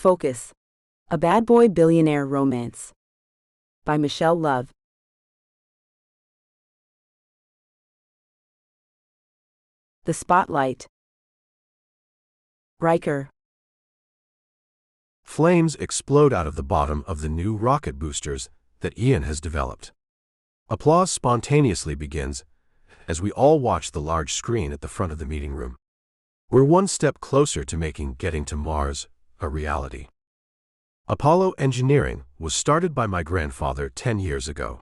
Focus. A Bad Boy Billionaire Romance. By Michelle Love. The Spotlight. Riker. Flames explode out of the bottom of the new rocket boosters that Ian has developed. Applause spontaneously begins as we all watch the large screen at the front of the meeting room. We're one step closer to making getting to Mars a reality. Apollo engineering was started by my grandfather 10 years ago.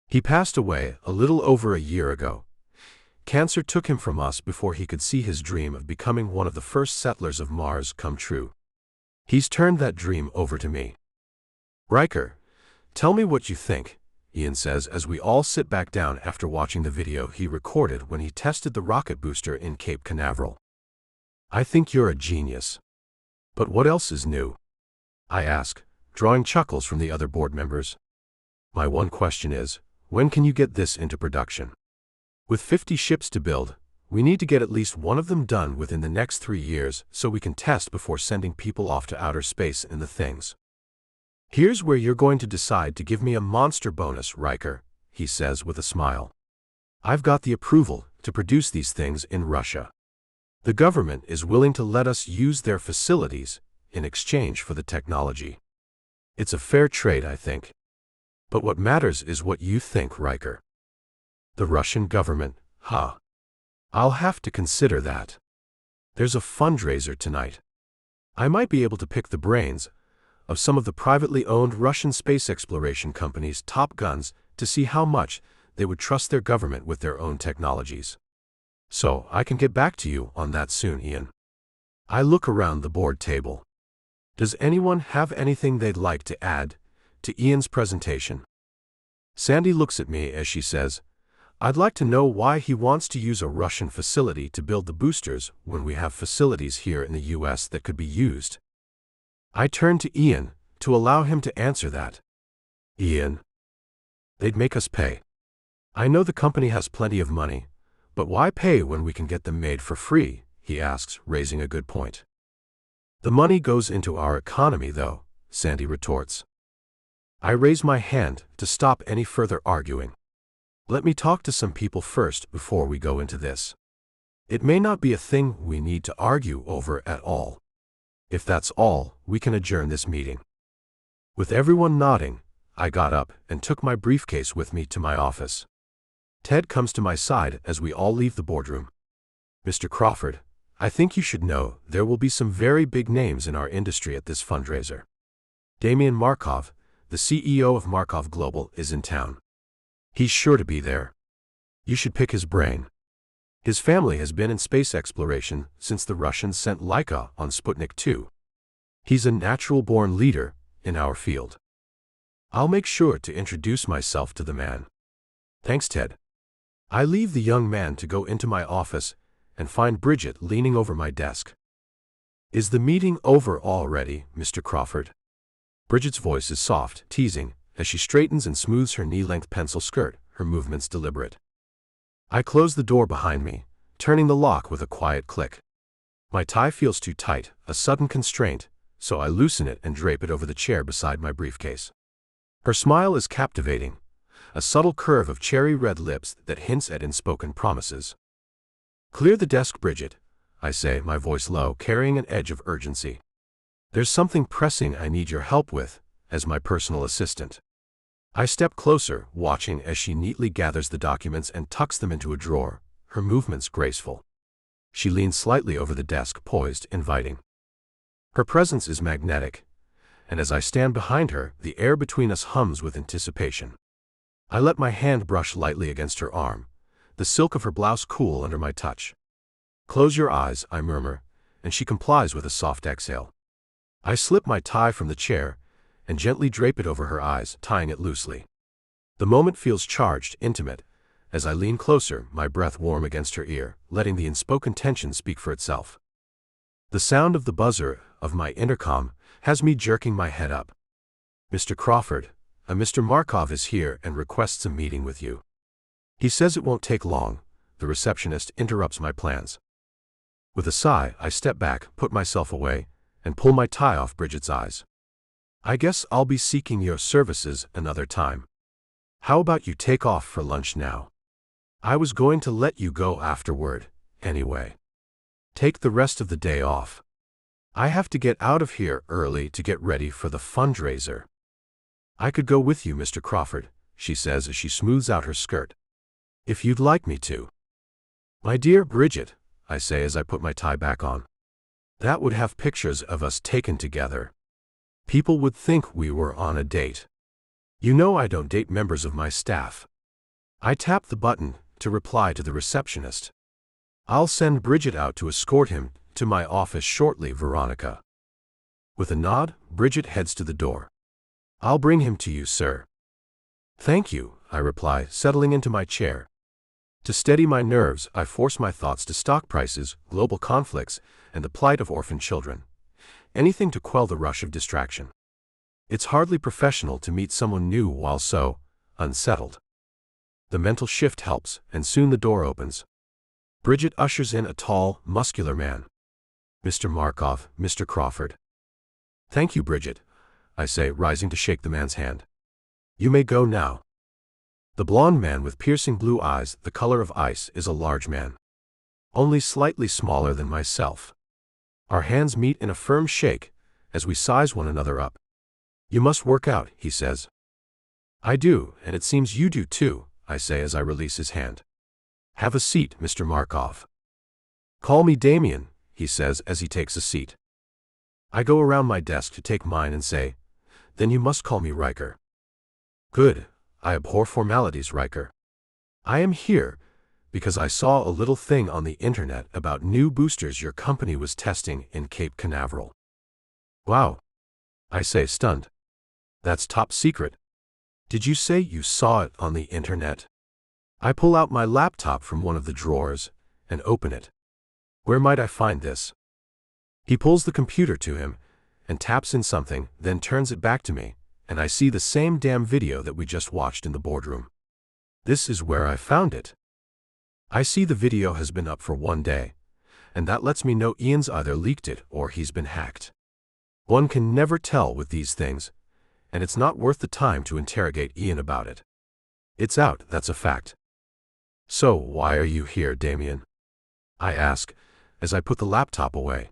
He passed away a little over a year ago. Cancer took him from us before he could see his dream of becoming one of the first settlers of Mars come true. He's turned that dream over to me. Riker, tell me what you think, Ian says as we all sit back down after watching the video he recorded when he tested the rocket booster in Cape Canaveral. I think you're a genius. But what else is new? I ask, drawing chuckles from the other board members. My one question is, when can you get this into production? With 50 ships to build, we need to get at least one of them done within the next 3 years so we can test before sending people off to outer space in the things. Here's where you're going to decide to give me a monster bonus, Riker, he says with a smile. I've got the approval to produce these things in Russia. The government is willing to let us use their facilities in exchange for the technology. It's a fair trade, I think. But what matters is what you think, Riker. The Russian government, huh? I'll have to consider that. There's a fundraiser tonight. I might be able to pick the brains of some of the privately owned Russian space exploration companies' top guns to see how much they would trust their government with their own technologies. So I can get back to you on that soon, Ian. I look around the board table. Does anyone have anything they'd like to add to Ian's presentation? Sandy looks at me as she says, I'd like to know why he wants to use a Russian facility to build the boosters when we have facilities here in the US that could be used. I turn to Ian to allow him to answer that. Ian, they'd make us pay. I know the company has plenty of money, but why pay when we can get them made for free? He asks, raising a good point. The money goes into our economy, though, Sandy retorts. I raise my hand to stop any further arguing. Let me talk to some people first before we go into this. It may not be a thing we need to argue over at all. If that's all, we can adjourn this meeting. With everyone nodding, I got up and took my briefcase with me to my office. Ted comes to my side as we all leave the boardroom. Mr. Crawford, I think you should know there will be some very big names in our industry at this fundraiser. Damian Markov, the CEO of Markov Global, is in town. He's sure to be there. You should pick his brain. His family has been in space exploration since the Russians sent Laika on Sputnik 2. He's a natural-born leader in our field. I'll make sure to introduce myself to the man. Thanks, Ted. I leave the young man to go into my office and find Bridget leaning over my desk. Is the meeting over already, Mr. Crawford? Bridget's voice is soft, teasing, as she straightens and smooths her knee-length pencil skirt, her movements deliberate. I close the door behind me, turning the lock with a quiet click. My tie feels too tight, a sudden constraint, so I loosen it and drape it over the chair beside my briefcase. Her smile is captivating, a subtle curve of cherry-red lips that hints at unspoken promises. Clear the desk, Bridget, I say, my voice low, carrying an edge of urgency. There's something pressing I need your help with, as my personal assistant. I step closer, watching as she neatly gathers the documents and tucks them into a drawer, her movements graceful. She leans slightly over the desk, poised, inviting. Her presence is magnetic, and as I stand behind her, the air between us hums with anticipation. I let my hand brush lightly against her arm, the silk of her blouse cool under my touch. Close your eyes, I murmur, and she complies with a soft exhale. I slip my tie from the chair and gently drape it over her eyes, tying it loosely. The moment feels charged, intimate, as I lean closer, my breath warm against her ear, letting the unspoken tension speak for itself. The sound of the buzzer of my intercom has me jerking my head up. Mr. Crawford, Mr. Markov is here and requests a meeting with you. He says it won't take long. The receptionist interrupts my plans. With a sigh, I step back, put myself away, and pull my tie off Bridget's eyes. I guess I'll be seeking your services another time. How about you take off for lunch now? I was going to let you go afterward, anyway. Take the rest of the day off. I have to get out of here early to get ready for the fundraiser. I could go with you, Mr. Crawford, she says as she smooths out her skirt. If you'd like me to. My dear Bridget, I say as I put my tie back on. That would have pictures of us taken together. People would think we were on a date. You know I don't date members of my staff. I tap the button to reply to the receptionist. I'll send Bridget out to escort him to my office shortly, Veronica. With a nod, Bridget heads to the door. I'll bring him to you, sir. Thank you, I reply, settling into my chair. To steady my nerves, I force my thoughts to stock prices, global conflicts, and the plight of orphan children. Anything to quell the rush of distraction. It's hardly professional to meet someone new while so unsettled. The mental shift helps, and soon the door opens. Bridget ushers in a tall, muscular man. Mr. Markov, Mr. Crawford. Thank you, Bridget, I say, rising to shake the man's hand. You may go now. The blond man with piercing blue eyes, the color of ice, is a large man. Only slightly smaller than myself. Our hands meet in a firm shake as we size one another up. You must work out, he says. I do, and it seems you do too, I say as I release his hand. Have a seat, Mr. Markov. Call me Damien, he says as he takes a seat. I go around my desk to take mine and say, then you must call me Riker. Good, I abhor formalities, Riker. I am here because I saw a little thing on the internet about new boosters your company was testing in Cape Canaveral. Wow, I say, stunned. That's top secret. Did you say you saw it on the internet? I pull out my laptop from one of the drawers and open it. Where might I find this? He pulls the computer to him and taps in something, then turns it back to me, and I see the same damn video that we just watched in the boardroom. This is where I found it. I see the video has been up for 1 day, and that lets me know Ian's either leaked it or he's been hacked. One can never tell with these things, and it's not worth the time to interrogate Ian about it. It's out, that's a fact. So why are you here, Damien? I ask, as I put the laptop away.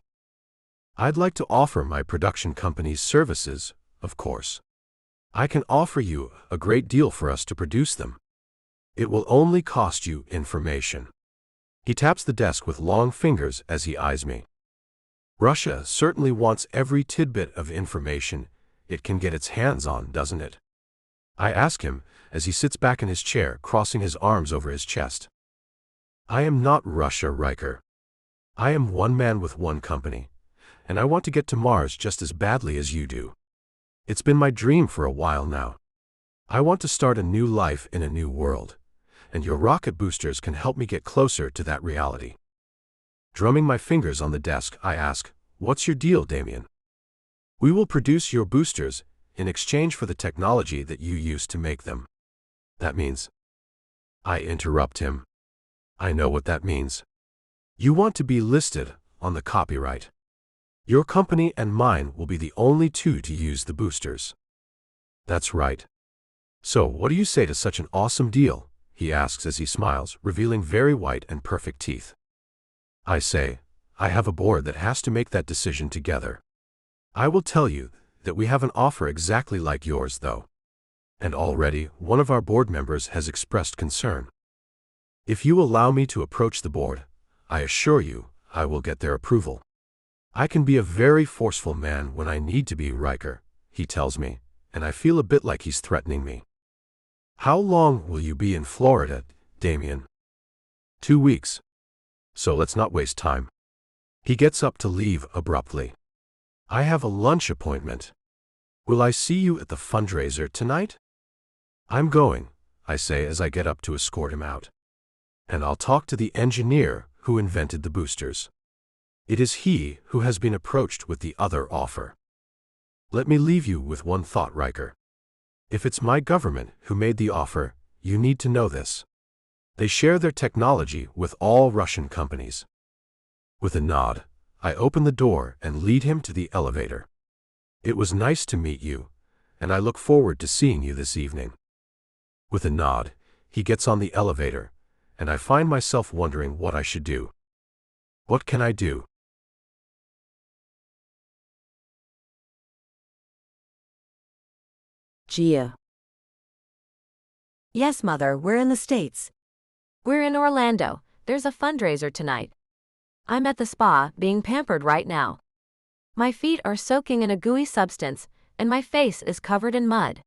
I'd like to offer my production company's services, of course. I can offer you a great deal for us to produce them. It will only cost you information. He taps the desk with long fingers as he eyes me. Russia certainly wants every tidbit of information it can get its hands on, doesn't it? I ask him as he sits back in his chair, crossing his arms over his chest. I am not Russia, Riker. I am one man with one company, and I want to get to Mars just as badly as you do. It's been my dream for a while now. I want to start a new life in a new world, and your rocket boosters can help me get closer to that reality. Drumming my fingers on the desk, I ask, what's your deal, Damien? We will produce your boosters in exchange for the technology that you use to make them. That means... I interrupt him. I know what that means. You want to be listed on the copyright. Your company and mine will be the only two to use the boosters. That's right. So what do you say to such an awesome deal? He asks as he smiles, revealing very white and perfect teeth. I say, I have a board that has to make that decision together. I will tell you that we have an offer exactly like yours, though. And already, one of our board members has expressed concern. If you allow me to approach the board, I assure you, I will get their approval. I can be a very forceful man when I need to be, Riker, he tells me, and I feel a bit like he's threatening me. How long will you be in Florida, Damien? 2 weeks. So let's not waste time. He gets up to leave abruptly. I have a lunch appointment. Will I see you at the fundraiser tonight? I'm going, I say as I get up to escort him out. And I'll talk to the engineer who invented the boosters. It is he who has been approached with the other offer. Let me leave you with one thought, Riker. If it's my government who made the offer, you need to know this. They share their technology with all Russian companies. With a nod, I open the door and lead him to the elevator. It was nice to meet you, and I look forward to seeing you this evening. With a nod, he gets on the elevator, and I find myself wondering what I should do. What can I do? Gia. Yes, Mother, we're in the States. We're in Orlando. There's a fundraiser tonight. I'm at the spa, being pampered right now. My feet are soaking in a gooey substance, and my face is covered in mud.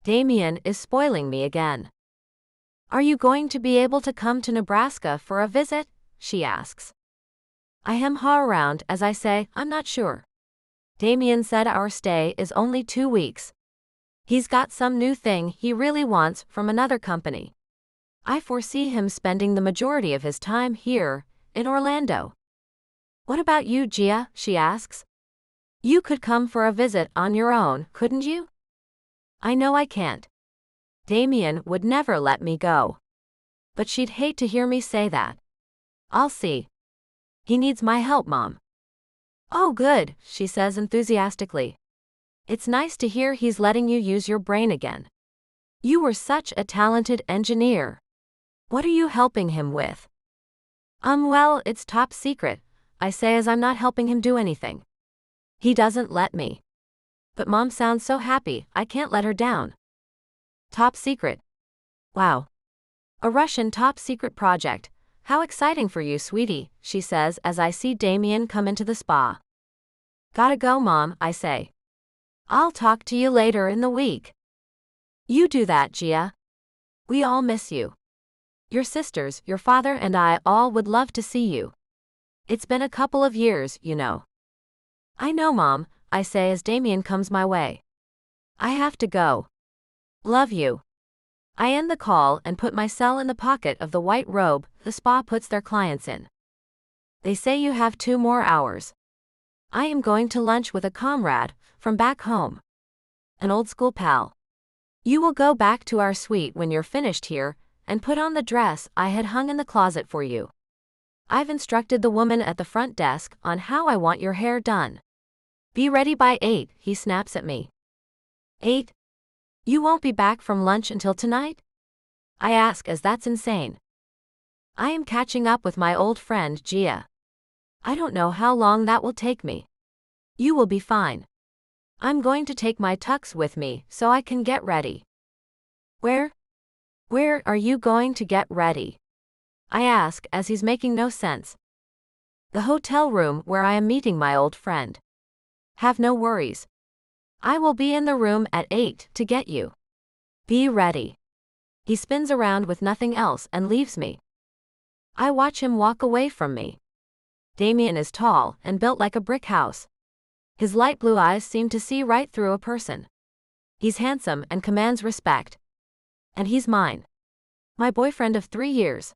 Damien is spoiling me again. Are you going to be able to come to Nebraska for a visit? She asks. I hem-haw around as I say, I'm not sure. Damien said our stay is only 2 weeks. He's got some new thing he really wants from another company. I foresee him spending the majority of his time here, in Orlando. What about you, Gia? She asks. You could come for a visit on your own, couldn't you? I know I can't. Damien would never let me go. But she'd hate to hear me say that. I'll see. He needs my help, Mom. Oh, good, she says enthusiastically. It's nice to hear he's letting you use your brain again. You were such a talented engineer. What are you helping him with? Well, it's top secret, I say as I'm not helping him do anything. He doesn't let me. But Mom sounds so happy, I can't let her down. Top secret. Wow. A Russian top secret project. How exciting for you, sweetie, she says as I see Damien come into the spa. Gotta go, Mom, I say. I'll talk to you later in the week. You do that, Gia. We all miss you. Your sisters, your father and I all would love to see you. It's been a couple of years, you know. I know, Mom, I say as Damien comes my way. I have to go. Love you. I end the call and put my cell in the pocket of the white robe the spa puts their clients in. They say you have 2 more hours. I am going to lunch with a comrade from back home. An old school pal. You will go back to our suite when you're finished here and put on the dress I had hung in the closet for you. I've instructed the woman at the front desk on how I want your hair done. Be ready by 8, he snaps at me. 8? You won't be back from lunch until tonight? I ask as that's insane. I am catching up with my old friend Gia. I don't know how long that will take me. You will be fine. I'm going to take my tux with me so I can get ready. Where are you going to get ready? I ask as he's making no sense. The hotel room where I am meeting my old friend. Have no worries. I will be in the room at 8 to get you. Be ready. He spins around with nothing else and leaves me. I watch him walk away from me. Damien is tall and built like a brick house. His light blue eyes seem to see right through a person. He's handsome and commands respect. And he's mine. My boyfriend of 3 years.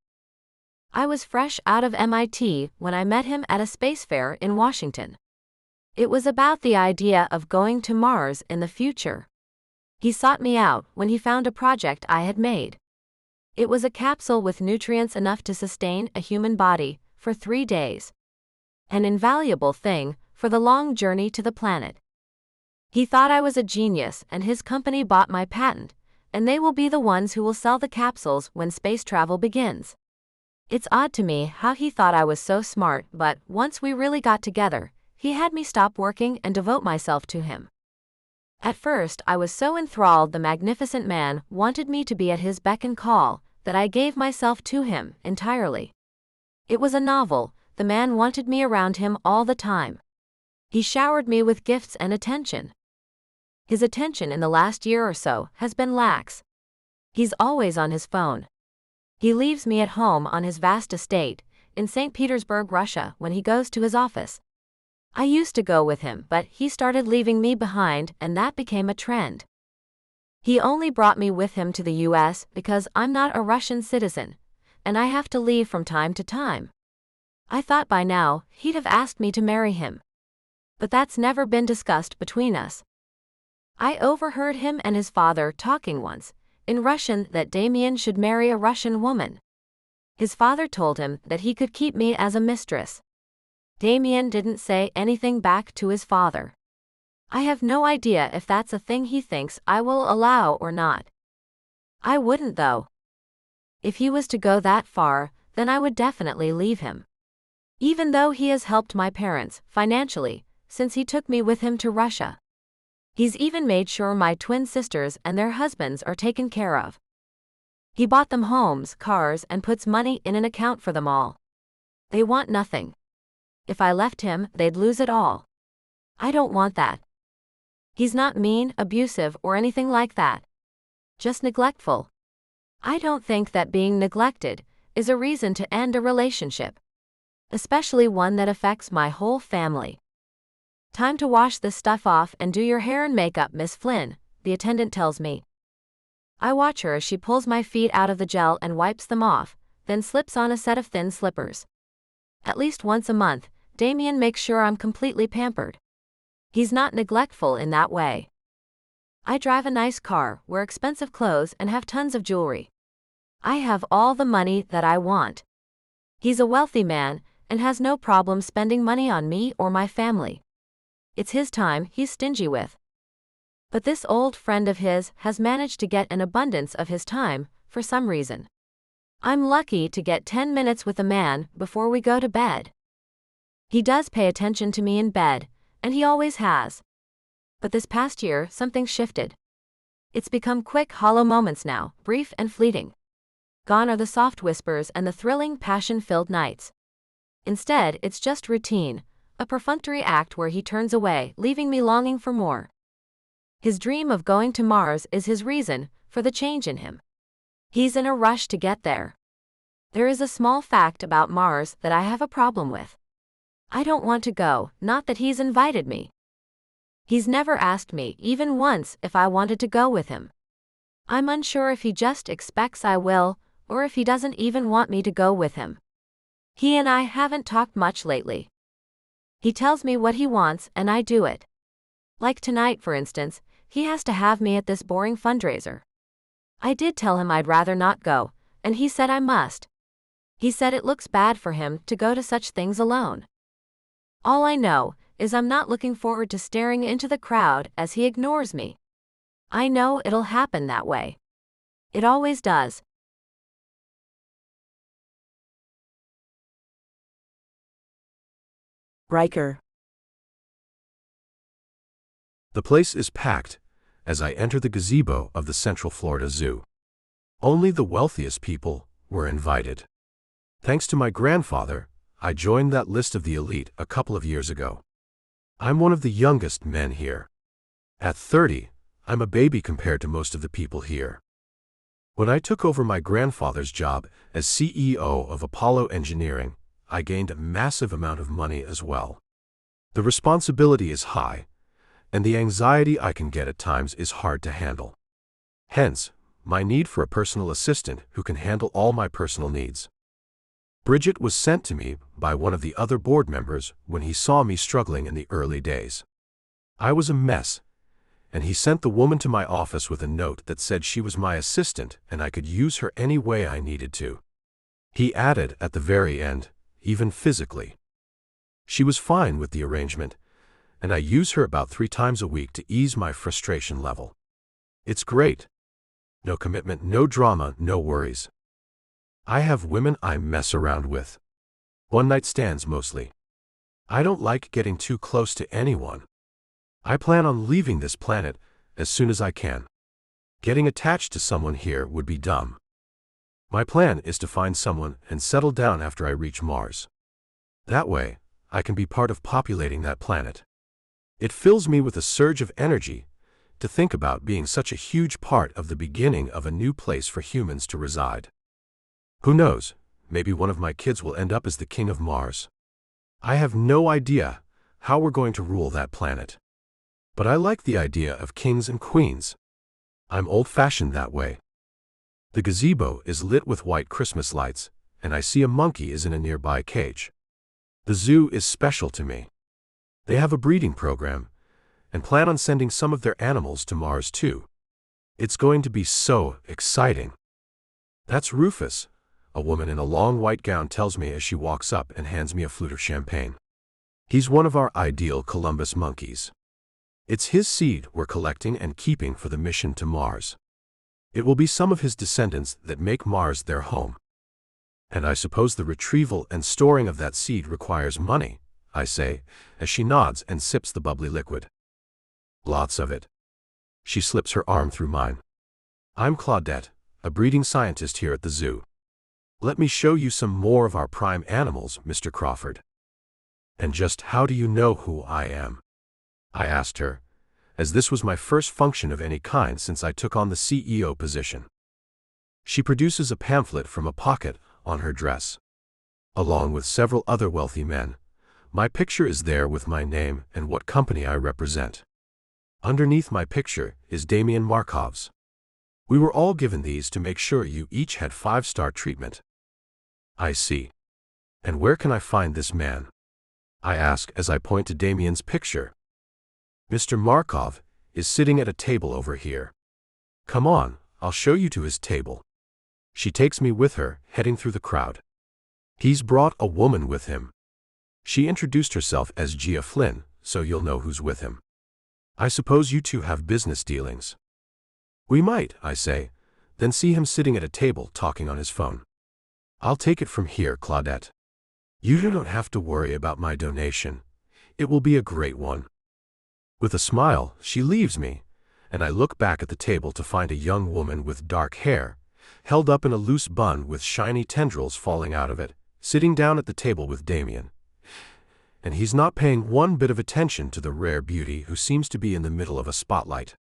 I was fresh out of MIT when I met him at a space fair in Washington. It was about the idea of going to Mars in the future. He sought me out when he found a project I had made. It was a capsule with nutrients enough to sustain a human body for 3 days. An invaluable thing for the long journey to the planet. He thought I was a genius and his company bought my patent, and they will be the ones who will sell the capsules when space travel begins. It's odd to me how he thought I was so smart, but once we really got together, he had me stop working and devote myself to him. At first, I was so enthralled the magnificent man wanted me to be at his beck and call that I gave myself to him entirely. It was a novel, the man wanted me around him all the time. He showered me with gifts and attention. His attention in the last year or so has been lax. He's always on his phone. He leaves me at home on his vast estate in St. Petersburg, Russia, when he goes to his office. I used to go with him, but he started leaving me behind and that became a trend. He only brought me with him to the US because I'm not a Russian citizen, and I have to leave from time to time. I thought by now he'd have asked me to marry him. But that's never been discussed between us. I overheard him and his father talking once, in Russian, that Damien should marry a Russian woman. His father told him that he could keep me as a mistress. Damien didn't say anything back to his father. I have no idea if that's a thing he thinks I will allow or not. I wouldn't though. If he was to go that far, then I would definitely leave him. Even though he has helped my parents financially since he took me with him to Russia. He's even made sure my twin sisters and their husbands are taken care of. He bought them homes, cars, and puts money in an account for them all. They want nothing. If I left him, they'd lose it all. I don't want that. He's not mean, abusive, or anything like that. Just neglectful. I don't think that being neglected is a reason to end a relationship. Especially one that affects my whole family. Time to wash this stuff off and do your hair and makeup, Miss Flynn, the attendant tells me. I watch her as she pulls my feet out of the gel and wipes them off, then slips on a set of thin slippers. At least once a month, Damien makes sure I'm completely pampered. He's not neglectful in that way. I drive a nice car, wear expensive clothes, and have tons of jewelry. I have all the money that I want. He's a wealthy man and has no problem spending money on me or my family. It's his time he's stingy with. But this old friend of his has managed to get an abundance of his time for some reason. I'm lucky to get 10 minutes with a man before we go to bed. He does pay attention to me in bed, and he always has. But this past year, something shifted. It's become quick, hollow moments now, brief and fleeting. Gone are the soft whispers and the thrilling, passion-filled nights. Instead, it's just routine, a perfunctory act where he turns away, leaving me longing for more. His dream of going to Mars is his reason for the change in him. He's in a rush to get there. There is a small fact about Mars that I have a problem with. I don't want to go, not that he's invited me. He's never asked me, even once, if I wanted to go with him. I'm unsure if he just expects I will, or if he doesn't even want me to go with him. He and I haven't talked much lately. He tells me what he wants and I do it. Like tonight, for instance, he has to have me at this boring fundraiser. I did tell him I'd rather not go, and he said I must. He said it looks bad for him to go to such things alone. All I know is I'm not looking forward to staring into the crowd as he ignores me. I know it'll happen that way. It always does. Riker. The place is packed as I enter the gazebo of the Central Florida Zoo. Only the wealthiest people were invited. Thanks to my grandfather, I joined that list of the elite a couple of years ago. I'm one of the youngest men here. At 30, I'm a baby compared to most of the people here. When I took over my grandfather's job as CEO of Apollo Engineering, I gained a massive amount of money as well. The responsibility is high, and the anxiety I can get at times is hard to handle. Hence, my need for a personal assistant who can handle all my personal needs. Bridget was sent to me by one of the other board members when he saw me struggling in the early days. I was a mess, and he sent the woman to my office with a note that said she was my assistant and I could use her any way I needed to. He added at the very end, even physically. She was fine with the arrangement, and I use her about 3 times a week to ease my frustration level. It's great. No commitment, no drama, no worries. I have women I mess around with. One-night stands mostly. I don't like getting too close to anyone. I plan on leaving this planet as soon as I can. Getting attached to someone here would be dumb. My plan is to find someone and settle down after I reach Mars. That way, I can be part of populating that planet. It fills me with a surge of energy to think about being such a huge part of the beginning of a new place for humans to reside. Who knows, maybe one of my kids will end up as the king of Mars. I have no idea how we're going to rule that planet. But I like the idea of kings and queens. I'm old-fashioned that way. The gazebo is lit with white Christmas lights, and I see a monkey is in a nearby cage. The zoo is special to me. They have a breeding program, and plan on sending some of their animals to Mars too. It's going to be so exciting. That's Rufus, a woman in a long white gown tells me as she walks up and hands me a flute of champagne. He's one of our ideal Columbus monkeys. It's his seed we're collecting and keeping for the mission to Mars. It will be some of his descendants that make Mars their home. And I suppose the retrieval and storing of that seed requires money, I say, as she nods and sips the bubbly liquid. Lots of it. She slips her arm through mine. I'm Claudette, a breeding scientist here at the zoo. Let me show you some more of our prime animals, Mr. Crawford. And just how do you know who I am? I asked her, as this was my first function of any kind since I took on the CEO position. She produces a pamphlet from a pocket on her dress. Along with several other wealthy men, my picture is there with my name and what company I represent. Underneath my picture is Damian Markov's. We were all given these to make sure you each had 5-star treatment. I see. And where can I find this man? I ask as I point to Damian's picture. Mr. Markov is sitting at a table over here. Come on, I'll show you to his table. She takes me with her, heading through the crowd. He's brought a woman with him. She introduced herself as Gia Flynn, so you'll know who's with him. I suppose you two have business dealings. We might, I say, then see him sitting at a table talking on his phone. I'll take it from here, Claudette. You don't have to worry about my donation. It will be a great one. With a smile, she leaves me, and I look back at the table to find a young woman with dark hair, held up in a loose bun with shiny tendrils falling out of it, sitting down at the table with Damian. And he's not paying one bit of attention to the rare beauty who seems to be in the middle of a spotlight.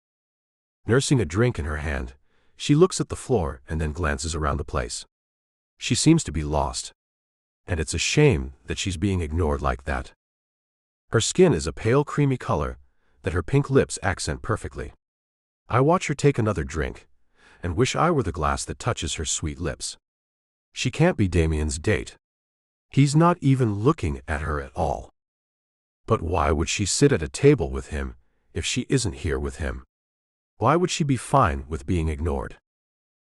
Nursing a drink in her hand, she looks at the floor and then glances around the place. She seems to be lost. And it's a shame that she's being ignored like that. Her skin is a pale creamy color that her pink lips accent perfectly. I watch her take another drink, and wish I were the glass that touches her sweet lips. She can't be Damian's date. He's not even looking at her at all. But why would she sit at a table with him if she isn't here with him? Why would she be fine with being ignored?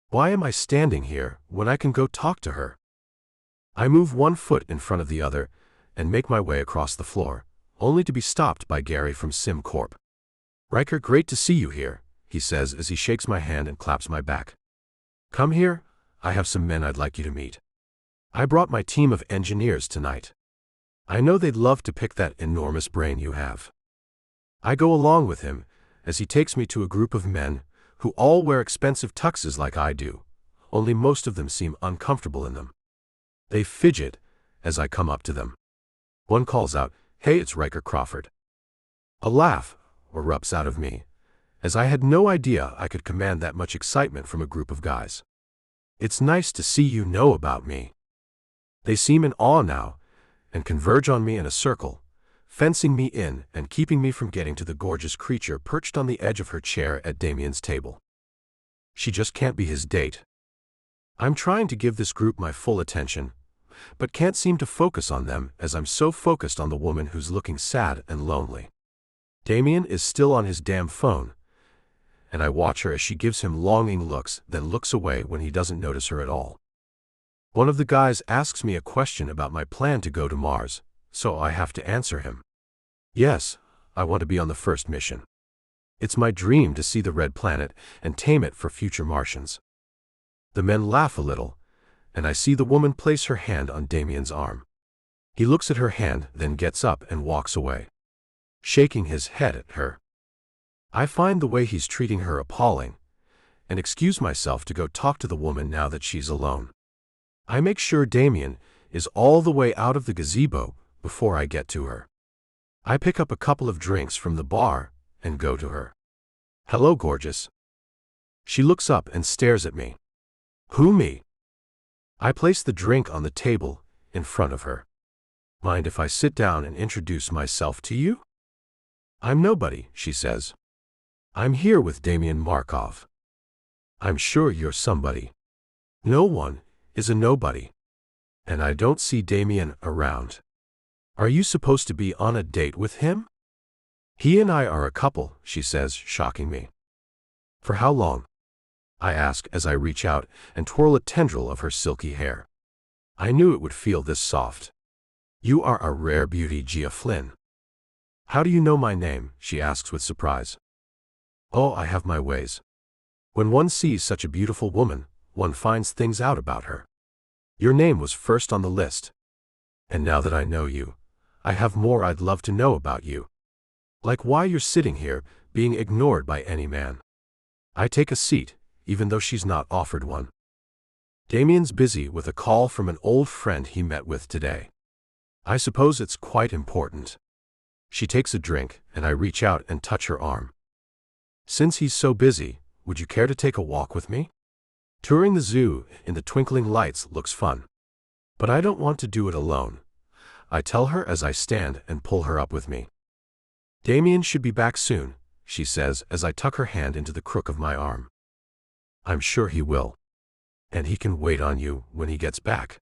Why am I standing here when I can go talk to her? I move one foot in front of the other and make my way across the floor, only to be stopped by Gary from SimCorp. Riker, great to see you here, he says as he shakes my hand and claps my back. Come here, I have some men I'd like you to meet. I brought my team of engineers tonight. I know they'd love to pick that enormous brain you have. I go along with him as he takes me to a group of men who all wear expensive tuxes like I do, only most of them seem uncomfortable in them. They fidget as I come up to them. One calls out, "Hey, it's Riker Crawford." A laugh erupts out of me, as I had no idea I could command that much excitement from a group of guys. It's nice to see you know about me. They seem in awe now, and converge on me in a circle, fencing me in and keeping me from getting to the gorgeous creature perched on the edge of her chair at Damian's table. She just can't be his date. I'm trying to give this group my full attention, but can't seem to focus on them as I'm so focused on the woman who's looking sad and lonely. Damian is still on his damn phone, and I watch her as she gives him longing looks, then looks away when he doesn't notice her at all. One of the guys asks me a question about my plan to go to Mars, so I have to answer him. Yes, I want to be on the first mission. It's my dream to see the red planet and tame it for future Martians. The men laugh a little, and I see the woman place her hand on Damian's arm. He looks at her hand, then gets up and walks away, shaking his head at her. I find the way he's treating her appalling, and excuse myself to go talk to the woman now that she's alone. I make sure Damian is all the way out of the gazebo before I get to her. I pick up a couple of drinks from the bar and go to her. "Hello, gorgeous." She looks up and stares at me. "Who, me?" I place the drink on the table in front of her. "Mind if I sit down and introduce myself to you?" "I'm nobody," she says. "I'm here with Damian Markov." "I'm sure you're somebody." "No one is a nobody. And I don't see Damian around." "Are you supposed to be on a date with him?" "He and I are a couple," she says, shocking me. "For how long?" I ask as I reach out and twirl a tendril of her silky hair. I knew it would feel this soft. You are a rare beauty, Gia Flynn. How do you know my name? She asks with surprise. Oh, I have my ways. When one sees such a beautiful woman, one finds things out about her. Your name was first on the list. And now that I know you, I have more I'd love to know about you. Like why you're sitting here, being ignored by any man. I take a seat, even though she's not offered one. Damien's busy with a call from an old friend he met with today. I suppose it's quite important. She takes a drink, and I reach out and touch her arm. Since he's so busy, would you care to take a walk with me? Touring the zoo in the twinkling lights looks fun. But I don't want to do it alone. I tell her as I stand and pull her up with me. Damien should be back soon, she says as I tuck her hand into the crook of my arm. I'm sure he will. And he can wait on you when he gets back.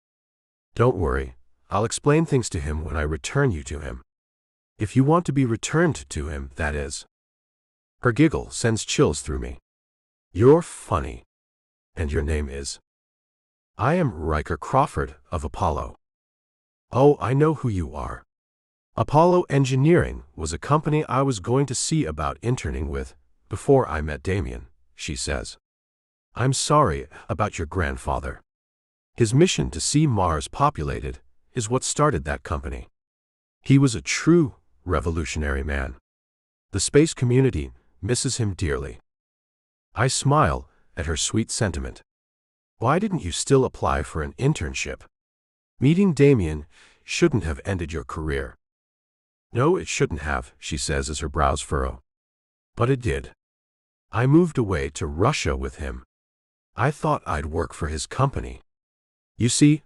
Don't worry, I'll explain things to him when I return you to him. If you want to be returned to him, that is. Her giggle sends chills through me. You're funny. And your name is? I am Riker Crawford of Apollo. Oh, I know who you are. Apollo Engineering was a company I was going to see about interning with before I met Damien, she says. I'm sorry about your grandfather. His mission to see Mars populated is what started that company. He was a true revolutionary man. The space community misses him dearly. I smile at her sweet sentiment. Why didn't you still apply for an internship? Meeting Damien shouldn't have ended your career. No, it shouldn't have, she says as her brows furrow. But it did. I moved away to Russia with him. I thought I'd work for his company. You see,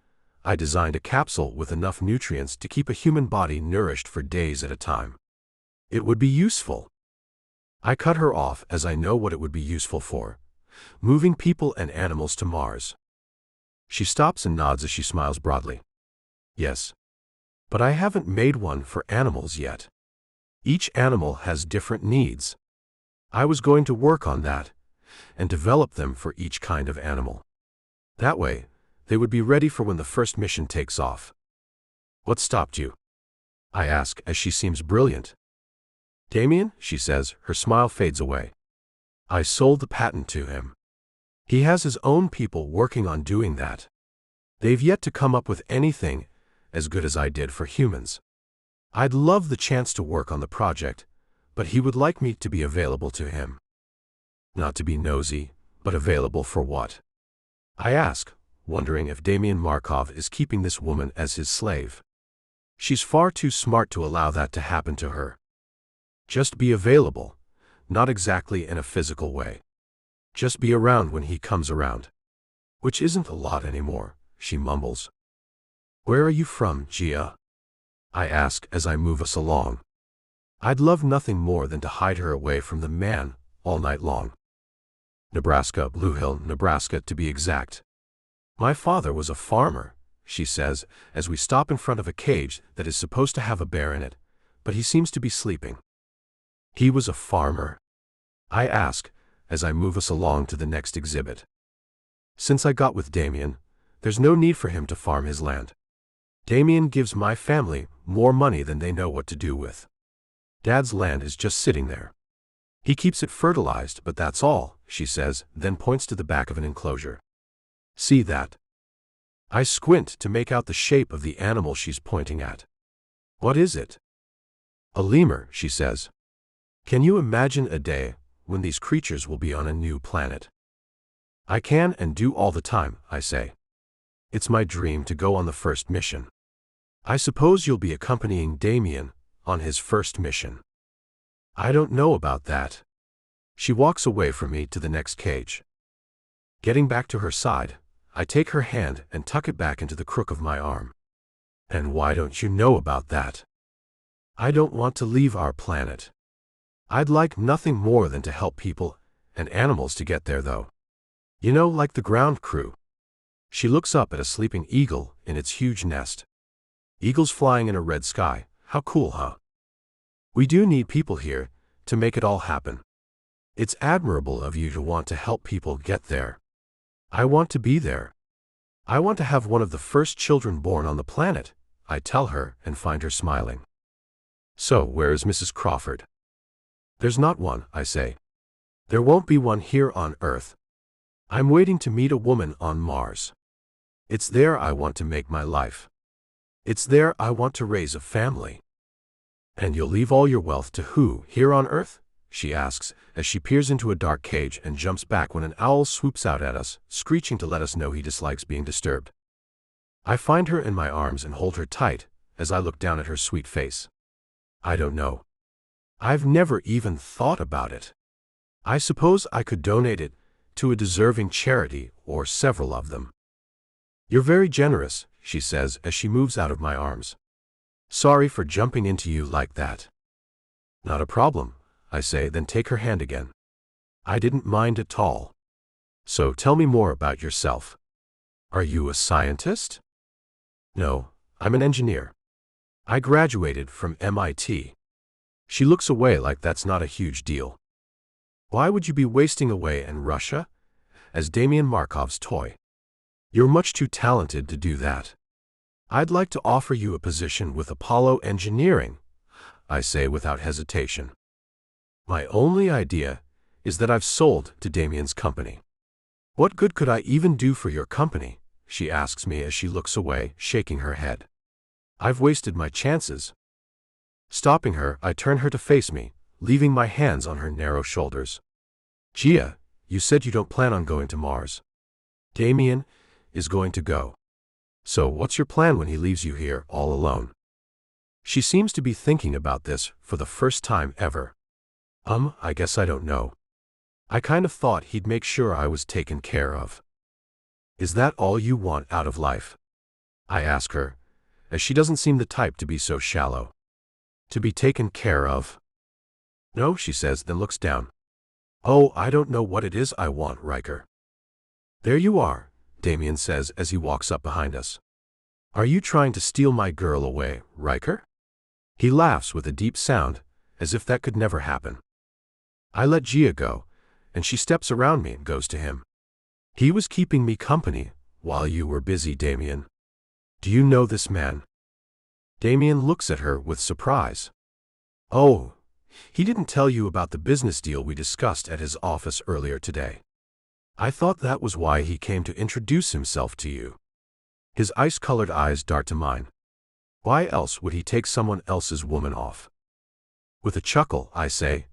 I designed a capsule with enough nutrients to keep a human body nourished for days at a time. It would be useful. I cut her off as I know what it would be useful for. Moving people and animals to Mars. She stops and nods as she smiles broadly. Yes. But I haven't made one for animals yet. Each animal has different needs. I was going to work on that and develop them for each kind of animal. That way, they would be ready for when the first mission takes off. What stopped you? I ask as she seems brilliant. Damien, she says, her smile fades away. I sold the patent to him. He has his own people working on doing that. They've yet to come up with anything as good as I did for humans. I'd love the chance to work on the project, but he would like me to be available to him. Not to be nosy, but available for what? I ask, wondering if Damien Markov is keeping this woman as his slave. She's far too smart to allow that to happen to her. Just be available, not exactly in a physical way. Just be around when he comes around. Which isn't a lot anymore, she mumbles. Where are you from, Gia? I ask as I move us along. I'd love nothing more than to hide her away from the man all night long. Nebraska, Blue Hill, Nebraska to be exact. My father was a farmer, she says, as we stop in front of a cage that is supposed to have a bear in it, but he seems to be sleeping. He was a farmer? I ask, as I move us along to the next exhibit. Since I got with Damien, there's no need for him to farm his land. Damien gives my family more money than they know what to do with. Dad's land is just sitting there. He keeps it fertilized, but that's all, she says, then points to the back of an enclosure. See that? I squint to make out the shape of the animal she's pointing at. What is it? A lemur, she says. Can you imagine a day when these creatures will be on a new planet? I can and do all the time, I say. It's my dream to go on the first mission. I suppose you'll be accompanying Damien on his first mission. I don't know about that. She walks away from me to the next cage. Getting back to her side, I take her hand and tuck it back into the crook of my arm. And why don't you know about that? I don't want to leave our planet. I'd like nothing more than to help people and animals to get there, though. You know, like the ground crew. She looks up at a sleeping eagle in its huge nest. Eagles flying in a red sky, how cool, huh? We do need people here to make it all happen. It's admirable of you to want to help people get there. I want to be there. I want to have one of the first children born on the planet, I tell her and find her smiling. So, where is Mrs. Crawford? There's not one, I say. There won't be one here on Earth. I'm waiting to meet a woman on Mars. It's there I want to make my life. It's there I want to raise a family. And you'll leave all your wealth to who, here on Earth? She asks, as she peers into a dark cage and jumps back when an owl swoops out at us, screeching to let us know he dislikes being disturbed. I find her in my arms and hold her tight, as I look down at her sweet face. I don't know. I've never even thought about it. I suppose I could donate it to a deserving charity or several of them. You're very generous, she says as she moves out of my arms. Sorry for jumping into you like that. Not a problem, I say, then take her hand again. I didn't mind at all. So tell me more about yourself. Are you a scientist? No, I'm an engineer. I graduated from MIT. She looks away like that's not a huge deal. Why would you be wasting away in Russia as Damian Markov's toy? You're much too talented to do that. I'd like to offer you a position with Apollo Engineering, I say without hesitation. My only idea is that I've sold to Damian's company. What good could I even do for your company? She asks me as she looks away, shaking her head. I've wasted my chances. Stopping her, I turn her to face me, leaving my hands on her narrow shoulders. Gia, you said you don't plan on going to Mars. Damian is going to go. So what's your plan when he leaves you here all alone? She seems to be thinking about this for the first time ever. I guess I don't know. I kind of thought he'd make sure I was taken care of. Is that all you want out of life? I ask her, as she doesn't seem the type to be so shallow. To be taken care of? No, she says, then looks down. Oh, I don't know what it is I want, Riker. There you are, Damian says as he walks up behind us. Are you trying to steal my girl away, Riker? He laughs with a deep sound, as if that could never happen. I let Gia go, and she steps around me and goes to him. He was keeping me company while you were busy, Damian. Do you know this man? Damian looks at her with surprise. Oh, he didn't tell you about the business deal we discussed at his office earlier today. I thought that was why he came to introduce himself to you. His ice-colored eyes dart to mine. Why else would he take someone else's woman off? With a chuckle, I say,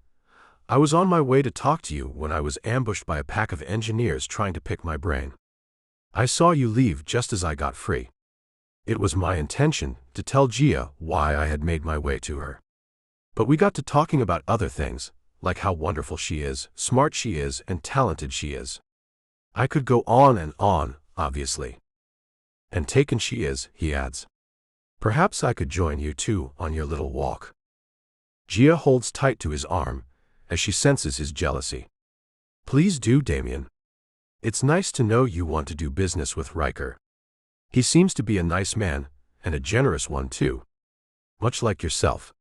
I was on my way to talk to you when I was ambushed by a pack of engineers trying to pick my brain. I saw you leave just as I got free. It was my intention to tell Gia why I had made my way to her. But we got to talking about other things, like how wonderful she is, smart she is, and talented she is. I could go on and on, obviously. And taken she is, he adds. Perhaps I could join you too on your little walk. Gia holds tight to his arm, as she senses his jealousy. Please do, Damian. It's nice to know you want to do business with Riker. He seems to be a nice man, and a generous one too. Much like yourself.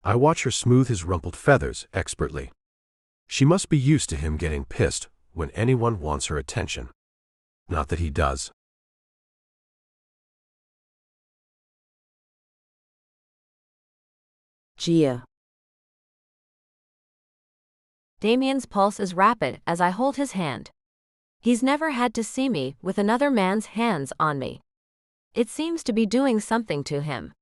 I watch her smooth his rumpled feathers expertly. She must be used to him getting pissed when anyone wants her attention. Not that he does. Gia. Damian's pulse is rapid as I hold his hand. He's never had to see me with another man's hands on me. It seems to be doing something to him.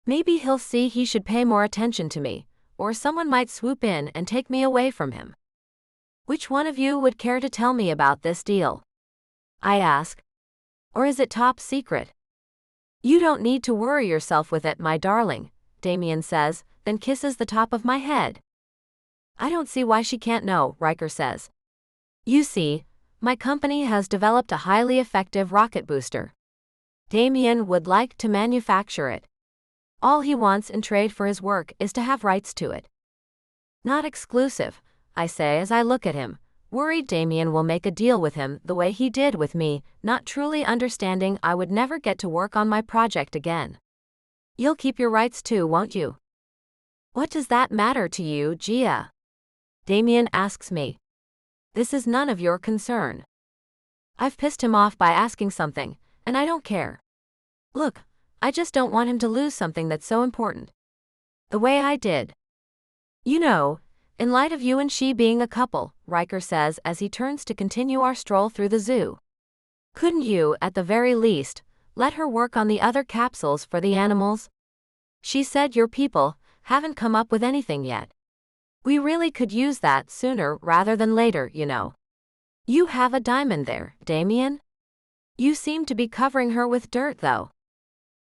Maybe he'll see he should pay more attention to me, or someone might swoop in and take me away from him. Which one of you would care to tell me about this deal? I ask. Or is it top secret? You don't need to worry yourself with it, my darling, Damian says, then kisses the top of my head. I don't see why she can't know, Riker says. You see, my company has developed a highly effective rocket booster. Damian would like to manufacture it. All he wants in trade for his work is to have rights to it. Not exclusive, I say as I look at him, worried Damian will make a deal with him the way he did with me, not truly understanding I would never get to work on my project again. You'll keep your rights too, won't you? What does that matter to you, Gia? Damian asks me. This is none of your concern. I've pissed him off by asking something, and I don't care. Look, I just don't want him to lose something that's so important. The way I did. You know, in light of you and she being a couple, Riker says as he turns to continue our stroll through the zoo. Couldn't you, at the very least, let her work on the other capsules for the animals? She said your people haven't come up with anything yet. We really could use that sooner rather than later, you know. You have a diamond there, Damien? You seem to be covering her with dirt, though.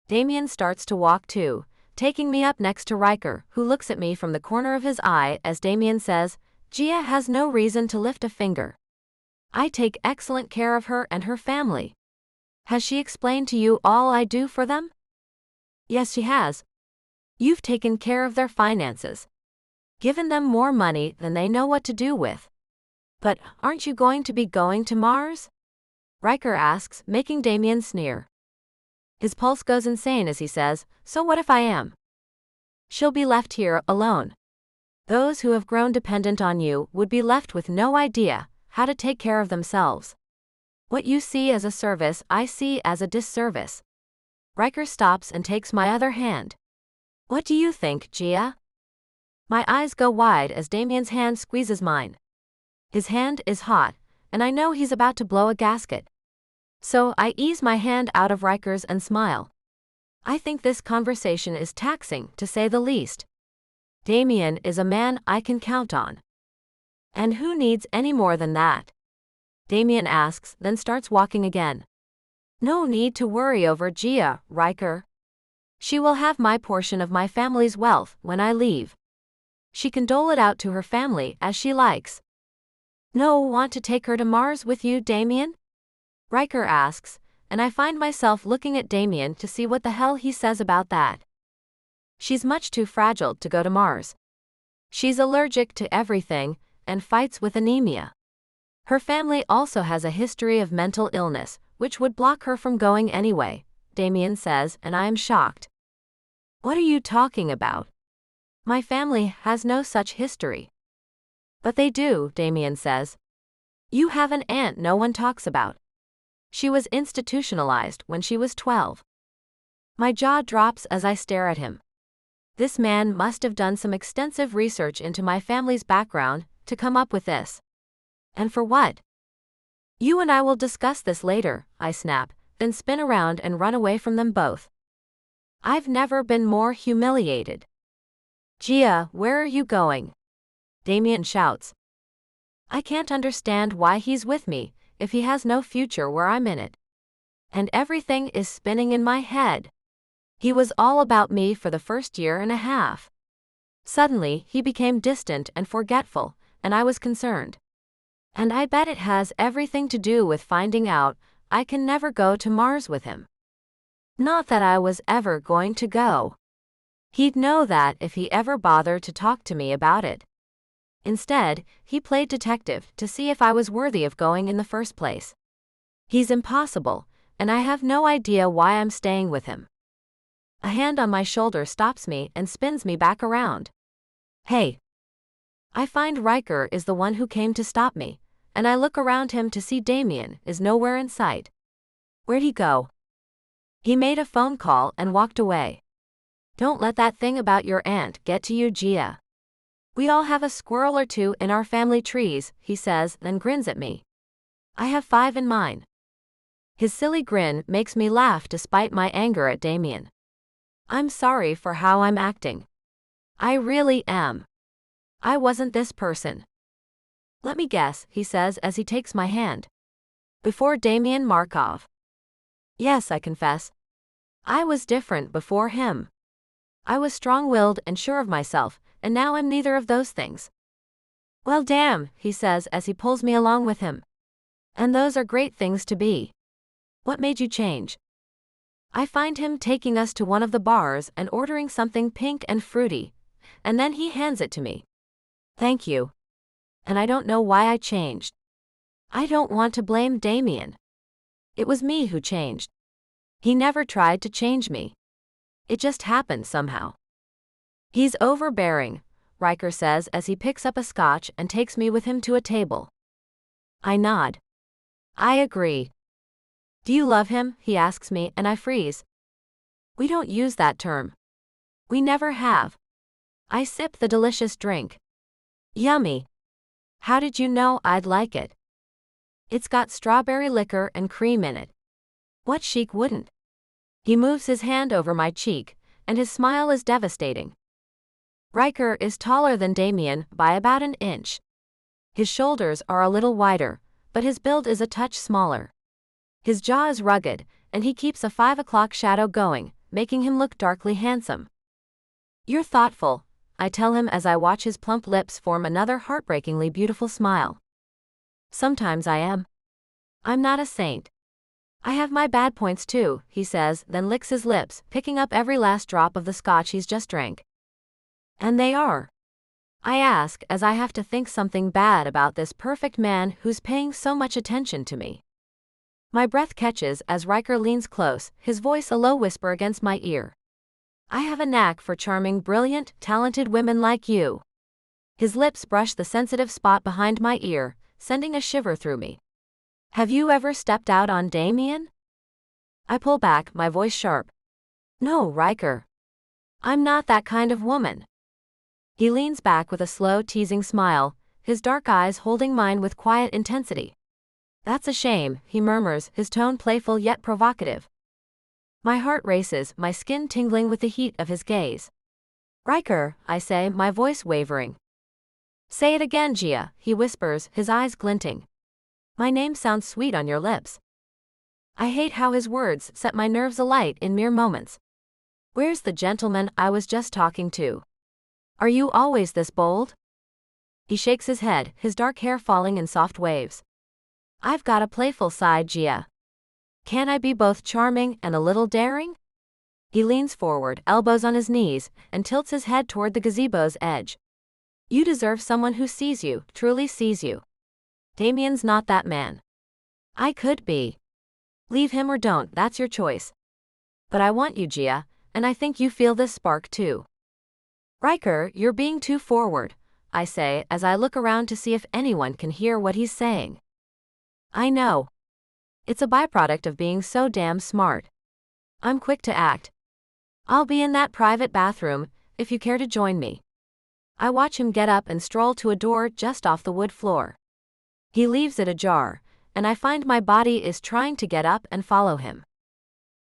Damien starts to walk too, taking me up next to Riker, who looks at me from the corner of his eye as Damien says, Gia has no reason to lift a finger. I take excellent care of her and her family. Has she explained to you all I do for them? Yes, she has. You've taken care of their finances. Given them more money than they know what to do with. But aren't you going to be going to Mars? Riker asks, making Damien sneer. His pulse goes insane as he says, so what if I am? She'll be left here alone. Those who have grown dependent on you would be left with no idea how to take care of themselves. What you see as a service, I see as a disservice. Riker stops and takes my other hand. What do you think, Gia? My eyes go wide as Damien's hand squeezes mine. His hand is hot, and I know he's about to blow a gasket. So I ease my hand out of Riker's and smile. I think this conversation is taxing, to say the least. Damien is a man I can count on. And who needs any more than that? Damien asks, then starts walking again. No need to worry over Gia, Riker. She will have my portion of my family's wealth when I leave. She can dole it out to her family as she likes. No, want to take her to Mars with you, Damien? Riker asks, and I find myself looking at Damien to see what the hell he says about that. She's much too fragile to go to Mars. She's allergic to everything, and fights with anemia. Her family also has a history of mental illness, which would block her from going anyway, Damien says, and I am shocked. What are you talking about? My family has no such history. But they do, Damien says. You have an aunt no one talks about. She was institutionalized when she was 12. My jaw drops as I stare at him. This man must have done some extensive research into my family's background to come up with this. And for what? You and I will discuss this later, I snap, then spin around and run away from them both. I've never been more humiliated. Gia, where are you going? Damien shouts. I can't understand why he's with me if he has no future where I'm in it. And everything is spinning in my head. He was all about me for the first year and a half. Suddenly, he became distant and forgetful, and I was concerned. And I bet it has everything to do with finding out I can never go to Mars with him. Not that I was ever going to go. He'd know that if he ever bothered to talk to me about it. Instead, he played detective to see if I was worthy of going in the first place. He's impossible, and I have no idea why I'm staying with him. A hand on my shoulder stops me and spins me back around. Hey. I find Riker is the one who came to stop me, and I look around him to see Damien is nowhere in sight. Where'd he go? He made a phone call and walked away. Don't let that thing about your aunt get to you, Gia. We all have a squirrel or two in our family trees, he says, then grins at me. I have 5 in mine. His silly grin makes me laugh despite my anger at Damien. I'm sorry for how I'm acting. I really am. I wasn't this person. Let me guess, he says as he takes my hand. Before Damien Markov. Yes, I confess. I was different before him. I was strong-willed and sure of myself, and now I'm neither of those things. Well, damn, he says as he pulls me along with him. And those are great things to be. What made you change? I find him taking us to one of the bars and ordering something pink and fruity, and then he hands it to me. Thank you. And I don't know why I changed. I don't want to blame Damien. It was me who changed. He never tried to change me. It just happened somehow. He's overbearing, Riker says as he picks up a scotch and takes me with him to a table. I nod. I agree. Do you love him? He asks me, and I freeze. We don't use that term. We never have. I sip the delicious drink. Yummy. How did you know I'd like it? It's got strawberry liquor and cream in it. What chic wouldn't? He moves his hand over my cheek, and his smile is devastating. Riker is taller than Damien by about an inch. His shoulders are a little wider, but his build is a touch smaller. His jaw is rugged, and he keeps a 5 o'clock shadow going, making him look darkly handsome. You're thoughtful, I tell him as I watch his plump lips form another heartbreakingly beautiful smile. Sometimes I am. I'm not a saint. I have my bad points too, he says, then licks his lips, picking up every last drop of the scotch he's just drank. And they are. I ask as I have to think something bad about this perfect man who's paying so much attention to me. My breath catches as Riker leans close, his voice a low whisper against my ear. I have a knack for charming, brilliant, talented women like you. His lips brush the sensitive spot behind my ear, sending a shiver through me. Have you ever stepped out on Damien? I pull back, my voice sharp. No, Riker. I'm not that kind of woman. He leans back with a slow, teasing smile, his dark eyes holding mine with quiet intensity. That's a shame, he murmurs, his tone playful yet provocative. My heart races, my skin tingling with the heat of his gaze. Riker, I say, my voice wavering. Say it again, Gia, he whispers, his eyes glinting. My name sounds sweet on your lips. I hate how his words set my nerves alight in mere moments. Where's the gentleman I was just talking to? Are you always this bold? He shakes his head, his dark hair falling in soft waves. I've got a playful side, Gia. Can I be both charming and a little daring? He leans forward, elbows on his knees, and tilts his head toward the gazebo's edge. You deserve someone who sees you, truly sees you. Damien's not that man. I could be. Leave him or don't, that's your choice. But I want you, Gia, and I think you feel this spark too. Riker, you're being too forward, I say as I look around to see if anyone can hear what he's saying. I know. It's a byproduct of being so damn smart. I'm quick to act. I'll be in that private bathroom, if you care to join me. I watch him get up and stroll to a door just off the wood floor. He leaves it ajar, and I find my body is trying to get up and follow him.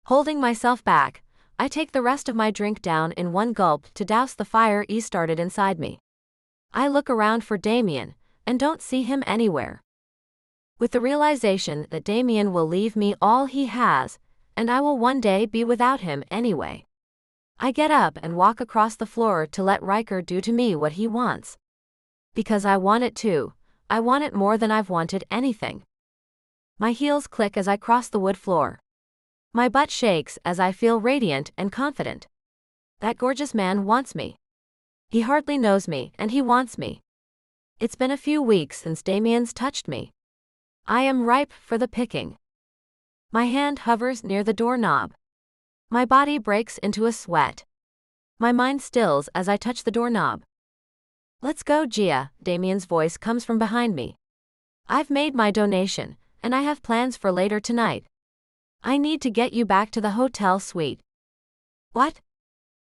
Holding myself back, I take the rest of my drink down in one gulp to douse the fire he started inside me. I look around for Damien, and don't see him anywhere. With the realization that Damien will leave me all he has, and I will one day be without him anyway. I get up and walk across the floor to let Riker do to me what he wants. Because I want it too, I want it more than I've wanted anything. My heels click as I cross the wood floor. My butt shakes as I feel radiant and confident. That gorgeous man wants me. He hardly knows me, and he wants me. It's been a few weeks since Damien's touched me. I am ripe for the picking. My hand hovers near the doorknob. My body breaks into a sweat. My mind stills as I touch the doorknob. Let's go, Gia, Damien's voice comes from behind me. I've made my donation, and I have plans for later tonight. I need to get you back to the hotel suite. What?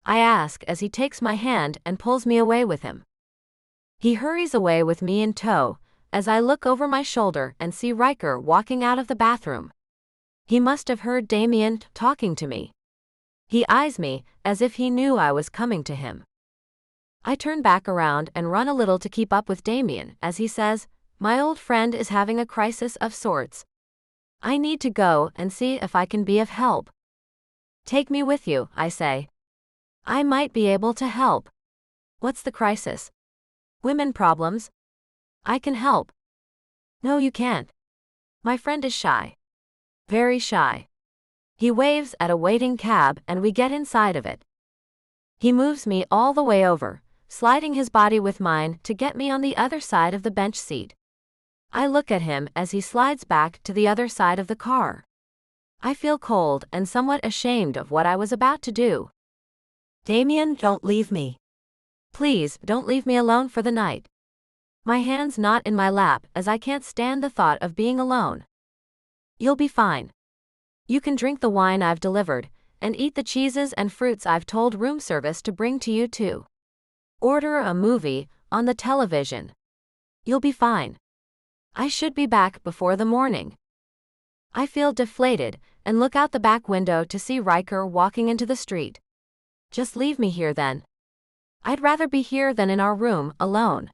I ask as he takes my hand and pulls me away with him. He hurries away with me in tow, as I look over my shoulder and see Riker walking out of the bathroom. He must have heard Damien talking to me. He eyes me as if he knew I was coming to him. I turn back around and run a little to keep up with Damien as he says, my old friend is having a crisis of sorts. I need to go and see if I can be of help. Take me with you, I say. I might be able to help. What's the crisis? Women problems? I can help. No, you can't. My friend is shy. Very shy. He waves at a waiting cab and we get inside of it. He moves me all the way over, sliding his body with mine to get me on the other side of the bench seat. I look at him as he slides back to the other side of the car. I feel cold and somewhat ashamed of what I was about to do. Damien, don't leave me. Please, don't leave me alone for the night. My hands knot in my lap as I can't stand the thought of being alone. You'll be fine. You can drink the wine I've delivered, and eat the cheeses and fruits I've told room service to bring to you too. Order a movie on the television. You'll be fine. I should be back before the morning. I feel deflated and look out the back window to see Riker walking into the street. Just leave me here then. I'd rather be here than in our room, alone.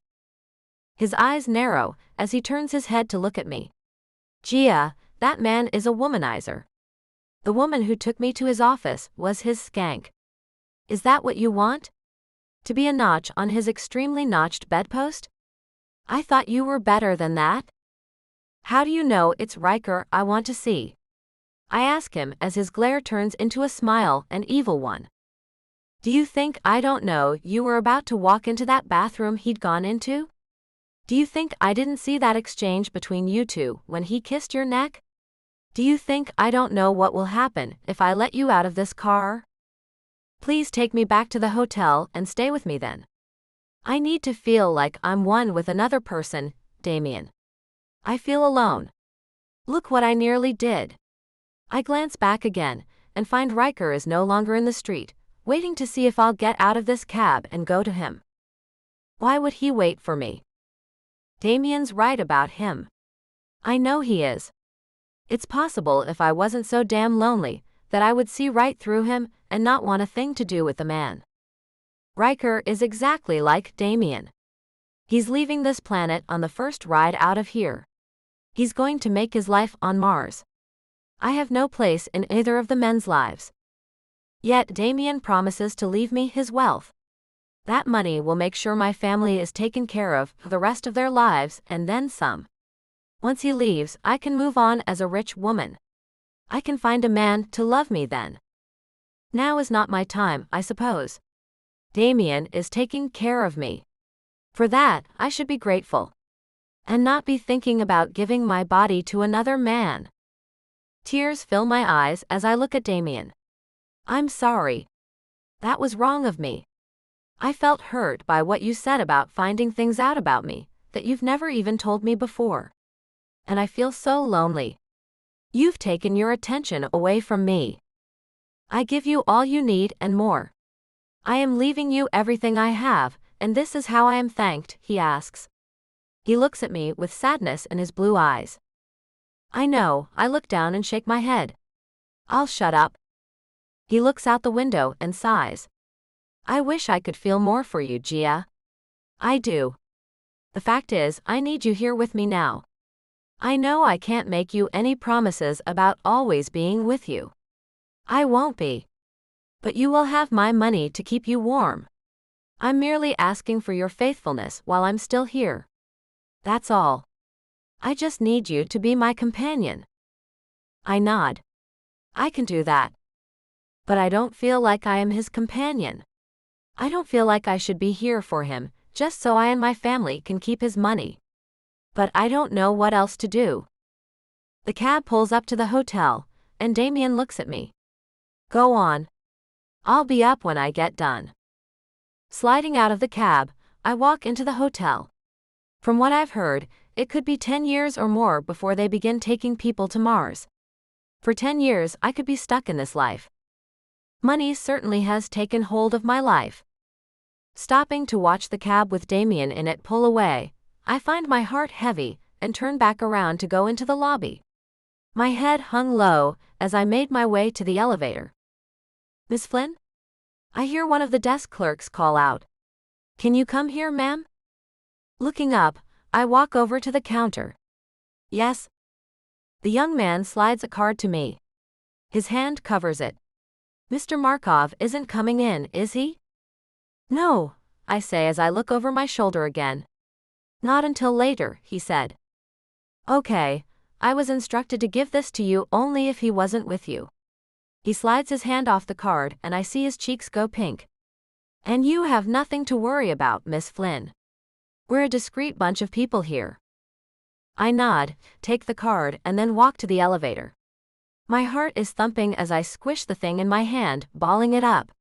His eyes narrow as he turns his head to look at me. Gia, that man is a womanizer. The woman who took me to his office was his skank. Is that what you want? To be a notch on his extremely notched bedpost? I thought you were better than that. How do you know it's Riker I want to see? I ask him as his glare turns into a smile, an evil one. Do you think I don't know you were about to walk into that bathroom he'd gone into? Do you think I didn't see that exchange between you two when he kissed your neck? Do you think I don't know what will happen if I let you out of this car? Please take me back to the hotel and stay with me then. I need to feel like I'm one with another person, Damien. I feel alone. Look what I nearly did. I glance back again and find Riker is no longer in the street, waiting to see if I'll get out of this cab and go to him. Why would he wait for me? Damien's right about him. I know he is. It's possible if I wasn't so damn lonely that I would see right through him and not want a thing to do with the man. Riker is exactly like Damien. He's leaving this planet on the first ride out of here. He's going to make his life on Mars. I have no place in either of the men's lives. Yet Damien promises to leave me his wealth. That money will make sure my family is taken care of for the rest of their lives and then some. Once he leaves, I can move on as a rich woman. I can find a man to love me then. Now is not my time, I suppose. Damien is taking care of me. For that, I should be grateful. And not be thinking about giving my body to another man. Tears fill my eyes as I look at Damien. I'm sorry. That was wrong of me. I felt hurt by what you said about finding things out about me that you've never even told me before. And I feel so lonely. You've taken your attention away from me. I give you all you need and more. I am leaving you everything I have, and this is how I am thanked, he asks. He looks at me with sadness in his blue eyes. I know, I look down and shake my head. I'll shut up. He looks out the window and sighs. I wish I could feel more for you, Gia. I do. The fact is, I need you here with me now. I know I can't make you any promises about always being with you. I won't be. But you will have my money to keep you warm. I'm merely asking for your faithfulness while I'm still here. That's all. I just need you to be my companion. I nod. I can do that. But I don't feel like I am his companion. I don't feel like I should be here for him, just so I and my family can keep his money. But I don't know what else to do. The cab pulls up to the hotel, and Damien looks at me. Go on. I'll be up when I get done. Sliding out of the cab, I walk into the hotel. From what I've heard, it could be 10 years or more before they begin taking people to Mars. For 10 years, I could be stuck in this life. Money certainly has taken hold of my life. Stopping to watch the cab with Damien in it pull away, I find my heart heavy and turn back around to go into the lobby. My head hung low as I made my way to the elevator. Miss Flynn? I hear one of the desk clerks call out. Can you come here, ma'am? Looking up, I walk over to the counter. Yes. The young man slides a card to me. His hand covers it. Mr. Markov isn't coming in, is he? No, I say as I look over my shoulder again. Not until later, he said. Okay, I was instructed to give this to you only if he wasn't with you. He slides his hand off the card and I see his cheeks go pink. And you have nothing to worry about, Miss Flynn. We're a discreet bunch of people here. I nod, take the card and then walk to the elevator. My heart is thumping as I squish the thing in my hand, balling it up.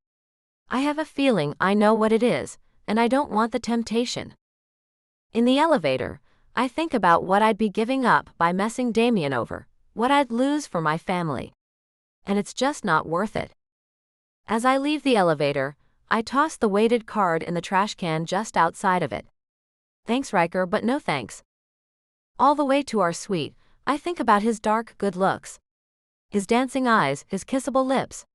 I have a feeling I know what it is, and I don't want the temptation. In the elevator, I think about what I'd be giving up by messing Damien over, what I'd lose for my family. And it's just not worth it. As I leave the elevator, I toss the weighted card in the trash can just outside of it. Thanks, Riker, but no thanks. All the way to our suite, I think about his dark, good looks. His dancing eyes, his kissable lips.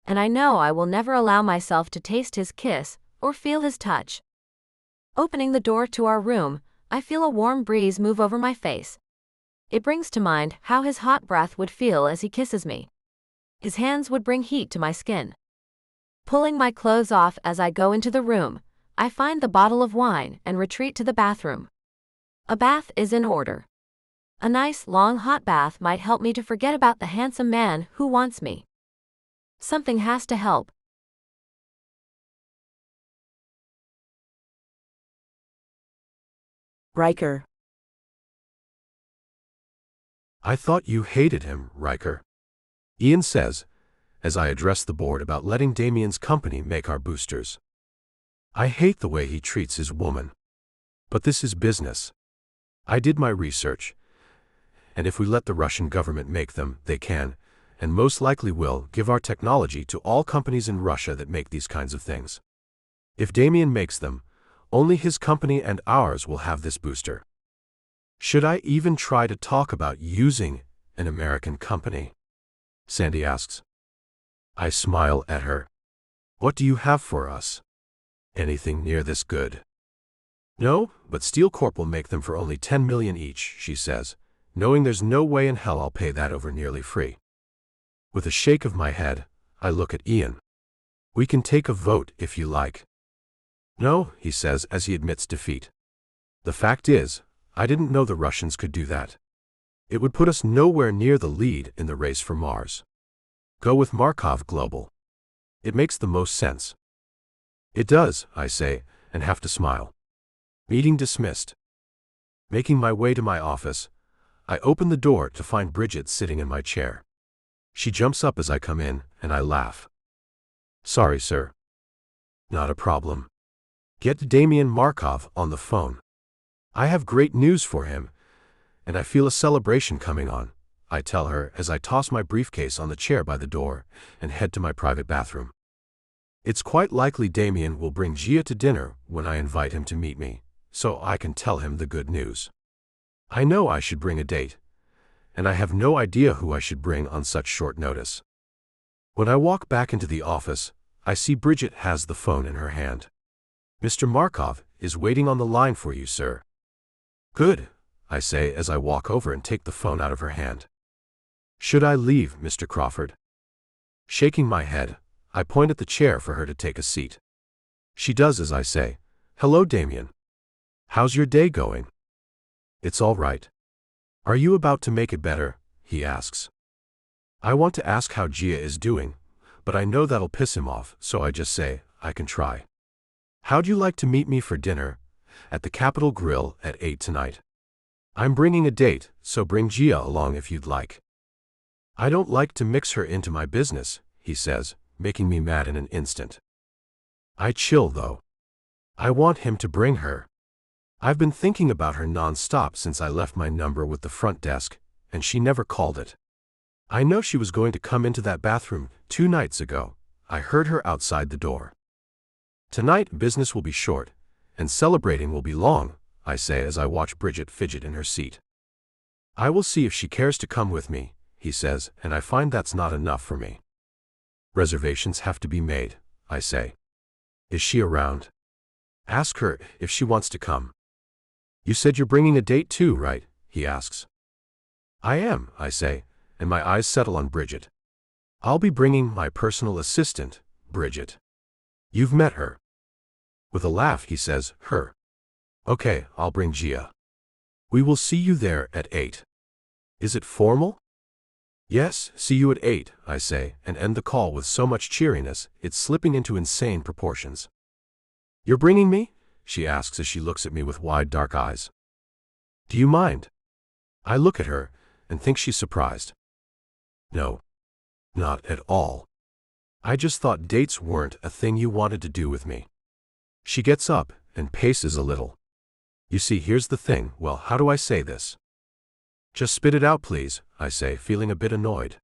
And I know I will never allow myself to taste his kiss or feel his touch. Opening the door to our room, I feel a warm breeze move over my face. It brings to mind how his hot breath would feel as he kisses me. His hands would bring heat to my skin. Pulling my clothes off as I go into the room, I find the bottle of wine and retreat to the bathroom. A bath is in order. A nice, long, hot bath might help me to forget about the handsome man who wants me. Something has to help. Riker. I thought you hated him, Riker. Ian says, as I address the board about letting Damien's company make our boosters. I hate the way he treats his woman. But this is business. I did my research. And if we let the Russian government make them, they can, and most likely will, give our technology to all companies in Russia that make these kinds of things. If Damien makes them, only his company and ours will have this booster. Should I even try to talk about using an American company? Sandy asks. I smile at her. What do you have for us? Anything near this good? No, but Steel Corp will make them for only 10 million each, she says, knowing there's no way in hell I'll pay that over nearly free. With a shake of my head, I look at Ian. We can take a vote if you like. No, he says as he admits defeat. The fact is, I didn't know the Russians could do that. It would put us nowhere near the lead in the race for Mars. Go with Markov Global. It makes the most sense. It does, I say, and have to smile. Meeting dismissed. Making my way to my office, I open the door to find Bridget sitting in my chair. She jumps up as I come in, and I laugh. Sorry, sir. Not a problem. Get Damien Markov on the phone. I have great news for him, and I feel a celebration coming on, I tell her as I toss my briefcase on the chair by the door and head to my private bathroom. It's quite likely Damien will bring Gia to dinner when I invite him to meet me, so I can tell him the good news. I know I should bring a date, and I have no idea who I should bring on such short notice. When I walk back into the office, I see Bridget has the phone in her hand. Mr. Markov is waiting on the line for you, sir. Good, I say as I walk over and take the phone out of her hand. Should I leave, Mr. Crawford? Shaking my head, I point at the chair for her to take a seat. She does as I say. Hello, Damien. How's your day going? It's all right. Are you about to make it better? He asks. I want to ask how Gia is doing, but I know that'll piss him off, so I just say, I can try. How'd you like to meet me for dinner? At the Capitol Grill at 8 tonight. I'm bringing a date, so bring Gia along if you'd like. I don't like to mix her into my business, he says, making me mad in an instant. I chill though. I want him to bring her. I've been thinking about her non-stop since I left my number with the front desk, and she never called it. I know she was going to come into that bathroom 2 nights ago. I heard her outside the door. Tonight business will be short, and celebrating will be long, I say as I watch Bridget fidget in her seat. I will see if she cares to come with me, he says, and I find that's not enough for me. Reservations have to be made, I say. Is she around? Ask her if she wants to come. You said you're bringing a date too, right? He asks. I am, I say, and my eyes settle on Bridget. I'll be bringing my personal assistant, Bridget. You've met her. With a laugh, he says, her. Okay, I'll bring Gia. We will see you there at 8. Is it formal? Yes, see you at 8, I say, and end the call with so much cheeriness, it's slipping into insane proportions. You're bringing me? She asks as she looks at me with wide dark eyes. Do you mind? I look at her and think she's surprised. No, not at all. I just thought dates weren't a thing you wanted to do with me. She gets up and paces a little. You see, here's the thing. Well, how do I say this? Just spit it out, please, I say, feeling a bit annoyed.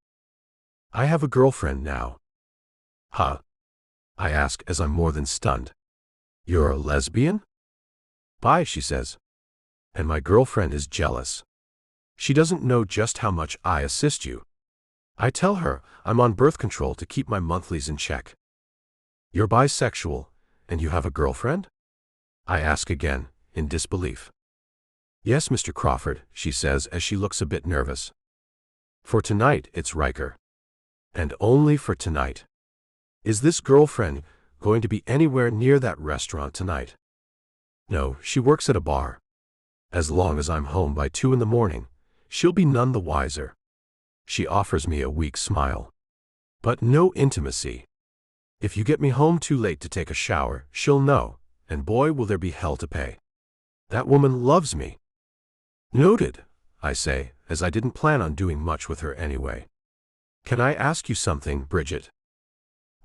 I have a girlfriend now. Huh? I ask as I'm more than stunned. You're a lesbian? Bye, she says. And my girlfriend is jealous. She doesn't know just how much I assist you. I tell her I'm on birth control to keep my monthlies in check. You're bisexual, and you have a girlfriend? I ask again, in disbelief. Yes, Mr. Crawford, she says as she looks a bit nervous. For tonight, it's Riker. And only for tonight. Is this girlfriend going to be anywhere near that restaurant tonight? No, she works at a bar. As long as I'm home by 2 in the morning, she'll be none the wiser. She offers me a weak smile. But no intimacy. If you get me home too late to take a shower, she'll know, and boy will there be hell to pay. That woman loves me. Noted, I say, as I didn't plan on doing much with her anyway. Can I ask you something, Bridget?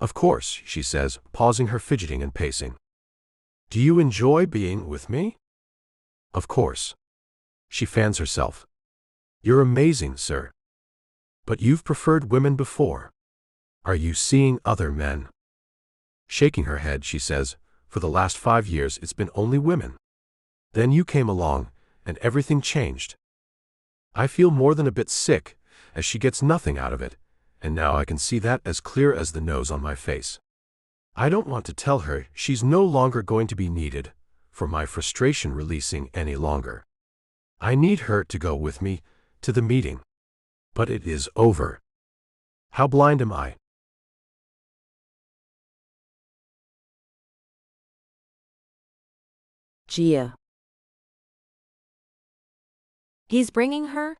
Of course, she says, pausing her fidgeting and pacing. Do you enjoy being with me? Of course. She fans herself. You're amazing, sir. But you've preferred women before. Are you seeing other men? Shaking her head, she says, for the last 5 years it's been only women. Then you came along, and everything changed. I feel more than a bit sick, as she gets nothing out of it, and now I can see that as clear as the nose on my face. I don't want to tell her she's no longer going to be needed, for my frustration releasing any longer. I need her to go with me to the meeting. But it is over. How blind am I? Gia. He's bringing her?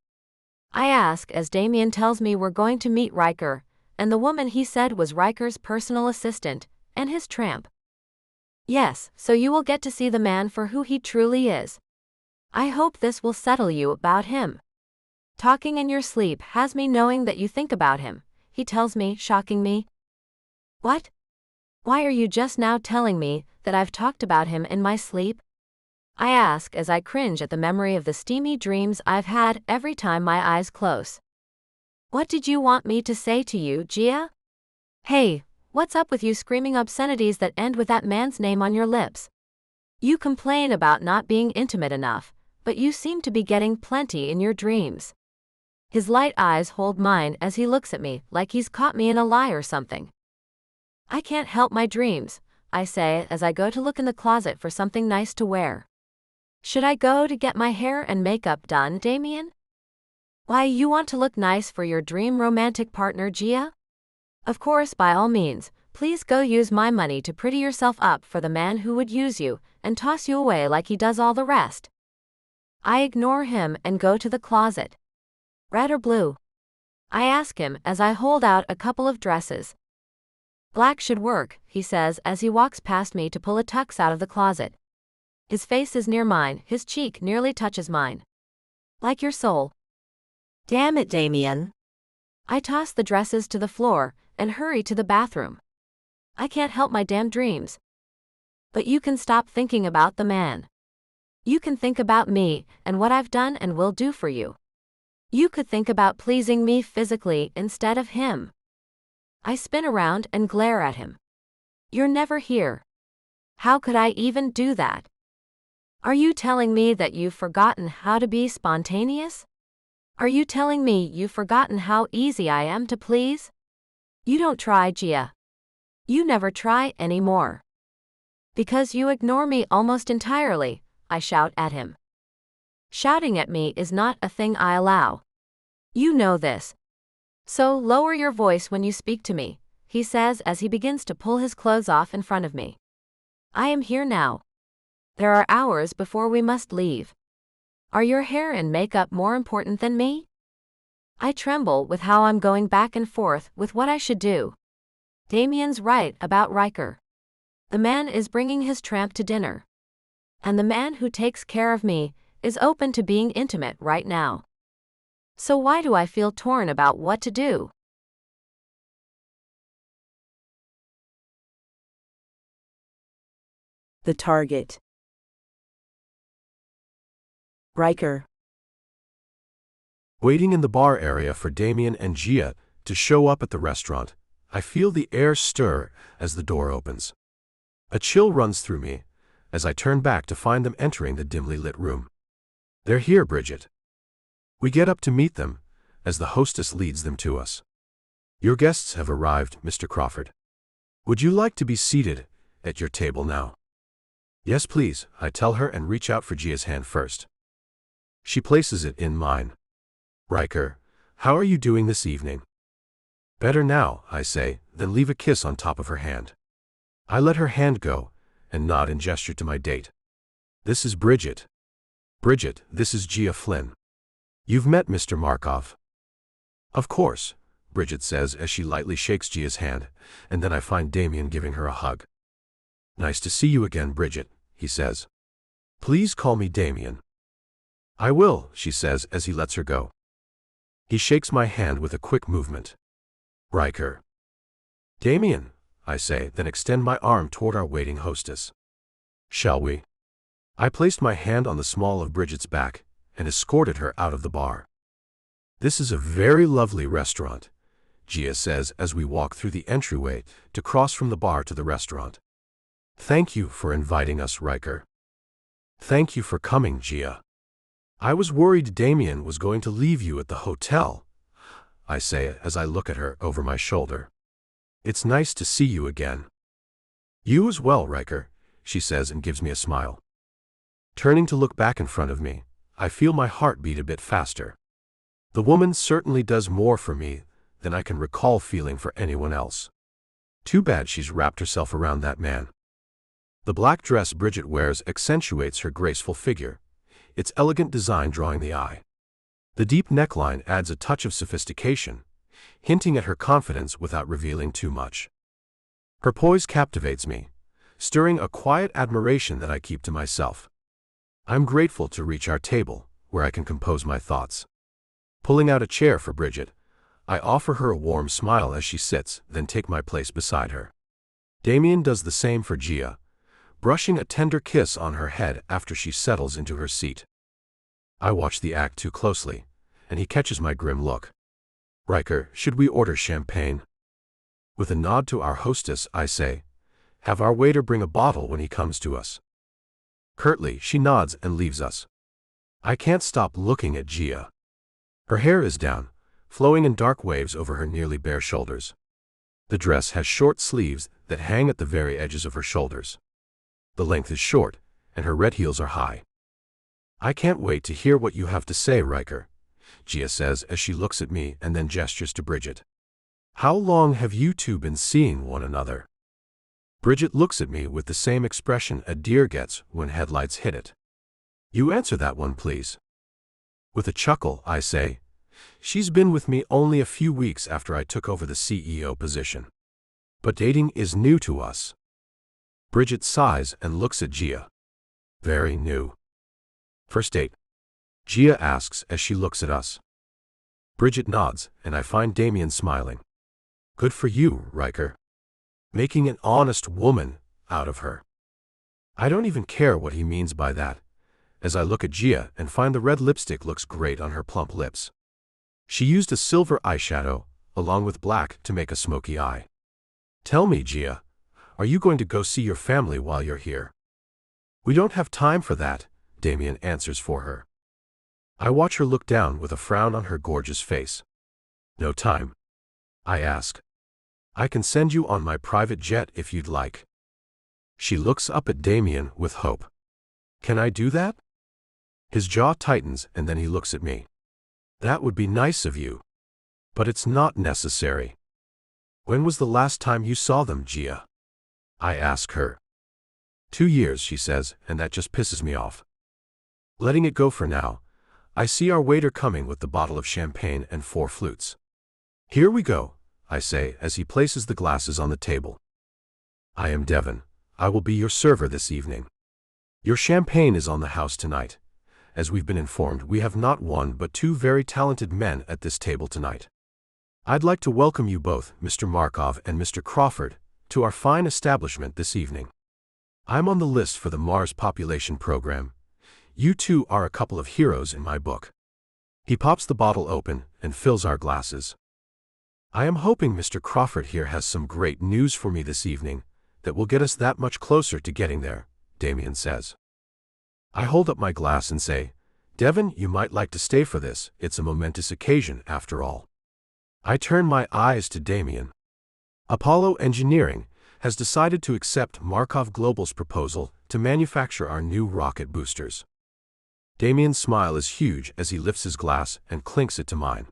I ask as Damien tells me we're going to meet Riker, and the woman he said was Riker's personal assistant, and his tramp. Yes, so you will get to see the man for who he truly is. I hope this will settle you about him. Talking in your sleep has me knowing that you think about him, he tells me, shocking me. What? Why are you just now telling me that I've talked about him in my sleep? I ask as I cringe at the memory of the steamy dreams I've had every time my eyes close. What did you want me to say to you, Gia? Hey, what's up with you screaming obscenities that end with that man's name on your lips? You complain about not being intimate enough, but you seem to be getting plenty in your dreams. His light eyes hold mine as he looks at me like he's caught me in a lie or something. I can't help my dreams, I say as I go to look in the closet for something nice to wear. Should I go to get my hair and makeup done, Damien? Why, you want to look nice for your dream romantic partner, Gia? Of course, by all means, please go use my money to pretty yourself up for the man who would use you and toss you away like he does all the rest. I ignore him and go to the closet. Red or blue? I ask him as I hold out a couple of dresses. Black should work, he says as he walks past me to pull a tux out of the closet. His face is near mine, his cheek nearly touches mine. Like your soul. Damn it, Damien. I toss the dresses to the floor and hurry to the bathroom. I can't help my damn dreams. But you can stop thinking about the man. You can think about me and what I've done and will do for you. You could think about pleasing me physically instead of him. I spin around and glare at him. You're never here. How could I even do that? Are you telling me that you've forgotten how to be spontaneous? Are you telling me you've forgotten how easy I am to please? You don't try, Gia. You never try anymore. Because you ignore me almost entirely, I shout at him. Shouting at me is not a thing I allow. You know this. So lower your voice when you speak to me, he says as he begins to pull his clothes off in front of me. I am here now. There are hours before we must leave. Are your hair and makeup more important than me? I tremble with how I'm going back and forth with what I should do. Damien's right about Riker. The man is bringing his tramp to dinner. And the man who takes care of me is open to being intimate right now. So why do I feel torn about what to do? The target. Riker. Waiting in the bar area for Damien and Gia to show up at the restaurant, I feel the air stir as the door opens. A chill runs through me as I turn back to find them entering the dimly lit room. They're here, Bridget. We get up to meet them as the hostess leads them to us. Your guests have arrived, Mr. Crawford. Would you like to be seated at your table now? Yes, please, I tell her and reach out for Gia's hand first. She places it in mine. Riker, how are you doing this evening? Better now, I say, then leave a kiss on top of her hand. I let her hand go and nod and gesture to my date. This is Bridget. Bridget, this is Gia Flynn. You've met Mr. Markov. Of course, Bridget says as she lightly shakes Gia's hand, and then I find Damien giving her a hug. Nice to see you again, Bridget, he says. Please call me Damien. I will, she says as he lets her go. He shakes my hand with a quick movement. Riker. Damien, I say, then extend my arm toward our waiting hostess. Shall we? I placed my hand on the small of Bridget's back and escorted her out of the bar. This is a very lovely restaurant, Gia says as we walk through the entryway to cross from the bar to the restaurant. Thank you for inviting us, Riker. Thank you for coming, Gia. I was worried Damien was going to leave you at the hotel, I say as I look at her over my shoulder. It's nice to see you again. You as well, Riker, she says and gives me a smile. Turning to look back in front of me, I feel my heart beat a bit faster. The woman certainly does more for me than I can recall feeling for anyone else. Too bad she's wrapped herself around that man. The black dress Bridget wears accentuates her graceful figure, its elegant design drawing the eye. The deep neckline adds a touch of sophistication, hinting at her confidence without revealing too much. Her poise captivates me, stirring a quiet admiration that I keep to myself. I'm grateful to reach our table, where I can compose my thoughts. Pulling out a chair for Bridget, I offer her a warm smile as she sits, then take my place beside her. Damien does the same for Gia, brushing a tender kiss on her head after she settles into her seat. I watch the act too closely, and he catches my grim look. Riker, should we order champagne? With a nod to our hostess, I say, have our waiter bring a bottle when he comes to us. Curtly, she nods and leaves us. I can't stop looking at Gia. Her hair is down, flowing in dark waves over her nearly bare shoulders. The dress has short sleeves that hang at the very edges of her shoulders. The length is short, and her red heels are high. I can't wait to hear what you have to say, Riker, Gia says as she looks at me and then gestures to Bridget. How long have you two been seeing one another? Bridget looks at me with the same expression a deer gets when headlights hit it. You answer that one, please. With a chuckle, I say, she's been with me only a few weeks after I took over the CEO position. But dating is new to us. Bridget sighs and looks at Gia. Very new. First date? Gia asks as she looks at us. Bridget nods, and I find Damien smiling. Good for you, Riker. Making an honest woman out of her. I don't even care what he means by that, as I look at Gia and find the red lipstick looks great on her plump lips. She used a silver eyeshadow, along with black, to make a smoky eye. Tell me, Gia, are you going to go see your family while you're here? We don't have time for that, Damien answers for her. I watch her look down with a frown on her gorgeous face. No time? I ask. I can send you on my private jet if you'd like. She looks up at Damien with hope. Can I do that? His jaw tightens and then he looks at me. That would be nice of you. But it's not necessary. When was the last time you saw them, Gia? I ask her. 2 years, she says, and that just pisses me off. Letting it go for now, I see our waiter coming with the bottle of champagne and 4 flutes. Here we go, I say as he places the glasses on the table. I am Devon. I will be your server this evening. Your champagne is on the house tonight. As we've been informed, we have not one but 2 very talented men at this table tonight. I'd like to welcome you both, Mr. Markov and Mr. Crawford, to our fine establishment this evening. I'm on the list for the Mars Population Program. You two are a couple of heroes in my book. He pops the bottle open and fills our glasses. I am hoping Mr. Crawford here has some great news for me this evening that will get us that much closer to getting there, Damien says. I hold up my glass and say, Devon, you might like to stay for this. It's a momentous occasion, after all. I turn my eyes to Damien. Apollo Engineering has decided to accept Markov Global's proposal to manufacture our new rocket boosters. Damien's smile is huge as he lifts his glass and clinks it to mine.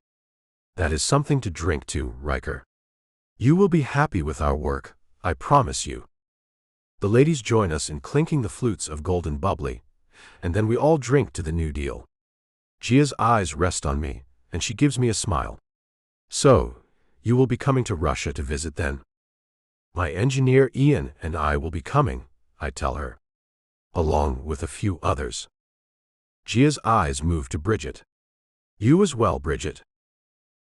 That is something to drink to, Riker. You will be happy with our work, I promise you. The ladies join us in clinking the flutes of golden bubbly, and then we all drink to the new deal. Gia's eyes rest on me, and she gives me a smile. So, you will be coming to Russia to visit then? My engineer Ian and I will be coming, I tell her. Along with a few others. Gia's eyes move to Bridget. You as well, Bridget.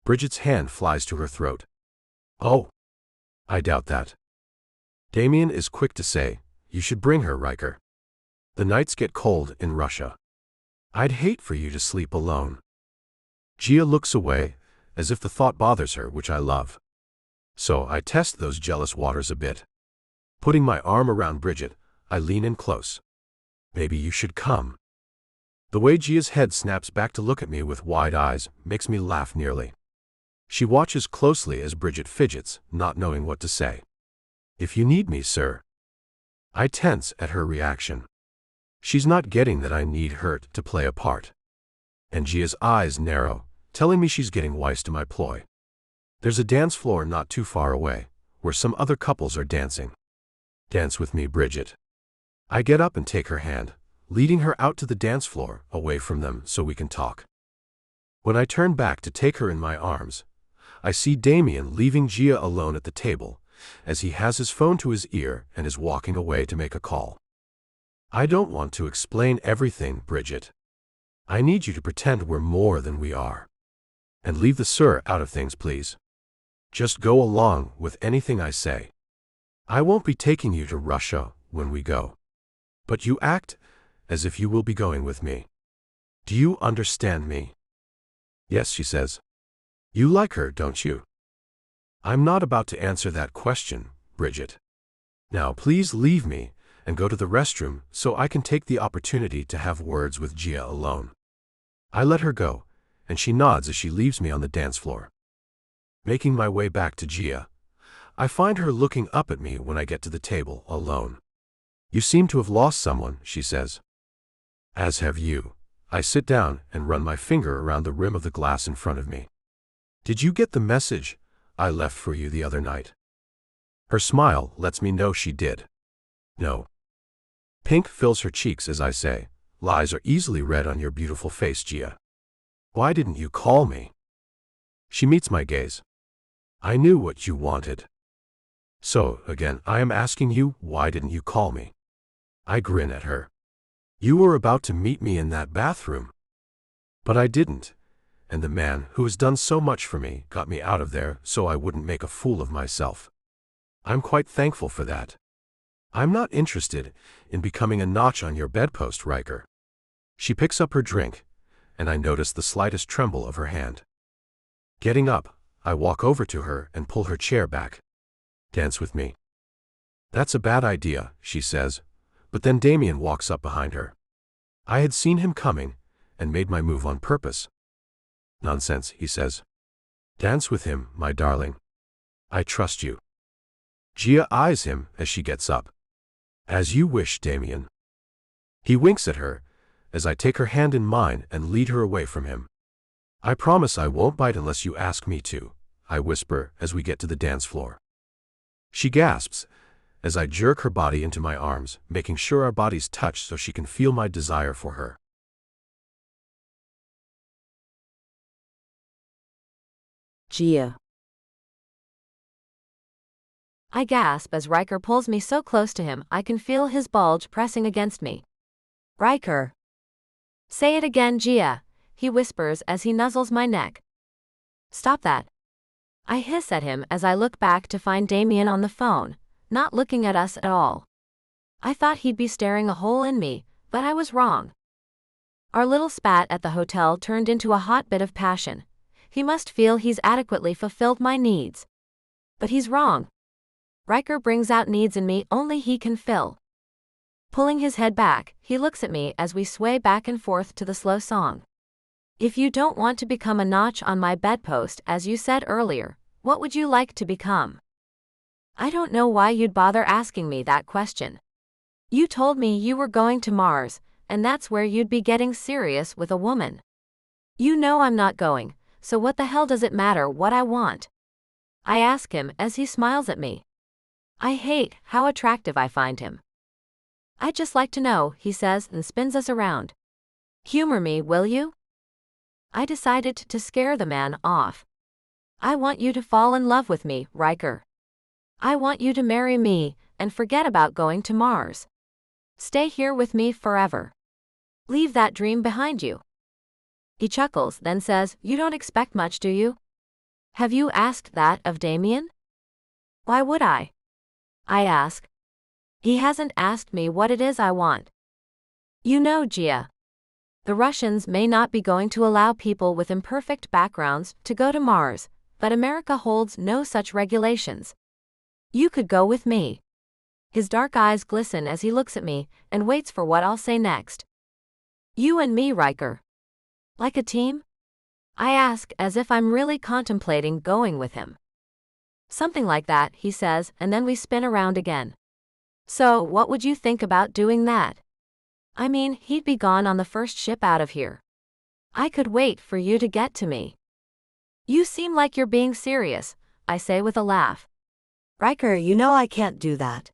Bridget's hand flies to her throat. Oh, I doubt that. Damien is quick to say, you should bring her, Riker. The nights get cold in Russia. I'd hate for you to sleep alone. Gia looks away, as if the thought bothers her, which I love. So I test those jealous waters a bit. Putting my arm around Bridget, I lean in close. Maybe you should come. The way Gia's head snaps back to look at me with wide eyes makes me laugh nearly. She watches closely as Bridget fidgets, not knowing what to say. If you need me, sir. I tense at her reaction. She's not getting that I need her to play a part. And Gia's eyes narrow, telling me she's getting wise to my ploy. There's a dance floor not too far away, where some other couples are dancing. Dance with me, Bridget. I get up and take her hand, leading her out to the dance floor, away from them so we can talk. When I turn back to take her in my arms, I see Damien leaving Gia alone at the table, as he has his phone to his ear and is walking away to make a call. I don't want to explain everything, Bridget. I need you to pretend we're more than we are. And leave the sir out of things, please. Just go along with anything I say. I won't be taking you to Russia when we go. But you act as if you will be going with me. Do you understand me? Yes, she says. You like her, don't you? I'm not about to answer that question, Bridget. Now please leave me and go to the restroom so I can take the opportunity to have words with Gia alone. I let her go, and she nods as she leaves me on the dance floor. Making my way back to Gia, I find her looking up at me when I get to the table, alone. You seem to have lost someone, she says. As have you. I sit down and run my finger around the rim of the glass in front of me. Did you get the message I left for you the other night? Her smile lets me know she did. No. Pink fills her cheeks as I say, lies are easily read on your beautiful face, Gia. Why didn't you call me? She meets my gaze. I knew what you wanted. So, again, I am asking you, why didn't you call me? I grin at her. You were about to meet me in that bathroom. But I didn't, and the man who has done so much for me got me out of there so I wouldn't make a fool of myself. I'm quite thankful for that. I'm not interested in becoming a notch on your bedpost, Riker. She picks up her drink, and I notice the slightest tremble of her hand. Getting up, I walk over to her and pull her chair back. Dance with me. That's a bad idea, she says, but then Damien walks up behind her. I had seen him coming, and made my move on purpose. Nonsense, he says. Dance with him, my darling. I trust you. Gia eyes him as she gets up. As you wish, Damien. He winks at her, as I take her hand in mine and lead her away from him. I promise I won't bite unless you ask me to, I whisper as we get to the dance floor. She gasps, as I jerk her body into my arms, making sure our bodies touch so she can feel my desire for her. Gia. I gasp as Riker pulls me so close to him I can feel his bulge pressing against me. Riker. Say it again, Gia, he whispers as he nuzzles my neck. Stop that. I hiss at him as I look back to find Damien on the phone, not looking at us at all. I thought he'd be staring a hole in me, but I was wrong. Our little spat at the hotel turned into a hot bit of passion, he must feel he's adequately fulfilled my needs. But he's wrong. Riker brings out needs in me only he can fill. Pulling his head back, he looks at me as we sway back and forth to the slow song. If you don't want to become a notch on my bedpost as you said earlier, what would you like to become? I don't know why you'd bother asking me that question. You told me you were going to Mars, and that's where you'd be getting serious with a woman. You know I'm not going, so what the hell does it matter what I want? I ask him as he smiles at me. I hate how attractive I find him. I'd just like to know, he says and spins us around. Humor me, will you? I decided to scare the man off. I want you to fall in love with me, Riker. I want you to marry me and forget about going to Mars. Stay here with me forever. Leave that dream behind you. He chuckles, then says, You don't expect much, do you? Have you asked that of Damien? Why would I? I ask. He hasn't asked me what it is I want. You know, Gia. The Russians may not be going to allow people with imperfect backgrounds to go to Mars, but America holds no such regulations. You could go with me. His dark eyes glisten as he looks at me and waits for what I'll say next. You and me, Riker. Like a team? I ask as if I'm really contemplating going with him. Something like that, he says, and then we spin around again. So, what would you think about doing that? I mean, he'd be gone on the first ship out of here. I could wait for you to get to me. You seem like you're being serious, I say with a laugh. Riker, you know I can't do that.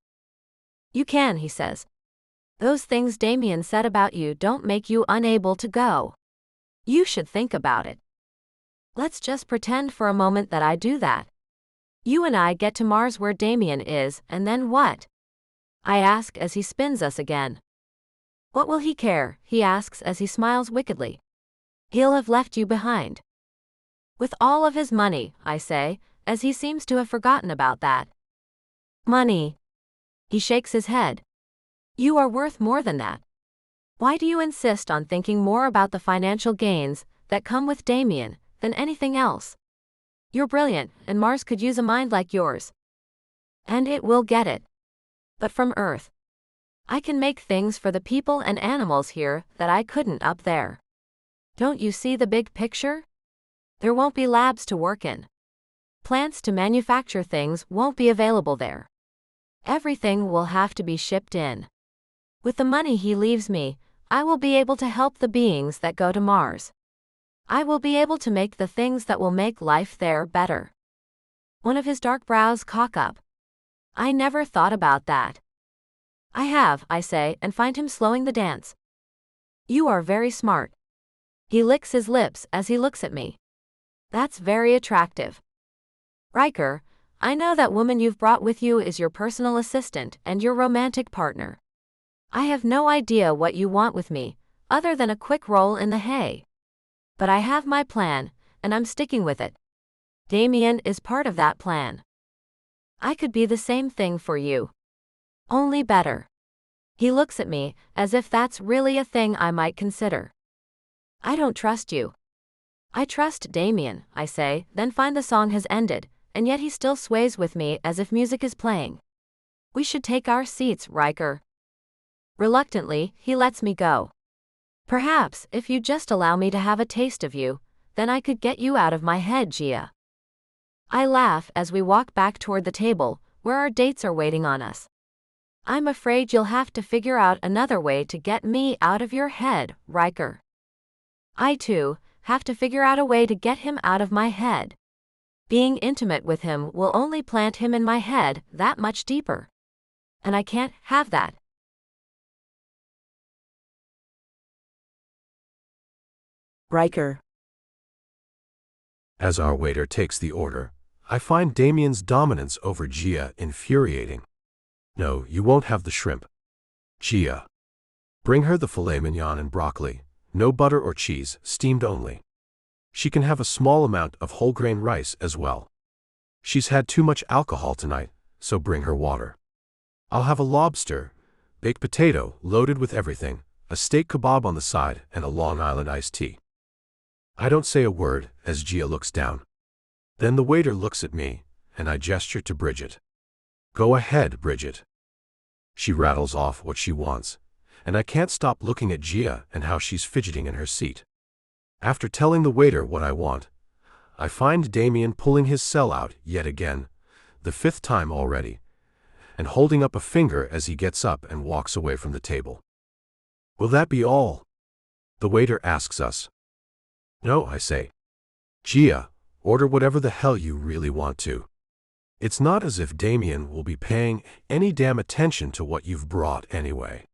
You can, he says. Those things Damien said about you don't make you unable to go. You should think about it. Let's just pretend for a moment that I do that. You and I get to Mars where Damien is, and then what? I ask as he spins us again. What will he care, he asks as he smiles wickedly. He'll have left you behind. With all of his money, I say, as he seems to have forgotten about that. Money. He shakes his head. You are worth more than that. Why do you insist on thinking more about the financial gains that come with Damien than anything else? You're brilliant, and Mars could use a mind like yours. And it will get it. But from Earth. I can make things for the people and animals here that I couldn't up there. Don't you see the big picture? There won't be labs to work in. Plants to manufacture things won't be available there. Everything will have to be shipped in. With the money he leaves me, I will be able to help the beings that go to Mars. I will be able to make the things that will make life there better. One of his dark brows cock up. I never thought about that. I have, I say, and find him slowing the dance. You are very smart. He licks his lips as he looks at me. That's very attractive. Riker, I know that woman you've brought with you is your personal assistant and your romantic partner. I have no idea what you want with me, other than a quick roll in the hay. But I have my plan, and I'm sticking with it. Damien is part of that plan. I could be the same thing for you. Only better. He looks at me as if that's really a thing I might consider. I don't trust you. I trust Damien, I say, then find the song has ended, and yet he still sways with me as if music is playing. We should take our seats, Riker. Reluctantly, he lets me go. Perhaps, if you just allow me to have a taste of you, then I could get you out of my head, Gia. I laugh as we walk back toward the table, where our dates are waiting on us. I'm afraid you'll have to figure out another way to get me out of your head, Riker. I, too, have to figure out a way to get him out of my head. Being intimate with him will only plant him in my head that much deeper. And I can't have that. Riker. As our waiter takes the order, I find Damien's dominance over Gia infuriating. No, you won't have the shrimp. Gia. Bring her the filet mignon and broccoli, no butter or cheese, steamed only. She can have a small amount of whole grain rice as well. She's had too much alcohol tonight, so bring her water. I'll have a lobster, baked potato loaded with everything, a steak kebab on the side, and a Long Island iced tea. I don't say a word as Gia looks down. Then the waiter looks at me, and I gesture to Bridget. Go ahead, Bridget. She rattles off what she wants, and I can't stop looking at Gia and how she's fidgeting in her seat. After telling the waiter what I want, I find Damien pulling his cell out yet again, the 5th time already, and holding up a finger as he gets up and walks away from the table. Will that be all? The waiter asks us. No, I say. Gia, order whatever the hell you really want to. It's not as if Damien will be paying any damn attention to what you've brought anyway.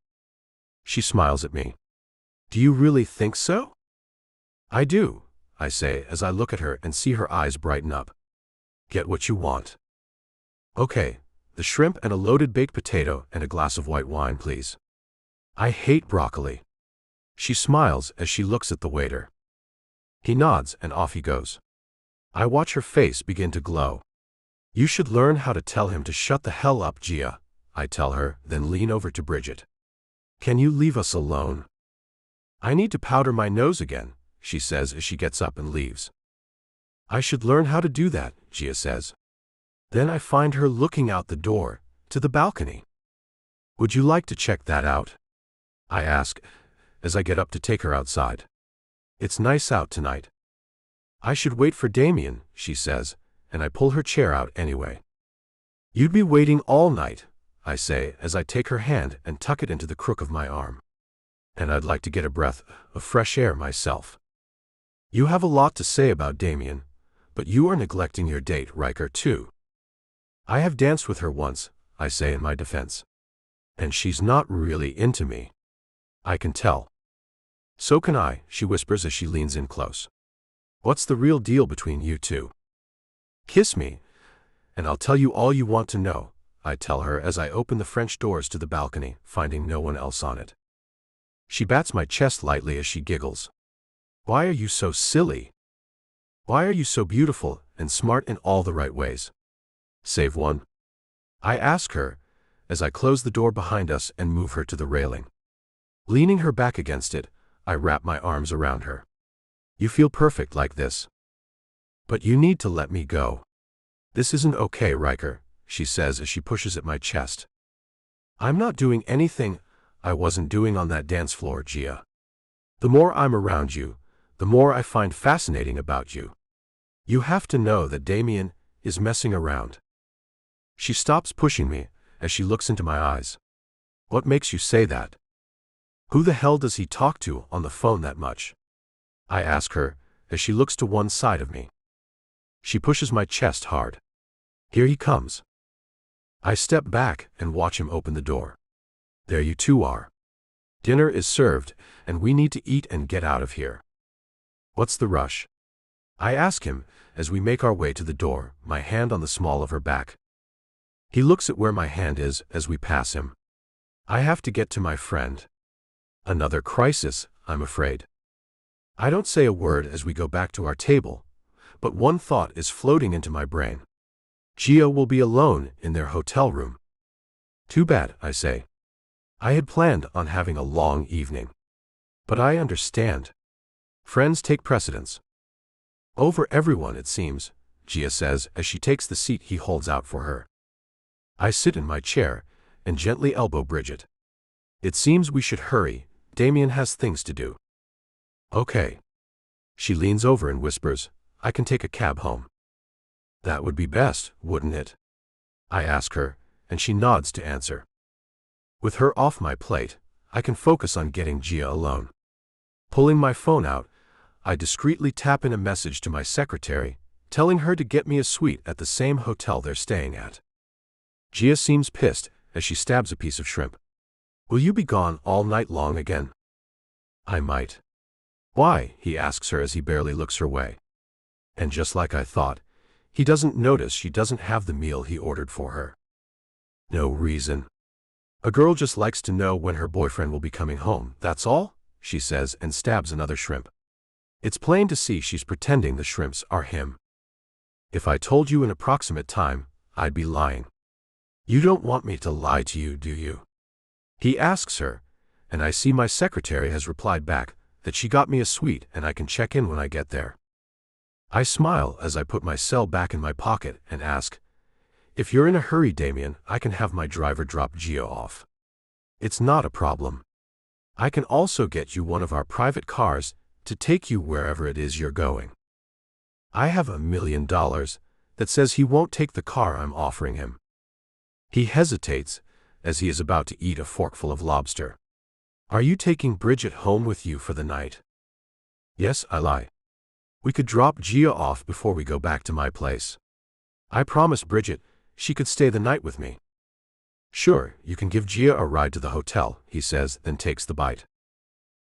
She smiles at me. Do you really think so? I do, I say as I look at her and see her eyes brighten up. Get what you want. Okay, the shrimp and a loaded baked potato and a glass of white wine, please. I hate broccoli. She smiles as she looks at the waiter. He nods and off he goes. I watch her face begin to glow. You should learn how to tell him to shut the hell up, Gia, I tell her, then lean over to Bridget. Can you leave us alone? I need to powder my nose again, she says as she gets up and leaves. I should learn how to do that, Gia says. Then I find her looking out the door, to the balcony. Would you like to check that out? I ask, as I get up to take her outside. It's nice out tonight. I should wait for Damien, she says, and I pull her chair out anyway. You'd be waiting all night, I say as I take her hand and tuck it into the crook of my arm. And I'd like to get a breath of fresh air myself. You have a lot to say about Damien, but you are neglecting your date, Riker, too. I have danced with her once, I say in my defense. And she's not really into me. I can tell. So can I, she whispers as she leans in close. What's the real deal between you two? Kiss me, and I'll tell you all you want to know, I tell her as I open the French doors to the balcony, finding no one else on it. She bats my chest lightly as she giggles. Why are you so silly? Why are you so beautiful and smart in all the right ways? Save one. I ask her, as I close the door behind us and move her to the railing. Leaning her back against it, I wrap my arms around her. You feel perfect like this. But you need to let me go. This isn't okay, Riker, she says as she pushes at my chest. I'm not doing anything I wasn't doing on that dance floor, Gia. The more I'm around you, the more I find fascinating about you. You have to know that Damien is messing around. She stops pushing me as she looks into my eyes. What makes you say that? Who the hell does he talk to on the phone that much? I ask her as she looks to one side of me. She pushes my chest hard. Here he comes. I step back and watch him open the door. There you two are. Dinner is served, and we need to eat and get out of here. What's the rush? I ask him as we make our way to the door, my hand on the small of her back. He looks at where my hand is as we pass him. I have to get to my friend. Another crisis, I'm afraid. I don't say a word as we go back to our table, but one thought is floating into my brain. Gia will be alone in their hotel room. Too bad, I say. I had planned on having a long evening. But I understand. Friends take precedence. Over everyone, it seems, Gia says as she takes the seat he holds out for her. I sit in my chair and gently elbow Bridget. It seems we should hurry. Damien has things to do. Okay. She leans over and whispers, I can take a cab home. That would be best, wouldn't it? I ask her, and she nods to answer. With her off my plate, I can focus on getting Gia alone. Pulling my phone out, I discreetly tap in a message to my secretary, telling her to get me a suite at the same hotel they're staying at. Gia seems pissed as she stabs a piece of shrimp. Will you be gone all night long again? I might. Why? He asks her as he barely looks her way. And just like I thought, he doesn't notice she doesn't have the meal he ordered for her. No reason. A girl just likes to know when her boyfriend will be coming home, that's all, she says and stabs another shrimp. It's plain to see she's pretending the shrimps are him. If I told you an approximate time, I'd be lying. You don't want me to lie to you, do you? He asks her, and I see my secretary has replied back, that she got me a suite and I can check in when I get there. I smile as I put my cell back in my pocket and ask, "If you're in a hurry, Damien, I can have my driver drop Gia off. It's not a problem. I can also get you one of our private cars to take you wherever it is you're going." I have $1 million that says he won't take the car I'm offering him. He hesitates as he is about to eat a forkful of lobster. "Are you taking Bridget home with you for the night?" "Yes," I lie. "We could drop Gia off before we go back to my place. I promised Bridget she could stay the night with me." "Sure, you can give Gia a ride to the hotel," he says, then takes the bite.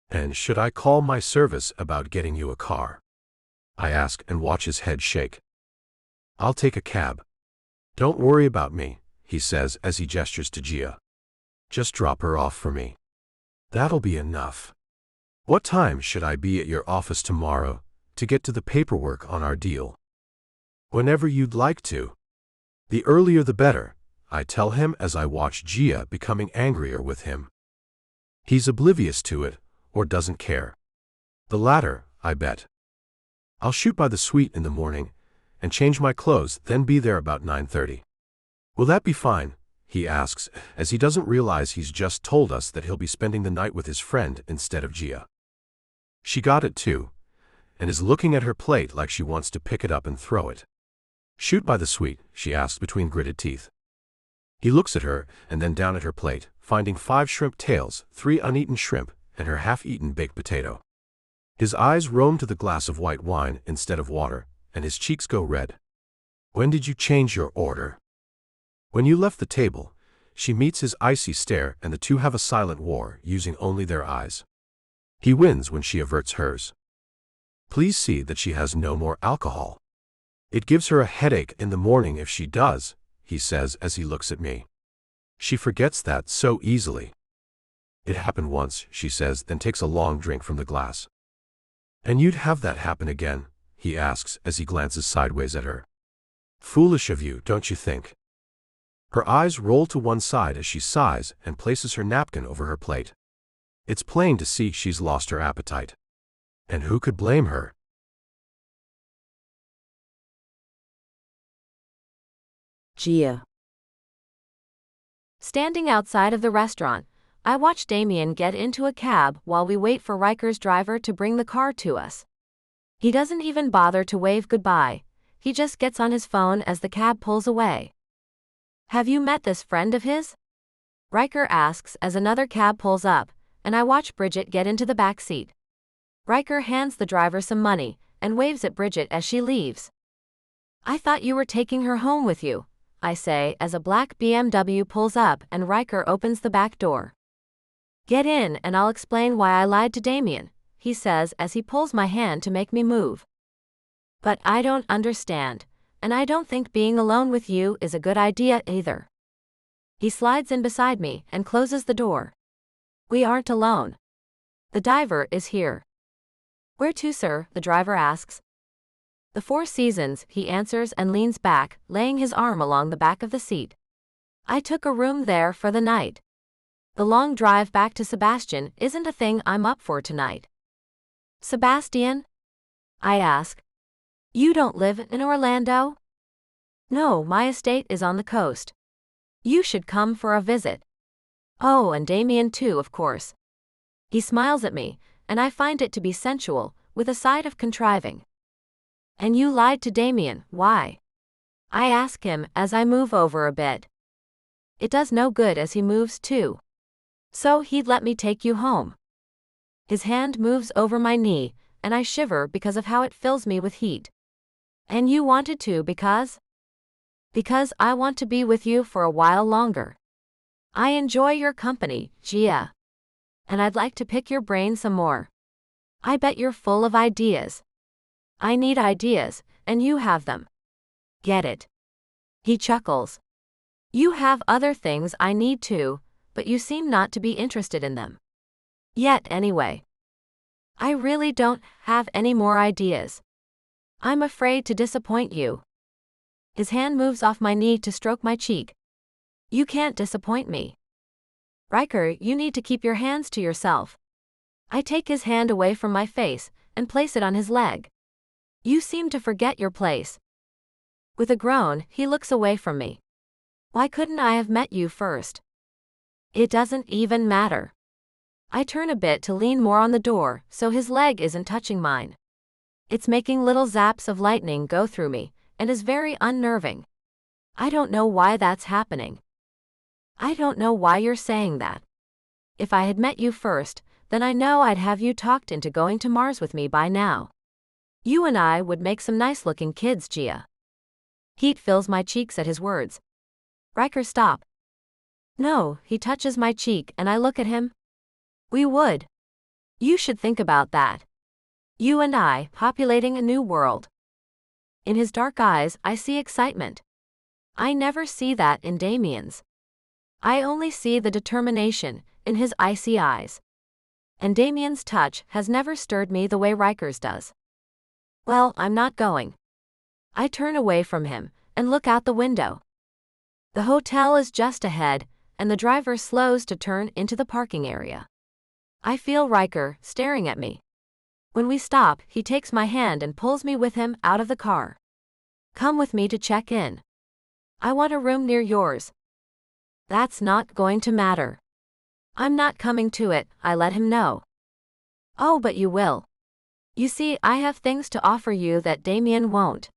"And should I call my service about getting you a car?" I ask and watch his head shake. "I'll take a cab. Don't worry about me," he says as he gestures to Gia. "Just drop her off for me. That'll be enough. What time should I be at your office tomorrow to get to the paperwork on our deal?" "Whenever you'd like to. The earlier the better," I tell him as I watch Gia becoming angrier with him. He's oblivious to it or doesn't care. The latter, I bet. I'll shoot by the suite in the morning and change my clothes, then be there about 9:30. "Will that be fine?" he asks, as he doesn't realize he's just told us that he'll be spending the night with his friend instead of Gia. She got it too, and is looking at her plate like she wants to pick it up and throw it. "Shoot by the suite?" she asks between gritted teeth. He looks at her and then down at her plate, finding 5 shrimp tails, 3 uneaten shrimp, and her half-eaten baked potato. His eyes roam to the glass of white wine instead of water, and his cheeks go red. "When did you change your order?" "When you left the table." She meets his icy stare and the two have a silent war, using only their eyes. He wins when she averts hers. "Please see that she has no more alcohol. It gives her a headache in the morning if she does," he says as he looks at me. "She forgets that so easily." "It happened once," she says, then takes a long drink from the glass. "And you'd have that happen again?" he asks as he glances sideways at her. "Foolish of you, don't you think?" Her eyes roll to one side as she sighs and places her napkin over her plate. It's plain to see she's lost her appetite. And who could blame her? Gia. Standing outside of the restaurant, I watch Damien get into a cab while we wait for Riker's driver to bring the car to us. He doesn't even bother to wave goodbye, he just gets on his phone as the cab pulls away. "Have you met this friend of his?" Riker asks as another cab pulls up, and I watch Bridget get into the back seat. Riker hands the driver some money and waves at Bridget as she leaves. "I thought you were taking her home with you," I say as a black BMW pulls up and Riker opens the back door. "Get in and I'll explain why I lied to Damien," he says as he pulls my hand to make me move. "But I don't understand, and I don't think being alone with you is a good idea either." He slides in beside me and closes the door. "We aren't alone. The driver is here." "Where to, sir?" the driver asks. "The Four Seasons," he answers and leans back, laying his arm along the back of the seat. "I took a room there for the night. The long drive back to Sebastian isn't a thing I'm up for tonight." "Sebastian?" I ask. "You don't live in Orlando?" "No, my estate is on the coast. You should come for a visit." "Oh, and Damien too, of course." He smiles at me, and I find it to be sensual, with a side of contriving. "And you lied to Damien, why?" I ask him as I move over a bit. It does no good as he moves too. "So he'd let me take you home." His hand moves over my knee, and I shiver because of how it fills me with heat. "And you wanted to because?" "Because I want to be with you for a while longer. I enjoy your company, Gia. And I'd like to pick your brain some more. I bet you're full of ideas. I need ideas, and you have them. Get it?" He chuckles. "You have other things I need too, but you seem not to be interested in them. Yet anyway. I really don't have any more ideas. I'm afraid to disappoint you." His hand moves off my knee to stroke my cheek. "You can't disappoint me. Riker, you need to keep your hands to yourself." I take his hand away from my face and place it on his leg. You seem to forget your place. With a groan, he looks away from me. Why couldn't I have met you first? It doesn't even matter. I turn a bit to lean more on the door so his leg isn't touching mine. It's making little zaps of lightning go through me and is very unnerving. I don't know why that's happening. I don't know why you're saying that. If I had met you first, then I know I'd have you talked into going to Mars with me by now. You and I would make some nice-looking kids, Gia. Heat fills my cheeks at his words. Riker, stop. No, he touches my cheek and I look at him. We would. You should think about that. You and I, populating a new world. In his dark eyes, I see excitement. I never see that in Damien's. I only see the determination in his icy eyes. And Damien's touch has never stirred me the way Riker's does. Well, I'm not going. I turn away from him and look out the window. The hotel is just ahead, and the driver slows to turn into the parking area. I feel Riker staring at me. When we stop, he takes my hand and pulls me with him out of the car. Come with me to check in. I want a room near yours. That's not going to matter. I'm not coming to it, I let him know. Oh, but you will. You see, I have things to offer you that Damien won't.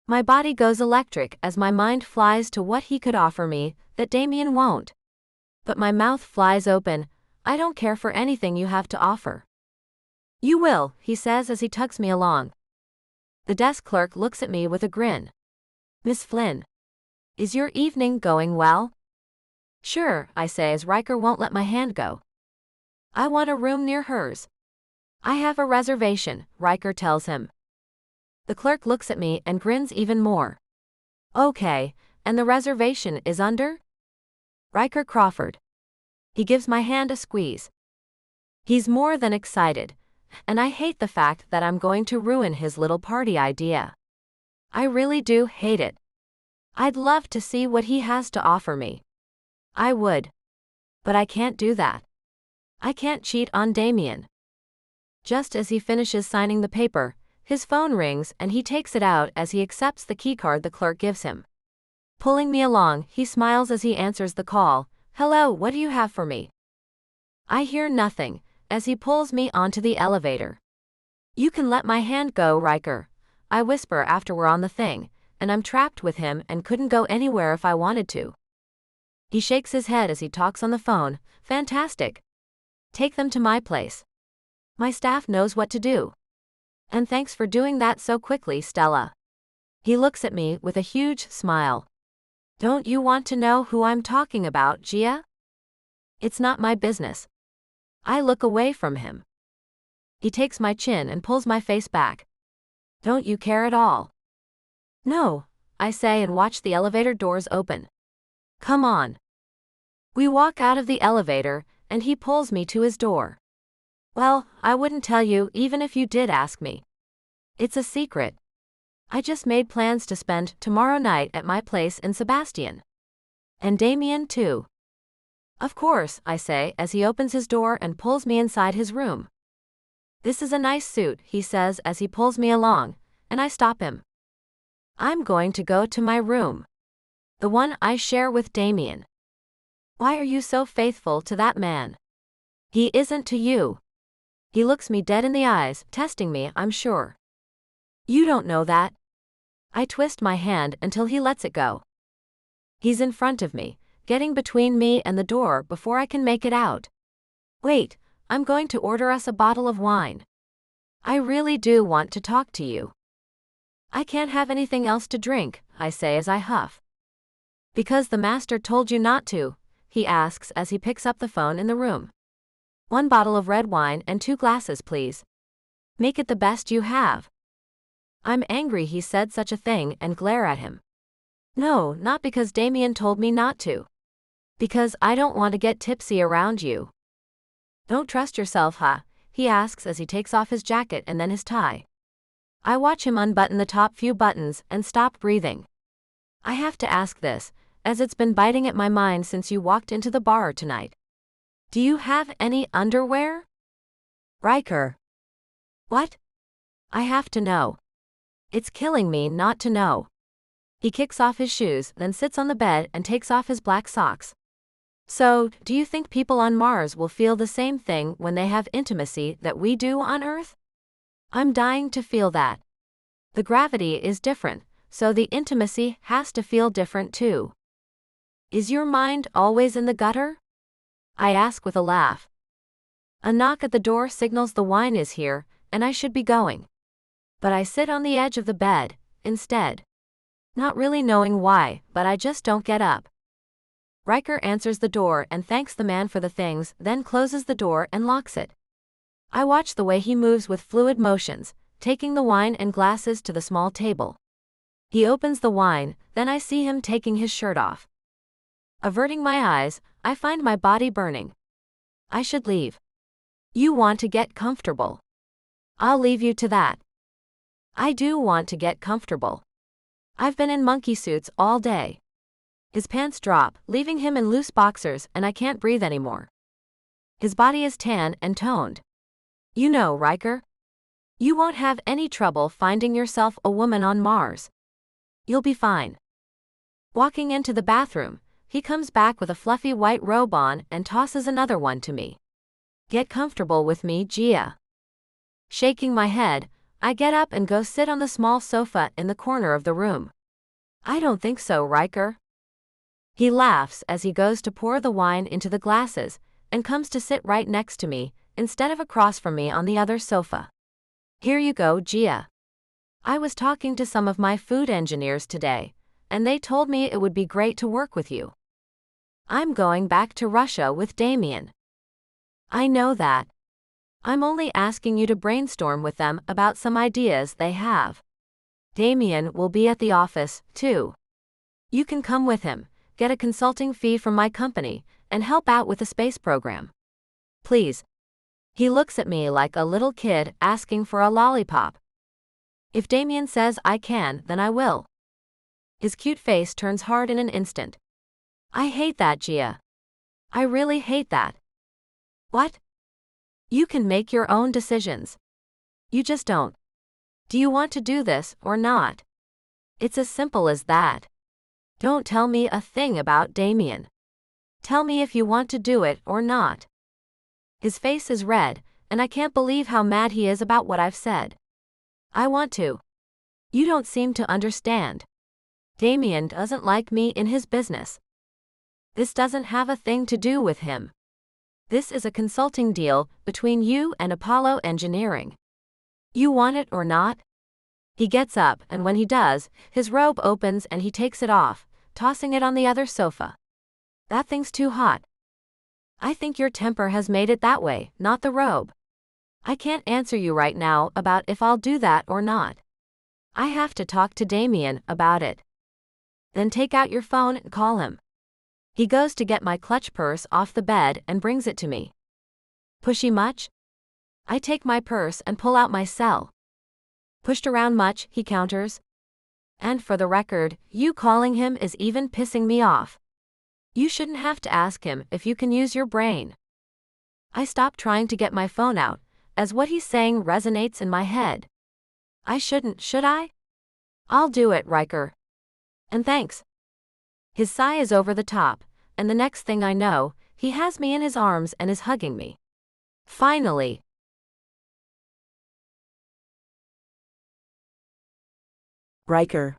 My body goes electric as my mind flies to what he could offer me that Damien won't. But my mouth flies open. I don't care for anything you have to offer. You will, he says as he tugs me along. The desk clerk looks at me with a grin. Miss Flynn. Is your evening going well? Sure, I say as Riker won't let my hand go. I want a room near hers. I have a reservation, Riker tells him. The clerk looks at me and grins even more. Okay, and the reservation is under? Riker Crawford. He gives my hand a squeeze. He's more than excited, and I hate the fact that I'm going to ruin his little party idea. I really do hate it. I'd love to see what he has to offer me. I would. But I can't do that. I can't cheat on Damien. Just as he finishes signing the paper, his phone rings and he takes it out as he accepts the keycard the clerk gives him. Pulling me along, he smiles as he answers the call. Hello, what do you have for me? I hear nothing as he pulls me onto the elevator. You can let my hand go, Riker. I whisper after we're on the thing, and I'm trapped with him and couldn't go anywhere if I wanted to. He shakes his head as he talks on the phone. Fantastic. Take them to my place. My staff knows what to do. And thanks for doing that so quickly, Stella. He looks at me with a huge smile. Don't you want to know who I'm talking about, Gia? It's not my business. I look away from him. He takes my chin and pulls my face back. Don't you care at all? No, I say and watch the elevator doors open. Come on. We walk out of the elevator, and he pulls me to his door. Well, I wouldn't tell you even if you did ask me. It's a secret. I just made plans to spend tomorrow night at my place in Sebastian. And Damien too. Of course, I say as he opens his door and pulls me inside his room. This is a nice suit, he says as he pulls me along, and I stop him. I'm going to go to my room. The one I share with Damien. Why are you so faithful to that man? He isn't to you. He looks me dead in the eyes, testing me, I'm sure. You don't know that. I twist my hand until he lets it go. He's in front of me, getting between me and the door before I can make it out. Wait, I'm going to order us a bottle of wine. I really do want to talk to you. I can't have anything else to drink, I say as I huff. Because the master told you not to, he asks as he picks up the phone in the room. 1 bottle of red wine and 2 glasses, please. Make it the best you have. I'm angry he said such a thing and glare at him. No, not because Damien told me not to. Because I don't want to get tipsy around you. Don't trust yourself, huh? He asks as he takes off his jacket and then his tie. I watch him unbutton the top few buttons and stop breathing. I have to ask this, as it's been biting at my mind since you walked into the bar tonight. Do you have any underwear? Riker. What? I have to know. It's killing me not to know. He kicks off his shoes, then sits on the bed and takes off his black socks. So, do you think people on Mars will feel the same thing when they have intimacy that we do on Earth? I'm dying to feel that. The gravity is different, so the intimacy has to feel different too. Is your mind always in the gutter? I ask with a laugh. A knock at the door signals the wine is here, and I should be going. But I sit on the edge of the bed, instead. Not really knowing why, but I just don't get up. Riker answers the door and thanks the man for the things, then closes the door and locks it. I watch the way he moves with fluid motions, taking the wine and glasses to the small table. He opens the wine, then I see him taking his shirt off. Averting my eyes, I find my body burning. I should leave. You want to get comfortable. I'll leave you to that. I do want to get comfortable. I've been in monkey suits all day. His pants drop, leaving him in loose boxers, and I can't breathe anymore. His body is tan and toned. You know, Riker. You won't have any trouble finding yourself a woman on Mars. You'll be fine. Walking into the bathroom, he comes back with a fluffy white robe on and tosses another one to me. Get comfortable with me, Gia. Shaking my head, I get up and go sit on the small sofa in the corner of the room. I don't think so, Riker. He laughs as he goes to pour the wine into the glasses and comes to sit right next to me, instead of across from me on the other sofa. Here you go, Gia. I was talking to some of my food engineers today, and they told me it would be great to work with you. I'm going back to Russia with Damien. I know that. I'm only asking you to brainstorm with them about some ideas they have. Damien will be at the office, too. You can come with him, get a consulting fee from my company, and help out with the space program. Please. He looks at me like a little kid asking for a lollipop. If Damien says I can, then I will. His cute face turns hard in an instant. I hate that, Gia. I really hate that. What? You can make your own decisions. You just don't. Do you want to do this or not? It's as simple as that. Don't tell me a thing about Damien. Tell me if you want to do it or not. His face is red, and I can't believe how mad he is about what I've said. I want to. You don't seem to understand. Damien doesn't like me in his business. This doesn't have a thing to do with him. This is a consulting deal between you and Apollo Engineering. You want it or not? He gets up, and when he does, his robe opens and he takes it off, tossing it on the other sofa. That thing's too hot. I think your temper has made it that way, not the robe. I can't answer you right now about if I'll do that or not. I have to talk to Damien about it. Then take out your phone and call him. He goes to get my clutch purse off the bed and brings it to me. Pushy much? I take my purse and pull out my cell. Pushed around much, he counters. And for the record, you calling him is even pissing me off. You shouldn't have to ask him if you can use your brain. I stop trying to get my phone out, as what he's saying resonates in my head. I shouldn't, should I? I'll do it, Riker. And thanks. His sigh is over the top, and the next thing I know, he has me in his arms and is hugging me. Finally. Riker.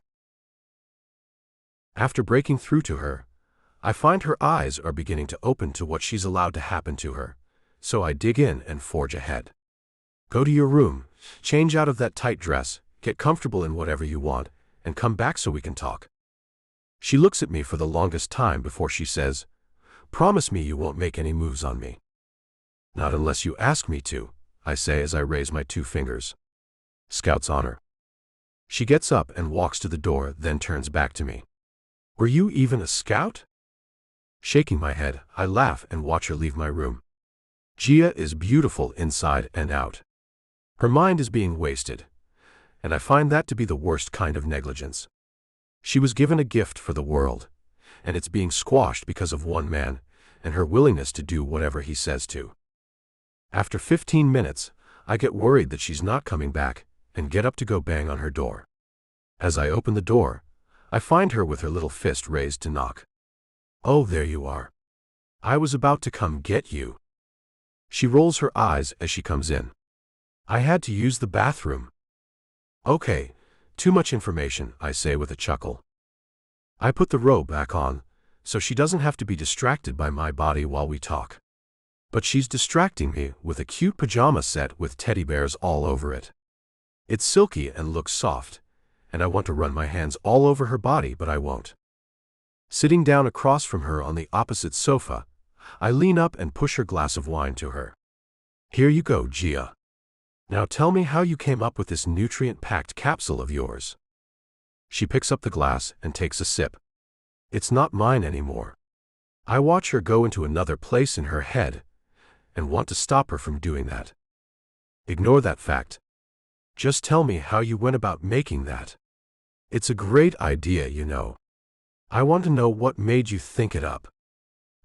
After breaking through to her, I find her eyes are beginning to open to what she's allowed to happen to her, so I dig in and forge ahead. Go to your room, change out of that tight dress, get comfortable in whatever you want, and come back so we can talk. She looks at me for the longest time before she says, "Promise me you won't make any moves on me." "Not unless you ask me to," I say as I raise my 2 fingers. Scout's honor. She gets up and walks to the door, then turns back to me. "Were you even a scout?" Shaking my head, I laugh and watch her leave my room. Gia is beautiful inside and out. Her mind is being wasted, and I find that to be the worst kind of negligence. She was given a gift for the world, and it's being squashed because of one man and her willingness to do whatever he says to. After 15 minutes, I get worried that she's not coming back and get up to go bang on her door. As I open the door, I find her with her little fist raised to knock. "Oh, there you are. I was about to come get you." She rolls her eyes as she comes in. "I had to use the bathroom." "Okay, too much information," I say with a chuckle. I put the robe back on, so she doesn't have to be distracted by my body while we talk. But she's distracting me with a cute pajama set with teddy bears all over it. It's silky and looks soft, and I want to run my hands all over her body, but I won't. Sitting down across from her on the opposite sofa, I lean up and push her glass of wine to her. "Here you go, Gia. Now tell me how you came up with this nutrient-packed capsule of yours." She picks up the glass and takes a sip. It's not mine anymore. I watch her go into another place in her head and want to stop her from doing that. Ignore that fact. Just tell me how you went about making that. It's a great idea, you know. I want to know what made you think it up.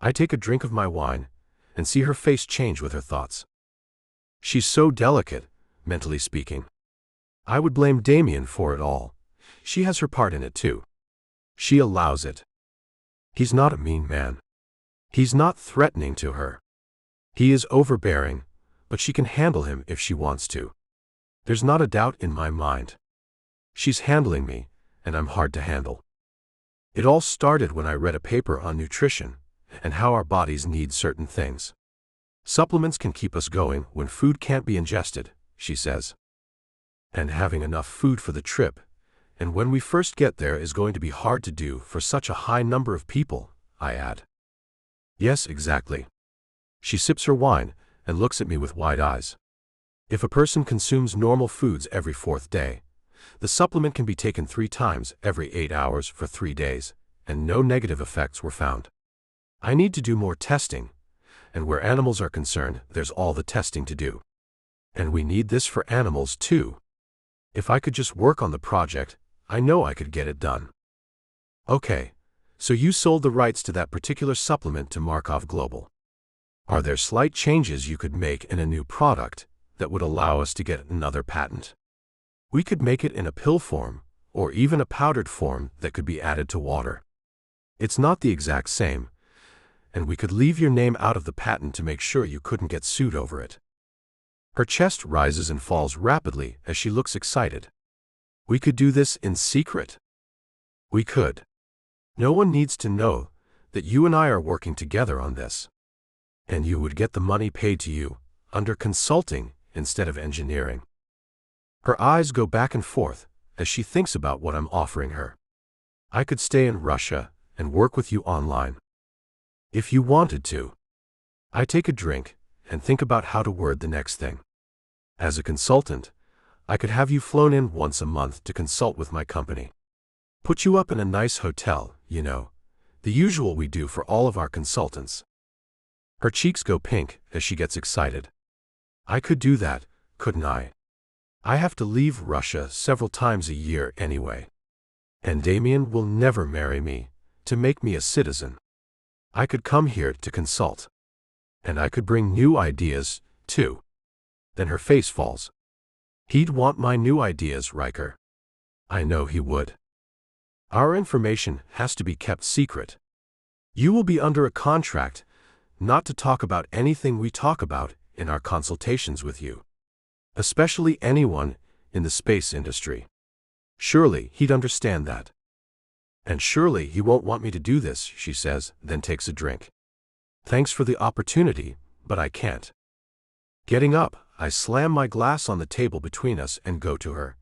I take a drink of my wine and see her face change with her thoughts. She's so delicate, mentally speaking. I would blame Damien for it all. She has her part in it too. She allows it. He's not a mean man. He's not threatening to her. He is overbearing, but she can handle him if she wants to. There's not a doubt in my mind. She's handling me, and I'm hard to handle. It all started when I read a paper on nutrition and how our bodies need certain things. Supplements can keep us going when food can't be ingested, she says. And having enough food for the trip, and when we first get there, is going to be hard to do for such a high number of people, I add. Yes, exactly. She sips her wine and looks at me with wide eyes. If a person consumes normal foods every 4th day, the supplement can be taken 3 times every 8 hours for 3 days, and no negative effects were found. I need to do more testing, and where animals are concerned, there's all the testing to do. And we need this for animals too. If I could just work on the project, I know I could get it done. Okay, so you sold the rights to that particular supplement to Markov Global. Are there slight changes you could make in a new product that would allow us to get another patent? We could make it in a pill form, or even a powdered form that could be added to water. It's not the exact same, and we could leave your name out of the patent to make sure you couldn't get sued over it. Her chest rises and falls rapidly as she looks excited. We could do this in secret. We could. No one needs to know that you and I are working together on this. And you would get the money paid to you under consulting instead of engineering. Her eyes go back and forth as she thinks about what I'm offering her. I could stay in Russia and work with you online. If you wanted to. I take a drink and think about how to word the next thing. As a consultant, I could have you flown in once a month to consult with my company. Put you up in a nice hotel, you know, the usual we do for all of our consultants. Her cheeks go pink as she gets excited. I could do that, couldn't I? I have to leave Russia several times a year anyway. And Damien will never marry me to make me a citizen. I could come here to consult. And I could bring new ideas, too. Then her face falls. He'd want my new ideas, Riker. I know he would. Our information has to be kept secret. You will be under a contract not to talk about anything we talk about in our consultations with you. Especially anyone in the space industry. Surely he'd understand that. And surely he won't want me to do this, she says, then takes a drink. Thanks for the opportunity, but I can't. Getting up, I slam my glass on the table between us and go to her,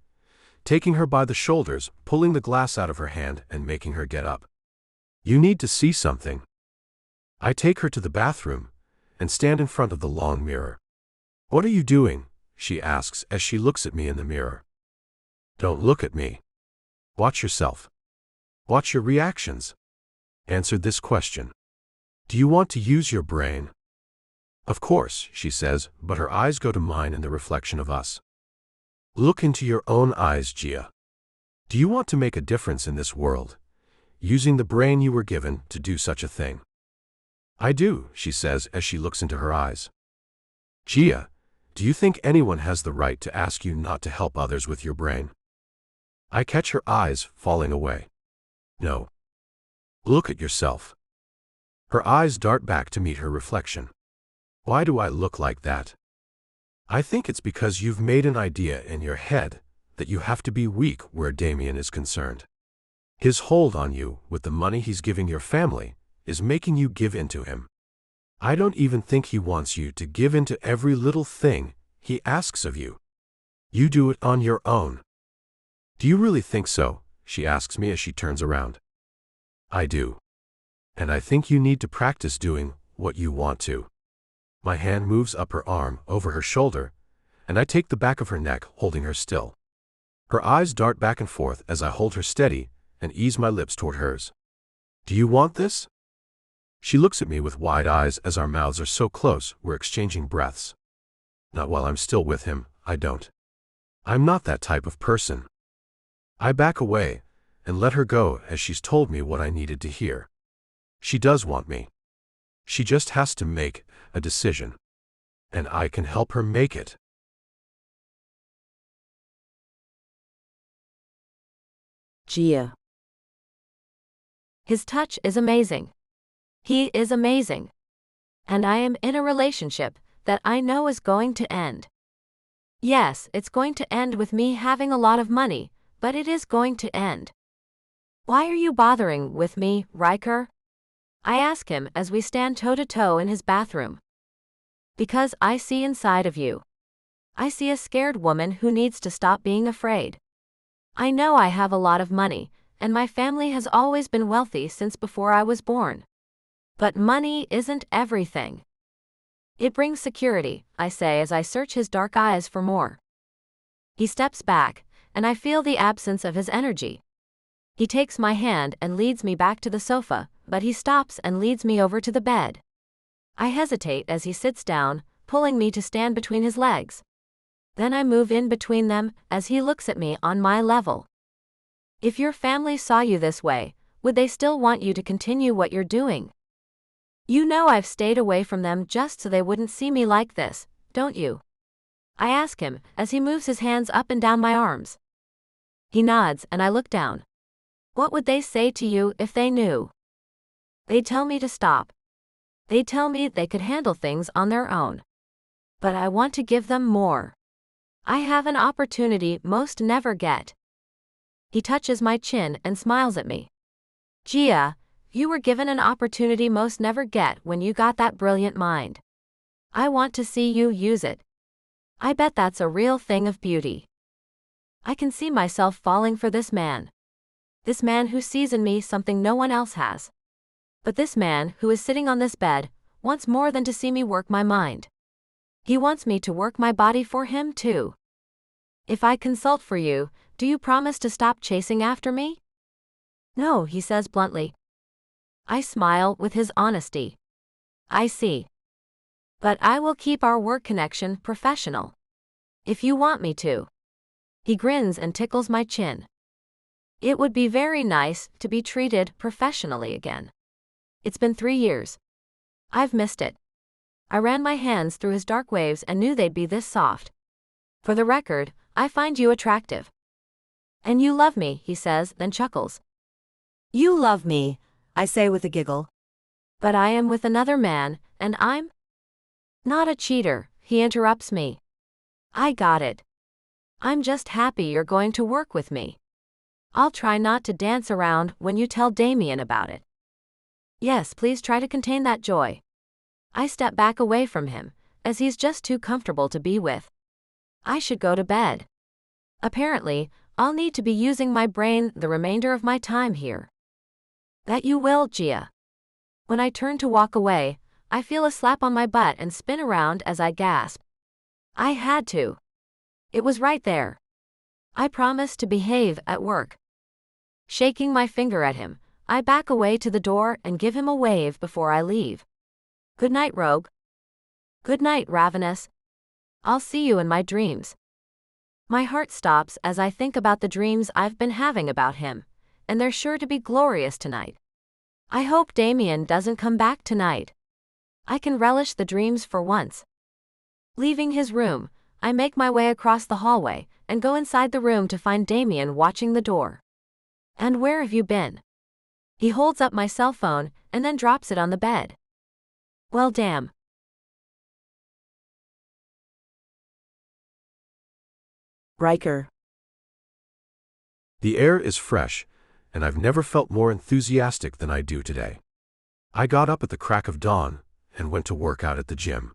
taking her by the shoulders, pulling the glass out of her hand and making her get up. You need to see something. I take her to the bathroom and stand in front of the long mirror. What are you doing? She asks as she looks at me in the mirror. Don't look at me. Watch yourself. Watch your reactions. Answer this question. Do you want to use your brain? Of course, she says, but her eyes go to mine in the reflection of us. Look into your own eyes, Gia. Do you want to make a difference in this world, using the brain you were given to do such a thing? I do, she says as she looks into her eyes. Gia, Do you think anyone has the right to ask you not to help others with your brain? I catch her eyes falling away. No. Look at yourself. Her eyes dart back to meet her reflection. Why do I look like that? I think it's because you've made an idea in your head that you have to be weak where Damien is concerned. His hold on you, with the money he's giving your family, is making you give in to him. I don't even think he wants you to give in to every little thing he asks of you. You do it on your own. Do you really think so? She asks me as she turns around. I do. And I think you need to practice doing what you want to. My hand moves up her arm, over her shoulder, and I take the back of her neck, holding her still. Her eyes dart back and forth as I hold her steady and ease my lips toward hers. Do you want this? She looks at me with wide eyes as our mouths are so close we're exchanging breaths. Not while I'm still with him, I don't. I'm not that type of person. I back away and let her go as she's told me what I needed to hear. She does want me. She just has to make a decision. And I can help her make it. Gia. His touch is amazing. He is amazing. And I am in a relationship that I know is going to end. Yes, it's going to end with me having a lot of money, but it is going to end. Why are you bothering with me, Riker? I ask him as we stand toe-to-toe in his bathroom. Because I see inside of you. I see a scared woman who needs to stop being afraid. I know I have a lot of money, and my family has always been wealthy since before I was born. But money isn't everything. It brings security, I say as I search his dark eyes for more. He steps back, and I feel the absence of his energy. He takes my hand and leads me back to the sofa, but he stops and leads me over to the bed. I hesitate as he sits down, pulling me to stand between his legs. Then I move in between them as he looks at me on my level. If your family saw you this way, would they still want you to continue what you're doing? You know I've stayed away from them just so they wouldn't see me like this, don't you? I ask him as he moves his hands up and down my arms. He nods and I look down. What would they say to you if they knew? They'd tell me to stop. They'd tell me they could handle things on their own. But I want to give them more. I have an opportunity most never get. He touches my chin and smiles at me. Gia, you were given an opportunity most never get when you got that brilliant mind. I want to see you use it. I bet that's a real thing of beauty. I can see myself falling for this man. This man who sees in me something no one else has. But this man who is sitting on this bed wants more than to see me work my mind. He wants me to work my body for him too. If I consult for you, do you promise to stop chasing after me? No, he says bluntly. I smile with his honesty. I see. But I will keep our work connection professional. If you want me to. He grins and tickles my chin. It would be very nice to be treated professionally again. It's been 3 years. I've missed it. I ran my hands through his dark waves and knew they'd be this soft. For the record, I find you attractive. And you love me, he says, then chuckles. You love me, I say with a giggle. But I am with another man, and I'm not a cheater, he interrupts me. I got it. I'm just happy you're going to work with me. I'll try not to dance around when you tell Damien about it. Yes, please try to contain that joy. I step back away from him, as he's just too comfortable to be with. I should go to bed. Apparently, I'll need to be using my brain the remainder of my time here. That you will, Gia. When I turn to walk away, I feel a slap on my butt and spin around as I gasp. I had to. It was right there. I promised to behave at work. Shaking my finger at him, I back away to the door and give him a wave before I leave. Good night, Rogue. Good night, Ravenous. I'll see you in my dreams. My heart stops as I think about the dreams I've been having about him, and they're sure to be glorious tonight. I hope Damien doesn't come back tonight. I can relish the dreams for once. Leaving his room, I make my way across the hallway and go inside the room to find Damien watching the door. "And where have you been?" He holds up my cell phone and then drops it on the bed. "Well, damn." Riker. The air is fresh, and I've never felt more enthusiastic than I do today. I got up at the crack of dawn and went to work out at the gym.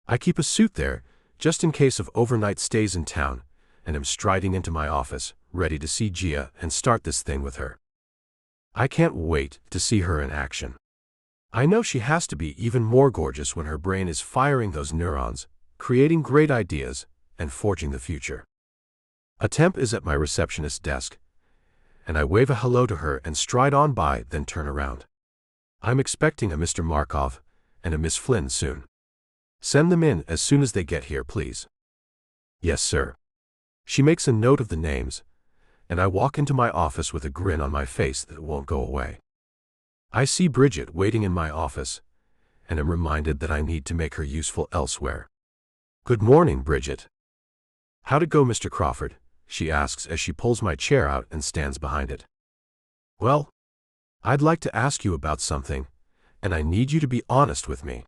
I keep a suit there, just in case of overnight stays in town, and am striding into my office, ready to see Gia and start this thing with her. I can't wait to see her in action. I know she has to be even more gorgeous when her brain is firing those neurons, creating great ideas, and forging the future. A temp is at my receptionist's desk, and I wave a hello to her and stride on by, then turn around. I'm expecting a Mr. Markov and a Miss Flynn soon. Send them in as soon as they get here, please. Yes, sir. She makes a note of the names, and I walk into my office with a grin on my face that won't go away. I see Bridget waiting in my office, and am reminded that I need to make her useful elsewhere. Good morning, Bridget. How'd it go, Mr. Crawford? She asks as she pulls my chair out and stands behind it. Well, I'd like to ask you about something, and I need you to be honest with me.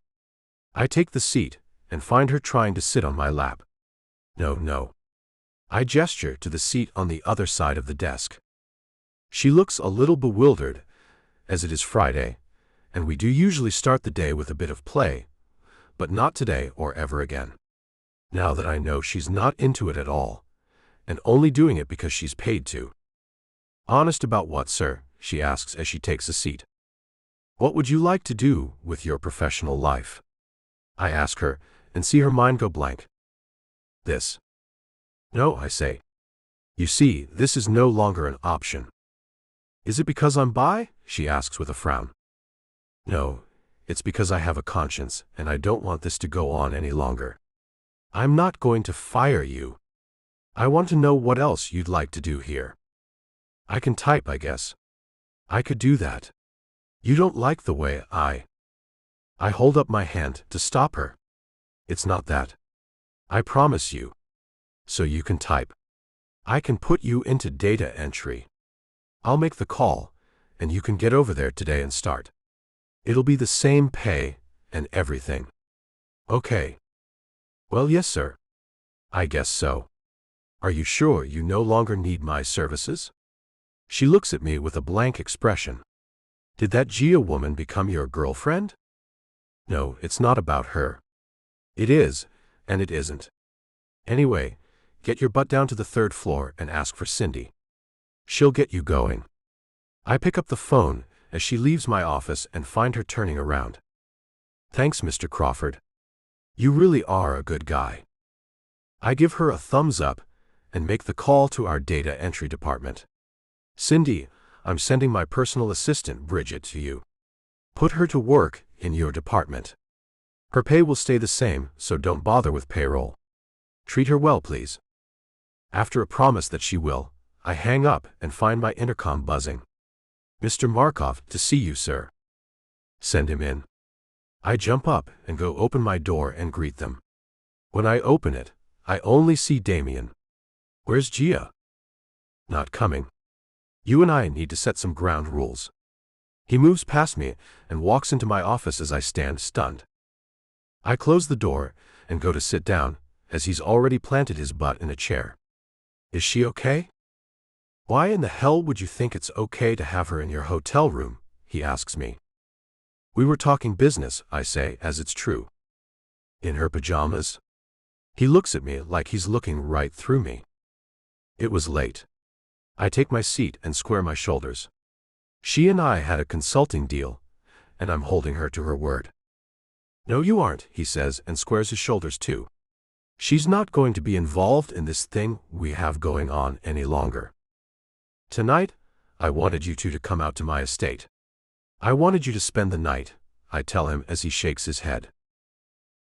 I take the seat and find her trying to sit on my lap. No. I gesture to the seat on the other side of the desk. She looks a little bewildered, as it is Friday, and we do usually start the day with a bit of play, but not today or ever again. Now that I know she's not into it at all, and only doing it because she's paid to. Honest about what, sir? She asks as she takes a seat. What would you like to do with your professional life? I ask her, and see her mind go blank. This. No, I say. You see, this is no longer an option. Is it because I'm bi? She asks with a frown. No, it's because I have a conscience, and I don't want this to go on any longer. I'm not going to fire you. I want to know what else you'd like to do here. I can type, I guess. I could do that. You don't like the way I hold up my hand to stop her. It's not that. I promise you. So you can type. I can put you into data entry. I'll make the call, and you can get over there today and start. It'll be the same pay and everything. Okay. Well, yes, sir. I guess so. Are you sure you no longer need my services? She looks at me with a blank expression. Did that Gia woman become your girlfriend? No, it's not about her. It is, and it isn't. Anyway, get your butt down to the 3rd floor and ask for Cindy. She'll get you going. I pick up the phone as she leaves my office and find her turning around. Thanks, Mr. Crawford. You really are a good guy. I give her a thumbs up and make the call to our data entry department. Cindy, I'm sending my personal assistant, Bridget, to you. Put her to work in your department. Her pay will stay the same, so don't bother with payroll. Treat her well, please. After a promise that she will, I hang up and find my intercom buzzing. Mr. Markov, to see you, sir. Send him in. I jump up and go open my door and greet them. When I open it, I only see Damien. Where's Gia? Not coming. You and I need to set some ground rules. He moves past me and walks into my office as I stand stunned. I close the door and go to sit down, as he's already planted his butt in a chair. Is she okay? Why in the hell would you think it's okay to have her in your hotel room? He asks me. We were talking business, I say, as it's true. In her pajamas? He looks at me like he's looking right through me. It was late. I take my seat and square my shoulders. She and I had a consulting deal, and I'm holding her to her word. No, you aren't, he says, and squares his shoulders too. She's not going to be involved in this thing we have going on any longer. Tonight, I wanted you two to come out to my estate. I wanted you to spend the night, I tell him as he shakes his head.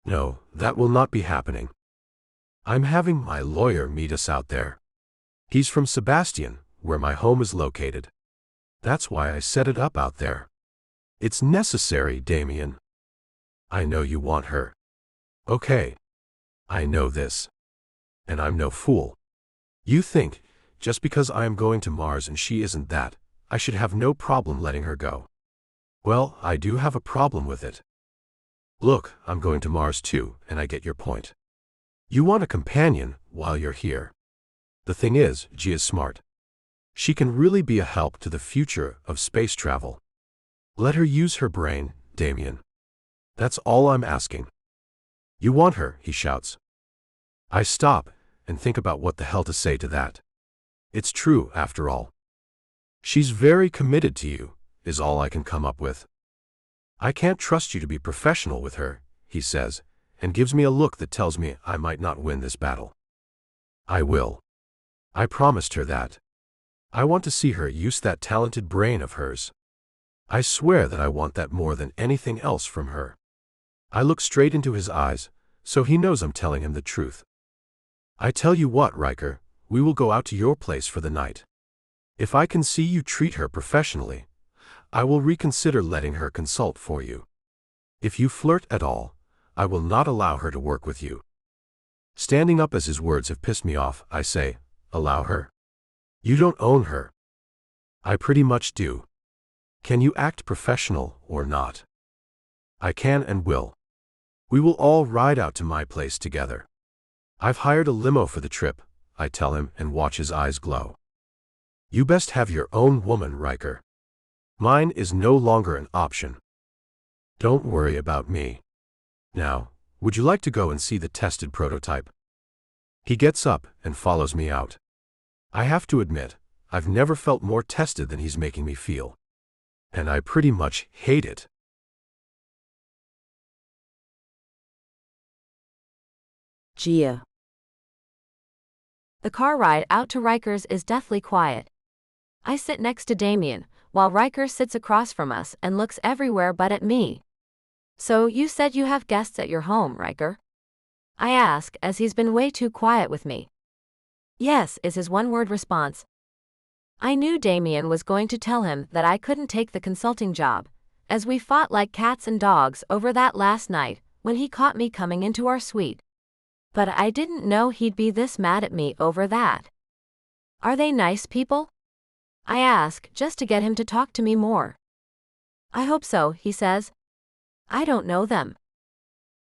No, that will not be happening. I'm having my lawyer meet us out there. He's from Sebastian, where my home is located. That's why I set it up out there. It's necessary, Damien. I know you want her. Okay. I know this. And I'm no fool. You think, just because I am going to Mars and she isn't that, I should have no problem letting her go. Well, I do have a problem with it. Look, I'm going to Mars too, and I get your point. You want a companion while you're here. The thing is, G is smart. She can really be a help to the future of space travel. Let her use her brain, Damien. That's all I'm asking. You want her, he shouts. I stop and think about what the hell to say to that. It's true, after all. She's very committed to you, is all I can come up with. I can't trust you to be professional with her, he says, and gives me a look that tells me I might not win this battle. I will. I promised her that. I want to see her use that talented brain of hers. I swear that I want that more than anything else from her. I look straight into his eyes, so he knows I'm telling him the truth. I tell you what, Riker, we will go out to your place for the night. If I can see you treat her professionally, I will reconsider letting her consult for you. If you flirt at all, I will not allow her to work with you. Standing up as his words have pissed me off, I say, allow her? You don't own her. I pretty much do. Can you act professional or not? I can and will. We will all ride out to my place together. I've hired a limo for the trip, I tell him and watch his eyes glow. You best have your own woman, Riker. Mine is no longer an option. Don't worry about me. Now, would you like to go and see the tested prototype? He gets up and follows me out. I have to admit, I've never felt more tested than he's making me feel. And I pretty much hate it. Gia. The car ride out to Riker's is deathly quiet. I sit next to Damien, while Riker sits across from us and looks everywhere but at me. So, you said you have guests at your home, Riker? I ask, as he's been way too quiet with me. Yes, is his one-word response. I knew Damien was going to tell him that I couldn't take the consulting job, as we fought like cats and dogs over that last night when he caught me coming into our suite. But I didn't know he'd be this mad at me over that. Are they nice people? I ask, just to get him to talk to me more. I hope so, he says. I don't know them.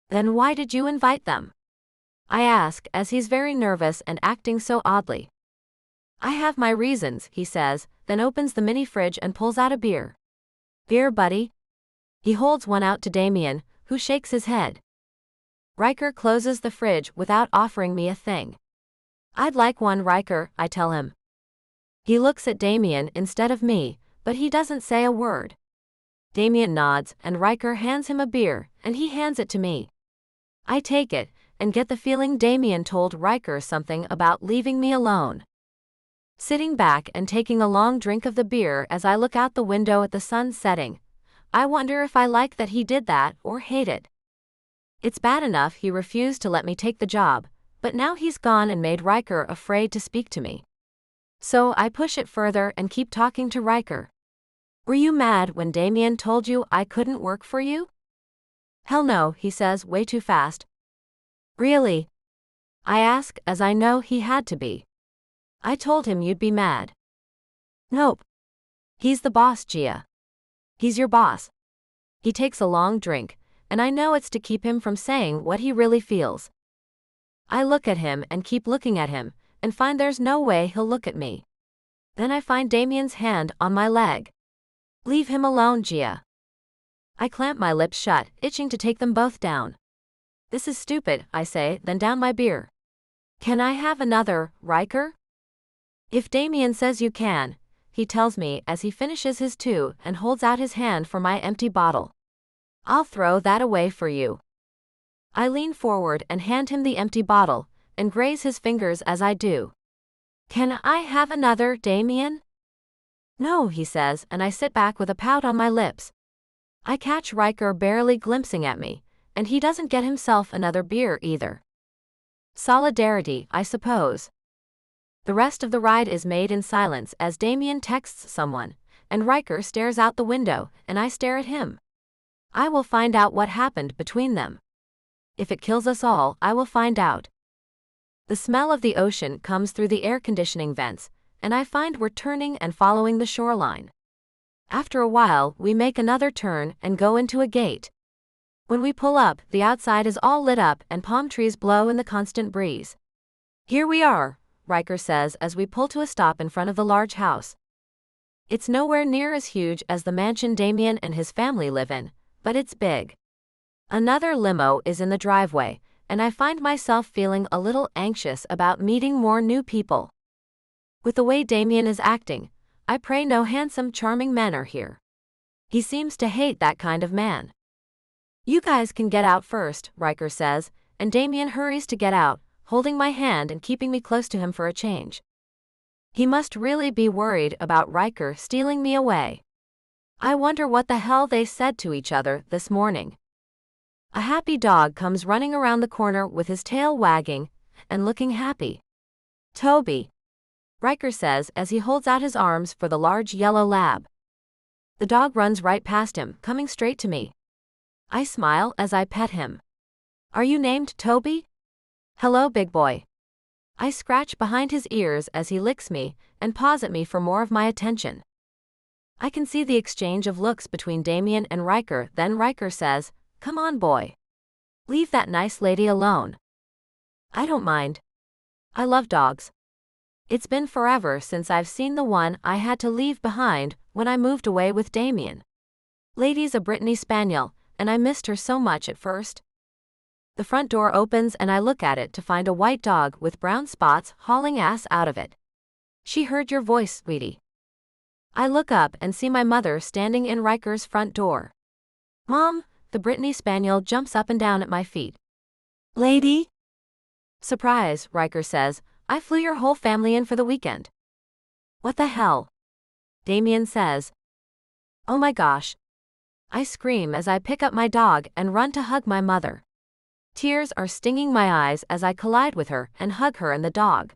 Then why did you invite them? I ask, as he's very nervous and acting so oddly. I have my reasons, he says, then opens the mini fridge and pulls out a beer. Beer, buddy? He holds one out to Damien, who shakes his head. Riker closes the fridge without offering me a thing. I'd like one, Riker, I tell him. He looks at Damien instead of me, but he doesn't say a word. Damien nods, and Riker hands him a beer, and he hands it to me. I take it, and get the feeling Damien told Riker something about leaving me alone. Sitting back and taking a long drink of the beer as I look out the window at the sun setting, I wonder if I like that he did that or hate it. It's bad enough he refused to let me take the job, but now he's gone and made Riker afraid to speak to me. So I push it further and keep talking to Riker. Were you mad when Damien told you I couldn't work for you? Hell no, he says way too fast. Really? I ask, as I know he had to be. I told him you'd be mad. Nope. He's the boss, Gia. He's your boss. He takes a long drink, and I know it's to keep him from saying what he really feels. I look at him and keep looking at him, and find there's no way he'll look at me. Then I find Damien's hand on my leg. Leave him alone, Gia. I clamp my lips shut, itching to take them both down. This is stupid, I say, then down my beer. Can I have another, Riker? If Damien says you can, he tells me as he finishes his two and holds out his hand for my empty bottle. I'll throw that away for you. I lean forward and hand him the empty bottle, and graze his fingers as I do. Can I have another, Damien? No, he says, and I sit back with a pout on my lips. I catch Riker barely glimpsing at me, and he doesn't get himself another beer either. Solidarity, I suppose. The rest of the ride is made in silence as Damien texts someone, and Riker stares out the window, and I stare at him. I will find out what happened between them. If it kills us all, I will find out. The smell of the ocean comes through the air conditioning vents, and I find we're turning and following the shoreline. After a while, we make another turn and go into a gate. When we pull up, the outside is all lit up and palm trees blow in the constant breeze. Here we are, Riker says as we pull to a stop in front of the large house. It's nowhere near as huge as the mansion Damien and his family live in, but it's big. Another limo is in the driveway, and I find myself feeling a little anxious about meeting more new people. With the way Damien is acting, I pray no handsome, charming men are here. He seems to hate that kind of man. You guys can get out first, Riker says, and Damien hurries to get out, holding my hand and keeping me close to him for a change. He must really be worried about Riker stealing me away. I wonder what the hell they said to each other this morning. A happy dog comes running around the corner with his tail wagging and looking happy. Toby, Riker says as he holds out his arms for the large yellow lab. The dog runs right past him, coming straight to me. I smile as I pet him. Are you named Toby? Hello, big boy. I scratch behind his ears as he licks me and paws at me for more of my attention. I can see the exchange of looks between Damien and Riker, then Riker says, "Come on, boy. Leave that nice lady alone." I don't mind. I love dogs. It's been forever since I've seen the one I had to leave behind when I moved away with Damien. Lady's a Brittany Spaniel, and I missed her so much at first. The front door opens and I look at it to find a white dog with brown spots hauling ass out of it. She heard your voice, sweetie. I look up and see my mother standing in Riker's front door. Mom, the Brittany Spaniel jumps up and down at my feet. Lady? Surprise, Riker says, I flew your whole family in for the weekend. What the hell? Damien says. Oh my gosh. I scream as I pick up my dog and run to hug my mother. Tears are stinging my eyes as I collide with her and hug her and the dog.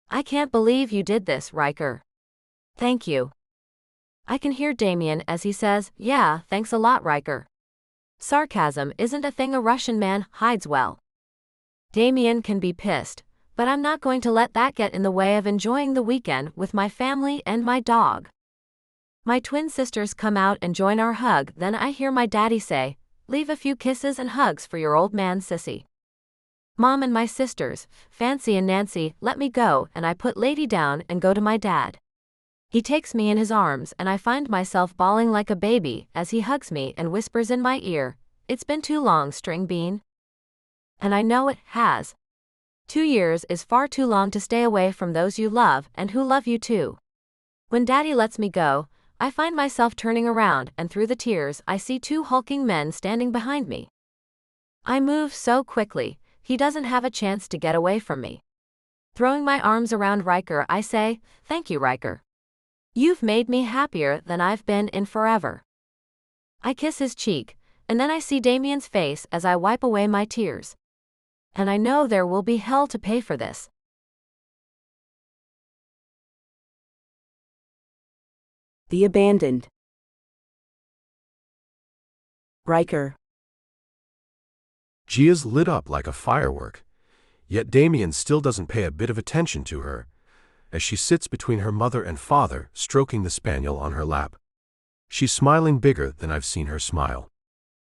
I can't believe you did this, Riker. Thank you. I can hear Damien as he says, yeah, thanks a lot, Riker. Sarcasm isn't a thing a Russian man hides well. Damien can be pissed, but I'm not going to let that get in the way of enjoying the weekend with my family and my dog. My twin sisters come out and join our hug, then I hear my daddy say, leave a few kisses and hugs for your old man, sissy. Mom and my sisters, Fancy and Nancy, let me go and I put Lady down and go to my dad. He takes me in his arms and I find myself bawling like a baby as he hugs me and whispers in my ear, it's been too long, String Bean. And I know it has. 2 years is far too long to stay away from those you love and who love you too. When Daddy lets me go, I find myself turning around and through the tears I see 2 hulking men standing behind me. I move so quickly, he doesn't have a chance to get away from me. Throwing my arms around Riker, I say, thank you, Riker. You've made me happier than I've been in forever. I kiss his cheek, and then I see Damien's face as I wipe away my tears. And I know there will be hell to pay for this. The Abandoned. Riker. Gia's lit up like a firework, yet Damien still doesn't pay a bit of attention to her, as she sits between her mother and father, stroking the spaniel on her lap. She's smiling bigger than I've seen her smile.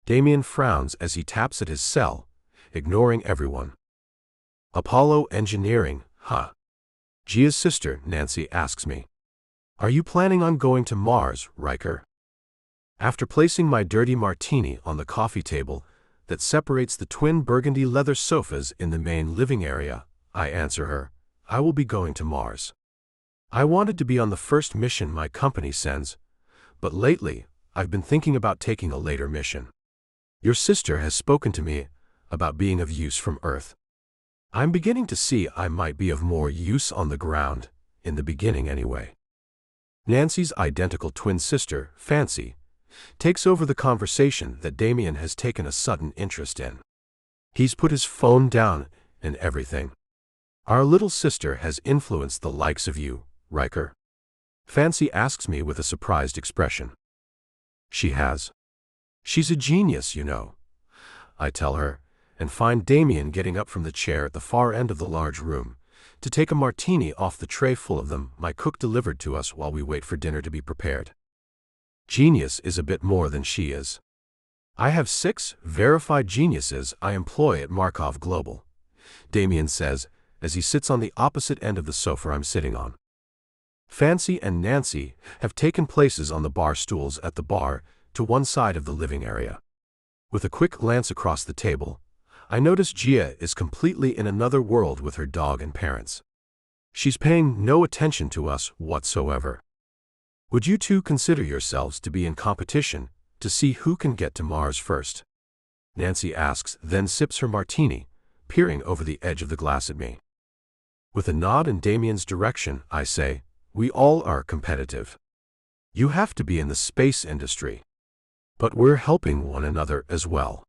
Damien frowns as he taps at his cell, ignoring everyone. Apollo Engineering, huh? Gia's sister, Nancy, asks me. Are you planning on going to Mars, Riker? After placing my dirty martini on the coffee table that separates the twin burgundy leather sofas in the main living area, I answer her, I will be going to Mars. I wanted to be on the first mission my company sends, but lately I've been thinking about taking a later mission. Your sister has spoken to me about being of use from Earth. I'm beginning to see I might be of more use on the ground, in the beginning anyway. Nancy's identical twin sister, Fancy, takes over the conversation that Damien has taken a sudden interest in. He's put his phone down and everything. Our little sister has influenced the likes of you, Riker. Fancy asks me with a surprised expression. She has. She's a genius, you know, I tell her, and find Damien getting up from the chair at the far end of the large room to take a martini off the tray full of them my cook delivered to us while we wait for dinner to be prepared. Genius is a bit more than she is. I have 6 verified geniuses I employ at Markov Global, Damien says as he sits on the opposite end of the sofa I'm sitting on. Fancy and Nancy have taken places on the bar stools at the bar to one side of the living area. With a quick glance across the table, I notice Gia is completely in another world with her dog and parents. She's paying no attention to us whatsoever. Would you two consider yourselves to be in competition to see who can get to Mars first? Nancy asks, then sips her martini, peering over the edge of the glass at me. With a nod in Damien's direction, I say, we all are competitive. You have to be in the space industry. But we're helping one another as well.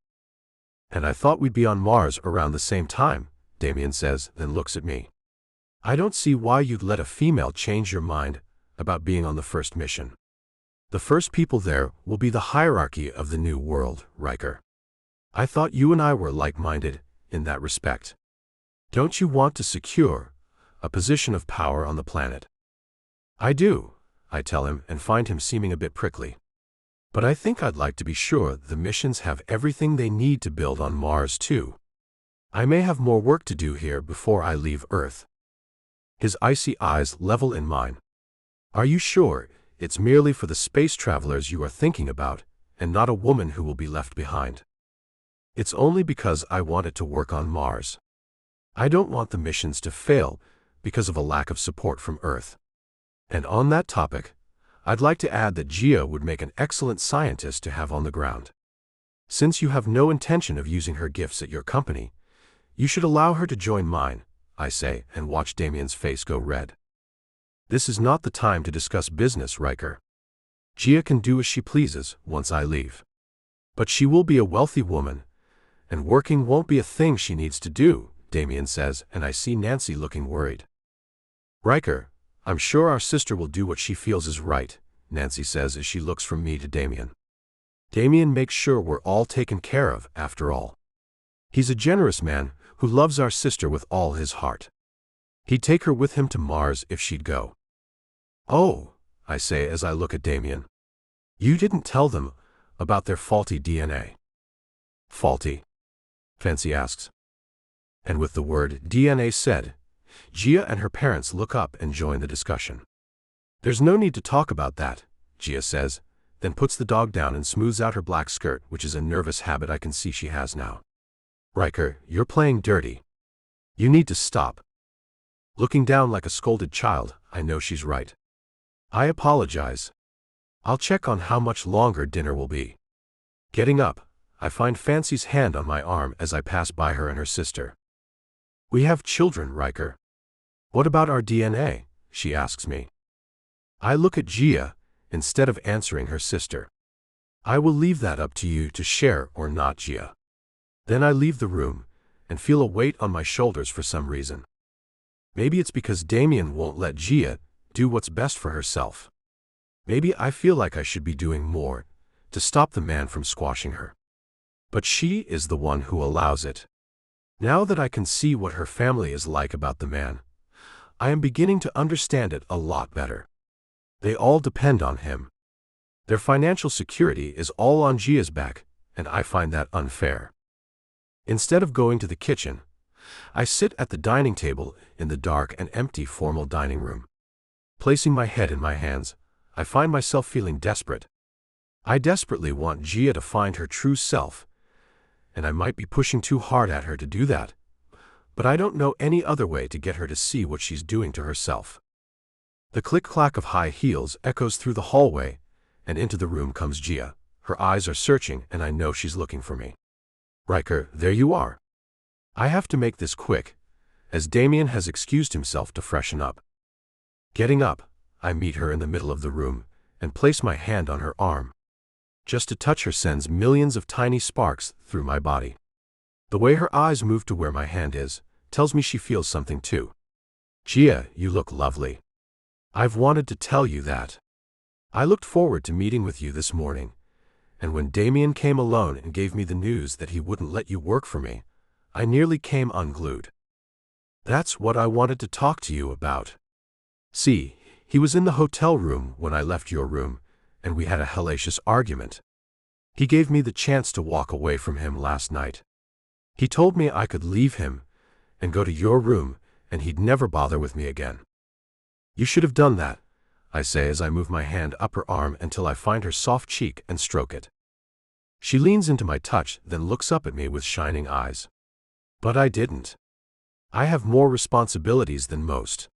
And I thought we'd be on Mars around the same time, Damien says, then looks at me. I don't see why you'd let a female change your mind about being on the first mission. The first people there will be the hierarchy of the new world, Riker. I thought you and I were like-minded in that respect. Don't you want to secure a position of power on the planet? I do, I tell him and find him seeming a bit prickly. But I think I'd like to be sure the missions have everything they need to build on Mars too. I may have more work to do here before I leave Earth. His icy eyes level in mine. Are you sure it's merely for the space travelers you are thinking about, and not a woman who will be left behind? It's only because I want it to work on Mars. I don't want the missions to fail because of a lack of support from Earth. And on that topic, I'd like to add that Gia would make an excellent scientist to have on the ground. Since you have no intention of using her gifts at your company, you should allow her to join mine, I say, and watch Damien's face go red. This is not the time to discuss business, Riker. Gia can do as she pleases once I leave. But she will be a wealthy woman, and working won't be a thing she needs to do, Damien says, and I see Nancy looking worried. Riker, I'm sure our sister will do what she feels is right, Nancy says as she looks from me to Damien. Damien makes sure we're all taken care of, after all. He's a generous man who loves our sister with all his heart. He'd take her with him to Mars if she'd go. Oh, I say as I look at Damien. You didn't tell them about their faulty DNA. Faulty? Fancy asks. And with the word DNA said, Gia and her parents look up and join the discussion. There's no need to talk about that, Gia says, then puts the dog down and smooths out her black skirt, which is a nervous habit I can see she has now. Riker, you're playing dirty. You need to stop. Looking down like a scolded child, I know she's right. I apologize. I'll check on how much longer dinner will be. Getting up, I find Fancy's hand on my arm as I pass by her and her sister. We have children, Riker. What about our DNA? She asks me. I look at Gia, instead of answering her sister. I will leave that up to you to share or not, Gia. Then I leave the room, and feel a weight on my shoulders for some reason. Maybe it's because Damien won't let Gia do what's best for herself. Maybe I feel like I should be doing more to stop the man from squashing her. But she is the one who allows it. Now that I can see what her family is like about the man, I am beginning to understand it a lot better. They all depend on him. Their financial security is all on Gia's back, and I find that unfair. Instead of going to the kitchen, I sit at the dining table in the dark and empty formal dining room. Placing my head in my hands, I find myself feeling desperate. I desperately want Gia to find her true self, and I might be pushing too hard at her to do that, but I don't know any other way to get her to see what she's doing to herself. The click-clack of high heels echoes through the hallway, and into the room comes Gia. Her eyes are searching, and I know she's looking for me. Riker, there you are. I have to make this quick, as Damien has excused himself to freshen up. Getting up, I meet her in the middle of the room, and place my hand on her arm. Just to touch her sends millions of tiny sparks through my body. The way her eyes move to where my hand is, tells me she feels something too. Gia, you look lovely. I've wanted to tell you that. I looked forward to meeting with you this morning, and when Damien came alone and gave me the news that he wouldn't let you work for me, I nearly came unglued. That's what I wanted to talk to you about. See, he was in the hotel room when I left your room, and we had a hellacious argument. He gave me the chance to walk away from him last night. He told me I could leave him and go to your room, and he'd never bother with me again. You should have done that, I say as I move my hand up her arm until I find her soft cheek and stroke it. She leans into my touch, then looks up at me with shining eyes. But I didn't. I have more responsibilities than most.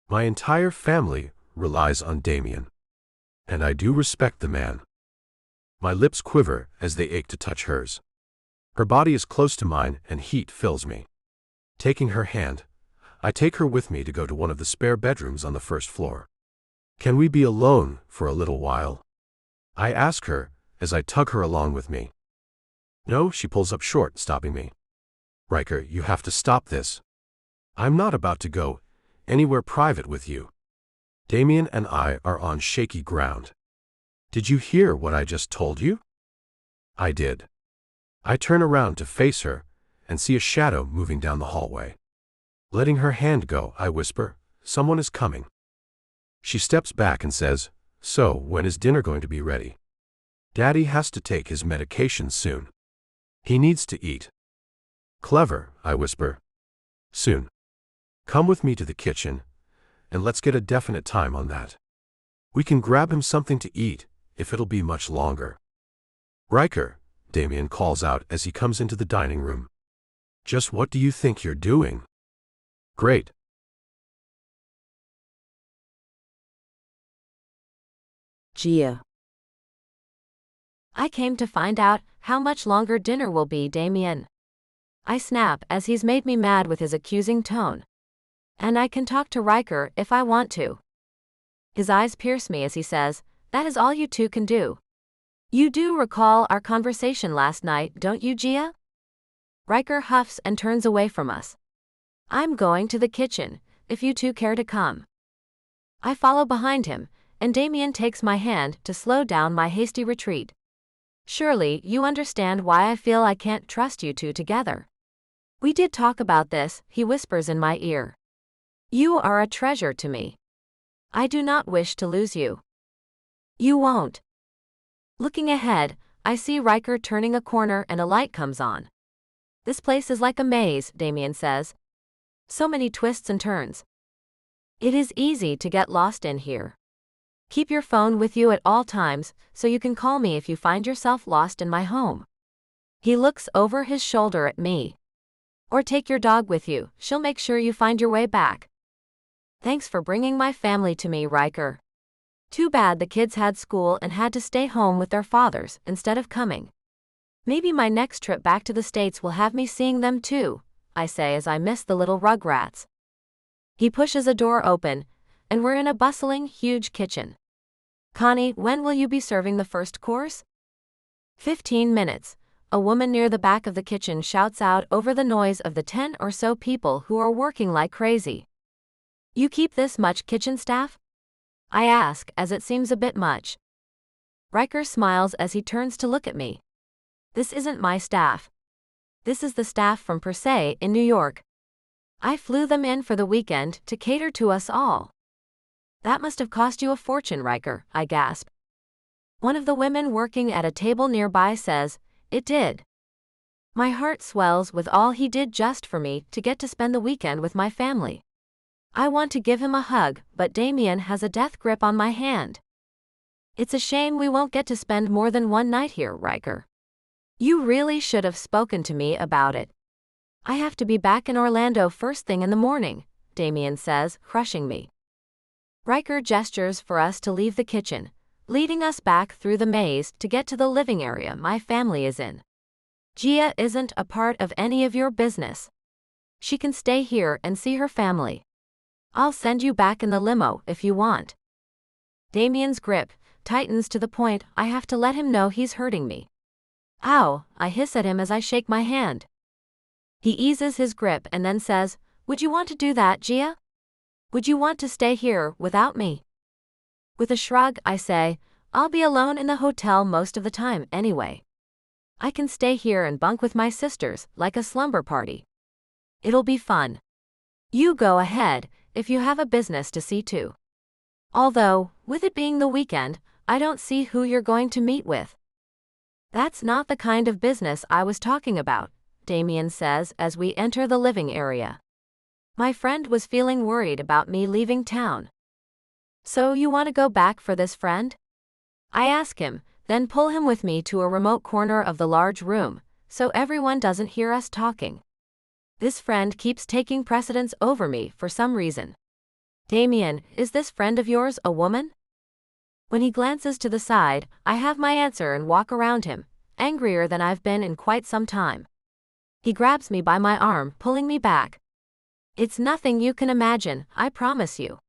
My entire family relies on Damien. And I do respect the man. My lips quiver as they ache to touch hers. Her body is close to mine and heat fills me. Taking her hand, I take her with me to go to one of the spare bedrooms on the first floor. Can we be alone for a little while? I ask her as I tug her along with me. No, she pulls up short, stopping me. Riker, you have to stop this. I'm not about to go anywhere private with you. Damien and I are on shaky ground. Did you hear what I just told you? I did. I turn around to face her and see a shadow moving down the hallway. Letting her hand go, I whisper, someone is coming. She steps back and says, so, when is dinner going to be ready? Daddy has to take his medication soon. He needs to eat. Clever, I whisper. Soon. Come with me to the kitchen, and let's get a definite time on that. We can grab him something to eat, if it'll be much longer. Riker, Damien calls out as he comes into the dining room. Just what do you think you're doing? Great. Gia. I came to find out how much longer dinner will be, Damien. I snap as he's made me mad with his accusing tone. And I can talk to Riker if I want to. His eyes pierce me as he says, that is all you two can do. You do recall our conversation last night, don't you, Gia? Riker huffs and turns away from us. I'm going to the kitchen, if you two care to come. I follow behind him, and Damien takes my hand to slow down my hasty retreat. Surely you understand why I feel I can't trust you two together. We did talk about this, he whispers in my ear. You are a treasure to me. I do not wish to lose you. You won't. Looking ahead, I see Riker turning a corner and a light comes on. This place is like a maze, Damien says. So many twists and turns. It is easy to get lost in here. Keep your phone with you at all times, so you can call me if you find yourself lost in my home. He looks over his shoulder at me. Or take your dog with you, she'll make sure you find your way back. Thanks for bringing my family to me, Riker. Too bad the kids had school and had to stay home with their fathers instead of coming. Maybe my next trip back to the States will have me seeing them too, I say as I miss the little rugrats. He pushes a door open, and we're in a bustling, huge kitchen. Connie, when will you be serving the first course? 15 minutes, a woman near the back of the kitchen shouts out over the noise of the 10 or so people who are working like crazy. You keep this much kitchen staff? I ask, as it seems a bit much. Riker smiles as he turns to look at me. This isn't my staff. This is the staff from Per Se in New York. I flew them in for the weekend to cater to us all. That must have cost you a fortune, Riker, I gasp. One of the women working at a table nearby says, it did. My heart swells with all he did just for me to get to spend the weekend with my family. I want to give him a hug, but Damien has a death grip on my hand. It's a shame we won't get to spend more than one night here, Riker. You really should have spoken to me about it. I have to be back in Orlando first thing in the morning, Damien says, crushing me. Riker gestures for us to leave the kitchen, leading us back through the maze to get to the living area my family is in. Gia isn't a part of any of your business. She can stay here and see her family. I'll send you back in the limo if you want. Damien's grip tightens to the point I have to let him know he's hurting me. Ow, I hiss at him as I shake my hand. He eases his grip and then says, would you want to do that, Gia? Would you want to stay here without me? With a shrug, I say, I'll be alone in the hotel most of the time anyway. I can stay here and bunk with my sisters, like a slumber party. It'll be fun. You go ahead, if you have a business to see to. Although, with it being the weekend, I don't see who you're going to meet with. That's not the kind of business I was talking about, Damien says as we enter the living area. My friend was feeling worried about me leaving town. So you want to go back for this friend? I ask him, then pull him with me to a remote corner of the large room, so everyone doesn't hear us talking. This friend keeps taking precedence over me for some reason. Damien, is this friend of yours a woman? When he glances to the side, I have my answer and walk around him, angrier than I've been in quite some time. He grabs me by my arm, pulling me back. It's nothing you can imagine, I promise you.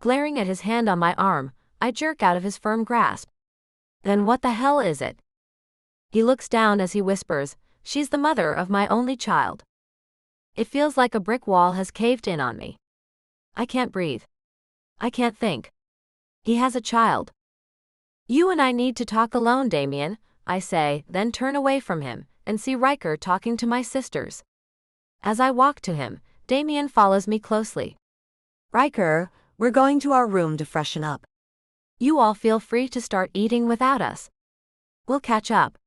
Glaring at his hand on my arm, I jerk out of his firm grasp. Then what the hell is it? He looks down as he whispers, she's the mother of my only child. It feels like a brick wall has caved in on me. I can't breathe. I can't think. He has a child. You and I need to talk alone, Damien, I say, then turn away from him, and see Riker talking to my sisters. As I walk to him, Damien follows me closely. Riker, we're going to our room to freshen up. You all feel free to start eating without us. We'll catch up.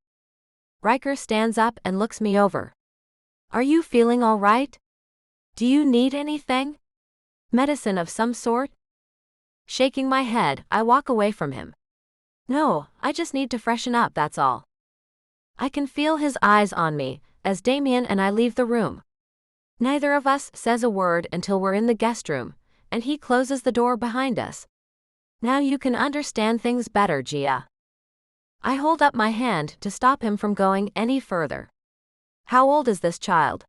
Riker stands up and looks me over. Are you feeling all right? Do you need anything? Medicine of some sort? Shaking my head, I walk away from him. No, I just need to freshen up, that's all. I can feel his eyes on me as Damien and I leave the room. Neither of us says a word until we're in the guest room, and he closes the door behind us. Now you can understand things better, Gia. I hold up my hand to stop him from going any further. How old is this child?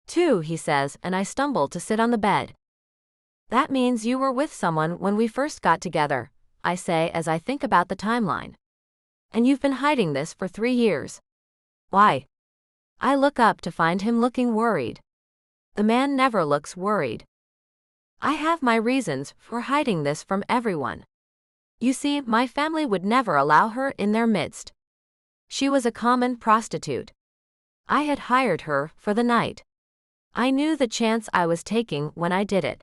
2, he says, and I stumble to sit on the bed. That means you were with someone when we first got together, I say as I think about the timeline. And you've been hiding this for 3 years. Why? I look up to find him looking worried. The man never looks worried. I have my reasons for hiding this from everyone. You see, my family would never allow her in their midst. She was a common prostitute. I had hired her for the night. I knew the chance I was taking when I did it.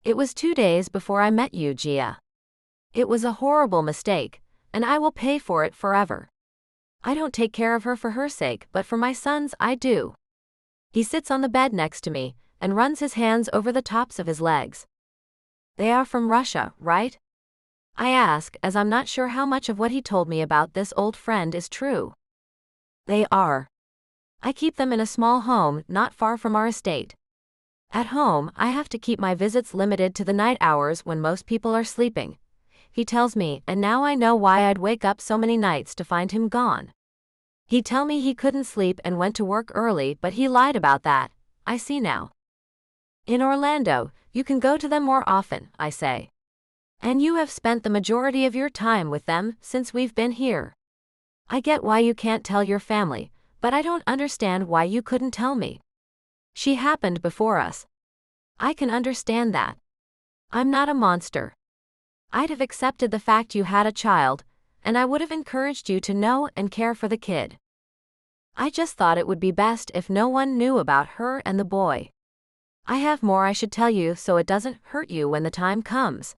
It was 2 days before I met you, Gia. It was a horrible mistake, and I will pay for it forever. I don't take care of her for her sake, but for my sons I do. He sits on the bed next to me and runs his hands over the tops of his legs. They are from Russia, right? I ask, as I'm not sure how much of what he told me about this old friend is true. They are. I keep them in a small home not far from our estate. At home, I have to keep my visits limited to the night hours when most people are sleeping. He tells me, and now I know why I'd wake up so many nights to find him gone. He'd tell me he couldn't sleep and went to work early, but he lied about that. I see now. In Orlando, you can go to them more often, I say. And you have spent the majority of your time with them since we've been here. I get why you can't tell your family, but I don't understand why you couldn't tell me. She happened before us. I can understand that. I'm not a monster. I'd have accepted the fact you had a child, and I would have encouraged you to know and care for the kid. I just thought it would be best if no one knew about her and the boy. I have more I should tell you so it doesn't hurt you when the time comes.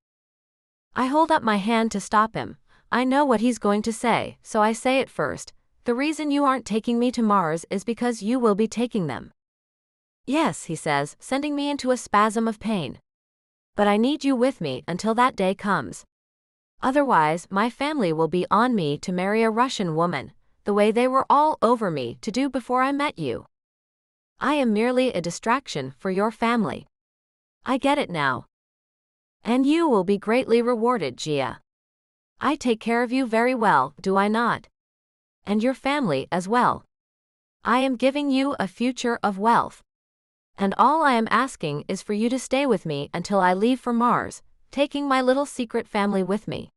I hold up my hand to stop him. I know what he's going to say, so I say it first. The reason you aren't taking me to Mars is because you will be taking them. Yes, he says, sending me into a spasm of pain. But I need you with me until that day comes. Otherwise, my family will be on me to marry a Russian woman, the way they were all over me to do before I met you. I am merely a distraction for your family. I get it now. And you will be greatly rewarded, Gia. I take care of you very well, do I not? And your family as well. I am giving you a future of wealth. And all I am asking is for you to stay with me until I leave for Mars, taking my little secret family with me.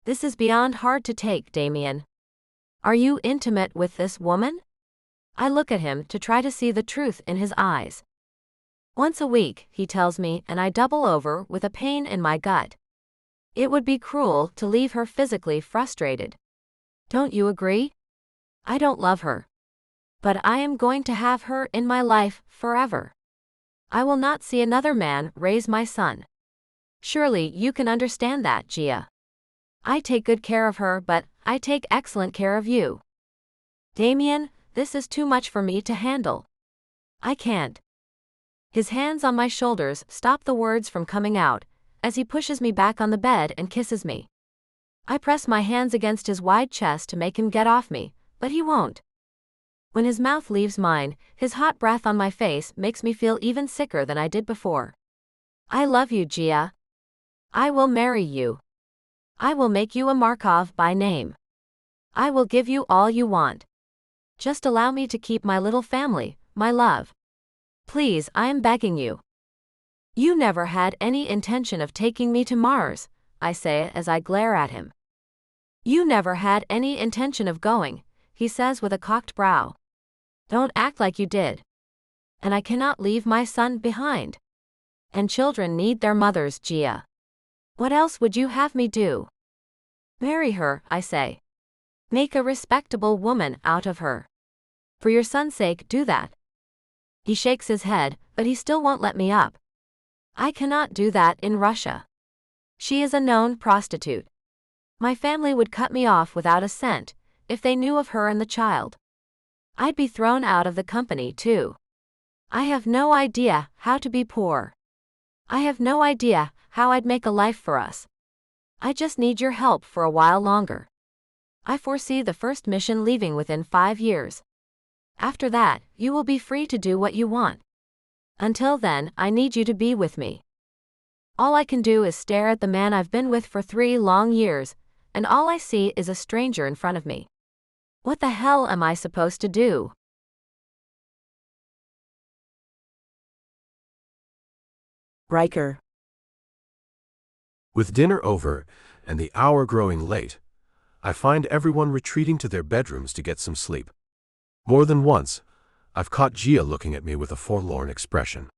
This is beyond hard to take, Damien. Are you intimate with this woman? I look at him to try to see the truth in his eyes. Once a week, he tells me, and I double over with a pain in my gut. It would be cruel to leave her physically frustrated. Don't you agree? I don't love her. But I am going to have her in my life forever. I will not see another man raise my son. Surely you can understand that, Gia. I take good care of her, but I take excellent care of you. Damien, this is too much for me to handle. I can't. His hands on my shoulders stop the words from coming out, as he pushes me back on the bed and kisses me. I press my hands against his wide chest to make him get off me, but he won't. When his mouth leaves mine, his hot breath on my face makes me feel even sicker than I did before. I love you, Gia. I will marry you. I will make you a Markov by name. I will give you all you want. Just allow me to keep my little family, my love. Please, I am begging you. You never had any intention of taking me to Mars, I say as I glare at him. You never had any intention of going, he says with a cocked brow. Don't act like you did. And I cannot leave my son behind. And children need their mothers, Gia. What else would you have me do? Marry her, I say. Make a respectable woman out of her. For your son's sake, do that. He shakes his head, but he still won't let me up. I cannot do that in Russia. She is a known prostitute. My family would cut me off without a cent, if they knew of her and the child. I'd be thrown out of the company too. I have no idea how to be poor. I have no idea how I'd make a life for us. I just need your help for a while longer. I foresee the first mission leaving within 5 years. After that, you will be free to do what you want. Until then, I need you to be with me. All I can do is stare at the man I've been with for 3 long years, and all I see is a stranger in front of me. What the hell am I supposed to do? Riker. With dinner over and the hour growing late, I find everyone retreating to their bedrooms to get some sleep. More than once, I've caught Gia looking at me with a forlorn expression.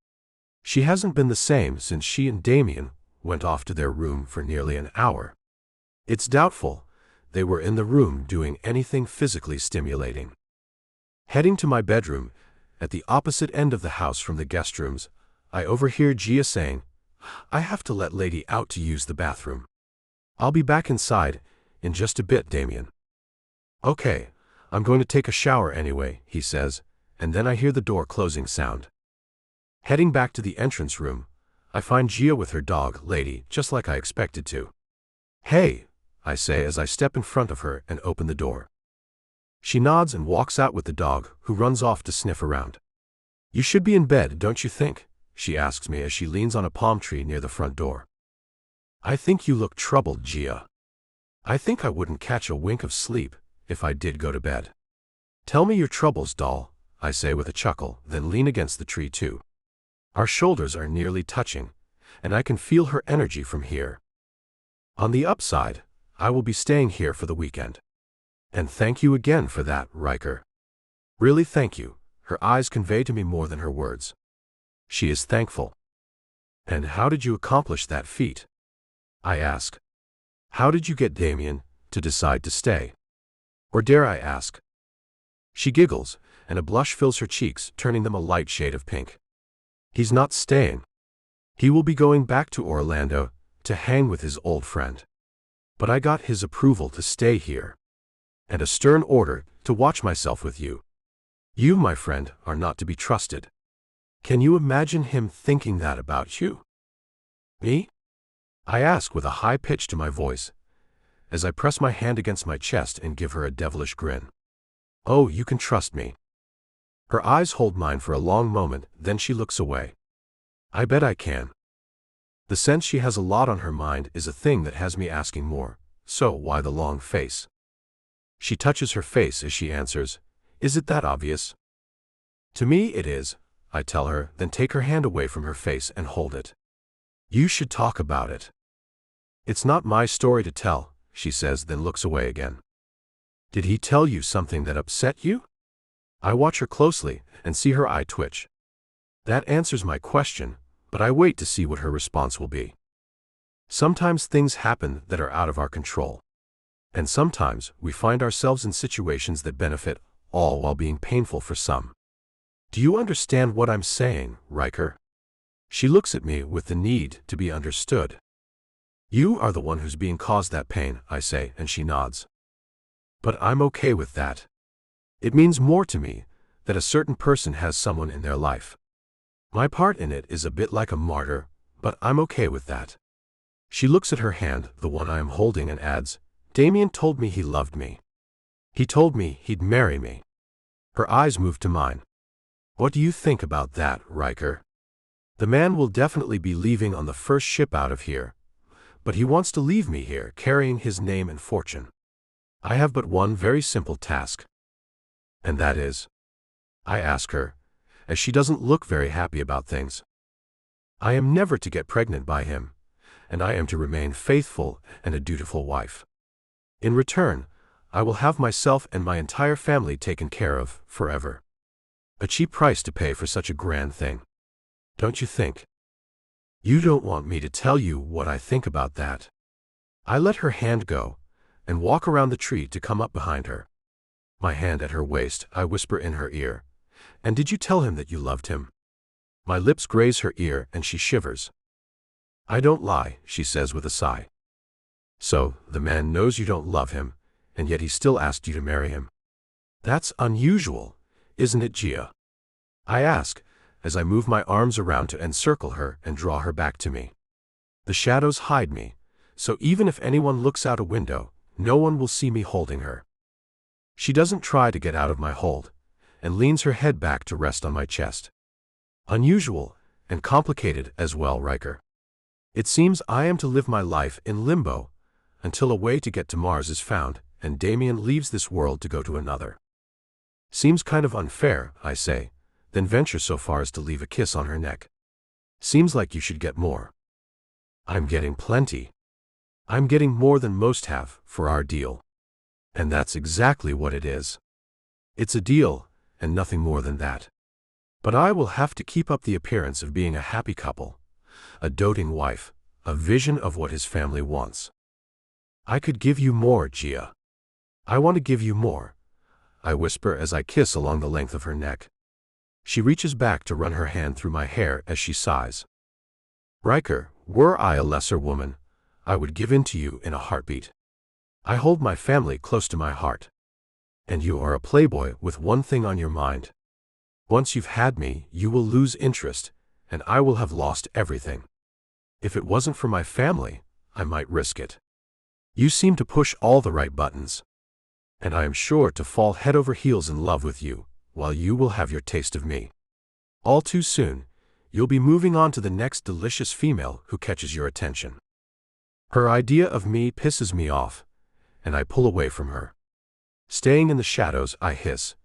She hasn't been the same since she and Damien went off to their room for nearly an hour. It's doubtful they were in the room doing anything physically stimulating. Heading to my bedroom, at the opposite end of the house from the guest rooms, I overhear Gia saying, "I have to let Lady out to use the bathroom. I'll be back inside in just a bit, Damien." "Okay, I'm going to take a shower anyway," he says, and then I hear the door closing sound. Heading back to the entrance room, I find Gia with her dog, Lady, just like I expected to. "Hey," I say as I step in front of her and open the door. She nods and walks out with the dog, who runs off to sniff around. "You should be in bed, don't you think?" she asks me as she leans on a palm tree near the front door. "I think you look troubled, Gia. I think I wouldn't catch a wink of sleep if I did go to bed." "Tell me your troubles, doll," I say with a chuckle, then lean against the tree too. Our shoulders are nearly touching, and I can feel her energy from here. "On the upside, I will be staying here for the weekend. And thank you again for that, Riker. Really thank you." Her eyes convey to me more than her words. She is thankful. "And how did you accomplish that feat?" I ask. "How did you get Damien to decide to stay? Or dare I ask?" She giggles, and a blush fills her cheeks, turning them a light shade of pink. "He's not staying. He will be going back to Orlando to hang with his old friend. But I got his approval to stay here. And a stern order to watch myself with you. You, my friend, are not to be trusted. Can you imagine him thinking that about you?" "Me?" I ask with a high pitch to my voice, as I press my hand against my chest and give her a devilish grin. "Oh, you can trust me." Her eyes hold mine for a long moment, then she looks away. "I bet I can." The sense she has a lot on her mind is a thing that has me asking more, so why the long face? She touches her face as she answers, "Is it that obvious?" "To me it is," I tell her, then take her hand away from her face and hold it. "You should talk about it." "It's not my story to tell," she says, then looks away again. "Did he tell you something that upset you?" I watch her closely and see her eye twitch. That answers my question, but I wait to see what her response will be. Sometimes things happen that are out of our control. And sometimes we find ourselves in situations that benefit all while being painful for some. Do you understand what I'm saying, Riker? She looks at me with the need to be understood. You are the one who's being caused that pain, I say, and she nods. But I'm okay with that. It means more to me that a certain person has someone in their life. My part in it is a bit like a martyr, but I'm okay with that. She looks at her hand, the one I am holding, and adds, Damien told me he loved me. He told me he'd marry me. Her eyes move to mine. What do you think about that, Riker? The man will definitely be leaving on the first ship out of here, but he wants to leave me here carrying his name and fortune. I have but one very simple task. And that is, I ask her, as she doesn't look very happy about things. I am never to get pregnant by him, and I am to remain faithful and a dutiful wife. In return, I will have myself and my entire family taken care of forever. A cheap price to pay for such a grand thing. Don't you think? You don't want me to tell you what I think about that. I let her hand go and walk around the tree to come up behind her. My hand at her waist, I whisper in her ear, And did you tell him that you loved him? My lips graze her ear and she shivers. I don't lie, she says with a sigh. So, the man knows you don't love him, and yet he still asked you to marry him. That's unusual, isn't it, Gia? I ask, as I move my arms around to encircle her and draw her back to me. The shadows hide me, so even if anyone looks out a window, no one will see me holding her. She doesn't try to get out of my hold, and leans her head back to rest on my chest. Unusual, and complicated as well, Riker. It seems I am to live my life in limbo, until a way to get to Mars is found, and Damien leaves this world to go to another. Seems kind of unfair, I say, then venture so far as to leave a kiss on her neck. Seems like you should get more. I'm getting plenty. I'm getting more than most have for our deal. And that's exactly what it is. It's a deal, and nothing more than that. But I will have to keep up the appearance of being a happy couple, a doting wife, a vision of what his family wants. I could give you more, Gia. I want to give you more, I whisper as I kiss along the length of her neck. She reaches back to run her hand through my hair as she sighs. Riker, were I a lesser woman, I would give in to you in a heartbeat. I hold my family close to my heart. And you are a playboy with one thing on your mind. Once you've had me, you will lose interest, and I will have lost everything. If it wasn't for my family, I might risk it. You seem to push all the right buttons. And I am sure to fall head over heels in love with you, while you will have your taste of me. All too soon, you'll be moving on to the next delicious female who catches your attention. Her idea of me pisses me off, and I pull away from her. Staying in the shadows, I hiss,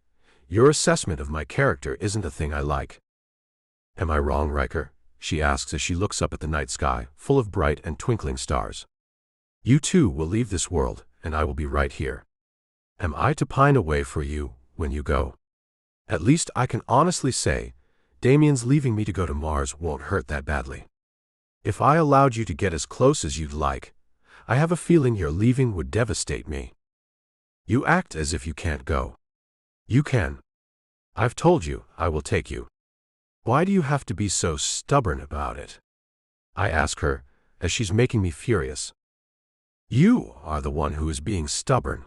Your assessment of my character isn't a thing I like. Am I wrong, Riker? She asks as she looks up at the night sky, full of bright and twinkling stars. You too will leave this world, and I will be right here. Am I to pine away for you when you go? At least I can honestly say, Damien's leaving me to go to Mars won't hurt that badly. If I allowed you to get as close as you'd like, I have a feeling your leaving would devastate me. You act as if you can't go. You can. I've told you, I will take you. Why do you have to be so stubborn about it? I ask her, as she's making me furious. You are the one who is being stubborn.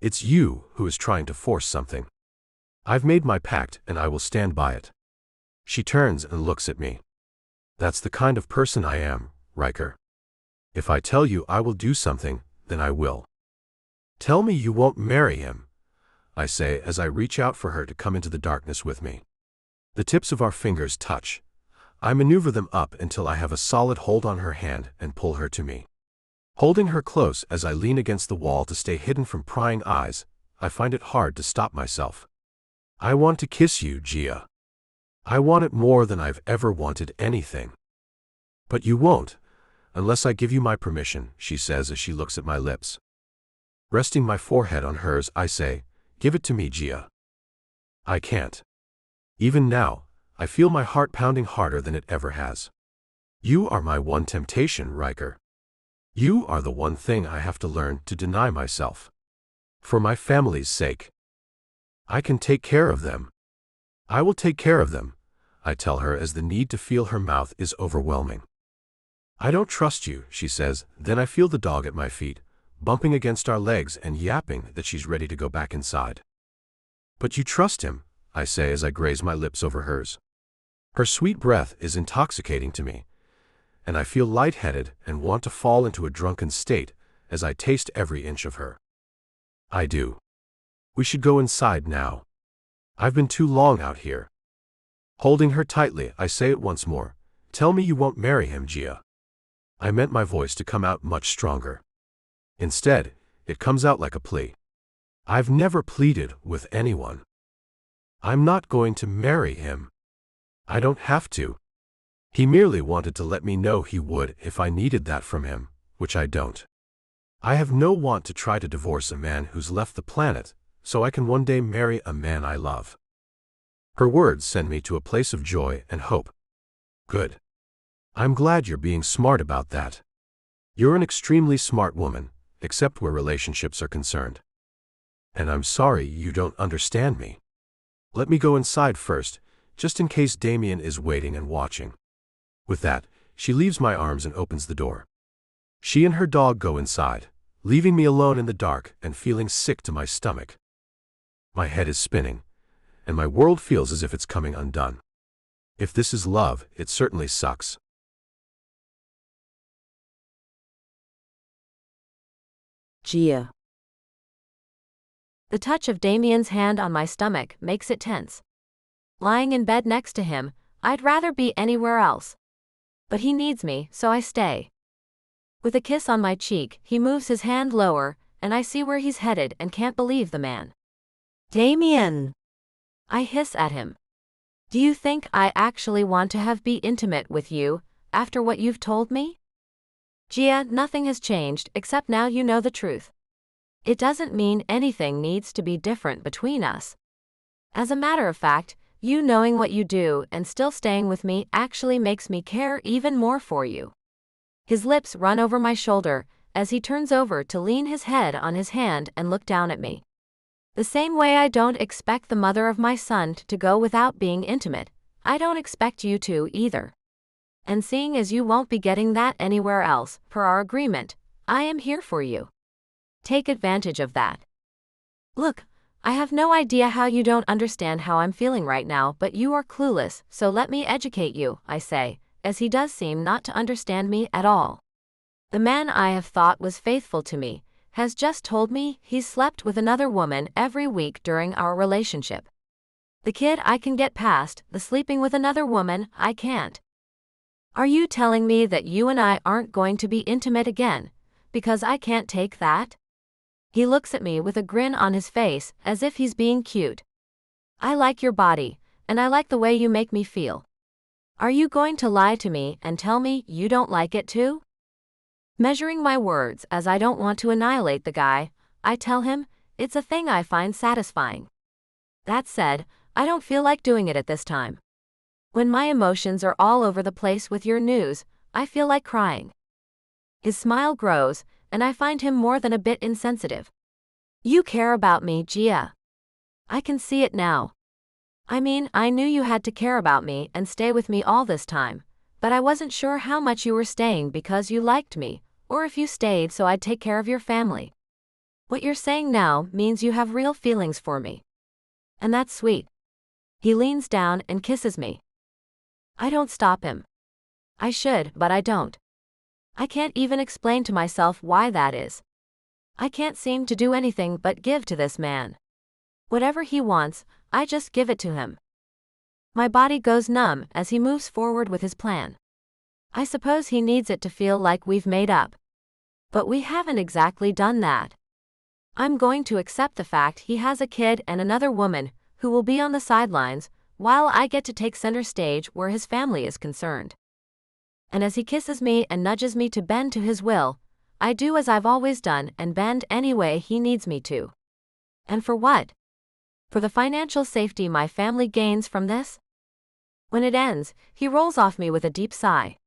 It's you who is trying to force something. I've made my pact and I will stand by it. She turns and looks at me. That's the kind of person I am, Riker. If I tell you I will do something, then I will. Tell me you won't marry him, I say as I reach out for her to come into the darkness with me. The tips of our fingers touch. I maneuver them up until I have a solid hold on her hand and pull her to me. Holding her close as I lean against the wall to stay hidden from prying eyes, I find it hard to stop myself. I want to kiss you, Gia. I want it more than I've ever wanted anything. But you won't, unless I give you my permission, she says as she looks at my lips. Resting my forehead on hers, I say, Give it to me, Gia. I can't. Even now, I feel my heart pounding harder than it ever has. You are my one temptation, Riker. You are the one thing I have to learn to deny myself. For my family's sake. I can take care of them. I will take care of them, I tell her as the need to feel her mouth is overwhelming. I don't trust you, she says, then I feel the dog at my feet, bumping against our legs and yapping that she's ready to go back inside. But you trust him, I say as I graze my lips over hers. Her sweet breath is intoxicating to me, and I feel lightheaded and want to fall into a drunken state as I taste every inch of her. I do. We should go inside now. I've been too long out here. Holding her tightly, I say it once more. Tell me you won't marry him, Gia. I meant my voice to come out much stronger. Instead, it comes out like a plea. I've never pleaded with anyone. I'm not going to marry him. I don't have to. He merely wanted to let me know he would if I needed that from him, which I don't. I have no want to try to divorce a man who's left the planet, so I can one day marry a man I love. Her words send me to a place of joy and hope. Good. I'm glad you're being smart about that. You're an extremely smart woman, except where relationships are concerned. And I'm sorry you don't understand me. Let me go inside first, just in case Damien is waiting and watching. With that, she leaves my arms and opens the door. She and her dog go inside, leaving me alone in the dark and feeling sick to my stomach. My head is spinning, and my world feels as if it's coming undone. If this is love, it certainly sucks. Gia. The touch of Damien's hand on my stomach makes it tense. Lying in bed next to him, I'd rather be anywhere else. But he needs me, so I stay. With a kiss on my cheek, he moves his hand lower, and I see where he's headed and can't believe the man. Damien! I hiss at him. Do you think I actually want to be intimate with you, after what you've told me? Gia, nothing has changed except now you know the truth. It doesn't mean anything needs to be different between us. As a matter of fact, you knowing what you do and still staying with me actually makes me care even more for you. His lips run over my shoulder as he turns over to lean his head on his hand and look down at me. The same way I don't expect the mother of my son to go without being intimate, I don't expect you to either. And seeing as you won't be getting that anywhere else, per our agreement, I am here for you. Take advantage of that. Look, I have no idea how you don't understand how I'm feeling right now, but you are clueless, so let me educate you, I say, as he does seem not to understand me at all. The man I have thought was faithful to me has just told me he's slept with another woman every week during our relationship. The kid I can get past, the sleeping with another woman I can't. Are you telling me that you and I aren't going to be intimate again, because I can't take that? He looks at me with a grin on his face as if he's being cute. I like your body, and I like the way you make me feel. Are you going to lie to me and tell me you don't like it too? Measuring my words as I don't want to annihilate the guy, I tell him, it's a thing I find satisfying. That said, I don't feel like doing it at this time. When my emotions are all over the place with your news, I feel like crying. His smile grows, and I find him more than a bit insensitive. You care about me, Gia. I can see it now. I mean, I knew you had to care about me and stay with me all this time, but I wasn't sure how much you were staying because you liked me, or if you stayed so I'd take care of your family. What you're saying now means you have real feelings for me. And that's sweet. He leans down and kisses me. I don't stop him. I should, but I don't. I can't even explain to myself why that is. I can't seem to do anything but give to this man. Whatever he wants, I just give it to him. My body goes numb as he moves forward with his plan. I suppose he needs it to feel like we've made up. But we haven't exactly done that. I'm going to accept the fact he has a kid and another woman who will be on the sidelines, while I get to take center stage where his family is concerned. And as he kisses me and nudges me to bend to his will, I do as I've always done and bend any way he needs me to. And for what? For the financial safety my family gains from this? When it ends, he rolls off me with a deep sigh.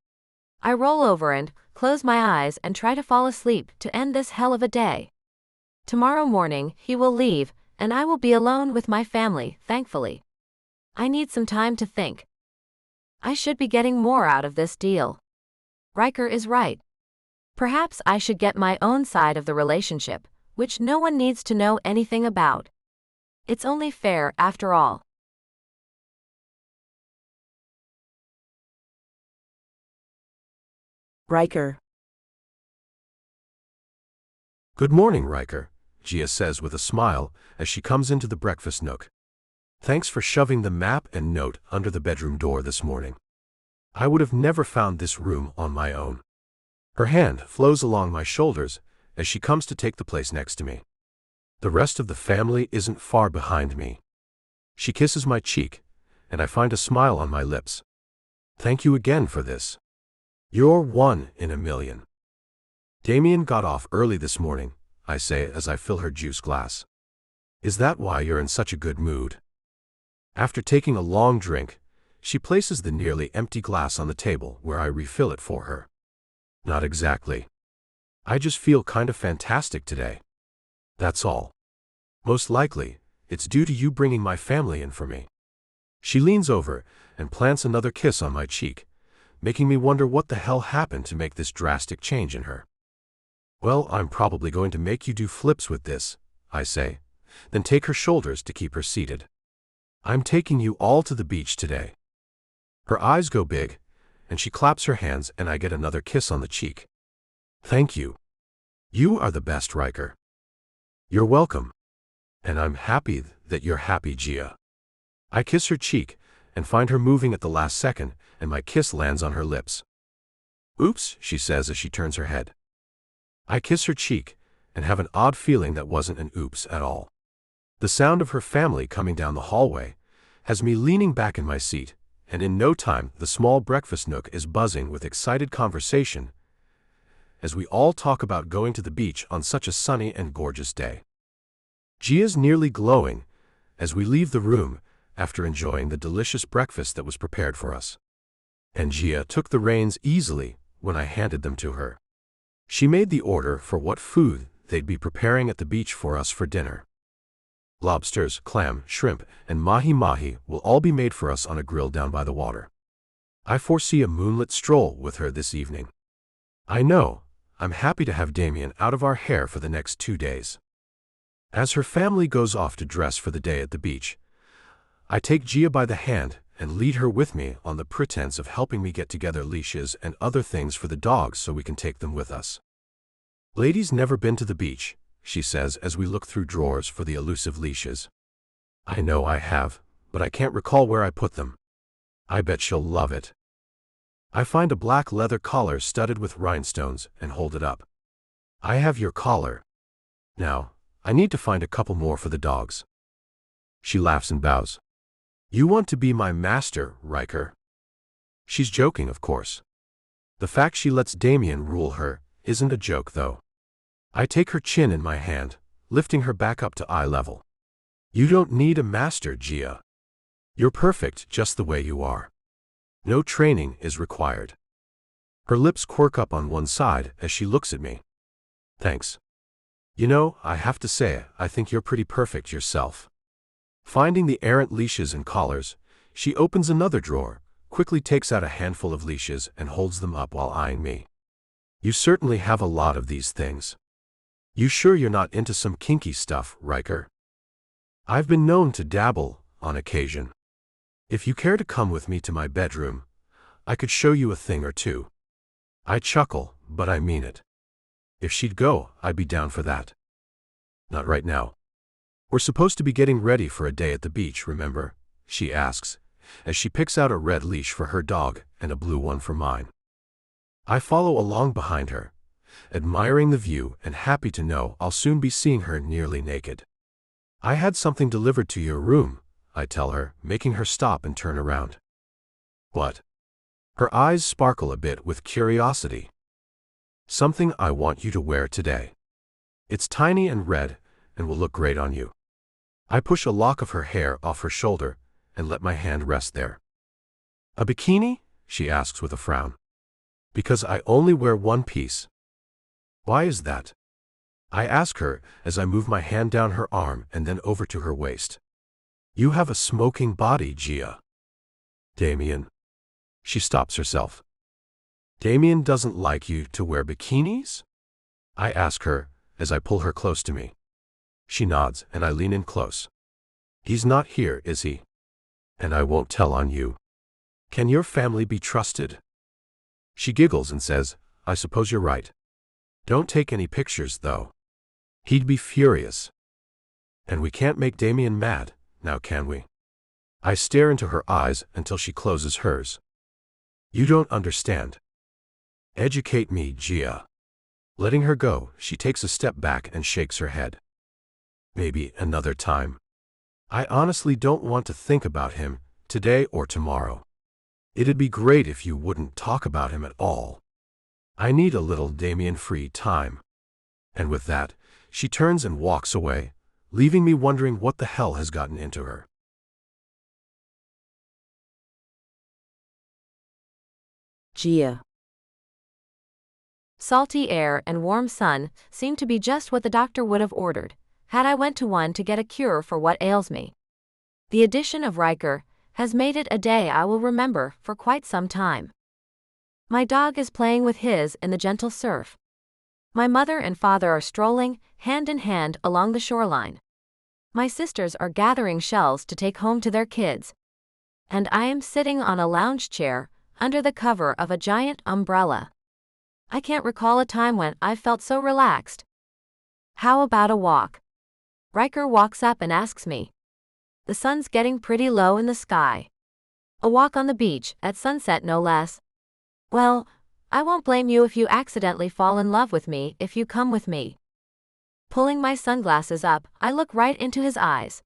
I roll over and close my eyes and try to fall asleep to end this hell of a day. Tomorrow morning, he will leave, and I will be alone with my family, thankfully. I need some time to think. I should be getting more out of this deal. Riker is right. Perhaps I should get my own side of the relationship, which no one needs to know anything about. It's only fair after all. Riker. Good morning, Riker, Gia says with a smile as she comes into the breakfast nook. Thanks for shoving the map and note under the bedroom door this morning. I would have never found this room on my own. Her hand flows along my shoulders as she comes to take the place next to me. The rest of the family isn't far behind me. She kisses my cheek, and I find a smile on my lips. Thank you again for this. You're one in a million. Damien got off early this morning, I say as I fill her juice glass. Is that why you're in such a good mood? After taking a long drink, she places the nearly empty glass on the table where I refill it for her. Not exactly. I just feel kind of fantastic today. That's all. Most likely, it's due to you bringing my family in for me. She leans over and plants another kiss on my cheek, making me wonder what the hell happened to make this drastic change in her. Well, I'm probably going to make you do flips with this, I say, then take her shoulders to keep her seated. I'm taking you all to the beach today. Her eyes go big, and she claps her hands and I get another kiss on the cheek. Thank you. You are the best, Riker. You're welcome. And I'm happy that you're happy, Gia. I kiss her cheek and find her moving at the last second, and my kiss lands on her lips. Oops, she says as she turns her head. I kiss her cheek and have an odd feeling that wasn't an oops at all. The sound of her family coming down the hallway has me leaning back in my seat, and in no time the small breakfast nook is buzzing with excited conversation as we all talk about going to the beach on such a sunny and gorgeous day. Gia's nearly glowing as we leave the room after enjoying the delicious breakfast that was prepared for us. And Gia took the reins easily when I handed them to her. She made the order for what food they'd be preparing at the beach for us for dinner. Lobsters, clam, shrimp, and mahi-mahi will all be made for us on a grill down by the water. I foresee a moonlit stroll with her this evening. I know, I'm happy to have Damien out of our hair for the next 2 days. As her family goes off to dress for the day at the beach, I take Gia by the hand and lead her with me on the pretense of helping me get together leashes and other things for the dogs so we can take them with us. Lady's never been to the beach, she says as we look through drawers for the elusive leashes. I know I have, but I can't recall where I put them. I bet she'll love it. I find a black leather collar studded with rhinestones and hold it up. I have your collar. Now, I need to find a couple more for the dogs. She laughs and bows. You want to be my master, Riker? She's joking, of course. The fact she lets Damien rule her isn't a joke, though. I take her chin in my hand, lifting her back up to eye level. You don't need a master, Gia. You're perfect just the way you are. No training is required. Her lips quirk up on one side as she looks at me. Thanks. You know, I have to say, I think you're pretty perfect yourself. Finding the errant leashes and collars, she opens another drawer, quickly takes out a handful of leashes and holds them up while eyeing me. You certainly have a lot of these things. You sure you're not into some kinky stuff, Riker? I've been known to dabble, on occasion. If you care to come with me to my bedroom, I could show you a thing or two. I chuckle, but I mean it. If she'd go, I'd be down for that. Not right now. We're supposed to be getting ready for a day at the beach, remember? She asks, as she picks out a red leash for her dog and a blue one for mine. I follow along behind her, admiring the view and happy to know I'll soon be seeing her nearly naked. I had something delivered to your room, I tell her, making her stop and turn around. What? Her eyes sparkle a bit with curiosity. Something I want you to wear today. It's tiny and red and will look great on you. I push a lock of her hair off her shoulder and let my hand rest there. A bikini? She asks with a frown. Because I only wear one piece. Why is that? I ask her as I move my hand down her arm and then over to her waist. You have a smoking body, Gia. Damien. She stops herself. Damien doesn't like you to wear bikinis? I ask her as I pull her close to me. She nods and I lean in close. He's not here, is he? And I won't tell on you. Can your family be trusted? She giggles and says, I suppose you're right. Don't take any pictures, though. He'd be furious. And we can't make Damien mad, now can we? I stare into her eyes until she closes hers. You don't understand. Educate me, Gia. Letting her go, she takes a step back and shakes her head. Maybe another time. I honestly don't want to think about him, today or tomorrow. It'd be great if you wouldn't talk about him at all. I need a little Damien-free time. And with that, she turns and walks away, leaving me wondering what the hell has gotten into her. Gia. Salty air and warm sun seem to be just what the doctor would have ordered, had I went to one to get a cure for what ails me. The addition of Riker has made it a day I will remember for quite some time. My dog is playing with his in the gentle surf. My mother and father are strolling, hand in hand, along the shoreline. My sisters are gathering shells to take home to their kids. And I am sitting on a lounge chair, under the cover of a giant umbrella. I can't recall a time when I've felt so relaxed. How about a walk? Riker walks up and asks me. The sun's getting pretty low in the sky. A walk on the beach, at sunset no less. Well, I won't blame you if you accidentally fall in love with me if you come with me. Pulling my sunglasses up, I look right into his eyes.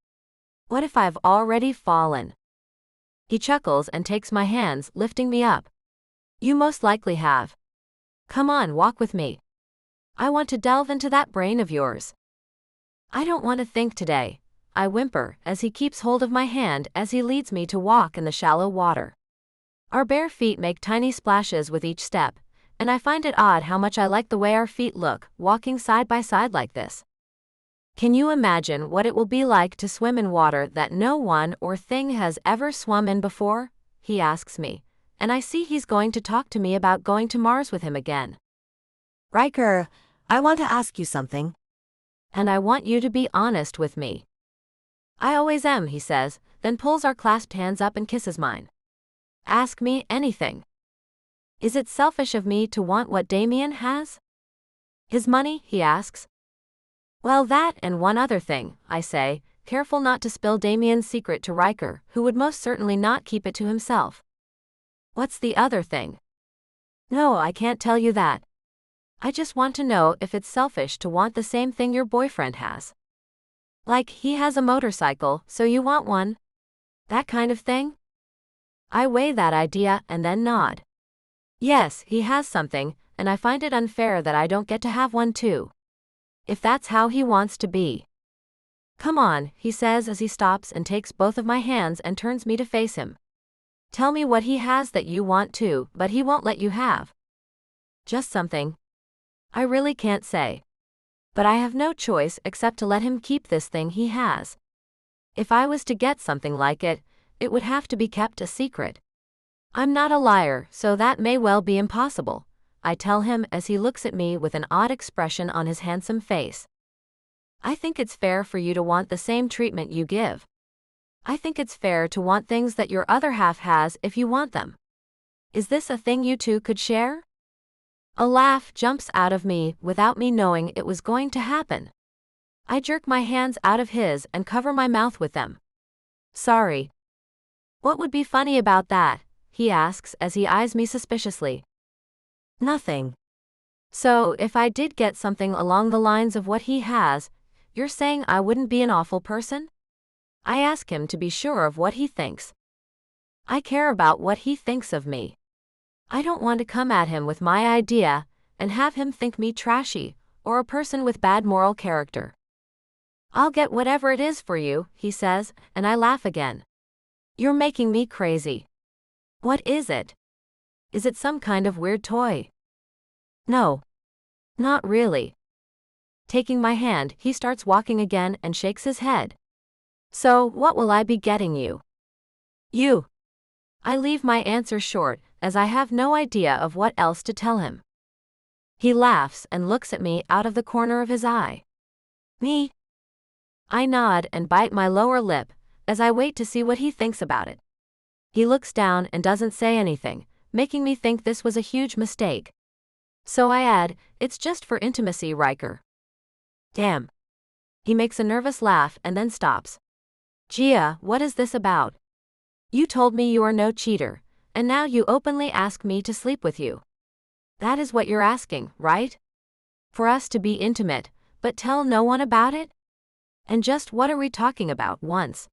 What if I've already fallen? He chuckles and takes my hands, lifting me up. You most likely have. Come on, walk with me. I want to delve into that brain of yours. I don't want to think today, I whimper as he keeps hold of my hand as he leads me to walk in the shallow water. Our bare feet make tiny splashes with each step, and I find it odd how much I like the way our feet look, walking side by side like this. Can you imagine what it will be like to swim in water that no one or thing has ever swum in before? He asks me, and I see he's going to talk to me about going to Mars with him again. Riker, I want to ask you something. And I want you to be honest with me. I always am, he says, then pulls our clasped hands up and kisses mine. Ask me anything. Is it selfish of me to want what Damien has? His money, he asks. Well, that and one other thing, I say, careful not to spill Damien's secret to Riker, who would most certainly not keep it to himself. What's the other thing? No, I can't tell you that. I just want to know if it's selfish to want the same thing your boyfriend has. Like, he has a motorcycle, so you want one? That kind of thing? I weigh that idea and then nod. Yes, he has something, and I find it unfair that I don't get to have one too. If that's how he wants to be. Come on, he says as he stops and takes both of my hands and turns me to face him. Tell me what he has that you want too, but he won't let you have. Just something. I really can't say. But I have no choice except to let him keep this thing he has. If I was to get something like it, it would have to be kept a secret. I'm not a liar, so that may well be impossible, I tell him as he looks at me with an odd expression on his handsome face. I think it's fair for you to want the same treatment you give. I think it's fair to want things that your other half has if you want them. Is this a thing you two could share? A laugh jumps out of me without me knowing it was going to happen. I jerk my hands out of his and cover my mouth with them. Sorry. What would be funny about that? He asks as he eyes me suspiciously. Nothing. So, if I did get something along the lines of what he has, you're saying I wouldn't be an awful person? I ask him to be sure of what he thinks. I care about what he thinks of me. I don't want to come at him with my idea and have him think me trashy or a person with bad moral character. I'll get whatever it is for you, he says, and I laugh again. You're making me crazy. What is it? Is it some kind of weird toy? No. Not really. Taking my hand, he starts walking again and shakes his head. So, what will I be getting you? You. I leave my answer short, as I have no idea of what else to tell him. He laughs and looks at me out of the corner of his eye. Me? I nod and bite my lower lip, as I wait to see what he thinks about it. He looks down and doesn't say anything, making me think this was a huge mistake. So I add, it's just for intimacy, Riker. Damn. He makes a nervous laugh and then stops. Gia, what is this about? You told me you are no cheater, and now you openly ask me to sleep with you. That is what you're asking, right? For us to be intimate, but tell no one about it? And just what are we talking about once?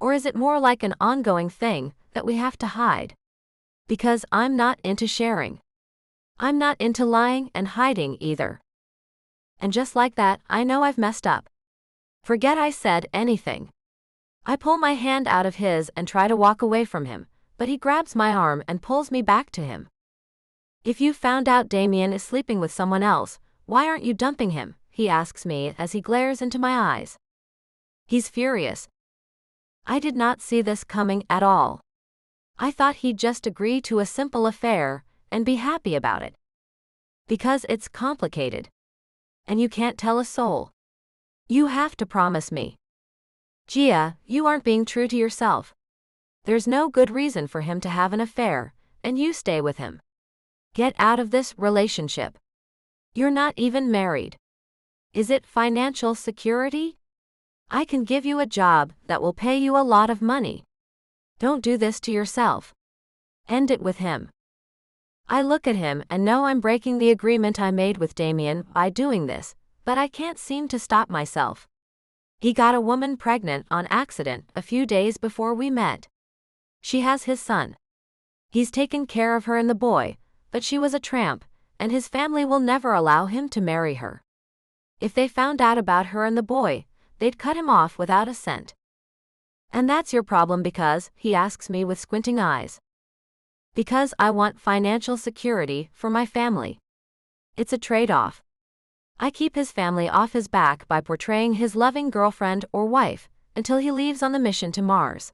Or is it more like an ongoing thing that we have to hide? Because I'm not into sharing. I'm not into lying and hiding either. And just like that, I know I've messed up. Forget I said anything. I pull my hand out of his and try to walk away from him, but he grabs my arm and pulls me back to him. If you found out Damien is sleeping with someone else, why aren't you dumping him? He asks me as he glares into my eyes. He's furious. I did not see this coming at all. I thought he'd just agree to a simple affair and be happy about it. Because it's complicated. And you can't tell a soul. You have to promise me. Gia, you aren't being true to yourself. There's no good reason for him to have an affair, and you stay with him. Get out of this relationship. You're not even married. Is it financial security? I can give you a job that will pay you a lot of money. Don't do this to yourself. End it with him. I look at him and know I'm breaking the agreement I made with Damien by doing this, but I can't seem to stop myself. He got a woman pregnant on accident a few days before we met. She has his son. He's taken care of her and the boy, but she was a tramp, and his family will never allow him to marry her. If they found out about her and the boy, they'd cut him off without a cent. And that's your problem because, he asks me with squinting eyes. Because I want financial security for my family. It's a trade-off. I keep his family off his back by portraying his loving girlfriend or wife, until he leaves on the mission to Mars.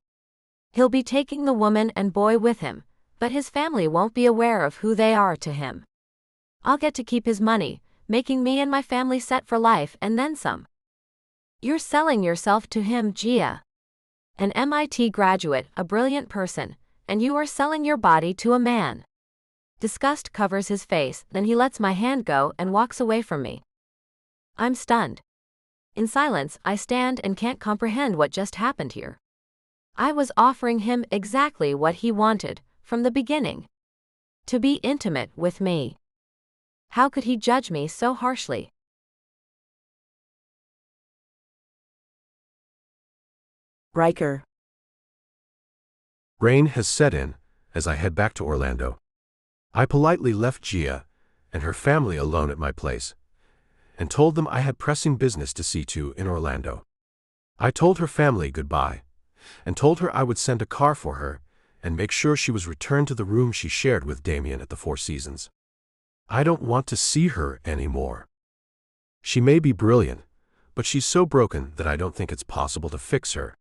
He'll be taking the woman and boy with him, but his family won't be aware of who they are to him. I'll get to keep his money, making me and my family set for life and then some. You're selling yourself to him, Gia. An MIT graduate, a brilliant person, and you are selling your body to a man. Disgust covers his face, then he lets my hand go and walks away from me. I'm stunned. In silence, I stand and can't comprehend what just happened here. I was offering him exactly what he wanted, from the beginning. To be intimate with me. How could he judge me so harshly? Riker. Rain has set in as I head back to Orlando. I politely left Gia and her family alone at my place and told them I had pressing business to see to in Orlando. I told her family goodbye and told her I would send a car for her and make sure she was returned to the room she shared with Damien at the Four Seasons. I don't want to see her anymore. She may be brilliant, but she's so broken that I don't think it's possible to fix her.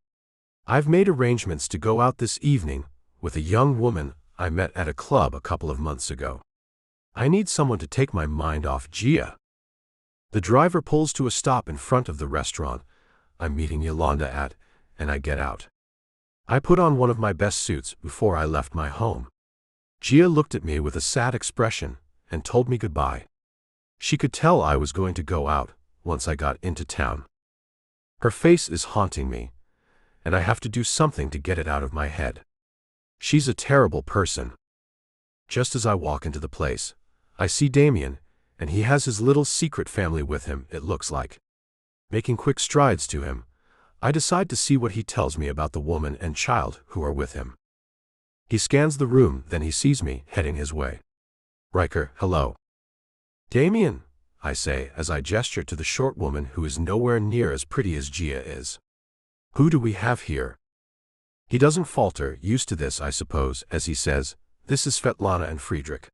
I've made arrangements to go out this evening with a young woman I met at a club a couple of months ago. I need someone to take my mind off Gia. The driver pulls to a stop in front of the restaurant I'm meeting Yolanda at, and I get out. I put on one of my best suits before I left my home. Gia looked at me with a sad expression and told me goodbye. She could tell I was going to go out once I got into town. Her face is haunting me, and I have to do something to get it out of my head. She's a terrible person. Just as I walk into the place, I see Damien, and he has his little secret family with him, it looks like. Making quick strides to him, I decide to see what he tells me about the woman and child who are with him. He scans the room, then he sees me heading his way. Riker, hello. Damien, I say as I gesture to the short woman who is nowhere near as pretty as Gia is. Who do we have here? He doesn't falter, used to this I suppose, as he says, this is Svetlana and Friedrich.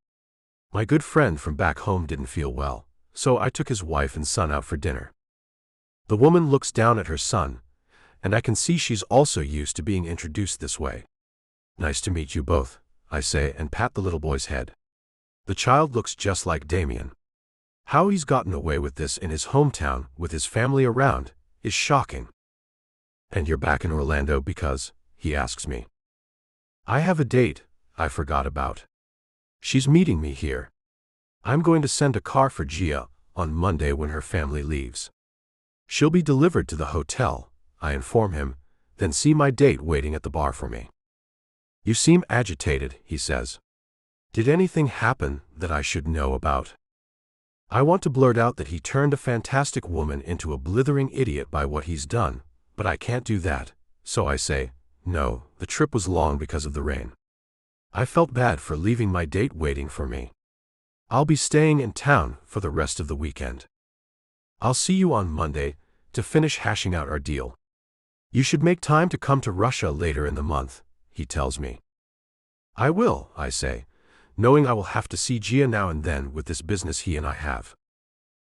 My good friend from back home didn't feel well, so I took his wife and son out for dinner. The woman looks down at her son, and I can see she's also used to being introduced this way. "Nice to meet you both," I say and pat the little boy's head. The child looks just like Damien. How he's gotten away with this in his hometown with his family around is shocking. "And you're back in Orlando because," he asks me. "I have a date I forgot about. She's meeting me here. I'm going to send a car for Gia on Monday when her family leaves. She'll be delivered to the hotel," I inform him, then see my date waiting at the bar for me. "You seem agitated," he says. "Did anything happen that I should know about?" I want to blurt out that he turned a fantastic woman into a blithering idiot by what he's done, but I can't do that, so I say, "No, the trip was long because of the rain. I felt bad for leaving my date waiting for me. I'll be staying in town for the rest of the weekend. I'll see you on Monday to finish hashing out our deal. You should make time to come to Russia later in the month," he tells me. "I will," I say, knowing I will have to see Gia now and then with this business he and I have.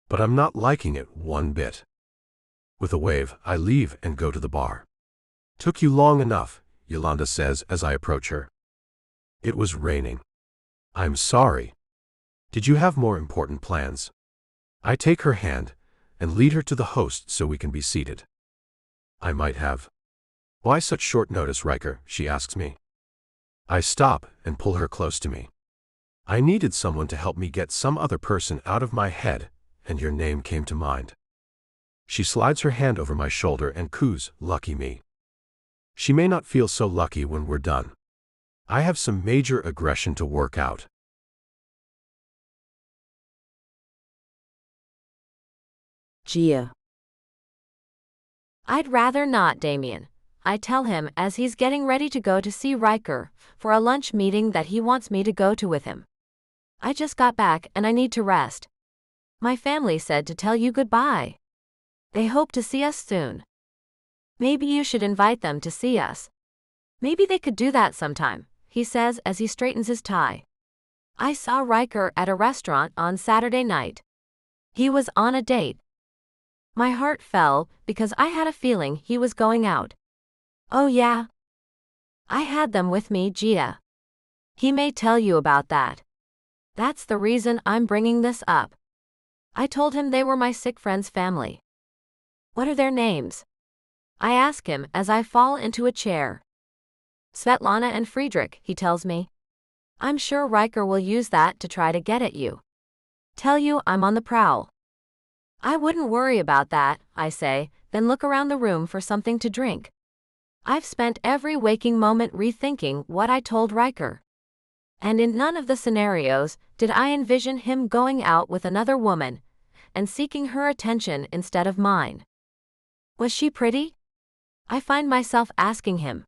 But I'm not liking it one bit. With a wave, I leave and go to the bar. "Took you long enough," Yolanda says as I approach her. "It was raining. I'm sorry. Did you have more important plans?" I take her hand and lead her to the host so we can be seated. "I might have." "Why such short notice, Riker?" she asks me. I stop and pull her close to me. "I needed someone to help me get some other person out of my head, and your name came to mind." She slides her hand over my shoulder and coos, "Lucky me." She may not feel so lucky when we're done. I have some major aggression to work out. Gia. I'd rather not, Damien. I tell him as he's getting ready to go to see Riker for a lunch meeting that he wants me to go to with him. "I just got back and I need to rest. My family said to tell you goodbye. They hope to see us soon. Maybe you should invite them to see us. Maybe they could do that sometime," he says as he straightens his tie. "I saw Riker at a restaurant on Saturday night. He was on a date." My heart fell because I had a feeling he was going out. "Oh yeah? I had them with me, Gia. He may tell you about that. That's the reason I'm bringing this up. I told him they were my sick friend's family." "What are their names?" I ask him as I fall into a chair. "Svetlana and Friedrich," he tells me. "I'm sure Riker will use that to try to get at you. Tell you I'm on the prowl." "I wouldn't worry about that," I say, then look around the room for something to drink. I've spent every waking moment rethinking what I told Riker. And in none of the scenarios did I envision him going out with another woman and seeking her attention instead of mine. Was she pretty? I find myself asking him.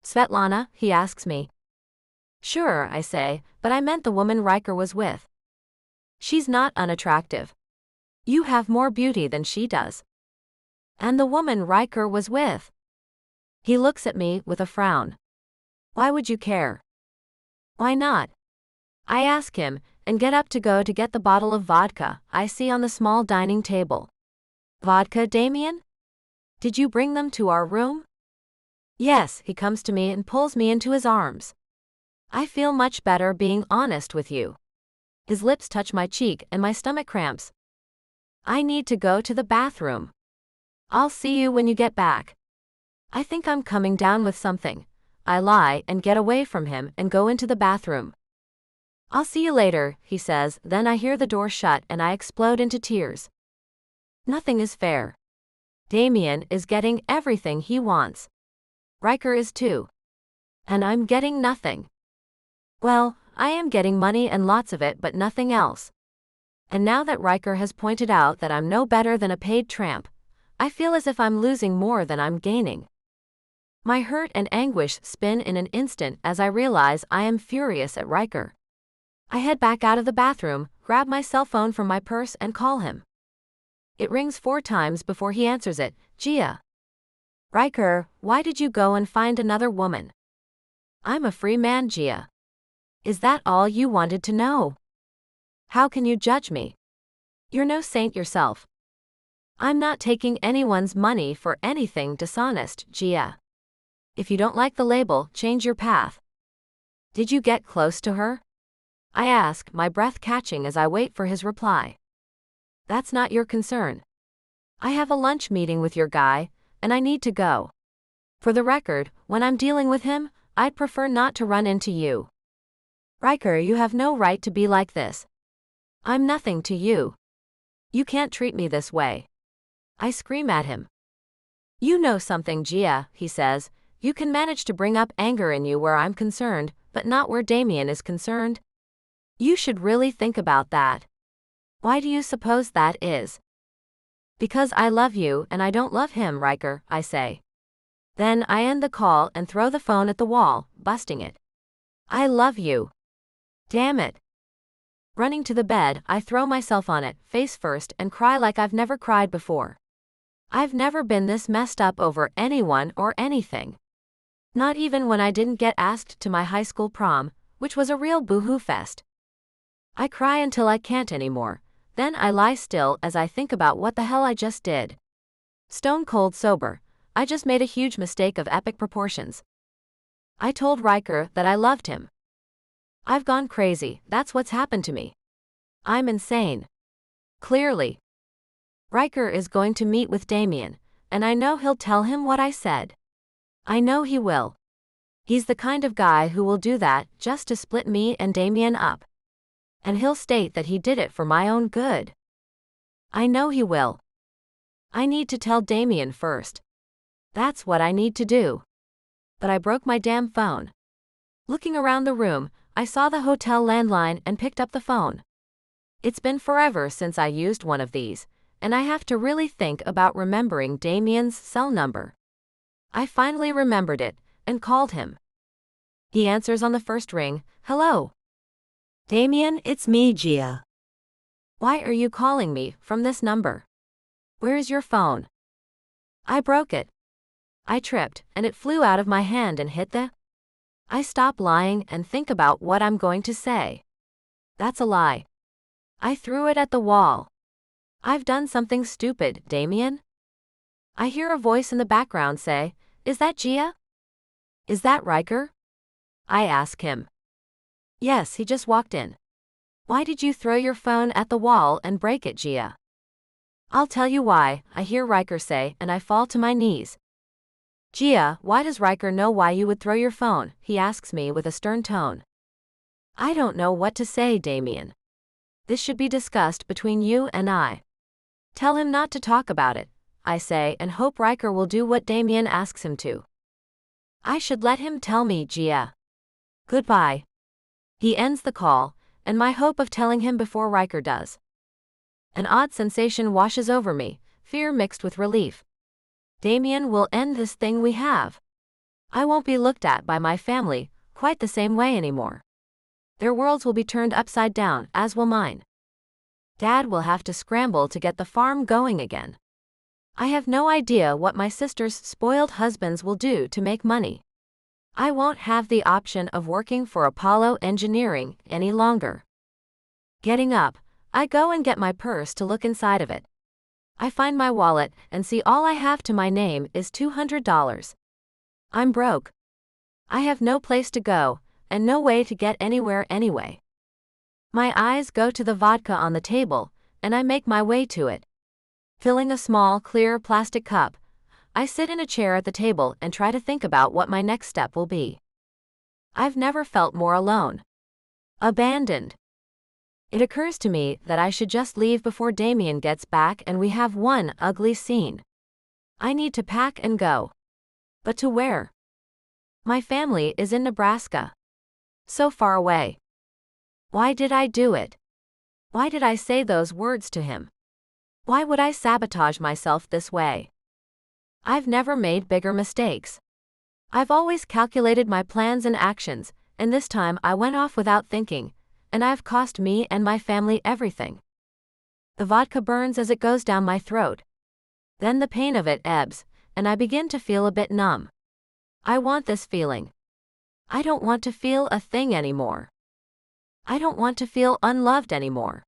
"Svetlana?" he asks me. "Sure," I say, but I meant the woman Riker was with. "She's not unattractive. You have more beauty than she does." "And the woman Riker was with?" He looks at me with a frown. "Why would you care?" "Why not?" I ask him and get up to go to get the bottle of vodka I see on the small dining table. "Vodka, Damien? Did you bring them to our room?" "Yes," he comes to me and pulls me into his arms. "I feel much better being honest with you." His lips touch my cheek and my stomach cramps. "I need to go to the bathroom. I'll see you when you get back." I think I'm coming down with something. I lie and get away from him and go into the bathroom. "I'll see you later," he says, then I hear the door shut and I explode into tears. Nothing is fair. Damien is getting everything he wants. Riker is too. And I'm getting nothing. Well, I am getting money and lots of it, but nothing else. And now that Riker has pointed out that I'm no better than a paid tramp, I feel as if I'm losing more than I'm gaining. My hurt and anguish spin in an instant as I realize I am furious at Riker. I head back out of the bathroom, grab my cell phone from my purse and call him. It rings 4 times before he answers it. "Gia." "Riker, why did you go and find another woman?" "I'm a free man, Gia." "Is that all you wanted to know? How can you judge me?" You're no saint yourself. I'm not taking anyone's money for anything dishonest, Gia. If you don't like the label, change your path. Did you get close to her? I ask, my breath catching as I wait for his reply. That's not your concern. I have a lunch meeting with your guy, and I need to go. For the record, when I'm dealing with him, I'd prefer not to run into you. Riker, you have no right to be like this. I'm nothing to you. You can't treat me this way. I scream at him. You know something, Gia, he says. You can manage to bring up anger in you where I'm concerned, but not where Damien is concerned. You should really think about that. Why do you suppose that is? Because I love you and I don't love him, Riker, I say. Then I end the call and throw the phone at the wall, busting it. I love you. Damn it. Running to the bed, I throw myself on it, face first, and cry like I've never cried before. I've never been this messed up over anyone or anything. Not even when I didn't get asked to my high school prom, which was a real boohoo fest. I cry until I can't anymore, then I lie still as I think about what the hell I just did. Stone cold sober, I just made a huge mistake of epic proportions. I told Riker that I loved him. I've gone crazy, that's what's happened to me. I'm insane. Clearly. Riker is going to meet with Damien, and I know he'll tell him what I said. I know he will. He's the kind of guy who will do that just to split me and Damien up. And he'll state that he did it for my own good. I know he will. I need to tell Damien first. That's what I need to do. But I broke my damn phone. Looking around the room, I saw the hotel landline and picked up the phone. It's been forever since I used one of these, and I have to really think about remembering Damien's cell number. I finally remembered it, and called him. He answers on the first ring. Hello. Damien, it's me, Gia. Why are you calling me from this number? Where is your phone? I broke it. I tripped, and it flew out of my hand and hit the... I stop lying and think about what I'm going to say. That's a lie. I threw it at the wall. I've done something stupid, Damien. I hear a voice in the background say, Is that Gia? Is that Riker? I ask him. Yes, he just walked in. Why did you throw your phone at the wall and break it, Gia? I'll tell you why, I hear Riker say, and I fall to my knees. Gia, why does Riker know why you would throw your phone? He asks me with a stern tone. I don't know what to say, Damien. This should be discussed between you and I. Tell him not to talk about it, I say, and hope Riker will do what Damien asks him to. I should let him tell me, Gia. Goodbye. He ends the call, and my hope of telling him before Riker does. An odd sensation washes over me, fear mixed with relief. Damien will end this thing we have. I won't be looked at by my family quite the same way anymore. Their worlds will be turned upside down, as will mine. Dad will have to scramble to get the farm going again. I have no idea what my sister's spoiled husbands will do to make money. I won't have the option of working for Apollo Engineering any longer. Getting up, I go and get my purse to look inside of it. I find my wallet and see all I have to my name is $200. I'm broke. I have no place to go, and no way to get anywhere anyway. My eyes go to the vodka on the table, and I make my way to it. Filling a small, clear plastic cup, I sit in a chair at the table and try to think about what my next step will be. I've never felt more alone. Abandoned. It occurs to me that I should just leave before Damien gets back and we have one ugly scene. I need to pack and go. But to where? My family is in Nebraska. So far away. Why did I do it? Why did I say those words to him? Why would I sabotage myself this way? I've never made bigger mistakes. I've always calculated my plans and actions, and this time I went off without thinking, and I've cost me and my family everything. The vodka burns as it goes down my throat. Then the pain of it ebbs, and I begin to feel a bit numb. I want this feeling. I don't want to feel a thing anymore. I don't want to feel unloved anymore.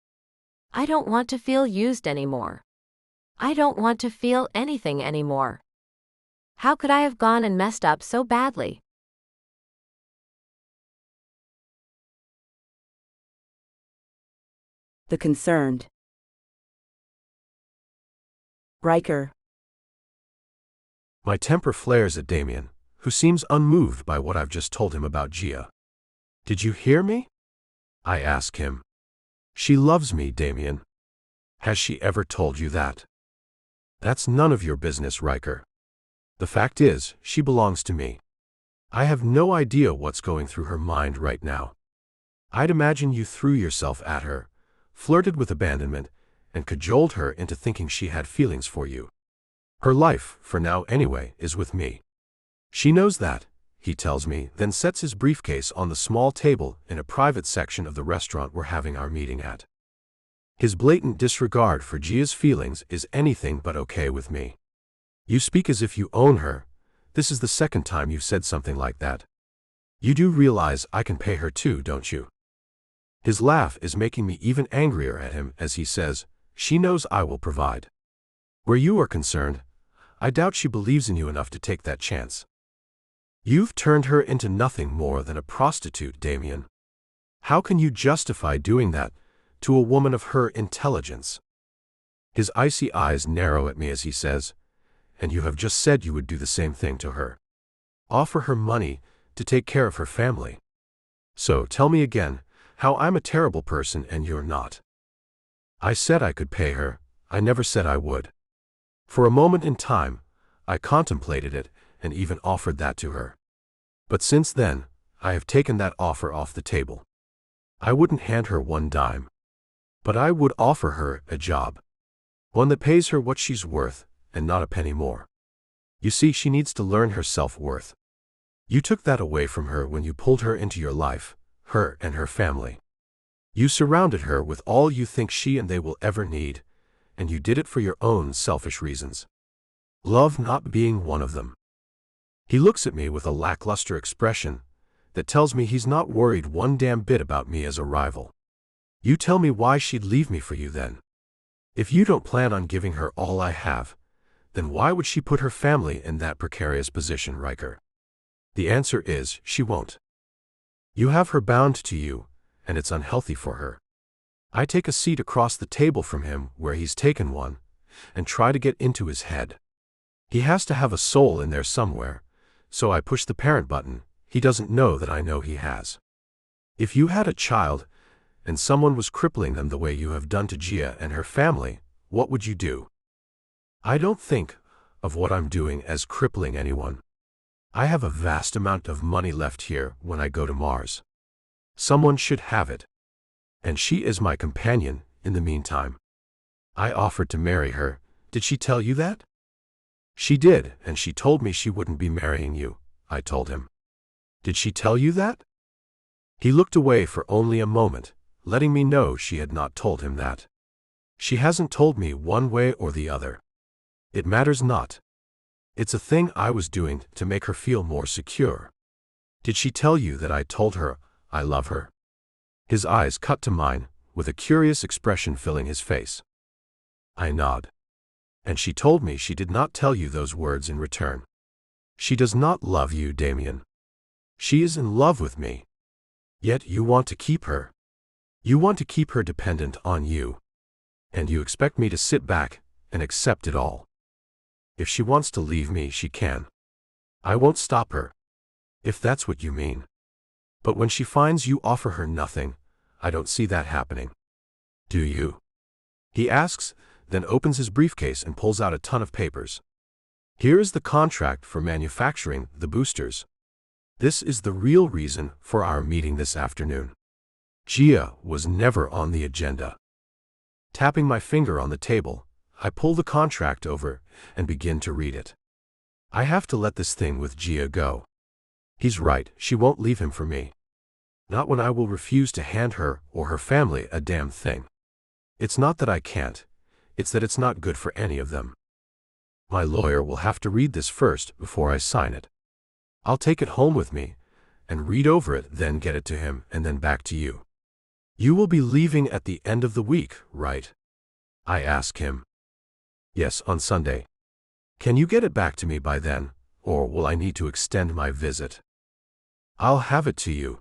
I don't want to feel used anymore. I don't want to feel anything anymore. How could I have gone and messed up so badly? The concerned. Riker. My temper flares at Damien, who seems unmoved by what I've just told him about Gia. Did you hear me? I ask him. She loves me, Damien. Has she ever told you that? That's none of your business, Riker. The fact is, she belongs to me. I have no idea what's going through her mind right now. I'd imagine you threw yourself at her, flirted with abandonment, and cajoled her into thinking she had feelings for you. Her life, for now anyway, is with me. She knows that, he tells me, then sets his briefcase on the small table in a private section of the restaurant we're having our meeting at. His blatant disregard for Gia's feelings is anything but okay with me. You speak as if you own her. This is the second time you've said something like that. You do realize I can pay her too, don't you? His laugh is making me even angrier at him as he says, she knows I will provide. Where you are concerned, I doubt she believes in you enough to take that chance. You've turned her into nothing more than a prostitute, Damien. How can you justify doing that to a woman of her intelligence? His icy eyes narrow at me as he says, and you have just said you would do the same thing to her. Offer her money to take care of her family. So tell me again how I'm a terrible person and you're not. I said I could pay her, I never said I would. For a moment in time, I contemplated it and even offered that to her. But since then, I have taken that offer off the table. I wouldn't hand her one dime. But I would offer her a job. One that pays her what she's worth, and not a penny more. You see, she needs to learn her self-worth. You took that away from her when you pulled her into your life, her and her family. You surrounded her with all you think she and they will ever need, and you did it for your own selfish reasons. Love not being one of them. He looks at me with a lackluster expression that tells me he's not worried one damn bit about me as a rival. You tell me why she'd leave me for you then. If you don't plan on giving her all I have, then why would she put her family in that precarious position, Riker? The answer is, she won't. You have her bound to you, and it's unhealthy for her. I take a seat across the table from him where he's taken one, and try to get into his head. He has to have a soul in there somewhere, so I push the parent button. He doesn't know that I know he has. If you had a child, and someone was crippling them the way you have done to Gia and her family, what would you do? I don't think of what I'm doing as crippling anyone. I have a vast amount of money left here when I go to Mars. Someone should have it. And she is my companion in the meantime. I offered to marry her. Did she tell you that? She did, and she told me she wouldn't be marrying you, I told him. Did she tell you that? He looked away for only a moment, letting me know she had not told him that. She hasn't told me one way or the other. It matters not. It's a thing I was doing to make her feel more secure. Did she tell you that I told her I love her? His eyes cut to mine, with a curious expression filling his face. I nod. And she told me she did not tell you those words in return. She does not love you, Damien. She is in love with me. Yet you want to keep her. You want to keep her dependent on you. And you expect me to sit back and accept it all. If she wants to leave me, she can. I won't stop her. If that's what you mean. But when she finds you offer her nothing, I don't see that happening. Do you? He asks, then opens his briefcase and pulls out a ton of papers. Here is the contract for manufacturing the boosters. This is the real reason for our meeting this afternoon. Gia was never on the agenda. Tapping my finger on the table, I pull the contract over and begin to read it. I have to let this thing with Gia go. He's right, she won't leave him for me. Not when I will refuse to hand her or her family a damn thing. It's not that I can't, it's that it's not good for any of them. My lawyer will have to read this first before I sign it. I'll take it home with me and read over it, then get it to him and then back to you. You will be leaving at the end of the week, right? I ask him. Yes, on Sunday. Can you get it back to me by then, or will I need to extend my visit? I'll have it to you.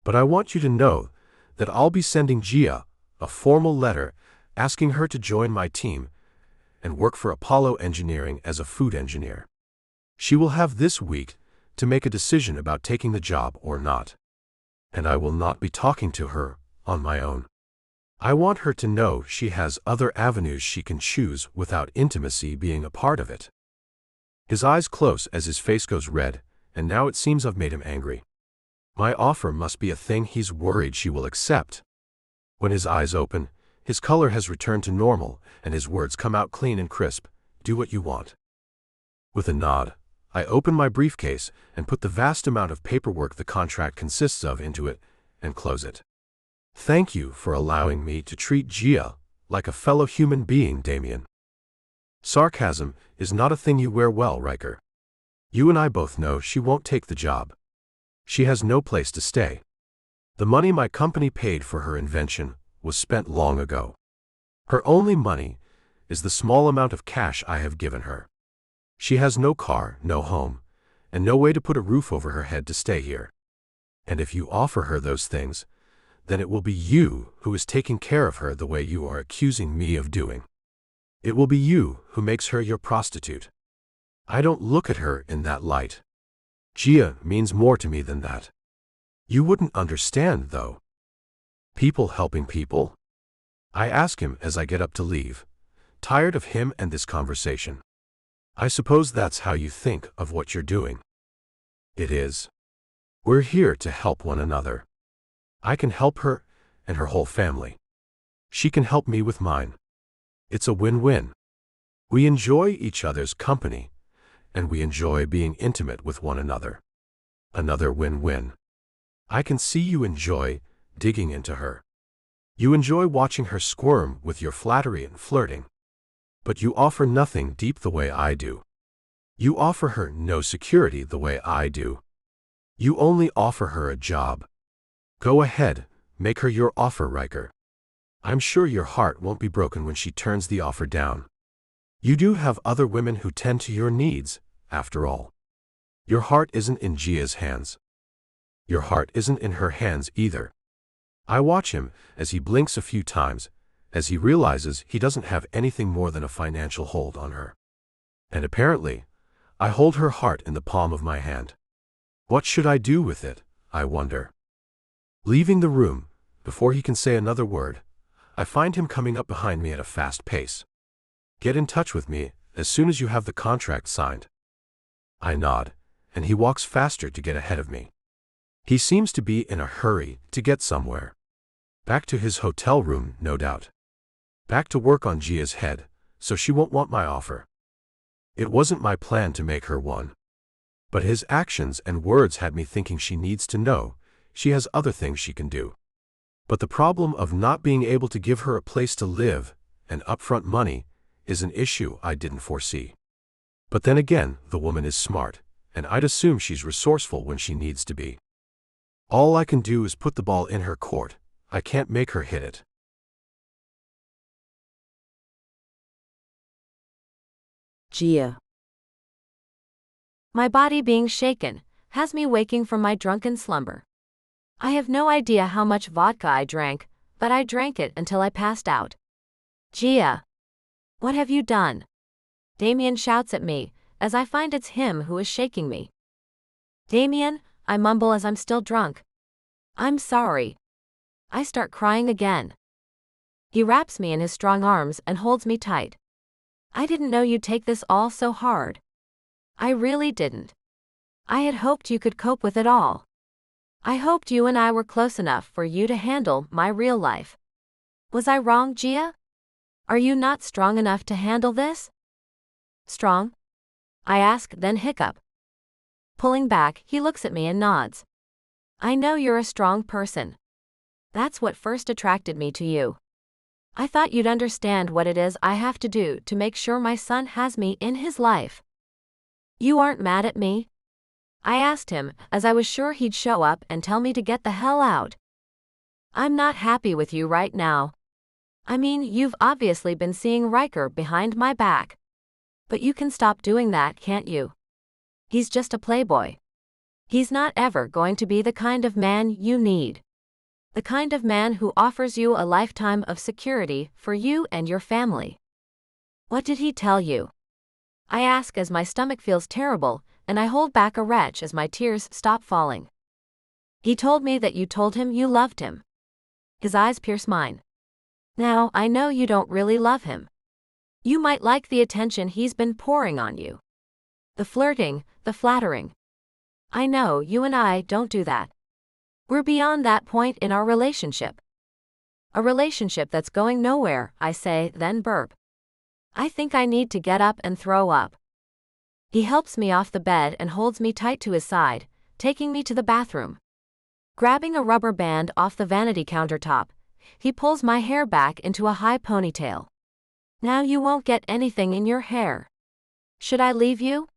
But I want you to know that I'll be sending Gia a formal letter asking her to join my team and work for Apollo Engineering as a food engineer. She will have this week to make a decision about taking the job or not. And I will not be talking to her on my own. I want her to know she has other avenues she can choose without intimacy being a part of it. His eyes close as his face goes red, and now it seems I've made him angry. My offer must be a thing he's worried she will accept. When his eyes open, his color has returned to normal, and his words come out clean and crisp. Do what you want. With a nod, I open my briefcase and put the vast amount of paperwork the contract consists of into it, and close it. Thank you for allowing me to treat Gia like a fellow human being, Damien. Sarcasm is not a thing you wear well, Riker. You and I both know she won't take the job. She has no place to stay. The money my company paid for her invention was spent long ago. Her only money is the small amount of cash I have given her. She has no car, no home, and no way to put a roof over her head to stay here. And if you offer her those things, then it will be you who is taking care of her the way you are accusing me of doing. It will be you who makes her your prostitute. I don't look at her in that light. Gia means more to me than that. You wouldn't understand, though. People helping people? I ask him as I get up to leave, tired of him and this conversation. I suppose that's how you think of what you're doing. It is. We're here to help one another. I can help her and her whole family. She can help me with mine. It's a win-win. We enjoy each other's company, and we enjoy being intimate with one another. Another win-win. I can see you enjoy digging into her. You enjoy watching her squirm with your flattery and flirting. But you offer nothing deep the way I do. You offer her no security the way I do. You only offer her a job. Go ahead, make her your offer, Riker. I'm sure your heart won't be broken when she turns the offer down. You do have other women who tend to your needs, after all. Your heart isn't in Gia's hands. Your heart isn't in her hands either. I watch him as he blinks a few times, as he realizes he doesn't have anything more than a financial hold on her. And apparently, I hold her heart in the palm of my hand. What should I do with it, I wonder? Leaving the room, before he can say another word, I find him coming up behind me at a fast pace. Get in touch with me as soon as you have the contract signed. I nod, and he walks faster to get ahead of me. He seems to be in a hurry to get somewhere. Back to his hotel room, no doubt. Back to work on Gia's head, so she won't want my offer. It wasn't my plan to make her one. But his actions and words had me thinking she needs to know she has other things she can do. But the problem of not being able to give her a place to live and upfront money is an issue I didn't foresee. But then again, the woman is smart, and I'd assume she's resourceful when she needs to be. All I can do is put the ball in her court. I can't make her hit it. Gia. My body being shaken has me waking from my drunken slumber. I have no idea how much vodka I drank, but I drank it until I passed out. Gia. What have you done? Damien shouts at me, as I find it's him who is shaking me. Damien, I mumble as I'm still drunk. I'm sorry. I start crying again. He wraps me in his strong arms and holds me tight. I didn't know you'd take this all so hard. I really didn't. I had hoped you could cope with it all. I hoped you and I were close enough for you to handle my real life. Was I wrong, Gia? Are you not strong enough to handle this? Strong? I ask, then hiccup. Pulling back, he looks at me and nods. I know you're a strong person. That's what first attracted me to you. I thought you'd understand what it is I have to do to make sure my son has me in his life. You aren't mad at me? I asked him, as I was sure he'd show up and tell me to get the hell out. I'm not happy with you right now. I mean, you've obviously been seeing Riker behind my back. But you can stop doing that, can't you? He's just a playboy. He's not ever going to be the kind of man you need. The kind of man who offers you a lifetime of security for you and your family. What did he tell you? I ask as my stomach feels terrible, and I hold back a retch as my tears stop falling. He told me that you told him you loved him. His eyes pierce mine. Now, I know you don't really love him. You might like the attention he's been pouring on you. The flirting, the flattering. I know you and I don't do that. We're beyond that point in our relationship. A relationship that's going nowhere, I say, then burp. I think I need to get up and throw up. He helps me off the bed and holds me tight to his side, taking me to the bathroom. Grabbing a rubber band off the vanity countertop, he pulls my hair back into a high ponytail. Now you won't get anything in your hair. Should I leave you?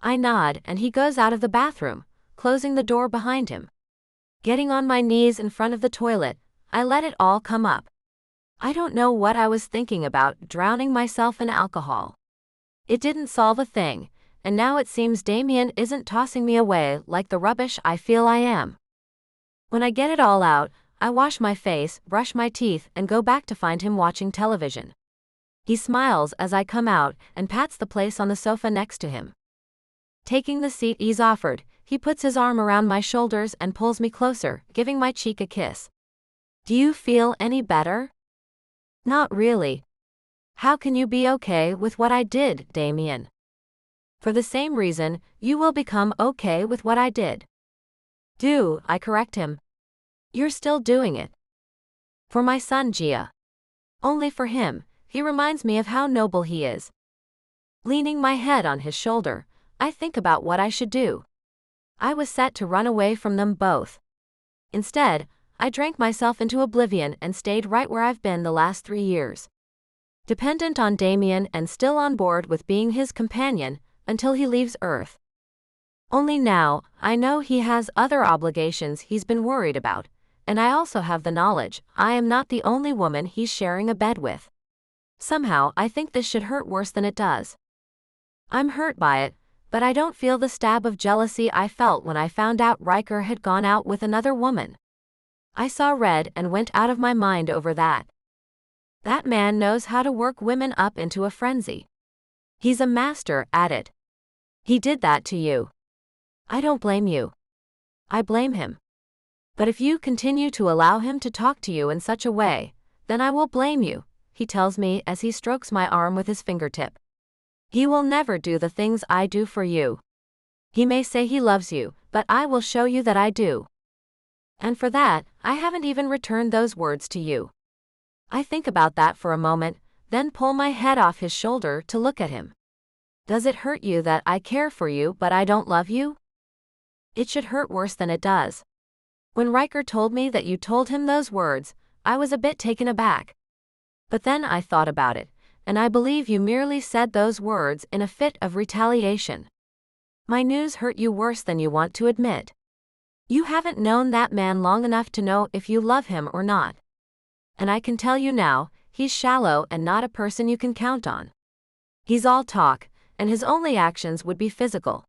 I nod and he goes out of the bathroom, closing the door behind him. Getting on my knees in front of the toilet, I let it all come up. I don't know what I was thinking about drowning myself in alcohol. It didn't solve a thing, and now it seems Damien isn't tossing me away like the rubbish I feel I am. When I get it all out, I wash my face, brush my teeth, and go back to find him watching television. He smiles as I come out and pats the place on the sofa next to him. Taking the seat he's offered, he puts his arm around my shoulders and pulls me closer, giving my cheek a kiss. Do you feel any better? Not really. How can you be okay with what I did, Damien? For the same reason, you will become okay with what I did. I correct him. You're still doing it. For my son Gia. Only for him, he reminds me of how noble he is. Leaning my head on his shoulder, I think about what I should do. I was set to run away from them both. Instead, I drank myself into oblivion and stayed right where I've been the last 3 years. Dependent on Damien and still on board with being his companion until he leaves Earth. Only now, I know he has other obligations he's been worried about, and I also have the knowledge I am not the only woman he's sharing a bed with. Somehow, I think this should hurt worse than it does. I'm hurt by it, but I don't feel the stab of jealousy I felt when I found out Riker had gone out with another woman. I saw red and went out of my mind over that. That man knows how to work women up into a frenzy. He's a master at it. He did that to you. I don't blame you. I blame him. But if you continue to allow him to talk to you in such a way, then I will blame you, he tells me as he strokes my arm with his fingertip. He will never do the things I do for you. He may say he loves you, but I will show you that I do. And for that, I haven't even returned those words to you. I think about that for a moment, then pull my head off his shoulder to look at him. Does it hurt you that I care for you but I don't love you? It should hurt worse than it does. When Riker told me that you told him those words, I was a bit taken aback. But then I thought about it, and I believe you merely said those words in a fit of retaliation. My news hurt you worse than you want to admit. You haven't known that man long enough to know if you love him or not. And I can tell you now, he's shallow and not a person you can count on. He's all talk, and his only actions would be physical.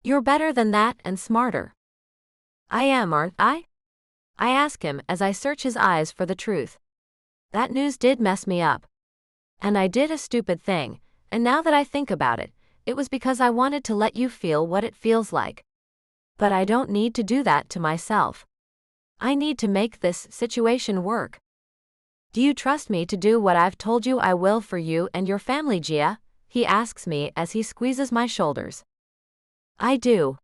You're better than that and smarter. I am, aren't I? I ask him as I search his eyes for the truth. That news did mess me up. And I did a stupid thing, and now that I think about it, it was because I wanted to let you feel what it feels like. But I don't need to do that to myself. I need to make this situation work. Do you trust me to do what I've told you I will for you and your family, Gia? He asks me as he squeezes my shoulders. I do.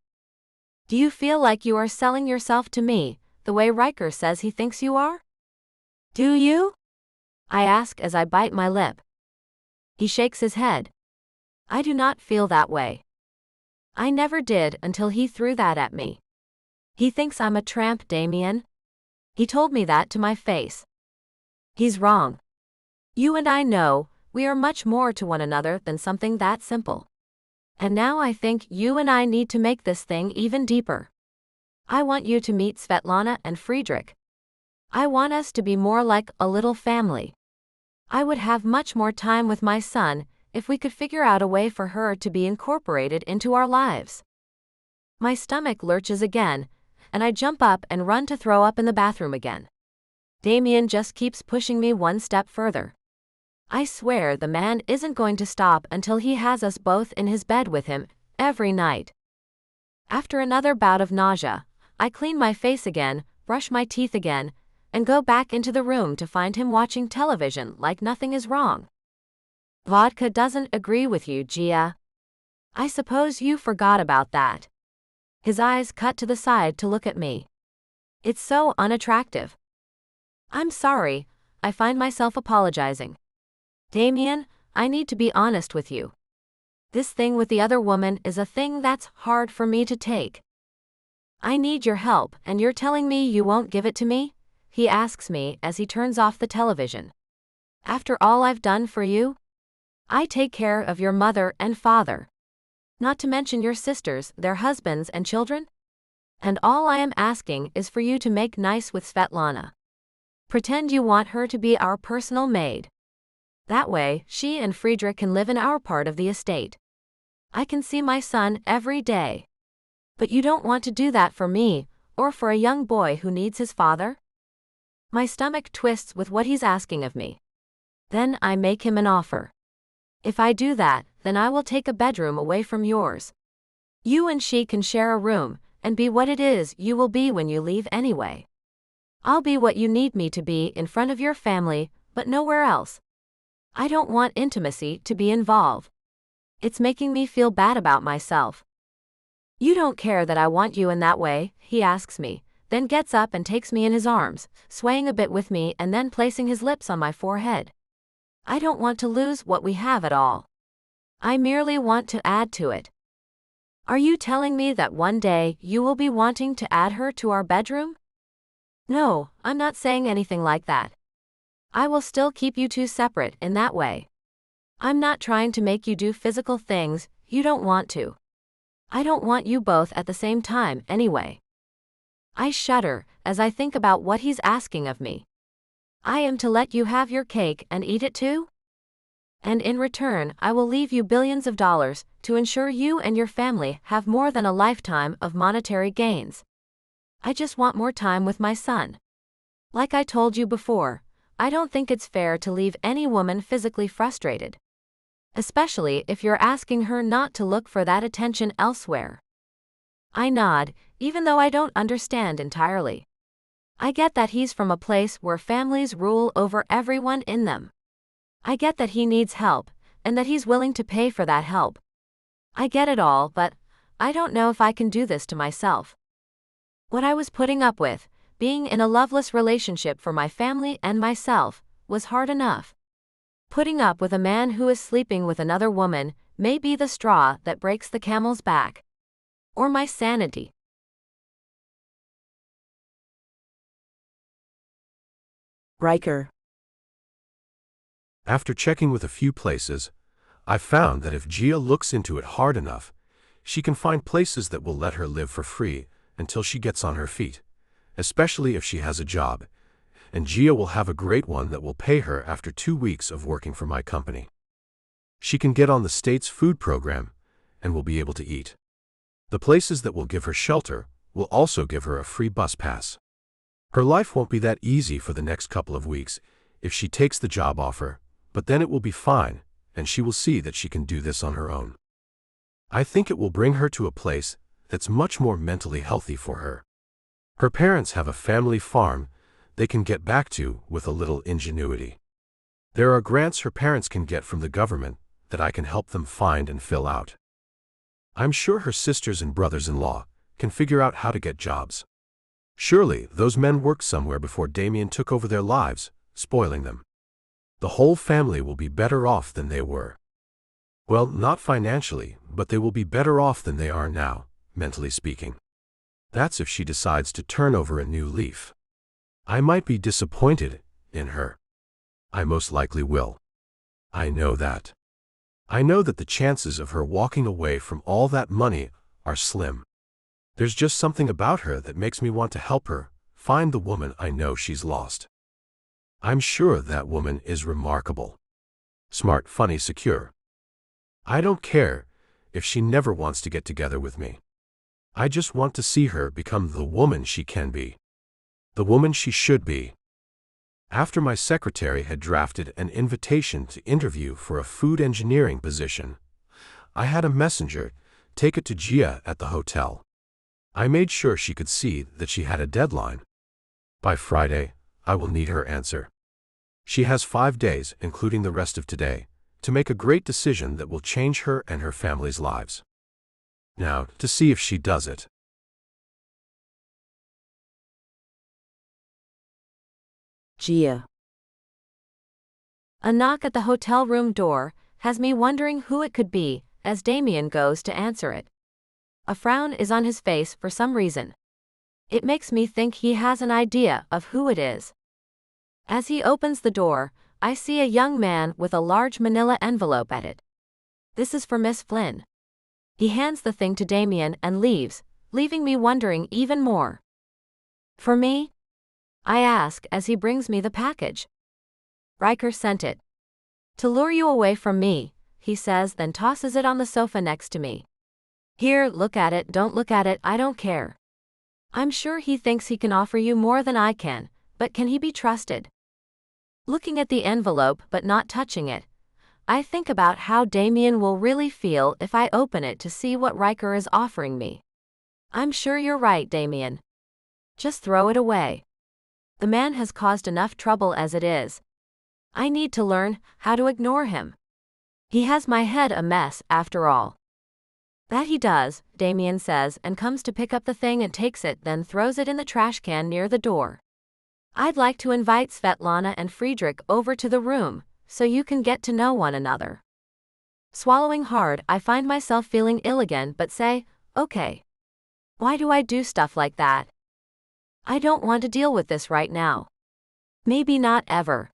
Do you feel like you are selling yourself to me, the way Riker says he thinks you are? Do you? I ask as I bite my lip. He shakes his head. I do not feel that way. I never did until he threw that at me. He thinks I'm a tramp, Damien. He told me that to my face. He's wrong. You and I know, we are much more to one another than something that simple. And now I think you and I need to make this thing even deeper. I want you to meet Svetlana and Friedrich. I want us to be more like a little family. I would have much more time with my son if we could figure out a way for her to be incorporated into our lives. My stomach lurches again, and I jump up and run to throw up in the bathroom again. Damien just keeps pushing me one step further. I swear the man isn't going to stop until he has us both in his bed with him every night. After another bout of nausea, I clean my face again, brush my teeth again, and go back into the room to find him watching television like nothing is wrong. Vodka doesn't agree with you, Gia. I suppose you forgot about that. His eyes cut to the side to look at me. It's so unattractive. I'm sorry, I find myself apologizing. Damien, I need to be honest with you. This thing with the other woman is a thing that's hard for me to take. I need your help, and you're telling me you won't give it to me? He asks me as he turns off the television. After all I've done for you? I take care of your mother and father. Not to mention your sisters, their husbands and children? And all I am asking is for you to make nice with Svetlana. Pretend you want her to be our personal maid. That way, she and Friedrich can live in our part of the estate. I can see my son every day. But you don't want to do that for me, or for a young boy who needs his father? My stomach twists with what he's asking of me. Then I make him an offer. If I do that, then I will take a bedroom away from yours. You and she can share a room, and be what it is you will be when you leave anyway. I'll be what you need me to be in front of your family, but nowhere else. I don't want intimacy to be involved. It's making me feel bad about myself. You don't care that I want you in that way, he asks me, then gets up and takes me in his arms, swaying a bit with me and then placing his lips on my forehead. I don't want to lose what we have at all. I merely want to add to it. Are you telling me that one day you will be wanting to add her to our bedroom? No, I'm not saying anything like that. I will still keep you two separate in that way. I'm not trying to make you do physical things you don't want to. I don't want you both at the same time anyway. I shudder as I think about what he's asking of me. I am to let you have your cake and eat it too? And in return, I will leave you billions of dollars to ensure you and your family have more than a lifetime of monetary gains. I just want more time with my son. Like I told you before, I don't think it's fair to leave any woman physically frustrated. Especially if you're asking her not to look for that attention elsewhere. I nod, even though I don't understand entirely. I get that he's from a place where families rule over everyone in them. I get that he needs help, and that he's willing to pay for that help. I get it all, but I don't know if I can do this to myself. What I was putting up with, being in a loveless relationship for my family and myself, was hard enough. Putting up with a man who is sleeping with another woman may be the straw that breaks the camel's back. Or my sanity. Riker. After checking with a few places, I've found that if Gia looks into it hard enough, she can find places that will let her live for free until she gets on her feet, especially if she has a job, and Gia will have a great one that will pay her after 2 weeks of working for my company. She can get on the state's food program and will be able to eat. The places that will give her shelter will also give her a free bus pass. Her life won't be that easy for the next couple of weeks if she takes the job offer, but then it will be fine, and she will see that she can do this on her own. I think it will bring her to a place that's much more mentally healthy for her. Her parents have a family farm they can get back to with a little ingenuity. There are grants her parents can get from the government that I can help them find and fill out. I'm sure her sisters and brothers-in-law can figure out how to get jobs. Surely those men worked somewhere before Damien took over their lives, spoiling them. The whole family will be better off than they were. Well, not financially, but they will be better off than they are now, mentally speaking. That's if she decides to turn over a new leaf. I might be disappointed in her. I most likely will. I know that. I know that the chances of her walking away from all that money are slim. There's just something about her that makes me want to help her find the woman I know she's lost. I'm sure that woman is remarkable. Smart, funny, secure. I don't care if she never wants to get together with me. I just want to see her become the woman she can be. The woman she should be. After my secretary had drafted an invitation to interview for a food engineering position, I had a messenger take it to Gia at the hotel. I made sure she could see that she had a deadline. By Friday, I will need her answer. She has 5 days, including the rest of today, to make a great decision that will change her and her family's lives. Now, to see if she does it. Gia. A knock at the hotel room door has me wondering who it could be as Damien goes to answer it. A frown is on his face for some reason. It makes me think he has an idea of who it is. As he opens the door, I see a young man with a large manila envelope at it. This is for Miss Flynn. He hands the thing to Damien and leaves, leaving me wondering even more. For me? I ask as he brings me the package. Riker sent it. To lure you away from me, he says, then tosses it on the sofa next to me. Here, look at it, don't look at it, I don't care. I'm sure he thinks he can offer you more than I can, but can he be trusted? Looking at the envelope but not touching it, I think about how Damien will really feel if I open it to see what Riker is offering me. I'm sure you're right, Damien. Just throw it away. The man has caused enough trouble as it is. I need to learn how to ignore him. He has my head a mess, after all. That he does, Damien says, and comes to pick up the thing and takes it, then throws it in the trash can near the door. I'd like to invite Svetlana and Friedrich over to the room, so you can get to know one another. Swallowing hard, I find myself feeling ill again but say, okay. Why do I do stuff like that? I don't want to deal with this right now. Maybe not ever.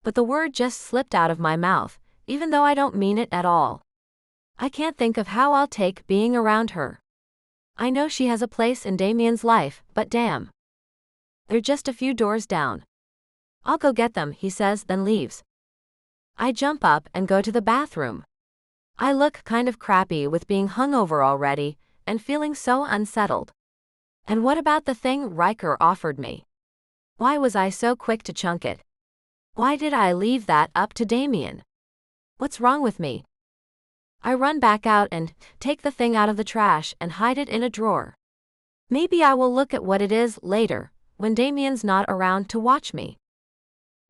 But the word just slipped out of my mouth, even though I don't mean it at all. I can't think of how I'll take being around her. I know she has a place in Damien's life, but damn. They're just a few doors down. I'll go get them, he says, then leaves. I jump up and go to the bathroom. I look kind of crappy with being hungover already and feeling so unsettled. And what about the thing Riker offered me? Why was I so quick to chunk it? Why did I leave that up to Damien? What's wrong with me? I run back out and take the thing out of the trash and hide it in a drawer. Maybe I will look at what it is later, when Damien's not around to watch me.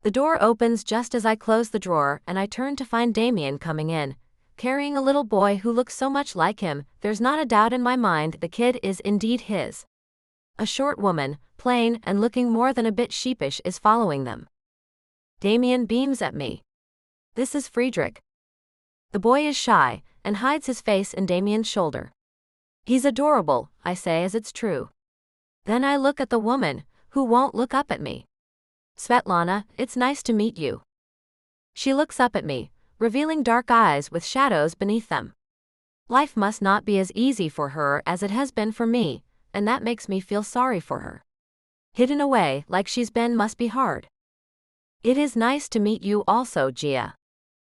The door opens just as I close the drawer and I turn to find Damien coming in, carrying a little boy who looks so much like him. There's not a doubt in my mind the kid is indeed his. A short woman, plain and looking more than a bit sheepish, is following them. Damien beams at me. This is Friedrich. The boy is shy and hides his face in Damien's shoulder. He's adorable, I say as it's true. Then I look at the woman, who won't look up at me. Svetlana, it's nice to meet you. She looks up at me, revealing dark eyes with shadows beneath them. Life must not be as easy for her as it has been for me, and that makes me feel sorry for her. Hidden away like she's been must be hard. It is nice to meet you also, Gia.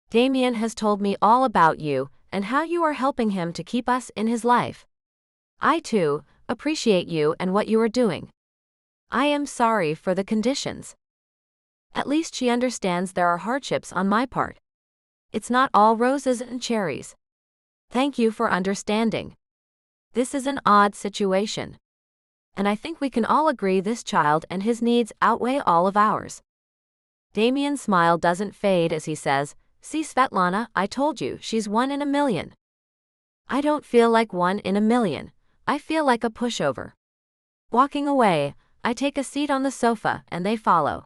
Damien has told me all about you and how you are helping him to keep us in his life. I too appreciate you and what you are doing. I am sorry for the conditions. At least she understands there are hardships on my part. It's not all roses and cherries. Thank you for understanding. This is an odd situation. And I think we can all agree this child and his needs outweigh all of ours. Damien's smile doesn't fade as he says, see Svetlana, I told you, she's 1 in a million. I don't feel like 1 in a million. I feel like a pushover. Walking away, I take a seat on the sofa and they follow.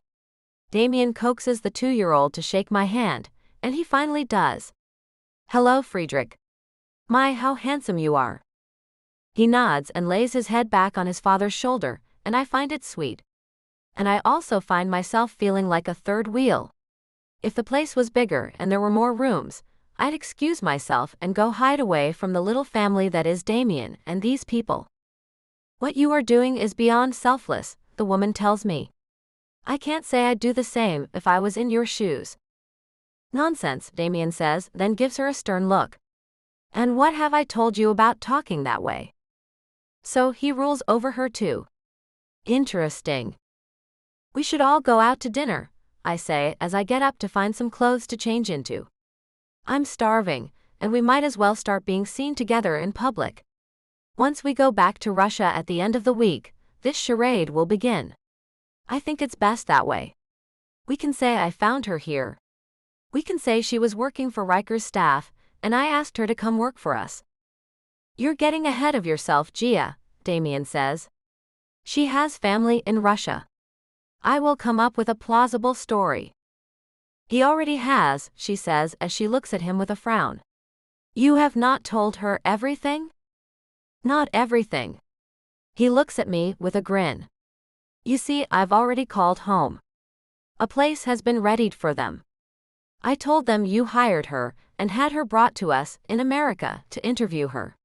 Damien coaxes the 2-year-old to shake my hand, and he finally does. Hello, Friedrich. My, how handsome you are. He nods and lays his head back on his father's shoulder, and I find it sweet. And I also find myself feeling like a third wheel. If the place was bigger and there were more rooms, I'd excuse myself and go hide away from the little family that is Damien and these people. What you are doing is beyond selfless, the woman tells me. I can't say I'd do the same if I was in your shoes. Nonsense, Damien says, then gives her a stern look. And what have I told you about talking that way? So he rules over her too. Interesting. We should all go out to dinner, I say as I get up to find some clothes to change into. I'm starving, and we might as well start being seen together in public. Once we go back to Russia at the end of the week, this charade will begin. I think it's best that way. We can say I found her here. We can say she was working for Riker's staff, and I asked her to come work for us. You're getting ahead of yourself, Gia, Damien says. She has family in Russia. I will come up with a plausible story. He already has, she says as she looks at him with a frown. You have not told her everything? Not everything. He looks at me with a grin. You see, I've already called home. A place has been readied for them. I told them you hired her and had her brought to us in America to interview her.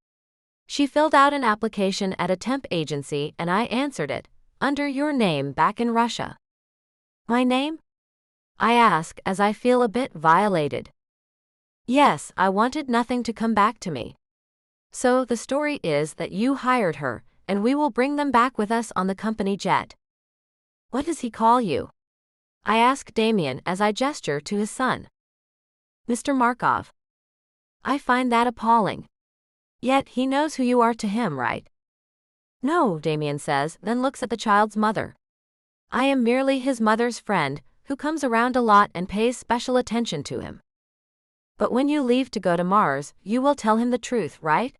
She filled out an application at a temp agency and I answered it, under your name back in Russia. My name? I ask as I feel a bit violated. Yes, I wanted nothing to come back to me. So the story is that you hired her, and we will bring them back with us on the company jet. What does he call you? I ask Damien as I gesture to his son. Mr. Markov. I find that appalling. Yet he knows who you are to him, right? No, Damien says, then looks at the child's mother. I am merely his mother's friend, who comes around a lot and pays special attention to him. But when you leave to go to Mars, you will tell him the truth, right?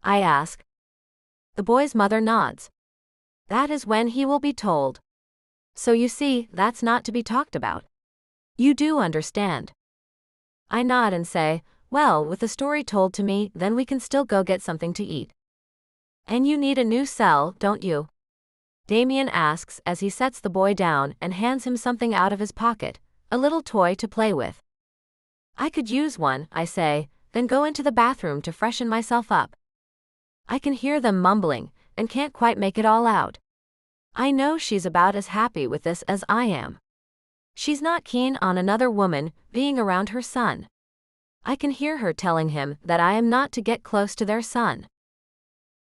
I ask. The boy's mother nods. That is when he will be told. So you see, that's not to be talked about. You do understand. I nod and say, well, with the story told to me, then we can still go get something to eat. And you need a new cell, don't you? Damien asks as he sets the boy down and hands him something out of his pocket, a little toy to play with. I could use one, I say, then go into the bathroom to freshen myself up. I can hear them mumbling, and can't quite make it all out. I know she's about as happy with this as I am. She's not keen on another woman being around her son. I can hear her telling him that I am not to get close to their son.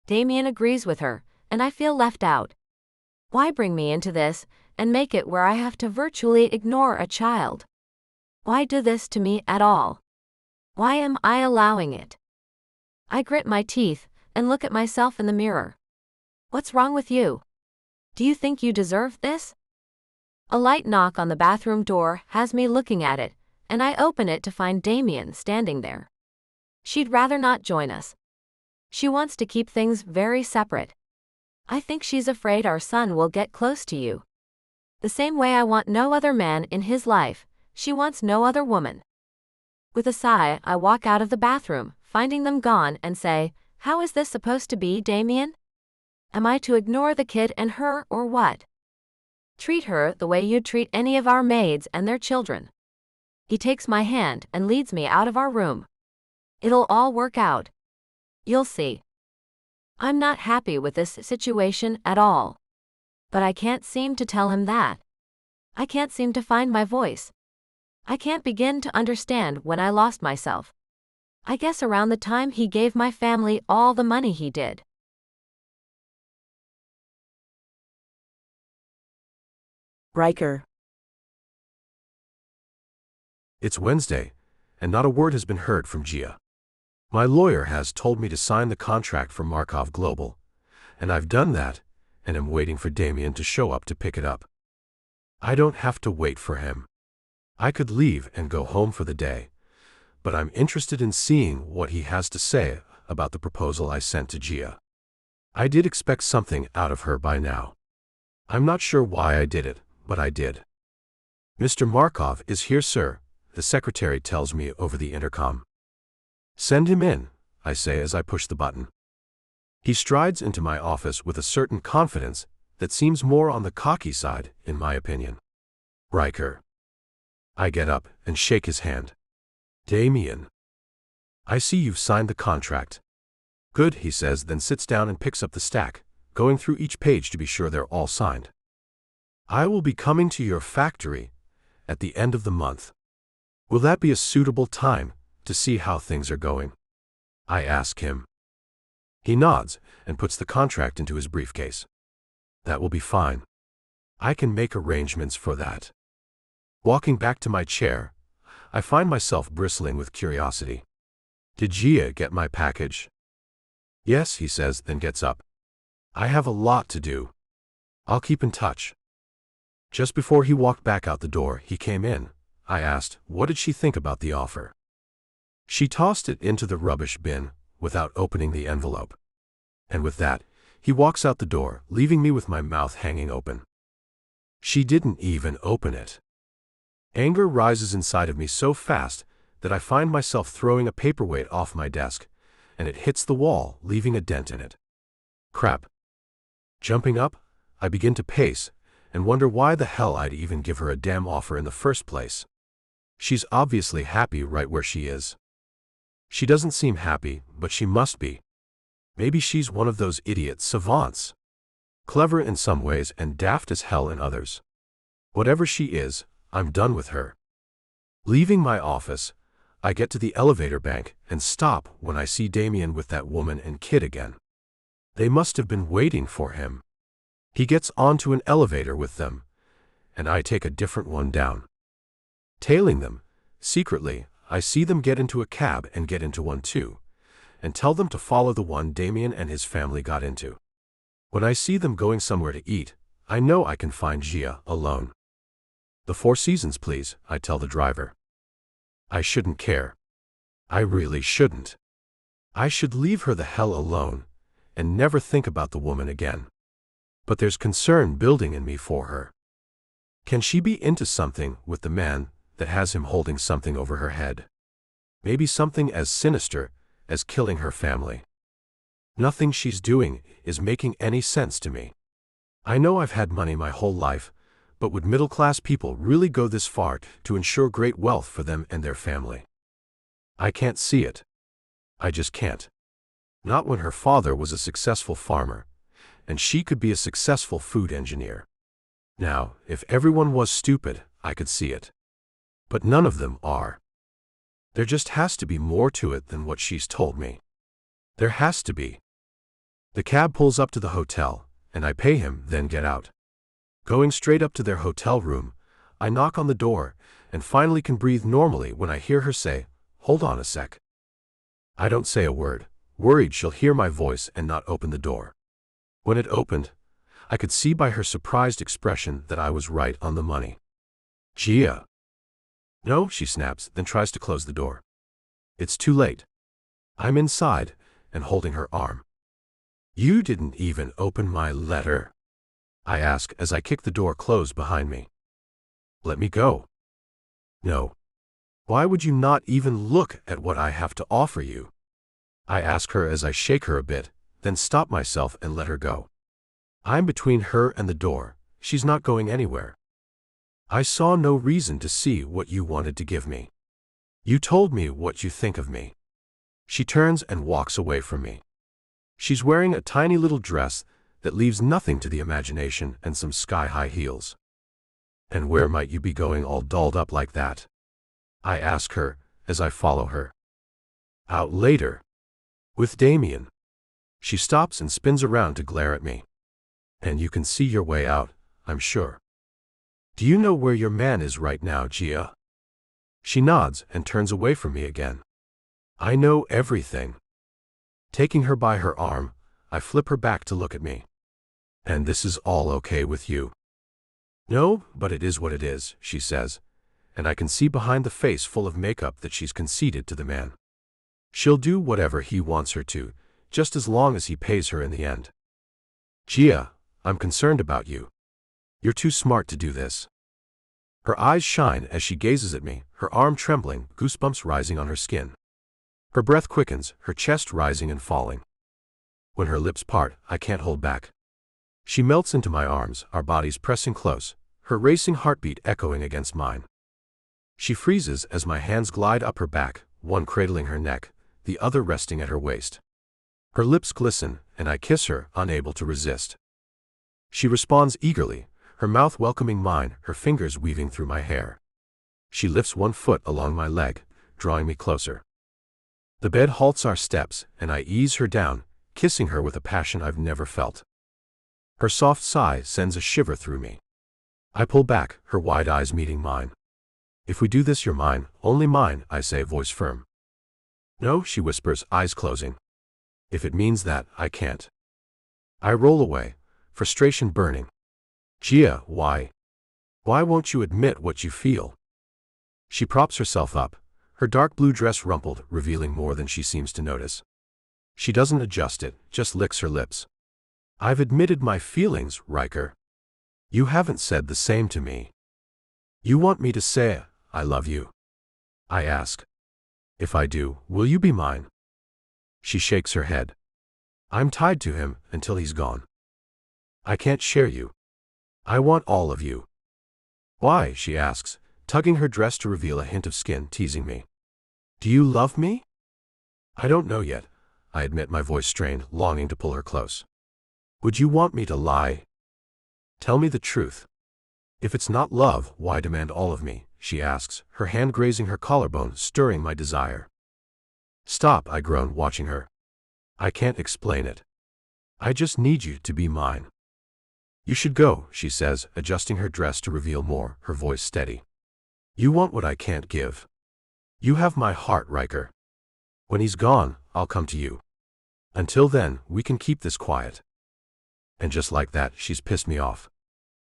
Damien agrees with her, and I feel left out. Why bring me into this, and make it where I have to virtually ignore a child? Why do this to me at all? Why am I allowing it? I grit my teeth, and look at myself in the mirror. What's wrong with you? Do you think you deserve this? A light knock on the bathroom door has me looking at it, and I open it to find Damien standing there. She'd rather not join us. She wants to keep things very separate. I think she's afraid our son will get close to you. The same way I want no other man in his life, she wants no other woman. With a sigh, I walk out of the bathroom, finding them gone, and say, how is this supposed to be, Damien? Am I to ignore the kid and her, or what? Treat her the way you'd treat any of our maids and their children. He takes my hand and leads me out of our room. It'll all work out. You'll see. I'm not happy with this situation at all. But I can't seem to tell him that. I can't seem to find my voice. I can't begin to understand when I lost myself. I guess around the time he gave my family all the money he did. Riker. It's Wednesday, and not a word has been heard from Gia. My lawyer has told me to sign the contract for Markov Global, and I've done that, and am waiting for Damien to show up to pick it up. I don't have to wait for him. I could leave and go home for the day, but I'm interested in seeing what he has to say about the proposal I sent to Gia. I did expect something out of her by now. I'm not sure why I did it, but I did. Mr. Markov is here, sir, the secretary tells me over the intercom. Send him in, I say as I push the button. He strides into my office with a certain confidence that seems more on the cocky side, in my opinion. Riker. I get up and shake his hand. Damien. I see you've signed the contract. Good, he says, then sits down and picks up the stack, going through each page to be sure they're all signed. I will be coming to your factory at the end of the month. Will that be a suitable time to see how things are going? I ask him. He nods and puts the contract into his briefcase. That will be fine. I can make arrangements for that. Walking back to my chair, I find myself bristling with curiosity. Did Gia get my package? Yes, he says, then gets up. I have a lot to do. I'll keep in touch. Just before he walked back out the door, he came in. I asked, what did she think about the offer? She tossed it into the rubbish bin without opening the envelope. And with that, he walks out the door, leaving me with my mouth hanging open. She didn't even open it. Anger rises inside of me so fast that I find myself throwing a paperweight off my desk, and it hits the wall, leaving a dent in it. Crap. Jumping up, I begin to pace and wonder why the hell I'd even give her a damn offer in the first place. She's obviously happy right where she is. She doesn't seem happy, but she must be. Maybe she's one of those idiot savants. Clever in some ways and daft as hell in others. Whatever she is, I'm done with her. Leaving my office, I get to the elevator bank and stop when I see Damien with that woman and kid again. They must have been waiting for him. He gets onto an elevator with them, and I take a different one down. Tailing them, secretly, I see them get into a cab and get into one too, and tell them to follow the one Damien and his family got into. When I see them going somewhere to eat, I know I can find Gia alone. The Four Seasons, please, I tell the driver. I shouldn't care. I really shouldn't. I should leave her the hell alone and never think about the woman again. But there's concern building in me for her. Can she be into something with the man that has him holding something over her head? Maybe something as sinister as killing her family. Nothing she's doing is making any sense to me. I know I've had money my whole life, but would middle-class people really go this far to ensure great wealth for them and their family? I can't see it. I just can't. Not when her father was a successful farmer, and she could be a successful food engineer. Now, if everyone was stupid, I could see it. But none of them are. There just has to be more to it than what she's told me. There has to be. The cab pulls up to the hotel, and I pay him, then get out. Going straight up to their hotel room, I knock on the door, and finally can breathe normally when I hear her say, "Hold on a sec." I don't say a word, worried she'll hear my voice and not open the door. When it opened, I could see by her surprised expression that I was right on the money. Gia. No, she snaps, then tries to close the door. It's too late. I'm inside and holding her arm. You didn't even open my letter, I ask as I kick the door closed behind me. Let me go. No. Why would you not even look at what I have to offer you? I ask her as I shake her a bit, then stop myself and let her go. I'm between her and the door. She's not going anywhere. I saw no reason to see what you wanted to give me. You told me what you think of me. She turns and walks away from me. She's wearing a tiny little dress that leaves nothing to the imagination and some sky-high heels. And where might you be going all dolled up like that? I ask her as I follow her. Out later. With Damien. She stops and spins around to glare at me. And you can see your way out, I'm sure. Do you know where your man is right now, Gia? She nods and turns away from me again. I know everything. Taking her by her arm, I flip her back to look at me. And this is all okay with you? No, but it is what it is, she says, and I can see behind the face full of makeup that she's conceded to the man. She'll do whatever he wants her to, just as long as he pays her in the end. Gia, I'm concerned about you. You're too smart to do this. Her eyes shine as she gazes at me, her arm trembling, goosebumps rising on her skin. Her breath quickens, her chest rising and falling. When her lips part, I can't hold back. She melts into my arms, our bodies pressing close, her racing heartbeat echoing against mine. She freezes as my hands glide up her back, one cradling her neck, the other resting at her waist. Her lips glisten, and I kiss her, unable to resist. She responds eagerly, her mouth welcoming mine, her fingers weaving through my hair. She lifts one foot along my leg, drawing me closer. The bed halts our steps, and I ease her down, kissing her with a passion I've never felt. Her soft sigh sends a shiver through me. I pull back, her wide eyes meeting mine. If we do this, you're mine, only mine, I say, voice firm. No, she whispers, eyes closing. If it means that, I can't. I roll away, frustration burning. Gia, why? Why won't you admit what you feel? She props herself up, her dark blue dress rumpled, revealing more than she seems to notice. She doesn't adjust it, just licks her lips. I've admitted my feelings, Riker. You haven't said the same to me. You want me to say, I love you? I ask. If I do, will you be mine? She shakes her head. I'm tied to him until he's gone. I can't share you. I want all of you. Why? She asks, tugging her dress to reveal a hint of skin, teasing me. Do you love me? I don't know yet, I admit, my voice strained, longing to pull her close. Would you want me to lie? Tell me the truth. If it's not love, why demand all of me? She asks, her hand grazing her collarbone, stirring my desire. Stop, I groan, watching her. I can't explain it. I just need you to be mine. You should go, she says, adjusting her dress to reveal more, her voice steady. You want what I can't give. You have my heart, Riker. When he's gone, I'll come to you. Until then, we can keep this quiet. And just like that, she's pissed me off.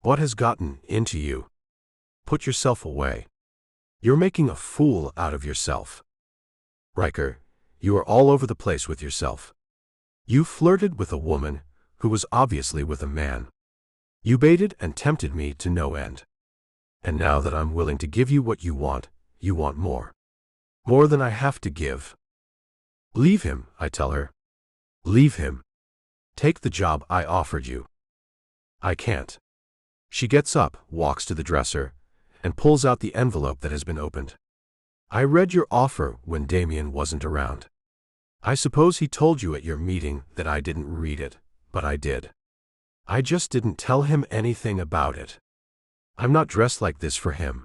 What has gotten into you? Put yourself away. You're making a fool out of yourself. Riker, you are all over the place with yourself. You flirted with a woman who was obviously with a man. You baited and tempted me to no end. And now that I'm willing to give you what you want more. More than I have to give. Leave him, I tell her. Leave him. Take the job I offered you. I can't. She gets up, walks to the dresser, and pulls out the envelope that has been opened. I read your offer when Damien wasn't around. I suppose he told you at your meeting that I didn't read it, but I did. I just didn't tell him anything about it. I'm not dressed like this for him.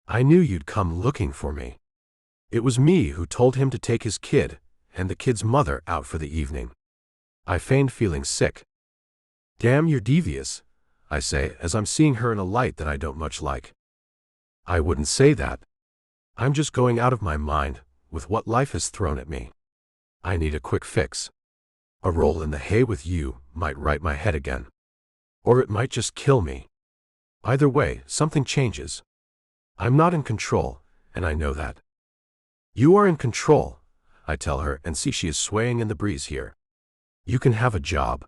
I knew you'd come looking for me. It was me who told him to take his kid and the kid's mother out for the evening. I feigned feeling sick. Damn, you're devious, I say, as I'm seeing her in a light that I don't much like. I wouldn't say that. I'm just going out of my mind with what life has thrown at me. I need a quick fix. A roll in the hay with you might right my head again. Or it might just kill me. Either way, something changes. I'm not in control, and I know that. You are in control, I tell her, and see she is swaying in the breeze here. You can have a job.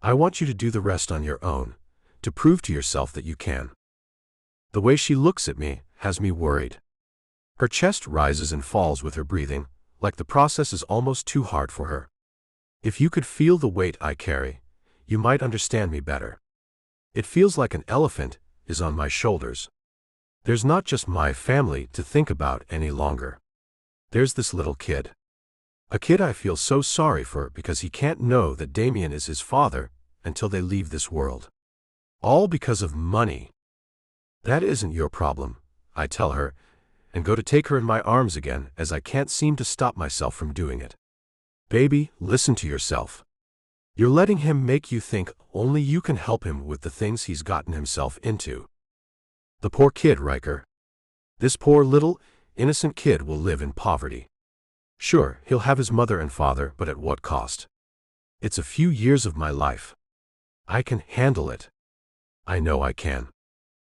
I want you to do the rest on your own, to prove to yourself that you can. The way she looks at me has me worried. Her chest rises and falls with her breathing, like the process is almost too hard for her. If you could feel the weight I carry, you might understand me better. It feels like an elephant is on my shoulders. There's not just my family to think about any longer. There's this little kid. A kid I feel so sorry for because he can't know that Damien is his father until they leave this world. All because of money. That isn't your problem, I tell her, and go to take her in my arms again as I can't seem to stop myself from doing it. Baby, listen to yourself. You're letting him make you think only you can help him with the things he's gotten himself into. The poor kid, Riker. This poor little, innocent kid will live in poverty. Sure, he'll have his mother and father, but at what cost? It's a few years of my life. I can handle it. I know I can.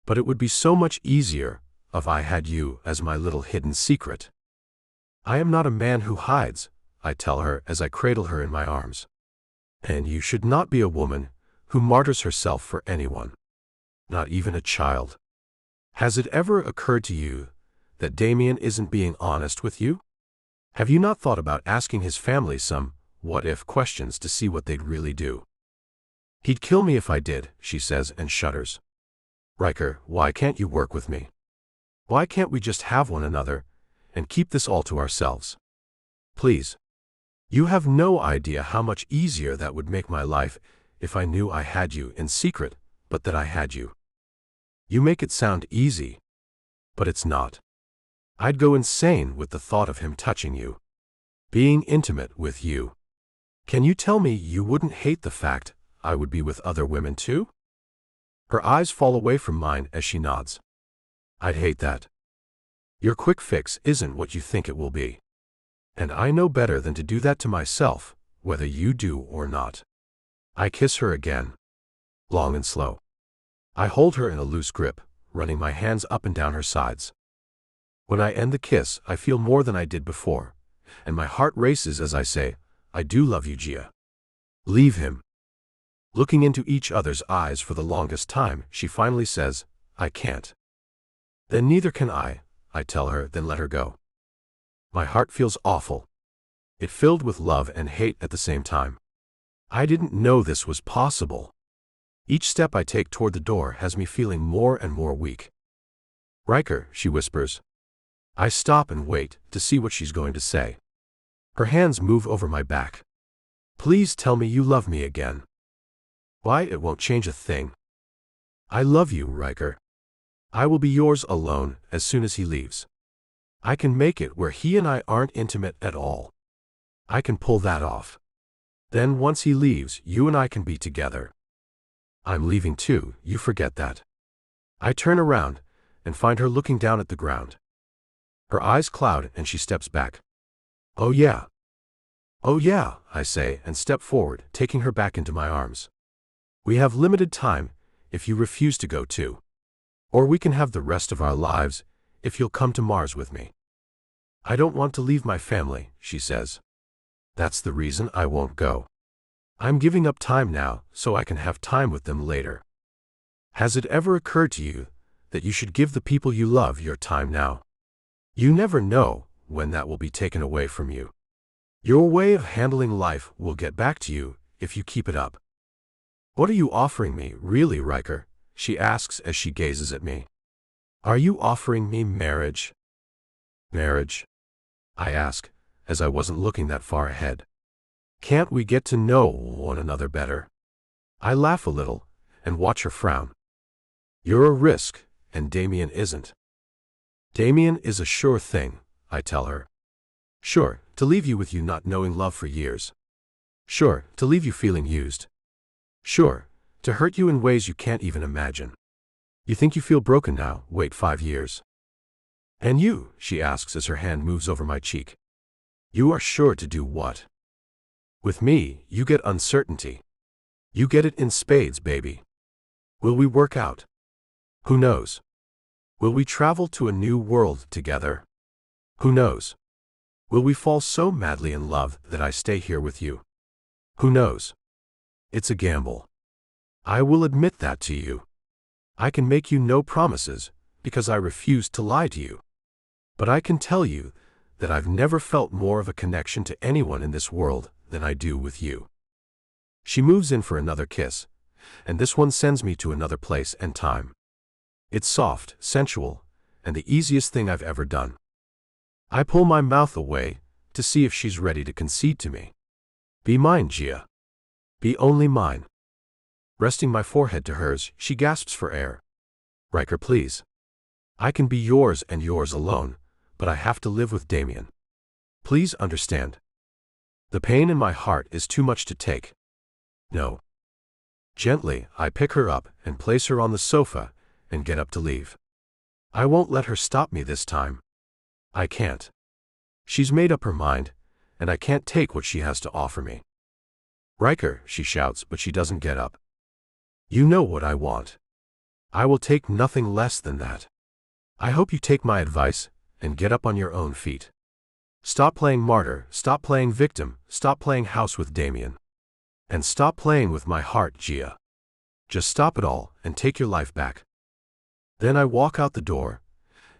But it would be so much easier if I had you as my little hidden secret. I am not a man who hides, I tell her as I cradle her in my arms. And you should not be a woman who martyrs herself for anyone. Not even a child. Has it ever occurred to you that Damien isn't being honest with you? Have you not thought about asking his family some what-if questions to see what they'd really do? He'd kill me if I did, she says and shudders. Riker, why can't you work with me? Why can't we just have one another and keep this all to ourselves? Please. You have no idea how much easier that would make my life if I knew I had you in secret, but that I had you. You make it sound easy, but it's not. I'd go insane with the thought of him touching you, being intimate with you. Can you tell me you wouldn't hate the fact I would be with other women too? Her eyes fall away from mine as she nods. I'd hate that. Your quick fix isn't what you think it will be. And I know better than to do that to myself, whether you do or not. I kiss her again, long and slow. I hold her in a loose grip, running my hands up and down her sides. When I end the kiss, I feel more than I did before, and my heart races as I say, I do love you, Gia. Leave him. Looking into each other's eyes for the longest time, she finally says, I can't. Then neither can I tell her, then let her go. My heart feels awful. It filled with love and hate at the same time. I didn't know this was possible. Each step I take toward the door has me feeling more and more weak. Riker, she whispers. I stop and wait to see what she's going to say. Her hands move over my back. Please tell me you love me again. Why, it won't change a thing. I love you, Riker. I will be yours alone as soon as he leaves. I can make it where he and I aren't intimate at all. I can pull that off. Then once he leaves, you and I can be together. I'm leaving too, you forget that. I turn around and find her looking down at the ground. Her eyes cloud and she steps back. Oh yeah. Oh yeah, I say and step forward, taking her back into my arms. We have limited time if you refuse to go too. Or we can have the rest of our lives if you'll come to Mars with me. I don't want to leave my family, she says. That's the reason I won't go. I'm giving up time now so I can have time with them later. Has it ever occurred to you that you should give the people you love your time now? You never know when that will be taken away from you. Your way of handling life will get back to you if you keep it up. What are you offering me, really, Riker? She asks as she gazes at me. Are you offering me marriage? Marriage? I ask, as I wasn't looking that far ahead. Can't we get to know one another better? I laugh a little and watch her frown. You're a risk, and Damien isn't. Damien is a sure thing, I tell her. Sure, to leave you with you not knowing love for years. Sure, to leave you feeling used. Sure, to hurt you in ways you can't even imagine. You think you feel broken now, wait 5 years. And you, she asks as her hand moves over my cheek. You are sure to do what? With me, you get uncertainty. You get it in spades, baby. Will we work out? Who knows? Will we travel to a new world together? Who knows? Will we fall so madly in love that I stay here with you? Who knows? It's a gamble. I will admit that to you. I can make you no promises because I refuse to lie to you. But I can tell you that I've never felt more of a connection to anyone in this world than I do with you. She moves in for another kiss, and this one sends me to another place and time. It's soft, sensual, and the easiest thing I've ever done. I pull my mouth away to see if she's ready to concede to me. Be mine, Gia. Be only mine. Resting my forehead to hers, she gasps for air. Riker, please. I can be yours and yours alone, but I have to live with Damien. Please understand. The pain in my heart is too much to take. No. Gently, I pick her up and place her on the sofa and get up to leave. I won't let her stop me this time. I can't. She's made up her mind, and I can't take what she has to offer me. Riker, she shouts, but she doesn't get up. You know what I want. I will take nothing less than that. I hope you take my advice and get up on your own feet. Stop playing martyr, stop playing victim, stop playing house with Damien. And stop playing with my heart, Gia. Just stop it all and take your life back. Then I walk out the door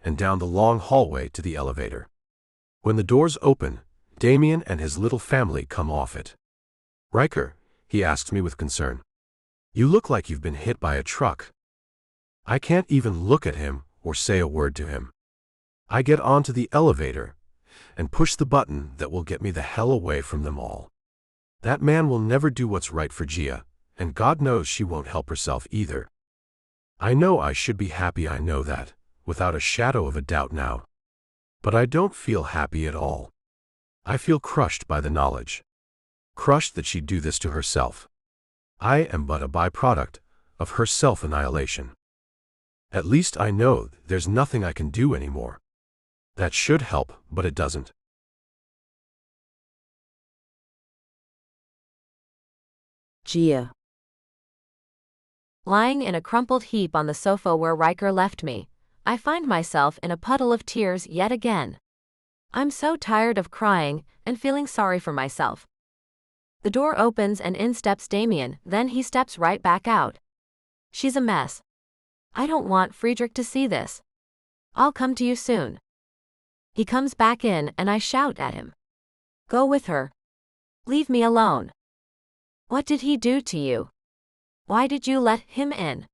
and down the long hallway to the elevator. When the doors open, Damien and his little family come off it. Riker, he asks me with concern. You look like you've been hit by a truck. I can't even look at him or say a word to him. I get onto the elevator and push the button that will get me the hell away from them all. That man will never do what's right for Gia, and God knows she won't help herself either. I know I should be happy, I know that, without a shadow of a doubt now. But I don't feel happy at all. I feel crushed by the knowledge. Crushed that she'd do this to herself. I am but a byproduct of her self-annihilation. At least I know there's nothing I can do anymore. That should help, but it doesn't. Gia. Lying in a crumpled heap on the sofa where Riker left me, I find myself in a puddle of tears yet again. I'm so tired of crying and feeling sorry for myself. The door opens and in steps Damien, then he steps right back out. She's a mess. I don't want Friedrich to see this. I'll come to you soon. He comes back in and I shout at him. Go with her. Leave me alone. What did he do to you? Why did you let him in?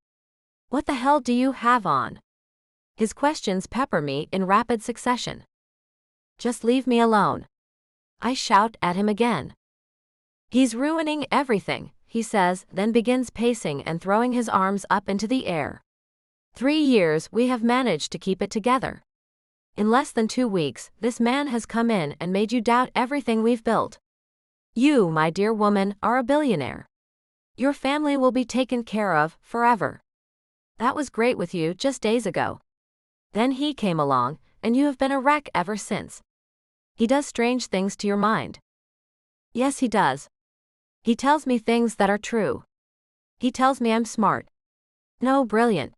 What the hell do you have on? His questions pepper me in rapid succession. Just leave me alone. I shout at him again. He's ruining everything, he says, then begins pacing and throwing his arms up into the air. 3 years we have managed to keep it together. In less than 2 weeks, this man has come in and made you doubt everything we've built. You, my dear woman, are a billionaire. Your family will be taken care of forever. That was great with you just days ago. Then he came along, and you have been a wreck ever since. He does strange things to your mind. Yes, he does. He tells me things that are true. He tells me I'm smart. No, brilliant.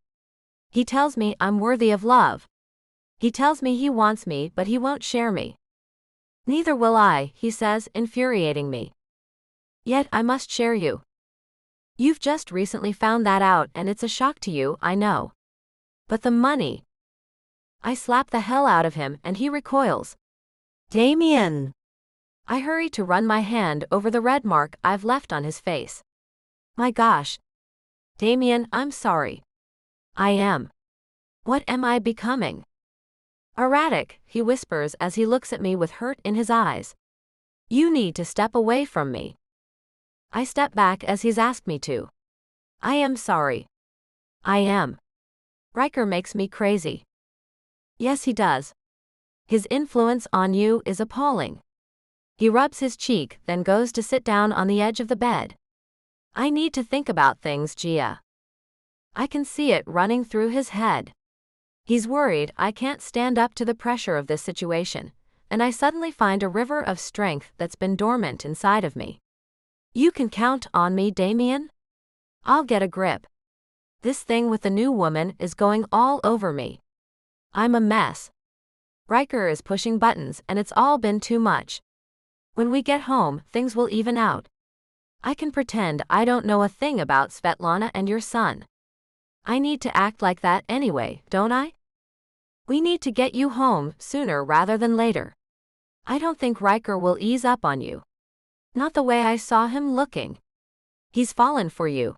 He tells me I'm worthy of love. He tells me he wants me, but he won't share me. Neither will I, he says, infuriating me. Yet I must share you. You've just recently found that out and it's a shock to you, I know. But the money. I slap the hell out of him and he recoils. Damien! I hurry to run my hand over the red mark I've left on his face. My gosh. Damien, I'm sorry. I am. What am I becoming? Erratic, he whispers as he looks at me with hurt in his eyes. You need to step away from me. I step back as he's asked me to. I am sorry. I am. Riker makes me crazy. Yes, he does. His influence on you is appalling. He rubs his cheek, then goes to sit down on the edge of the bed. I need to think about things, Gia. I can see it running through his head. He's worried I can't stand up to the pressure of this situation, and I suddenly find a river of strength that's been dormant inside of me. You can count on me, Damien. I'll get a grip. This thing with the new woman is going all over me. I'm a mess. Riker is pushing buttons and it's all been too much. When we get home, things will even out. I can pretend I don't know a thing about Svetlana and your son. I need to act like that anyway, don't I? We need to get you home sooner rather than later. I don't think Riker will ease up on you. Not the way I saw him looking. He's fallen for you.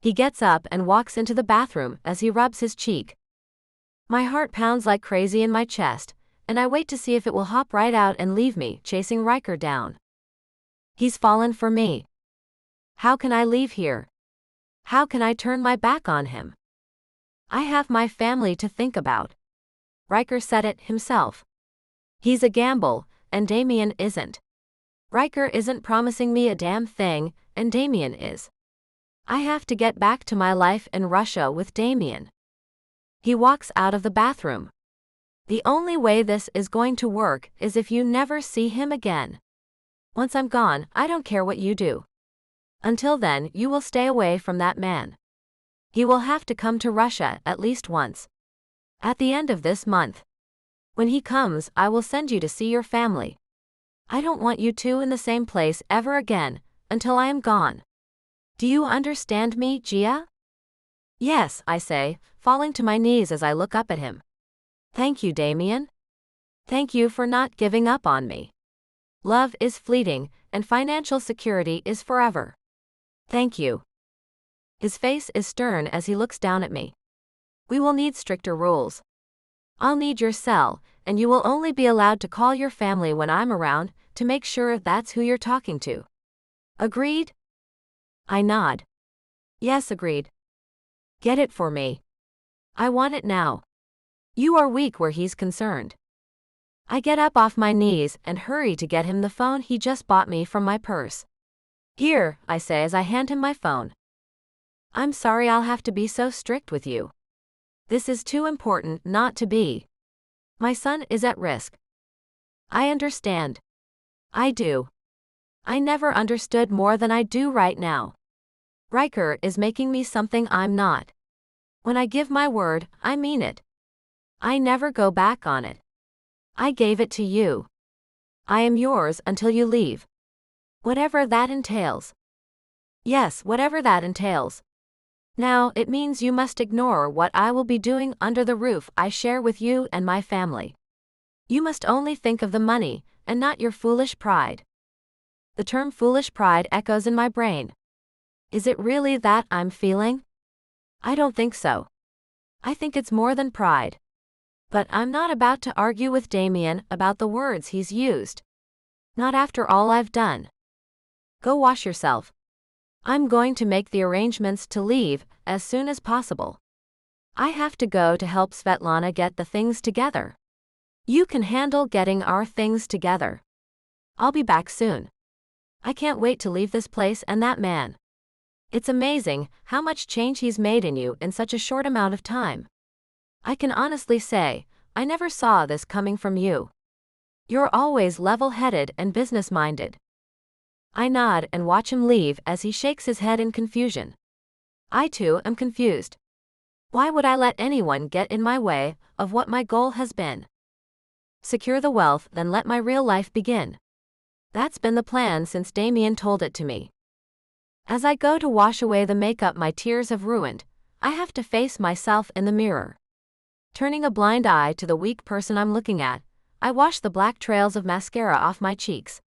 He gets up and walks into the bathroom as he rubs his cheek. My heart pounds like crazy in my chest, and I wait to see if it will hop right out and leave me chasing Riker down. He's fallen for me. How can I leave here? How can I turn my back on him? I have my family to think about. Riker said it himself. He's a gamble, and Damien isn't. Riker isn't promising me a damn thing, and Damien is. I have to get back to my life in Russia with Damien. He walks out of the bathroom. The only way this is going to work is if you never see him again. Once I'm gone, I don't care what you do. Until then, you will stay away from that man. He will have to come to Russia at least once. At the end of this month. When he comes, I will send you to see your family. I don't want you two in the same place ever again, until I am gone. Do you understand me, Gia? Yes, I say, falling to my knees as I look up at him. Thank you, Damien. Thank you for not giving up on me. Love is fleeting, and financial security is forever. Thank you. His face is stern as he looks down at me. We will need stricter rules. I'll need your cell, and you will only be allowed to call your family when I'm around, to make sure that's who you're talking to. Agreed? I nod. Yes, agreed. Get it for me. I want it now. You are weak where he's concerned. I get up off my knees and hurry to get him the phone he just bought me from my purse. Here, I say as I hand him my phone. I'm sorry I'll have to be so strict with you. This is too important not to be. My son is at risk. I understand. I do. I never understood more than I do right now. Riker is making me something I'm not. When I give my word, I mean it. I never go back on it. I gave it to you. I am yours until you leave. Whatever that entails. Yes, whatever that entails. Now, it means you must ignore what I will be doing under the roof I share with you and my family. You must only think of the money, and not your foolish pride. The term foolish pride echoes in my brain. Is it really that I'm feeling? I don't think so. I think it's more than pride. But I'm not about to argue with Damien about the words he's used. Not after all I've done. Go wash yourself. I'm going to make the arrangements to leave as soon as possible. I have to go to help Svetlana get the things together. You can handle getting our things together. I'll be back soon. I can't wait to leave this place and that man. It's amazing how much change he's made in you in such a short amount of time. I can honestly say, I never saw this coming from you. You're always level-headed and business-minded. I nod and watch him leave as he shakes his head in confusion. I too am confused. Why would I let anyone get in my way of what my goal has been? Secure the wealth, then let my real life begin. That's been the plan since Damien told it to me. As I go to wash away the makeup my tears have ruined, I have to face myself in the mirror. Turning a blind eye to the weak person I'm looking at, I wash the black trails of mascara off my cheeks.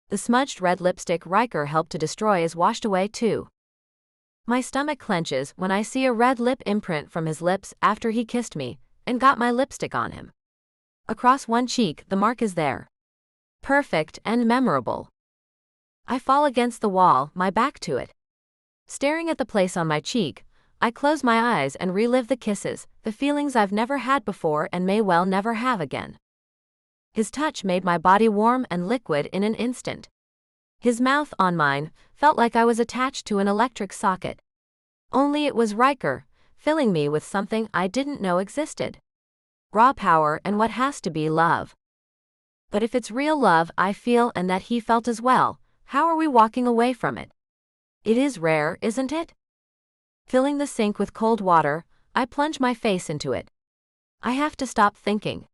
The smudged red lipstick Riker helped to destroy is washed away too. My stomach clenches when I see a red lip imprint from his lips after he kissed me and got my lipstick on him. Across one cheek, the mark is there. Perfect and memorable. I fall against the wall, my back to it. Staring at the place on my cheek, I close my eyes and relive the kisses, the feelings I've never had before and may well never have again. His touch made my body warm and liquid in an instant. His mouth on mine felt like I was attached to an electric socket. Only it was Riker, filling me with something I didn't know existed. Raw power and what has to be love. But if it's real love I feel and that he felt as well, how are we walking away from it? It is rare, isn't it? Filling the sink with cold water, I plunge my face into it. I have to stop thinking.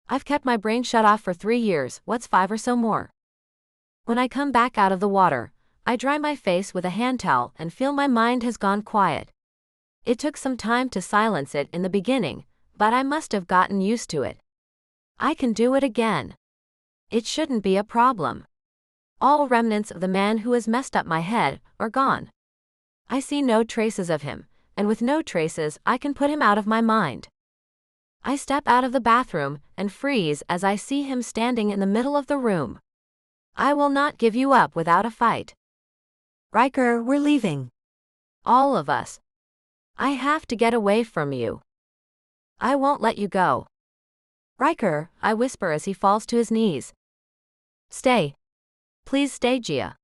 I've kept my brain shut off for 3 years, what's 5 or so more? When I come back out of the water, I dry my face with a hand towel and feel my mind has gone quiet. It took some time to silence it in the beginning, but I must have gotten used to it. I can do it again. It shouldn't be a problem. All remnants of the man who has messed up my head are gone. I see no traces of him, and with no traces I can put him out of my mind. I step out of the bathroom and freeze as I see him standing in the middle of the room. I will not give you up without a fight. Riker, we're leaving. All of us. I have to get away from you. I won't let you go. Riker, I whisper as he falls to his knees. Stay. Please stay, Gia.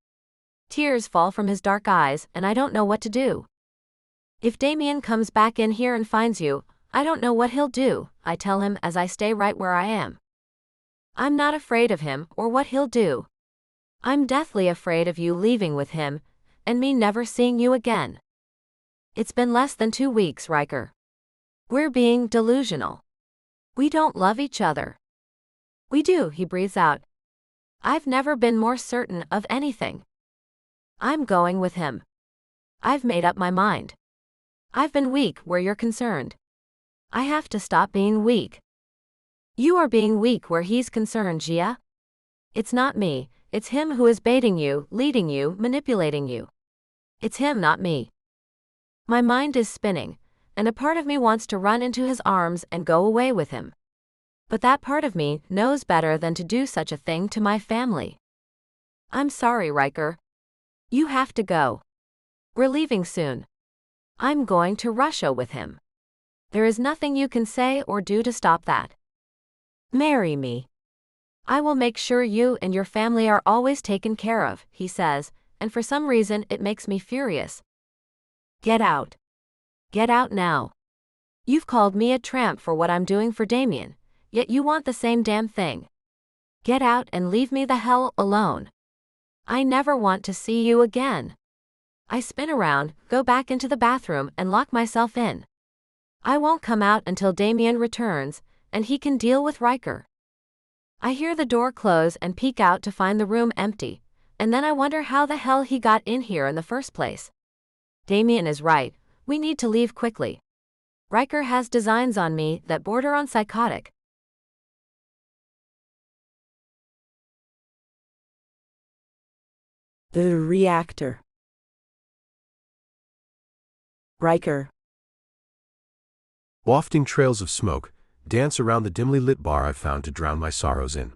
Tears fall from his dark eyes and I don't know what to do. If Damien comes back in here and finds you, I don't know what he'll do, I tell him as I stay right where I am. I'm not afraid of him or what he'll do. I'm deathly afraid of you leaving with him, and me never seeing you again. It's been less than 2 weeks, Riker. We're being delusional. We don't love each other. We do, he breathes out. I've never been more certain of anything. I'm going with him. I've made up my mind. I've been weak where you're concerned. I have to stop being weak. You are being weak where he's concerned, Gia. It's not me, it's him who is baiting you, leading you, manipulating you. It's him, not me. My mind is spinning, and a part of me wants to run into his arms and go away with him. But that part of me knows better than to do such a thing to my family. I'm sorry, Riker. You have to go. We're leaving soon. I'm going to Russia with him. There is nothing you can say or do to stop that. Marry me. I will make sure you and your family are always taken care of, he says, and for some reason it makes me furious. Get out. Get out now. You've called me a tramp for what I'm doing for Damien, yet you want the same damn thing. Get out and leave me the hell alone. I never want to see you again. I spin around, go back into the bathroom and lock myself in. I won't come out until Damien returns, and he can deal with Riker. I hear the door close and peek out to find the room empty, and then I wonder how the hell he got in here in the first place. Damien is right, we need to leave quickly. Riker has designs on me that border on psychotic. The reactor. Riker. Wafting trails of smoke dance around the dimly lit bar I've found to drown my sorrows in.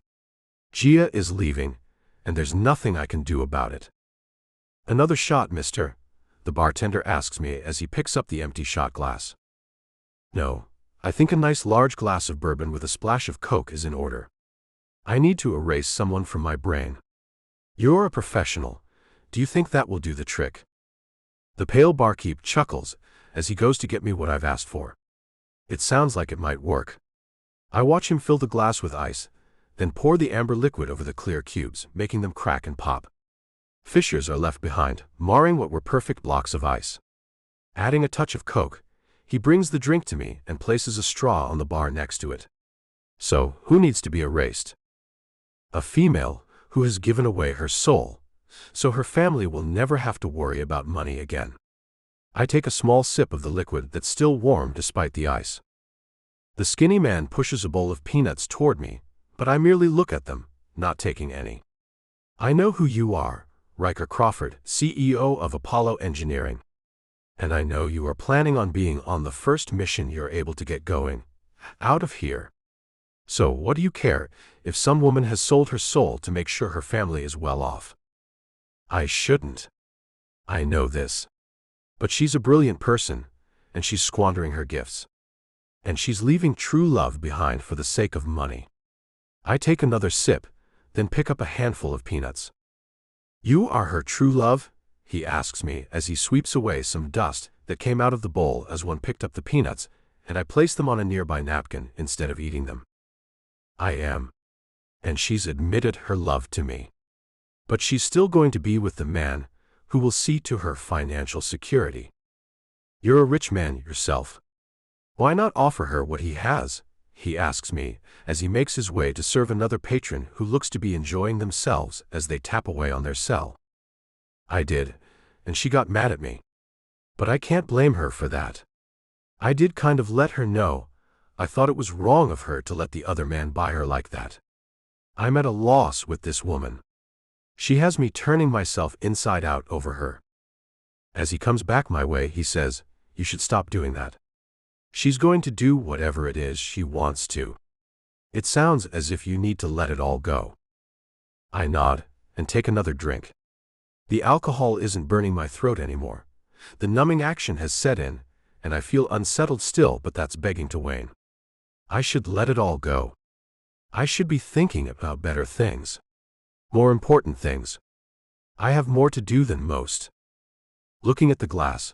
Gia is leaving, and there's nothing I can do about it. Another shot, mister? The bartender asks me as he picks up the empty shot glass. No, I think a nice large glass of bourbon with a splash of Coke is in order. I need to erase someone from my brain. You're a professional. Do you think that will do the trick? The pale barkeep chuckles as he goes to get me what I've asked for. It sounds like it might work. I watch him fill the glass with ice, then pour the amber liquid over the clear cubes, making them crack and pop. Fissures are left behind, marring what were perfect blocks of ice. Adding a touch of Coke, he brings the drink to me and places a straw on the bar next to it. So, who needs to be erased? A female who has given away her soul, so her family will never have to worry about money again. I take a small sip of the liquid that's still warm despite the ice. The skinny man pushes a bowl of peanuts toward me, but I merely look at them, not taking any. I know who you are, Riker Crawford, CEO of Apollo Engineering. And I know you are planning on being on the first mission you're able to get going. Out of here. So what do you care if some woman has sold her soul to make sure her family is well off? I shouldn't. I know this. But she's a brilliant person, and she's squandering her gifts. And she's leaving true love behind for the sake of money. I take another sip, then pick up a handful of peanuts. You are her true love? He asks me as he sweeps away some dust that came out of the bowl as one picked up the peanuts, and I place them on a nearby napkin instead of eating them. I am. And she's admitted her love to me. But she's still going to be with the man who will see to her financial security. You're a rich man yourself. Why not offer her what he has? He asks me as he makes his way to serve another patron who looks to be enjoying themselves as they tap away on their cell. I did, and she got mad at me. But I can't blame her for that. I did kind of let her know. I thought it was wrong of her to let the other man buy her like that. I'm at a loss with this woman. She has me turning myself inside out over her. As he comes back my way, he says, "You should stop doing that. She's going to do whatever it is she wants to. It sounds as if you need to let it all go." I nod and take another drink. The alcohol isn't burning my throat anymore. The numbing action has set in, and I feel unsettled still, but that's begging to wane. I should let it all go. I should be thinking about better things. More important things. I have more to do than most. Looking at the glass,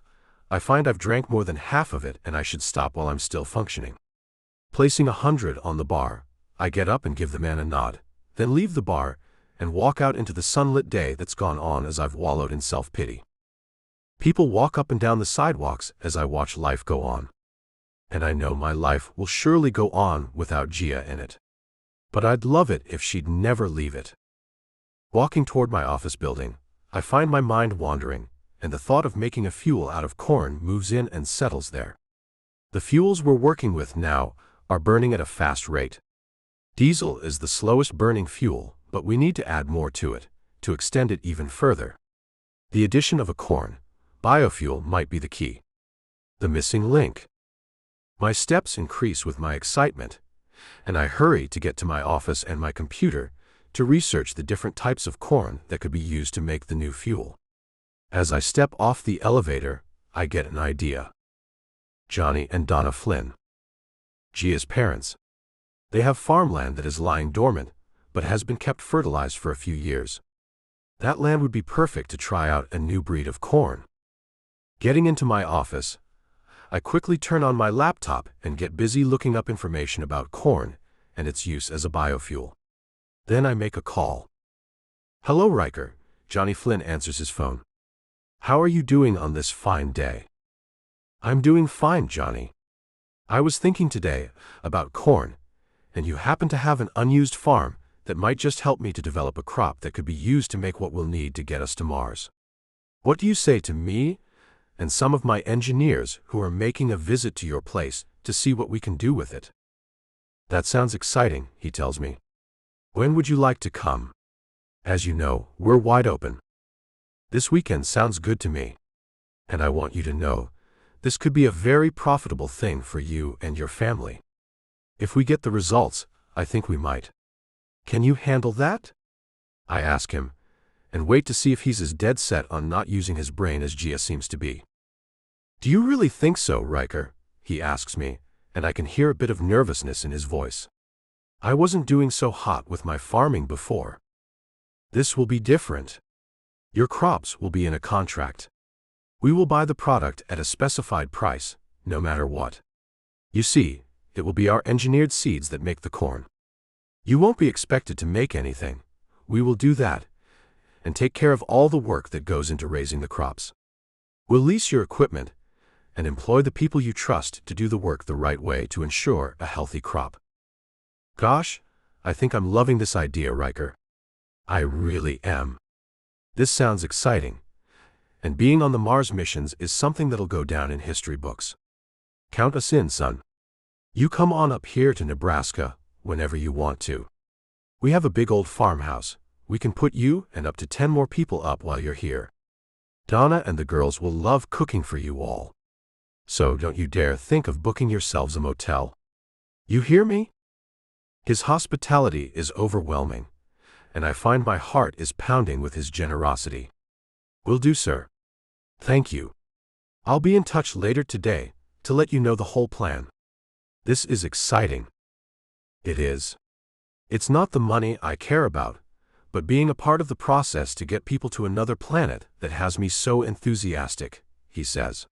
I find I've drank more than half of it and I should stop while I'm still functioning. Placing 100 on the bar, I get up and give the man a nod, then leave the bar and walk out into the sunlit day that's gone on as I've wallowed in self-pity. People walk up and down the sidewalks as I watch life go on. And I know my life will surely go on without Gia in it. But I'd love it if she'd never leave it. Walking toward my office building, I find my mind wandering, and the thought of making a fuel out of corn moves in and settles there. The fuels we're working with now are burning at a fast rate. Diesel is the slowest burning fuel, but we need to add more to it, to extend it even further. The addition of a corn biofuel might be the key. The missing link. My steps increase with my excitement, and I hurry to get to my office and my computer to research the different types of corn that could be used to make the new fuel. As I step off the elevator, I get an idea. Johnny and Donna Flynn. Gia's parents. They have farmland that is lying dormant, but has been kept fertilized for a few years. That land would be perfect to try out a new breed of corn. Getting into my office, I quickly turn on my laptop and get busy looking up information about corn and its use as a biofuel. Then I make a call. "Hello, Riker." Johnny Flynn answers his phone. "How are you doing on this fine day?" "I'm doing fine, Johnny. I was thinking today about corn, and you happen to have an unused farm that might just help me to develop a crop that could be used to make what we'll need to get us to Mars. What do you say to me and some of my engineers who are making a visit to your place to see what we can do with it?" "That sounds exciting," he tells me. "When would you like to come?" "As you know, we're wide open." "This weekend sounds good to me. And I want you to know, this could be a very profitable thing for you and your family. If we get the results, I think we might. Can you handle that?" I ask him, and wait to see if he's as dead set on not using his brain as Gia seems to be. "Do you really think so, Riker?" he asks me, and I can hear a bit of nervousness in his voice. "I wasn't doing so hot with my farming before. This will be different. Your crops will be in a contract. We will buy the product at a specified price, no matter what. You see, it will be our engineered seeds that make the corn. You won't be expected to make anything. We will do that, and take care of all the work that goes into raising the crops. We'll lease your equipment, and employ the people you trust to do the work the right way to ensure a healthy crop." Gosh, I think I'm loving this idea, Riker. I really am. This sounds exciting, and being on the Mars missions is something that'll go down in history books. Count us in, son. You come on up here to Nebraska whenever you want to. We have a big old farmhouse. We can put you and up to 10 more people up while you're here. Donna and the girls will love cooking for you all. So don't you dare think of booking yourselves a motel. You hear me? His hospitality is overwhelming, and I find my heart is pounding with his generosity. Will do, sir. Thank you. I'll be in touch later today to let you know the whole plan. This is exciting. It is. It's not the money I care about, but being a part of the process to get people to another planet that has me so enthusiastic, he says.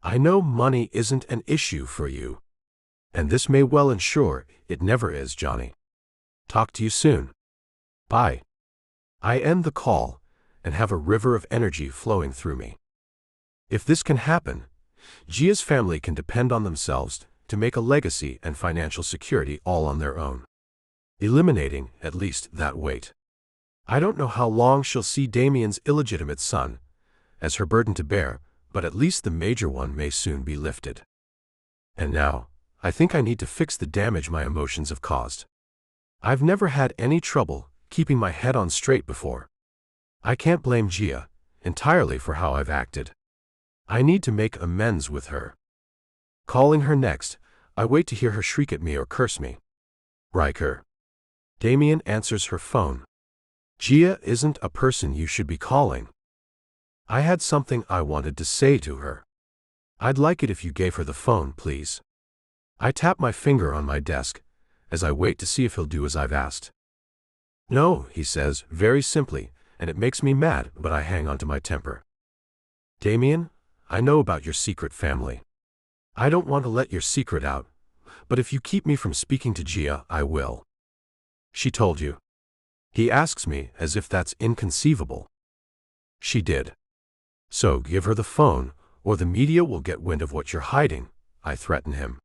I know money isn't an issue for you, and this may well ensure it never is, Johnny. Talk to you soon. Bye. I end the call and have a river of energy flowing through me. If this can happen, Gia's family can depend on themselves to make a legacy and financial security all on their own, eliminating at least that weight. I don't know how long she'll see Damien's illegitimate son as her burden to bear, but at least the major one may soon be lifted. And now, I think I need to fix the damage my emotions have caused. I've never had any trouble keeping my head on straight before. I can't blame Gia entirely for how I've acted. I need to make amends with her. Calling her next, I wait to hear her shriek at me or curse me. Riker. Damien answers her phone. Gia isn't a person you should be calling. I had something I wanted to say to her. I'd like it if you gave her the phone, please. I tap my finger on my desk as I wait to see if he'll do as I've asked. No, he says, very simply, and it makes me mad, but I hang on to my temper. Damien, I know about your secret family. I don't want to let your secret out, but if you keep me from speaking to Gia, I will. She told you. He asks me as if that's inconceivable. She did. So give her the phone, or the media will get wind of what you're hiding, I threaten him.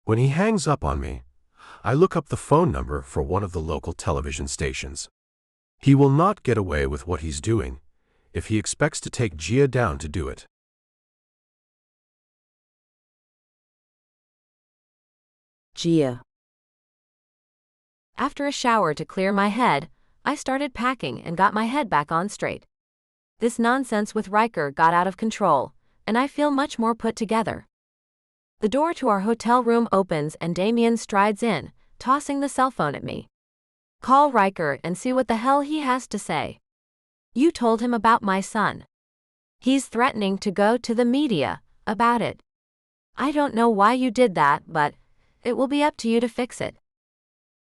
When he hangs up on me, I look up the phone number for one of the local television stations. He will not get away with what he's doing if he expects to take Gia down to do it. Gia. After a shower to clear my head, I started packing and got my head back on straight. This nonsense with Riker got out of control, and I feel much more put together. The door to our hotel room opens and Damien strides in, tossing the cell phone at me. Call Riker and see what the hell he has to say. You told him about my son. He's threatening to go to the media about it. I don't know why you did that, but it will be up to you to fix it.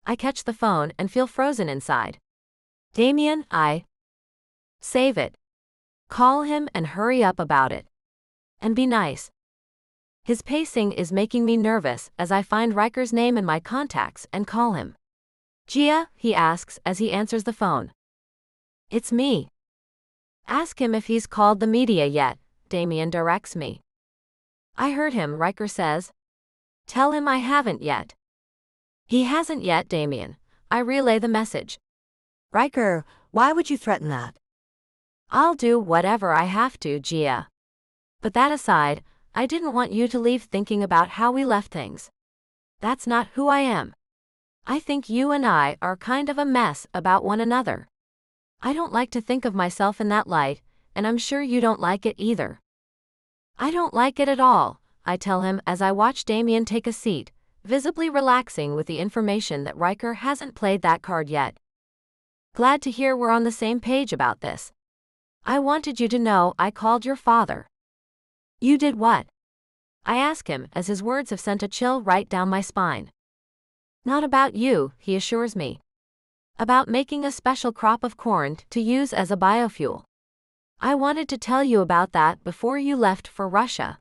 I catch the phone and feel frozen inside. Damien, I save it. Call him and hurry up about it. And be nice. His pacing is making me nervous as I find Riker's name in my contacts and call him. Gia, he asks as he answers the phone. It's me. Ask him if he's called the media yet, Damien directs me. I heard him, Riker says. Tell him I haven't yet. He hasn't yet, Damien. I relay the message. Riker, why would you threaten that? I'll do whatever I have to, Gia. But that aside, I didn't want you to leave thinking about how we left things. That's not who I am. I think you and I are kind of a mess about one another. I don't like to think of myself in that light, and I'm sure you don't like it either. I don't like it at all, I tell him as I watch Damien take a seat, visibly relaxing with the information that Riker hasn't played that card yet. Glad to hear we're on the same page about this. I wanted you to know I called your father. You did what? I ask him as his words have sent a chill right down my spine. Not about you, he assures me. About making a special crop of corn to use as a biofuel. I wanted to tell you about that before you left for Russia.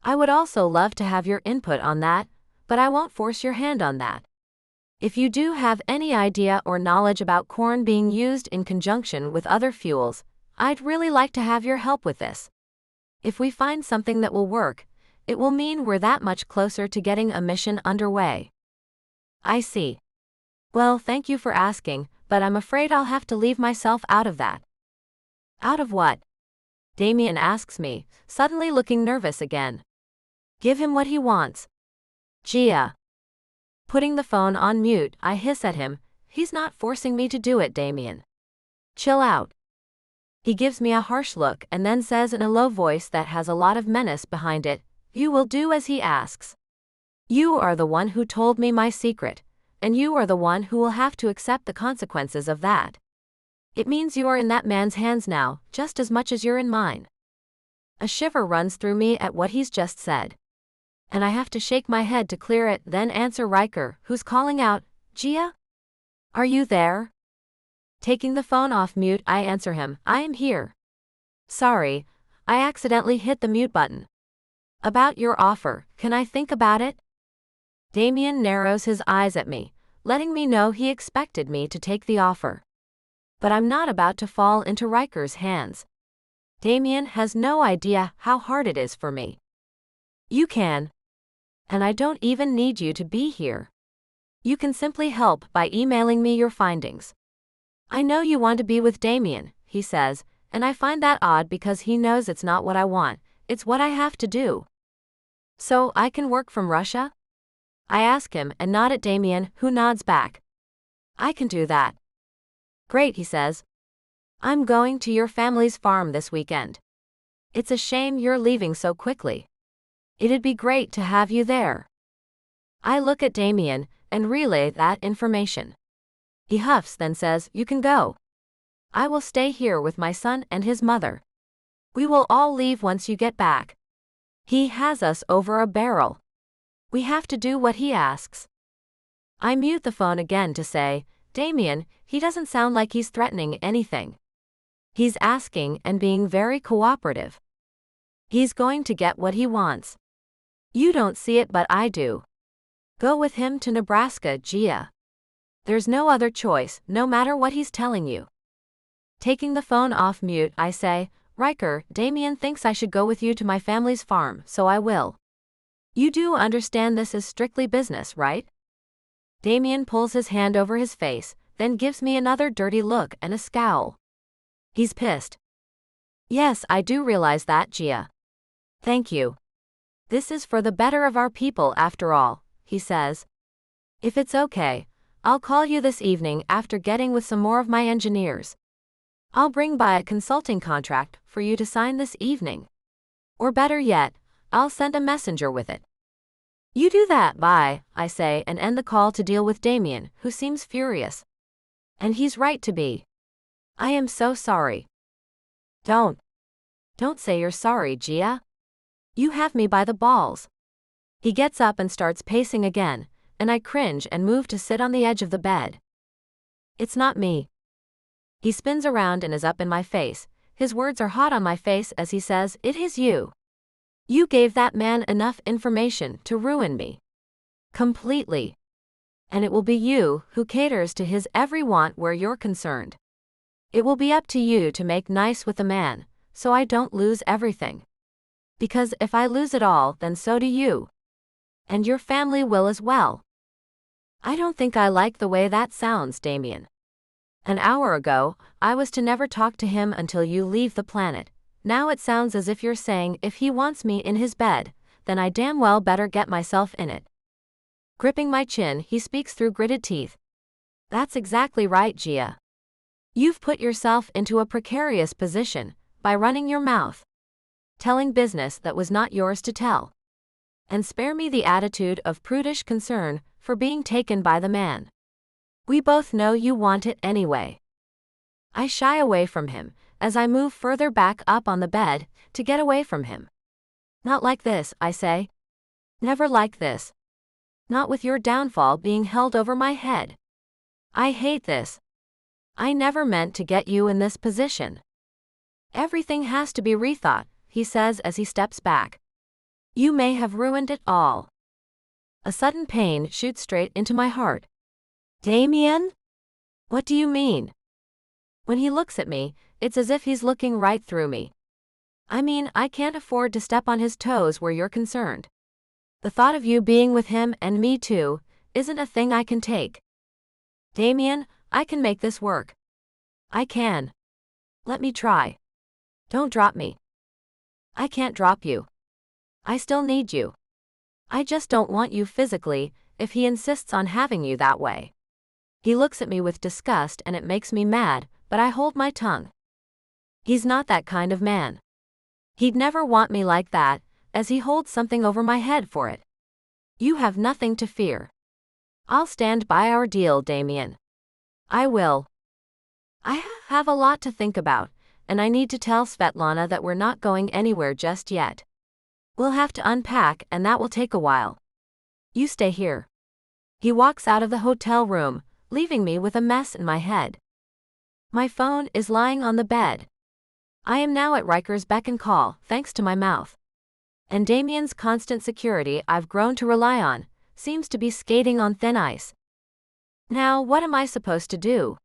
I would also love to have your input on that, but I won't force your hand on that. If you do have any idea or knowledge about corn being used in conjunction with other fuels, I'd really like to have your help with this. If we find something that will work, it will mean we're that much closer to getting a mission underway. I see. Well, thank you for asking, but I'm afraid I'll have to leave myself out of that. Out of what? Damien asks me, suddenly looking nervous again. Give him what he wants. Gia. Putting the phone on mute, I hiss at him, he's not forcing me to do it, Damien. Chill out. He gives me a harsh look and then says in a low voice that has a lot of menace behind it, you will do as he asks. You are the one who told me my secret, and you are the one who will have to accept the consequences of that. It means you are in that man's hands now, just as much as you're in mine. A shiver runs through me at what he's just said. And I have to shake my head to clear it, then answer Riker, who's calling out, Gia? Are you there? Taking the phone off mute, I answer him, I am here. Sorry, I accidentally hit the mute button. About your offer, can I think about it? Damien narrows his eyes at me, letting me know he expected me to take the offer. But I'm not about to fall into Riker's hands. Damien has no idea how hard it is for me. You can. And I don't even need you to be here. You can simply help by emailing me your findings. I know you want to be with Damien, he says, and I find that odd because he knows it's not what I want, it's what I have to do. So I can work from Russia? I ask him and nod at Damien, who nods back. I can do that. Great, he says. I'm going to your family's farm this weekend. It's a shame you're leaving so quickly. It'd be great to have you there. I look at Damien and relay that information. He huffs, then says, you can go. I will stay here with my son and his mother. We will all leave once you get back. He has us over a barrel. We have to do what he asks. I mute the phone again to say, Damien, he doesn't sound like he's threatening anything. He's asking and being very cooperative. He's going to get what he wants. You don't see it, but I do. Go with him to Nebraska, Gia. There's no other choice, no matter what he's telling you. Taking the phone off mute, I say, Riker, Damien thinks I should go with you to my family's farm, so I will. You do understand this is strictly business, right? Damien pulls his hand over his face, then gives me another dirty look and a scowl. He's pissed. Yes, I do realize that, Gia. Thank you. This is for the better of our people after all, he says. If it's okay, I'll call you this evening after getting with some more of my engineers. I'll bring by a consulting contract for you to sign this evening. Or better yet, I'll send a messenger with it. You do that, bye, I say and end the call to deal with Damien, who seems furious. And he's right to be. I am so sorry. Don't. Don't say you're sorry, Gia. You have me by the balls. He gets up and starts pacing again, and I cringe and move to sit on the edge of the bed. It's not me. He spins around and is up in my face. His words are hot on my face as he says, "It is you. You gave that man enough information to ruin me. Completely. And it will be you who caters to his every want where you're concerned. It will be up to you to make nice with the man, so I don't lose everything. Because if I lose it all, then so do you. And your family will as well." I don't think I like the way that sounds, Damien. An hour ago, I was to never talk to him until you leave the planet. Now it sounds as if you're saying if he wants me in his bed, then I damn well better get myself in it. Gripping my chin, he speaks through gritted teeth. That's exactly right, Gia. You've put yourself into a precarious position by running your mouth, telling business that was not yours to tell. And spare me the attitude of prudish concern for being taken by the man. We both know you want it anyway. I shy away from him as I move further back up on the bed to get away from him. Not like this, I say. Never like this. Not with your downfall being held over my head. I hate this. I never meant to get you in this position. Everything has to be rethought, he says as he steps back. You may have ruined it all. A sudden pain shoots straight into my heart. Damien? What do you mean? When he looks at me, it's as if he's looking right through me. I mean, I can't afford to step on his toes where you're concerned. The thought of you being with him and me too isn't a thing I can take. Damien, I can make this work. I can. Let me try. Don't drop me. I can't drop you. I still need you. I just don't want you physically if he insists on having you that way. He looks at me with disgust and it makes me mad, but I hold my tongue. He's not that kind of man. He'd never want me like that, as he holds something over my head for it. You have nothing to fear. I'll stand by our deal, Damien. I will. I have a lot to think about, and I need to tell Svetlana that we're not going anywhere just yet. We'll have to unpack and that will take a while. You stay here. He walks out of the hotel room, leaving me with a mess in my head. My phone is lying on the bed. I am now at Riker's beck and call, thanks to my mouth. And Damien's constant security I've grown to rely on seems to be skating on thin ice. Now, what am I supposed to do?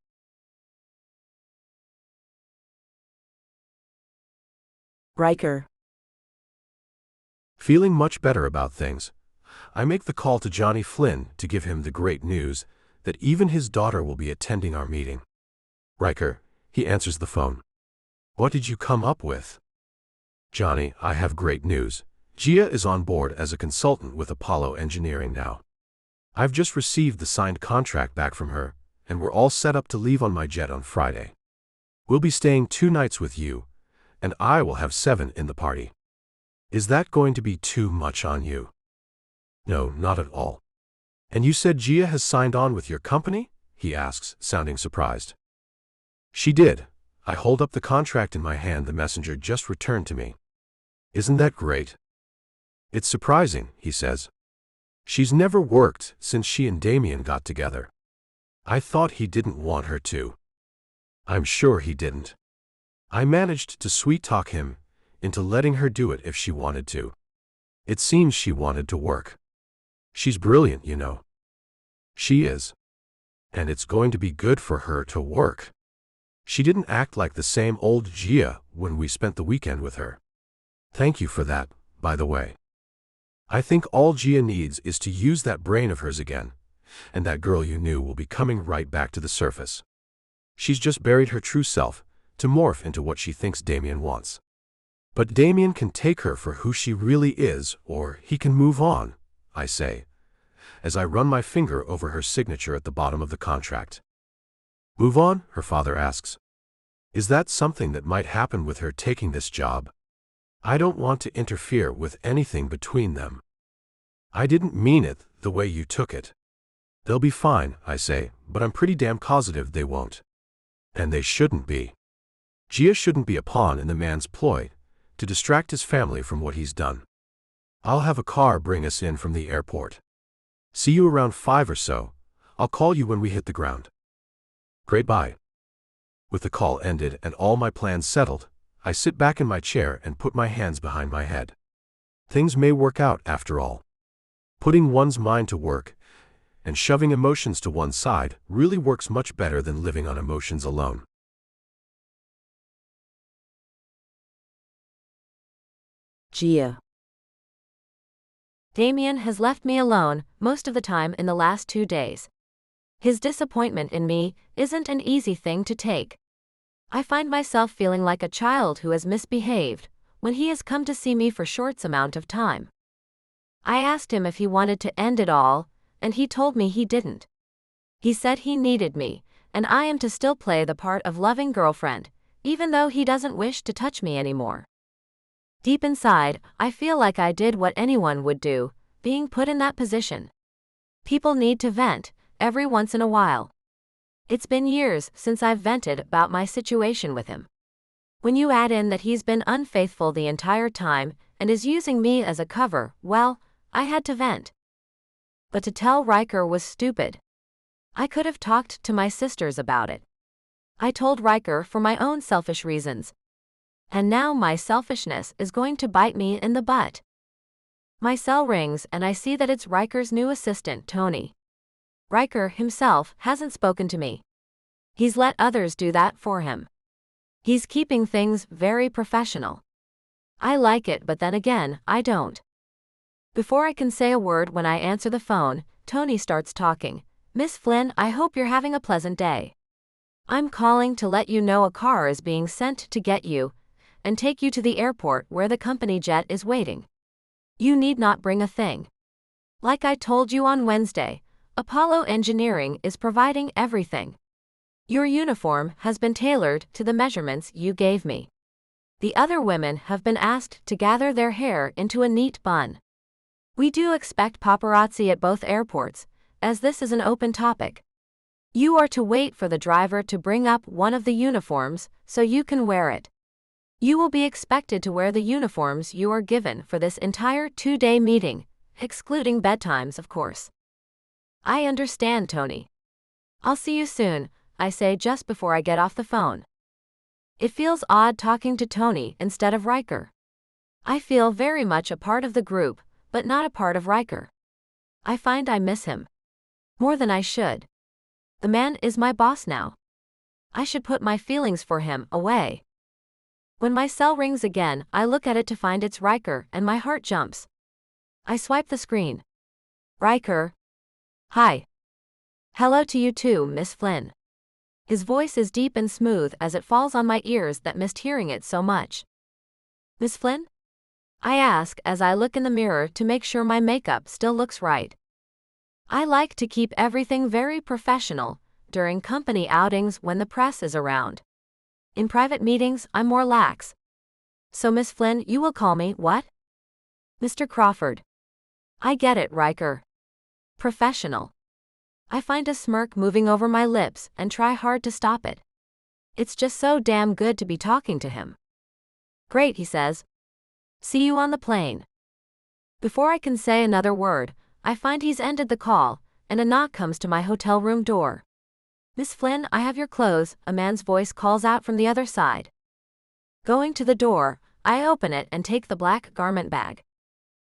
Riker. Feeling much better about things, I make the call to Johnny Flynn to give him the great news that even his daughter will be attending our meeting. Riker, he answers the phone. What did you come up with? Johnny, I have great news. Gia is on board as a consultant with Apollo Engineering now. I've just received the signed contract back from her, and we're all set up to leave on my jet on Friday. We'll be staying 2 nights with you, and I will have 7 in the party. Is that going to be too much on you? No, not at all. And you said Gia has signed on with your company? He asks, sounding surprised. She did. I hold up the contract in my hand the messenger just returned to me. Isn't that great? It's surprising, he says. She's never worked since she and Damien got together. I thought he didn't want her to. I'm sure he didn't. I managed to sweet-talk him into letting her do it if she wanted to. It seems she wanted to work. She's brilliant, you know. She is. And it's going to be good for her to work. She didn't act like the same old Gia when we spent the weekend with her. Thank you for that, by the way. I think all Gia needs is to use that brain of hers again, and that girl you knew will be coming right back to the surface. She's just buried her true self to morph into what she thinks Damien wants. But Damien can take her for who she really is, or he can move on, I say, as I run my finger over her signature at the bottom of the contract. Move on? Her father asks. Is that something that might happen with her taking this job? I don't want to interfere with anything between them. I didn't mean it the way you took it. They'll be fine, I say, but I'm pretty damn positive they won't. And they shouldn't be. Gia shouldn't be a pawn in the man's ploy, to distract his family from what he's done. I'll have a car bring us in from the airport. See you around 5 or so. I'll call you when we hit the ground. Great, bye. With the call ended and all my plans settled, I sit back in my chair and put my hands behind my head. Things may work out after all. Putting one's mind to work and shoving emotions to one side really works much better than living on emotions alone. Gia. Damien has left me alone most of the time in the last 2 days. His disappointment in me isn't an easy thing to take. I find myself feeling like a child who has misbehaved when he has come to see me for short amount of time. I asked him if he wanted to end it all, and he told me he didn't. He said he needed me, and I am to still play the part of loving girlfriend, even though he doesn't wish to touch me anymore. Deep inside, I feel like I did what anyone would do, being put in that position. People need to vent, every once in a while. It's been years since I've vented about my situation with him. When you add in that he's been unfaithful the entire time and is using me as a cover, well, I had to vent. But to tell Riker was stupid. I could have talked to my sisters about it. I told Riker for my own selfish reasons. And now my selfishness is going to bite me in the butt. My cell rings and I see that it's Riker's new assistant, Tony. Riker himself hasn't spoken to me. He's let others do that for him. He's keeping things very professional. I like it, but then again, I don't. Before I can say a word when I answer the phone, Tony starts talking. Miss Flynn, I hope you're having a pleasant day. I'm calling to let you know a car is being sent to get you and take you to the airport where the company jet is waiting. You need not bring a thing. Like I told you on Wednesday, Apollo Engineering is providing everything. Your uniform has been tailored to the measurements you gave me. The other women have been asked to gather their hair into a neat bun. We do expect paparazzi at both airports, as this is an open topic. You are to wait for the driver to bring up one of the uniforms so you can wear it. You will be expected to wear the uniforms you are given for this entire 2-day meeting, excluding bedtimes, of course. I understand, Tony. I'll see you soon, I say just before I get off the phone. It feels odd talking to Tony instead of Riker. I feel very much a part of the group, but not a part of Riker. I find I miss him. More than I should. The man is my boss now. I should put my feelings for him away. When my cell rings again, I look at it to find it's Riker and my heart jumps. I swipe the screen. Riker. Hi. Hello to you too, Miss Flynn. His voice is deep and smooth as it falls on my ears that missed hearing it so much. Miss Flynn? I ask as I look in the mirror to make sure my makeup still looks right. I like to keep everything very professional during company outings when the press is around. In private meetings, I'm more lax. So Miss Flynn, you will call me what? Mr. Crawford. I get it, Riker. Professional. I find a smirk moving over my lips and try hard to stop it. It's just so damn good to be talking to him. Great, he says. See you on the plane. Before I can say another word, I find he's ended the call, and a knock comes to my hotel room door. Miss Flynn, I have your clothes, a man's voice calls out from the other side. Going to the door, I open it and take the black garment bag.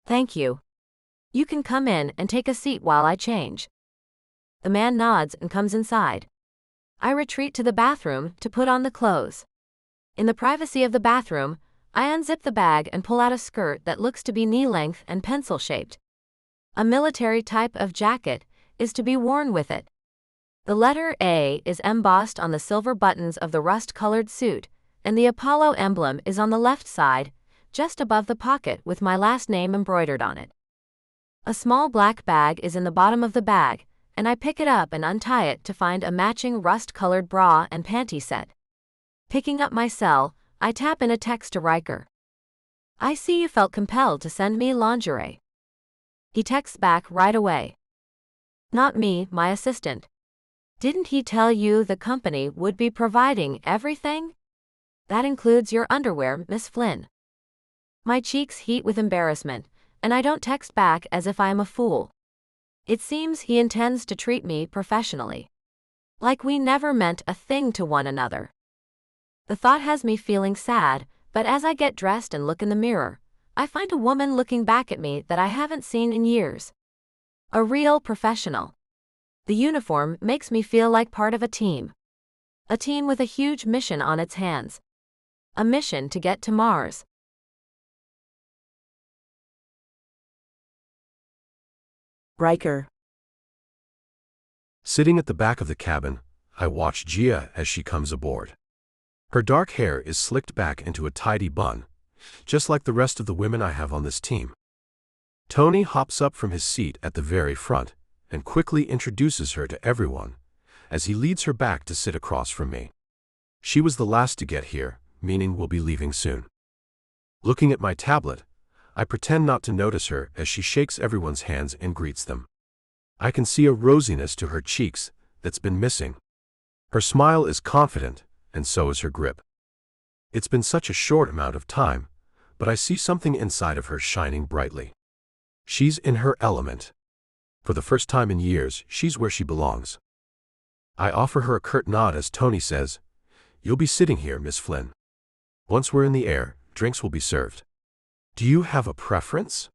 Thank you. You can come in and take a seat while I change. The man nods and comes inside. I retreat to the bathroom to put on the clothes. In the privacy of the bathroom, I unzip the bag and pull out a skirt that looks to be knee-length and pencil-shaped. A military type of jacket is to be worn with it. The letter A is embossed on the silver buttons of the rust-colored suit, and the Apollo emblem is on the left side, just above the pocket with my last name embroidered on it. A small black bag is in the bottom of the bag, and I pick it up and untie it to find a matching rust-colored bra and panty set. Picking up my cell, I tap in a text to Riker. I see you felt compelled to send me lingerie. He texts back right away. Not me, my assistant. Didn't he tell you the company would be providing everything? That includes your underwear, Miss Flynn. My cheeks heat with embarrassment, and I don't text back as if I am a fool. It seems he intends to treat me professionally. Like we never meant a thing to one another. The thought has me feeling sad, but as I get dressed and look in the mirror, I find a woman looking back at me that I haven't seen in years. A real professional. The uniform makes me feel like part of a team. A team with a huge mission on its hands. A mission to get to Mars. Riker. Sitting at the back of the cabin, I watch Gia as she comes aboard. Her dark hair is slicked back into a tidy bun, just like the rest of the women I have on this team. Tony hops up from his seat at the very front and quickly introduces her to everyone as he leads her back to sit across from me. She was the last to get here, meaning we'll be leaving soon. Looking at my tablet, I pretend not to notice her as she shakes everyone's hands and greets them. I can see a rosiness to her cheeks that's been missing. Her smile is confident, and so is her grip. It's been such a short amount of time, but I see something inside of her shining brightly. She's in her element. For the first time in years, she's where she belongs. I offer her a curt nod as Tony says, "You'll be sitting here, Miss Flynn. Once we're in the air, drinks will be served. Do you have a preference?"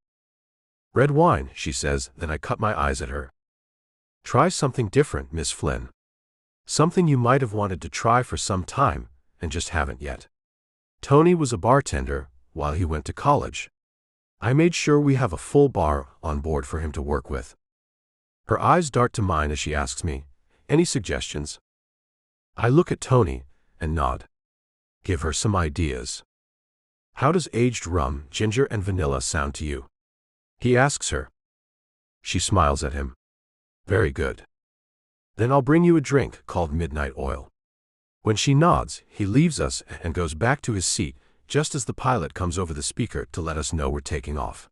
"Red wine," she says, then I cut my eyes at her. "Try something different, Miss Flynn. Something you might have wanted to try for some time, and just haven't yet." Tony was a bartender while he went to college. I made sure we have a full bar on board for him to work with. Her eyes dart to mine as she asks me, "Any suggestions?" I look at Tony and nod. Give her some ideas. "How does aged rum, ginger and vanilla sound to you?" he asks her. She smiles at him. "Very good. Then I'll bring you a drink called Midnight Oil." When she nods, he leaves us and goes back to his seat just as the pilot comes over the speaker to let us know we're taking off.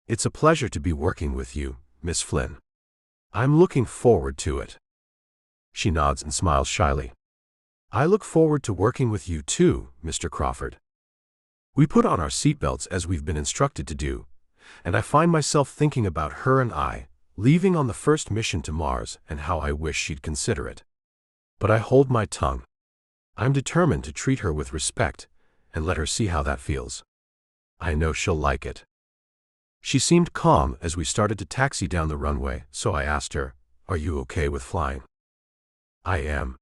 "It's a pleasure to be working with you, Miss Flynn. I'm looking forward to it." She nods and smiles shyly. "I look forward to working with you too, Mr. Crawford." We put on our seatbelts as we've been instructed to do, and I find myself thinking about her and I, leaving on the first mission to Mars and how I wish she'd consider it. But I hold my tongue. I'm determined to treat her with respect and let her see how that feels. I know she'll like it. She seemed calm as we started to taxi down the runway, so I asked her, "Are you okay with flying?" "I am.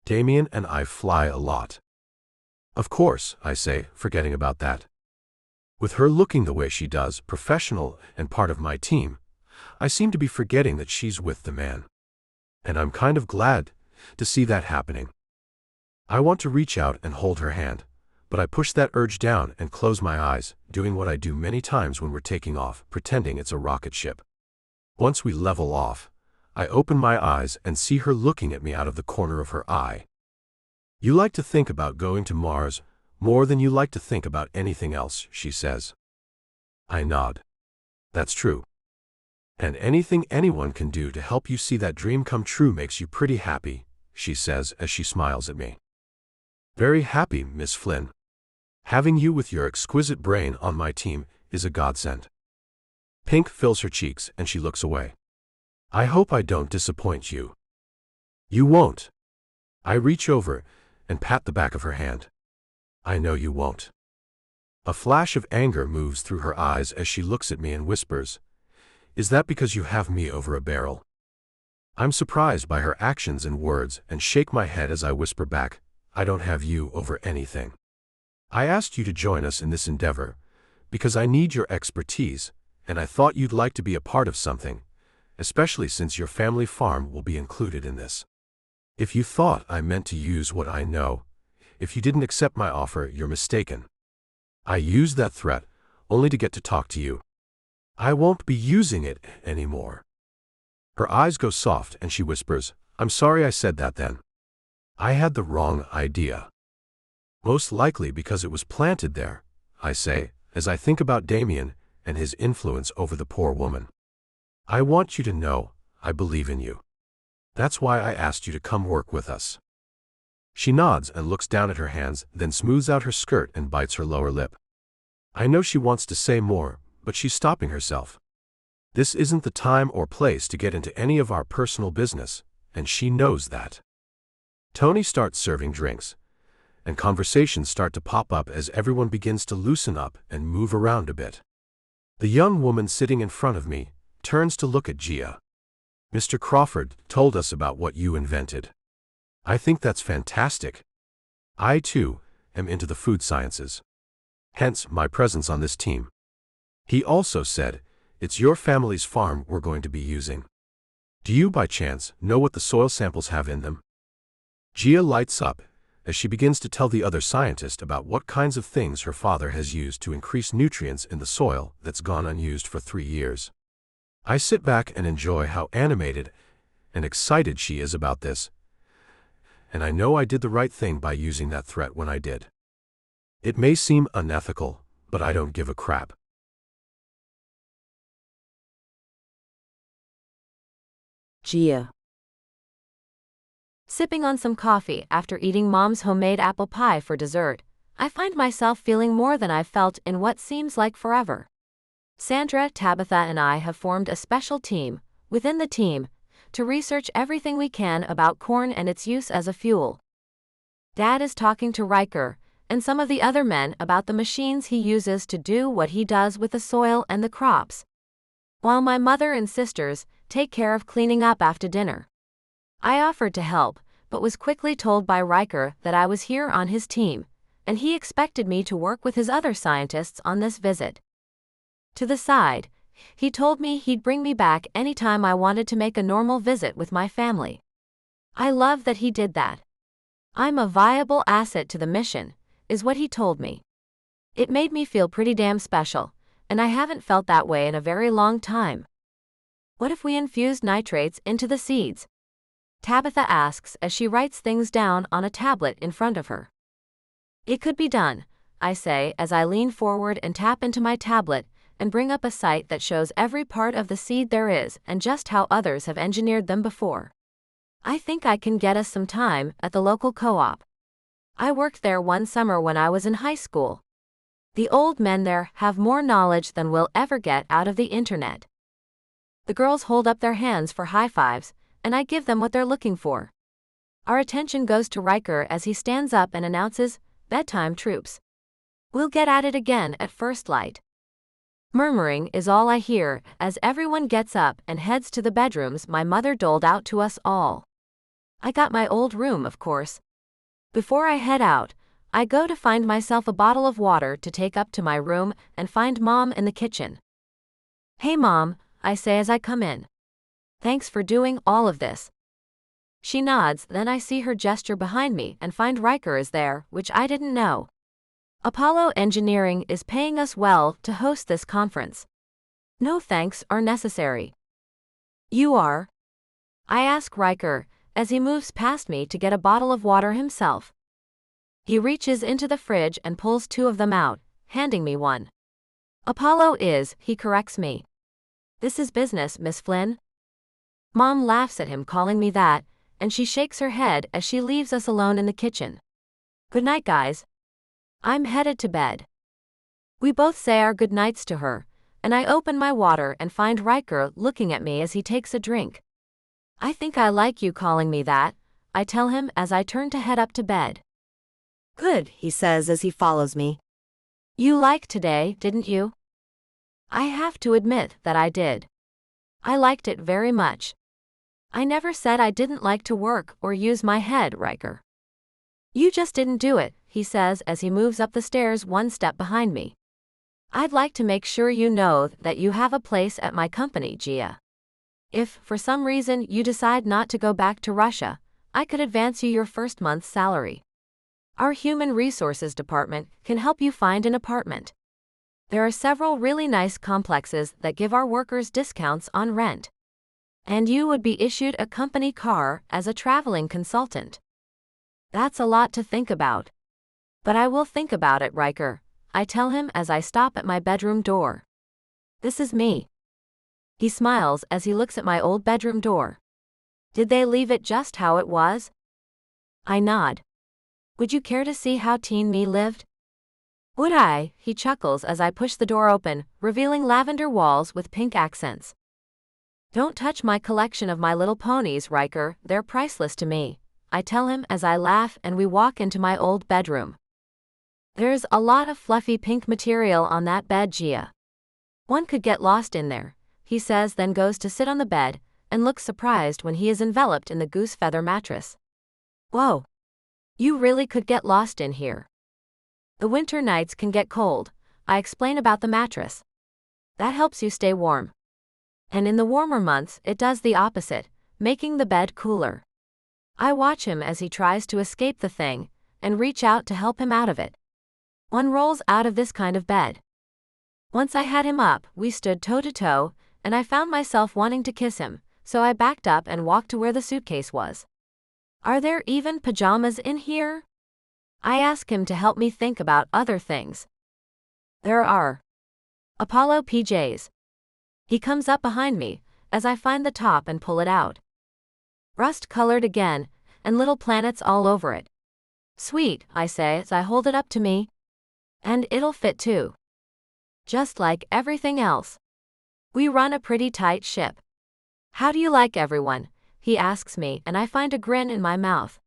Damien and I fly a lot." "Of course," I say, forgetting about that. With her looking the way she does, professional and part of my team, I seem to be forgetting that she's with the man. And I'm kind of glad to see that happening. I want to reach out and hold her hand, but I push that urge down and close my eyes, doing what I do many times when we're taking off, pretending it's a rocket ship. Once we level off, I open my eyes and see her looking at me out of the corner of her eye. "You like to think about going to Mars more than you like to think about anything else," she says. I nod. "That's true. And anything anyone can do to help you see that dream come true makes you pretty happy," she says as she smiles at me. "Very happy, Miss Flynn. Having you with your exquisite brain on my team is a godsend." Pink fills her cheeks and she looks away. "I hope I don't disappoint you." "You won't." I reach over and pat the back of her hand. "I know you won't." A flash of anger moves through her eyes as she looks at me and whispers, "Is that because you have me over a barrel?" I'm surprised by her actions and words and shake my head as I whisper back, "I don't have you over anything. I asked you to join us in this endeavor because I need your expertise, and I thought you'd like to be a part of something, especially since your family farm will be included in this. If you thought I meant to use what I know, if you didn't accept my offer, you're mistaken. I used that threat only to get to talk to you. I won't be using it anymore." Her eyes go soft and she whispers, "I'm sorry I said that then. I had the wrong idea." "Most likely because it was planted there," I say, as I think about Damien and his influence over the poor woman. "I want you to know I believe in you. That's why I asked you to come work with us." She nods and looks down at her hands, then smooths out her skirt and bites her lower lip. I know she wants to say more, but she's stopping herself. This isn't the time or place to get into any of our personal business, and she knows that. Tony starts serving drinks, and conversations start to pop up as everyone begins to loosen up and move around a bit. The young woman sitting in front of me turns to look at Gia. Mr. Crawford told us about what you invented. I think that's fantastic. I, too, am into the food sciences. Hence, my presence on this team. He also said, it's your family's farm we're going to be using. Do you, by chance, know what the soil samples have in them? Gia lights up as she begins to tell the other scientist about what kinds of things her father has used to increase nutrients in the soil that's gone unused for 3 years. I sit back and enjoy how animated and excited she is about this, and I know I did the right thing by using that threat when I did. It may seem unethical, but I don't give a crap. Gia. Sipping on some coffee after eating Mom's homemade apple pie for dessert, I find myself feeling more than I've felt in what seems like forever. Sandra, Tabitha, and I have formed a special team, within the team, to research everything we can about corn and its use as a fuel. Dad is talking to Riker and some of the other men about the machines he uses to do what he does with the soil and the crops, while my mother and sisters take care of cleaning up after dinner. I offered to help, but was quickly told by Riker that I was here on his team, and he expected me to work with his other scientists on this visit. To the side, he told me he'd bring me back anytime I wanted to make a normal visit with my family. I love that he did that. I'm a viable asset to the mission, is what he told me. It made me feel pretty damn special, and I haven't felt that way in a very long time. What if we infused nitrates into the seeds? Tabitha asks as she writes things down on a tablet in front of her. It could be done, I say as I lean forward and tap into my tablet and bring up a site that shows every part of the seed there is and just how others have engineered them before. I think I can get us some time at the local co-op. I worked there one summer when I was in high school. The old men there have more knowledge than we'll ever get out of the internet. The girls hold up their hands for high fives, and I give them what they're looking for. Our attention goes to Riker as he stands up and announces, "Bedtime, troops. We'll get at it again at first light." Murmuring is all I hear as everyone gets up and heads to the bedrooms my mother doled out to us all. I got my old room, of course. Before I head out, I go to find myself a bottle of water to take up to my room and find Mom in the kitchen. "Hey Mom," I say as I come in. "Thanks for doing all of this." She nods, then I see her gesture behind me and find Riker is there, which I didn't know. Apollo Engineering is paying us well to host this conference. No thanks are necessary. "You are?" I ask Riker as he moves past me to get a bottle of water himself. He reaches into the fridge and pulls 2 of them out, handing me one. "Apollo is," he corrects me. "This is business, Miss Flynn." Mom laughs at him calling me that, and she shakes her head as she leaves us alone in the kitchen. "Good night, guys." I'm headed to bed. We both say our good nights to her, and I open my water and find Riker looking at me as he takes a drink. "I think I like you calling me that," I tell him as I turn to head up to bed. Good, he says as he follows me. "You liked today, didn't you?" I have to admit that I did. I liked it very much. I never said I didn't like to work or use my head, Riker. "You just didn't do it," he says as he moves up the stairs 1 step behind me. "I'd like to make sure you know that you have a place at my company, Gia. If, for some reason, you decide not to go back to Russia, I could advance you your first month's salary. Our Human Resources Department can help you find an apartment. There are several really nice complexes that give our workers discounts on rent. And you would be issued a company car as a traveling consultant." That's a lot to think about. But I will think about it, Riker, I tell him as I stop at my bedroom door. "This is me." He smiles as he looks at my old bedroom door. "Did they leave it just how it was?" I nod. "Would you care to see how teen me lived?" Would I? He chuckles as I push the door open, revealing lavender walls with pink accents. Don't touch my collection of My Little Ponies, Riker, they're priceless to me, I tell him as I laugh and we walk into my old bedroom. There's a lot of fluffy pink material on that bed, Gia. One could get lost in there, he says, then goes to sit on the bed and looks surprised when he is enveloped in the goose feather mattress. Whoa! You really could get lost in here. The winter nights can get cold, I explain about the mattress. That helps you stay warm. And in the warmer months, it does the opposite, making the bed cooler. I watch him as he tries to escape the thing and reach out to help him out of it. One rolls out of this kind of bed. Once I had him up, we stood toe to toe, and I found myself wanting to kiss him, so I backed up and walked to where the suitcase was. Are there even pajamas in here? I ask him to help me think about other things. There are. Apollo PJs. He comes up behind me as I find the top and pull it out. Rust-colored again, and little planets all over it. Sweet, I say as I hold it up to me. And it'll fit too. Just like everything else. We run a pretty tight ship. How do you like everyone? He asks me, and I find a grin in my mouth.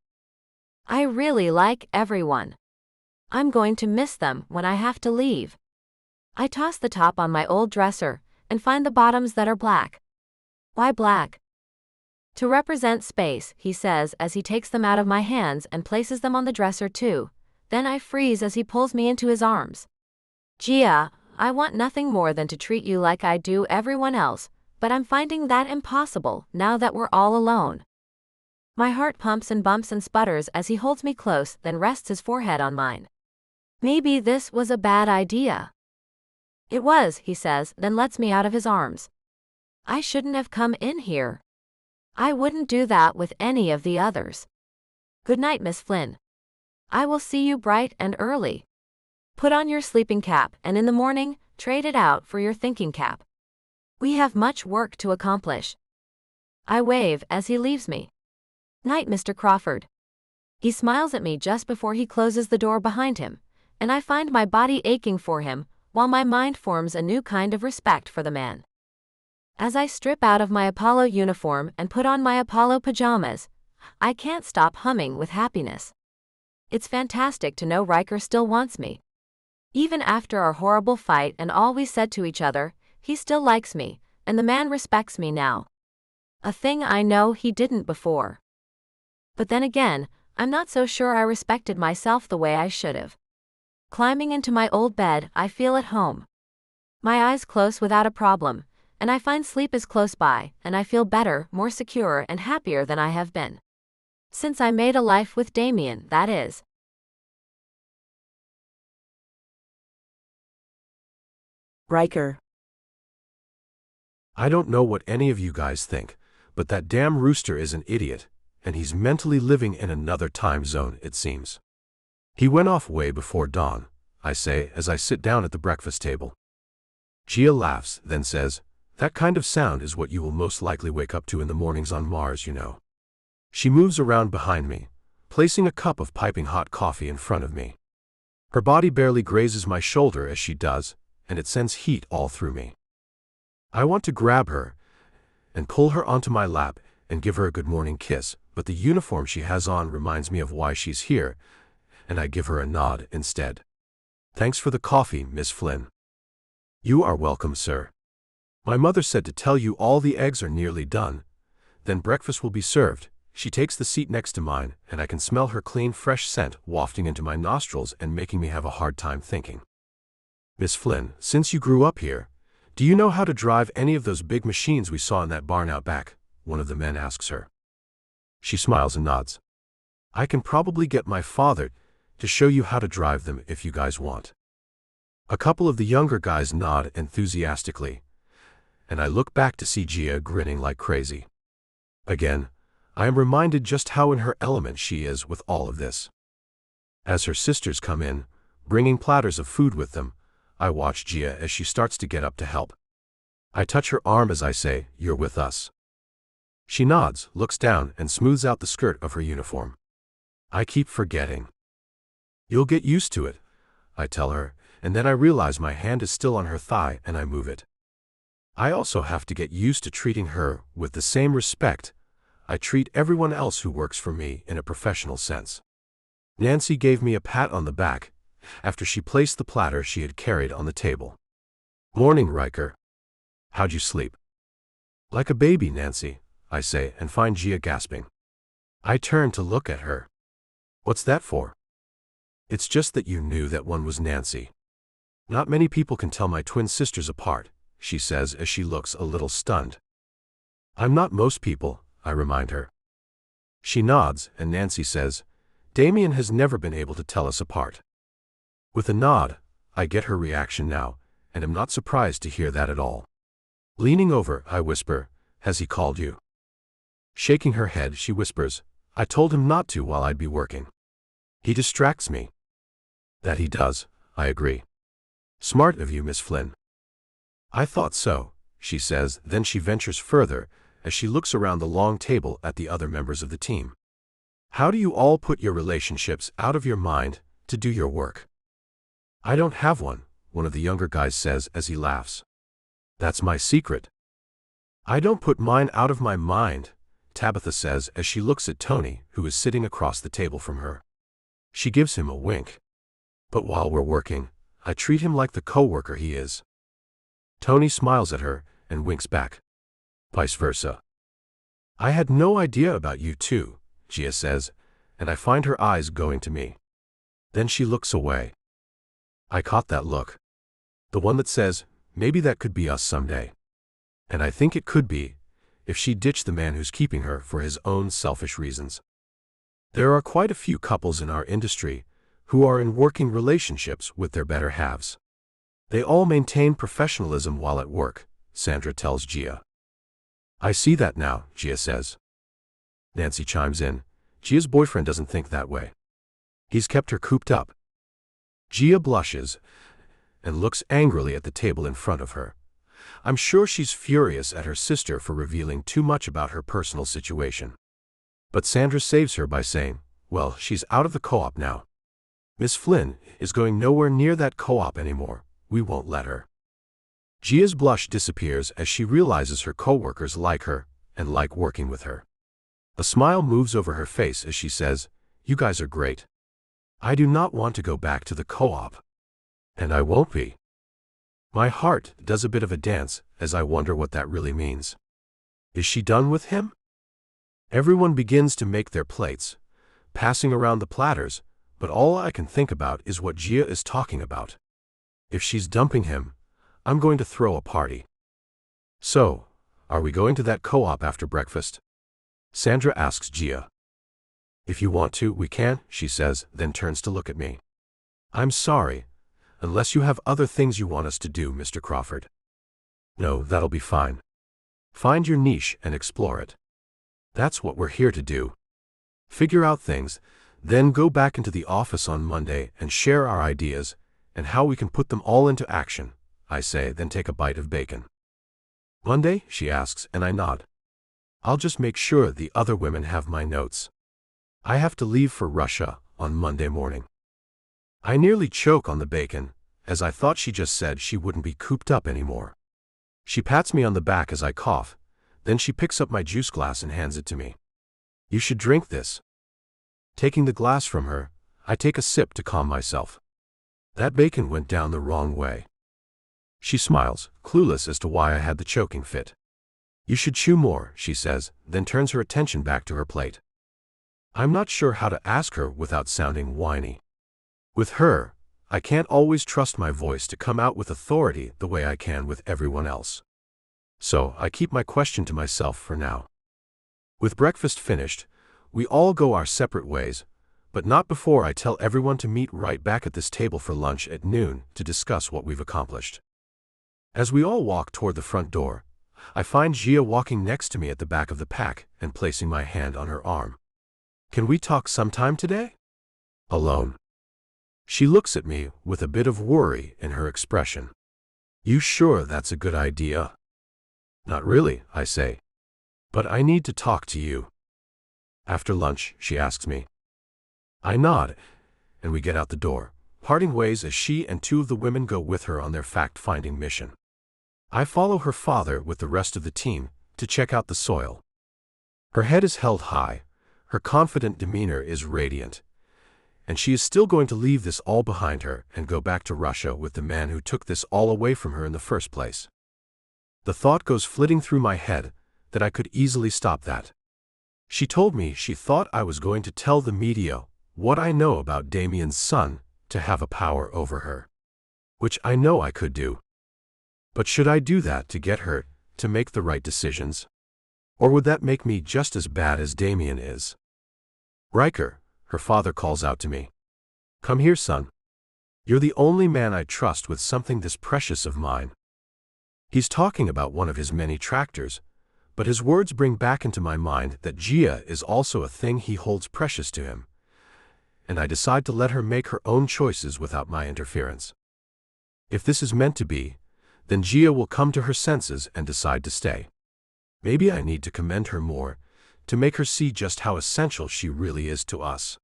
I really like everyone. I'm going to miss them when I have to leave. I toss the top on my old dresser and find the bottoms that are black. Why black? To represent space, he says as he takes them out of my hands and places them on the dresser too. Then I freeze as he pulls me into his arms. Gia, I want nothing more than to treat you like I do everyone else, but I'm finding that impossible now that we're all alone. My heart pumps and bumps and sputters as he holds me close, then rests his forehead on mine. Maybe this was a bad idea. It was, he says, then lets me out of his arms. I shouldn't have come in here. I wouldn't do that with any of the others. Good night, Miss Flynn. I will see you bright and early. Put on your sleeping cap and in the morning, trade it out for your thinking cap. We have much work to accomplish. I wave as he leaves me. Night, Mr. Crawford. He smiles at me just before he closes the door behind him, and I find my body aching for him, while my mind forms a new kind of respect for the man. As I strip out of my Apollo uniform and put on my Apollo pajamas, I can't stop humming with happiness. It's fantastic to know Riker still wants me. Even after our horrible fight and all we said to each other, he still likes me, and the man respects me now. A thing I know he didn't before. But then again, I'm not so sure I respected myself the way I should have. Climbing into my old bed, I feel at home. My eyes close without a problem, and I find sleep is close by, and I feel better, more secure and happier than I have been. Since I made a life with Damien, that is. Riker. I don't know what any of you guys think, but that damn rooster is an idiot, and he's mentally living in another time zone, it seems. He went off way before dawn, I say as I sit down at the breakfast table. Gia laughs, then says, "That kind of sound is what you will most likely wake up to in the mornings on Mars, you know." She moves around behind me, placing a cup of piping hot coffee in front of me. Her body barely grazes my shoulder as she does, and it sends heat all through me. I want to grab her and pull her onto my lap and give her a good morning kiss, but the uniform she has on reminds me of why she's here, and I give her a nod instead. "Thanks for the coffee, Miss Flynn." "You are welcome, sir. My mother said to tell you all the eggs are nearly done. Then breakfast will be served." She takes the seat next to mine, and I can smell her clean, fresh scent wafting into my nostrils and making me have a hard time thinking. "Miss Flynn, since you grew up here, do you know how to drive any of those big machines we saw in that barn out back?" one of the men asks her. She smiles and nods. "I can probably get my father to show you how to drive them if you guys want." A couple of the younger guys nod enthusiastically, and I look back to see Gia grinning like crazy. Again, I am reminded just how in her element she is with all of this. As her sisters come in, bringing platters of food with them, I watch Gia as she starts to get up to help. I touch her arm as I say, "You're with us." She nods, looks down, and smooths out the skirt of her uniform. I keep forgetting. "You'll get used to it," I tell her, and then I realize my hand is still on her thigh and I move it. I also have to get used to treating her with the same respect I treat everyone else who works for me in a professional sense. Nancy gave me a pat on the back after she placed the platter she had carried on the table. "Morning, Riker. How'd you sleep?" "Like a baby, Nancy," I say, and find Gia gasping. I turn to look at her. "What's that for?" "It's just that you knew that one was Nancy. Not many people can tell my twin sisters apart," she says as she looks a little stunned. "I'm not most people," I remind her. She nods, and Nancy says, "Damien has never been able to tell us apart." With a nod, I get her reaction now, and am not surprised to hear that at all. Leaning over, I whisper, "Has he called you?" Shaking her head, she whispers, "I told him not to while I'd be working. He distracts me." "That he does," I agree. "Smart of you, Miss Flynn." "I thought so," she says, then she ventures further as she looks around the long table at the other members of the team. "How do you all put your relationships out of your mind to do your work?" "I don't have one," one of the younger guys says as he laughs. "That's my secret." "I don't put mine out of my mind," Tabitha says as she looks at Tony, who is sitting across the table from her. She gives him a wink. "But while we're working, I treat him like the co-worker he is." Tony smiles at her and winks back. Vice versa. "I had no idea about you two," Gia says, and I find her eyes going to me. Then she looks away. I caught that look. The one that says, maybe that could be us someday. And I think it could be, if she ditched the man who's keeping her for his own selfish reasons. There are quite a few couples in our industry who are in working relationships with their better halves. They all maintain professionalism while at work, Sandra tells Gia. "I see that now," Gia says. Nancy chimes in, "Gia's boyfriend doesn't think that way. He's kept her cooped up." Gia blushes and looks angrily at the table in front of her. I'm sure she's furious at her sister for revealing too much about her personal situation. But Sandra saves her by saying, "Well, she's out of the co-op now. Miss Flynn is going nowhere near that co-op anymore. We won't let her." Gia's blush disappears as she realizes her co-workers like her and like working with her. A smile moves over her face as she says, "You guys are great. I do not want to go back to the co-op. And I won't be." My heart does a bit of a dance as I wonder what that really means. Is she done with him? Everyone begins to make their plates, passing around the platters, but all I can think about is what Gia is talking about. If she's dumping him, I'm going to throw a party. "So, are we going to that co-op after breakfast?" Sandra asks Gia. "If you want to, we can," she says, then turns to look at me. "I'm sorry, unless you have other things you want us to do, Mr. Crawford." "No, that'll be fine. Find your niche and explore it. That's what we're here to do. Figure out things, then go back into the office on Monday and share our ideas and how we can put them all into action," I say, then take a bite of bacon. "Monday?" she asks, and I nod. "I'll just make sure the other women have my notes. I have to leave for Russia on Monday morning." I nearly choke on the bacon, as I thought she just said she wouldn't be cooped up anymore. She pats me on the back as I cough, then she picks up my juice glass and hands it to me. "You should drink this." Taking the glass from her, I take a sip to calm myself. That bacon went down the wrong way. She smiles, clueless as to why I had the choking fit. "You should chew more," she says, then turns her attention back to her plate. I'm not sure how to ask her without sounding whiny. With her, I can't always trust my voice to come out with authority the way I can with everyone else. So I keep my question to myself for now. With breakfast finished, we all go our separate ways, but not before I tell everyone to meet right back at this table for lunch at noon to discuss what we've accomplished. As we all walk toward the front door, I find Gia walking next to me at the back of the pack and placing my hand on her arm. "Can we talk sometime today?" "Alone." She looks at me with a bit of worry in her expression. "You sure that's a good idea?" "Not really," I say. "But I need to talk to you." "After lunch?" she asks me. I nod, and we get out the door, parting ways as she and two of the women go with her on their fact-finding mission. I follow her father with the rest of the team to check out the soil. Her head is held high, her confident demeanor is radiant, and she is still going to leave this all behind her and go back to Russia with the man who took this all away from her in the first place. The thought goes flitting through my head that I could easily stop that. She told me she thought I was going to tell the media what I know about Damien's son to have a power over her, which I know I could do. But should I do that to get her to make the right decisions? Or would that make me just as bad as Damien is? Riker, her father calls out to me. Come here, son. You're the only man I trust with something this precious of mine. He's talking about one of his many tractors, but his words bring back into my mind that Gia is also a thing he holds precious to him, and I decide to let her make her own choices without my interference. If this is meant to be, then Gia will come to her senses and decide to stay. Maybe I need to commend her more, to make her see just how essential she really is to us.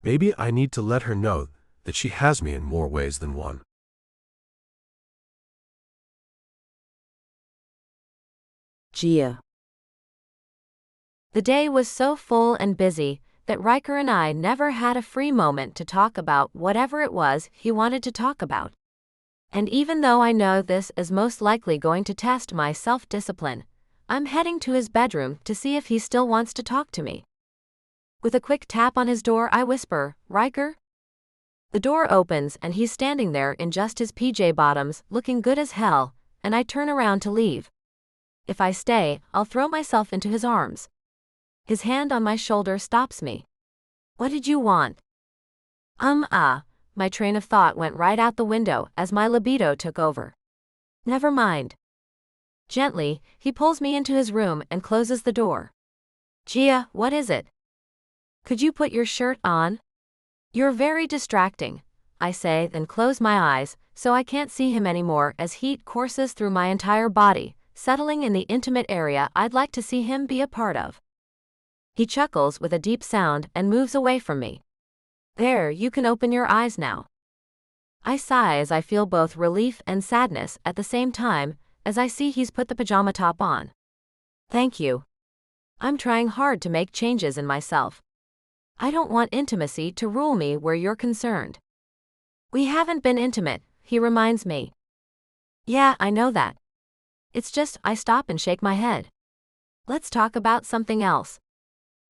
Maybe I need to let her know that she has me in more ways than one. Gia. The day was so full and busy that Riker and I never had a free moment to talk about whatever it was he wanted to talk about. And even though I know this is most likely going to test my self-discipline, I'm heading to his bedroom to see if he still wants to talk to me. With a quick tap on his door, I whisper, "Riker?" The door opens and he's standing there in just his PJ bottoms, looking good as hell, and I turn around to leave. If I stay, I'll throw myself into his arms. His hand on my shoulder stops me. "What did you want?" My train of thought went right out the window as my libido took over. "Never mind." Gently, he pulls me into his room and closes the door. "Gia, what is it?" "Could you put your shirt on?" "You're very distracting," I say, then close my eyes so I can't see him anymore as heat courses through my entire body, settling in the intimate area I'd like to see him be a part of. He chuckles with a deep sound and moves away from me. "There, you can open your eyes now." I sigh as I feel both relief and sadness at the same time as I see he's put the pajama top on. "Thank you. I'm trying hard to make changes in myself. I don't want intimacy to rule me where you're concerned." "We haven't been intimate," he reminds me. "Yeah, I know that. It's just," I stop and shake my head. "Let's talk about something else.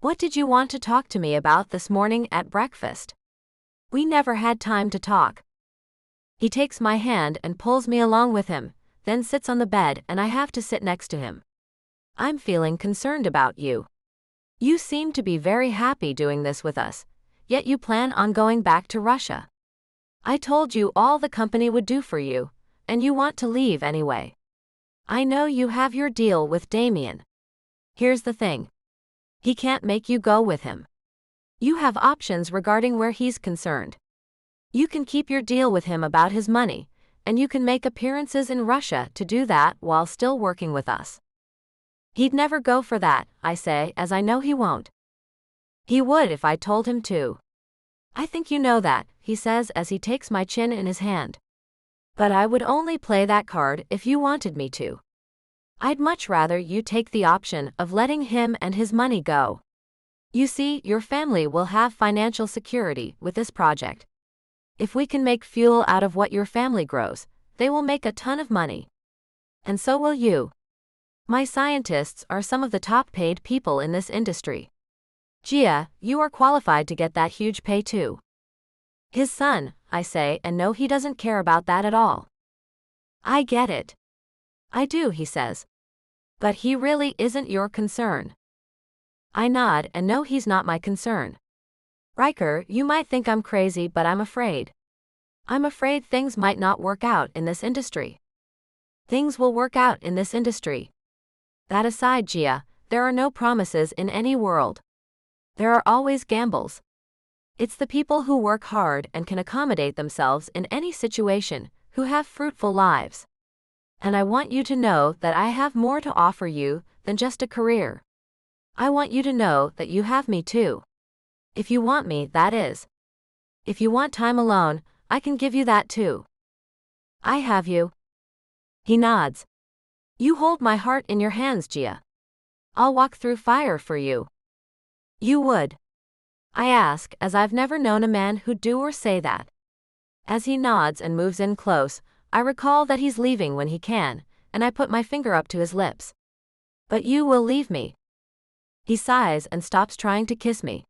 What did you want to talk to me about this morning at breakfast?" "We never had time to talk." He takes my hand and pulls me along with him, then sits on the bed and I have to sit next to him. "I'm feeling concerned about you. You seem to be very happy doing this with us, yet you plan on going back to Russia. I told you all the company would do for you, and you want to leave anyway. I know you have your deal with Damien. Here's the thing. He can't make you go with him. You have options regarding where he's concerned. You can keep your deal with him about his money, and you can make appearances in Russia to do that while still working with us." "He'd never go for that," I say, as I know he won't. "He would if I told him to." "I think you know that," he says as he takes my chin in his hand. "But I would only play that card if you wanted me to. I'd much rather you take the option of letting him and his money go. You see, your family will have financial security with this project. If we can make fuel out of what your family grows, they will make a ton of money. And so will you. My scientists are some of the top paid people in this industry. Gia, you are qualified to get that huge pay too." "His son," I say, and no, he doesn't care about that at all. "I get it." "I do," he says. "But he really isn't your concern." I nod and no, he's not my concern. "Riker, you might think I'm crazy, but I'm afraid. I'm afraid things might not work out in this industry." "Things will work out in this industry. That aside, Gia, there are no promises in any world. There are always gambles. It's the people who work hard and can accommodate themselves in any situation who have fruitful lives. And I want you to know that I have more to offer you than just a career. I want you to know that you have me too. If you want me, that is. If you want time alone, I can give you that too. I have you. He nods. You hold my heart in your hands, Gia. I'll walk through fire for you. You would? I ask, as I've never known a man who'd do or say that. As he nods and moves in close, I recall that he's leaving when he can, and I put my finger up to his lips. But you will leave me. He sighs and stops trying to kiss me.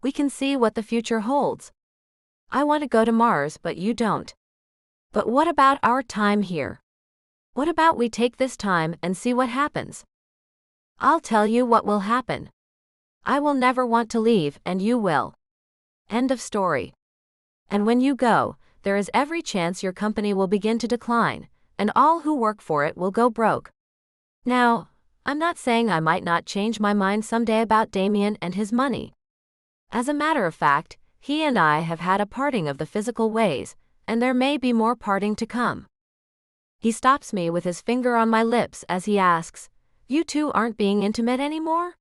We can see what the future holds. I want to go to Mars, but you don't. But what about our time here? What about we take this time and see what happens? I'll tell you what will happen. I will never want to leave, and you will. End of story. And when you go, there is every chance your company will begin to decline, and all who work for it will go broke. Now, I'm not saying I might not change my mind someday about Damien and his money. As a matter of fact, he and I have had a parting of the physical ways, and there may be more parting to come. He stops me with his finger on my lips as he asks, You two aren't being intimate anymore?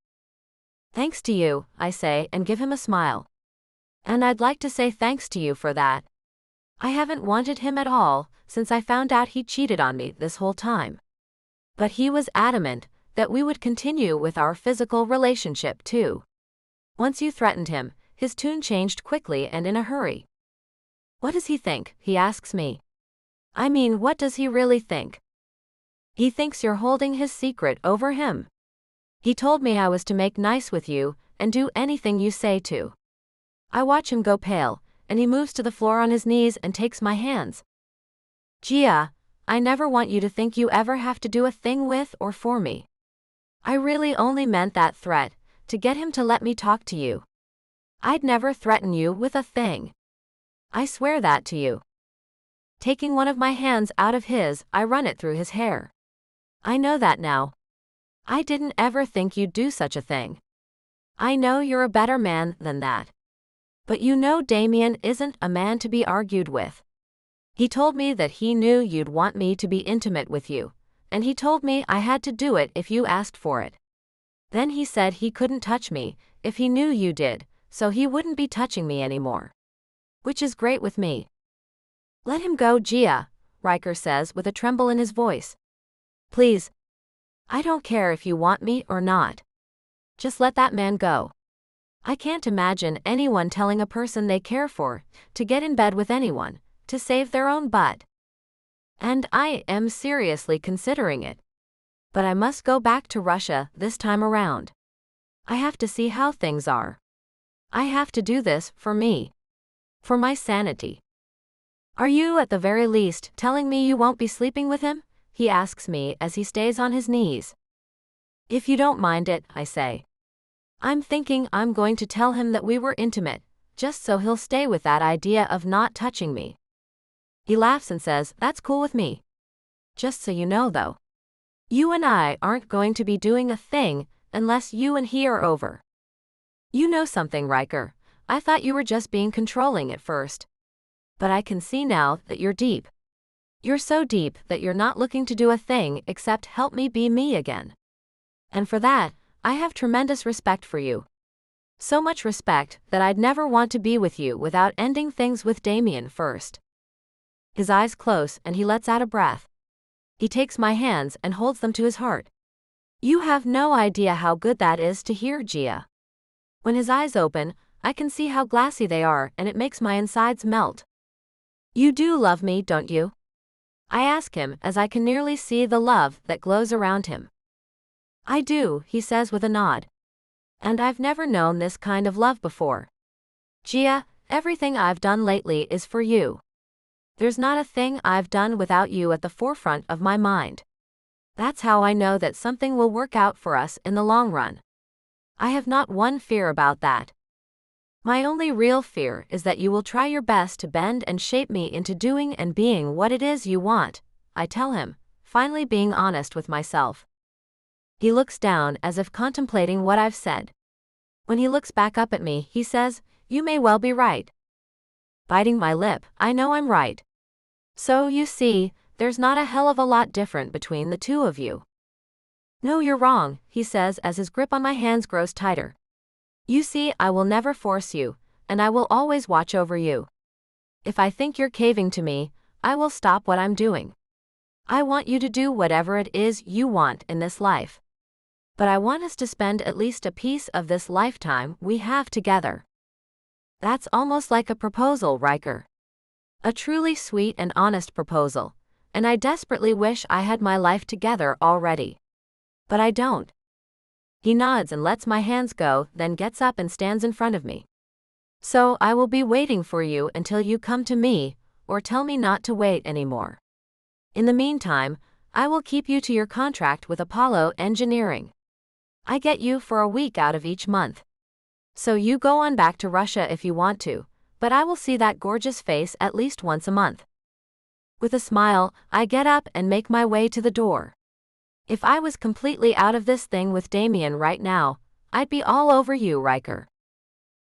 Thanks to you, I say and give him a smile. And I'd like to say thanks to you for that. I haven't wanted him at all since I found out he cheated on me this whole time. But he was adamant that we would continue with our physical relationship too. Once you threatened him, his tune changed quickly and in a hurry. What does he think? He asks me. I mean, what does he really think? He thinks you're holding his secret over him. He told me I was to make nice with you and do anything you say to. I watch him go pale, and he moves to the floor on his knees and takes my hands. Gia, I never want you to think you ever have to do a thing with or for me. I really only meant that threat, to get him to let me talk to you. I'd never threaten you with a thing. I swear that to you. Taking one of my hands out of his, I run it through his hair. I know that now. I didn't ever think you'd do such a thing. I know you're a better man than that. But you know Damien isn't a man to be argued with. He told me that he knew you'd want me to be intimate with you, and he told me I had to do it if you asked for it. Then he said he couldn't touch me if he knew you did, so he wouldn't be touching me anymore. Which is great with me. Let him go, Gia, Riker says with a tremble in his voice. Please. I don't care if you want me or not. Just let that man go. I can't imagine anyone telling a person they care for to get in bed with anyone, to save their own butt. And I am seriously considering it. But I must go back to Russia this time around. I have to see how things are. I have to do this for me. For my sanity. Are you at the very least telling me you won't be sleeping with him? He asks me as he stays on his knees. If you don't mind it, I say. I'm thinking I'm going to tell him that we were intimate, just so he'll stay with that idea of not touching me. He laughs and says, That's cool with me. Just so you know though. You and I aren't going to be doing a thing unless you and he are over. You know something, Riker. I thought you were just being controlling at first. But I can see now that you're deep. You're so deep that you're not looking to do a thing except help me be me again. And for that, I have tremendous respect for you. So much respect that I'd never want to be with you without ending things with Damien first. His eyes close and he lets out a breath. He takes my hands and holds them to his heart. You have no idea how good that is to hear, Gia. When his eyes open, I can see how glassy they are and it makes my insides melt. You do love me, don't you? I ask him as I can nearly see the love that glows around him. I do, he says with a nod. And I've never known this kind of love before. Gia, everything I've done lately is for you. There's not a thing I've done without you at the forefront of my mind. That's how I know that something will work out for us in the long run. I have not one fear about that. My only real fear is that you will try your best to bend and shape me into doing and being what it is you want, I tell him, finally being honest with myself. He looks down as if contemplating what I've said. When he looks back up at me, he says, You may well be right. Biting my lip, I know I'm right. So you see, there's not a hell of a lot different between the two of you. No, you're wrong, he says as his grip on my hands grows tighter. You see, I will never force you, and I will always watch over you. If I think you're caving to me, I will stop what I'm doing. I want you to do whatever it is you want in this life. But I want us to spend at least a piece of this lifetime we have together. That's almost like a proposal, Riker. A truly sweet and honest proposal, and I desperately wish I had my life together already. But I don't. He nods and lets my hands go, then gets up and stands in front of me. So I will be waiting for you until you come to me, or tell me not to wait anymore. In the meantime, I will keep you to your contract with Apollo Engineering. I get you for a week out of each month. So you go on back to Russia if you want to, but I will see that gorgeous face at least once a month. With a smile, I get up and make my way to the door. If I was completely out of this thing with Damien right now, I'd be all over you, Riker.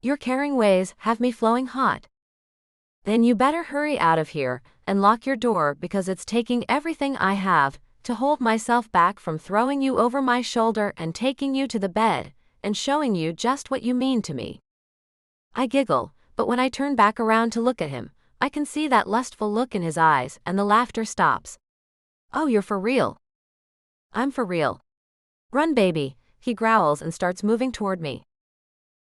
Your caring ways have me flowing hot. Then you better hurry out of here and lock your door, because it's taking everything I have to hold myself back from throwing you over my shoulder and taking you to the bed and showing you just what you mean to me. I giggle, but when I turn back around to look at him, I can see that lustful look in his eyes and the laughter stops. Oh, you're for real? I'm for real. Run, baby, he growls and starts moving toward me.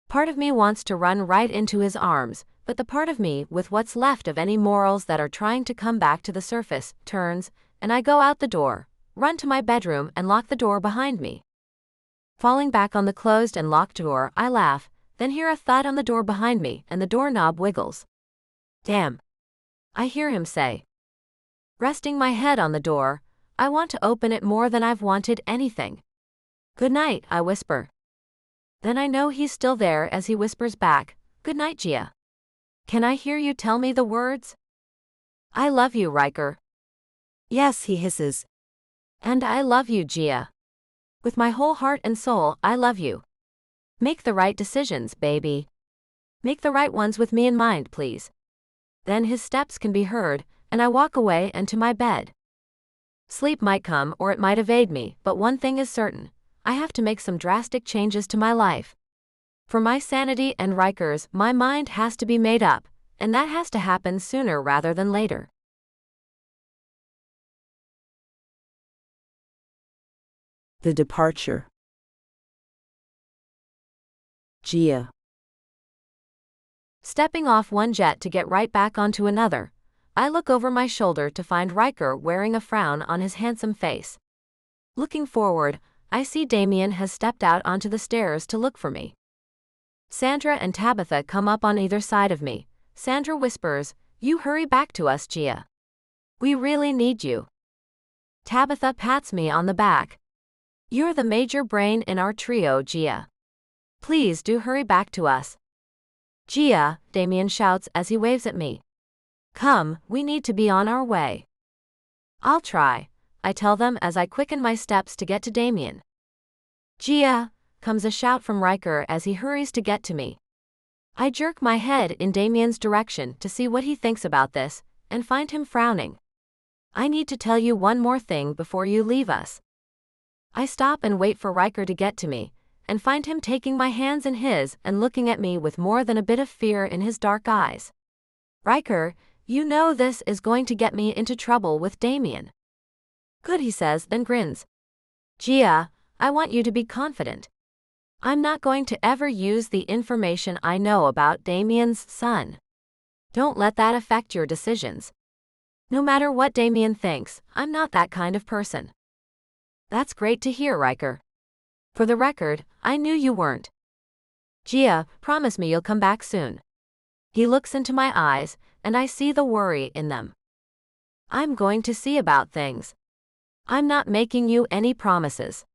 Part of me wants to run right into his arms, but the part of me with what's left of any morals that are trying to come back to the surface turns, and I go out the door, run to my bedroom and lock the door behind me. Falling back on the closed and locked door, I laugh, then hear a thud on the door behind me and the doorknob wiggles. Damn. I hear him say. Resting my head on the door, I want to open it more than I've wanted anything. Good night, I whisper. Then I know he's still there as he whispers back, good night, Gia. Can I hear you tell me the words? I love you, Riker. Yes, he hisses. And I love you, Gia. With my whole heart and soul, I love you. Make the right decisions, baby. Make the right ones with me in mind, please. Then his steps can be heard, and I walk away and to my bed. Sleep might come or it might evade me, but one thing is certain. I have to make some drastic changes to my life. For my sanity and Riker's, my mind has to be made up, and that has to happen sooner rather than later. The departure. Gia. Stepping off one jet to get right back onto another, I look over my shoulder to find Riker wearing a frown on his handsome face. Looking forward, I see Damien has stepped out onto the stairs to look for me. Sandra and Tabitha come up on either side of me. Sandra whispers, "You hurry back to us, Gia. We really need you." Tabitha pats me on the back. "You're the major brain in our trio, Gia. Please do hurry back to us." "Gia," Damien shouts as he waves at me. "Come, we need to be on our way." "I'll try," I tell them as I quicken my steps to get to Damien. "Gia," comes a shout from Riker as he hurries to get to me. I jerk my head in Damien's direction to see what he thinks about this, and find him frowning. "I need to tell you one more thing before you leave us." I stop and wait for Riker to get to me, and find him taking my hands in his and looking at me with more than a bit of fear in his dark eyes. "Riker, you know this is going to get me into trouble with Damien." "Good," he says, then grins. "Gia, I want you to be confident. I'm not going to ever use the information I know about Damien's son. Don't let that affect your decisions. No matter what Damien thinks, I'm not that kind of person." "That's great to hear, Riker. For the record, I knew you weren't. Gia, promise me you'll come back soon." He looks into my eyes, and I see the worry in them. "I'm going to see about things. I'm not making you any promises.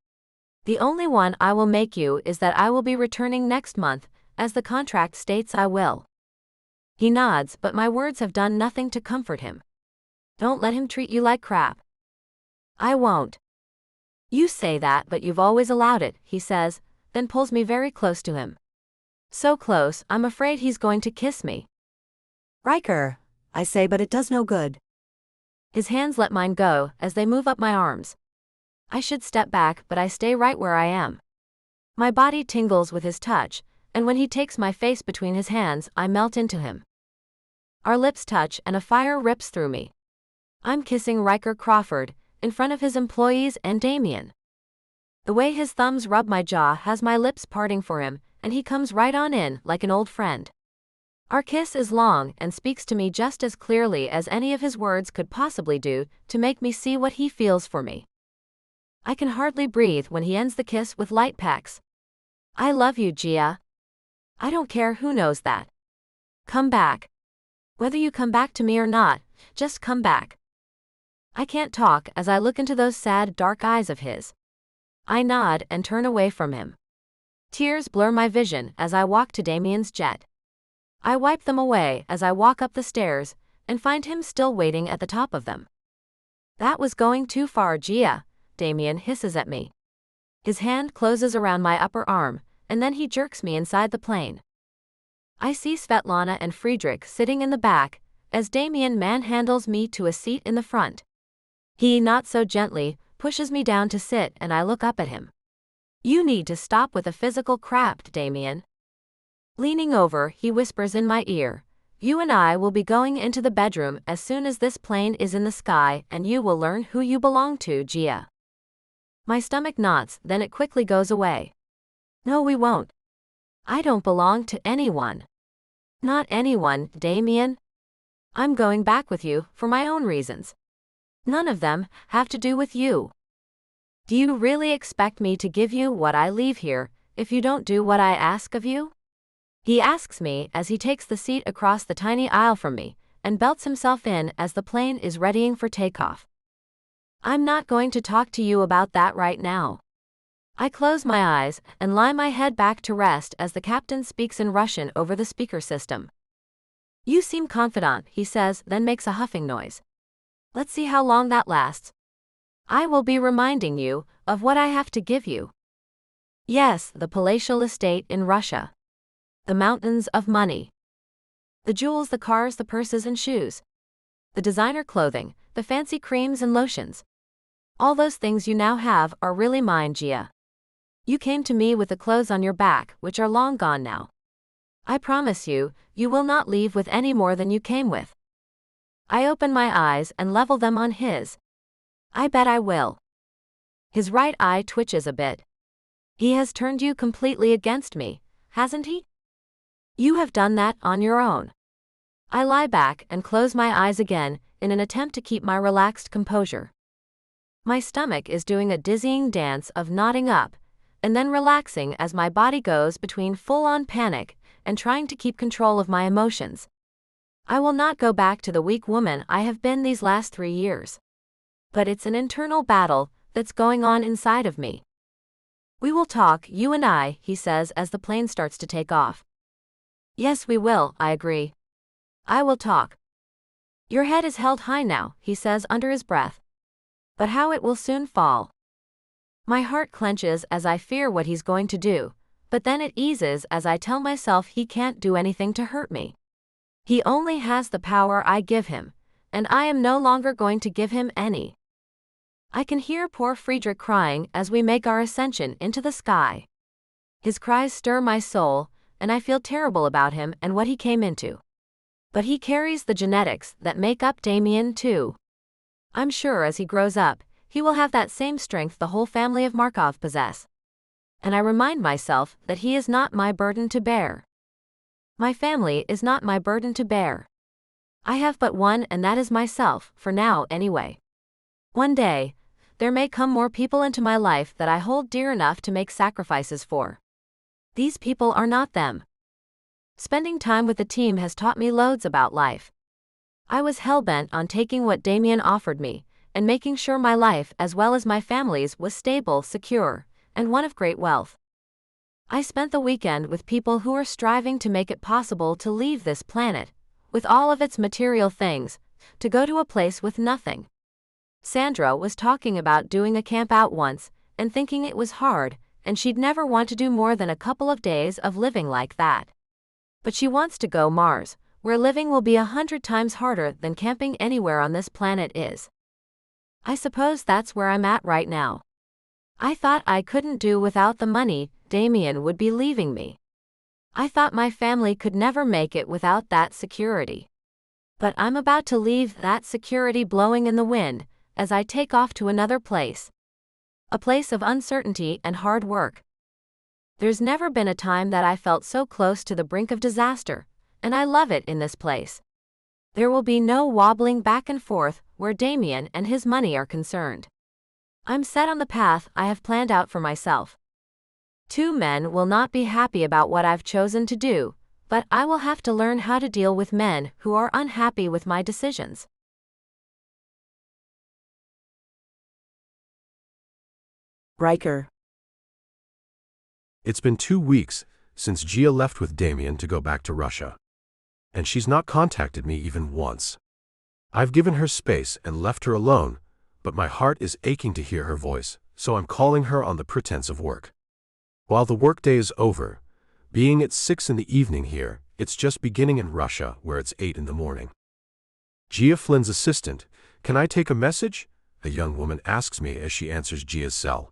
The only one I will make you is that I will be returning next month, as the contract states I will." He nods, but my words have done nothing to comfort him. "Don't let him treat you like crap." "I won't." "You say that, but you've always allowed it," he says, then pulls me very close to him. So close, I'm afraid he's going to kiss me. "Riker," I say, but it does no good. His hands let mine go as they move up my arms. I should step back, but I stay right where I am. My body tingles with his touch, and when he takes my face between his hands, I melt into him. Our lips touch and a fire rips through me. I'm kissing Riker Crawford, in front of his employees and Damien. The way his thumbs rub my jaw has my lips parting for him, and he comes right on in like an old friend. Our kiss is long and speaks to me just as clearly as any of his words could possibly do to make me see what he feels for me. I can hardly breathe when he ends the kiss with light pecks. I love you, Gia. I don't care who knows that. Come back. Whether you come back to me or not, just come back. I can't talk as I look into those sad, dark eyes of his. I nod and turn away from him. Tears blur my vision as I walk to Damien's jet. I wipe them away as I walk up the stairs and find him still waiting at the top of them. That was going too far, Gia, Damien hisses at me. His hand closes around my upper arm, and then he jerks me inside the plane. I see Svetlana and Friedrich sitting in the back as Damien manhandles me to a seat in the front. He, not so gently, pushes me down to sit and I look up at him. You need to stop with the physical crap, Damien. Leaning over, he whispers in my ear, you and I will be going into the bedroom as soon as this plane is in the sky and you will learn who you belong to, Gia. My stomach knots, then it quickly goes away. No, we won't. I don't belong to anyone. Not anyone, Damien. I'm going back with you for my own reasons. None of them have to do with you. Do you really expect me to give you what I leave here if you don't do what I ask of you? He asks me as he takes the seat across the tiny aisle from me and belts himself in as the plane is readying for takeoff. I'm not going to talk to you about that right now. I close my eyes and lie my head back to rest as the captain speaks in Russian over the speaker system. You seem confident, he says, then makes a huffing noise. Let's see how long that lasts. I will be reminding you of what I have to give you. Yes, the palatial estate in Russia. The mountains of money. The jewels, the cars, the purses and shoes. The designer clothing, the fancy creams and lotions. All those things you now have are really mine, Gia. You came to me with the clothes on your back, which are long gone now. I promise you, you will not leave with any more than you came with. I open my eyes and level them on his. I bet I will. His right eye twitches a bit. He has turned you completely against me, hasn't he? You have done that on your own. I lie back and close my eyes again in an attempt to keep my relaxed composure. My stomach is doing a dizzying dance of nodding up and then relaxing as my body goes between full-on panic and trying to keep control of my emotions. I will not go back to the weak woman I have been these last 3 years. But it's an internal battle that's going on inside of me. We will talk, you and I, he says as the plane starts to take off. Yes, we will, I agree. I will talk. Your head is held high now, he says under his breath. But how it will soon fall. My heart clenches as I fear what he's going to do, but then it eases as I tell myself he can't do anything to hurt me. He only has the power I give him, and I am no longer going to give him any. I can hear poor Friedrich crying as we make our ascension into the sky. His cries stir my soul, and I feel terrible about him and what he came into. But he carries the genetics that make up Damien too. I'm sure as he grows up, he will have that same strength the whole family of Markov possess. And I remind myself that he is not my burden to bear. My family is not my burden to bear. I have but one, and that is myself, for now anyway. One day, there may come more people into my life that I hold dear enough to make sacrifices for. These people are not them. Spending time with the team has taught me loads about life. I was hell-bent on taking what Damien offered me, and making sure my life as well as my family's was stable, secure, and one of great wealth. I spent the weekend with people who are striving to make it possible to leave this planet, with all of its material things, to go to a place with nothing. Sandra was talking about doing a camp out once, and thinking it was hard, and she'd never want to do more than a couple of days of living like that. But she wants to go Mars, where living will be 100 times harder than camping anywhere on this planet is. I suppose that's where I'm at right now. I thought I couldn't do without the money Damien would be leaving me. I thought my family could never make it without that security. But I'm about to leave that security blowing in the wind as I take off to another place. A place of uncertainty and hard work. There's never been a time that I felt so close to the brink of disaster, and I love it in this place. There will be no wobbling back and forth where Damien and his money are concerned. I'm set on the path I have planned out for myself. Two men will not be happy about what I've chosen to do, but I will have to learn how to deal with men who are unhappy with my decisions. Riker. It's been 2 weeks since Gia left with Damien to go back to Russia. And she's not contacted me even once. I've given her space and left her alone, but my heart is aching to hear her voice, so I'm calling her on the pretense of work. While the workday is over, being at 6 in the evening here, it's just beginning in Russia where it's 8 in the morning. Gia Flynn's assistant, can I take a message? A young woman asks me as she answers Gia's cell.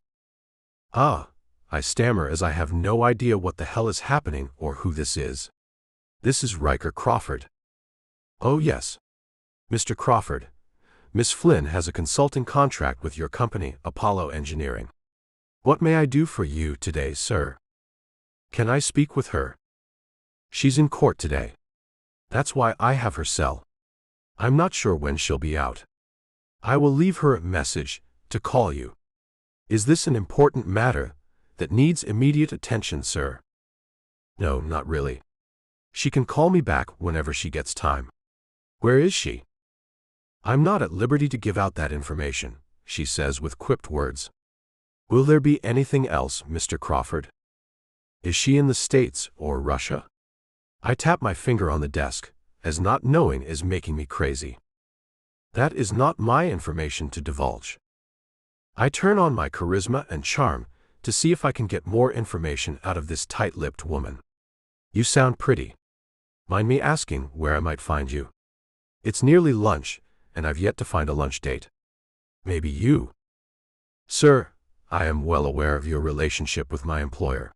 Ah, I stammer as I have no idea what the hell is happening or who this is. This is Riker Crawford. Oh yes. Mr. Crawford, Miss Flynn has a consulting contract with your company, Apollo Engineering. What may I do for you today, sir? Can I speak with her? She's in court today. That's why I have her cell. I'm not sure when she'll be out. I will leave her a message to call you. Is this an important matter that needs immediate attention, sir? No, not really. She can call me back whenever she gets time. Where is she? I'm not at liberty to give out that information, she says with quipped words. Will there be anything else, Mr. Crawford? Is she in the States or Russia? I tap my finger on the desk, as not knowing is making me crazy. That is not my information to divulge. I turn on my charisma and charm to see if I can get more information out of this tight-lipped woman. You sound pretty. Mind me asking where I might find you? It's nearly lunch, and I've yet to find a lunch date. Maybe you. Sir, I am well aware of your relationship with my employer.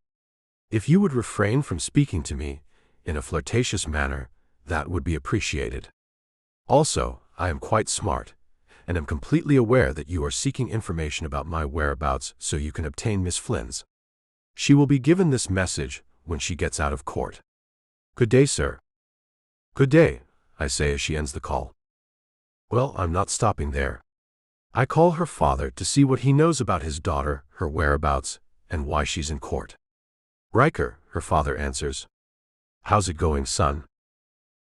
If you would refrain from speaking to me in a flirtatious manner, that would be appreciated. Also, I am quite smart, and am completely aware that you are seeking information about my whereabouts so you can obtain Miss Flynn's. She will be given this message when she gets out of court. Good day, sir. Good day, I say as she ends the call. Well, I'm not stopping there. I call her father to see what he knows about his daughter, her whereabouts, and why she's in court. Riker, her father answers. How's it going, son?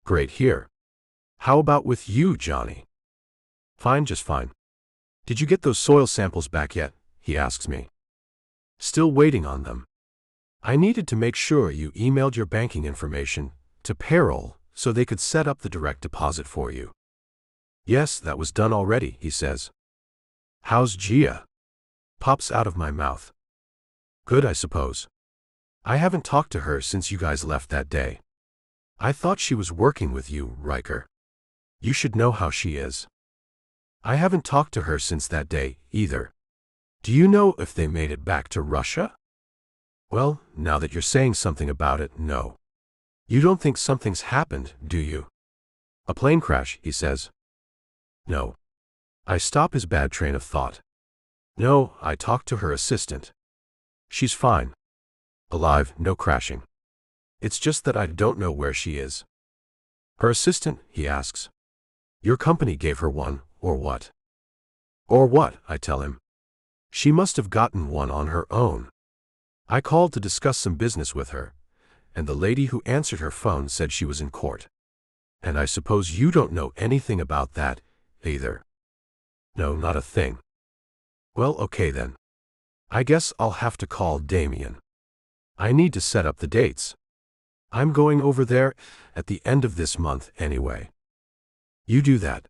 Great here. How about with you, Johnny? Fine, just fine. Did you get those soil samples back yet? He asks me. Still waiting on them. I needed to make sure you emailed your banking information to payroll so they could set up the direct deposit for you. Yes, that was done already, he says. How's Gia? Pops out of my mouth. Good, I suppose. I haven't talked to her since you guys left that day. I thought she was working with you, Riker. You should know how she is. I haven't talked to her since that day, either. Do you know if they made it back to Russia? Well, now that you're saying something about it, no. You don't think something's happened, do you? A plane crash, he says. No. I stop his bad train of thought. No, I talked to her assistant. She's fine. Alive, no crashing. It's just that I don't know where she is. Her assistant, he asks. Your company gave her one, or what? Or what, I tell him. She must have gotten one on her own. I called to discuss some business with her, and the lady who answered her phone said she was in court. And I suppose you don't know anything about that, either. No, not a thing. Well, okay then. I guess I'll have to call Damien. I need to set up the dates. I'm going over there at the end of this month anyway. You do that.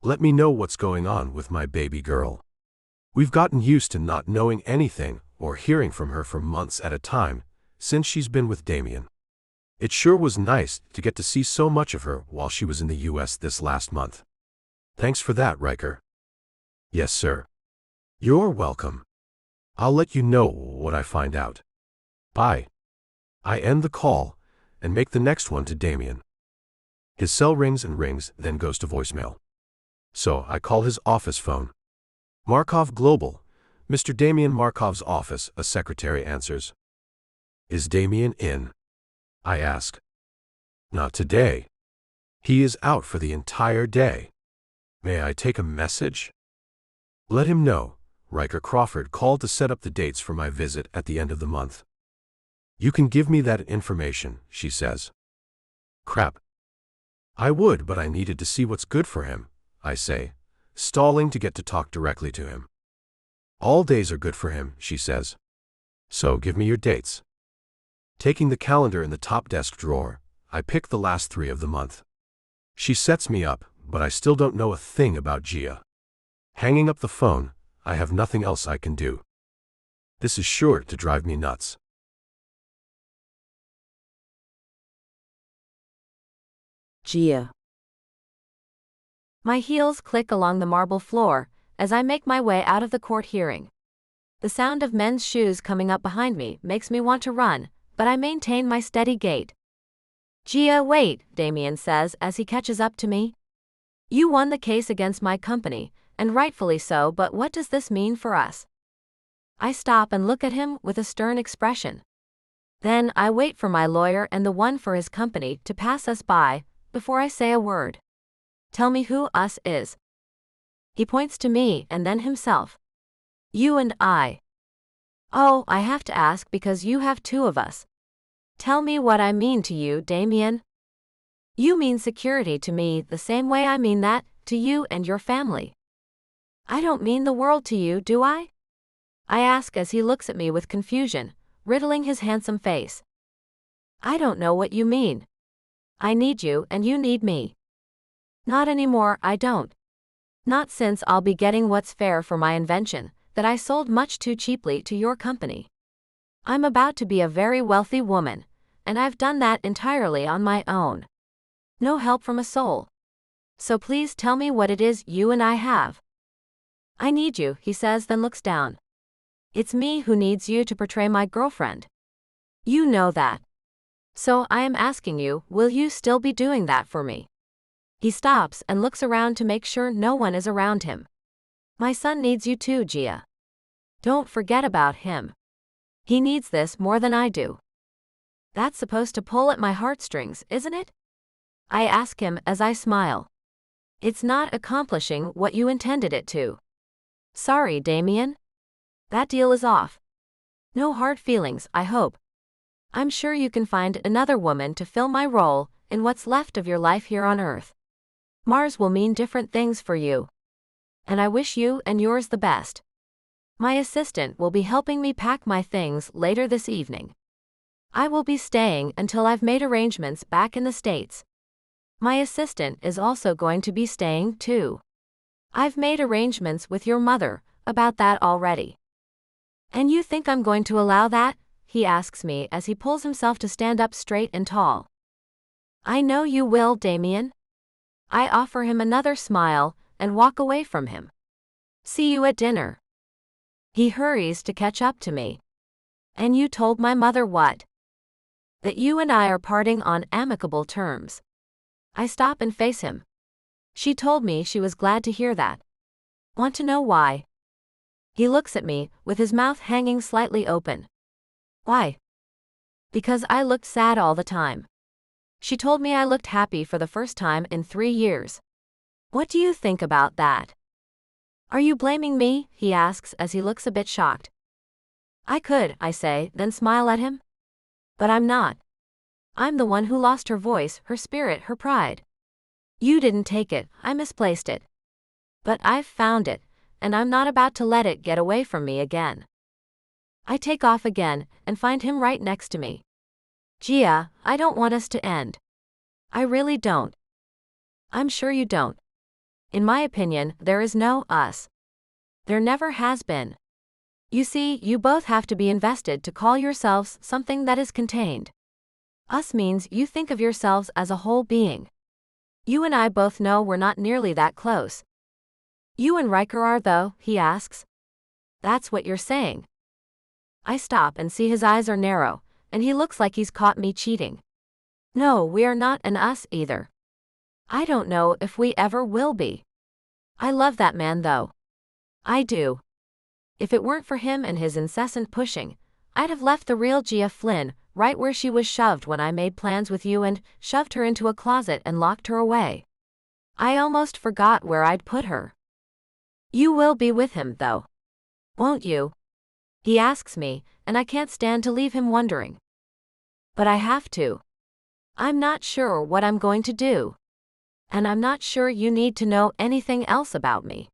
Let me know what's going on with my baby girl. We've gotten used to not knowing anything or hearing from her for months at a time since she's been with Damien. It sure was nice to get to see so much of her while she was in the US this last month. Thanks for that, Riker. Yes, sir. You're welcome. I'll let you know what I find out. Bye. I end the call and make the next one to Damien. His cell rings and rings, then goes to voicemail. So I call his office phone. Markov Global, Mr. Damien Markov's office, a secretary answers. Is Damien in? I ask. Not today. He is out for the entire day. May I take a message? Let him know. Riker Crawford called to set up the dates for my visit at the end of the month. You can give me that information, she says. Crap. I would, but I needed to see what's good for him, I say, stalling to get to talk directly to him. All days are good for him, she says. So give me your dates. Taking the calendar in the top desk drawer, I pick the last 3 of the month. She sets me up, but I still don't know a thing about Gia. Hanging up the phone, I have nothing else I can do. This is sure to drive me nuts. Gia. My heels click along the marble floor as I make my way out of the court hearing. The sound of men's shoes coming up behind me makes me want to run, but I maintain my steady gait. Gia, wait, Damien says as he catches up to me. You won the case against my company, and rightfully so, but what does this mean for us? I stop and look at him with a stern expression. Then I wait for my lawyer and the one for his company to pass us by before I say a word. Tell me who us is. He points to me and then himself. You and I. Oh, I have to ask because you have 2 of us. Tell me what I mean to you, Damien. You mean security to me the same way I mean that to you and your family. I don't mean the world to you, do I? I ask as he looks at me with confusion, riddling his handsome face. I don't know what you mean. I need you and you need me. Not anymore, I don't. Not since I'll be getting what's fair for my invention that I sold much too cheaply to your company. I'm about to be a very wealthy woman, and I've done that entirely on my own. No help from a soul. So please tell me what it is you and I have. I need you, he says, then looks down. It's me who needs you to portray my girlfriend. You know that. So I am asking you, will you still be doing that for me? He stops and looks around to make sure no one is around him. My son needs you too, Gia. Don't forget about him. He needs this more than I do. That's supposed to pull at my heartstrings, isn't it? I ask him as I smile. It's not accomplishing what you intended it to. Sorry, Damien. That deal is off. No hard feelings, I hope. I'm sure you can find another woman to fill my role in what's left of your life here on Earth. Mars will mean different things for you. And I wish you and yours the best. My assistant will be helping me pack my things later this evening. I will be staying until I've made arrangements back in the States. My assistant is also going to be staying too. I've made arrangements with your mother about that already. And you think I'm going to allow that? He asks me as he pulls himself to stand up straight and tall. I know you will, Damien. I offer him another smile and walk away from him. See you at dinner. He hurries to catch up to me. And you told my mother what? That you and I are parting on amicable terms. I stop and face him. She told me she was glad to hear that. Want to know why? He looks at me with his mouth hanging slightly open. Why? Because I looked sad all the time. She told me I looked happy for the first time in 3 years. What do you think about that? Are you blaming me? He asks as he looks a bit shocked. I could, I say, then smile at him. But I'm not. I'm the one who lost her voice, her spirit, her pride. You didn't take it, I misplaced it. But I've found it, and I'm not about to let it get away from me again. I take off again and find him right next to me. Gia, I don't want us to end. I really don't. I'm sure you don't. In my opinion, there is no us. There never has been. You see, you both have to be invested to call yourselves something that is contained. Us means you think of yourselves as a whole being. You and I both know we're not nearly that close. You and Riker are, though, he asks. That's what you're saying. I stop and see his eyes are narrow, and he looks like he's caught me cheating. No, we are not an us either. I don't know if we ever will be. I love that man though. I do. If it weren't for him and his incessant pushing, I'd have left the real Gia Flynn right where she was shoved when I made plans with you and shoved her into a closet and locked her away. I almost forgot where I'd put her. You will be with him, though. Won't you? He asks me, and I can't stand to leave him wondering. But I have to. I'm not sure what I'm going to do. And I'm not sure you need to know anything else about me.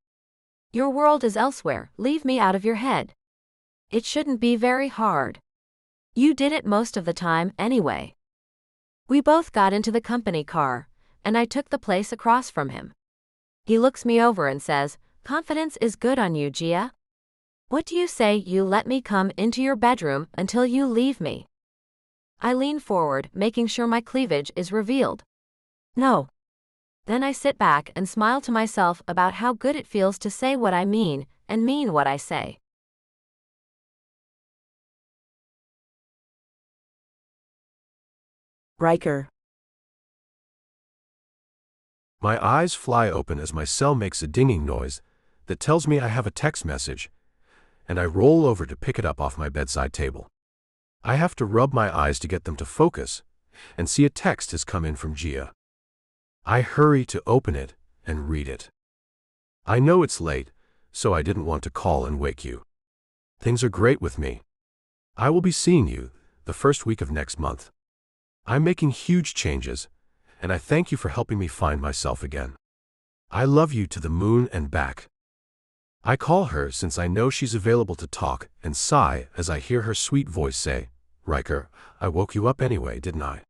Your world is elsewhere, leave me out of your head. It shouldn't be very hard. You did it most of the time anyway. We both got into the company car, and I took the place across from him. He looks me over and says, "Confidence is good on you, Gia. What do you say you let me come into your bedroom until you leave me?" I lean forward, making sure my cleavage is revealed. No. Then I sit back and smile to myself about how good it feels to say what I mean and mean what I say. Riker. My eyes fly open as my cell makes a dinging noise that tells me I have a text message, and I roll over to pick it up off my bedside table. I have to rub my eyes to get them to focus and see a text has come in from Gia. I hurry to open it and read it. I know it's late, so I didn't want to call and wake you. Things are great with me. I will be seeing you the first week of next month. I'm making huge changes, and I thank you for helping me find myself again. I love you to the moon and back. I call her since I know she's available to talk and sigh as I hear her sweet voice say, "Riker, I woke you up anyway, didn't I?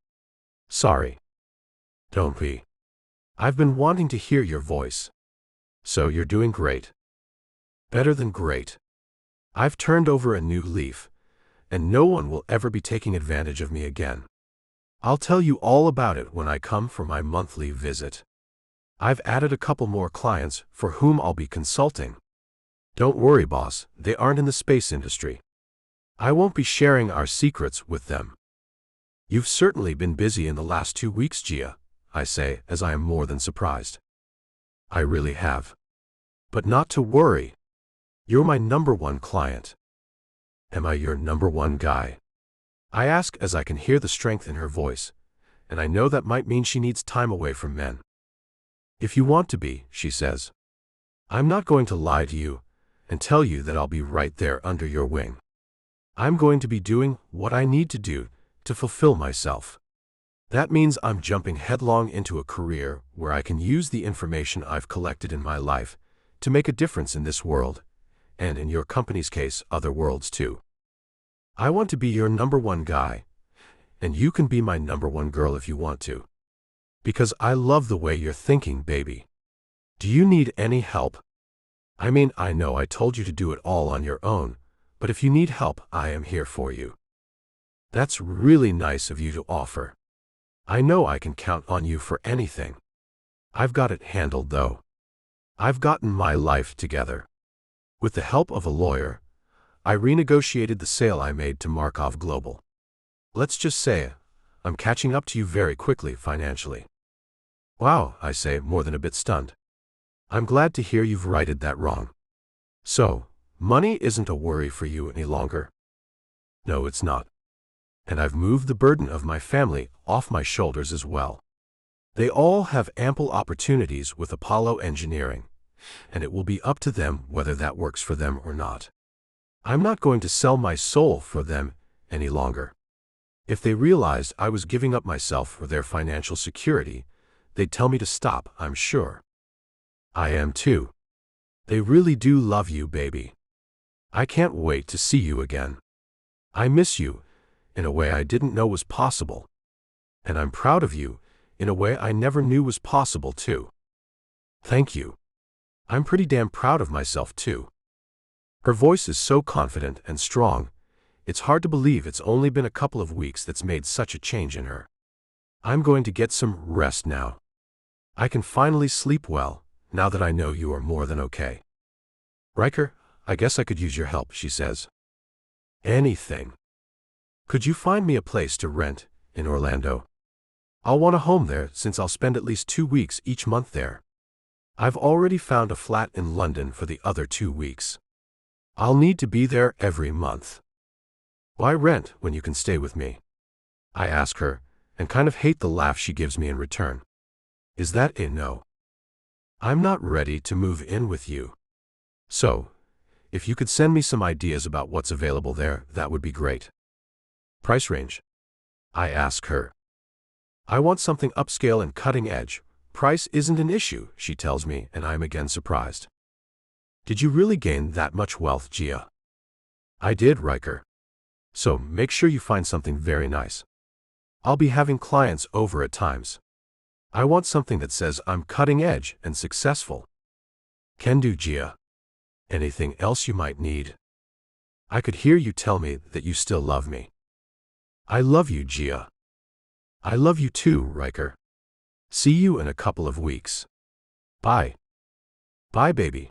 Sorry." Don't be. I've been wanting to hear your voice. So you're doing great. Better than great. I've turned over a new leaf, and no one will ever be taking advantage of me again. I'll tell you all about it when I come for my monthly visit. I've added a couple more clients for whom I'll be consulting. Don't worry, boss, they aren't in the space industry. I won't be sharing our secrets with them. You've certainly been busy in the last 2 weeks, Gia, I say as I am more than surprised. I really have. But not to worry. You're my #1 client. Am I your #1 guy? I ask as I can hear the strength in her voice, and I know that might mean she needs time away from men. If you want to be, she says. I'm not going to lie to you and tell you that I'll be right there under your wing. I'm going to be doing what I need to do to fulfill myself. That means I'm jumping headlong into a career where I can use the information I've collected in my life to make a difference in this world, and in your company's case, other worlds too. I want to be your #1 guy, and you can be my #1 girl if you want to. Because I love the way you're thinking, baby. Do you need any help? I mean, I know I told you to do it all on your own, but if you need help, I am here for you. That's really nice of you to offer. I know I can count on you for anything. I've got it handled, though. I've gotten my life together. With the help of a lawyer, I renegotiated the sale I made to Markov Global. Let's just say, I'm catching up to you very quickly financially. Wow, I say, more than a bit stunned. I'm glad to hear you've righted that wrong. So, money isn't a worry for you any longer? No, it's not. And I've moved the burden of my family off my shoulders as well. They all have ample opportunities with Apollo Engineering, and it will be up to them whether that works for them or not. I'm not going to sell my soul for them any longer. If they realized I was giving up myself for their financial security, they'd tell me to stop, I'm sure. I am too. They really do love you, baby. I can't wait to see you again. I miss you in a way I didn't know was possible. And I'm proud of you in a way I never knew was possible too. Thank you. I'm pretty damn proud of myself too. Her voice is so confident and strong, it's hard to believe it's only been a couple of weeks that's made such a change in her. I'm going to get some rest now. I can finally sleep well, now that I know you are more than okay. Riker, I guess I could use your help, she says. Anything. Could you find me a place to rent in Orlando? I'll want a home there since I'll spend at least 2 weeks each month there. I've already found a flat in London for the other 2 weeks. I'll need to be there every month. Why rent when you can stay with me? I ask her, and kind of hate the laugh she gives me in return. Is that a no? I'm not ready to move in with you. So, if you could send me some ideas about what's available there, that would be great. Price range? I ask her. I want something upscale and cutting edge. Price isn't an issue, she tells me, and I'm again surprised. Did you really gain that much wealth, Gia? I did, Riker. So make sure you find something very nice. I'll be having clients over at times. I want something that says I'm cutting edge and successful. Can do, Gia. Anything else you might need? I could hear you tell me that you still love me. I love you, Gia. I love you too, Riker. See you in a couple of weeks. Bye. Bye, baby.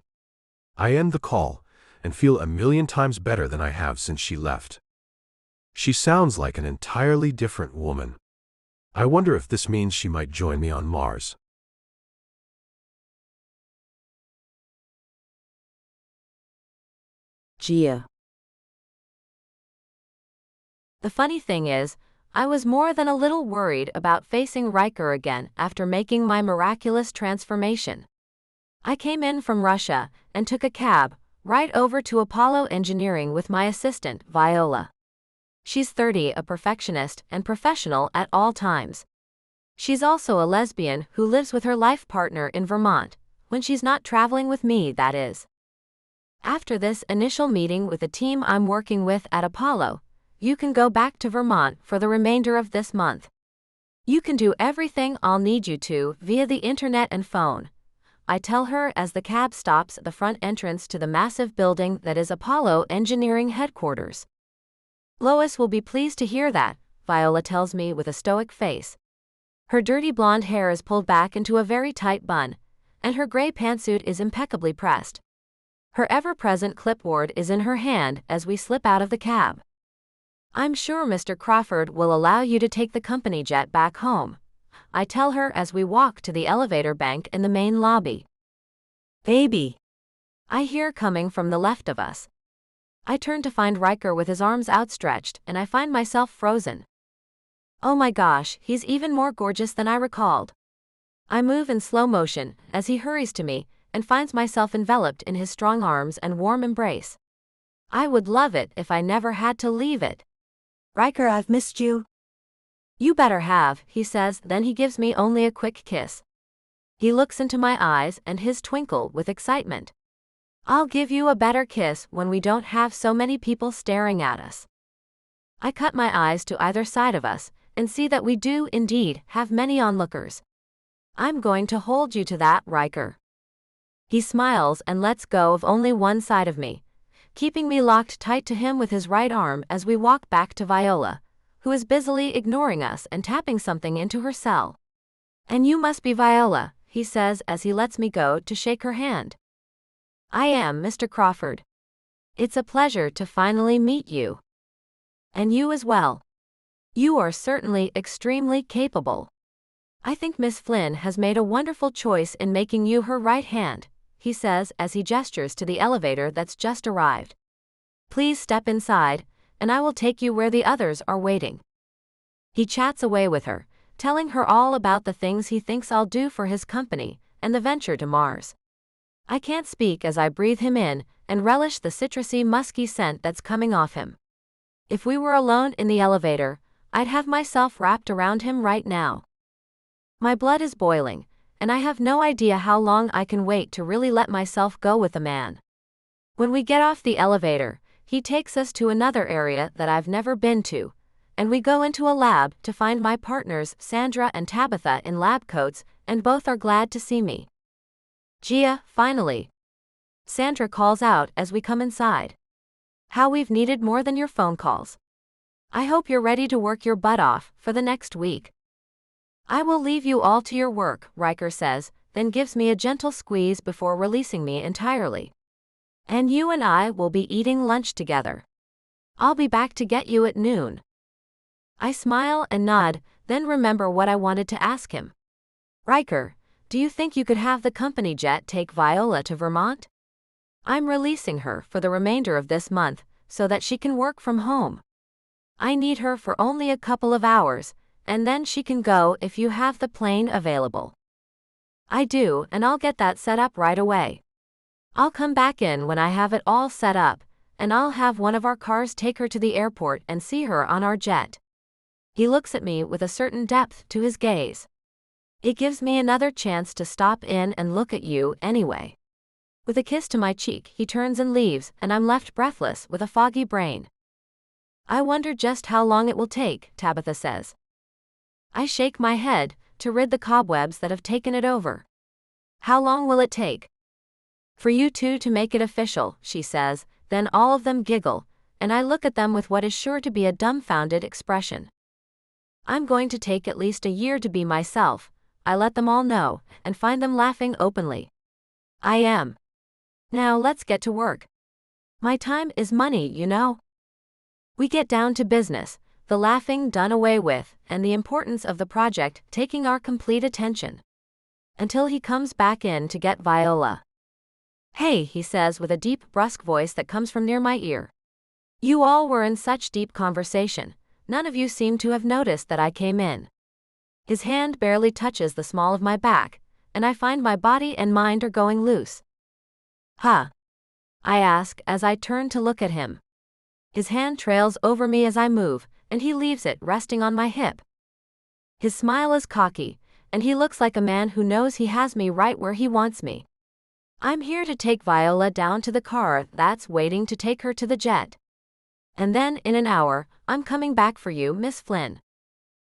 I end the call and feel a million times better than I have since she left. She sounds like an entirely different woman. I wonder if this means she might join me on Mars. Gia. The funny thing is, I was more than a little worried about facing Riker again after making my miraculous transformation. I came in from Russia and took a cab right over to Apollo Engineering with my assistant, Viola. She's 30, a perfectionist and professional at all times. She's also a lesbian who lives with her life partner in Vermont, when she's not traveling with me, that is. After this initial meeting with the team I'm working with at Apollo, you can go back to Vermont for the remainder of this month. You can do everything I'll need you to via the internet and phone, I tell her as the cab stops at the front entrance to the massive building that is Apollo Engineering headquarters. Lois will be pleased to hear that, Viola tells me with a stoic face. Her dirty blonde hair is pulled back into a very tight bun, and her gray pantsuit is impeccably pressed. Her ever-present clipboard is in her hand as we slip out of the cab. I'm sure Mr. Crawford will allow you to take the company jet back home, I tell her as we walk to the elevator bank in the main lobby. Baby, I hear coming from the left of us. I turn to find Riker with his arms outstretched, and I find myself frozen. Oh my gosh, he's even more gorgeous than I recalled. I move in slow motion as he hurries to me and finds myself enveloped in his strong arms and warm embrace. I would love it if I never had to leave it. Riker, I've missed you. You better have, he says, then he gives me only a quick kiss. He looks into my eyes and his twinkle with excitement. I'll give you a better kiss when we don't have so many people staring at us. I cut my eyes to either side of us and see that we do indeed have many onlookers. I'm going to hold you to that, Riker. He smiles and lets go of only one side of me, keeping me locked tight to him with his right arm as we walk back to Viola, who is busily ignoring us and tapping something into her cell. And you must be Viola, he says as he lets me go to shake her hand. I am, Mr. Crawford. It's a pleasure to finally meet you. And you as well. You are certainly extremely capable. I think Miss Flynn has made a wonderful choice in making you her right hand, he says as he gestures to the elevator that's just arrived. Please step inside, and I will take you where the others are waiting. He chats away with her, telling her all about the things he thinks I'll do for his company and the venture to Mars. I can't speak as I breathe him in and relish the citrusy, musky scent that's coming off him. If we were alone in the elevator, I'd have myself wrapped around him right now. My blood is boiling, and I have no idea how long I can wait to really let myself go with a man. When we get off the elevator, he takes us to another area that I've never been to, and we go into a lab to find my partners Sandra and Tabitha in lab coats, and both are glad to see me. Gia, finally. Sandra calls out as we come inside. How we've needed more than your phone calls. I hope you're ready to work your butt off for the next week. I will leave you all to your work, Riker says, then gives me a gentle squeeze before releasing me entirely. And you and I will be eating lunch together. I'll be back to get you at noon. I smile and nod, then remember what I wanted to ask him. Riker, do you think you could have the company jet take Viola to Vermont? I'm releasing her for the remainder of this month so that she can work from home. I need her for only a couple of hours, and then she can go if you have the plane available. I do, and I'll get that set up right away. I'll come back in when I have it all set up, and I'll have one of our cars take her to the airport and see her on our jet. He looks at me with a certain depth to his gaze. It gives me another chance to stop in and look at you anyway. With a kiss to my cheek, he turns and leaves, and I'm left breathless with a foggy brain. I wonder just how long it will take, Tabitha says. I shake my head to rid the cobwebs that have taken it over. How long will it take? For you two to make it official, she says, then all of them giggle, and I look at them with what is sure to be a dumbfounded expression. I'm going to take at least a year to be myself, I let them all know, and find them laughing openly. I am. Now let's get to work. My time is money, you know. We get down to business, the laughing done away with, and the importance of the project taking our complete attention. Until he comes back in to get Viola. Hey, he says with a deep, brusque voice that comes from near my ear. You all were in such deep conversation, none of you seem to have noticed that I came in. His hand barely touches the small of my back, and I find my body and mind are going loose. Huh? I ask as I turn to look at him. His hand trails over me as I move, and he leaves it resting on my hip. His smile is cocky, and he looks like a man who knows he has me right where he wants me. I'm here to take Viola down to the car that's waiting to take her to the jet. And then, in an hour, I'm coming back for you, Miss Flynn.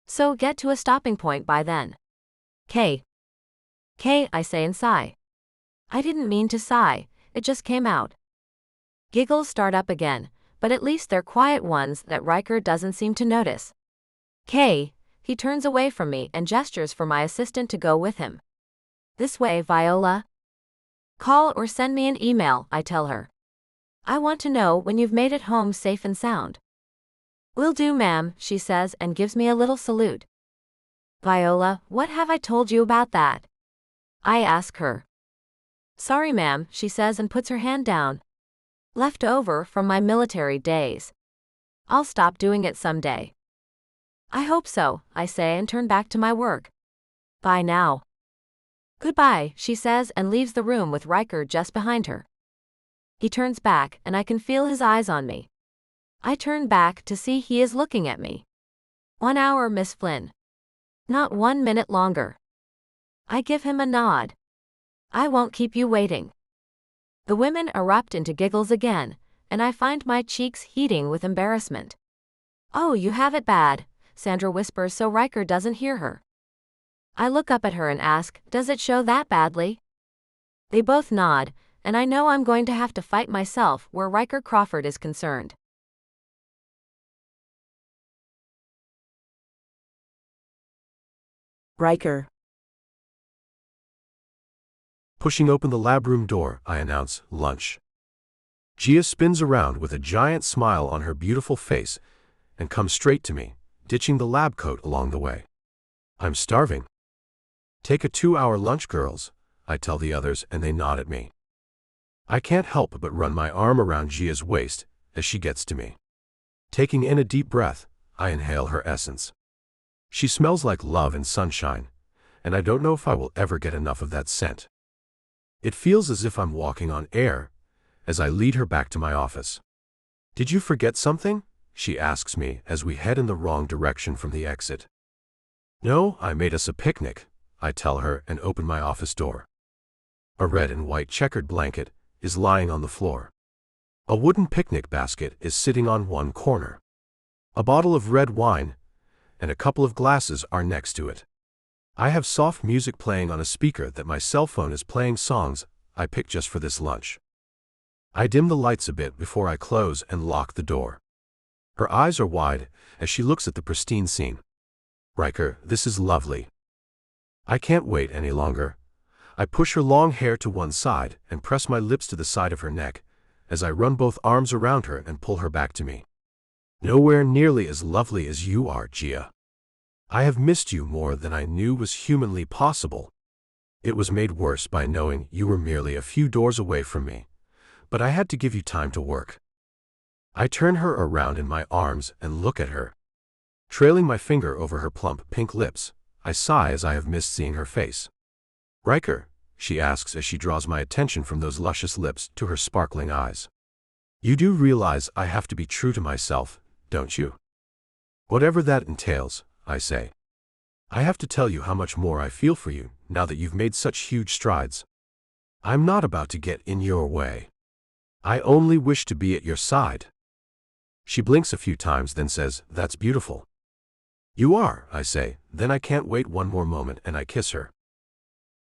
So get to a stopping point by then. K, I say and sigh. I didn't mean to sigh, it just came out. Giggles start up again, but at least they're quiet ones that Riker doesn't seem to notice. K, he turns away from me and gestures for my assistant to go with him. This way, Viola. Call or send me an email, I tell her. I want to know when you've made it home safe and sound. Will do, ma'am, she says and gives me a little salute. Viola, what have I told you about that? I ask her. Sorry, ma'am, she says and puts her hand down. Left over from my military days. I'll stop doing it someday. I hope so, I say and turn back to my work. Bye now. Goodbye, she says and leaves the room with Riker just behind her. He turns back and I can feel his eyes on me. I turn back to see he is looking at me. 1 hour, Miss Flynn. Not 1 minute longer. I give him a nod. I won't keep you waiting. The women erupt into giggles again, and I find my cheeks heating with embarrassment. Oh, you have it bad, Sandra whispers so Riker doesn't hear her. I look up at her and ask, does it show that badly? They both nod, and I know I'm going to have to fight myself where Riker Crawford is concerned. Riker. Pushing open the lab room door, I announce, lunch. Gia spins around with a giant smile on her beautiful face and comes straight to me, ditching the lab coat along the way. I'm starving. Take a 2-hour lunch, girls, I tell the others, and they nod at me. I can't help but run my arm around Gia's waist as she gets to me. Taking in a deep breath, I inhale her essence. She smells like love and sunshine, and I don't know if I will ever get enough of that scent. It feels as if I'm walking on air as I lead her back to my office. Did you forget something? She asks me as we head in the wrong direction from the exit. No, I made us a picnic, I tell her and open my office door. A red and white checkered blanket is lying on the floor. A wooden picnic basket is sitting on one corner. A bottle of red wine and a couple of glasses are next to it. I have soft music playing on a speaker that my cell phone is playing songs I picked just for this lunch. I dim the lights a bit before I close and lock the door. Her eyes are wide as she looks at the pristine scene. Riker, this is lovely. I can't wait any longer. I push her long hair to one side and press my lips to the side of her neck as I run both arms around her and pull her back to me. Nowhere nearly as lovely as you are, Gia. I have missed you more than I knew was humanly possible. It was made worse by knowing you were merely a few doors away from me, but I had to give you time to work. I turn her around in my arms and look at her. Trailing my finger over her plump pink lips, I sigh as I have missed seeing her face. Riker, she asks as she draws my attention from those luscious lips to her sparkling eyes. You do realize I have to be true to myself, don't you? Whatever that entails, I say. I have to tell you how much more I feel for you now that you've made such huge strides. I'm not about to get in your way. I only wish to be at your side. She blinks a few times, then says, "That's beautiful." You are, I say, then I can't wait one more moment and I kiss her.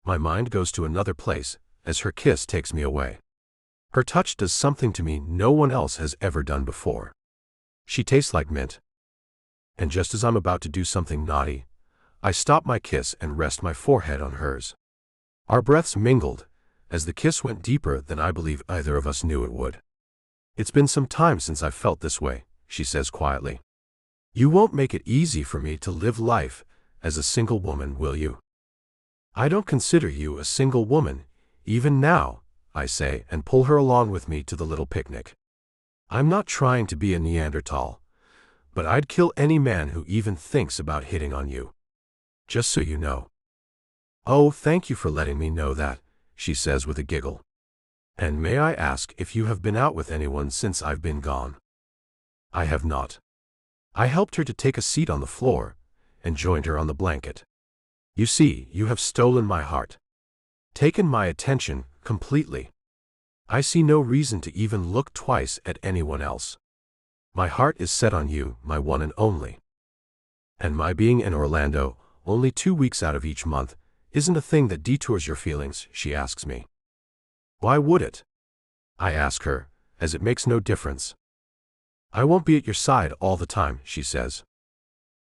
My mind goes to another place as her kiss takes me away. Her touch does something to me no one else has ever done before. She tastes like mint. And just as I'm about to do something naughty, I stop my kiss and rest my forehead on hers. Our breaths mingled as the kiss went deeper than I believe either of us knew it would. It's been some time since I've felt this way, she says quietly. You won't make it easy for me to live life as a single woman, will you? I don't consider you a single woman, even now, I say, and pull her along with me to the little picnic. I'm not trying to be a Neanderthal, but I'd kill any man who even thinks about hitting on you. Just so you know. Oh, thank you for letting me know that, she says with a giggle. And may I ask if you have been out with anyone since I've been gone? I have not. I helped her to take a seat on the floor and joined her on the blanket. You see, you have stolen my heart. Taken my attention completely. I see no reason to even look twice at anyone else. My heart is set on you, my one and only. And my being in Orlando, only 2 weeks out of each month, isn't a thing that detours your feelings, she asks me. Why would it? I ask her, as it makes no difference. I won't be at your side all the time, she says.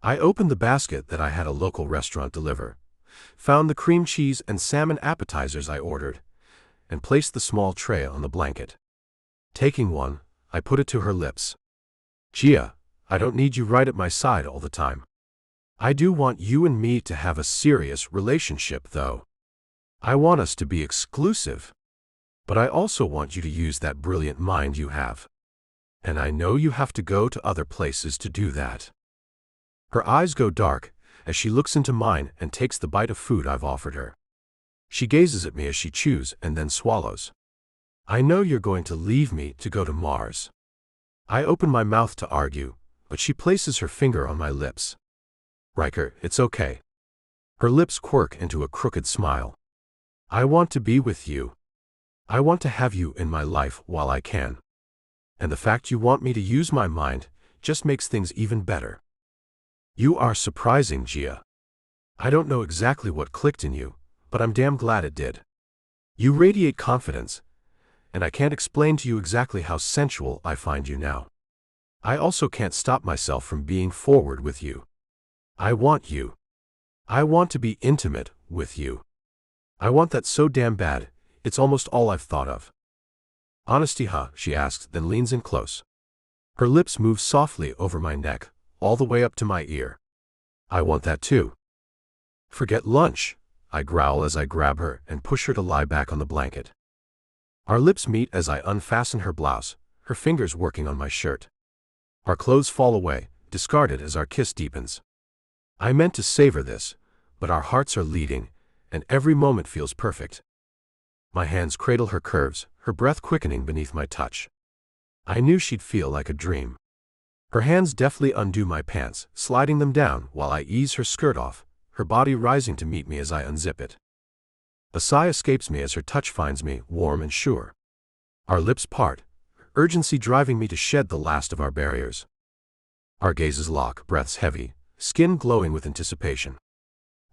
I opened the basket that I had a local restaurant deliver, found the cream cheese and salmon appetizers I ordered, and placed the small tray on the blanket. Taking one, I put it to her lips. Gia, I don't need you right at my side all the time. I do want you and me to have a serious relationship, though. I want us to be exclusive. But I also want you to use that brilliant mind you have. And I know you have to go to other places to do that. Her eyes go dark as she looks into mine and takes the bite of food I've offered her. She gazes at me as she chews and then swallows. I know you're going to leave me to go to Mars. I open my mouth to argue, but she places her finger on my lips. Riker, it's okay. Her lips quirk into a crooked smile. I want to be with you. I want to have you in my life while I can. And the fact you want me to use my mind just makes things even better. You are surprising, Gia. I don't know exactly what clicked in you, but I'm damn glad it did. You radiate confidence, and I can't explain to you exactly how sensual I find you now. I also can't stop myself from being forward with you. I want you. I want to be intimate with you. I want that so damn bad, it's almost all I've thought of. Honesty, huh? She asks, then leans in close. Her lips move softly over my neck, all the way up to my ear. I want that too. Forget lunch, I growl as I grab her and push her to lie back on the blanket. Our lips meet as I unfasten her blouse, her fingers working on my shirt. Our clothes fall away, discarded as our kiss deepens. I meant to savor this, but our hearts are leading, and every moment feels perfect. My hands cradle her curves, her breath quickening beneath my touch. I knew she'd feel like a dream. Her hands deftly undo my pants, sliding them down while I ease her skirt off, her body rising to meet me as I unzip it. A sigh escapes me as her touch finds me warm and sure. Our lips part, urgency driving me to shed the last of our barriers. Our gazes lock, breaths heavy, skin glowing with anticipation.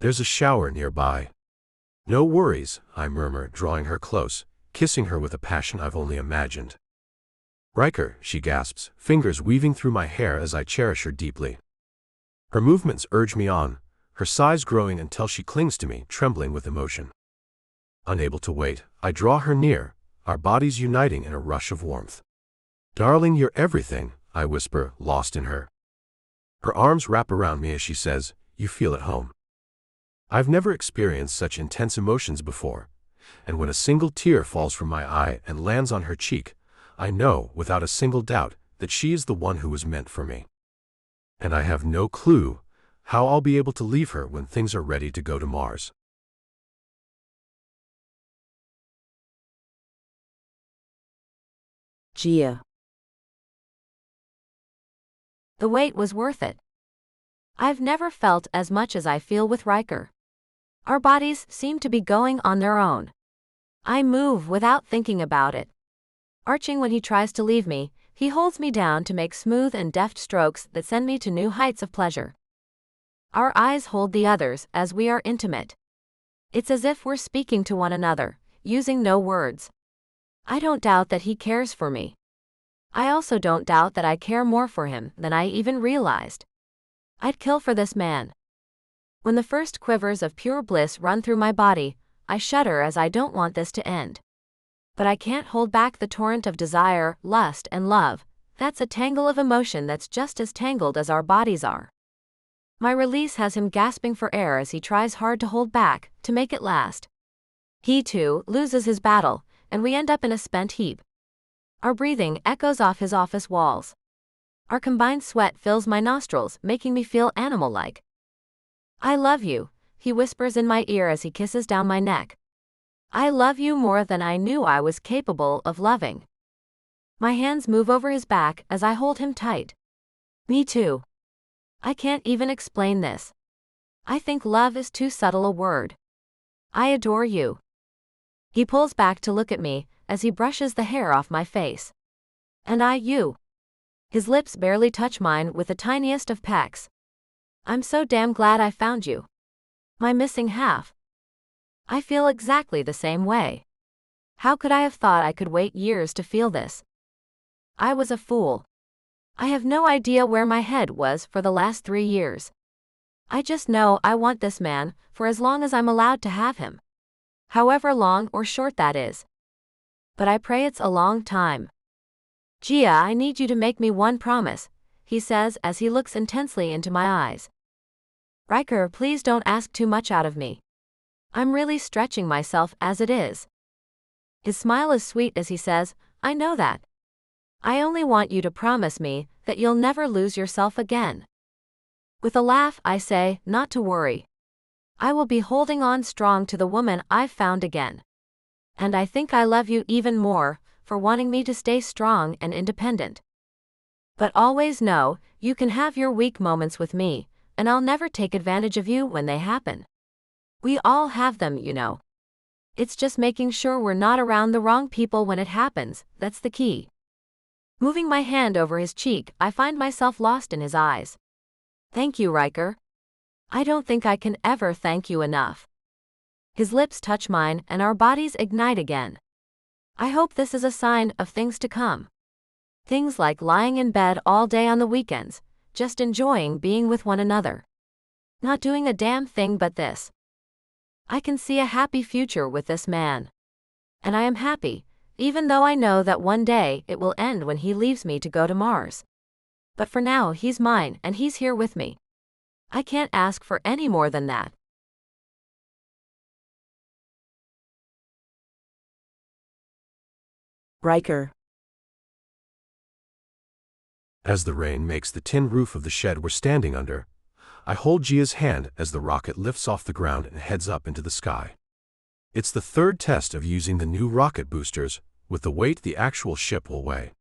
There's a shower nearby. No worries, I murmur, drawing her close, kissing her with a passion I've only imagined. Riker, she gasps, fingers weaving through my hair as I cherish her deeply. Her movements urge me on, her sighs growing until she clings to me, trembling with emotion. Unable to wait, I draw her near, our bodies uniting in a rush of warmth. Darling, you're everything, I whisper, lost in her. Her arms wrap around me as she says, "You feel at home." I've never experienced such intense emotions before, and when a single tear falls from my eye and lands on her cheek, I know, without a single doubt, that she is the one who was meant for me. And I have no clue how I'll be able to leave her when things are ready to go to Mars. Gia. The wait was worth it. I've never felt as much as I feel with Riker. Our bodies seem to be going on their own. I move without thinking about it. Arching when he tries to leave me, he holds me down to make smooth and deft strokes that send me to new heights of pleasure. Our eyes hold the other's as we are intimate. It's as if we're speaking to one another, using no words. I don't doubt that he cares for me. I also don't doubt that I care more for him than I even realized. I'd kill for this man. When the first quivers of pure bliss run through my body, I shudder as I don't want this to end. But I can't hold back the torrent of desire, lust, and love. That's a tangle of emotion that's just as tangled as our bodies are. My release has him gasping for air as he tries hard to hold back, to make it last. He, too, loses his battle, and we end up in a spent heap. Our breathing echoes off his office walls. Our combined sweat fills my nostrils, making me feel animal-like. "I love you," he whispers in my ear as he kisses down my neck. "I love you more than I knew I was capable of loving." My hands move over his back as I hold him tight. Me too. I can't even explain this. I think love is too subtle a word. I adore you. He pulls back to look at me as he brushes the hair off my face. And I you. His lips barely touch mine with the tiniest of pecks. "I'm so damn glad I found you. My missing half." I feel exactly the same way. How could I have thought I could wait years to feel this? I was a fool. I have no idea where my head was for the last 3 years. I just know I want this man for as long as I'm allowed to have him. However long or short that is. But I pray it's a long time. "Gia, I need you to make me one promise," he says as he looks intensely into my eyes. "Riker, please don't ask too much out of me. I'm really stretching myself as it is." His smile is sweet as he says, "I know that. I only want you to promise me that you'll never lose yourself again." With a laugh, I say, "Not to worry. I will be holding on strong to the woman I've found again. And I think I love you even more for wanting me to stay strong and independent. But always know, you can have your weak moments with me, and I'll never take advantage of you when they happen. We all have them, you know. It's just making sure we're not around the wrong people when it happens, that's the key." Moving my hand over his cheek, I find myself lost in his eyes. "Thank you, Riker. I don't think I can ever thank you enough." His lips touch mine and our bodies ignite again. I hope this is a sign of things to come. Things like lying in bed all day on the weekends, just enjoying being with one another. Not doing a damn thing but this. I can see a happy future with this man. And I am happy, even though I know that one day it will end when he leaves me to go to Mars. But for now he's mine and he's here with me. I can't ask for any more than that. Riker. As the rain makes the tin roof of the shed we're standing under, I hold Gia's hand as the rocket lifts off the ground and heads up into the sky. It's the third test of using the new rocket boosters with the weight the actual ship will weigh.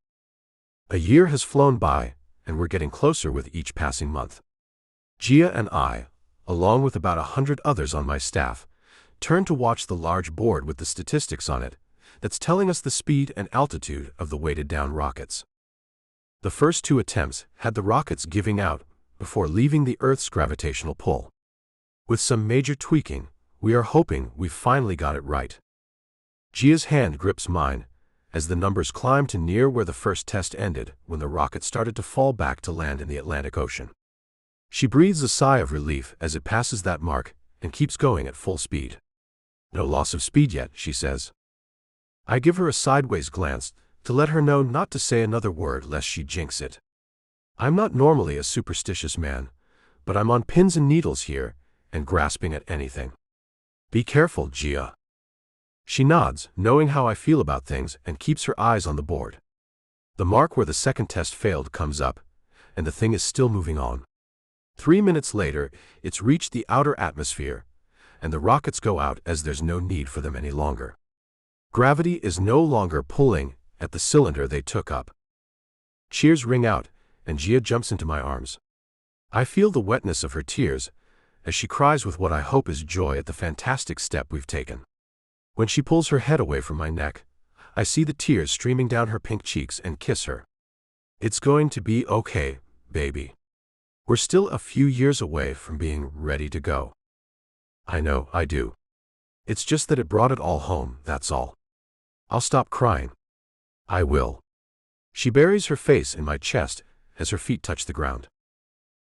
A year has flown by, and we're getting closer with each passing month. Gia and I, along with about 100 others on my staff, turn to watch the large board with the statistics on it that's telling us the speed and altitude of the weighted-down rockets. The first 2 attempts had the rockets giving out before leaving the Earth's gravitational pull. With some major tweaking, we are hoping we've finally got it right. Gia's hand grips mine as the numbers climb to near where the first test ended when the rocket started to fall back to land in the Atlantic Ocean. She breathes a sigh of relief as it passes that mark and keeps going at full speed. "No loss of speed yet," she says. I give her a sideways glance to let her know not to say another word lest she jinx it. I'm not normally a superstitious man, but I'm on pins and needles here and grasping at anything. Be careful, Gia. She nods, knowing how I feel about things, and keeps her eyes on the board. The mark where the second test failed comes up, and the thing is still moving on. 3 minutes later, it's reached the outer atmosphere, and the rockets go out as there's no need for them any longer. Gravity is no longer pulling at the cylinder they took up. Cheers ring out, and Gia jumps into my arms. I feel the wetness of her tears as she cries with what I hope is joy at the fantastic step we've taken. When she pulls her head away from my neck, I see the tears streaming down her pink cheeks and kiss her. It's going to be okay, baby. We're still a few years away from being ready to go. I know, I do. It's just that it brought it all home, that's all. I'll stop crying. I will. She buries her face in my chest as her feet touch the ground.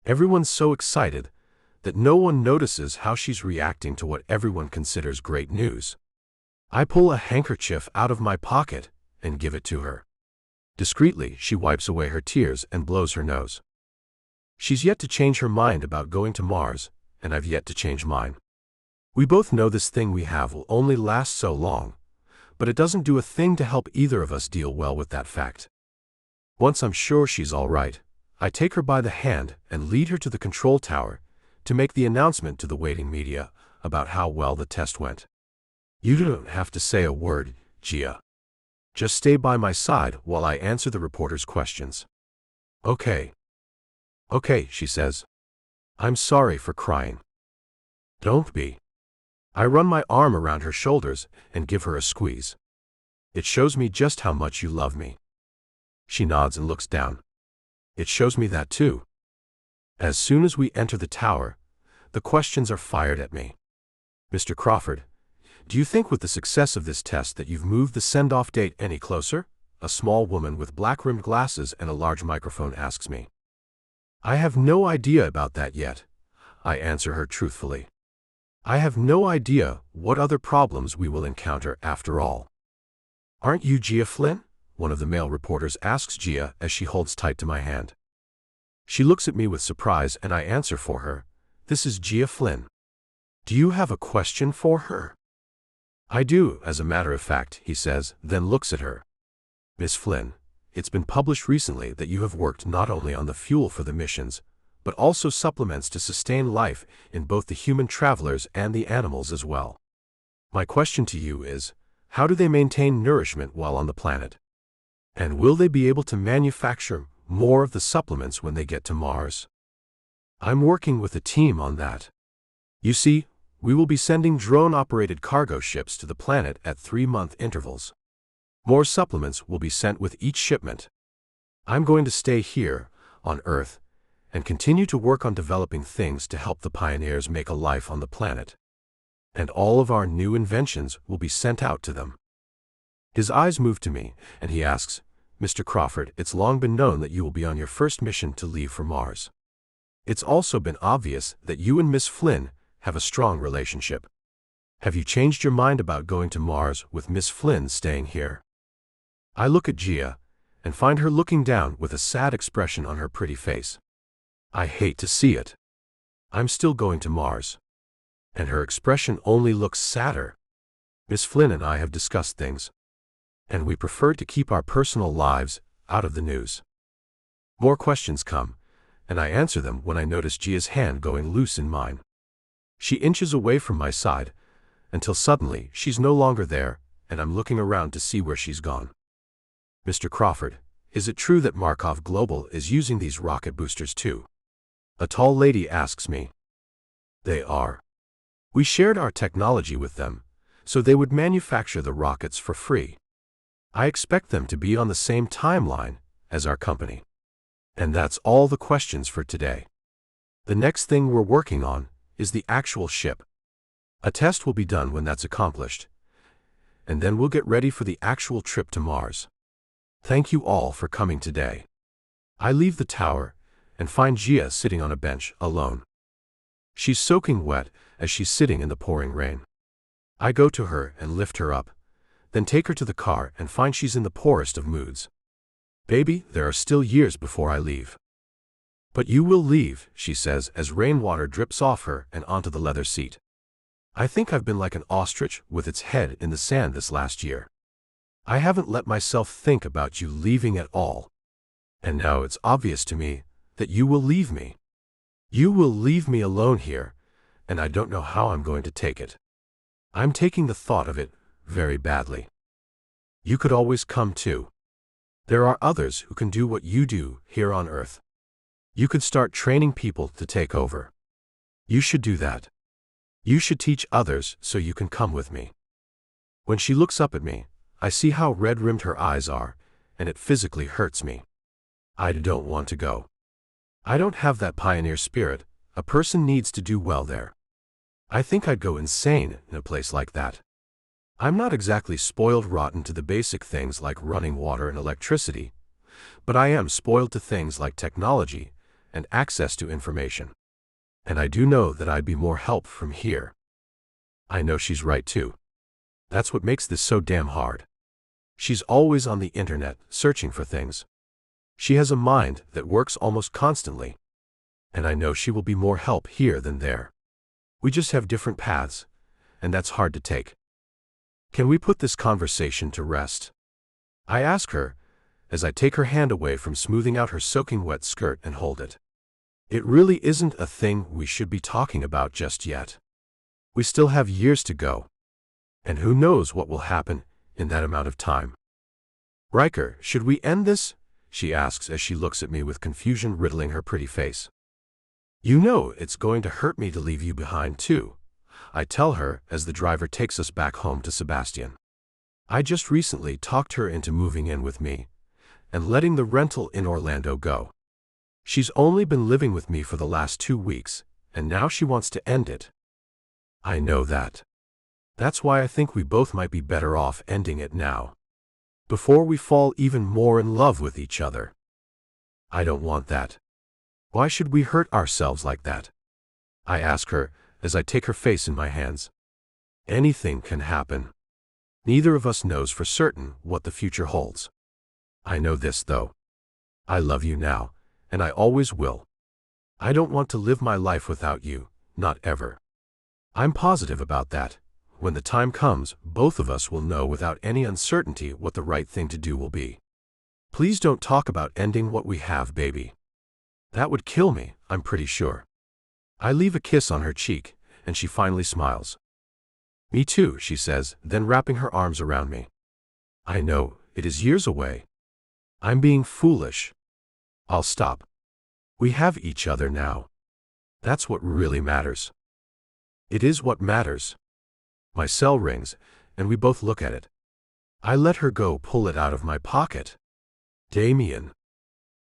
Everyone's so excited that no one notices how she's reacting to what everyone considers great news. I pull a handkerchief out of my pocket and give it to her. Discreetly, she wipes away her tears and blows her nose. She's yet to change her mind about going to Mars, and I've yet to change mine. We both know this thing we have will only last so long, but it doesn't do a thing to help either of us deal well with that fact. Once I'm sure she's all right, I take her by the hand and lead her to the control tower to make the announcement to the waiting media about how well the test went. You don't have to say a word, Gia. Just stay by my side while I answer the reporter's questions. Okay. Okay, she says. I'm sorry for crying. Don't be. I run my arm around her shoulders and give her a squeeze. It shows me just how much you love me. She nods and looks down. It shows me that too. As soon as we enter the tower, the questions are fired at me. Mr. Crawford, do you think with the success of this test that you've moved the send-off date any closer? A small woman with black-rimmed glasses and a large microphone asks me. I have no idea about that yet, I answer her truthfully. I have no idea what other problems we will encounter after all. Aren't you Gia Flynn? One of the male reporters asks Gia as she holds tight to my hand. She looks at me with surprise and I answer for her. This is Gia Flynn. Do you have a question for her? I do, as a matter of fact, he says, then looks at her. Miss Flynn, it's been published recently that you have worked not only on the fuel for the missions, but also supplements to sustain life in both the human travelers and the animals as well. My question to you is, how do they maintain nourishment while on the planet? And will they be able to manufacture more of the supplements when they get to Mars? I'm working with a team on that. You see, we will be sending drone-operated cargo ships to the planet at 3-month intervals. More supplements will be sent with each shipment. I'm going to stay here, on Earth, and continue to work on developing things to help the pioneers make a life on the planet. And all of our new inventions will be sent out to them. His eyes move to me, and he asks, Mr. Crawford, it's long been known that you will be on your first mission to leave for Mars. It's also been obvious that you and Miss Flynn have a strong relationship. Have you changed your mind about going to Mars with Miss Flynn staying here? I look at Gia and find her looking down with a sad expression on her pretty face. I hate to see it. I'm still going to Mars. And her expression only looks sadder. Miss Flynn and I have discussed things, and we prefer to keep our personal lives out of the news. More questions come, and I answer them when I notice Gia's hand going loose in mine. She inches away from my side, until suddenly she's no longer there, and I'm looking around to see where she's gone. Mr. Crawford, is it true that Markov Global is using these rocket boosters too? A tall lady asks me. They are. We shared our technology with them, so they would manufacture the rockets for free. I expect them to be on the same timeline as our company. And that's all the questions for today. The next thing we're working on is the actual ship. A test will be done when that's accomplished, and then we'll get ready for the actual trip to Mars. Thank you all for coming today. I leave the tower and find Gia sitting on a bench, alone. She's soaking wet as she's sitting in the pouring rain. I go to her and lift her up, then take her to the car and find she's in the poorest of moods. Baby, there are still years before I leave. But you will leave, she says as rainwater drips off her and onto the leather seat. I think I've been like an ostrich with its head in the sand this last year. I haven't let myself think about you leaving at all. And now it's obvious to me that you will leave me. You will leave me alone here, and I don't know how I'm going to take it. I'm taking the thought of it very badly. You could always come too. There are others who can do what you do here on Earth. You could start training people to take over. You should do that. You should teach others so you can come with me. When she looks up at me, I see how red-rimmed her eyes are, and it physically hurts me. I don't want to go. I don't have that pioneer spirit. A person needs to do well there. I think I'd go insane in a place like that. I'm not exactly spoiled rotten to the basic things like running water and electricity, but I am spoiled to things like technology and access to information. And I do know that I'd be more help from here. I know she's right too. That's what makes this so damn hard. She's always on the internet, searching for things. She has a mind that works almost constantly. And I know she will be more help here than there. We just have different paths, and that's hard to take. Can we put this conversation to rest? I ask her, as I take her hand away from smoothing out her soaking wet skirt and hold it. It really isn't a thing we should be talking about just yet. We still have years to go. And who knows what will happen in that amount of time. Riker, should we end this? She asks as she looks at me with confusion riddling her pretty face. You know it's going to hurt me to leave you behind too, I tell her as the driver takes us back home to Sebastian. I just recently talked her into moving in with me and letting the rental in Orlando go. She's only been living with me for the last 2 weeks, and now she wants to end it. I know that. That's why I think we both might be better off ending it now, before we fall even more in love with each other. I don't want that. Why should we hurt ourselves like that? I ask her as I take her face in my hands. Anything can happen. Neither of us knows for certain what the future holds. I know this though. I love you now, and I always will. I don't want to live my life without you, not ever. I'm positive about that. When the time comes, both of us will know without any uncertainty what the right thing to do will be. Please don't talk about ending what we have, baby. That would kill me, I'm pretty sure. I leave a kiss on her cheek, and she finally smiles. Me too, she says, then wrapping her arms around me. I know, it is years away. I'm being foolish. I'll stop. We have each other now. That's what really matters. It is what matters. My cell rings, and we both look at it. I let her go pull it out of my pocket. Damien.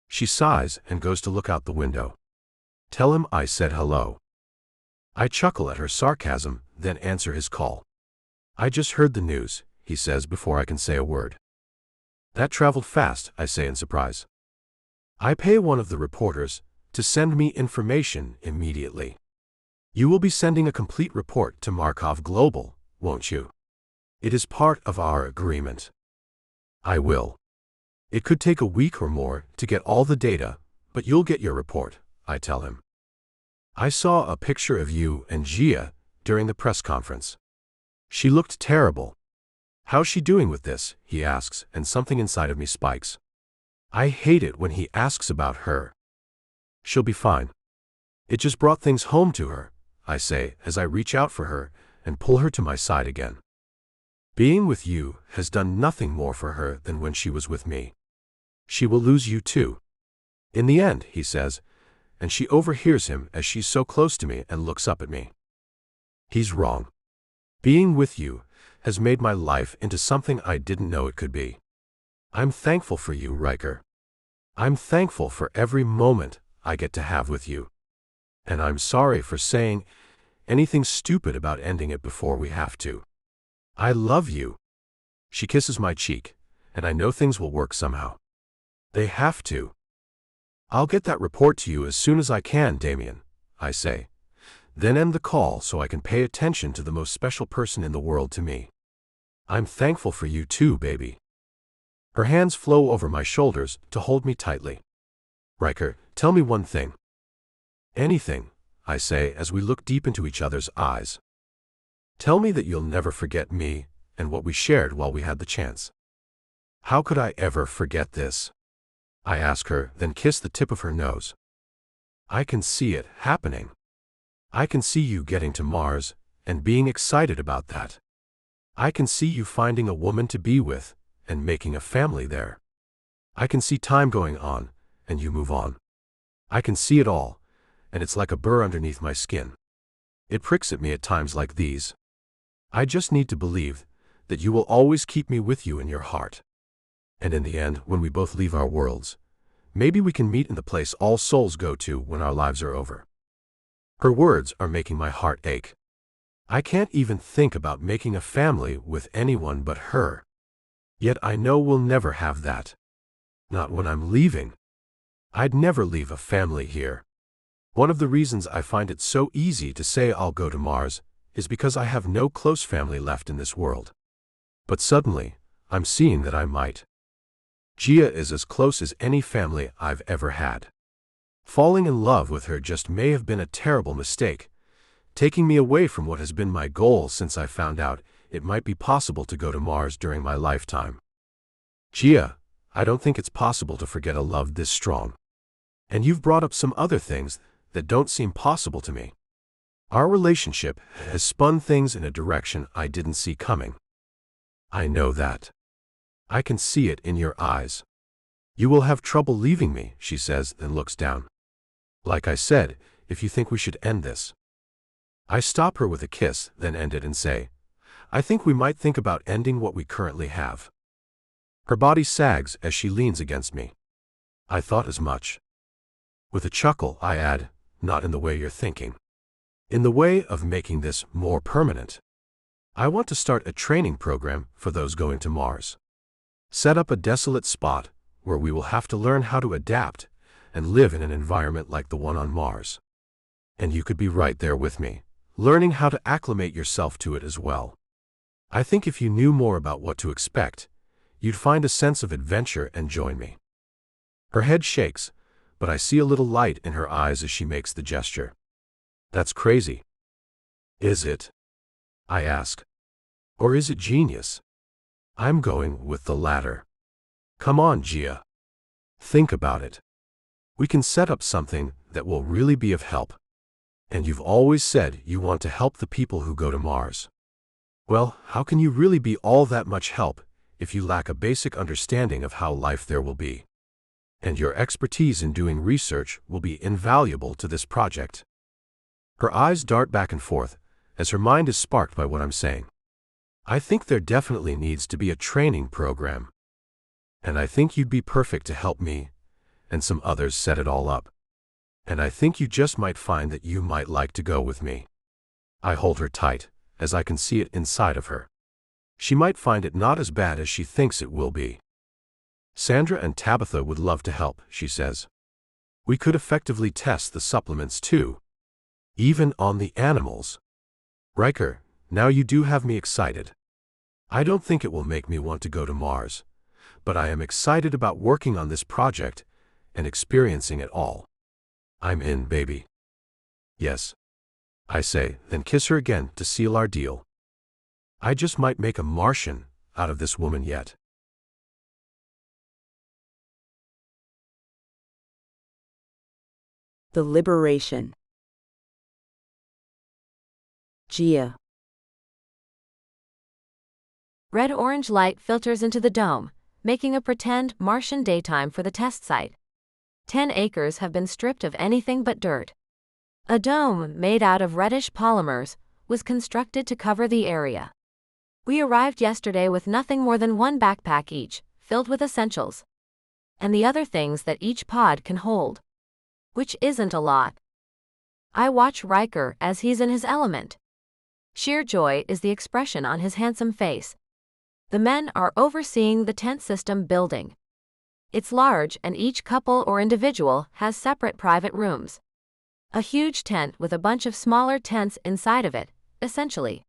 She sighs and goes to look out the window. Tell him I said hello. I chuckle at her sarcasm, then answer his call. I just heard the news, he says before I can say a word. That traveled fast, I say in surprise. I pay one of the reporters to send me information immediately. You will be sending a complete report to Markov Global, won't you? It is part of our agreement. I will. It could take a week or more to get all the data, but you'll get your report, I tell him. I saw a picture of you and Gia during the press conference. She looked terrible. How's she doing with this? He asks, and something inside of me spikes. I hate it when he asks about her. She'll be fine. It just brought things home to her, I say as I reach out for her and pull her to my side again. Being with you has done nothing more for her than when she was with me. She will lose you too. In the end, he says, and she overhears him as she's so close to me and looks up at me. He's wrong. Being with you has made my life into something I didn't know it could be. I'm thankful for you, Riker. I'm thankful for every moment I get to have with you. And I'm sorry for saying anything stupid about ending it before we have to. I love you. She kisses my cheek, and I know things will work somehow. They have to. I'll get that report to you as soon as I can, Damien, I say. Then end the call so I can pay attention to the most special person in the world to me. I'm thankful for you too, baby. Her hands flow over my shoulders to hold me tightly. Riker, tell me one thing. Anything, I say as we look deep into each other's eyes. Tell me that you'll never forget me and what we shared while we had the chance. How could I ever forget this? I ask her, then kiss the tip of her nose. I can see it happening. I can see you getting to Mars and being excited about that. I can see you finding a woman to be with and making a family there. I can see time going on and you move on. I can see it all, and it's like a burr underneath my skin. It pricks at me at times like these. I just need to believe that you will always keep me with you in your heart. And in the end, when we both leave our worlds, maybe we can meet in the place all souls go to when our lives are over. Her words are making my heart ache. I can't even think about making a family with anyone but her. Yet I know we'll never have that. Not when I'm leaving. I'd never leave a family here. One of the reasons I find it so easy to say I'll go to Mars is because I have no close family left in this world. But suddenly, I'm seeing that I might. Gia is as close as any family I've ever had. Falling in love with her just may have been a terrible mistake, taking me away from what has been my goal since I found out it might be possible to go to Mars during my lifetime. Gia, I don't think it's possible to forget a love this strong. And you've brought up some other things that don't seem possible to me. Our relationship has spun things in a direction I didn't see coming. I know that. I can see it in your eyes. You will have trouble leaving me, she says, then looks down. Like I said, if you think we should end this. I stop her with a kiss, then end it and say, I think we might think about ending what we currently have. Her body sags as she leans against me. I thought as much. With a chuckle, I add, not in the way you're thinking. In the way of making this more permanent. I want to start a training program for those going to Mars. Set up a desolate spot where we will have to learn how to adapt and live in an environment like the one on Mars. And you could be right there with me, learning how to acclimate yourself to it as well. I think if you knew more about what to expect, you'd find a sense of adventure and join me. Her head shakes, but I see a little light in her eyes as she makes the gesture. That's crazy. Is it? I ask. Or is it genius? I'm going with the latter. Come on, Gia. Think about it. We can set up something that will really be of help. And you've always said you want to help the people who go to Mars. Well, how can you really be all that much help if you lack a basic understanding of how life there will be? And your expertise in doing research will be invaluable to this project. Her eyes dart back and forth as her mind is sparked by what I'm saying. I think there definitely needs to be a training program. And I think you'd be perfect to help me and some others set it all up. And I think you just might find that you might like to go with me. I hold her tight, as I can see it inside of her. She might find it not as bad as she thinks it will be. Sandra and Tabitha would love to help, she says. We could effectively test the supplements too. Even on the animals. Riker, now you do have me excited. I don't think it will make me want to go to Mars, but I am excited about working on this project and experiencing it all. I'm in, baby. Yes, I say, then kiss her again to seal our deal. I just might make a Martian out of this woman yet. The Liberation. Gia. Red-orange light filters into the dome, making a pretend Martian daytime for the test site. 10 acres have been stripped of anything but dirt. A dome made out of reddish polymers was constructed to cover the area. We arrived yesterday with nothing more than one backpack each, filled with essentials. And the other things that each pod can hold. Which isn't a lot. I watch Riker as he's in his element. Sheer joy is the expression on his handsome face. The men are overseeing the tent system building. It's large and each couple or individual has separate private rooms. A huge tent with a bunch of smaller tents inside of it, essentially.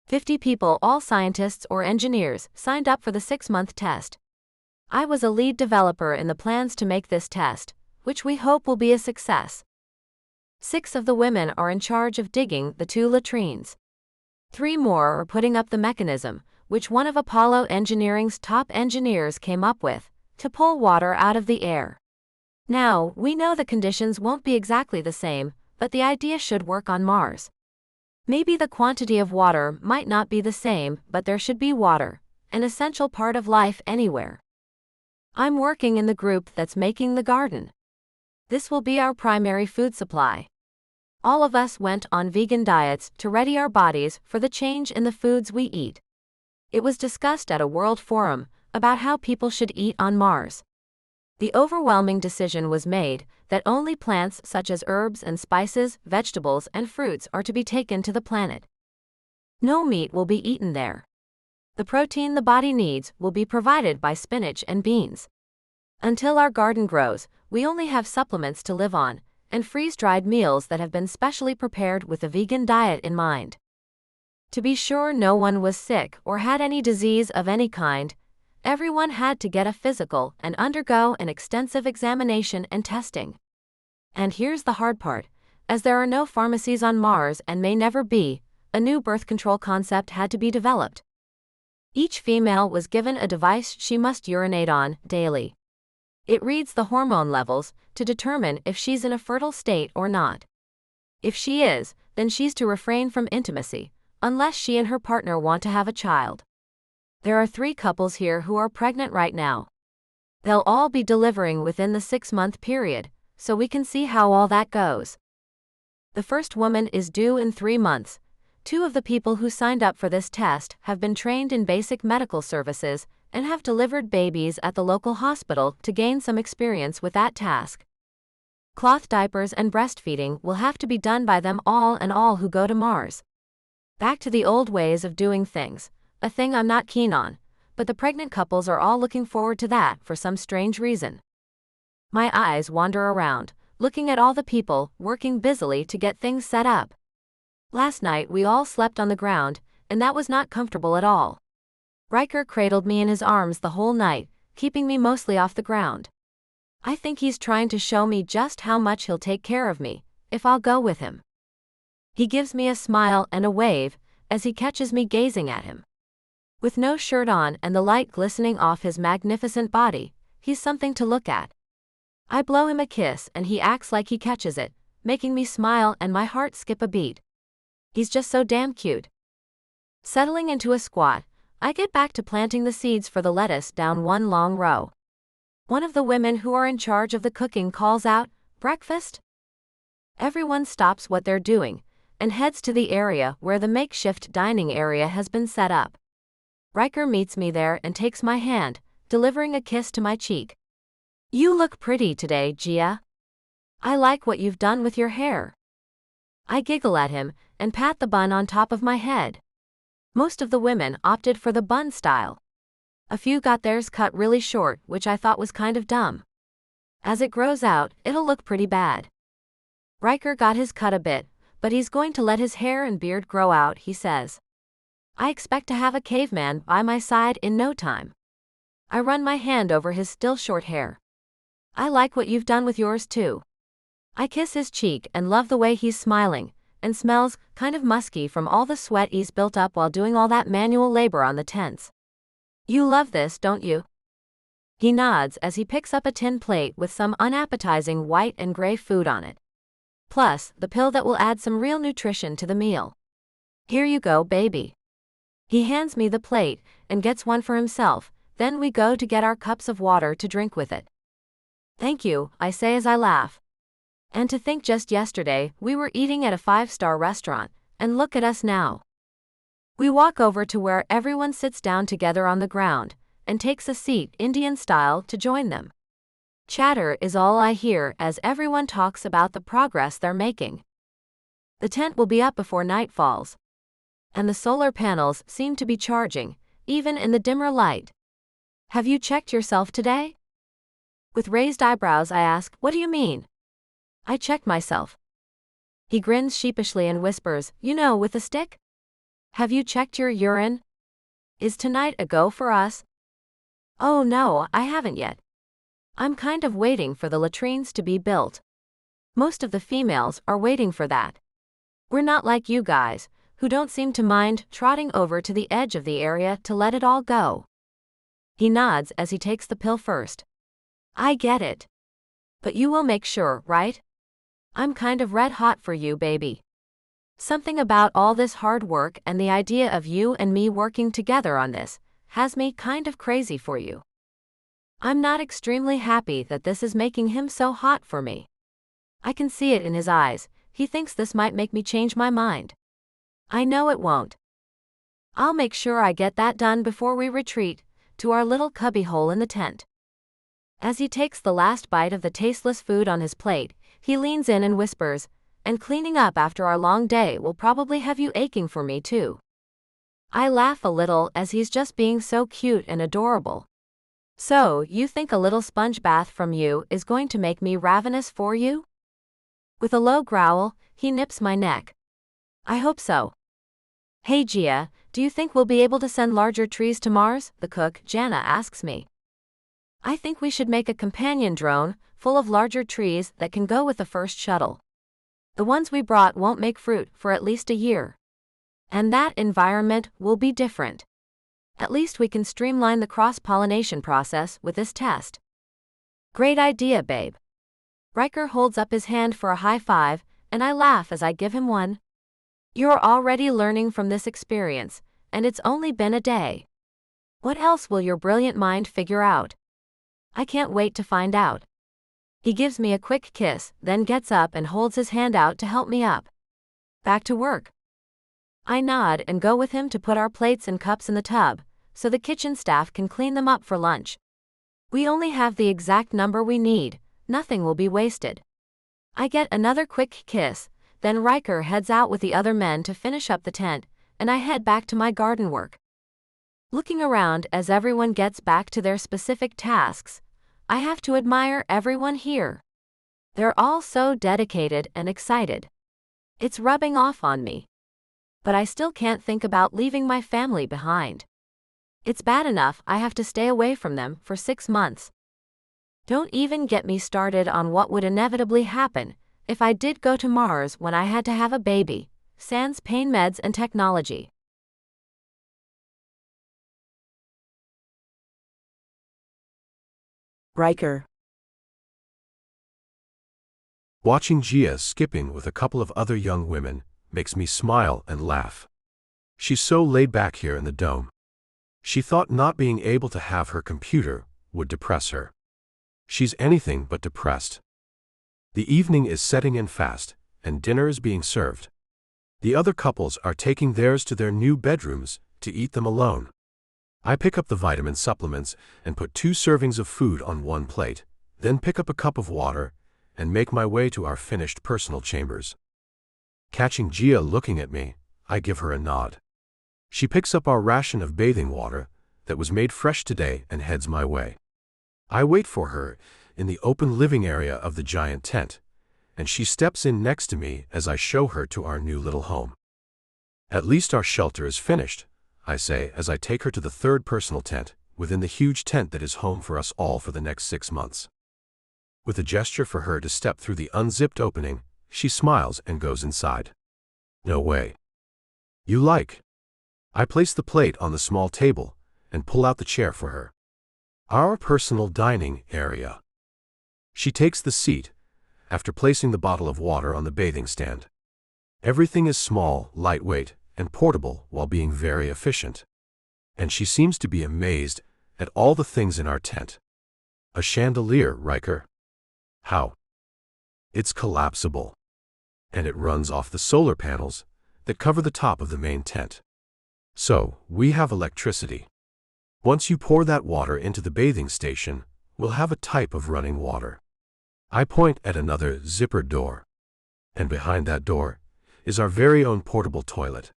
50 people, all scientists or engineers, signed up for the 6-month test. I was a lead developer in the plans to make this test, which we hope will be a success. 6 of the women are in charge of digging the 2 latrines. 3 more are putting up the mechanism, which one of Apollo Engineering's top engineers came up with, to pull water out of the air. Now, we know the conditions won't be exactly the same, but the idea should work on Mars. Maybe the quantity of water might not be the same, but there should be water, an essential part of life anywhere. I'm working in the group that's making the garden. This will be our primary food supply. All of us went on vegan diets to ready our bodies for the change in the foods we eat. It was discussed at a world forum about how people should eat on Mars. The overwhelming decision was made that only plants such as herbs and spices, vegetables, and fruits are to be taken to the planet. No meat will be eaten there. The protein the body needs will be provided by spinach and beans. Until our garden grows, we only have supplements to live on, and freeze-dried meals that have been specially prepared with a vegan diet in mind. To be sure no one was sick or had any disease of any kind, everyone had to get a physical and undergo an extensive examination and testing. And here's the hard part, as there are no pharmacies on Mars and may never be, a new birth control concept had to be developed. Each female was given a device she must urinate on daily. It reads the hormone levels to determine if she's in a fertile state or not. If she is, then she's to refrain from intimacy, unless she and her partner want to have a child. There are 3 couples here who are pregnant right now. They'll all be delivering within the 6-month period, so we can see how all that goes. The first woman is due in 3 months. 2 of the people who signed up for this test have been trained in basic medical services and have delivered babies at the local hospital to gain some experience with that task. Cloth diapers and breastfeeding will have to be done by them all and all who go to Mars. Back to the old ways of doing things, a thing I'm not keen on, but the pregnant couples are all looking forward to that for some strange reason. My eyes wander around, looking at all the people working busily to get things set up. Last night we all slept on the ground, and that was not comfortable at all. Riker cradled me in his arms the whole night, keeping me mostly off the ground. I think he's trying to show me just how much he'll take care of me, if I'll go with him. He gives me a smile and a wave, as he catches me gazing at him. With no shirt on and the light glistening off his magnificent body, he's something to look at. I blow him a kiss and he acts like he catches it, making me smile and my heart skip a beat. He's just so damn cute. Settling into a squat, I get back to planting the seeds for the lettuce down one long row. One of the women who are in charge of the cooking calls out, "Breakfast?" Everyone stops what they're doing and heads to the area where the makeshift dining area has been set up. Riker meets me there and takes my hand, delivering a kiss to my cheek. "You look pretty today, Gia. I like what you've done with your hair." I giggle at him and pat the bun on top of my head. Most of the women opted for the bun style. A few got theirs cut really short, which I thought was kind of dumb. As it grows out, it'll look pretty bad. Riker got his cut a bit, but he's going to let his hair and beard grow out, he says. I expect to have a caveman by my side in no time. I run my hand over his still short hair. I like what you've done with yours too. I kiss his cheek and love the way he's smiling, and smells kind of musky from all the sweat he's built up while doing all that manual labor on the tents. You love this, don't you? He nods as he picks up a tin plate with some unappetizing white and gray food on it. Plus, the pill that will add some real nutrition to the meal. Here you go, baby. He hands me the plate and gets one for himself, then we go to get our cups of water to drink with it. Thank you, I say as I laugh. And to think just yesterday we were eating at a 5-star restaurant, and look at us now. We walk over to where everyone sits down together on the ground, and takes a seat Indian style to join them. Chatter is all I hear as everyone talks about the progress they're making. The tent will be up before night falls. And the solar panels seem to be charging, even in the dimmer light. Have you checked yourself today? With raised eyebrows I ask, what do you mean? I checked myself. He grins sheepishly and whispers, you know, with a stick? Have you checked your urine? Is tonight a go for us? Oh no, I haven't yet. I'm kind of waiting for the latrines to be built. Most of the females are waiting for that. We're not like you guys, who don't seem to mind trotting over to the edge of the area to let it all go. He nods as he takes the pill first. I get it. But you will make sure, right? I'm kind of red hot for you, baby. Something about all this hard work and the idea of you and me working together on this has me kind of crazy for you. I'm not extremely happy that this is making him so hot for me. I can see it in his eyes. He thinks this might make me change my mind. I know it won't. I'll make sure I get that done before we retreat to our little cubbyhole in the tent. As he takes the last bite of the tasteless food on his plate, he leans in and whispers, "And cleaning up after our long day will probably have you aching for me too." I laugh a little as he's just being so cute and adorable. So, you think a little sponge bath from you is going to make me ravenous for you? With a low growl, he nips my neck. I hope so. Hey Gia, do you think we'll be able to send larger trees to Mars? The cook, Jana, asks me. I think we should make a companion drone full of larger trees that can go with the first shuttle. The ones we brought won't make fruit for at least a year. And that environment will be different. At least we can streamline the cross-pollination process with this test. Great idea, babe. Riker holds up his hand for a high five, and I laugh as I give him one. You're already learning from this experience, and it's only been a day. What else will your brilliant mind figure out? I can't wait to find out. He gives me a quick kiss, then gets up and holds his hand out to help me up. Back to work. I nod and go with him to put our plates and cups in the tub, so the kitchen staff can clean them up for lunch. We only have the exact number we need, nothing will be wasted. I get another quick kiss, then Riker heads out with the other men to finish up the tent, and I head back to my garden work. Looking around as everyone gets back to their specific tasks, I have to admire everyone here. They're all so dedicated and excited. It's rubbing off on me. But I still can't think about leaving my family behind. It's bad enough I have to stay away from them for 6 months. Don't even get me started on what would inevitably happen if I did go to Mars when I had to have a baby, sans pain meds and technology. Riker. Watching Gia skipping with a couple of other young women makes me smile and laugh. She's so laid back here in the dome. She thought not being able to have her computer would depress her. She's anything but depressed. The evening is setting in fast, and dinner is being served. The other couples are taking theirs to their new bedrooms to eat them alone. I pick up the vitamin supplements and put 2 servings of food on one plate, then pick up a cup of water and make my way to our finished personal chambers. Catching Gia looking at me, I give her a nod. She picks up our ration of bathing water that was made fresh today and heads my way. I wait for her in the open living area of the giant tent, and she steps in next to me as I show her to our new little home. At least our shelter is finished, I say as I take her to the third personal tent within the huge tent that is home for us all for the next 6 months. With a gesture for her to step through the unzipped opening, she smiles and goes inside. No way. You like? I place the plate on the small table and pull out the chair for her. Our personal dining area. She takes the seat after placing the bottle of water on the bathing stand. Everything is small, lightweight, and portable while being very efficient. And she seems to be amazed at all the things in our tent. A chandelier, Riker. How? It's collapsible. And it runs off the solar panels that cover the top of the main tent. So, we have electricity. Once you pour that water into the bathing station, we'll have a type of running water. I point at another zippered door. And behind that door is our very own portable toilet.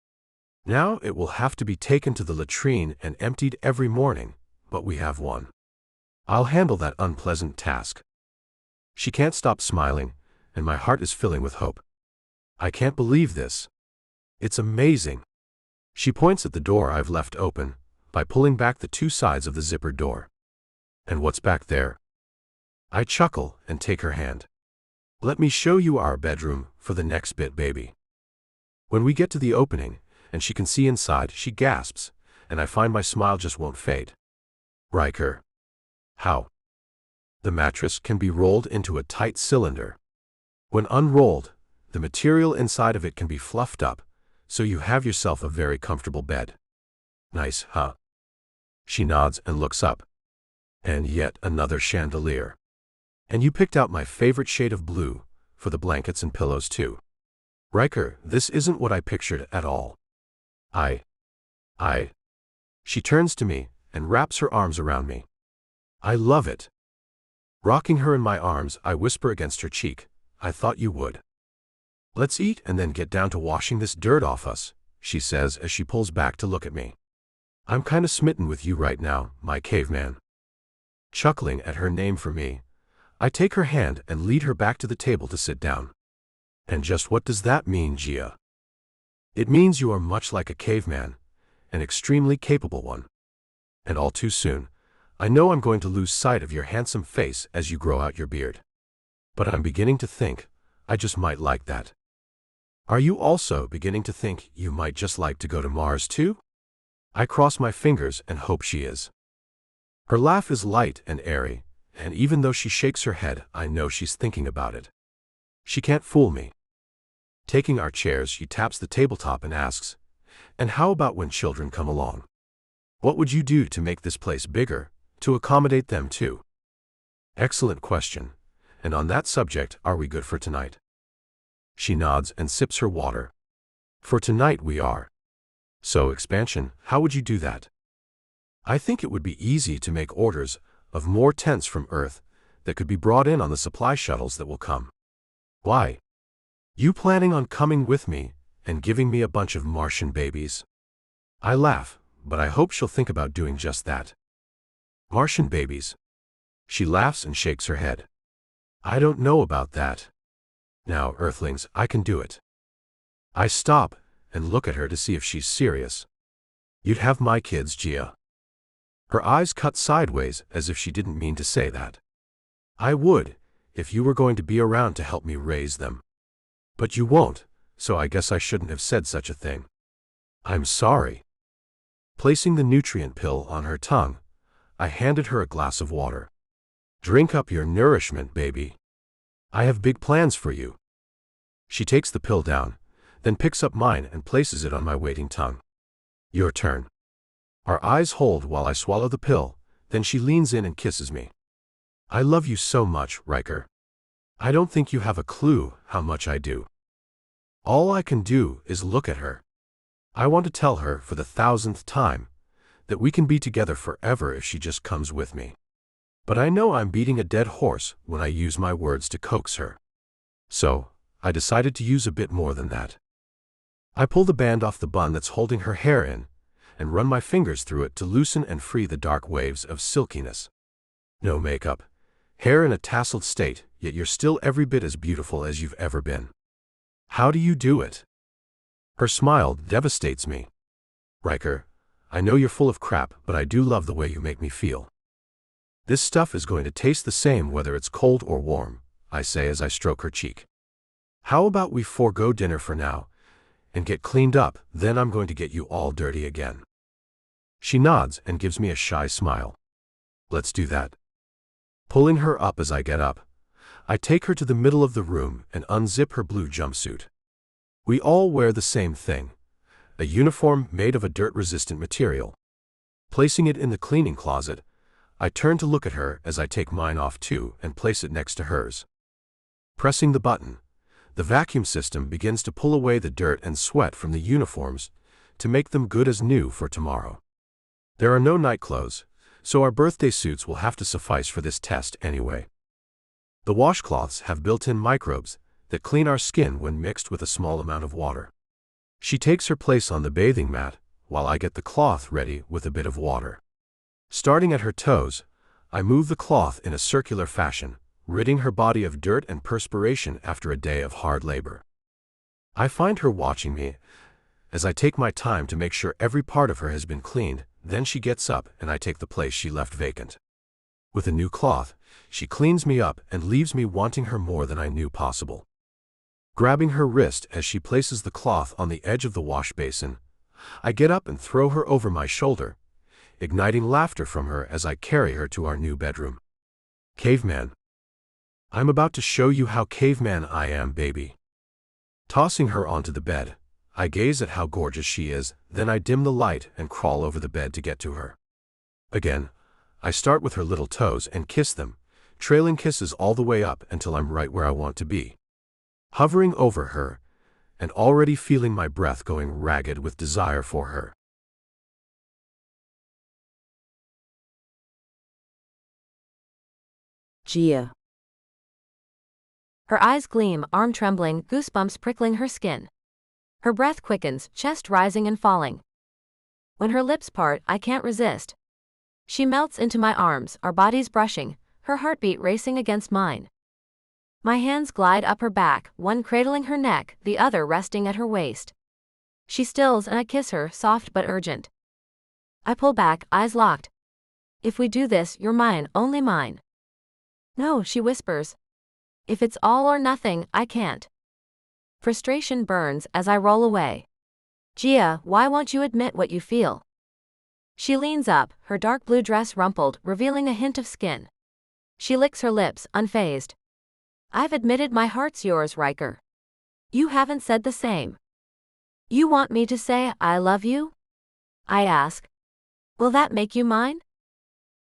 Now it will have to be taken to the latrine and emptied every morning, but we have one. I'll handle that unpleasant task. She can't stop smiling, and my heart is filling with hope. I can't believe this. It's amazing. She points at the door I've left open by pulling back the 2 sides of the zippered door. And what's back there? I chuckle and take her hand. Let me show you our bedroom for the next bit, baby. When we get to the opening, and she can see inside, she gasps, and I find my smile just won't fade. Riker. How? The mattress can be rolled into a tight cylinder. When unrolled, the material inside of it can be fluffed up, so you have yourself a very comfortable bed. Nice, huh? She nods and looks up. And yet another chandelier. And you picked out my favorite shade of blue for the blankets and pillows too. Riker, this isn't what I pictured at all. I. She turns to me and wraps her arms around me. I love it. Rocking her in my arms, I whisper against her cheek, I thought you would. Let's eat and then get down to washing this dirt off us, she says as she pulls back to look at me. I'm kinda smitten with you right now, my caveman. Chuckling at her name for me, I take her hand and lead her back to the table to sit down. And just what does that mean, Gia? It means you are much like a caveman, an extremely capable one. And all too soon, I know I'm going to lose sight of your handsome face as you grow out your beard. But I'm beginning to think I just might like that. Are you also beginning to think you might just like to go to Mars too? I cross my fingers and hope she is. Her laugh is light and airy, and even though she shakes her head, I know she's thinking about it. She can't fool me. Taking our chairs, she taps the tabletop and asks, and how about when children come along? What would you do to make this place bigger, to accommodate them too? Excellent question. And on that subject, are we good for tonight? She nods and sips her water. For tonight we are. So expansion, how would you do that? I think it would be easy to make orders of more tents from Earth that could be brought in on the supply shuttles that will come. Why? You planning on coming with me and giving me a bunch of Martian babies? I laugh, but I hope she'll think about doing just that. Martian babies. She laughs and shakes her head. I don't know about that. Now, Earthlings, I can do it. I stop and look at her to see if she's serious. You'd have my kids, Gia. Her eyes cut sideways as if she didn't mean to say that. I would, if you were going to be around to help me raise them. But you won't, so I guess I shouldn't have said such a thing. I'm sorry. Placing the nutrient pill on her tongue, I handed her a glass of water. Drink up your nourishment, baby. I have big plans for you. She takes the pill down, then picks up mine and places it on my waiting tongue. Your turn. Our eyes hold while I swallow the pill, then she leans in and kisses me. I love you so much, Riker. I don't think you have a clue how much I do. All I can do is look at her. I want to tell her for the 1000th time that we can be together forever if she just comes with me. But I know I'm beating a dead horse when I use my words to coax her. So, I decided to use a bit more than that. I pull the band off the bun that's holding her hair in, and run my fingers through it to loosen and free the dark waves of silkiness. No makeup, hair in a tasseled state, yet you're still every bit as beautiful as you've ever been. How do you do it? Her smile devastates me. Riker, I know you're full of crap, but I do love the way you make me feel. This stuff is going to taste the same whether it's cold or warm, I say as I stroke her cheek. How about we forego dinner for now and get cleaned up, then I'm going to get you all dirty again. She nods and gives me a shy smile. Let's do that. Pulling her up as I get up, I take her to the middle of the room and unzip her blue jumpsuit. We all wear the same thing, a uniform made of a dirt-resistant material. Placing it in the cleaning closet, I turn to look at her as I take mine off too and place it next to hers. Pressing the button, the vacuum system begins to pull away the dirt and sweat from the uniforms to make them good as new for tomorrow. There are no night clothes, so our birthday suits will have to suffice for this test anyway. The washcloths have built-in microbes that clean our skin when mixed with a small amount of water. She takes her place on the bathing mat while I get the cloth ready with a bit of water. Starting at her toes, I move the cloth in a circular fashion, ridding her body of dirt and perspiration after a day of hard labor. I find her watching me as I take my time to make sure every part of her has been cleaned, then she gets up and I take the place she left vacant. With a new cloth, she cleans me up and leaves me wanting her more than I knew possible. Grabbing her wrist as she places the cloth on the edge of the wash basin, I get up and throw her over my shoulder, igniting laughter from her as I carry her to our new bedroom. Caveman. I'm about to show you how caveman I am, baby. Tossing her onto the bed, I gaze at how gorgeous she is, then I dim the light and crawl over the bed to get to her. Again, I start with her little toes and kiss them, trailing kisses all the way up until I'm right where I want to be. Hovering over her, and already feeling my breath going ragged with desire for her. Gia. Her eyes gleam, arm trembling, goosebumps prickling her skin. Her breath quickens, chest rising and falling. When her lips part, I can't resist. She melts into my arms, our bodies brushing, her heartbeat racing against mine. My hands glide up her back, one cradling her neck, the other resting at her waist. She stills and I kiss her, soft but urgent. I pull back, eyes locked. If we do this, you're mine, only mine. No, she whispers. If it's all or nothing, I can't. Frustration burns as I roll away. Gia, why won't you admit what you feel? She leans up, her dark blue dress rumpled, revealing a hint of skin. She licks her lips, unfazed. I've admitted my heart's yours, Riker. You haven't said the same. You want me to say I love you? I ask. Will that make you mine?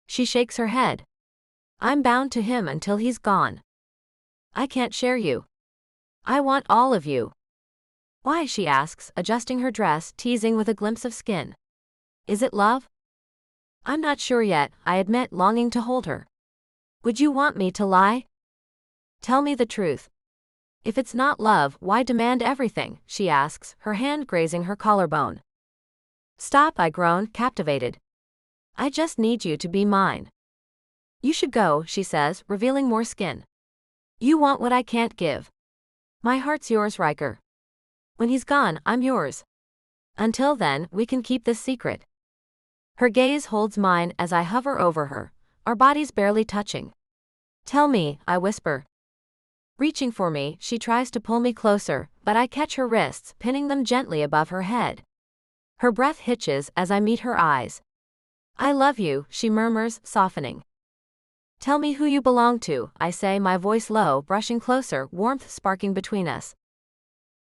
She shakes her head. I'm bound to him until he's gone. I can't share you. I want all of you. Why, she asks, adjusting her dress, teasing with a glimpse of skin. Is it love? I'm not sure yet, I admit, longing to hold her. Would you want me to lie? Tell me the truth. If it's not love, why demand everything? She asks, her hand grazing her collarbone. Stop, I groan, captivated. I just need you to be mine. You should go, she says, revealing more skin. You want what I can't give. My heart's yours, Riker. When he's gone, I'm yours. Until then, we can keep this secret. Her gaze holds mine as I hover over her, our bodies barely touching. Tell me, I whisper. Reaching for me, she tries to pull me closer, but I catch her wrists, pinning them gently above her head. Her breath hitches as I meet her eyes. I love you, she murmurs, softening. Tell me who you belong to, I say, my voice low, brushing closer, warmth sparking between us.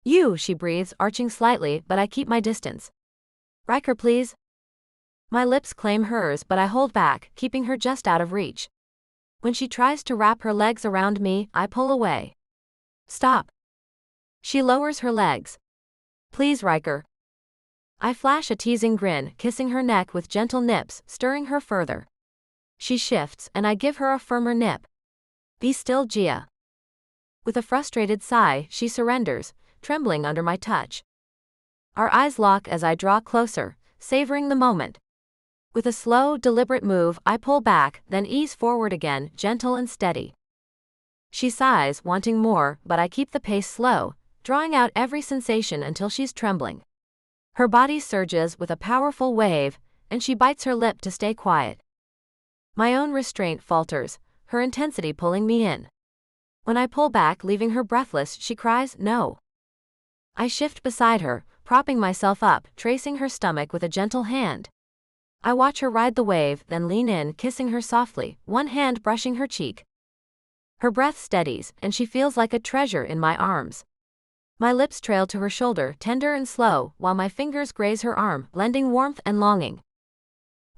You, she breathes, arching slightly, but I keep my distance. Riker, please. My lips claim hers, but I hold back, keeping her just out of reach. When she tries to wrap her legs around me, I pull away. Stop. She lowers her legs. Please, Riker. I flash a teasing grin, kissing her neck with gentle nips, stirring her further. She shifts, and I give her a firmer nip. Be still, Gia. With a frustrated sigh, she surrenders, trembling under my touch. Our eyes lock as I draw closer, savoring the moment. With a slow, deliberate move, I pull back, then ease forward again, gentle and steady. She sighs, wanting more, but I keep the pace slow, drawing out every sensation until she's trembling. Her body surges with a powerful wave, and she bites her lip to stay quiet. My own restraint falters, her intensity pulling me in. When I pull back, leaving her breathless, she cries, no. I shift beside her, propping myself up, tracing her stomach with a gentle hand. I watch her ride the wave, then lean in, kissing her softly, one hand brushing her cheek. Her breath steadies, and she feels like a treasure in my arms. My lips trail to her shoulder, tender and slow, while my fingers graze her arm, blending warmth and longing.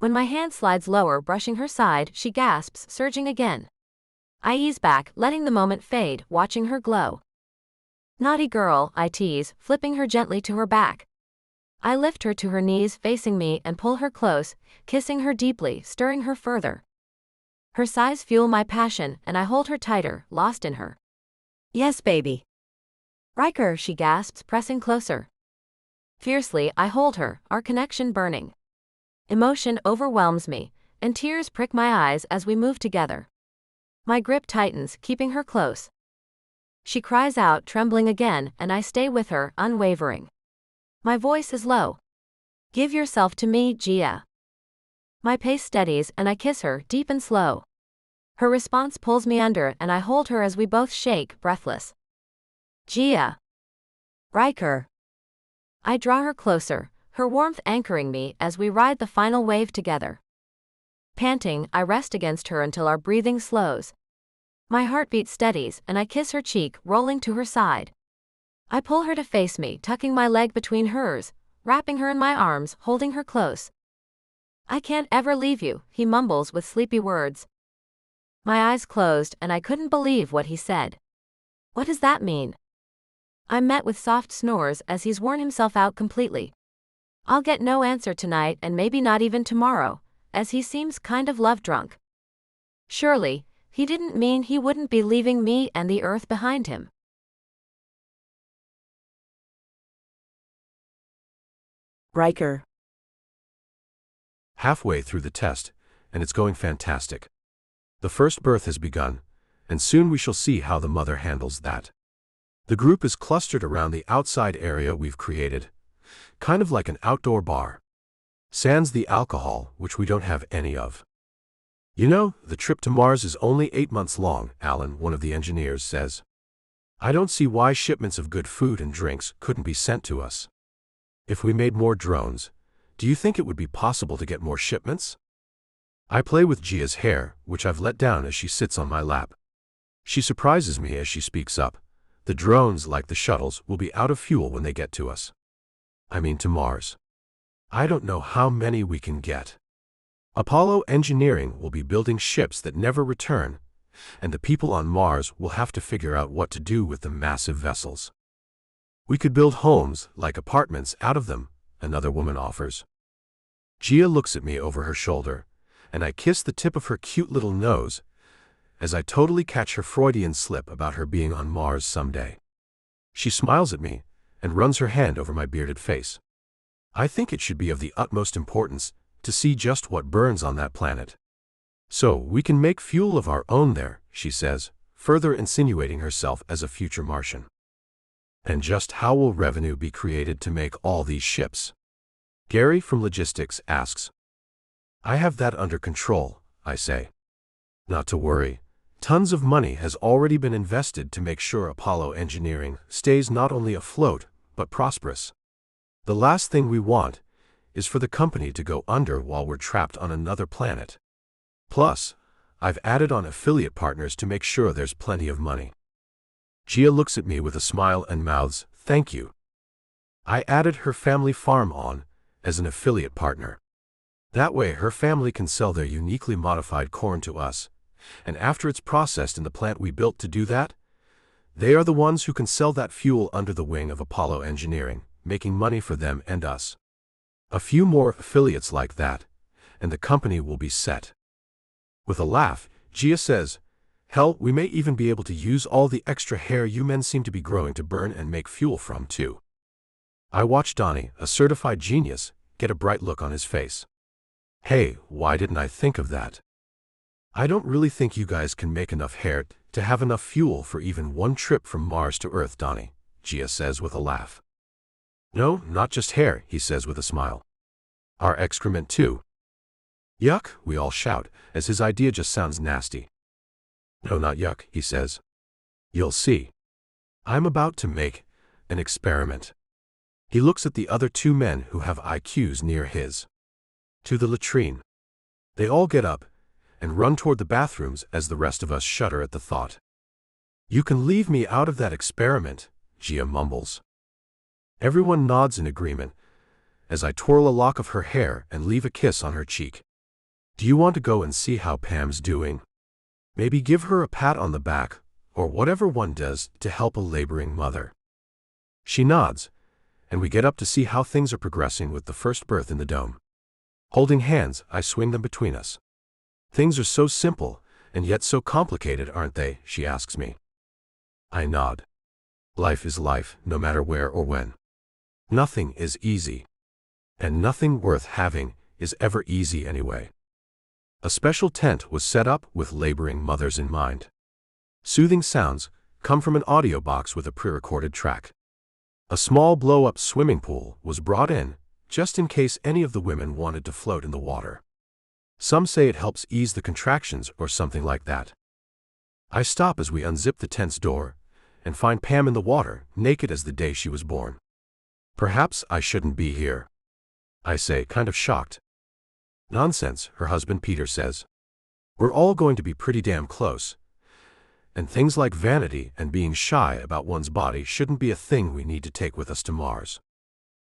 When my hand slides lower, brushing her side, she gasps, surging again. I ease back, letting the moment fade, watching her glow. Naughty girl, I tease, flipping her gently to her back. I lift her to her knees, facing me, and pull her close, kissing her deeply, stirring her further. Her sighs fuel my passion, and I hold her tighter, lost in her. Yes, baby. Riker, she gasps, pressing closer. Fiercely, I hold her, our connection burning. Emotion overwhelms me, and tears prick my eyes as we move together. My grip tightens, keeping her close. She cries out, trembling again, and I stay with her, unwavering. My voice is low. Give yourself to me, Gia. My pace steadies, and I kiss her, deep and slow. Her response pulls me under and I hold her as we both shake, breathless. Gia. Riker. I draw her closer, her warmth anchoring me as we ride the final wave together. Panting, I rest against her until our breathing slows. My heartbeat steadies and I kiss her cheek, rolling to her side. I pull her to face me, tucking my leg between hers, wrapping her in my arms, holding her close. I can't ever leave you, he mumbles with sleepy words. My eyes closed and I couldn't believe what he said. What does that mean? I'm met with soft snores as he's worn himself out completely. I'll get no answer tonight and maybe not even tomorrow, as he seems kind of love-drunk. Surely, he didn't mean he wouldn't be leaving me and the earth behind him. Riker. Halfway through the test, and it's going fantastic. The first birth has begun, and soon we shall see how the mother handles that. The group is clustered around the outside area we've created, kind of like an outdoor bar. Sans the alcohol, which we don't have any of. You know, the trip to Mars is only 8 months long, Alan, one of the engineers, says. I don't see why shipments of good food and drinks couldn't be sent to us. If we made more drones, do you think it would be possible to get more shipments? I play with Gia's hair, which I've let down as she sits on my lap. She surprises me as she speaks up. The drones, like the shuttles, will be out of fuel when they get to us. I mean to Mars. I don't know how many we can get. Apollo Engineering will be building ships that never return, and the people on Mars will have to figure out what to do with the massive vessels. We could build homes, like apartments, out of them, another woman offers. Gia looks at me over her shoulder, and I kiss the tip of her cute little nose, as I totally catch her Freudian slip about her being on Mars someday. She smiles at me and runs her hand over my bearded face. I think it should be of the utmost importance to see just what burns on that planet. So we can make fuel of our own there, she says, further insinuating herself as a future Martian. And just how will revenue be created to make all these ships? Gary from Logistics asks. I have that under control, I say. Not to worry. Tons of money has already been invested to make sure Apollo Engineering stays not only afloat, but prosperous. The last thing we want is for the company to go under while we're trapped on another planet. Plus, I've added on affiliate partners to make sure there's plenty of money. Gia looks at me with a smile and mouths, thank you. I added her family farm on as an affiliate partner. That way her family can sell their uniquely modified corn to us, and after it's processed in the plant we built to do that, they are the ones who can sell that fuel under the wing of Apollo Engineering, making money for them and us. A few more affiliates like that, and the company will be set. With a laugh, Gia says, hell, we may even be able to use all the extra hair you men seem to be growing to burn and make fuel from, too. I watch Donnie, a certified genius, get a bright look on his face. Hey, why didn't I think of that? I don't really think you guys can make enough hair to have enough fuel for even one trip from Mars to Earth, Donnie, Gia says with a laugh. No, not just hair, he says with a smile. Our excrement too. Yuck, we all shout, as his idea just sounds nasty. No, not yuck, he says. You'll see. I'm about to make an experiment. He looks at the other two men who have IQs near his. To the latrine. They all get up and run toward the bathrooms as the rest of us shudder at the thought. You can leave me out of that experiment, Gia mumbles. Everyone nods in agreement as I twirl a lock of her hair and leave a kiss on her cheek. Do you want to go and see how Pam's doing? Maybe give her a pat on the back, or whatever one does to help a laboring mother. She nods, and we get up to see how things are progressing with the first birth in the dome. Holding hands, I swing them between us. Things are so simple, and yet so complicated, aren't they? She asks me. I nod. Life is life, no matter where or when. Nothing is easy. And nothing worth having is ever easy anyway. A special tent was set up with laboring mothers in mind. Soothing sounds come from an audio box with a pre-recorded track. A small blow-up swimming pool was brought in, just in case any of the women wanted to float in the water. Some say it helps ease the contractions or something like that. I stop as we unzip the tent's door and find Pam in the water, naked as the day she was born. Perhaps I shouldn't be here, I say, kind of shocked. Nonsense, her husband Peter says. We're all going to be pretty damn close. And things like vanity and being shy about one's body shouldn't be a thing we need to take with us to Mars.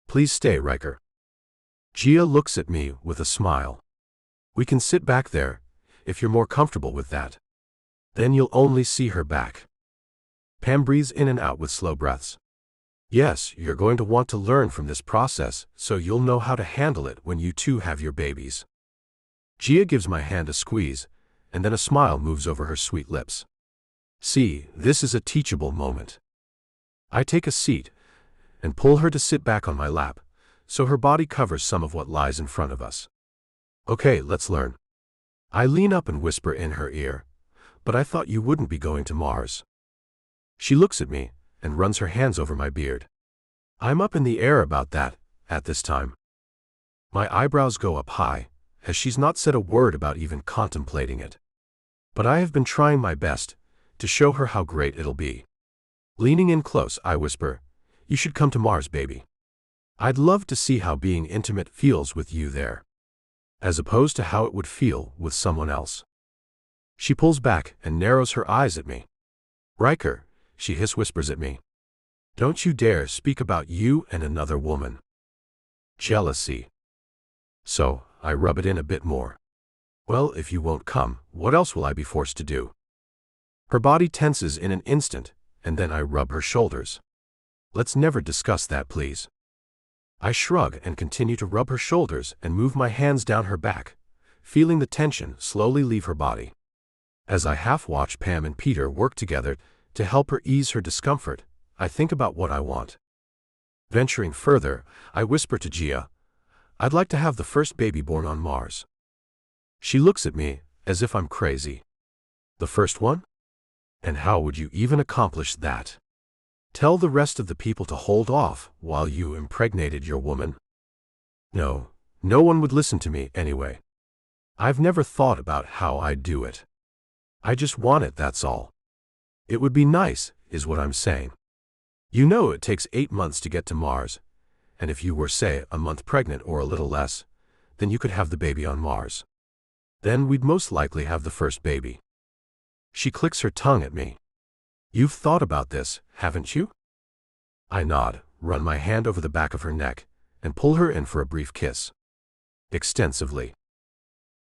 Please stay, Riker. Gia looks at me with a smile. We can sit back there, if you're more comfortable with that. Then you'll only see her back. Pam breathes in and out with slow breaths. Yes, you're going to want to learn from this process, so you'll know how to handle it when you two have your babies. Gia gives my hand a squeeze, and then a smile moves over her sweet lips. See, this is a teachable moment. I take a seat and pull her to sit back on my lap, so her body covers some of what lies in front of us. Okay, let's learn. I lean up and whisper in her ear, but I thought you wouldn't be going to Mars. She looks at me and runs her hands over my beard. I'm up in the air about that, at this time. My eyebrows go up high, as she's not said a word about even contemplating it. But I have been trying my best to show her how great it'll be. Leaning in close, I whisper, you should come to Mars, baby. I'd love to see how being intimate feels with you there, as opposed to how it would feel with someone else. She pulls back and narrows her eyes at me. Riker, she whispers at me. Don't you dare speak about you and another woman. Jealousy. So, I rub it in a bit more. Well, if you won't come, what else will I be forced to do? Her body tenses in an instant, and then I rub her shoulders. Let's never discuss that, please. I shrug and continue to rub her shoulders and move my hands down her back, feeling the tension slowly leave her body. As I half-watch Pam and Peter work together to help her ease her discomfort, I think about what I want. Venturing further, I whisper to Gia, I'd like to have the first baby born on Mars. She looks at me as if I'm crazy. The first one? And how would you even accomplish that? Tell the rest of the people to hold off while you impregnated your woman? No, no one would listen to me anyway. I've never thought about how I'd do it. I just want it, that's all. It would be nice, is what I'm saying. You know it takes 8 months to get to Mars, and if you were, say, a month pregnant or a little less, then you could have the baby on Mars. Then we'd most likely have the first baby. She clicks her tongue at me. You've thought about this, haven't you? I nod, run my hand over the back of her neck, and pull her in for a brief kiss. Extensively.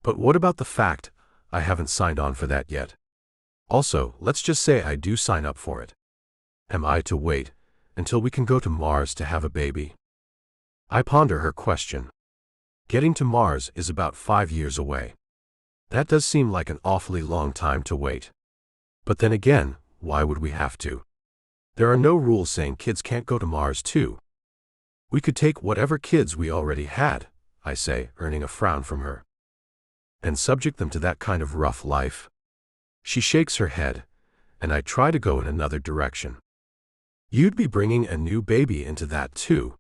But what about the fact I haven't signed on for that yet? Also, let's just say I do sign up for it. Am I to wait until we can go to Mars to have a baby? I ponder her question. Getting to Mars is about 5 years away. That does seem like an awfully long time to wait. But then again, why would we have to? There are no rules saying kids can't go to Mars too. We could take whatever kids we already had, I say, earning a frown from her, and subject them to that kind of rough life. She shakes her head, and I try to go in another direction. You'd be bringing a new baby into that too.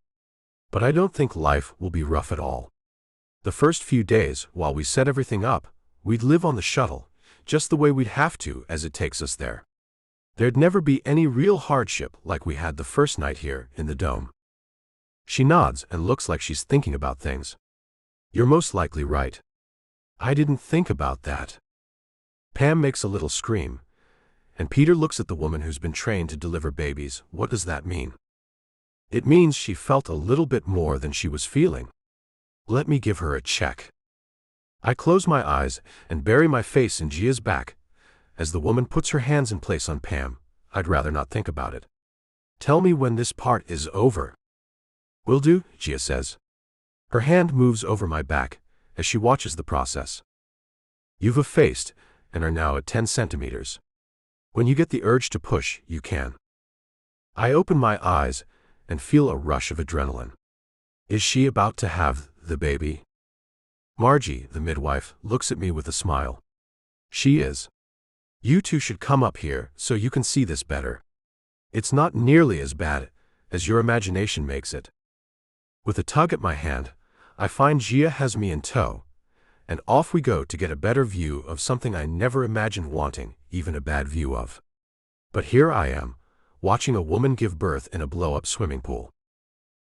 But I don't think life will be rough at all. The first few days, while we set everything up, we'd live on the shuttle, just the way we'd have to as it takes us there. There'd never be any real hardship like we had the first night here in the dome. She nods and looks like she's thinking about things. You're most likely right. I didn't think about that. Pam makes a little scream, and Peter looks at the woman who's been trained to deliver babies. What does that mean? It means she felt a little bit more than she was feeling. Let me give her a check. I close my eyes and bury my face in Gia's back. As the woman puts her hands in place on Pam, I'd rather not think about it. Tell me when this part is over. Will do, Gia says. Her hand moves over my back as she watches the process. You've effaced and are now at 10 centimeters. When you get the urge to push, you can. I open my eyes and feel a rush of adrenaline. Is she about to have the baby? Margie, the midwife, looks at me with a smile. She is. You two should come up here so you can see this better. It's not nearly as bad as your imagination makes it. With a tug at my hand, I find Gia has me in tow, and off we go to get a better view of something I never imagined wanting, even a bad view of. But here I am, watching a woman give birth in a blow-up swimming pool.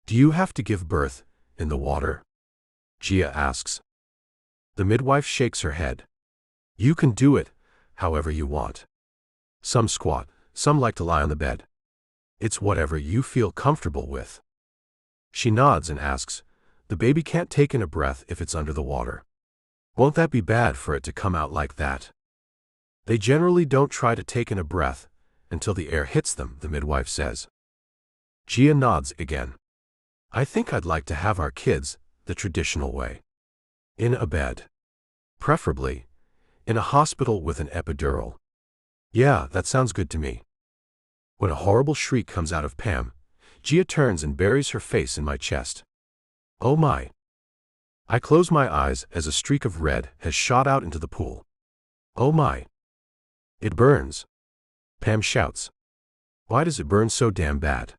Do you have to give birth in the water? Gia asks. The midwife shakes her head. You can do it however you want. Some squat, some like to lie on the bed. It's whatever you feel comfortable with. She nods and asks, the baby can't take in a breath if it's under the water. Won't that be bad for it to come out like that? They generally don't try to take in a breath until the air hits them, the midwife says. Gia nods again. I think I'd like to have our kids the traditional way. In a bed. Preferably in a hospital with an epidural. Yeah, that sounds good to me. When a horrible shriek comes out of Pam, Gia turns and buries her face in my chest. Oh my. I close my eyes as a streak of red has shot out into the pool. Oh my. It burns. Pam shouts. Why does it burn so damn bad?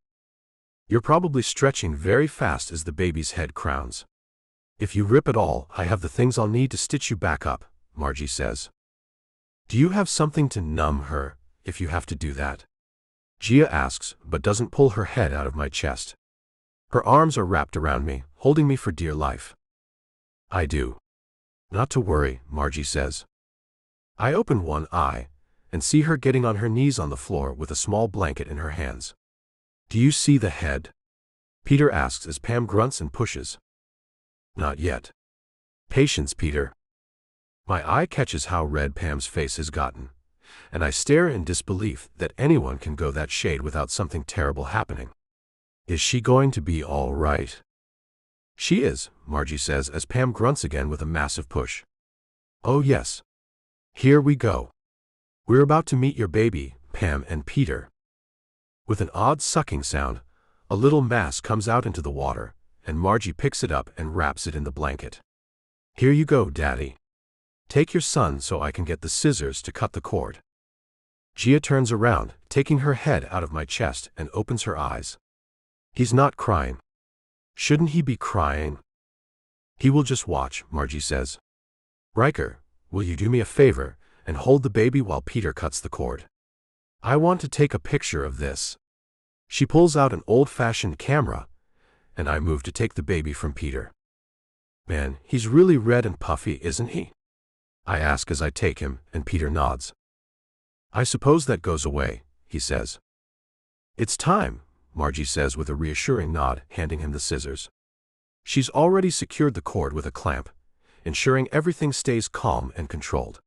You're probably stretching very fast as the baby's head crowns. If you rip at all, I have the things I'll need to stitch you back up, Margie says. Do you have something to numb her, if you have to do that? Gia asks, but doesn't pull her head out of my chest. Her arms are wrapped around me, holding me for dear life. I do. Not to worry, Margie says. I open one eye and see her getting on her knees on the floor with a small blanket in her hands. Do you see the head? Peter asks as Pam grunts and pushes. Not yet. Patience, Peter. My eye catches how red Pam's face has gotten, and I stare in disbelief that anyone can go that shade without something terrible happening. Is she going to be all right? She is, Margie says as Pam grunts again with a massive push. Oh yes. Here we go. We're about to meet your baby, Pam and Peter. With an odd sucking sound, a little mass comes out into the water, and Margie picks it up and wraps it in the blanket. Here you go, Daddy. Take your son so I can get the scissors to cut the cord. Gia turns around, taking her head out of my chest and opens her eyes. He's not crying. Shouldn't he be crying? He will just watch, Margie says. Riker, will you do me a favor and hold the baby while Peter cuts the cord? I want to take a picture of this. She pulls out an old-fashioned camera, and I move to take the baby from Peter. Man, he's really red and puffy, isn't he? I ask as I take him, and Peter nods. I suppose that goes away, he says. It's time, Margie says with a reassuring nod, handing him the scissors. She's already secured the cord with a clamp, ensuring everything stays calm and controlled.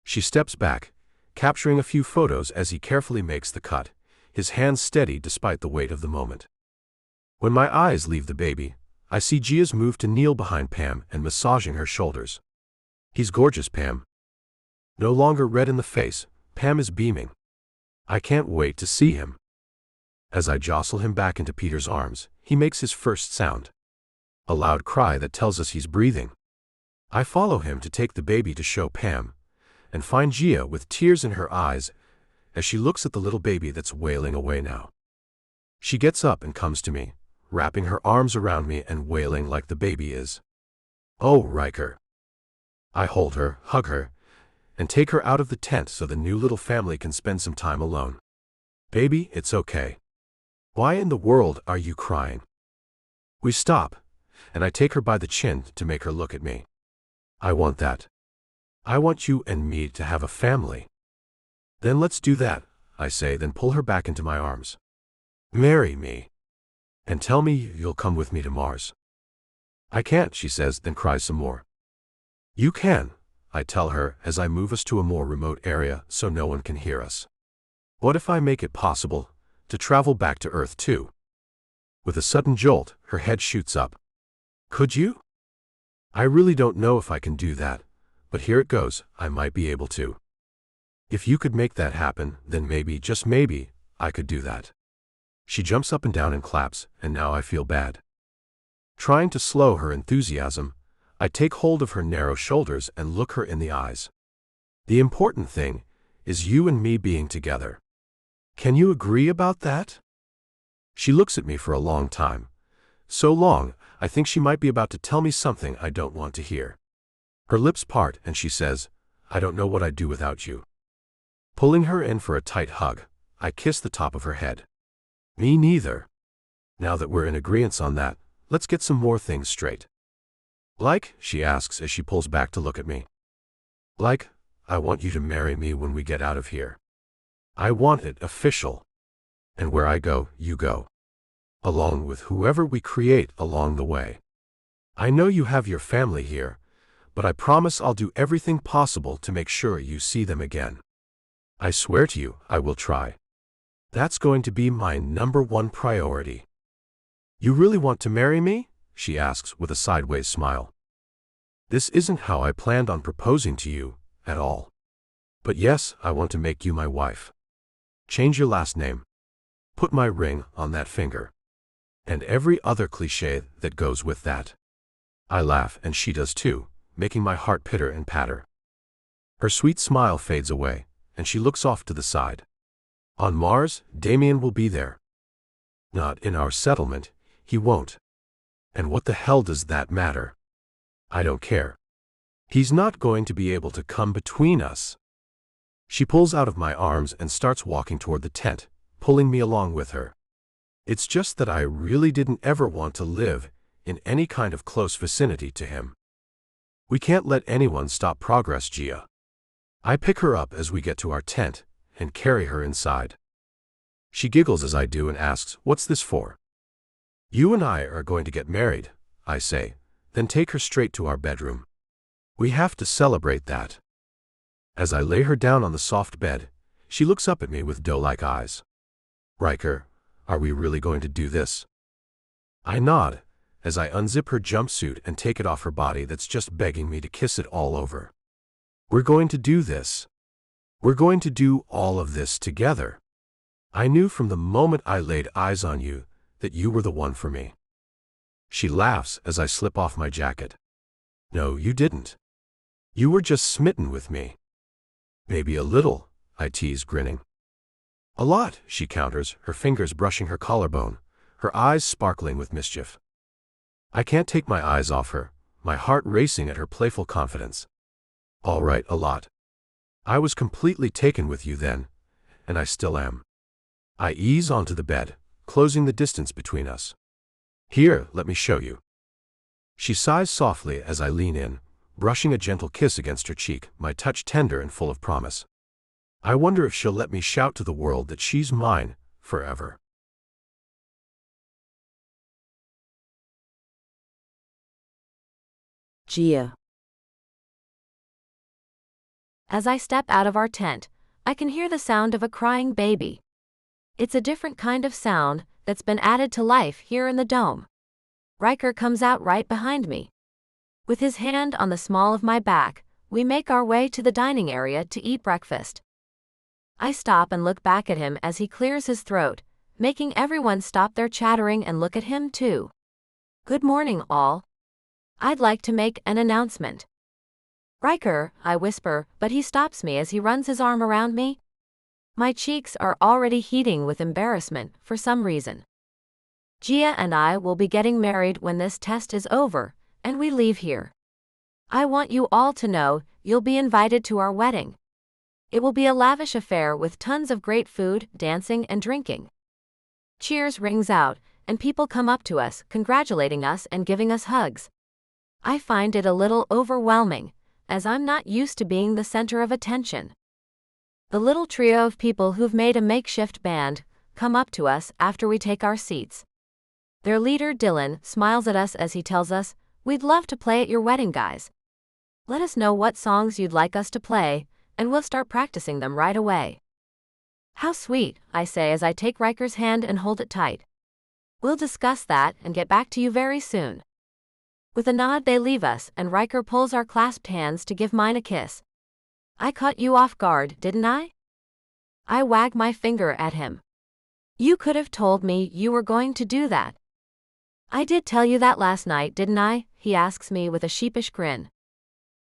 She steps back, capturing a few photos as he carefully makes the cut, his hands steady despite the weight of the moment. When my eyes leave the baby, I see Gia's move to kneel behind Pam and massaging her shoulders. He's gorgeous, Pam. No longer red in the face, Pam is beaming. I can't wait to see him. As I jostle him back into Peter's arms, he makes his first sound. A loud cry that tells us he's breathing. I follow him to take the baby to show Pam, and find Gia with tears in her eyes as she looks at the little baby that's wailing away now. She gets up and comes to me, wrapping her arms around me and wailing like the baby is. Oh, Riker. I hold her, hug her, and take her out of the tent so the new little family can spend some time alone. Baby, it's okay. Why in the world are you crying? We stop, and I take her by the chin to make her look at me. I want that. I want you and me to have a family. Then let's do that, I say, then pull her back into my arms. Marry me. And tell me you'll come with me to Mars. I can't, she says, then cries some more. You can, I tell her as I move us to a more remote area so no one can hear us. What if I make it possible to travel back to Earth too? With a sudden jolt, her head shoots up. Could you? I really don't know if I can do that, but here it goes, I might be able to. If you could make that happen, then maybe, just maybe, I could do that. She jumps up and down and claps, and now I feel bad. Trying to slow her enthusiasm, I take hold of her narrow shoulders and look her in the eyes. The important thing is you and me being together. Can you agree about that? She looks at me for a long time. So long, I think she might be about to tell me something I don't want to hear. Her lips part and she says, "I don't know what I'd do without you." Pulling her in for a tight hug, I kiss the top of her head. "Me neither." Now that we're in agreement on that, let's get some more things straight. "Like?" she asks as she pulls back to look at me. "Like, I want you to marry me when we get out of here. I want it official. And where I go, you go. Along with whoever we create along the way. I know you have your family here, but I promise I'll do everything possible to make sure you see them again. I swear to you, I will try. That's going to be my #1 priority." "You really want to marry me?" she asks with a sideways smile. "This isn't how I planned on proposing to you, at all. But yes, I want to make you my wife. Change your last name. Put my ring on that finger. And every other cliché that goes with that." I laugh and she does too, making my heart pitter and patter. Her sweet smile fades away, and she looks off to the side. On Mars, Damien will be there. Not in our settlement, he won't. And what the hell does that matter? I don't care. He's not going to be able to come between us. She pulls out of my arms and starts walking toward the tent, pulling me along with her. It's just that I really didn't ever want to live in any kind of close vicinity to him. We can't let anyone stop progress, Gia. I pick her up as we get to our tent and carry her inside. She giggles as I do and asks, "What's this for?" "You and I are going to get married," I say, then take her straight to our bedroom. We have to celebrate that. As I lay her down on the soft bed, she looks up at me with doe-like eyes. "Riker, are we really going to do this?" I nod as I unzip her jumpsuit and take it off her body that's just begging me to kiss it all over. "We're going to do this. We're going to do all of this together. I knew from the moment I laid eyes on you that you were the one for me." She laughs as I slip off my jacket. "No, you didn't. You were just smitten with me." "Maybe a little," I tease, grinning. "A lot," she counters, her fingers brushing her collarbone, her eyes sparkling with mischief. I can't take my eyes off her, my heart racing at her playful confidence. "All right, a lot. I was completely taken with you then, and I still am." I ease onto the bed, closing the distance between us. "Here, let me show you." She sighs softly as I lean in, brushing a gentle kiss against her cheek, my touch tender and full of promise. I wonder if she'll let me shout to the world that she's mine forever. Gia. As I step out of our tent, I can hear the sound of a crying baby. It's a different kind of sound that's been added to life here in the dome. Riker comes out right behind me. With his hand on the small of my back, we make our way to the dining area to eat breakfast. I stop and look back at him as he clears his throat, making everyone stop their chattering and look at him too. "Good morning, all. I'd like to make an announcement." "Riker," I whisper, but he stops me as he runs his arm around me. My cheeks are already heating with embarrassment for some reason. "Gia and I will be getting married when this test is over, and we leave here. I want you all to know you'll be invited to our wedding. It will be a lavish affair with tons of great food, dancing, and drinking." Cheers rings out, and people come up to us, congratulating us and giving us hugs. I find it a little overwhelming, as I'm not used to being the center of attention. The little trio of people who've made a makeshift band come up to us after we take our seats. Their leader, Dylan, smiles at us as he tells us, "We'd love to play at your wedding, guys. Let us know what songs you'd like us to play, and we'll start practicing them right away." "How sweet," I say as I take Riker's hand and hold it tight. "We'll discuss that and get back to you very soon." With a nod they leave us, and Riker pulls our clasped hands to give mine a kiss. "I caught you off guard, didn't I?" I wag my finger at him. "You could have told me you were going to do that." "I did tell you that last night, didn't I?" he asks me with a sheepish grin.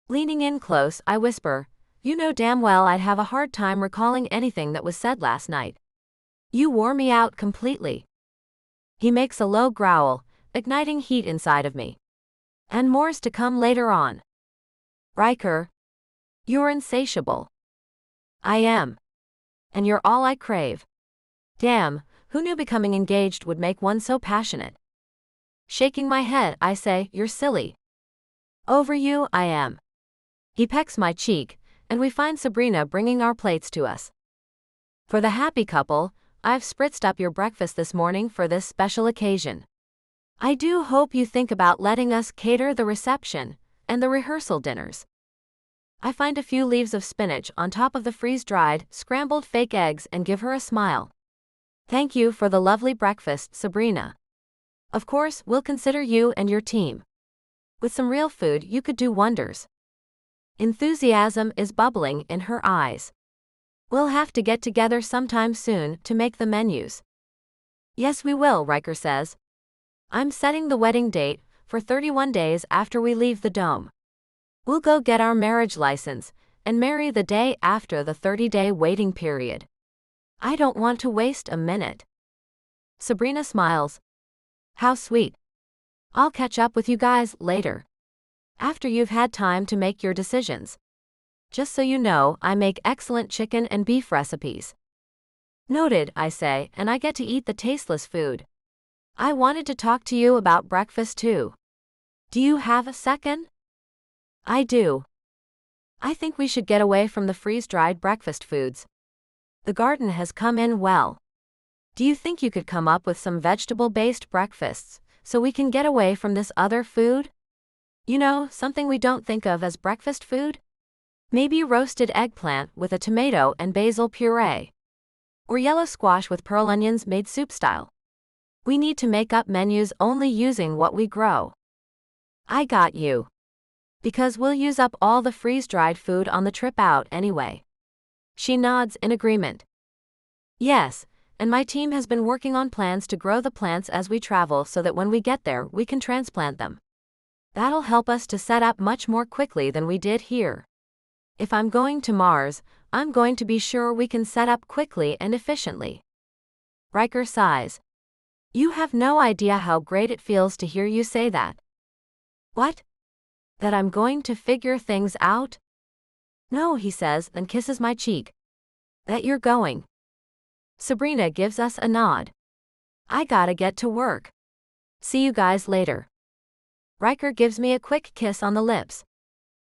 Leaning in close, I whisper, "You know damn well I'd have a hard time recalling anything that was said last night. You wore me out completely." He makes a low growl, igniting heat inside of me. "And more's to come later on." Riker, you're insatiable. I am. And you're all I crave. Damn, who knew becoming engaged would make one so passionate? Shaking my head, I say, you're silly. Over you, I am. He pecks my cheek, and we find Sabrina bringing our plates to us. For the happy couple, I've spritzed up your breakfast this morning for this special occasion. I do hope you think about letting us cater the reception and the rehearsal dinners. I find a few leaves of spinach on top of the freeze-dried, scrambled fake eggs and give her a smile. Thank you for the lovely breakfast, Sabrina. Of course, we'll consider you and your team. With some real food, you could do wonders. Enthusiasm is bubbling in her eyes. We'll have to get together sometime soon to make the menus. Yes, we will, Riker says. I'm setting the wedding date for 31 days after we leave the dome. We'll go get our marriage license and marry the day after the 30-day waiting period. I don't want to waste a minute. Sabrina smiles. How sweet. I'll catch up with you guys later, after you've had time to make your decisions. Just so you know, I make excellent chicken and beef recipes. Noted, I say, and I get to eat the tasteless food. I wanted to talk to you about breakfast too. Do you have a second? I do. I think we should get away from the freeze-dried breakfast foods. The garden has come in well. Do you think you could come up with some vegetable-based breakfasts so we can get away from this other food? You know, something we don't think of as breakfast food? Maybe roasted eggplant with a tomato and basil puree. Or yellow squash with pearl onions made soup style. We need to make up menus only using what we grow. I got you. Because we'll use up all the freeze-dried food on the trip out anyway. She nods in agreement. Yes, and my team has been working on plans to grow the plants as we travel so that when we get there we can transplant them. That'll help us to set up much more quickly than we did here. If I'm going to Mars, I'm going to be sure we can set up quickly and efficiently. Riker sighs. You have no idea how great it feels to hear you say that. What? That I'm going to figure things out? No, he says, and kisses my cheek. That you're going. Sabrina gives us a nod. I gotta get to work. See you guys later. Riker gives me a quick kiss on the lips.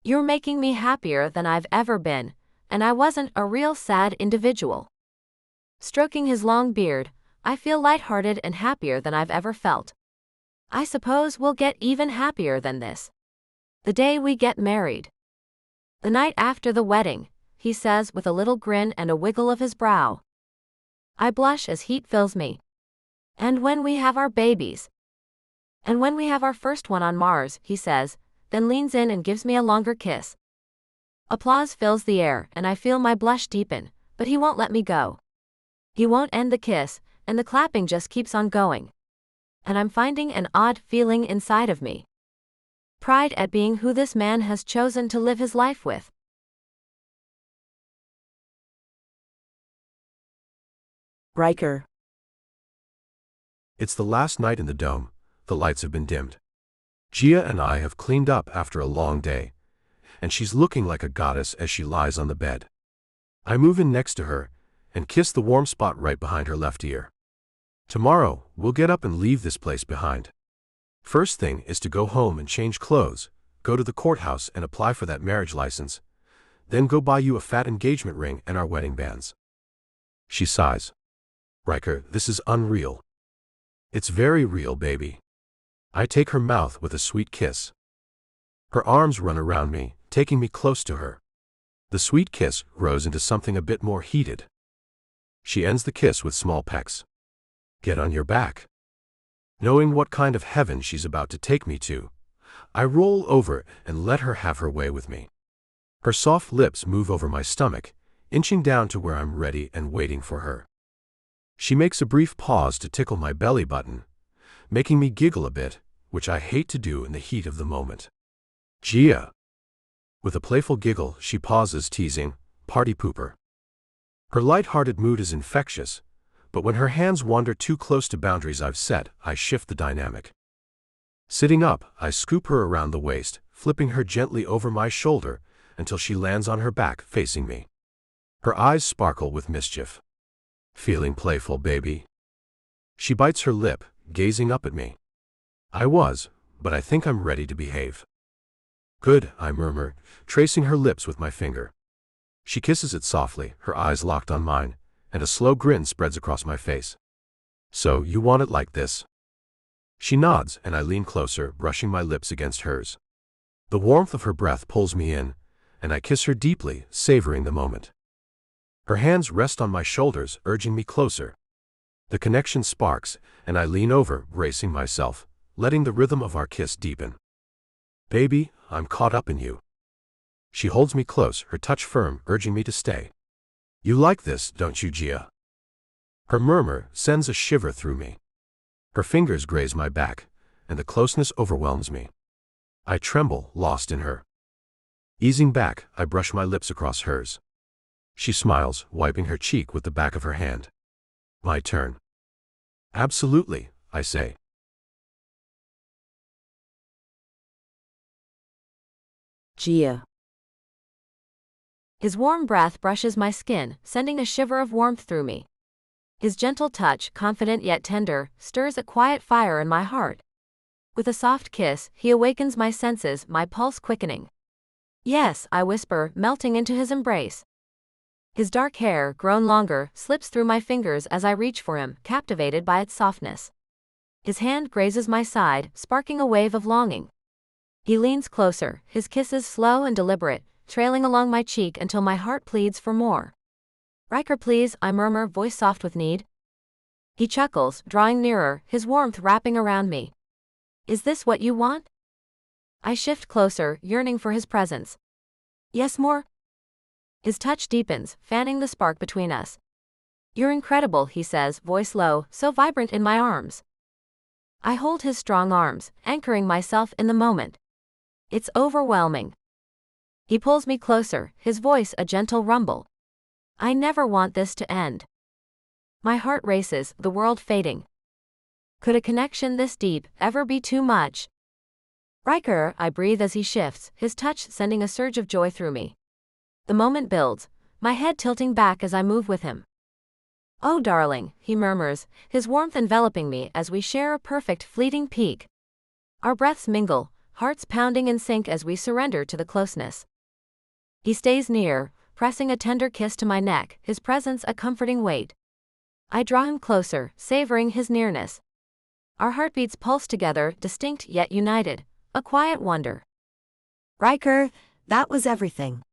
You're making me happier than I've ever been, and I wasn't a real sad individual. Stroking his long beard, I feel lighthearted and happier than I've ever felt. I suppose we'll get even happier than this. The day we get married. The night after the wedding, he says with a little grin and a wiggle of his brow. I blush as heat fills me. And when we have our babies. And when we have our first one on Mars, he says, then leans in and gives me a longer kiss. Applause fills the air and I feel my blush deepen, but he won't let me go. He won't end the kiss, and the clapping just keeps on going. And I'm finding an odd feeling inside of me. Pride at being who this man has chosen to live his life with. Riker. It's the last night in the dome. The lights have been dimmed. Gia and I have cleaned up after a long day, and she's looking like a goddess as she lies on the bed. I move in next to her and kiss the warm spot right behind her left ear. Tomorrow, we'll get up and leave this place behind. First thing is to go home and change clothes, go to the courthouse and apply for that marriage license, then go buy you a fat engagement ring and our wedding bands. She sighs. Riker, this is unreal. It's very real, baby. I take her mouth with a sweet kiss. Her arms run around me, taking me close to her. The sweet kiss grows into something a bit more heated. She ends the kiss with small pecks. Get on your back. Knowing what kind of heaven she's about to take me to, I roll over and let her have her way with me. Her soft lips move over my stomach, inching down to where I'm ready and waiting for her. She makes a brief pause to tickle my belly button, making me giggle a bit, which I hate to do in the heat of the moment. Gia. With a playful giggle, she pauses, teasing, party pooper. Her light-hearted mood is infectious, but when her hands wander too close to boundaries I've set, I shift the dynamic. Sitting up, I scoop her around the waist, flipping her gently over my shoulder until she lands on her back facing me. Her eyes sparkle with mischief. Feeling playful, baby? She bites her lip, gazing up at me. I was, but I think I'm ready to behave. Good, I murmur, tracing her lips with my finger. She kisses it softly, her eyes locked on mine, and a slow grin spreads across my face. So, you want it like this? She nods, and I lean closer, brushing my lips against hers. The warmth of her breath pulls me in, and I kiss her deeply, savoring the moment. Her hands rest on my shoulders, urging me closer. The connection sparks, and I lean over, bracing myself, letting the rhythm of our kiss deepen. Baby, I'm caught up in you. She holds me close, her touch firm, urging me to stay. You like this, don't you, Gia? Her murmur sends a shiver through me. Her fingers graze my back, and the closeness overwhelms me. I tremble, lost in her. Easing back, I brush my lips across hers. She smiles, wiping her cheek with the back of her hand. My turn. Absolutely, I say. Gia. His warm breath brushes my skin, sending a shiver of warmth through me. His gentle touch, confident yet tender, stirs a quiet fire in my heart. With a soft kiss, he awakens my senses, my pulse quickening. Yes, I whisper, melting into his embrace. His dark hair, grown longer, slips through my fingers as I reach for him, captivated by its softness. His hand grazes my side, sparking a wave of longing. He leans closer, his kisses slow and deliberate, trailing along my cheek until my heart pleads for more. Riker, please, I murmur, voice soft with need. He chuckles, drawing nearer, his warmth wrapping around me. Is this what you want? I shift closer, yearning for his presence. Yes, more? His touch deepens, fanning the spark between us. You're incredible, he says, voice low, so vibrant in my arms. I hold his strong arms, anchoring myself in the moment. It's overwhelming. He pulls me closer, his voice a gentle rumble. I never want this to end. My heart races, the world fading. Could a connection this deep ever be too much? Riker, I breathe as he shifts, his touch sending a surge of joy through me. The moment builds, my head tilting back as I move with him. Oh darling, he murmurs, his warmth enveloping me as we share a perfect fleeting peek. Our breaths mingle, hearts pounding in sync as we surrender to the closeness. He stays near, pressing a tender kiss to my neck, his presence a comforting weight. I draw him closer, savoring his nearness. Our heartbeats pulse together, distinct yet united, a quiet wonder. Riker, that was everything.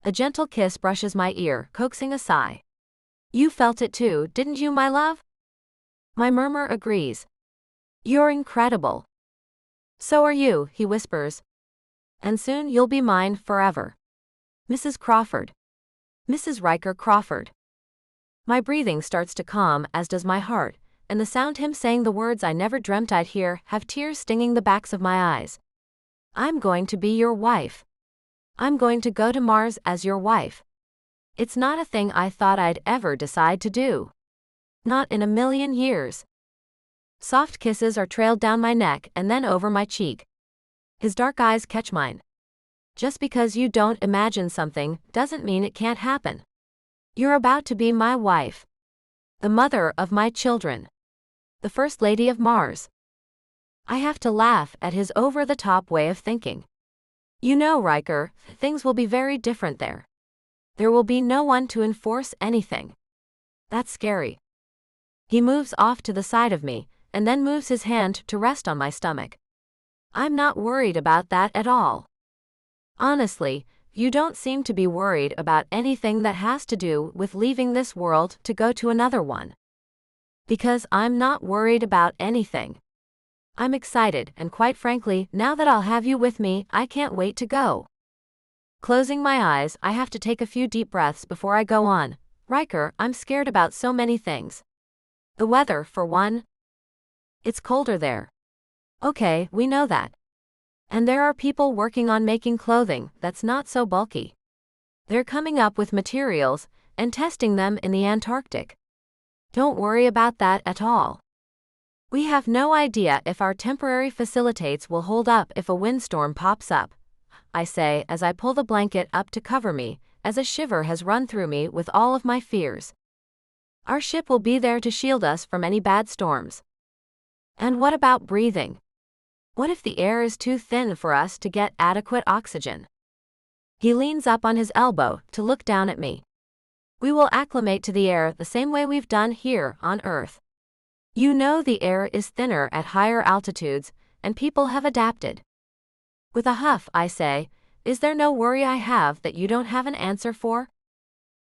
A gentle kiss brushes my ear, coaxing a sigh. You felt it too, didn't you, my love? My murmur agrees. You're incredible. So are you, he whispers. And soon you'll be mine forever. Mrs. Crawford. Mrs. Riker Crawford. My breathing starts to calm, as does my heart, and the sound him saying the words I never dreamt I'd hear have tears stinging the backs of my eyes. I'm going to be your wife. I'm going to go to Mars as your wife. It's not a thing I thought I'd ever decide to do. Not in a million years. Soft kisses are trailed down my neck and then over my cheek. His dark eyes catch mine. Just because you don't imagine something doesn't mean it can't happen. You're about to be my wife. The mother of my children. The First Lady of Mars. I have to laugh at his over-the-top way of thinking. You know, Riker, things will be very different there. There will be no one to enforce anything. That's scary. He moves off to the side of me, and then moves his hand to rest on my stomach. I'm not worried about that at all. Honestly, you don't seem to be worried about anything that has to do with leaving this world to go to another one. Because I'm not worried about anything. I'm excited, and quite frankly, now that I'll have you with me, I can't wait to go. Closing my eyes, I have to take a few deep breaths before I go on. Riker, I'm scared about so many things. The weather, for one. It's colder there. Okay, we know that. And there are people working on making clothing that's not so bulky. They're coming up with materials and testing them in the Antarctic. Don't worry about that at all. We have no idea if our temporary facilitates will hold up if a windstorm pops up, I say as I pull the blanket up to cover me, as a shiver has run through me with all of my fears. Our ship will be there to shield us from any bad storms. And what about breathing? What if the air is too thin for us to get adequate oxygen? He leans up on his elbow to look down at me. We will acclimate to the air the same way we've done here on Earth. You know the air is thinner at higher altitudes, and people have adapted. With a huff, I say, is there no worry I have that you don't have an answer for?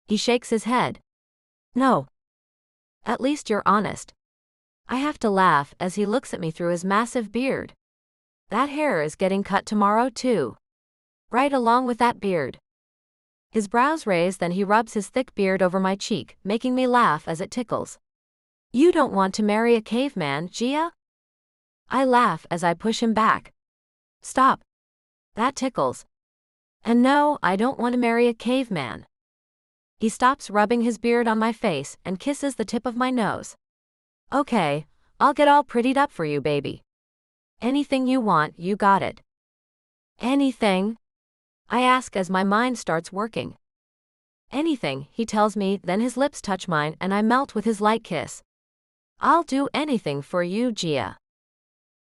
He shakes his head. No. At least you're honest. I have to laugh as he looks at me through his massive beard. That hair is getting cut tomorrow too. Right along with that beard. His brows raise, then he rubs his thick beard over my cheek, making me laugh as it tickles. You don't want to marry a caveman, Gia? I laugh as I push him back. Stop. That tickles. And no, I don't want to marry a caveman. He stops rubbing his beard on my face and kisses the tip of my nose. Okay, I'll get all prettied up for you, baby. Anything you want, you got it. Anything? I ask as my mind starts working. Anything, he tells me, then his lips touch mine and I melt with his light kiss. I'll do anything for you, Gia.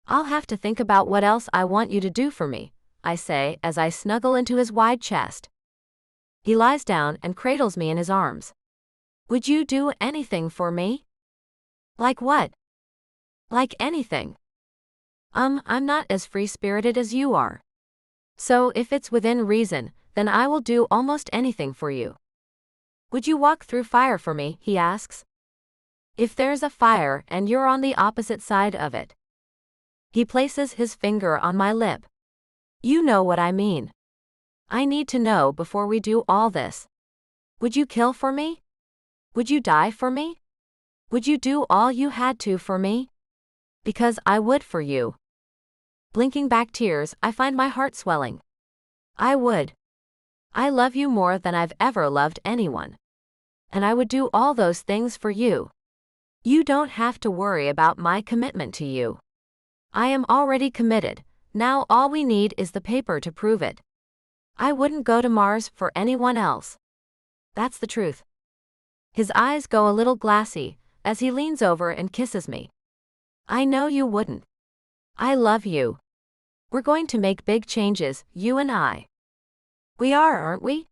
I'll have to think about what else I want you to do for me, I say as I snuggle into his wide chest. He lies down and cradles me in his arms. Would you do anything for me? Like what? Like anything. I'm not as free-spirited as you are. So if it's within reason, then I will do almost anything for you. Would you walk through fire for me, he asks. If there's a fire and you're on the opposite side of it. He places his finger on my lip. You know what I mean. I need to know before we do all this. Would you kill for me? Would you die for me? Would you do all you had to for me? Because I would for you. Blinking back tears, I find my heart swelling. I would. I love you more than I've ever loved anyone. And I would do all those things for you. You don't have to worry about my commitment to you. I am already committed, now all we need is the paper to prove it. I wouldn't go to Mars for anyone else. That's the truth. His eyes go a little glassy as he leans over and kisses me. I know you wouldn't. I love you. We're going to make big changes, you and I. We are, aren't we?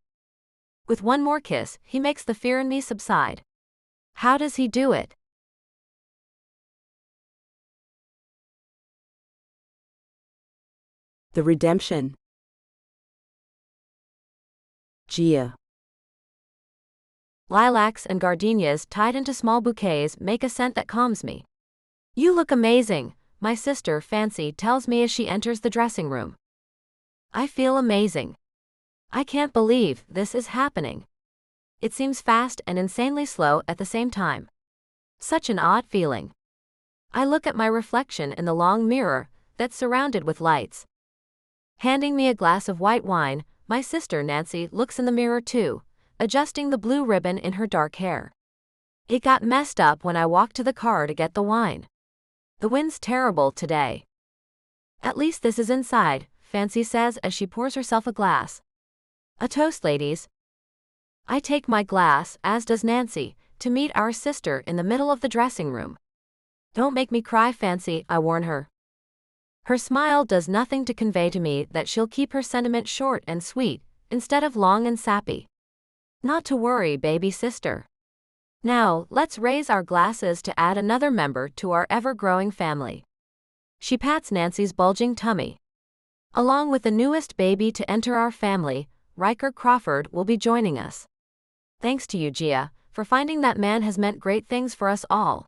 With one more kiss, he makes the fear in me subside. How does he do it? The Redemption. Gia. Lilacs and gardenias tied into small bouquets make a scent that calms me. You look amazing, my sister Fancy tells me as she enters the dressing room. I feel amazing. I can't believe this is happening. It seems fast and insanely slow at the same time. Such an odd feeling. I look at my reflection in the long mirror that's surrounded with lights. Handing me a glass of white wine, my sister Nancy looks in the mirror too, adjusting the blue ribbon in her dark hair. It got messed up when I walked to the car to get the wine. The wind's terrible today. At least this is inside, Fancy says as she pours herself a glass. A toast, ladies. I take my glass, as does Nancy, to meet our sister in the middle of the dressing room. Don't make me cry, Fancy, I warn her. Her smile does nothing to convey to me that she'll keep her sentiment short and sweet, instead of long and sappy. Not to worry, baby sister. Now, let's raise our glasses to add another member to our ever-growing family. She pats Nancy's bulging tummy. Along with the newest baby to enter our family, Riker Crawford will be joining us. Thanks to you, Gia, for finding that man has meant great things for us all.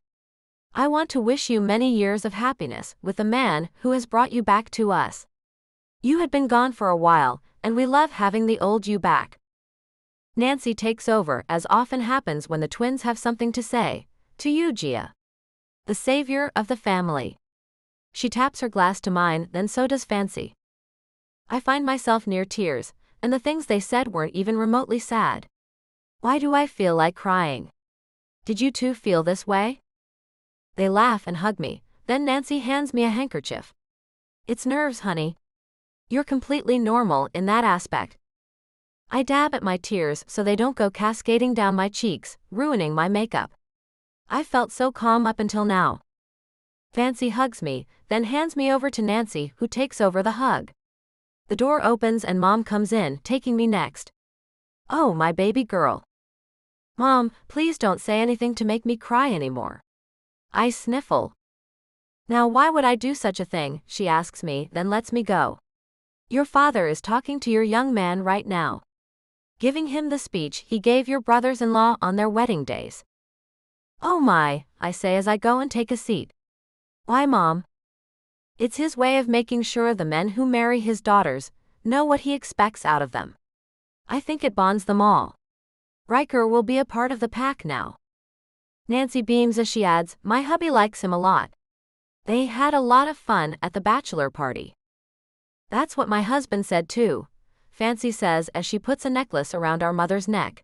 I want to wish you many years of happiness with the man who has brought you back to us. You had been gone for a while, and we love having the old you back. Nancy takes over, as often happens when the twins have something to say. To you, Gia. The savior of the family. She taps her glass to mine, then so does Fancy. I find myself near tears, and the things they said weren't even remotely sad. Why do I feel like crying? Did you too feel this way? They laugh and hug me, Then Nancy hands me a handkerchief. It's nerves, honey. You're completely normal in that aspect. I dab at my tears so they don't go cascading down my cheeks, ruining my makeup. I felt so calm up until now. Fancy hugs me, then hands me over to Nancy, who takes over the hug. The door opens and Mom comes in, taking me next. Oh, my baby girl. Mom, please don't say anything to make me cry anymore. I sniffle. Now why would I do such a thing, she asks me, then lets me go. Your father is talking to your young man right now. Giving him the speech he gave your brothers-in-law on their wedding days. Oh my, I say as I go and take a seat. Why, Mom? It's his way of making sure the men who marry his daughters know what he expects out of them. I think it bonds them all. Riker will be a part of the pack now. Nancy beams as she adds, my hubby likes him a lot. They had a lot of fun at the bachelor party. That's what my husband said too, Fancy says as she puts a necklace around our mother's neck.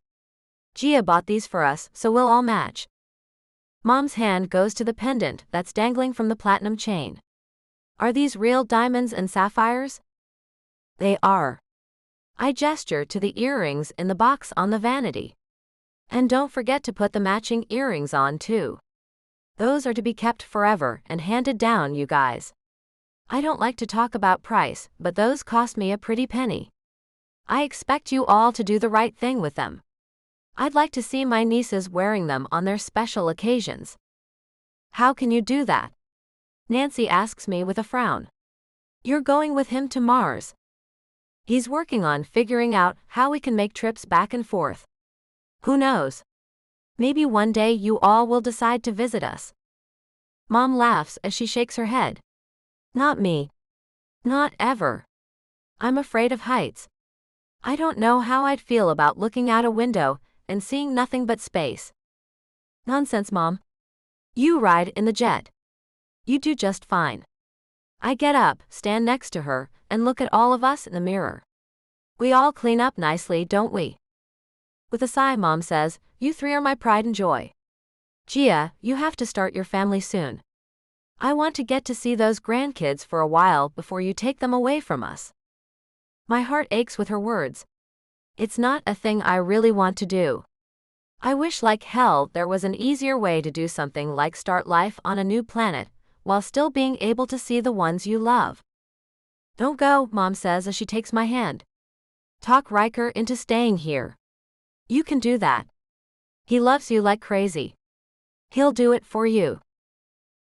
Gia bought these for us, so we'll all match. Mom's hand goes to the pendant that's dangling from the platinum chain. Are these real diamonds and sapphires? They are. I gesture to the earrings in the box on the vanity. And don't forget to put the matching earrings on too. Those are to be kept forever and handed down, you guys. I don't like to talk about price, but those cost me a pretty penny. I expect you all to do the right thing with them. I'd like to see my nieces wearing them on their special occasions. How can you do that? Nancy asks me with a frown. You're going with him to Mars. He's working on figuring out how we can make trips back and forth. Who knows? Maybe one day you all will decide to visit us. Mom laughs as she shakes her head. Not me. Not ever. I'm afraid of heights. I don't know how I'd feel about looking out a window and seeing nothing but space. Nonsense, Mom. You ride in the jet. You do just fine. I get up, stand next to her, and look at all of us in the mirror. We all clean up nicely, don't we? With a sigh, Mom says, you three are my pride and joy. Gia, you have to start your family soon. I want to get to see those grandkids for a while before you take them away from us. My heart aches with her words. It's not a thing I really want to do. I wish like hell there was an easier way to do something like start life on a new planet, while still being able to see the ones you love. Don't go, Mom says as she takes my hand. Talk Riker into staying here. You can do that. He loves you like crazy. He'll do it for you.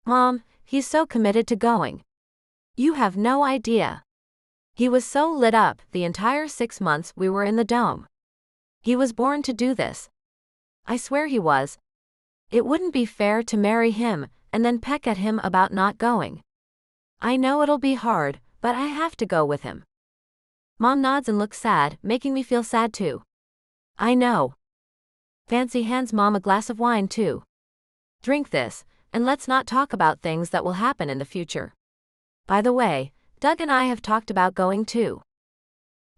Mom, he's so committed to going. You have no idea. He was so lit up the entire 6 months we were in the dome. He was born to do this. I swear he was. It wouldn't be fair to marry him and then peck at him about not going. I know it'll be hard, but I have to go with him. Mom nods and looks sad, making me feel sad too. I know. Fancy hands Mom a glass of wine too. Drink this, and let's not talk about things that will happen in the future. By the way, Doug and I have talked about going too.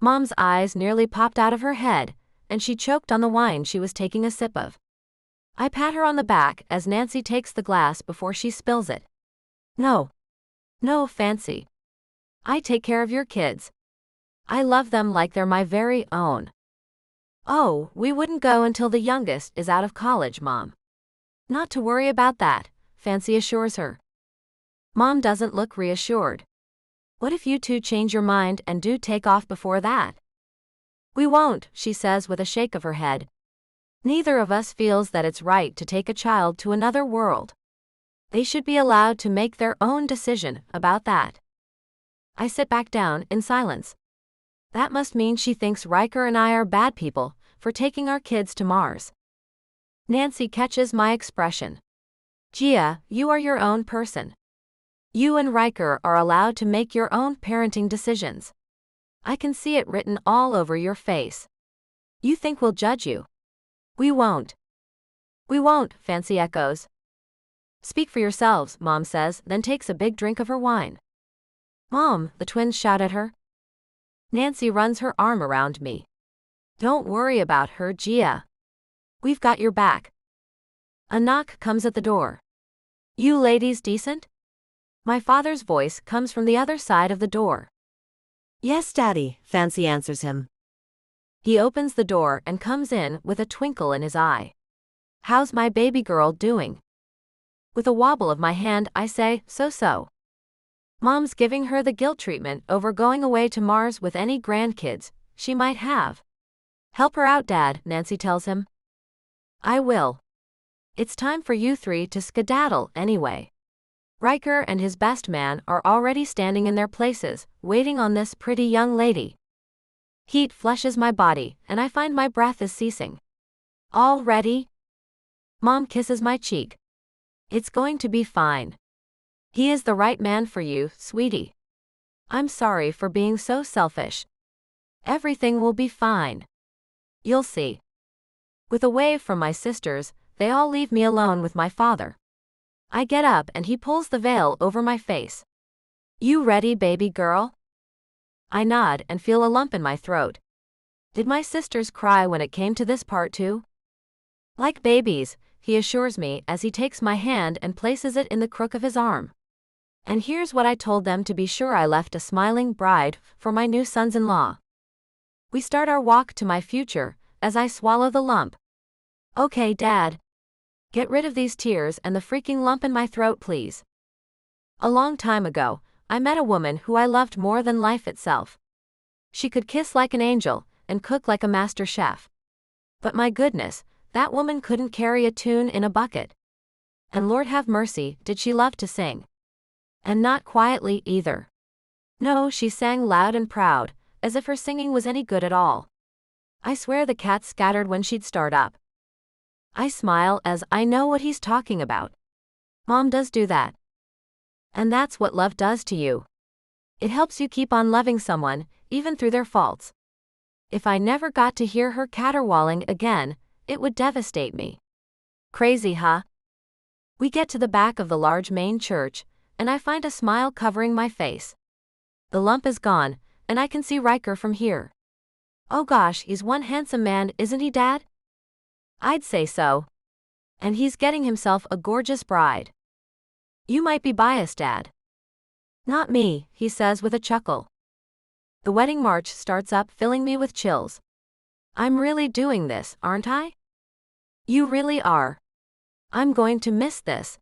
Mom's eyes nearly popped out of her head, and she choked on the wine she was taking a sip of. I pat her on the back as Nancy takes the glass before she spills it. No. No, Fancy. I take care of your kids. I love them like they're my very own. Oh, we wouldn't go until the youngest is out of college, Mom. Not to worry about that, Fancy assures her. Mom doesn't look reassured. What if you two change your mind and do take off before that? We won't, she says with a shake of her head. Neither of us feels that it's right to take a child to another world. They should be allowed to make their own decision about that. I sit back down in silence. That must mean she thinks Riker and I are bad people for taking our kids to Mars. Nancy catches my expression. Gia, you are your own person. You and Riker are allowed to make your own parenting decisions. I can see it written all over your face. You think we'll judge you? We won't. We won't, Fancy echoes. Speak for yourselves, Mom says, then takes a big drink of her wine. Mom, the twins shout at her. Nancy runs her arm around me. Don't worry about her, Gia. We've got your back. A knock comes at the door. You ladies decent? My father's voice comes from the other side of the door. Yes, Daddy, Fancy answers him. He opens the door and comes in with a twinkle in his eye. How's my baby girl doing? With a wobble of my hand, I say, so. Mom's giving her the guilt treatment over going away to Mars with any grandkids she might have. Help her out, Dad, Nancy tells him. I will. It's time for you three to skedaddle anyway. Riker and his best man are already standing in their places, waiting on this pretty young lady. Heat flushes my body, and I find my breath is ceasing. All ready? Mom kisses my cheek. It's going to be fine. He is the right man for you, sweetie. I'm sorry for being so selfish. Everything will be fine. You'll see. With a wave from my sisters, they all leave me alone with my father. I get up and he pulls the veil over my face. You ready, baby girl? I nod and feel a lump in my throat. Did my sisters cry when it came to this part too? Like babies, he assures me as he takes my hand and places it in the crook of his arm. And here's what I told them to be sure I left a smiling bride for my new sons-in-law. We start our walk to my future, as I swallow the lump. Okay, Dad. Get rid of these tears and the freaking lump in my throat, please. A long time ago, I met a woman who I loved more than life itself. She could kiss like an angel and cook like a master chef. But my goodness, that woman couldn't carry a tune in a bucket. And Lord have mercy, did she love to sing. And not quietly either. No, she sang loud and proud, as if her singing was any good at all. I swear the cat scattered when she'd start up. I smile as I know what he's talking about. Mom does do that. And that's what love does to you. It helps you keep on loving someone, even through their faults. If I never got to hear her caterwauling again, it would devastate me. Crazy, huh? We get to the back of the large main church, and I find a smile covering my face. The lump is gone, and I can see Riker from here. Oh gosh, he's one handsome man, isn't he, Dad? I'd say so. And he's getting himself a gorgeous bride. You might be biased, Dad. Not me, he says with a chuckle. The wedding march starts up, filling me with chills. I'm really doing this, aren't I? You really are. I'm going to miss this.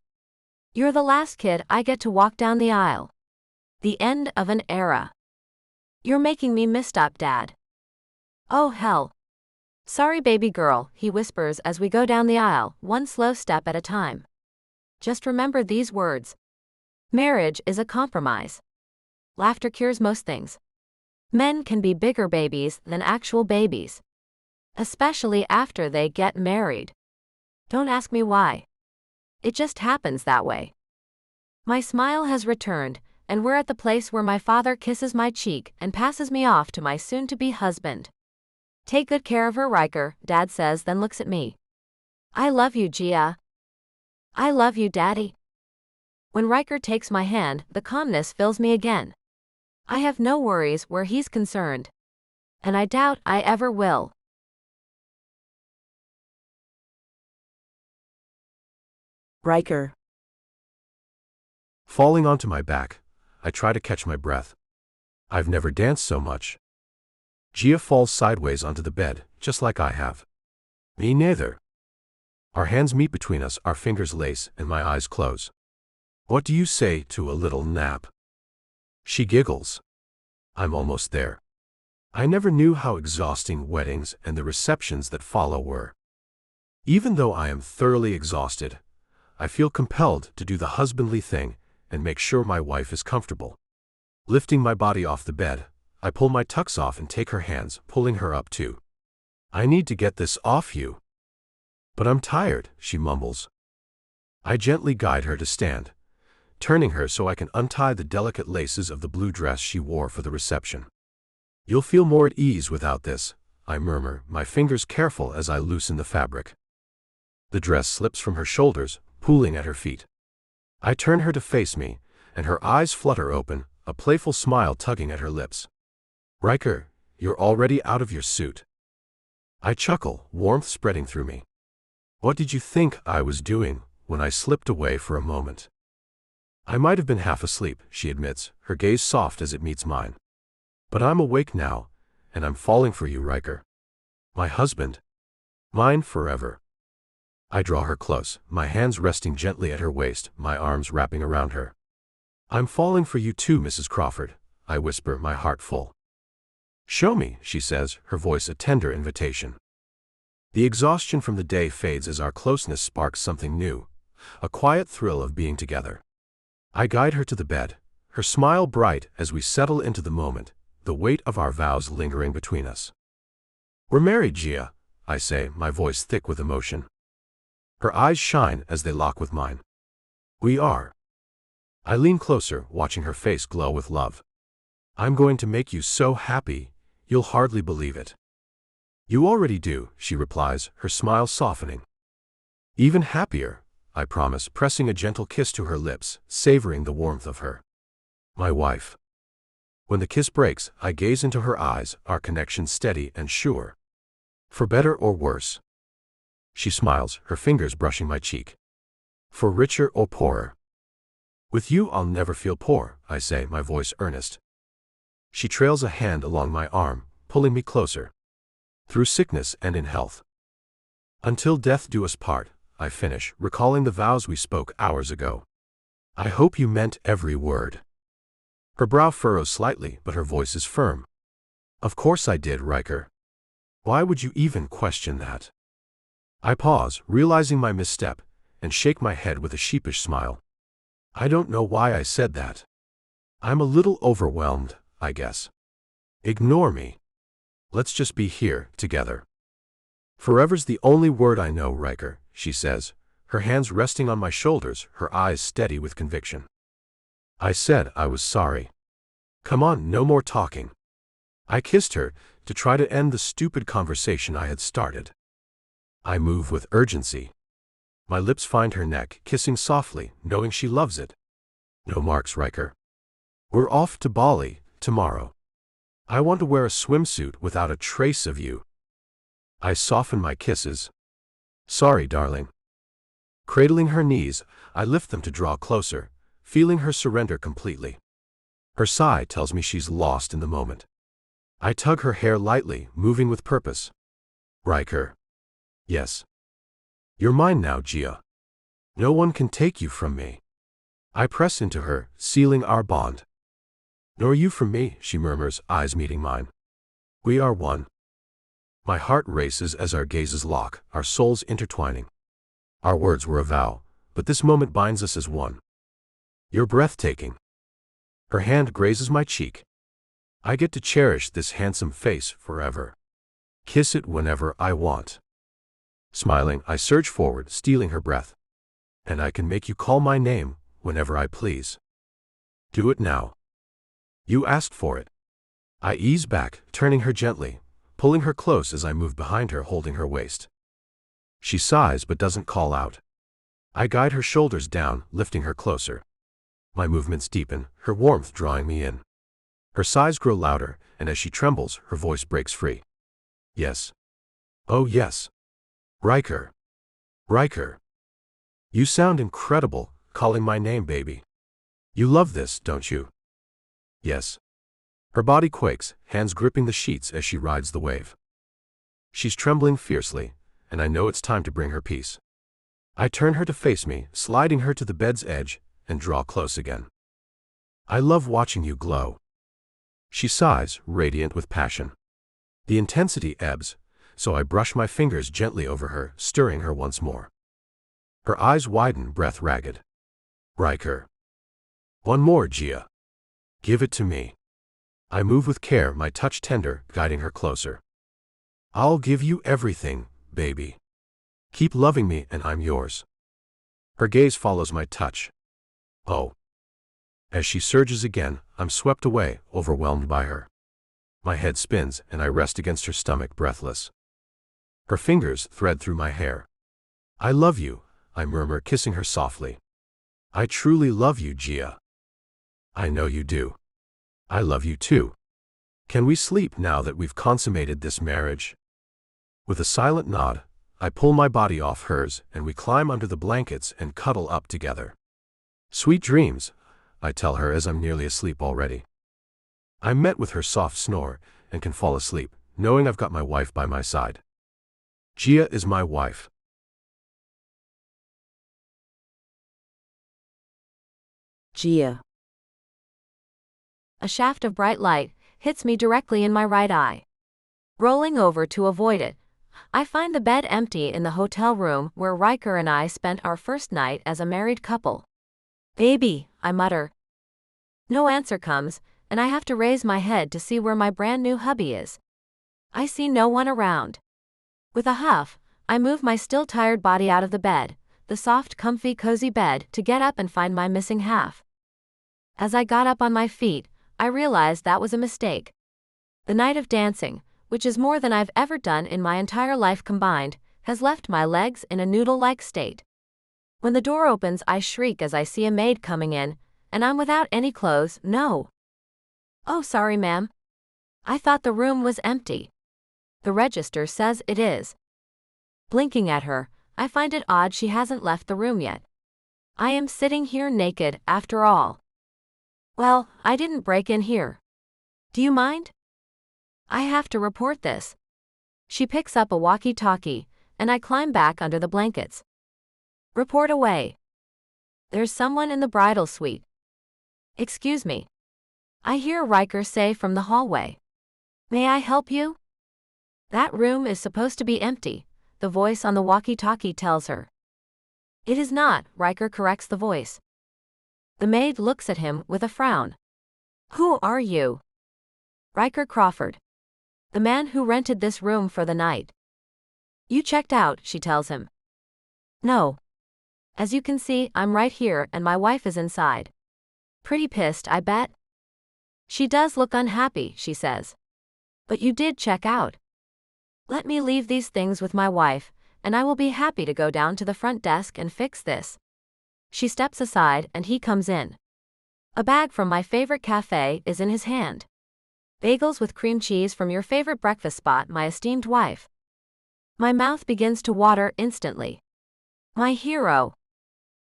You're the last kid I get to walk down the aisle. The end of an era. You're making me messed up, Dad. Oh hell. Sorry, baby girl, he whispers as we go down the aisle, one slow step at a time. Just remember these words. Marriage is a compromise. Laughter cures most things. Men can be bigger babies than actual babies. Especially after they get married. Don't ask me why. It just happens that way. My smile has returned, and we're at the place where my father kisses my cheek and passes me off to my soon-to-be husband. Take good care of her, Riker, Dad says, then looks at me. I love you, Gia. I love you, Daddy. When Riker takes my hand, the calmness fills me again. I have no worries where he's concerned. And I doubt I ever will. Riker. Falling onto my back, I try to catch my breath. I've never danced so much. Gia falls sideways onto the bed, just like I have. Me neither. Our hands meet between us, our fingers lace, and my eyes close. What do you say to a little nap? She giggles. I'm almost there. I never knew how exhausting weddings and the receptions that follow were. Even though I am thoroughly exhausted, I feel compelled to do the husbandly thing and make sure my wife is comfortable. Lifting my body off the bed, I pull my tux off and take her hands, pulling her up too. I need to get this off you. But I'm tired, she mumbles. I gently guide her to stand, turning her so I can untie the delicate laces of the blue dress she wore for the reception. You'll feel more at ease without this, I murmur, my fingers careful as I loosen the fabric. The dress slips from her shoulders, pooling at her feet. I turn her to face me, and her eyes flutter open, a playful smile tugging at her lips. Riker, you're already out of your suit. I chuckle, warmth spreading through me. What did you think I was doing when I slipped away for a moment? I might have been half asleep, she admits, her gaze soft as it meets mine. But I'm awake now, and I'm falling for you, Riker. My husband. Mine forever. I draw her close, my hands resting gently at her waist, my arms wrapping around her. I'm falling for you too, Mrs. Crawford, I whisper, my heart full. Show me, she says, her voice a tender invitation. The exhaustion from the day fades as our closeness sparks something new, a quiet thrill of being together. I guide her to the bed, her smile bright as we settle into the moment, the weight of our vows lingering between us. We're married, Gia, I say, my voice thick with emotion. Her eyes shine as they lock with mine. We are. I lean closer, watching her face glow with love. I'm going to make you so happy, you'll hardly believe it. You already do, she replies, her smile softening. Even happier, I promise, pressing a gentle kiss to her lips, savoring the warmth of her. My wife. When the kiss breaks, I gaze into her eyes, our connection steady and sure. For better or worse. She smiles, her fingers brushing my cheek. For richer or poorer. With you I'll never feel poor, I say, my voice earnest. She trails a hand along my arm, pulling me closer. Through sickness and in health. Until death do us part, I finish, recalling the vows we spoke hours ago. I hope you meant every word. Her brow furrows slightly, but her voice is firm. Of course I did, Riker. Why would you even question that? I pause, realizing my misstep, and shake my head with a sheepish smile. I don't know why I said that. I'm a little overwhelmed, I guess. Ignore me. Let's just be here, together. Forever's the only word I know, Riker, she says, her hands resting on my shoulders, her eyes steady with conviction. I said I was sorry. Come on, no more talking. I kissed her, to try to end the stupid conversation I had started. I move with urgency. My lips find her neck, kissing softly, knowing she loves it. No marks, Riker. We're off to Bali, tomorrow. I want to wear a swimsuit without a trace of you. I soften my kisses. Sorry, darling. Cradling her knees, I lift them to draw closer, feeling her surrender completely. Her sigh tells me she's lost in the moment. I tug her hair lightly, moving with purpose. Riker. Yes. You're mine now, Gia. No one can take you from me. I press into her, sealing our bond. Nor you from me, she murmurs, eyes meeting mine. We are one. My heart races as our gazes lock, our souls intertwining. Our words were a vow, but this moment binds us as one. You're breathtaking. Her hand grazes my cheek. I get to cherish this handsome face forever. Kiss it whenever I want. Smiling, I surge forward, stealing her breath. And I can make you call my name whenever I please. Do it now. You asked for it. I ease back, turning her gently, pulling her close as I move behind her, holding her waist. She sighs but doesn't call out. I guide her shoulders down, lifting her closer. My movements deepen, her warmth drawing me in. Her sighs grow louder, and as she trembles, her voice breaks free. Yes. Oh yes. Riker. Riker. You sound incredible, calling my name, baby. You love this, don't you? Yes. Her body quakes, hands gripping the sheets as she rides the wave. She's trembling fiercely, and I know it's time to bring her peace. I turn her to face me, sliding her to the bed's edge, and draw close again. I love watching you glow. She sighs, radiant with passion. The intensity ebbs, so I brush my fingers gently over her, stirring her once more. Her eyes widen, breath ragged. Riker. One more, Gia. Give it to me. I move with care, my touch tender, guiding her closer. I'll give you everything, baby. Keep loving me and I'm yours. Her gaze follows my touch. Oh. As she surges again, I'm swept away, overwhelmed by her. My head spins and I rest against her stomach, breathless. Her fingers thread through my hair. I love you, I murmur, kissing her softly. I truly love you, Gia. I know you do. I love you too. Can we sleep now that we've consummated this marriage? With a silent nod, I pull my body off hers and we climb under the blankets and cuddle up together. Sweet dreams, I tell her as I'm nearly asleep already. I'm met with her soft snore and can fall asleep, knowing I've got my wife by my side. Gia is my wife. Gia. A shaft of bright light hits me directly in my right eye. Rolling over to avoid it, I find the bed empty in the hotel room where Riker and I spent our first night as a married couple. "Baby," I mutter. No answer comes, and I have to raise my head to see where my brand new hubby is. I see no one around. With a huff, I move my still tired body out of the bed, the soft, comfy, cozy bed, to get up and find my missing half. As I got up on my feet, I realized that was a mistake. The night of dancing, which is more than I've ever done in my entire life combined, has left my legs in a noodle-like state. When the door opens, I shriek as I see a maid coming in, and I'm without any clothes. "No." "Oh, sorry, ma'am. I thought the room was empty." "The register says it is." Blinking at her, I find it odd she hasn't left the room yet. I am sitting here naked, after all. "Well, I didn't break in here. Do you mind? I have to report this." She picks up a walkie-talkie, and I climb back under the blankets. "Report away." "There's someone in the bridal suite." "Excuse me," I hear Riker say from the hallway. "May I help you?" "That room is supposed to be empty," the voice on the walkie-talkie tells her. "It is not," Riker corrects the voice. The maid looks at him with a frown. "Who are you?" "Riker Crawford. The man who rented this room for the night." "You checked out," she tells him. "No. As you can see, I'm right here and my wife is inside." "Pretty pissed, I bet." "She does look unhappy," she says. "But you did check out." "Let me leave these things with my wife, and I will be happy to go down to the front desk and fix this." She steps aside and he comes in. A bag from my favorite cafe is in his hand. "Bagels with cream cheese from your favorite breakfast spot, my esteemed wife." My mouth begins to water instantly. My hero.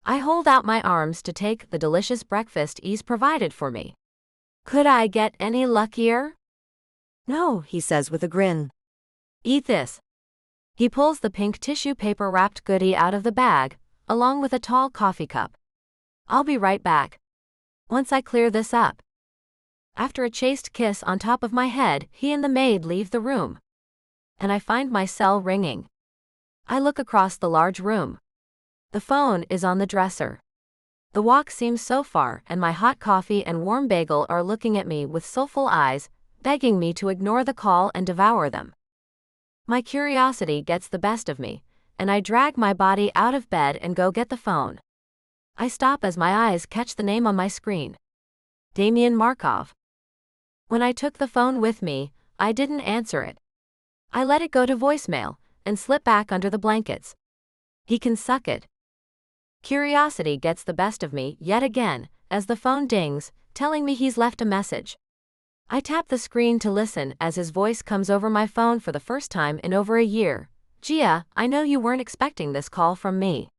I hold out my arms to take the delicious breakfast he's provided for me. Could I get any luckier? "No," he says with a grin. "Eat this." He pulls the pink tissue paper wrapped goodie out of the bag, along with a tall coffee cup. "I'll be right back. Once I clear this up." After a chaste kiss on top of my head, he and the maid leave the room. And I find my cell ringing. I look across the large room. The phone is on the dresser. The walk seems so far, and my hot coffee and warm bagel are looking at me with soulful eyes, begging me to ignore the call and devour them. My curiosity gets the best of me, and I drag my body out of bed and go get the phone. I stop as my eyes catch the name on my screen. Damian Markov. When I took the phone with me, I didn't answer it. I let it go to voicemail, and slip back under the blankets. He can suck it. Curiosity gets the best of me yet again, as the phone dings, telling me he's left a message. I tap the screen to listen as his voice comes over my phone for the first time in over a year. "Gia, I know you weren't expecting this call from me.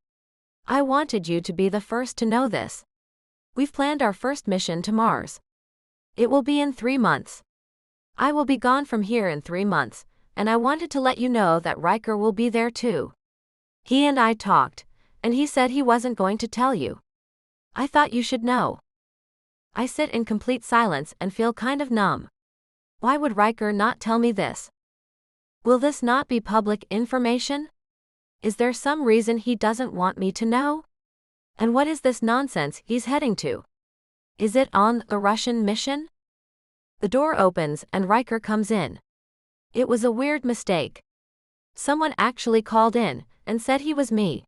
I wanted you to be the first to know this. We've planned our first mission to Mars. It will be in 3 months. I will be gone from here in 3 months, and I wanted to let you know that Riker will be there too. He and I talked, and he said he wasn't going to tell you. I thought you should know." I sit in complete silence and feel kind of numb. Why would Riker not tell me this? Will this not be public information? Is there some reason he doesn't want me to know? And what is this nonsense he's heading to? Is it on the Russian mission? The door opens and Riker comes in. It was a weird mistake. Someone actually called in and said he was me.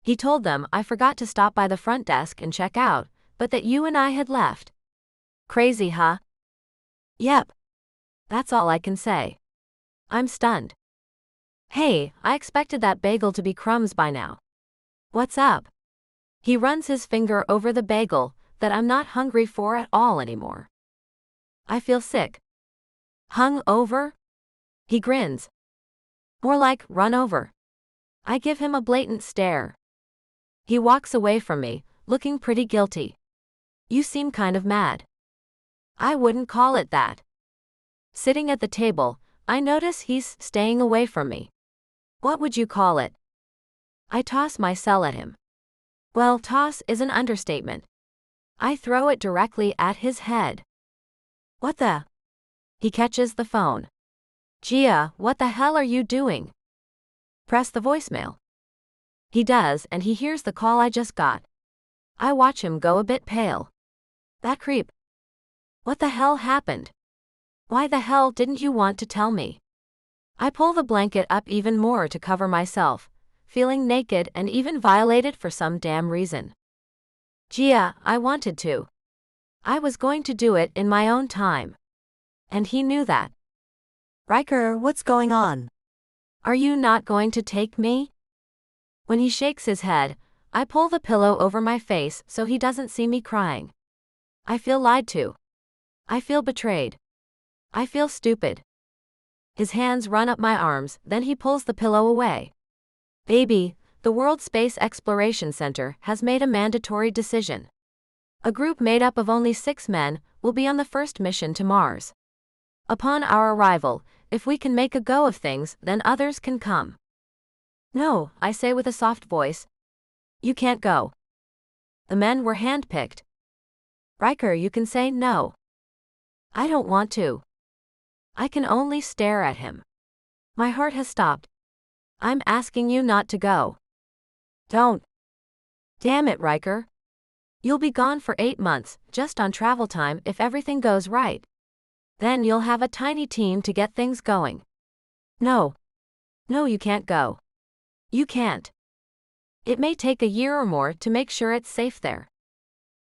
He told them I forgot to stop by the front desk and check out, but that you and I had left. Crazy, huh? Yep. That's all I can say. I'm stunned. Hey, I expected that bagel to be crumbs by now. What's up? He runs his finger over the bagel that I'm not hungry for at all anymore. I feel sick. Hung over? He grins. More like run over. I give him a blatant stare. He walks away from me, looking pretty guilty. You seem kind of mad. I wouldn't call it that. Sitting at the table, I notice he's staying away from me. What would you call it? I toss my cell at him. Well, toss is an understatement. I throw it directly at his head. What the? He catches the phone. Gia, what the hell are you doing? Press the voicemail. He does, and he hears the call I just got. I watch him go a bit pale. That creep. What the hell happened? Why the hell didn't you want to tell me? I pull the blanket up even more to cover myself, feeling naked and even violated for some damn reason. Gia, I wanted to. I was going to do it in my own time. And he knew that. Riker, what's going on? Are you not going to take me? When he shakes his head, I pull the pillow over my face so he doesn't see me crying. I feel lied to. I feel betrayed. I feel stupid. His hands run up my arms, then he pulls the pillow away. Baby, the World Space Exploration Center has made a mandatory decision. A group made up of only 6 men will be on the first mission to Mars. Upon our arrival, if we can make a go of things, then others can come. No, I say with a soft voice. You can't go. The men were handpicked. Riker, you can say no. I don't want to. I can only stare at him. My heart has stopped. I'm asking you not to go. Don't. Damn it, Riker. You'll be gone for 8 months, just on travel time if everything goes right. Then you'll have a tiny team to get things going. No. No, you can't go. You can't. It may take a year or more to make sure it's safe there.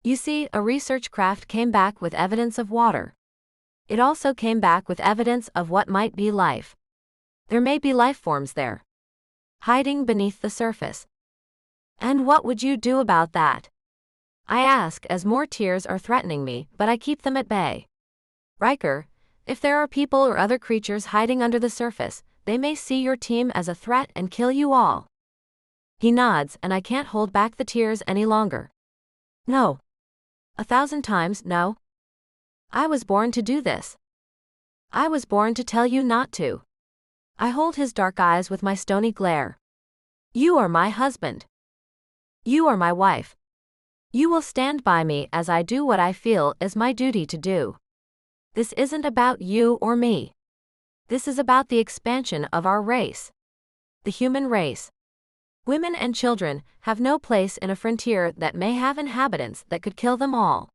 You see, a research craft came back with evidence of water. It also came back with evidence of what might be life. There may be life forms there, hiding beneath the surface. And what would you do about that? I ask as more tears are threatening me, but I keep them at bay. Riker, if there are people or other creatures hiding under the surface, they may see your team as a threat and kill you all. He nods, and I can't hold back the tears any longer. No. 1,000 times no. I was born to do this. I was born to tell you not to. I hold his dark eyes with my stony glare. You are my husband. You are my wife. You will stand by me as I do what I feel is my duty to do. This isn't about you or me. This is about the expansion of our race. The human race. Women and children have no place in a frontier that may have inhabitants that could kill them all.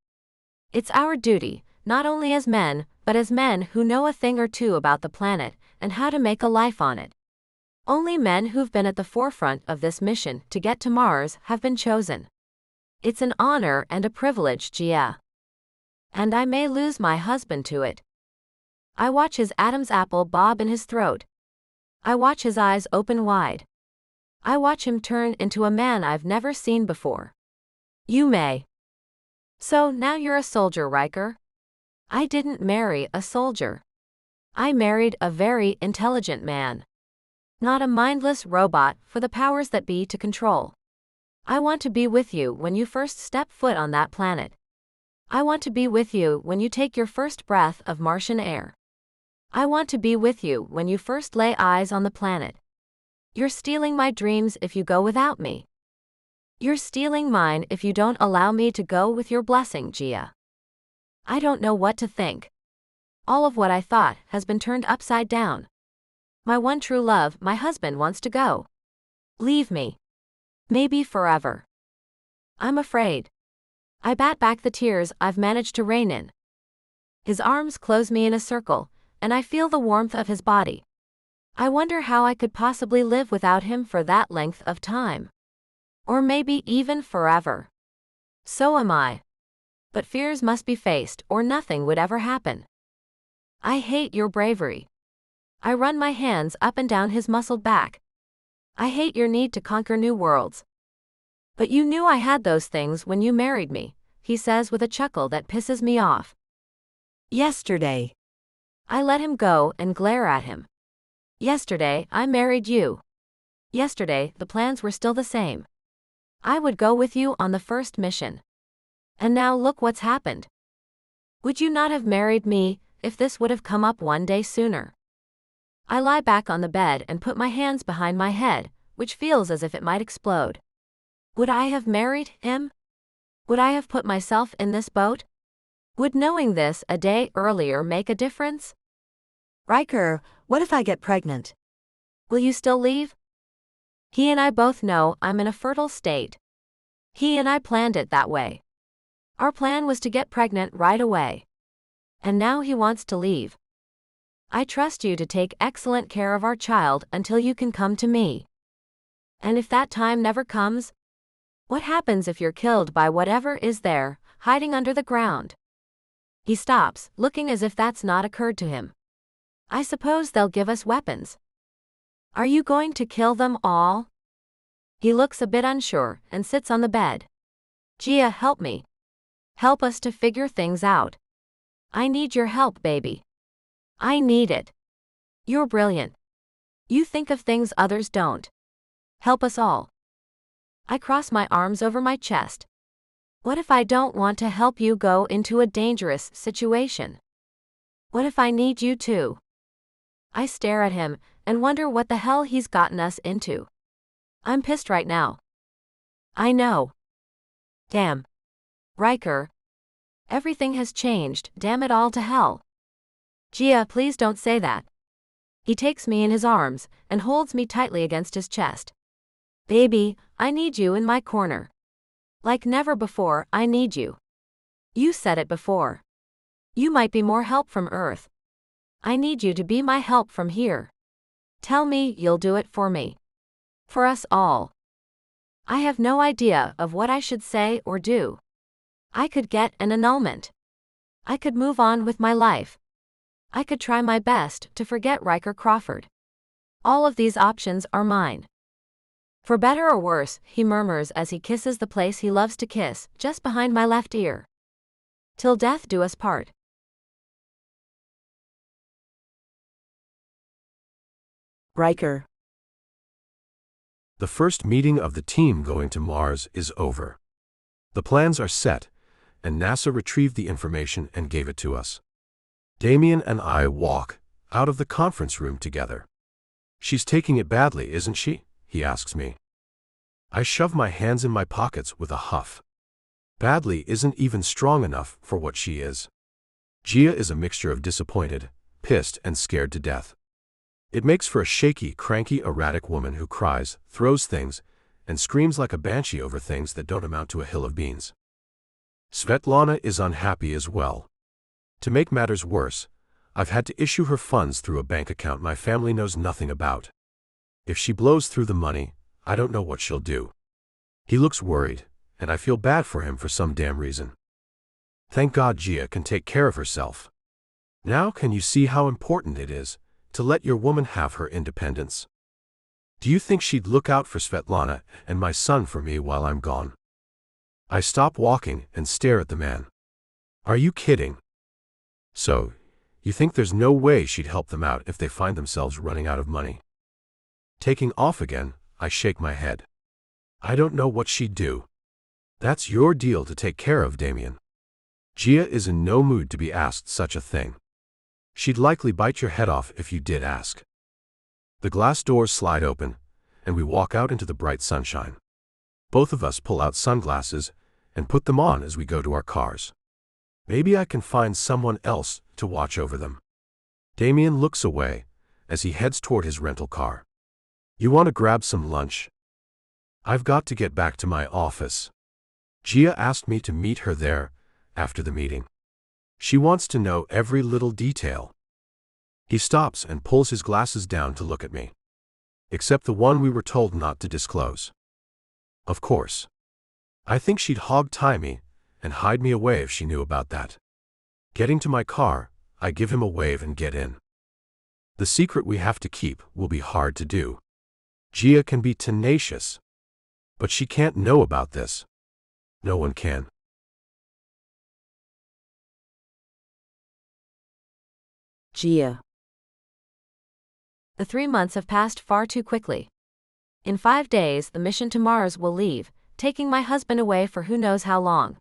It's our duty, not only as men, but as men who know a thing or two about the planet and how to make a life on it. Only men who've been at the forefront of this mission to get to Mars have been chosen. It's an honor and a privilege, Gia. And I may lose my husband to it. I watch his Adam's apple bob in his throat. I watch his eyes open wide. I watch him turn into a man I've never seen before. You may. So now you're a soldier, Riker? I didn't marry a soldier. I married a very intelligent man. Not a mindless robot for the powers that be to control. I want to be with you when you first step foot on that planet. I want to be with you when you take your first breath of Martian air. I want to be with you when you first lay eyes on the planet. You're stealing my dreams if you go without me. You're stealing mine if you don't allow me to go with your blessing, Gia. I don't know what to think. All of what I thought has been turned upside down. My one true love, my husband, wants to go. Leave me. Maybe forever. I'm afraid. I bat back the tears I've managed to rein in. His arms close me in a circle, and I feel the warmth of his body. I wonder how I could possibly live without him for that length of time. Or maybe even forever. So am I. But fears must be faced or nothing would ever happen. I hate your bravery. I run my hands up and down his muscled back. I hate your need to conquer new worlds. But you knew I had those things when you married me, he says with a chuckle that pisses me off. Yesterday. I let him go and glare at him. Yesterday, I married you. Yesterday, the plans were still the same. I would go with you on the first mission. And now look what's happened. Would you not have married me if this would have come up one day sooner? I lie back on the bed and put my hands behind my head, which feels as if it might explode. Would I have married him? Would I have put myself in this boat? Would knowing this a day earlier make a difference? Riker, what if I get pregnant? Will you still leave? He and I both know I'm in a fertile state. He and I planned it that way. Our plan was to get pregnant right away. And now he wants to leave. I trust you to take excellent care of our child until you can come to me. And if that time never comes, what happens if you're killed by whatever is there, hiding under the ground? He stops, looking as if that's not occurred to him. I suppose they'll give us weapons. Are you going to kill them all? He looks a bit unsure and sits on the bed. Gia, help me. Help us to figure things out. I need your help, baby. I need it. You're brilliant. You think of things others don't. Help us all. I cross my arms over my chest. What if I don't want to help you go into a dangerous situation? What if I need you too? I stare at him and wonder what the hell he's gotten us into. I'm pissed right now. I know. Damn. Riker. Everything has changed, damn it all to hell. Gia, please don't say that. He takes me in his arms and holds me tightly against his chest. Baby, I need you in my corner. Like never before, I need you. You said it before. You might be more help from Earth. I need you to be my help from here. Tell me you'll do it for me. For us all. I have no idea of what I should say or do. I could get an annulment. I could move on with my life. I could try my best to forget Riker Crawford. All of these options are mine. For better or worse, he murmurs as he kisses the place he loves to kiss, just behind my left ear. Till death do us part. Riker. The first meeting of the team going to Mars is over. The plans are set, and NASA retrieved the information and gave it to us. Damien and I walk out of the conference room together. She's taking it badly, isn't she? He asks me. I shove my hands in my pockets with a huff. Badly isn't even strong enough for what she is. Gia is a mixture of disappointed, pissed, and scared to death. It makes for a shaky, cranky, erratic woman who cries, throws things, and screams like a banshee over things that don't amount to a hill of beans. Svetlana is unhappy as well. To make matters worse, I've had to issue her funds through a bank account my family knows nothing about. If she blows through the money, I don't know what she'll do. He looks worried, and I feel bad for him for some damn reason. Thank God Gia can take care of herself. Now can you see how important it is to let your woman have her independence? Do you think she'd look out for Svetlana and my son for me while I'm gone? I stop walking and stare at the man. Are you kidding? So, you think there's no way she'd help them out if they find themselves running out of money? Taking off again, I shake my head. I don't know what she'd do. That's your deal to take care of, Damien. Gia is in no mood to be asked such a thing. She'd likely bite your head off if you did ask. The glass doors slide open, and we walk out into the bright sunshine. Both of us pull out sunglasses and put them on as we go to our cars. Maybe I can find someone else to watch over them. Damien looks away as he heads toward his rental car. You want to grab some lunch? I've got to get back to my office. Gia asked me to meet her there after the meeting. She wants to know every little detail. He stops and pulls his glasses down to look at me. Except the one we were told not to disclose. Of course. I think she'd hog-tie me and hide me away if she knew about that. Getting to my car, I give him a wave and get in. The secret we have to keep will be hard to do. Gia can be tenacious. But she can't know about this. No one can. Gia. The 3 months have passed far too quickly. In 5 days, the mission to Mars will leave, taking my husband away for who knows how long.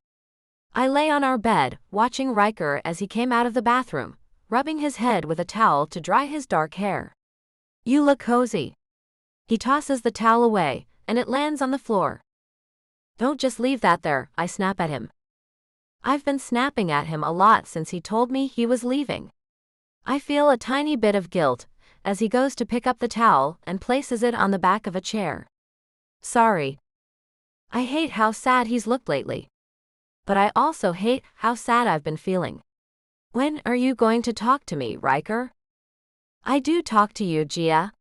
I lay on our bed, watching Riker as he came out of the bathroom, rubbing his head with a towel to dry his dark hair. You look cozy. He tosses the towel away, and it lands on the floor. Don't just leave that there, I snap at him. I've been snapping at him a lot since he told me he was leaving. I feel a tiny bit of guilt as he goes to pick up the towel and places it on the back of a chair. Sorry. I hate how sad he's looked lately. But I also hate how sad I've been feeling. When are you going to talk to me, Riker? I do talk to you, Gia.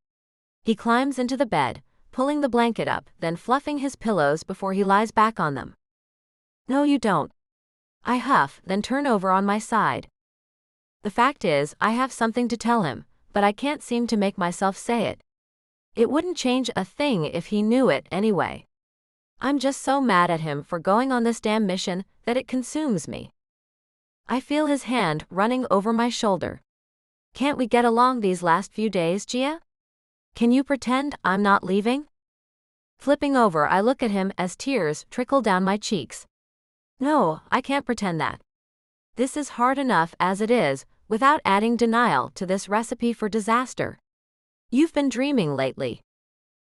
He climbs into the bed, pulling the blanket up, then fluffing his pillows before he lies back on them. No, you don't. I huff, then turn over on my side. The fact is, I have something to tell him, but I can't seem to make myself say it. It wouldn't change a thing if he knew it anyway. I'm just so mad at him for going on this damn mission that it consumes me. I feel his hand running over my shoulder. Can't we get along these last few days, Gia? Can you pretend I'm not leaving? Flipping over, I look at him as tears trickle down my cheeks. No, I can't pretend that. This is hard enough as it is, without adding denial to this recipe for disaster. You've been dreaming lately.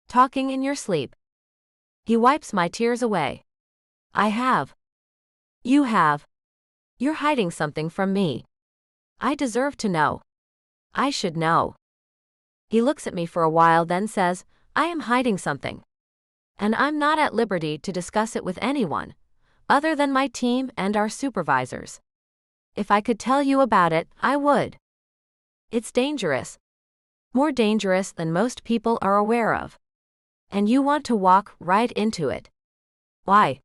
Talking in your sleep. He wipes my tears away. I have. You have. You're hiding something from me. I deserve to know. I should know. He looks at me for a while, then says, I am hiding something. And I'm not at liberty to discuss it with anyone, other than my team and our supervisors. If I could tell you about it, I would. It's dangerous. More dangerous than most people are aware of. And you want to walk right into it. Why?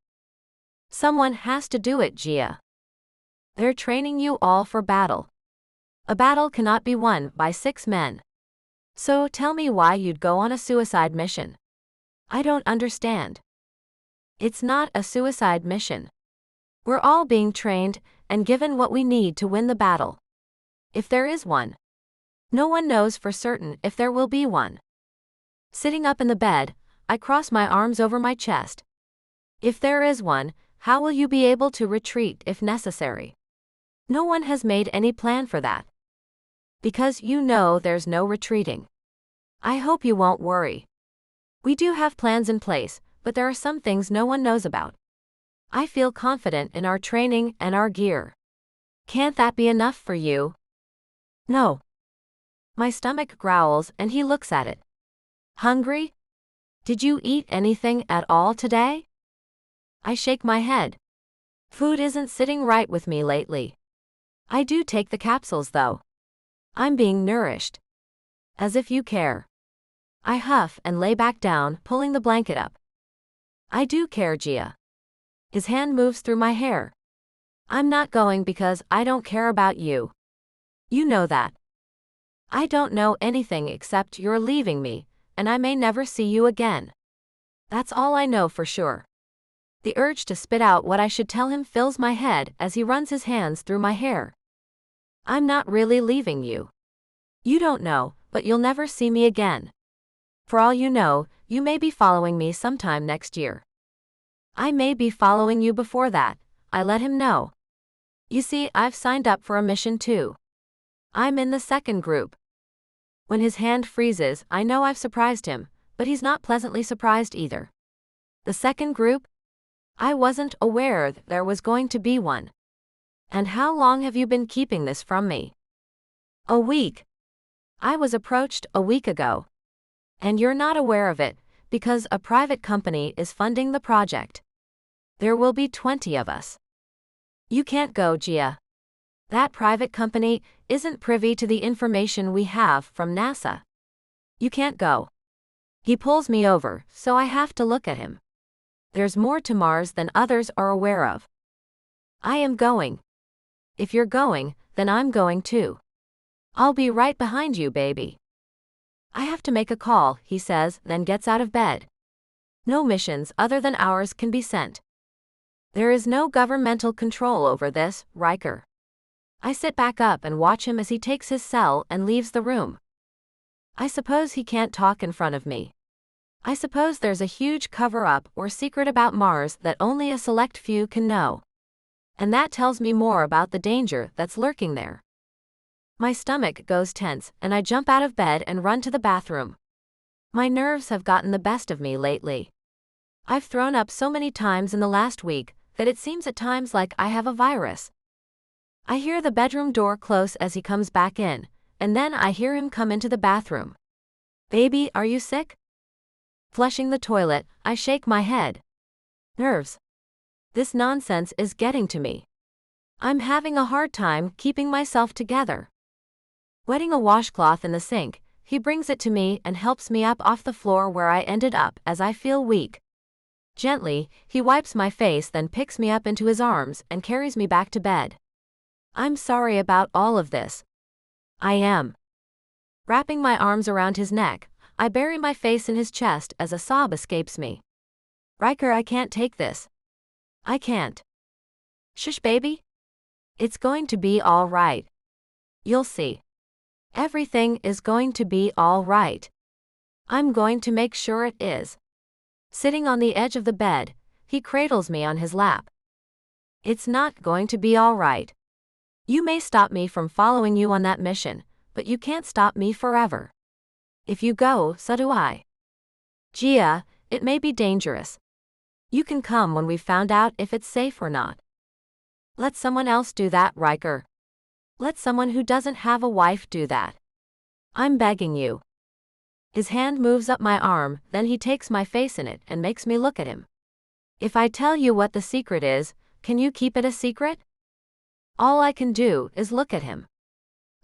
Someone has to do it, Gia. They're training you all for battle. A battle cannot be won by 6 men. So tell me why you'd go on a suicide mission. I don't understand. It's not a suicide mission. We're all being trained and given what we need to win the battle. If there is one. No one knows for certain if there will be one. Sitting up in the bed, I cross my arms over my chest. If there is one, how will you be able to retreat if necessary? No one has made any plan for that. Because you know there's no retreating. I hope you won't worry. We do have plans in place, but there are some things no one knows about. I feel confident in our training and our gear. Can't that be enough for you? No. My stomach growls and he looks at it. Hungry? Did you eat anything at all today? I shake my head. Food isn't sitting right with me lately. I do take the capsules though. I'm being nourished. As if you care. I huff and lay back down, pulling the blanket up. I do care, Gia. His hand moves through my hair. I'm not going because I don't care about you. You know that. I don't know anything except you're leaving me, and I may never see you again. That's all I know for sure. The urge to spit out what I should tell him fills my head as he runs his hands through my hair. I'm not really leaving you. You don't know, but you'll never see me again. For all you know, you may be following me sometime next year. I may be following you before that, I let him know. You see, I've signed up for a mission too. I'm in the second group. When his hand freezes, I know I've surprised him, but he's not pleasantly surprised either. The second group? I wasn't aware there was going to be one. And how long have you been keeping this from me? A week. I was approached a week ago. And you're not aware of it, because a private company is funding the project. There will be 20 of us. You can't go, Gia. That private company isn't privy to the information we have from NASA. You can't go. He pulls me over, so I have to look at him. There's more to Mars than others are aware of. I am going. If you're going, then I'm going too. I'll be right behind you, baby. I have to make a call, he says, then gets out of bed. No missions other than ours can be sent. There is no governmental control over this, Riker. I sit back up and watch him as he takes his cell and leaves the room. I suppose he can't talk in front of me. I suppose there's a huge cover-up or secret about Mars that only a select few can know. And that tells me more about the danger that's lurking there. My stomach goes tense, and I jump out of bed and run to the bathroom. My nerves have gotten the best of me lately. I've thrown up so many times in the last week that it seems at times like I have a virus. I hear the bedroom door close as he comes back in, and then I hear him come into the bathroom. "Baby, are you sick?" Flushing the toilet, I shake my head. Nerves. This nonsense is getting to me. I'm having a hard time keeping myself together. Wetting a washcloth in the sink, he brings it to me and helps me up off the floor where I ended up as I feel weak. Gently, he wipes my face, then picks me up into his arms and carries me back to bed. I'm sorry about all of this. I am. Wrapping my arms around his neck, I bury my face in his chest as a sob escapes me. Riker, I can't take this. I can't. Shush, baby. It's going to be all right. You'll see. Everything is going to be all right. I'm going to make sure it is. Sitting on the edge of the bed, he cradles me on his lap. It's not going to be all right. You may stop me from following you on that mission, but you can't stop me forever. If you go, so do I. Gia, it may be dangerous. You can come when we've found out if it's safe or not. Let someone else do that, Riker. Let someone who doesn't have a wife do that. I'm begging you. His hand moves up my arm, then he takes my face in it and makes me look at him. If I tell you what the secret is, can you keep it a secret? All I can do is look at him.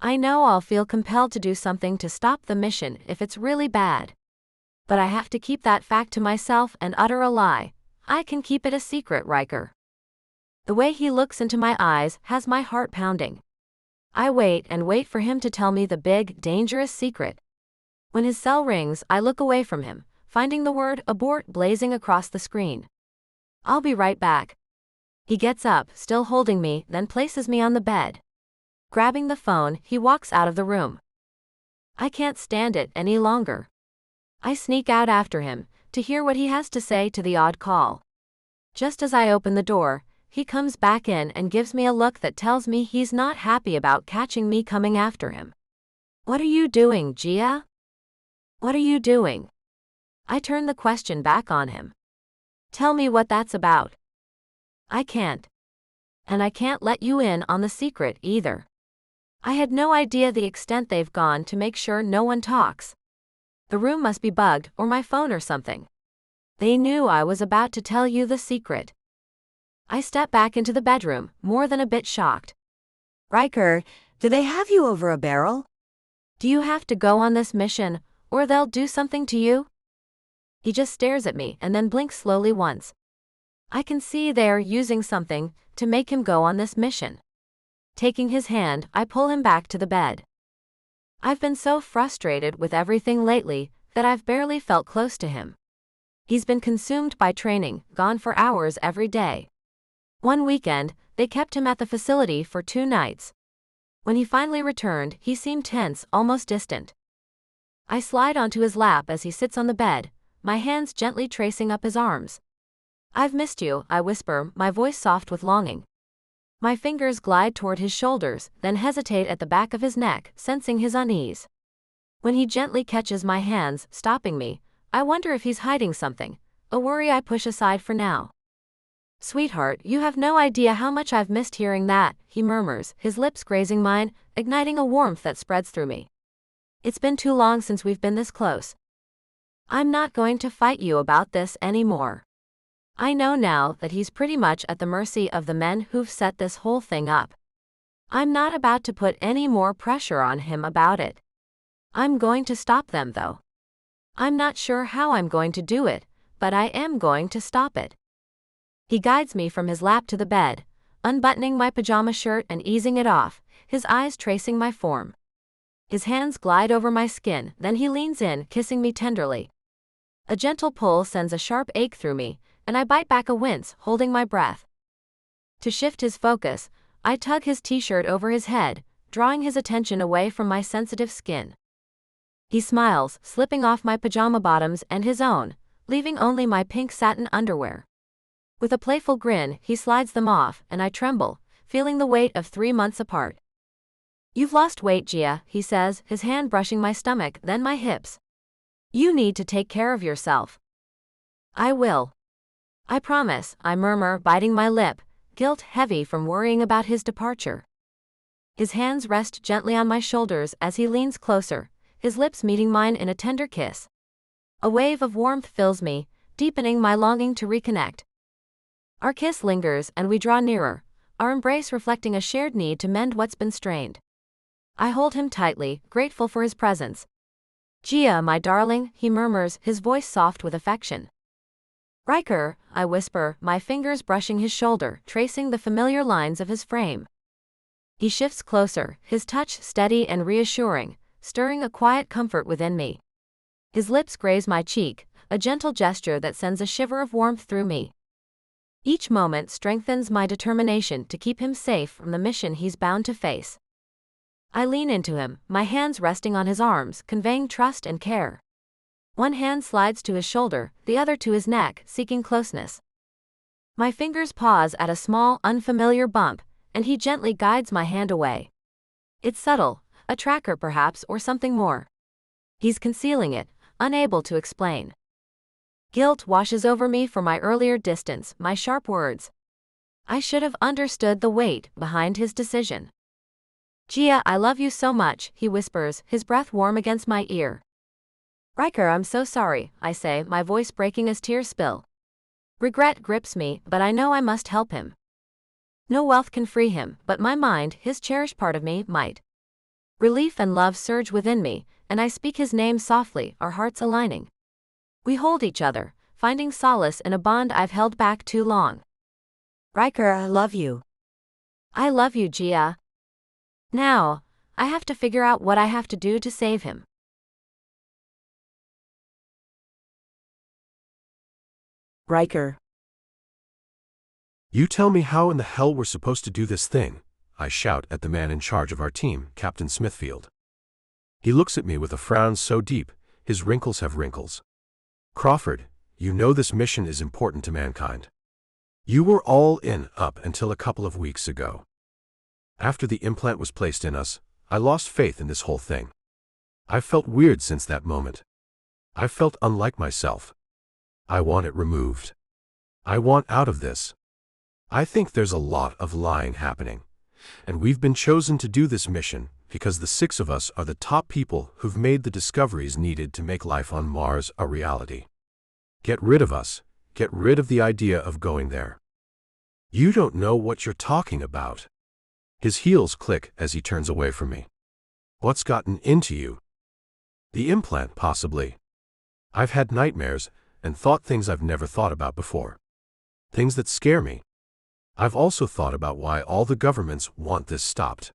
I know I'll feel compelled to do something to stop the mission if it's really bad. But I have to keep that fact to myself and utter a lie. I can keep it a secret, Riker. The way he looks into my eyes has my heart pounding. I wait and wait for him to tell me the big, dangerous secret. When his cell rings, I look away from him, finding the word abort blazing across the screen. I'll be right back. He gets up, still holding me, then places me on the bed. Grabbing the phone, he walks out of the room. I can't stand it any longer. I sneak out after him, to hear what he has to say to the odd call. Just as I open the door, he comes back in and gives me a look that tells me he's not happy about catching me coming after him. What are you doing, Gia? What are you doing? I turn the question back on him. Tell me what that's about. I can't. And I can't let you in on the secret either. I had no idea the extent they've gone to make sure no one talks. The room must be bugged or my phone or something. They knew I was about to tell you the secret. I step back into the bedroom, more than a bit shocked. Riker, do they have you over a barrel? Do you have to go on this mission, or they'll do something to you? He just stares at me and then blinks slowly once. I can see they're using something to make him go on this mission. Taking his hand, I pull him back to the bed. I've been so frustrated with everything lately that I've barely felt close to him. He's been consumed by training, gone for hours every day. One weekend, they kept him at the facility for 2 nights. When he finally returned, he seemed tense, almost distant. I slide onto his lap as he sits on the bed, my hands gently tracing up his arms. I've missed you, I whisper, my voice soft with longing. My fingers glide toward his shoulders, then hesitate at the back of his neck, sensing his unease. When he gently catches my hands, stopping me, I wonder if he's hiding something, a worry I push aside for now. Sweetheart, you have no idea how much I've missed hearing that, he murmurs, his lips grazing mine, igniting a warmth that spreads through me. It's been too long since we've been this close. I'm not going to fight you about this anymore. I know now that he's pretty much at the mercy of the men who've set this whole thing up. I'm not about to put any more pressure on him about it. I'm going to stop them though. I'm not sure how I'm going to do it, but I am going to stop it. He guides me from his lap to the bed, unbuttoning my pajama shirt and easing it off, his eyes tracing my form. His hands glide over my skin, then he leans in, kissing me tenderly. A gentle pull sends a sharp ache through me, and I bite back a wince, holding my breath. To shift his focus, I tug his t-shirt over his head, drawing his attention away from my sensitive skin. He smiles, slipping off my pajama bottoms and his own, leaving only my pink satin underwear. With a playful grin, he slides them off, and I tremble, feeling the weight of 3 months apart. "You've lost weight, Gia," he says, his hand brushing my stomach, then my hips. "You need to take care of yourself." "I will. I promise," I murmur, biting my lip, guilt heavy from worrying about his departure. His hands rest gently on my shoulders as he leans closer, his lips meeting mine in a tender kiss. A wave of warmth fills me, deepening my longing to reconnect. Our kiss lingers and we draw nearer, our embrace reflecting a shared need to mend what's been strained. I hold him tightly, grateful for his presence. "Gia, my darling," he murmurs, his voice soft with affection. "Riker," I whisper, my fingers brushing his shoulder, tracing the familiar lines of his frame. He shifts closer, his touch steady and reassuring, stirring a quiet comfort within me. His lips graze my cheek, a gentle gesture that sends a shiver of warmth through me. Each moment strengthens my determination to keep him safe from the mission he's bound to face. I lean into him, my hands resting on his arms, conveying trust and care. One hand slides to his shoulder, the other to his neck, seeking closeness. My fingers pause at a small, unfamiliar bump, and he gently guides my hand away. It's subtle, a tracker perhaps, or something more. He's concealing it, unable to explain. Guilt washes over me for my earlier distance, my sharp words. I should have understood the weight behind his decision. "Gia, I love you so much," he whispers, his breath warm against my ear. "Riker, I'm so sorry," I say, my voice breaking as tears spill. Regret grips me, but I know I must help him. No wealth can free him, but my mind, his cherished part of me, might. Relief and love surge within me, and I speak his name softly, our hearts aligning. We hold each other, finding solace in a bond I've held back too long. Riker, I love you. "I love you, Gia." Now, I have to figure out what I have to do to save him. Riker. "You tell me how in the hell we're supposed to do this thing," I shout at the man in charge of our team, Captain Smithfield. He looks at me with a frown so deep, his wrinkles have wrinkles. "Crawford, you know this mission is important to mankind. You were all in up until a couple of weeks ago. After the implant was placed in us, I lost faith in this whole thing. I've felt weird since that moment. I've felt unlike myself. I want it removed. I want out of this. I think there's a lot of lying happening, and we've been chosen to do this mission because the 6 of us are the top people who've made the discoveries needed to make life on Mars a reality. Get rid of us. Get rid of the idea of going there." "You don't know what you're talking about." His heels click as he turns away from me. "What's gotten into you?" "The implant, possibly. I've had nightmares and thought things I've never thought about before. Things that scare me. I've also thought about why all the governments want this stopped.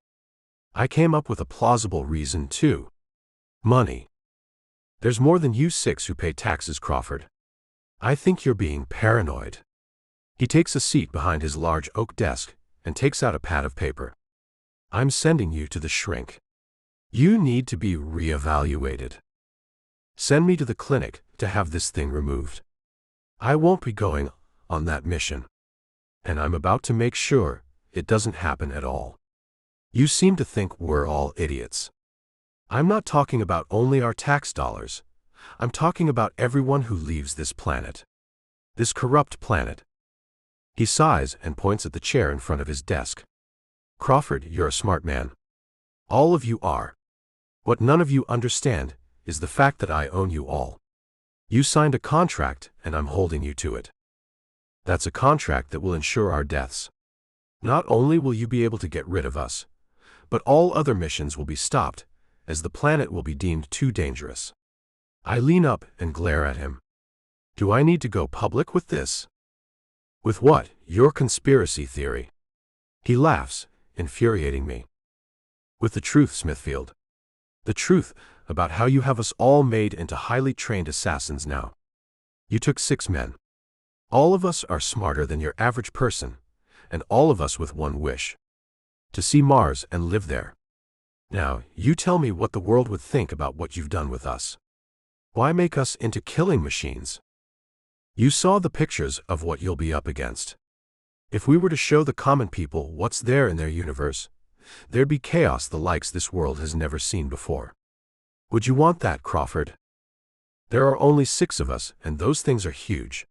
I came up with a plausible reason, too. Money. There's more than you 6 who pay taxes, Crawford. I think you're being paranoid." He takes a seat behind his large oak desk and takes out a pad of paper. "I'm sending you to the shrink. You need to be reevaluated. Send me to the clinic to have this thing removed. I won't be going on that mission. And I'm about to make sure it doesn't happen at all. You seem to think we're all idiots. I'm not talking about only our tax dollars. I'm talking about everyone who leaves this planet. This corrupt planet." He sighs and points at the chair in front of his desk. "Crawford, you're a smart man. All of you are. What none of you understand is the fact that I own you all. You signed a contract and I'm holding you to it. That's a contract that will ensure our deaths. Not only will you be able to get rid of us, but all other missions will be stopped, as the planet will be deemed too dangerous." I lean up and glare at him. "Do I need to go public with this?" "With what? Your conspiracy theory?" He laughs, infuriating me. "With the truth, Smithfield. The truth about how you have us all made into highly trained assassins now. You took 6 men. All of us are smarter than your average person, and all of us with one wish: to see Mars and live there. Now, you tell me what the world would think about what you've done with us. Why make us into killing machines? You saw the pictures of what you'll be up against. If we were to show the common people what's there in their universe, there'd be chaos the likes this world has never seen before. Would you want that, Crawford? There are only 6 of us, and those things are huge.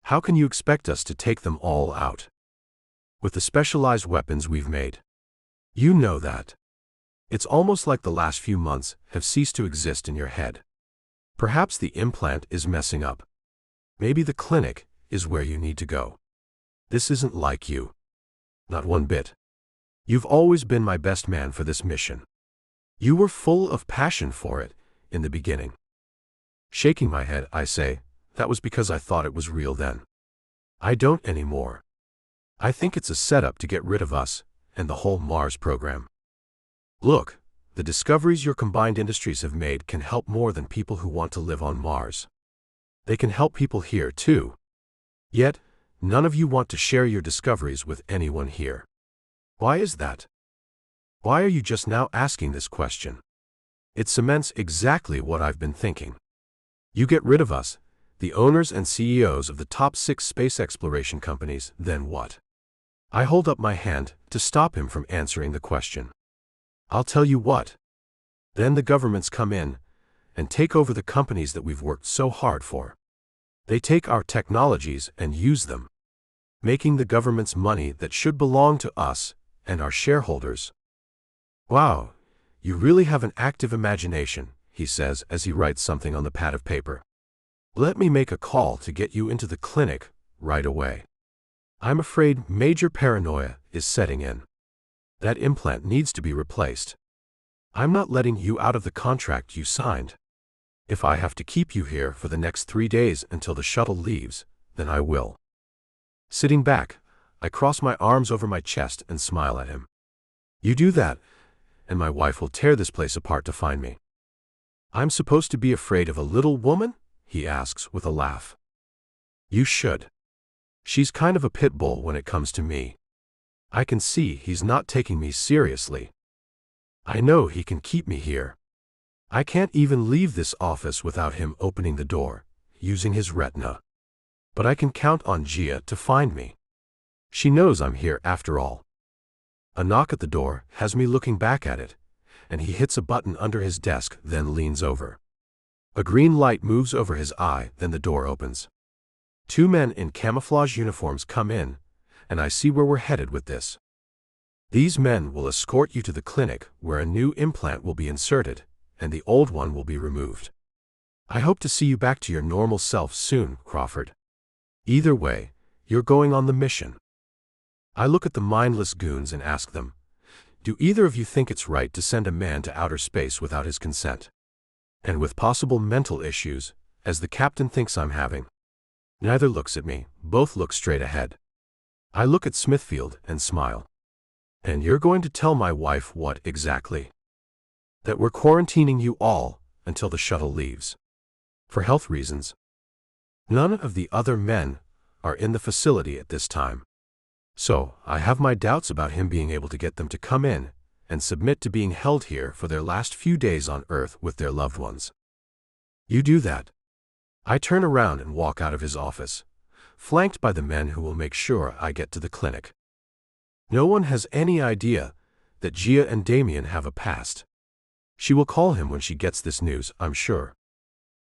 How can you expect us to take them all out? With the specialized weapons we've made. You know that. It's almost like the last few months have ceased to exist in your head. Perhaps the implant is messing up. Maybe the clinic is where you need to go. This isn't like you. Not one bit. You've always been my best man for this mission. You were full of passion for it in the beginning. Shaking my head, I say, that was because I thought it was real then. I don't anymore. I think it's a setup to get rid of us and the whole Mars program. Look, the discoveries your combined industries have made can help more than people who want to live on Mars. They can help people here too. Yet, none of you want to share your discoveries with anyone here. Why is that? Why are you just now asking this question? It cements exactly what I've been thinking. You get rid of us, the owners and CEOs of the top 6 space exploration companies, then what? I hold up my hand to stop him from answering the question. I'll tell you what. Then the governments come in and take over the companies that we've worked so hard for. They take our technologies and use them, making the government's money that should belong to us and our shareholders. Wow, you really have an active imagination, he says as he writes something on the pad of paper. Let me make a call to get you into the clinic right away. I'm afraid major paranoia is setting in. That implant needs to be replaced. I'm not letting you out of the contract you signed. If I have to keep you here for the next 3 days until the shuttle leaves, then I will. Sitting back, I cross my arms over my chest and smile at him. You do that, and my wife will tear this place apart to find me. I'm supposed to be afraid of a little woman? He asks with a laugh. You should. She's kind of a pit bull when it comes to me. I can see he's not taking me seriously. I know he can keep me here. I can't even leave this office without him opening the door, using his retina. But I can count on Gia to find me. She knows I'm here after all. A knock at the door has me looking back at it, and he hits a button under his desk, then leans over. A green light moves over his eye, then the door opens. 2 men in camouflage uniforms come in, and I see where we're headed with this. These men will escort you to the clinic where a new implant will be inserted, and the old one will be removed. I hope to see you back to your normal self soon, Crawford. Either way, you're going on the mission. I look at the mindless goons and ask them, do either of you think it's right to send a man to outer space without his consent? And with possible mental issues, as the captain thinks I'm having. Neither looks at me, both look straight ahead. I look at Smithfield and smile. And you're going to tell my wife what exactly? That we're quarantining you all until the shuttle leaves. For health reasons. None of the other men are in the facility at this time. So, I have my doubts about him being able to get them to come in and submit to being held here for their last few days on Earth with their loved ones. You do that. I turn around and walk out of his office, flanked by the men who will make sure I get to the clinic. No one has any idea that Gia and Damien have a past. She will call him when she gets this news, I'm sure.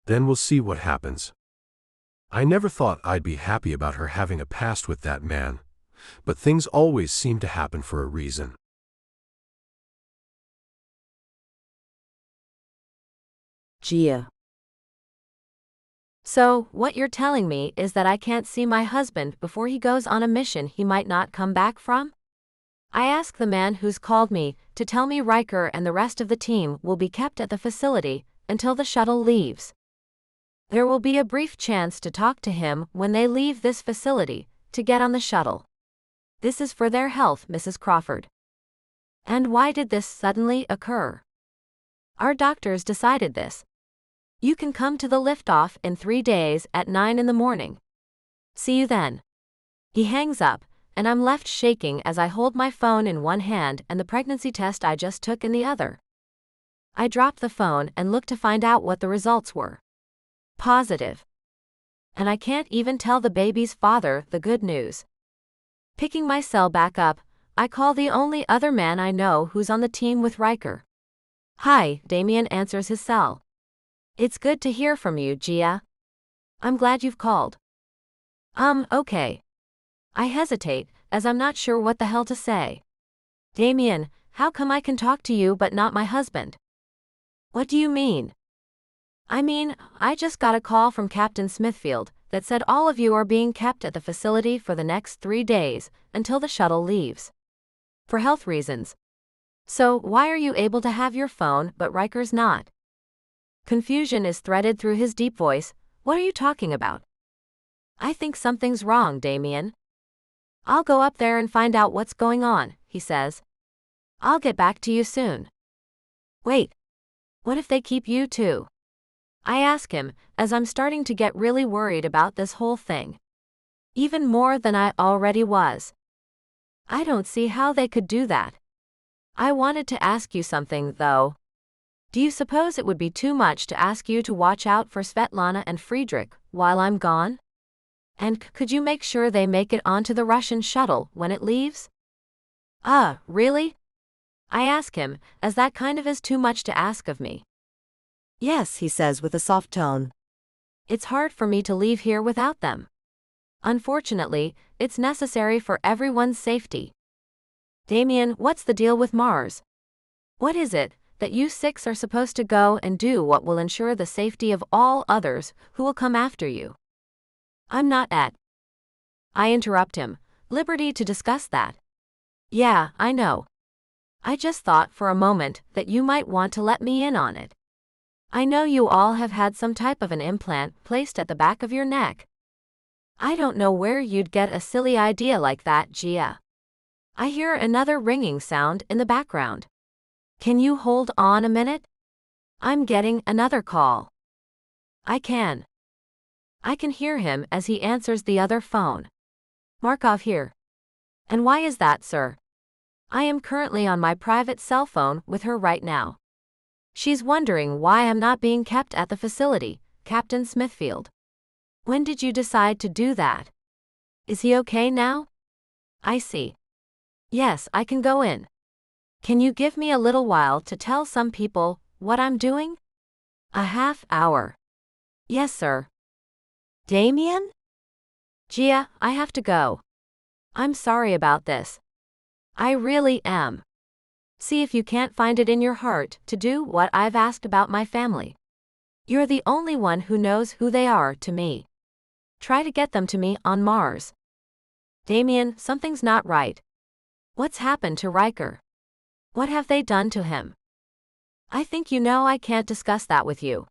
Then we'll see what happens. I never thought I'd be happy about her having a past with that man, but things always seem to happen for a reason. Gia. So, what you're telling me is that I can't see my husband before he goes on a mission he might not come back from? I ask the man who's called me to tell me Riker and the rest of the team will be kept at the facility until the shuttle leaves. There will be a brief chance to talk to him when they leave this facility to get on the shuttle. This is for their health, Mrs. Crawford. And why did this suddenly occur? Our doctors decided this. You can come to the liftoff in 3 days at 9 in the morning. See you then. He hangs up, and I'm left shaking as I hold my phone in one hand and the pregnancy test I just took in the other. I drop the phone and look to find out what the results were. Positive. And I can't even tell the baby's father the good news. Picking my cell back up, I call the only other man I know who's on the team with Riker. "Hi," Damien answers his cell. "It's good to hear from you, Gia. I'm glad you've called." Okay. I hesitate, as I'm not sure what the hell to say. "Damien, how come I can talk to you but not my husband?" "What do you mean?" "I mean, I just got a call from Captain Smithfield that said all of you are being kept at the facility for the next 3 days, until the shuttle leaves. For health reasons. So, why are you able to have your phone but Riker's not?" Confusion is threaded through his deep voice. "What are you talking about?" "I think something's wrong, Damien." "I'll go up there and find out what's going on," he says. "I'll get back to you soon." "Wait. What if they keep you too?" I ask him, as I'm starting to get really worried about this whole thing. Even more than I already was. I don't see how they could do that. I wanted to ask you something, though. Do you suppose it would be too much to ask you to watch out for Svetlana and Friedrich while I'm gone? And could you make sure they make it onto the Russian shuttle when it leaves? Really? I ask him, as that kind of is too much to ask of me. Yes, he says with a soft tone. It's hard for me to leave here without them. Unfortunately, it's necessary for everyone's safety. Damien, what's the deal with Mars? What is it that you 6 are supposed to go and do what will ensure the safety of all others who will come after you? I'm not at. I interrupt him, liberty to discuss that. Yeah, I know. I just thought for a moment that you might want to let me in on it. I know you all have had some type of an implant placed at the back of your neck. I don't know where you'd get a silly idea like that, Gia. I hear another ringing sound in the background. Can you hold on a minute? I'm getting another call. I can hear him as he answers the other phone. Markov here. And why is that, sir? I am currently on my private cell phone with her right now. She's wondering why I'm not being kept at the facility, Captain Smithfield. When did you decide to do that? Is he okay now? I see. Yes, I can go in. Can you give me a little while to tell some people what I'm doing? A half hour. Yes, sir. Damien? Gia, I have to go. I'm sorry about this. I really am. See if you can't find it in your heart to do what I've asked about my family. You're the only one who knows who they are to me. Try to get them to me on Mars. Damien, something's not right. What's happened to Riker? What have they done to him? I think you know I can't discuss that with you.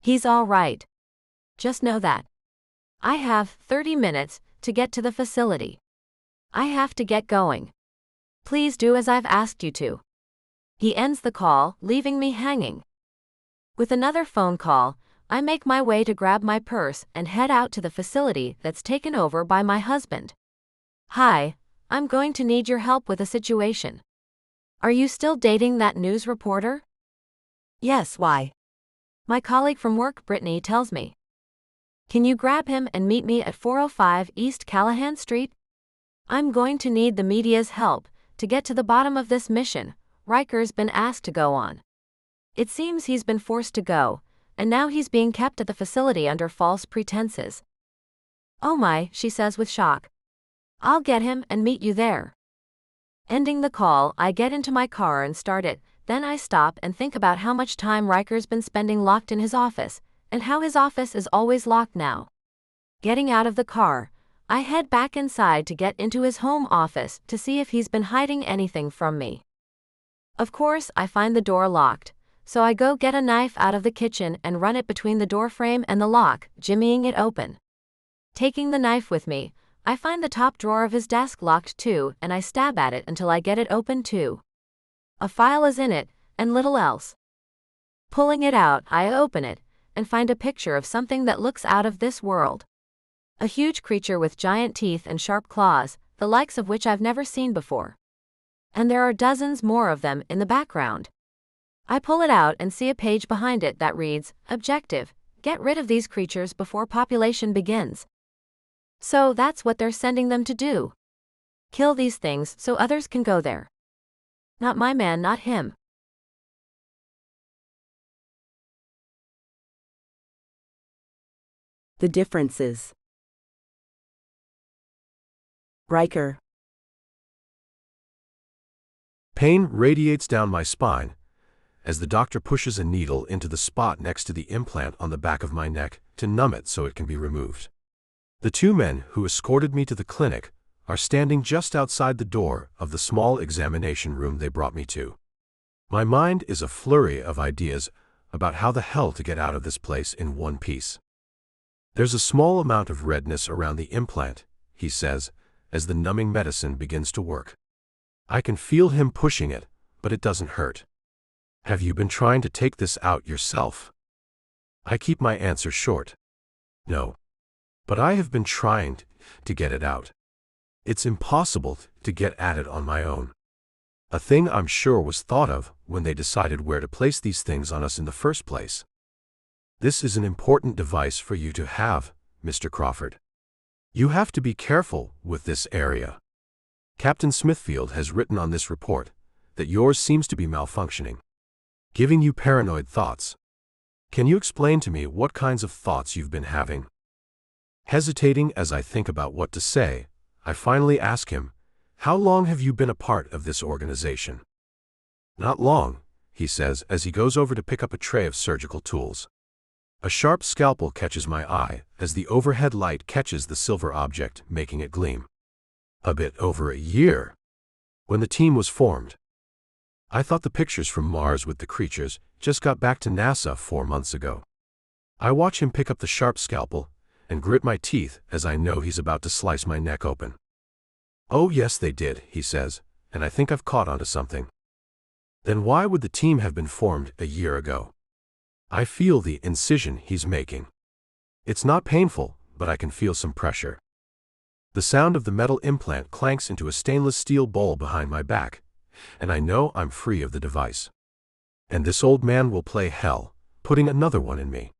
He's all right. Just know that. I have 30 minutes to get to the facility. I have to get going. Please do as I've asked you to. He ends the call, leaving me hanging. With another phone call, I make my way to grab my purse and head out to the facility that's taken over by my husband. Hi, I'm going to need your help with a situation. Are you still dating that news reporter? Yes, why? My colleague from work, Brittany, tells me. Can you grab him and meet me at 405 East Callahan Street? I'm going to need the media's help to get to the bottom of this mission Riker's been asked to go on. It seems he's been forced to go, and now he's being kept at the facility under false pretenses. Oh my, she says with shock. I'll get him and meet you there. Ending the call, I get into my car and start it, then I stop and think about how much time Riker's been spending locked in his office, and how his office is always locked now. Getting out of the car, I head back inside to get into his home office to see if he's been hiding anything from me. Of course, I find the door locked, so I go get a knife out of the kitchen and run it between the doorframe and the lock, jimmying it open. Taking the knife with me, I find the top drawer of his desk locked too, and I stab at it until I get it open too. A file is in it, and little else. Pulling it out, I open it, and find a picture of something that looks out of this world. A huge creature with giant teeth and sharp claws, the likes of which I've never seen before. And there are dozens more of them in the background. I pull it out and see a page behind it that reads, "Objective: get rid of these creatures before population begins." So that's what they're sending them to do. Kill these things so others can go there. Not my man, not him. The differences. Riker. Pain radiates down my spine as the doctor pushes a needle into the spot next to the implant on the back of my neck to numb it so it can be removed. The two men who escorted me to the clinic are standing just outside the door of the small examination room they brought me to. My mind is a flurry of ideas about how the hell to get out of this place in one piece. There's a small amount of redness around the implant, he says, as the numbing medicine begins to work. I can feel him pushing it, but it doesn't hurt. Have you been trying to take this out yourself? I keep my answer short. No. But I have been trying to get it out. It's impossible to get at it on my own. A thing I'm sure was thought of when they decided where to place these things on us in the first place. This is an important device for you to have, Mr. Crawford. You have to be careful with this area. Captain Smithfield has written on this report that yours seems to be malfunctioning, giving you paranoid thoughts. Can you explain to me what kinds of thoughts you've been having? Hesitating as I think about what to say, I finally ask him, "How long have you been a part of this organization?" "Not long," he says as he goes over to pick up a tray of surgical tools. A sharp scalpel catches my eye as the overhead light catches the silver object, making it gleam. A bit over a year. When the team was formed. I thought the pictures from Mars with the creatures just got back to NASA 4 months ago. I watch him pick up the sharp scalpel and grit my teeth as I know he's about to slice my neck open. "Oh yes, they did," he says, "and I think I've caught onto something." Then why would the team have been formed a year ago? I feel the incision he's making. It's not painful, but I can feel some pressure. The sound of the metal implant clanks into a stainless steel bowl behind my back, and I know I'm free of the device. And this old man will play hell, putting another one in me.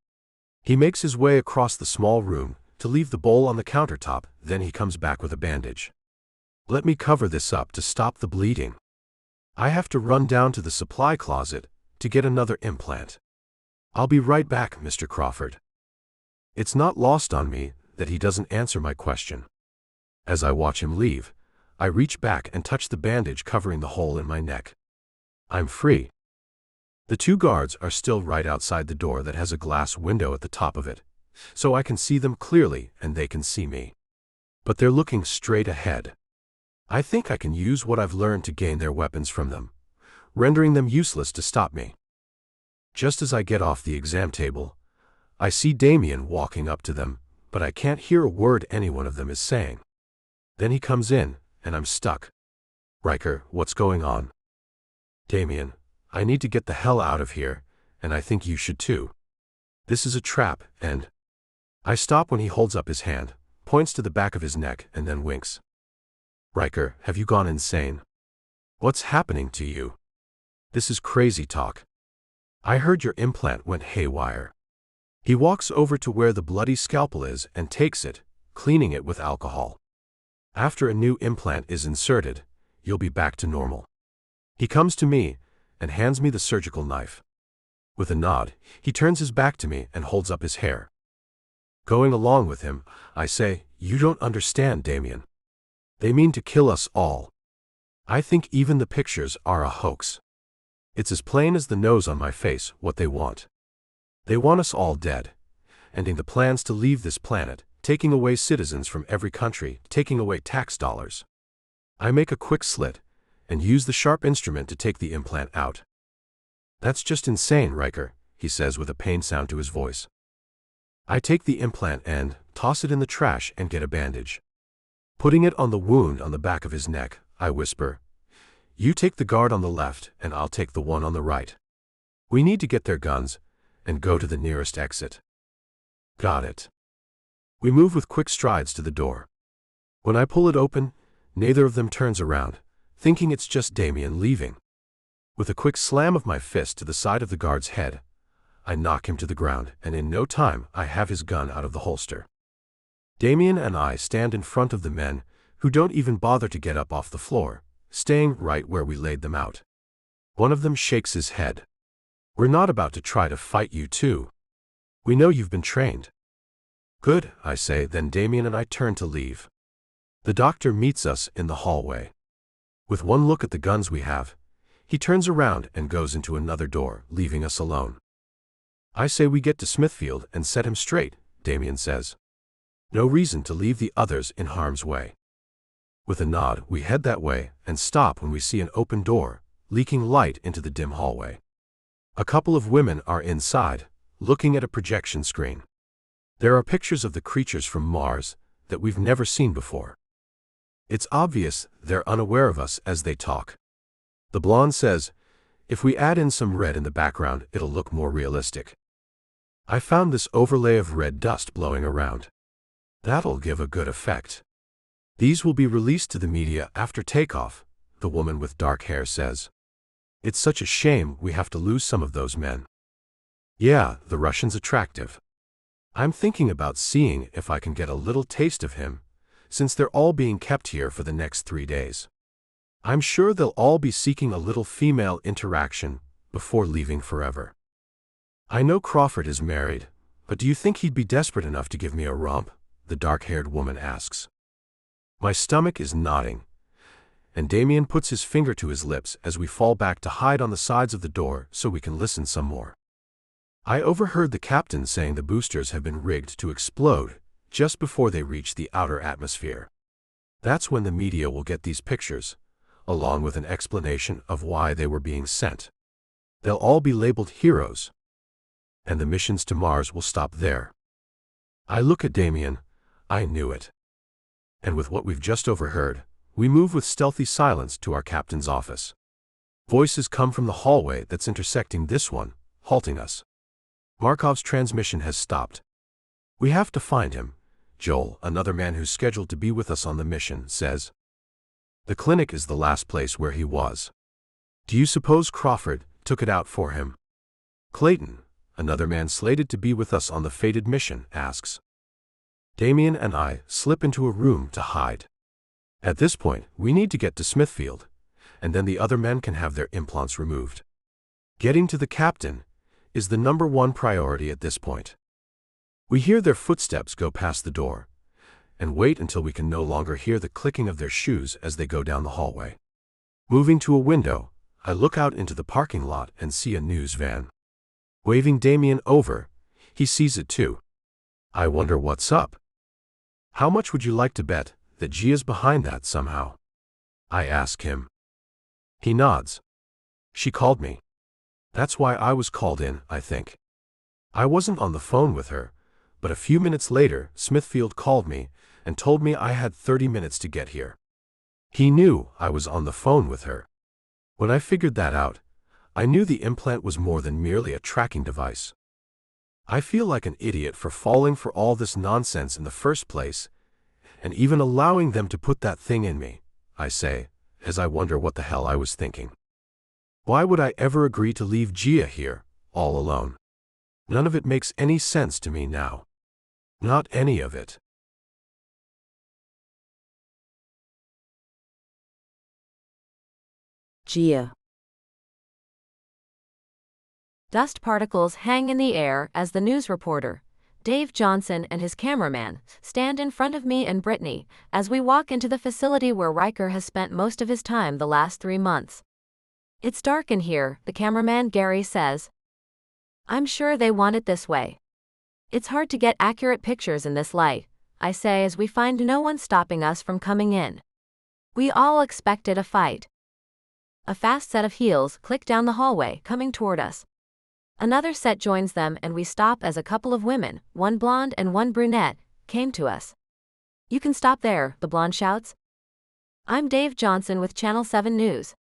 He makes his way across the small room to leave the bowl on the countertop, then he comes back with a bandage. Let me cover this up to stop the bleeding. I have to run down to the supply closet to get another implant. I'll be right back, Mr. Crawford. It's not lost on me that he doesn't answer my question. As I watch him leave, I reach back and touch the bandage covering the hole in my neck. I'm free. The two guards are still right outside the door that has a glass window at the top of it, so I can see them clearly and they can see me. But they're looking straight ahead. I think I can use what I've learned to gain their weapons from them, rendering them useless to stop me. Just as I get off the exam table, I see Damien walking up to them, but I can't hear a word any one of them is saying. Then he comes in, and I'm stuck. "Riker, what's going on?" "Damien, I need to get the hell out of here, and I think you should too. This is a trap, and..." I stop when he holds up his hand, points to the back of his neck, and then winks. "Riker, have you gone insane? What's happening to you? This is crazy talk. I heard your implant went haywire." He walks over to where the bloody scalpel is and takes it, cleaning it with alcohol. "After a new implant is inserted, you'll be back to normal." He comes to me and hands me the surgical knife. With a nod, he turns his back to me and holds up his hair. Going along with him, I say, "You don't understand, Damien. They mean to kill us all. I think even the pictures are a hoax. It's as plain as the nose on my face what they want. They want us all dead, ending the plans to leave this planet, taking away citizens from every country, taking away tax dollars." I make a quick slit and use the sharp instrument to take the implant out. "That's just insane, Riker," he says with a pained sound to his voice. I take the implant and toss it in the trash and get a bandage. Putting it on the wound on the back of his neck, I whisper, "You take the guard on the left and I'll take the one on the right. We need to get their guns and go to the nearest exit." "Got it." We move with quick strides to the door. When I pull it open, Neither of them turns around, thinking it's just Damien leaving. With a quick slam of my fist to the side of the guard's head, I knock him to the ground, and in no time I have his gun out of the holster. Damien and I stand in front of the men, who don't even bother to get up off the floor, staying right where we laid them out. One of them shakes his head. "We're not about to try to fight you two. We know you've been trained." "Good," I say, then Damien and I turn to leave. The doctor meets us in the hallway. With one look at the guns we have, he turns around and goes into another door, leaving us alone. I say we get to Smithfield and set him straight, Damien says. No reason to leave the others in harm's way. With a nod, we head that way and stop when we see an open door, leaking light into the dim hallway. A couple of women are inside, looking at a projection screen. There are pictures of the creatures from Mars that we've never seen before. It's obvious they're unaware of us as they talk. The blonde says, "If we add in some red in the background, it'll look more realistic." I found this overlay of red dust blowing around. That'll give a good effect. "These will be released to the media after takeoff," the woman with dark hair says. "It's such a shame we have to lose some of those men." Yeah, the Russian's attractive. I'm thinking about seeing if I can get a little taste of him, since they're all being kept here for the next 3 days. I'm sure they'll all be seeking a little female interaction before leaving forever. I know Crawford is married, but do you think he'd be desperate enough to give me a romp? The dark-haired woman asks. My stomach is nodding, and Damien puts his finger to his lips as we fall back to hide on the sides of the door so we can listen some more. I overheard the captain saying the boosters have been rigged to explode just before they reach the outer atmosphere. That's when the media will get these pictures, along with an explanation of why they were being sent. They'll all be labeled heroes, and the missions to Mars will stop there. I look at Damien. I knew it. And with what we've just overheard, we move with stealthy silence to our captain's office. Voices come from the hallway that's intersecting this one, halting us. Markov's transmission has stopped. "We have to find him," Joel, another man who's scheduled to be with us on the mission, says. "The clinic is the last place where he was. Do you suppose Crawford took it out for him?" Clayton, another man slated to be with us on the fated mission, asks. Damien and I slip into a room to hide. At this point, we need to get to Smithfield, and then the other men can have their implants removed. Getting to the captain is the #1 priority at this point. We hear their footsteps go past the door, and wait until we can no longer hear the clicking of their shoes as they go down the hallway. Moving to a window, I look out into the parking lot and see a news van. Waving Damien over, he sees it too. I wonder what's up. "How much would you like to bet that Gia's behind that somehow?" I ask him. He nods. "She called me. That's why I was called in, I think. I wasn't on the phone with her, but a few minutes later, Smithfield called me and told me I had 30 minutes to get here. He knew I was on the phone with her. When I figured that out, I knew the implant was more than merely a tracking device. I feel like an idiot for falling for all this nonsense in the first place, and even allowing them to put that thing in me," I say, as I wonder what the hell I was thinking. Why would I ever agree to leave Gia here, all alone? None of it makes any sense to me now. Not any of it. Gia. Dust particles hang in the air as the news reporter, Dave Johnson, and his cameraman stand in front of me and Brittany as we walk into the facility where Riker has spent most of his time the last 3 months. "It's dark in here," the cameraman Gary says. "I'm sure they want it this way. It's hard to get accurate pictures in this light," I say as we find no one stopping us from coming in. We all expected a fight. A fast set of heels click down the hallway, coming toward us. Another set joins them and we stop as a couple of women, one blonde and one brunette, came to us. "You can stop there," the blonde shouts. "I'm Dave Johnson with Channel 7 News.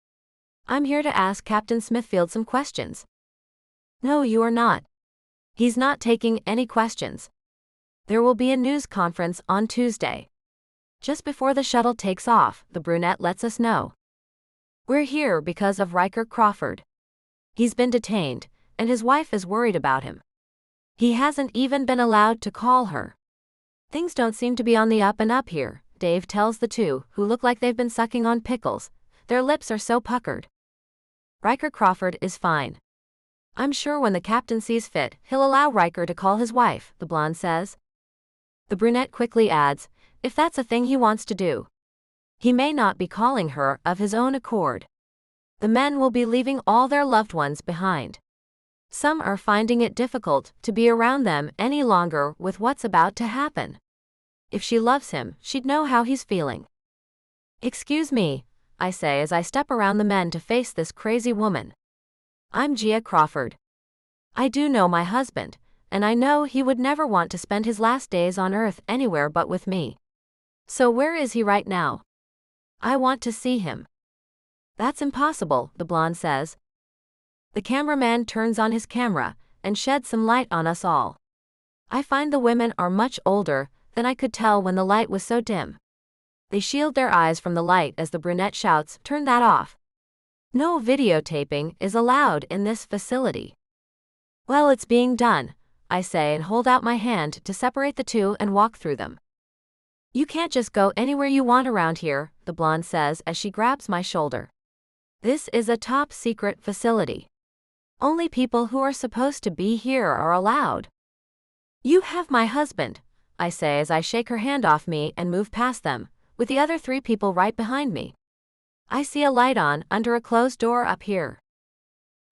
I'm here to ask Captain Smithfield some questions." "No, you are not. He's not taking any questions. There will be a news conference on Tuesday. Just before the shuttle takes off, the brunette lets us know. We're here because of Riker Crawford. He's been detained, and his wife is worried about him. He hasn't even been allowed to call her. Things don't seem to be on the up and up here, Dave tells the two, who look like they've been sucking on pickles. Their lips are so puckered. Riker Crawford is fine. I'm sure when the captain sees fit, he'll allow Riker to call his wife, the blonde says. The brunette quickly adds, if that's a thing he wants to do. He may not be calling her of his own accord. The men will be leaving all their loved ones behind. Some are finding it difficult to be around them any longer with what's about to happen. If she loves him, she'd know how he's feeling. Excuse me, I say as I step around the men to face this crazy woman. I'm Gia Crawford. I do know my husband, and I know he would never want to spend his last days on Earth anywhere but with me. So where is he right now? I want to see him. That's impossible, the blonde says. The cameraman turns on his camera and sheds some light on us all. I find the women are much older than I could tell when the light was so dim. They shield their eyes from the light as the brunette shouts, "Turn that off." No videotaping is allowed in this facility. Well, it's being done, I say and hold out my hand to separate the two and walk through them. You can't just go anywhere you want around here, the blonde says as she grabs my shoulder. This is a top secret facility. Only people who are supposed to be here are allowed. You have my husband, I say as I shake her hand off me and move past them, with the other three people right behind me. I see a light on under a closed door up here.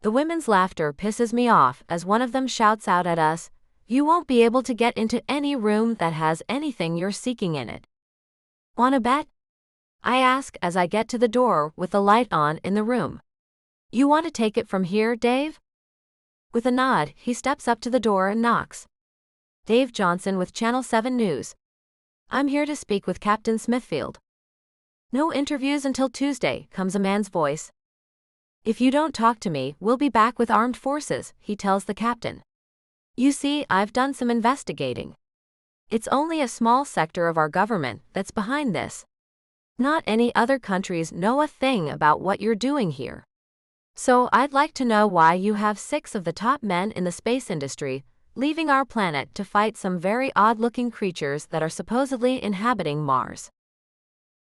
The women's laughter pisses me off as one of them shouts out at us, "You won't be able to get into any room that has anything you're seeking in it." "Wanna bet?" I ask as I get to the door with the light on in the room. "You want to take it from here, Dave?" With a nod, he steps up to the door and knocks. Dave Johnson with Channel 7 News. I'm here to speak with Captain Smithfield. No interviews until Tuesday, comes a man's voice. If you don't talk to me, we'll be back with armed forces, he tells the captain. You see, I've done some investigating. It's only a small sector of our government that's behind this. Not any other countries know a thing about what you're doing here. So I'd like to know why you have 6 of the top men in the space industry leaving our planet to fight some very odd-looking creatures that are supposedly inhabiting Mars.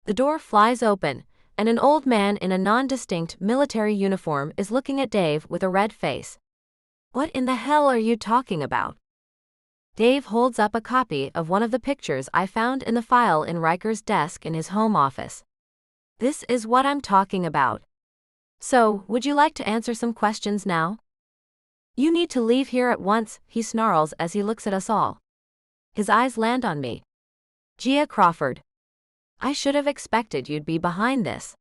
The door flies open, and an old man in a non-distinct military uniform is looking at Dave with a red face. What in the hell are you talking about? Dave holds up a copy of one of the pictures I found in the file in Riker's desk in his home office. This is what I'm talking about. So, would you like to answer some questions now? You need to leave here at once, he snarls as he looks at us all. His eyes land on me. Gia Crawford. I should have expected you'd be behind this.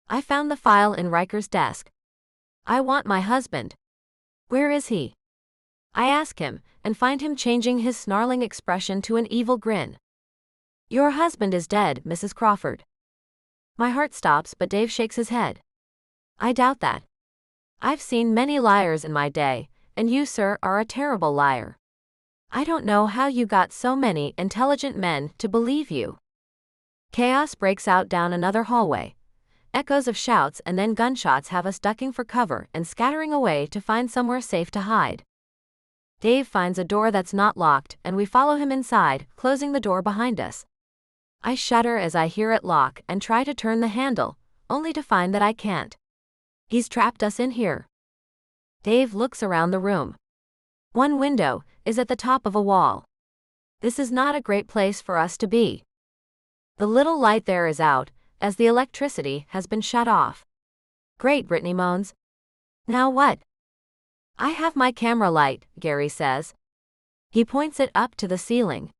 I found the file in Riker's desk. I want my husband. Where is he? I ask him, and find him changing his snarling expression to an evil grin. Your husband is dead, Mrs. Crawford. My heart stops, but Dave shakes his head. I doubt that. I've seen many liars in my day, and you, sir, are a terrible liar. I don't know how you got so many intelligent men to believe you. Chaos breaks out down another hallway. Echoes of shouts and then gunshots have us ducking for cover and scattering away to find somewhere safe to hide. Dave finds a door that's not locked, and we follow him inside, closing the door behind us. I shudder as I hear it lock and try to turn the handle, only to find that I can't. He's trapped us in here. Dave looks around the room. One window is at the top of a wall. This is not a great place for us to be. The little light there is out, as the electricity has been shut off. Great, Brittany moans. Now what? I have my camera light, Gary says. He points it up to the ceiling.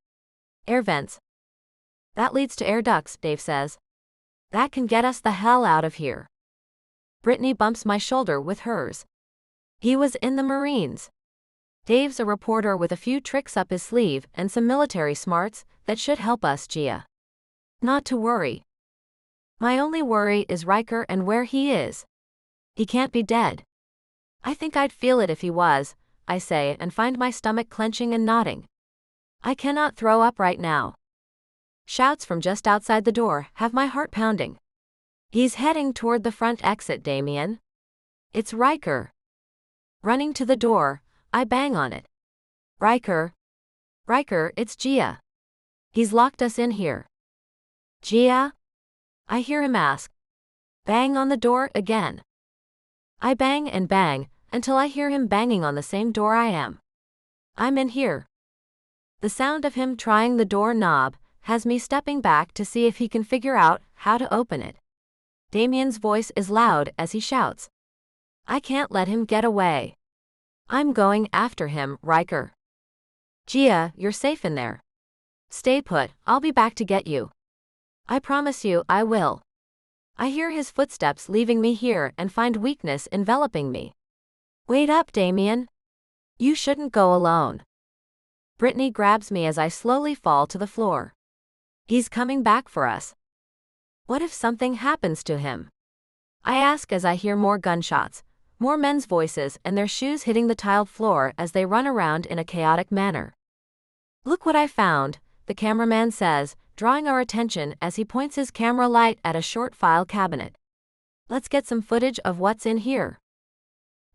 Air vents. That leads to air ducts, Dave says. That can get us the hell out of here. Brittany bumps my shoulder with hers. He was in the Marines. Dave's a reporter with a few tricks up his sleeve and some military smarts that should help us, Gia. Not to worry. My only worry is Riker and where he is. He can't be dead. I think I'd feel it if he was, I say and find my stomach clenching and knotting. I cannot throw up right now. Shouts from just outside the door have my heart pounding. He's heading toward the front exit, Damien. It's Riker. Running to the door, I bang on it. Riker. Riker, it's Gia. He's locked us in here. Gia? I hear him ask. Bang on the door again. I bang and bang until I hear him banging on the same door I am. I'm in here. The sound of him trying the door knob has me stepping back to see if he can figure out how to open it. Damien's voice is loud as he shouts. I can't let him get away. I'm going after him, Riker. Gia, you're safe in there. Stay put, I'll be back to get you. I promise you I will. I hear his footsteps leaving me here and find weakness enveloping me. Wait up, Damien. You shouldn't go alone. Brittany grabs me as I slowly fall to the floor. He's coming back for us. What if something happens to him? I ask as I hear more gunshots, more men's voices and their shoes hitting the tiled floor as they run around in a chaotic manner. Look what I found, the cameraman says, drawing our attention as he points his camera light at a short file cabinet. Let's get some footage of what's in here.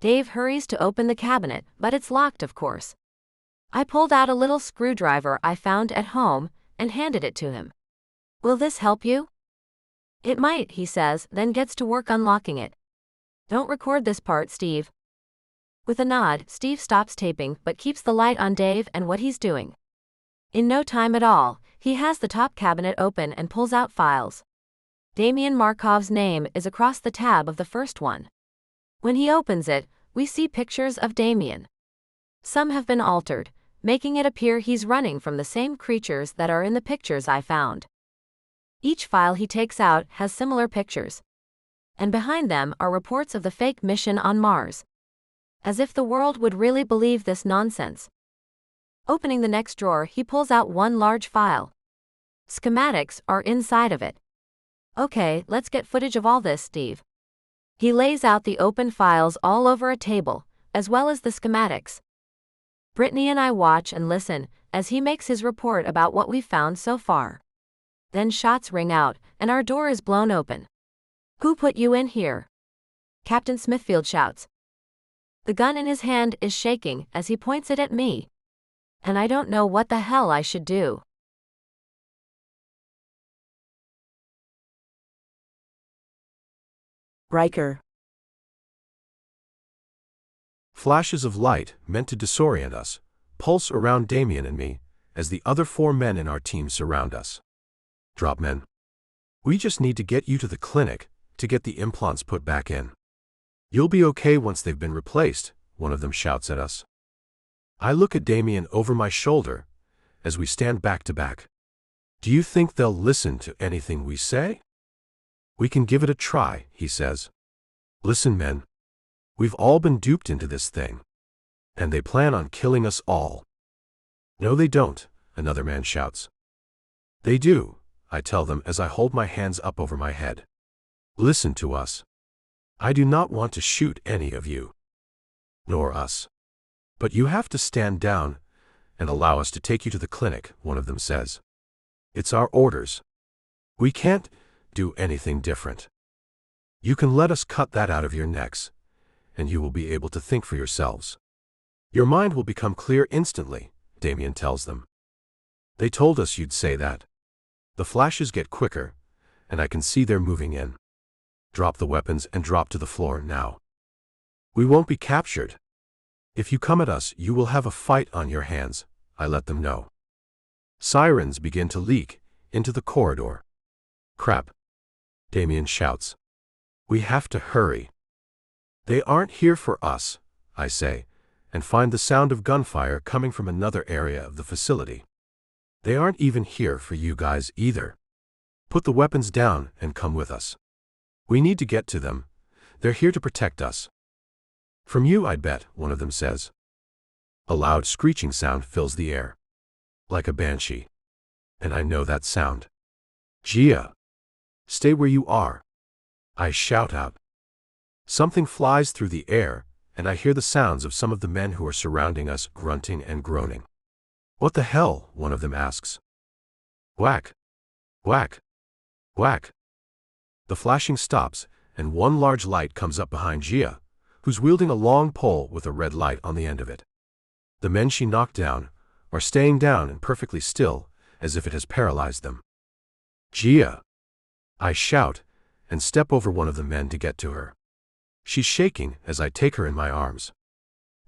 Dave hurries to open the cabinet, but it's locked, of course. I pulled out a little screwdriver I found at home and handed it to him. Will this help you? It might, he says, then gets to work unlocking it. Don't record this part, Steve. With a nod, Steve stops taping but keeps the light on Dave and what he's doing. In no time at all, he has the top cabinet open and pulls out files. Damien Markov's name is across the tab of the first one. When he opens it, we see pictures of Damien. Some have been altered, making it appear he's running from the same creatures that are in the pictures I found. Each file he takes out has similar pictures. And behind them are reports of the fake mission on Mars. As if the world would really believe this nonsense. Opening the next drawer, he pulls out one large file. Schematics are inside of it. Okay, let's get footage of all this, Steve. He lays out the open files all over a table, as well as the schematics. Brittany and I watch and listen as he makes his report about what we've found so far. Then shots ring out, and our door is blown open. Who put you in here? Captain Smithfield shouts. The gun in his hand is shaking as he points it at me. And I don't know what the hell I should do. Riker. Flashes of light, meant to disorient us, pulse around Damien and me, as the other 4 men in our team surround us. Drop, men. We just need to get you to the clinic to get the implants put back in. You'll be okay once they've been replaced, one of them shouts at us. I look at Damien over my shoulder as we stand back to back. Do you think they'll listen to anything we say? We can give it a try, he says. Listen, men. We've all been duped into this thing. And they plan on killing us all. No, they don't, another man shouts. They do, I tell them as I hold my hands up over my head. Listen to us. I do not want to shoot any of you. Nor us. But you have to stand down and allow us to take you to the clinic, one of them says. It's our orders. We can't do anything different. You can let us cut that out of your necks, and you will be able to think for yourselves. Your mind will become clear instantly, Damien tells them. They told us you'd say that. The flashes get quicker, and I can see they're moving in. Drop the weapons and drop to the floor now. We won't be captured. If you come at us, you will have a fight on your hands, I let them know. Sirens begin to leak into the corridor. Crap. Damien shouts. We have to hurry. They aren't here for us, I say, and find the sound of gunfire coming from another area of the facility. They aren't even here for you guys either. Put the weapons down and come with us. We need to get to them. They're here to protect us. From you, I'd bet, one of them says. A loud screeching sound fills the air. Like a banshee. And I know that sound. Gia! Stay where you are. I shout out. Something flies through the air, and I hear the sounds of some of the men who are surrounding us grunting and groaning. What the hell? One of them asks. Whack! Whack! Whack! The flashing stops, and one large light comes up behind Gia, who's wielding a long pole with a red light on the end of it. The men she knocked down are staying down and perfectly still, as if it has paralyzed them. Gia! I shout, and step over one of the men to get to her. She's shaking as I take her in my arms.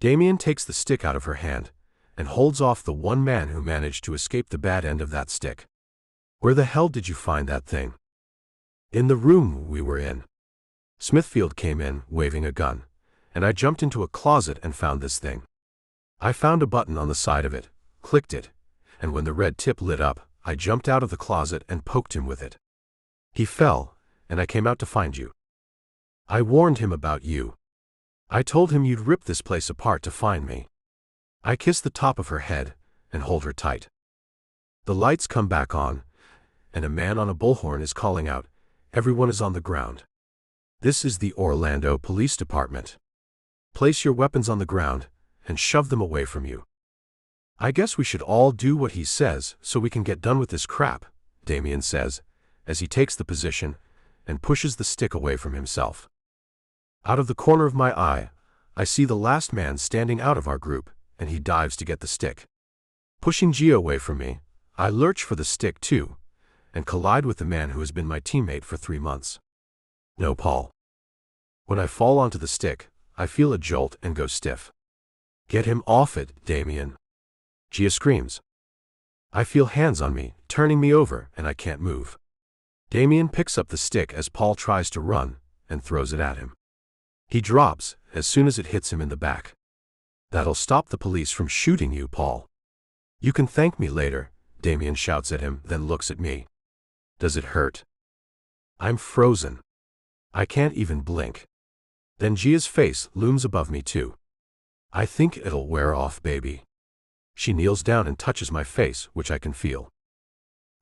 Damien takes the stick out of her hand, and holds off the one man who managed to escape the bad end of that stick. Where the hell did you find that thing? In the room we were in. Smithfield came in, waving a gun, and I jumped into a closet and found this thing. I found a button on the side of it, clicked it, and when the red tip lit up, I jumped out of the closet and poked him with it. He fell, and I came out to find you. I warned him about you. I told him you'd rip this place apart to find me. I kiss the top of her head and hold her tight. The lights come back on, and a man on a bullhorn is calling out, "Everyone is on the ground. This is the Orlando Police Department. Place your weapons on the ground and shove them away from you." I guess we should all do what he says so we can get done with this crap, Damien says, as he takes the position and pushes the stick away from himself. Out of the corner of my eye, I see the last man standing out of our group, and he dives to get the stick. Pushing Gia away from me, I lurch for the stick too, and collide with the man who has been my teammate for 3 months. No, Paul. When I fall onto the stick, I feel a jolt and go stiff. Get him off it, Damien. Gia screams. I feel hands on me, turning me over, and I can't move. Damien picks up the stick as Paul tries to run, and throws it at him. He drops as soon as it hits him in the back. That'll stop the police from shooting you, Paul. You can thank me later, Damien shouts at him, then looks at me. Does it hurt? I'm frozen. I can't even blink. Then Gia's face looms above me too. I think it'll wear off, baby. She kneels down and touches my face, which I can feel.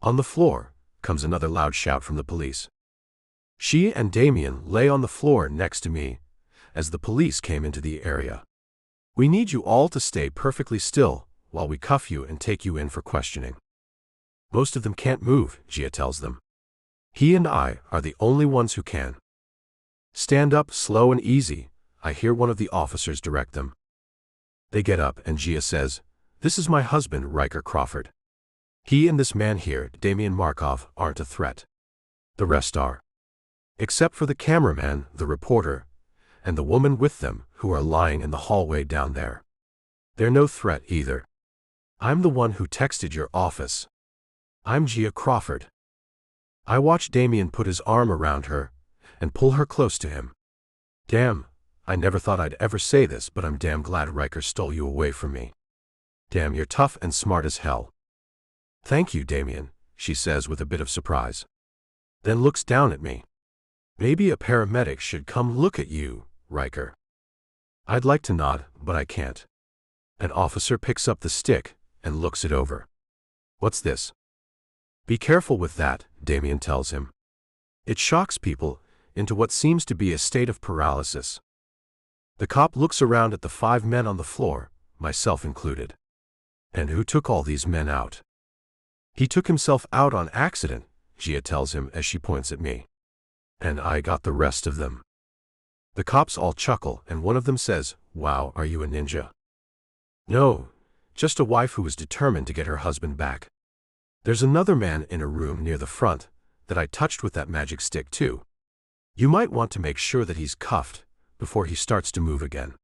On the floor comes another loud shout from the police. She and Damien lay on the floor next to me as the police came into the area. We need you all to stay perfectly still while we cuff you and take you in for questioning. Most of them can't move, Gia tells them. He and I are the only ones who can. Stand up, slow and easy, I hear one of the officers direct them. They get up and Gia says, "This is my husband, Riker Crawford. He and this man here, Damien Markov, aren't a threat. The rest are. Except for the cameraman, the reporter, and the woman with them who are lying in the hallway down there. They're no threat either. I'm the one who texted your office. I'm Gia Crawford." I watch Damien put his arm around her and pull her close to him. Damn, I never thought I'd ever say this, but I'm damn glad Riker stole you away from me. Damn, you're tough and smart as hell. Thank you, Damien, she says with a bit of surprise. Then looks down at me. Maybe a paramedic should come look at you, Riker. I'd like to nod, but I can't. An officer picks up the stick and looks it over. What's this? Be careful with that, Damien tells him. It shocks people into what seems to be a state of paralysis. The cop looks around at the 5 men on the floor, myself included. And who took all these men out? He took himself out on accident, Gia tells him as she points at me. And I got the rest of them. The cops all chuckle and one of them says, "Wow, are you a ninja?" No, just a wife who was determined to get her husband back. There's another man in a room near the front that I touched with that magic stick too. You might want to make sure that he's cuffed before he starts to move again.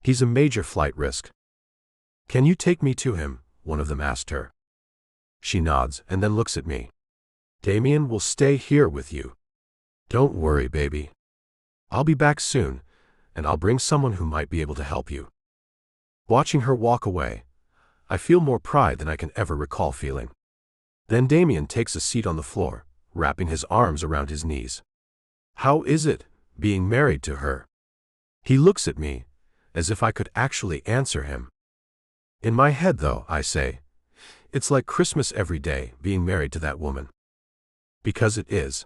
He's a major flight risk. Can you take me to him? One of them asked her. She nods and then looks at me. Damien will stay here with you. Don't worry, baby. I'll be back soon, and I'll bring someone who might be able to help you. Watching her walk away, I feel more pride than I can ever recall feeling. Then Damien takes a seat on the floor, wrapping his arms around his knees. How is it, being married to her? He looks at me, as if I could actually answer him. In my head, though, I say, it's like Christmas every day, being married to that woman. Because it is.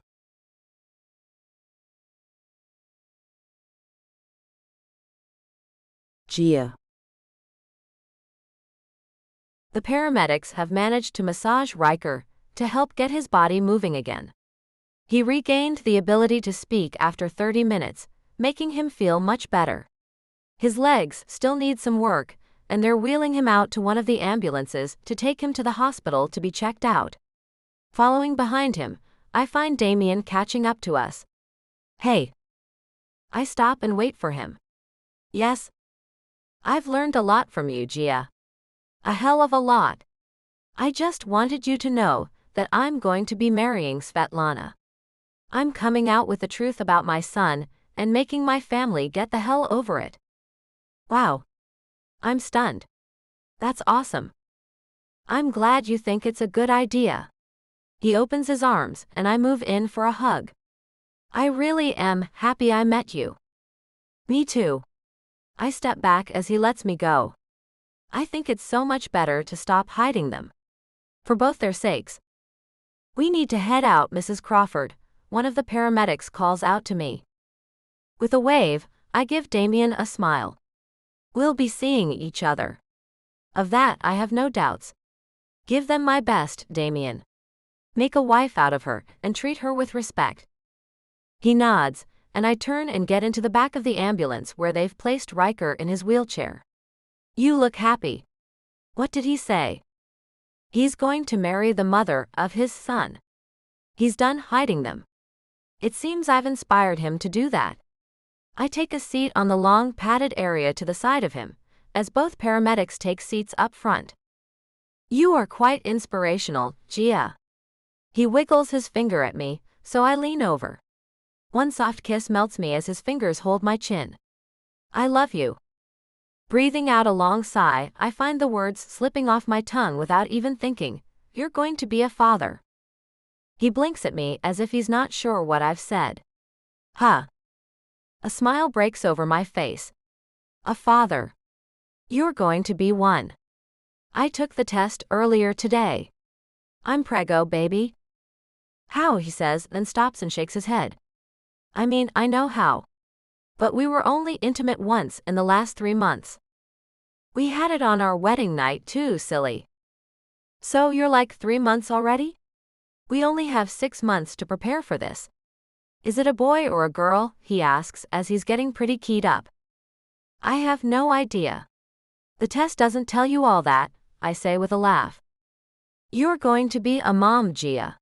Gia. The paramedics have managed to massage Riker, to help get his body moving again. He regained the ability to speak after 30 minutes, making him feel much better. His legs still need some work, and they're wheeling him out to one of the ambulances to take him to the hospital to be checked out. Following behind him, I find Damien catching up to us. Hey. I stop and wait for him. Yes. I've learned a lot from you, Gia. A hell of a lot. I just wanted you to know that I'm going to be marrying Svetlana. I'm coming out with the truth about my son and making my family get the hell over it. Wow. I'm stunned. That's awesome. I'm glad you think it's a good idea. He opens his arms and I move in for a hug. I really am happy I met you. Me too. I step back as he lets me go. I think it's so much better to stop hiding them. For both their sakes. We need to head out, Mrs. Crawford, one of the paramedics calls out to me. With a wave, I give Damien a smile. We'll be seeing each other. Of that I have no doubts. Give them my best, Damien. Make a wife out of her and treat her with respect. He nods, and I turn and get into the back of the ambulance where they've placed Riker in his wheelchair. You look happy. What did he say? He's going to marry the mother of his son. He's done hiding them. It seems I've inspired him to do that. I take a seat on the long padded area to the side of him, as both paramedics take seats up front. You are quite inspirational, Gia. He wiggles his finger at me, so I lean over. One soft kiss melts me as his fingers hold my chin. I love you. Breathing out a long sigh, I find the words slipping off my tongue without even thinking. You're going to be a father. He blinks at me as if he's not sure what I've said. Huh. A smile breaks over my face. A father. You're going to be one. I took the test earlier today. I'm preggo, baby. How, he says, then stops and shakes his head. I mean, I know how. But we were only intimate once in the last 3 months. We had it on our wedding night too, silly. So you're like 3 months already? We only have 6 months to prepare for this. Is it a boy or a girl? He asks as he's getting pretty keyed up. I have no idea. The test doesn't tell you all that, I say with a laugh. You're going to be a mom, Gia.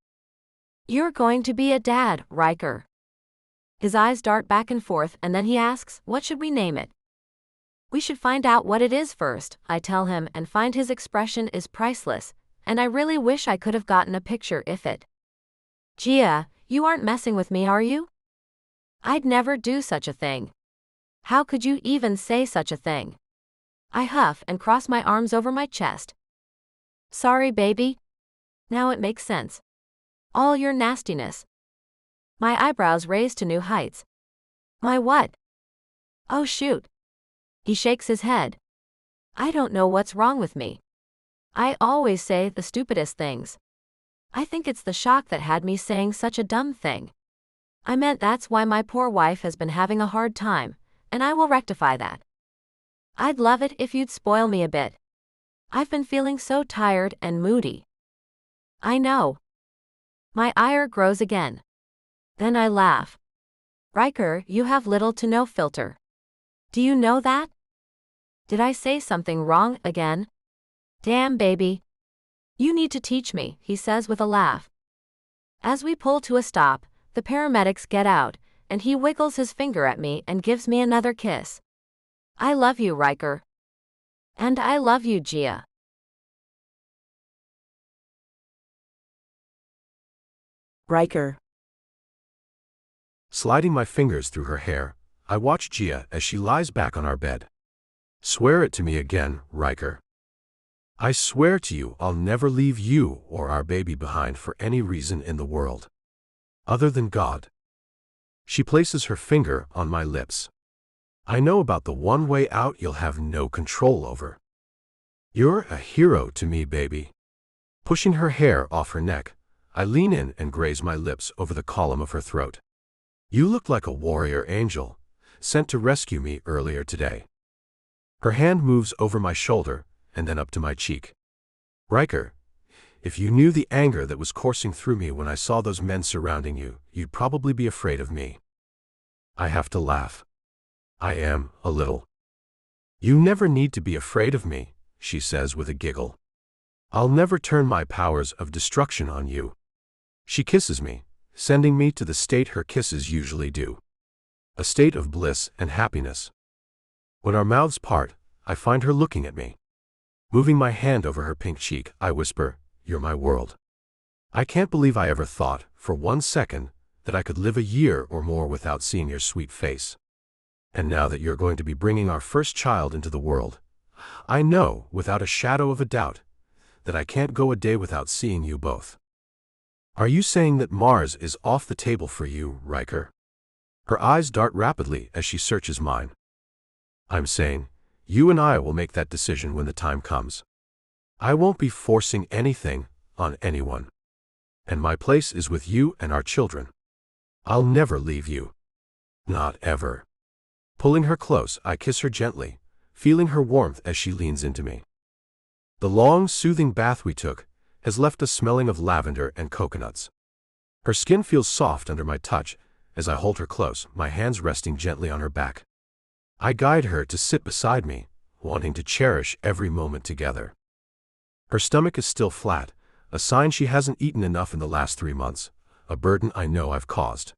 You're going to be a dad, Riker. His eyes dart back and forth and then he asks, what should we name it? We should find out what it is first, I tell him and find his expression is priceless, and I really wish I could have gotten a picture if it. Gia, you aren't messing with me, are you? I'd never do such a thing. How could you even say such a thing? I huff and cross my arms over my chest. Sorry, baby. Now it makes sense. All your nastiness. My eyebrows raise to new heights. My what? Oh shoot. He shakes his head. I don't know what's wrong with me. I always say the stupidest things. I think it's the shock that had me saying such a dumb thing. I meant that's why my poor wife has been having a hard time, and I will rectify that. I'd love it if you'd spoil me a bit. I've been feeling so tired and moody. I know. My ire grows again. Then I laugh. Riker, you have little to no filter. Do you know that? Did I say something wrong again? Damn, baby. You need to teach me, he says with a laugh. As we pull to a stop, the paramedics get out, and he wiggles his finger at me and gives me another kiss. I love you, Riker. And I love you, Gia. Riker. Sliding my fingers through her hair, I watch Gia as she lies back on our bed. Swear it to me again, Riker. I swear to you I'll never leave you or our baby behind for any reason in the world. Other than God. She places her finger on my lips. I know about the one way out you'll have no control over. You're a hero to me, baby. Pushing her hair off her neck, I lean in and graze my lips over the column of her throat. You look like a warrior angel, sent to rescue me earlier today. Her hand moves over my shoulder and then up to my cheek. Riker, If you knew the anger that was coursing through me when I saw those men surrounding you, you'd probably be afraid of me. I have to laugh. I am, a little. You never need to be afraid of me, she says with a giggle. I'll never turn my powers of destruction on you. She kisses me, sending me to the state her kisses usually do. A state of bliss and happiness. When our mouths part, I find her looking at me. Moving my hand over her pink cheek, I whisper, "You're my world." I can't believe I ever thought, for 1 second, that I could live a year or more without seeing your sweet face. And now that you're going to be bringing our first child into the world, I know, without a shadow of a doubt, that I can't go a day without seeing you both. Are you saying that Mars is off the table for you, Riker? Her eyes dart rapidly as she searches mine. I'm saying, you and I will make that decision when the time comes. I won't be forcing anything on anyone. And my place is with you and our children. I'll never leave you. Not ever. Pulling her close, I kiss her gently, feeling her warmth as she leans into me. The long, soothing bath we took has left us smelling of lavender and coconuts. Her skin feels soft under my touch as I hold her close, my hands resting gently on her back. I guide her to sit beside me, wanting to cherish every moment together. Her stomach is still flat, a sign she hasn't eaten enough in the last 3 months, a burden I know I've caused.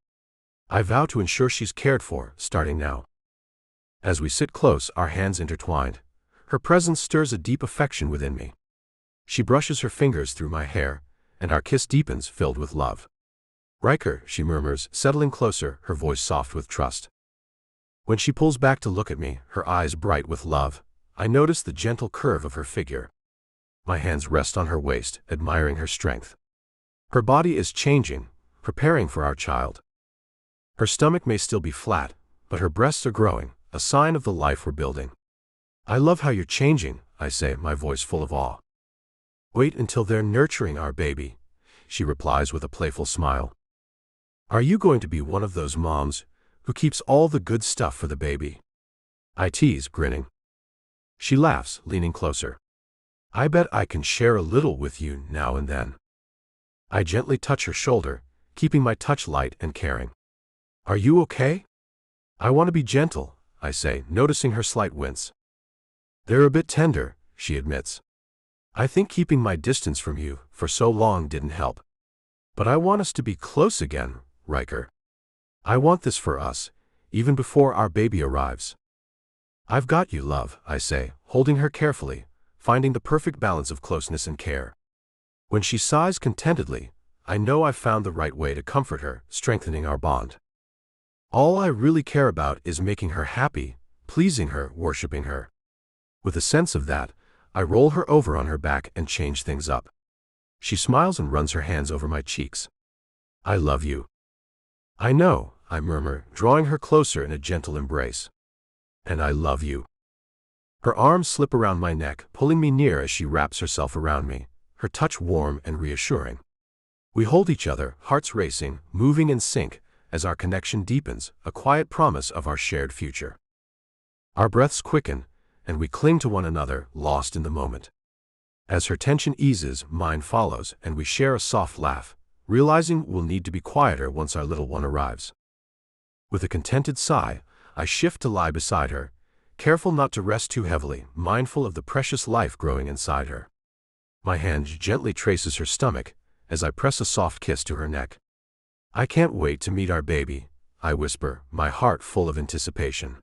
I vow to ensure she's cared for, starting now. As we sit close, our hands intertwined, her presence stirs a deep affection within me. She brushes her fingers through my hair, and our kiss deepens, filled with love. Riker, she murmurs, settling closer, her voice soft with trust. When she pulls back to look at me, her eyes bright with love, I notice the gentle curve of her figure. My hands rest on her waist, admiring her strength. Her body is changing, preparing for our child. Her stomach may still be flat, but her breasts are growing, a sign of the life we're building. I love how you're changing, I say, my voice full of awe. Wait until they're nurturing our baby, she replies with a playful smile. Are you going to be one of those moms who keeps all the good stuff for the baby? I tease, grinning. She laughs, leaning closer. I bet I can share a little with you now and then. I gently touch her shoulder, keeping my touch light and caring. Are you okay? I want to be gentle, I say, noticing her slight wince. They're a bit tender, she admits. I think keeping my distance from you for so long didn't help. But I want us to be close again, Riker. I want this for us, even before our baby arrives. I've got you, love, I say, holding her carefully, finding the perfect balance of closeness and care. When she sighs contentedly, I know I've found the right way to comfort her, strengthening our bond. All I really care about is making her happy, pleasing her, worshiping her. With a sense of that, I roll her over on her back and change things up. She smiles and runs her hands over my cheeks. I love you. I know, I murmur, drawing her closer in a gentle embrace. And I love you. Her arms slip around my neck, pulling me near as she wraps herself around me, her touch warm and reassuring. We hold each other, hearts racing, moving in sync, as our connection deepens, a quiet promise of our shared future. Our breaths quicken, and we cling to one another, lost in the moment. As her tension eases, mine follows, and we share a soft laugh, realizing we'll need to be quieter once our little one arrives. With a contented sigh, I shift to lie beside her, careful not to rest too heavily, mindful of the precious life growing inside her. My hand gently traces her stomach, as I press a soft kiss to her neck. I can't wait to meet our baby, I whisper, my heart full of anticipation.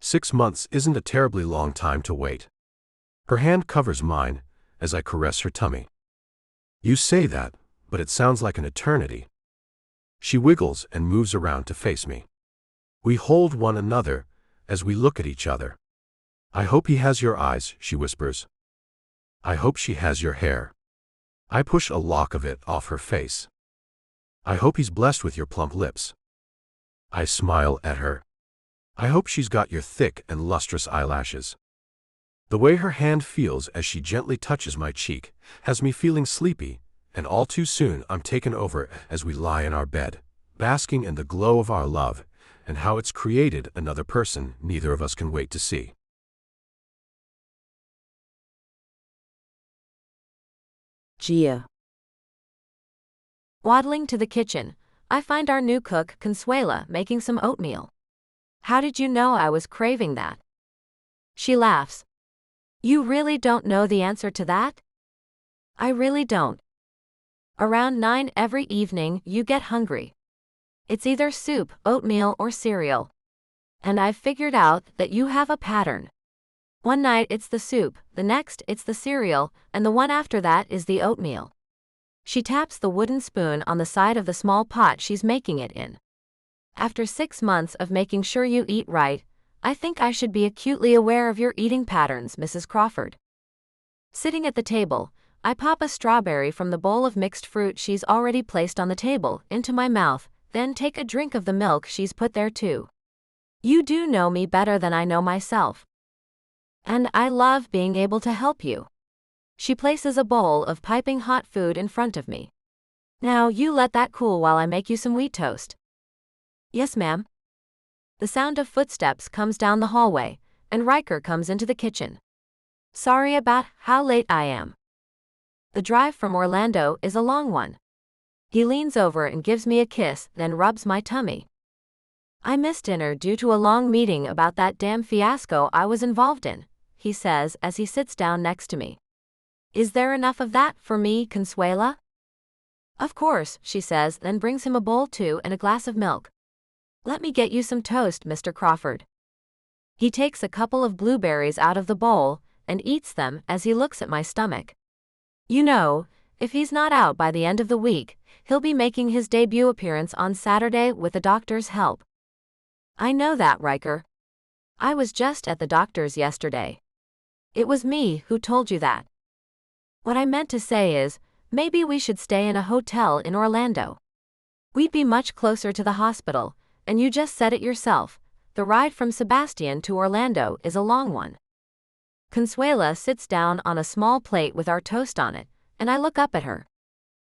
6 months isn't a terribly long time to wait. Her hand covers mine, as I caress her tummy. You say that, but it sounds like an eternity. She wiggles and moves around to face me. We hold one another, as we look at each other. I hope he has your eyes, she whispers. I hope she has your hair. I push a lock of it off her face. I hope he's blessed with your plump lips. I smile at her. I hope she's got your thick and lustrous eyelashes. The way her hand feels as she gently touches my cheek has me feeling sleepy, and all too soon I'm taken over as we lie in our bed, basking in the glow of our love and how it's created another person neither of us can wait to see. Gia. Waddling to the kitchen, I find our new cook, Consuela, making some oatmeal. How did you know I was craving that? She laughs. You really don't know the answer to that? I really don't. Around 9 every evening, you get hungry. It's either soup, oatmeal, or cereal. And I've figured out that you have a pattern. One night it's the soup, the next it's the cereal, and the one after that is the oatmeal. She taps the wooden spoon on the side of the small pot she's making it in. After 6 months of making sure you eat right, I think I should be acutely aware of your eating patterns, Mrs. Crawford. Sitting at the table, I pop a strawberry from the bowl of mixed fruit she's already placed on the table into my mouth, then take a drink of the milk she's put there too. You do know me better than I know myself. And I love being able to help you. She places a bowl of piping hot food in front of me. Now you let that cool while I make you some wheat toast. Yes, ma'am. The sound of footsteps comes down the hallway, and Riker comes into the kitchen. Sorry about how late I am. The drive from Orlando is a long one. He leans over and gives me a kiss, then rubs my tummy. I missed dinner due to a long meeting about that damn fiasco I was involved in, he says as he sits down next to me. Is there enough of that for me, Consuela? Of course, she says, then brings him a bowl too and a glass of milk. Let me get you some toast, Mr. Crawford. He takes a couple of blueberries out of the bowl and eats them as he looks at my stomach. You know, if he's not out by the end of the week, he'll be making his debut appearance on Saturday with the doctor's help. I know that, Riker. I was just at the doctor's yesterday. It was me who told you that. What I meant to say is, maybe we should stay in a hotel in Orlando. We'd be much closer to the hospital, and you just said it yourself, the ride from Sebastian to Orlando is a long one. Consuela sits down on a small plate with our toast on it, and I look up at her.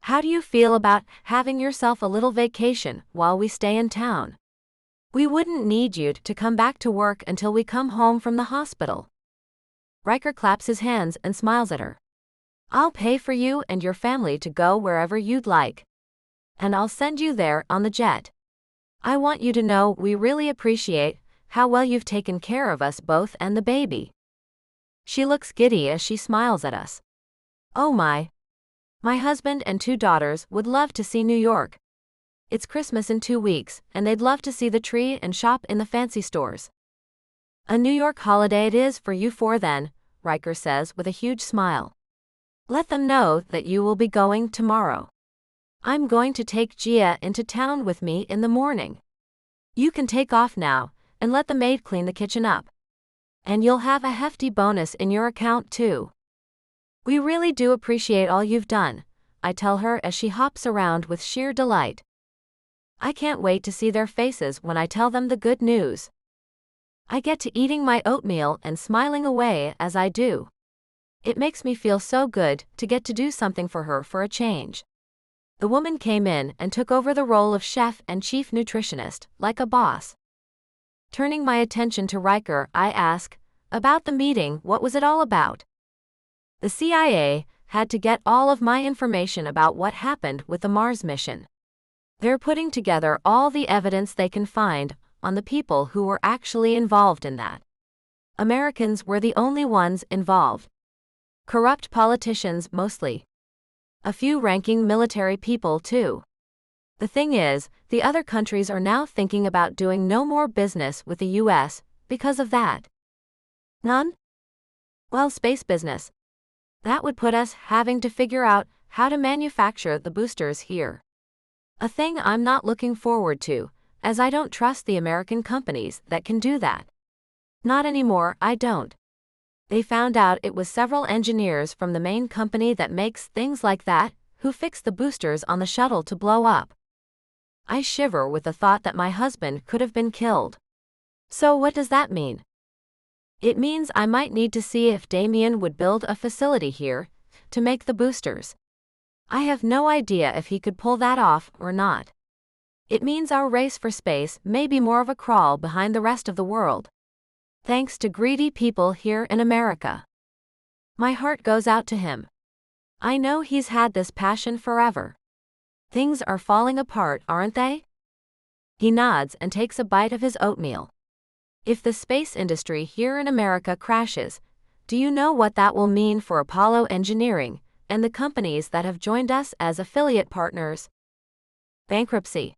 How do you feel about having yourself a little vacation while we stay in town? We wouldn't need you to come back to work until we come home from the hospital. Riker claps his hands and smiles at her. I'll pay for you and your family to go wherever you'd like. And I'll send you there on the jet. I want you to know we really appreciate how well you've taken care of us both and the baby. She looks giddy as she smiles at us. Oh my. My husband and 2 daughters would love to see New York. It's Christmas in 2 weeks, and they'd love to see the tree and shop in the fancy stores. A New York holiday it is for you 4 then, Riker says with a huge smile. Let them know that you will be going tomorrow. I'm going to take Gia into town with me in the morning. You can take off now, and let the maid clean the kitchen up. And you'll have a hefty bonus in your account too. We really do appreciate all you've done, I tell her as she hops around with sheer delight. I can't wait to see their faces when I tell them the good news. I get to eating my oatmeal and smiling away as I do. It makes me feel so good to get to do something for her for a change. The woman came in and took over the role of chef and chief nutritionist, like a boss. Turning my attention to Riker, I ask, about the meeting, what was it all about? The CIA had to get all of my information about what happened with the Mars mission. They're putting together all the evidence they can find on the people who were actually involved in that. Americans were the only ones involved. Corrupt politicians mostly. A few ranking military people too. The thing is, the other countries are now thinking about doing no more business with the US because of that. None? Well, space business. That would put us having to figure out how to manufacture the boosters here. A thing I'm not looking forward to, as I don't trust the American companies that can do that. Not anymore, I don't. They found out it was several engineers from the main company that makes things like that who fixed the boosters on the shuttle to blow up. I shiver with the thought that my husband could have been killed. So what does that mean? It means I might need to see if Damien would build a facility here to make the boosters. I have no idea if he could pull that off or not. It means our race for space may be more of a crawl behind the rest of the world. Thanks to greedy people here in America. My heart goes out to him. I know he's had this passion forever. Things are falling apart, aren't they? He nods and takes a bite of his oatmeal. If the space industry here in America crashes, do you know what that will mean for Apollo Engineering and the companies that have joined us as affiliate partners? Bankruptcy.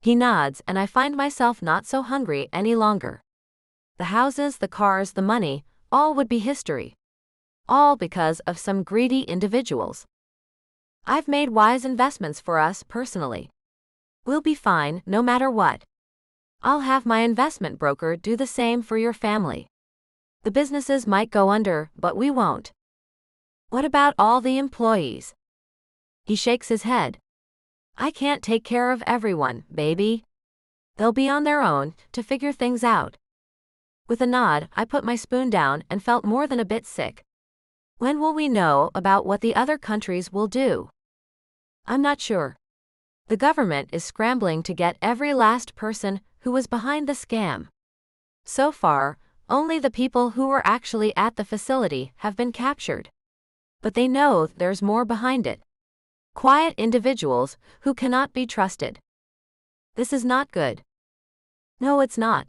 He nods, and I find myself not so hungry any longer. The houses, the cars, the money, all would be history. All because of some greedy individuals. I've made wise investments for us personally. We'll be fine no matter what. I'll have my investment broker do the same for your family. The businesses might go under, but we won't. What about all the employees? He shakes his head. I can't take care of everyone, baby. They'll be on their own to figure things out. With a nod, I put my spoon down and felt more than a bit sick. When will we know about what the other countries will do? I'm not sure. The government is scrambling to get every last person who was behind the scam. So far, only the people who were actually at the facility have been captured. But they know there's more behind it. Quiet individuals who cannot be trusted. This is not good. No, it's not.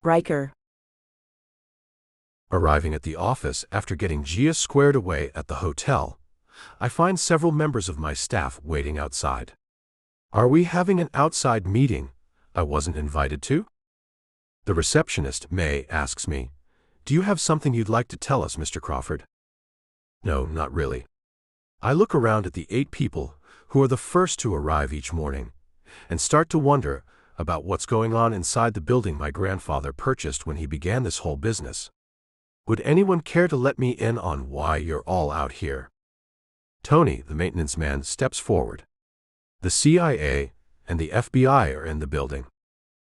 Riker. Arriving at the office after getting Gia squared away at the hotel, I find several members of my staff waiting outside. Are we having an outside meeting I wasn't invited to? The receptionist, May, asks me, "Do you have something you'd like to tell us, Mr. Crawford?" No, not really. I look around at the 8 people who are the first to arrive each morning and start to wonder about what's going on inside the building my grandfather purchased when he began this whole business. Would anyone care to let me in on why you're all out here? Tony, the maintenance man, steps forward. The CIA and the FBI are in the building.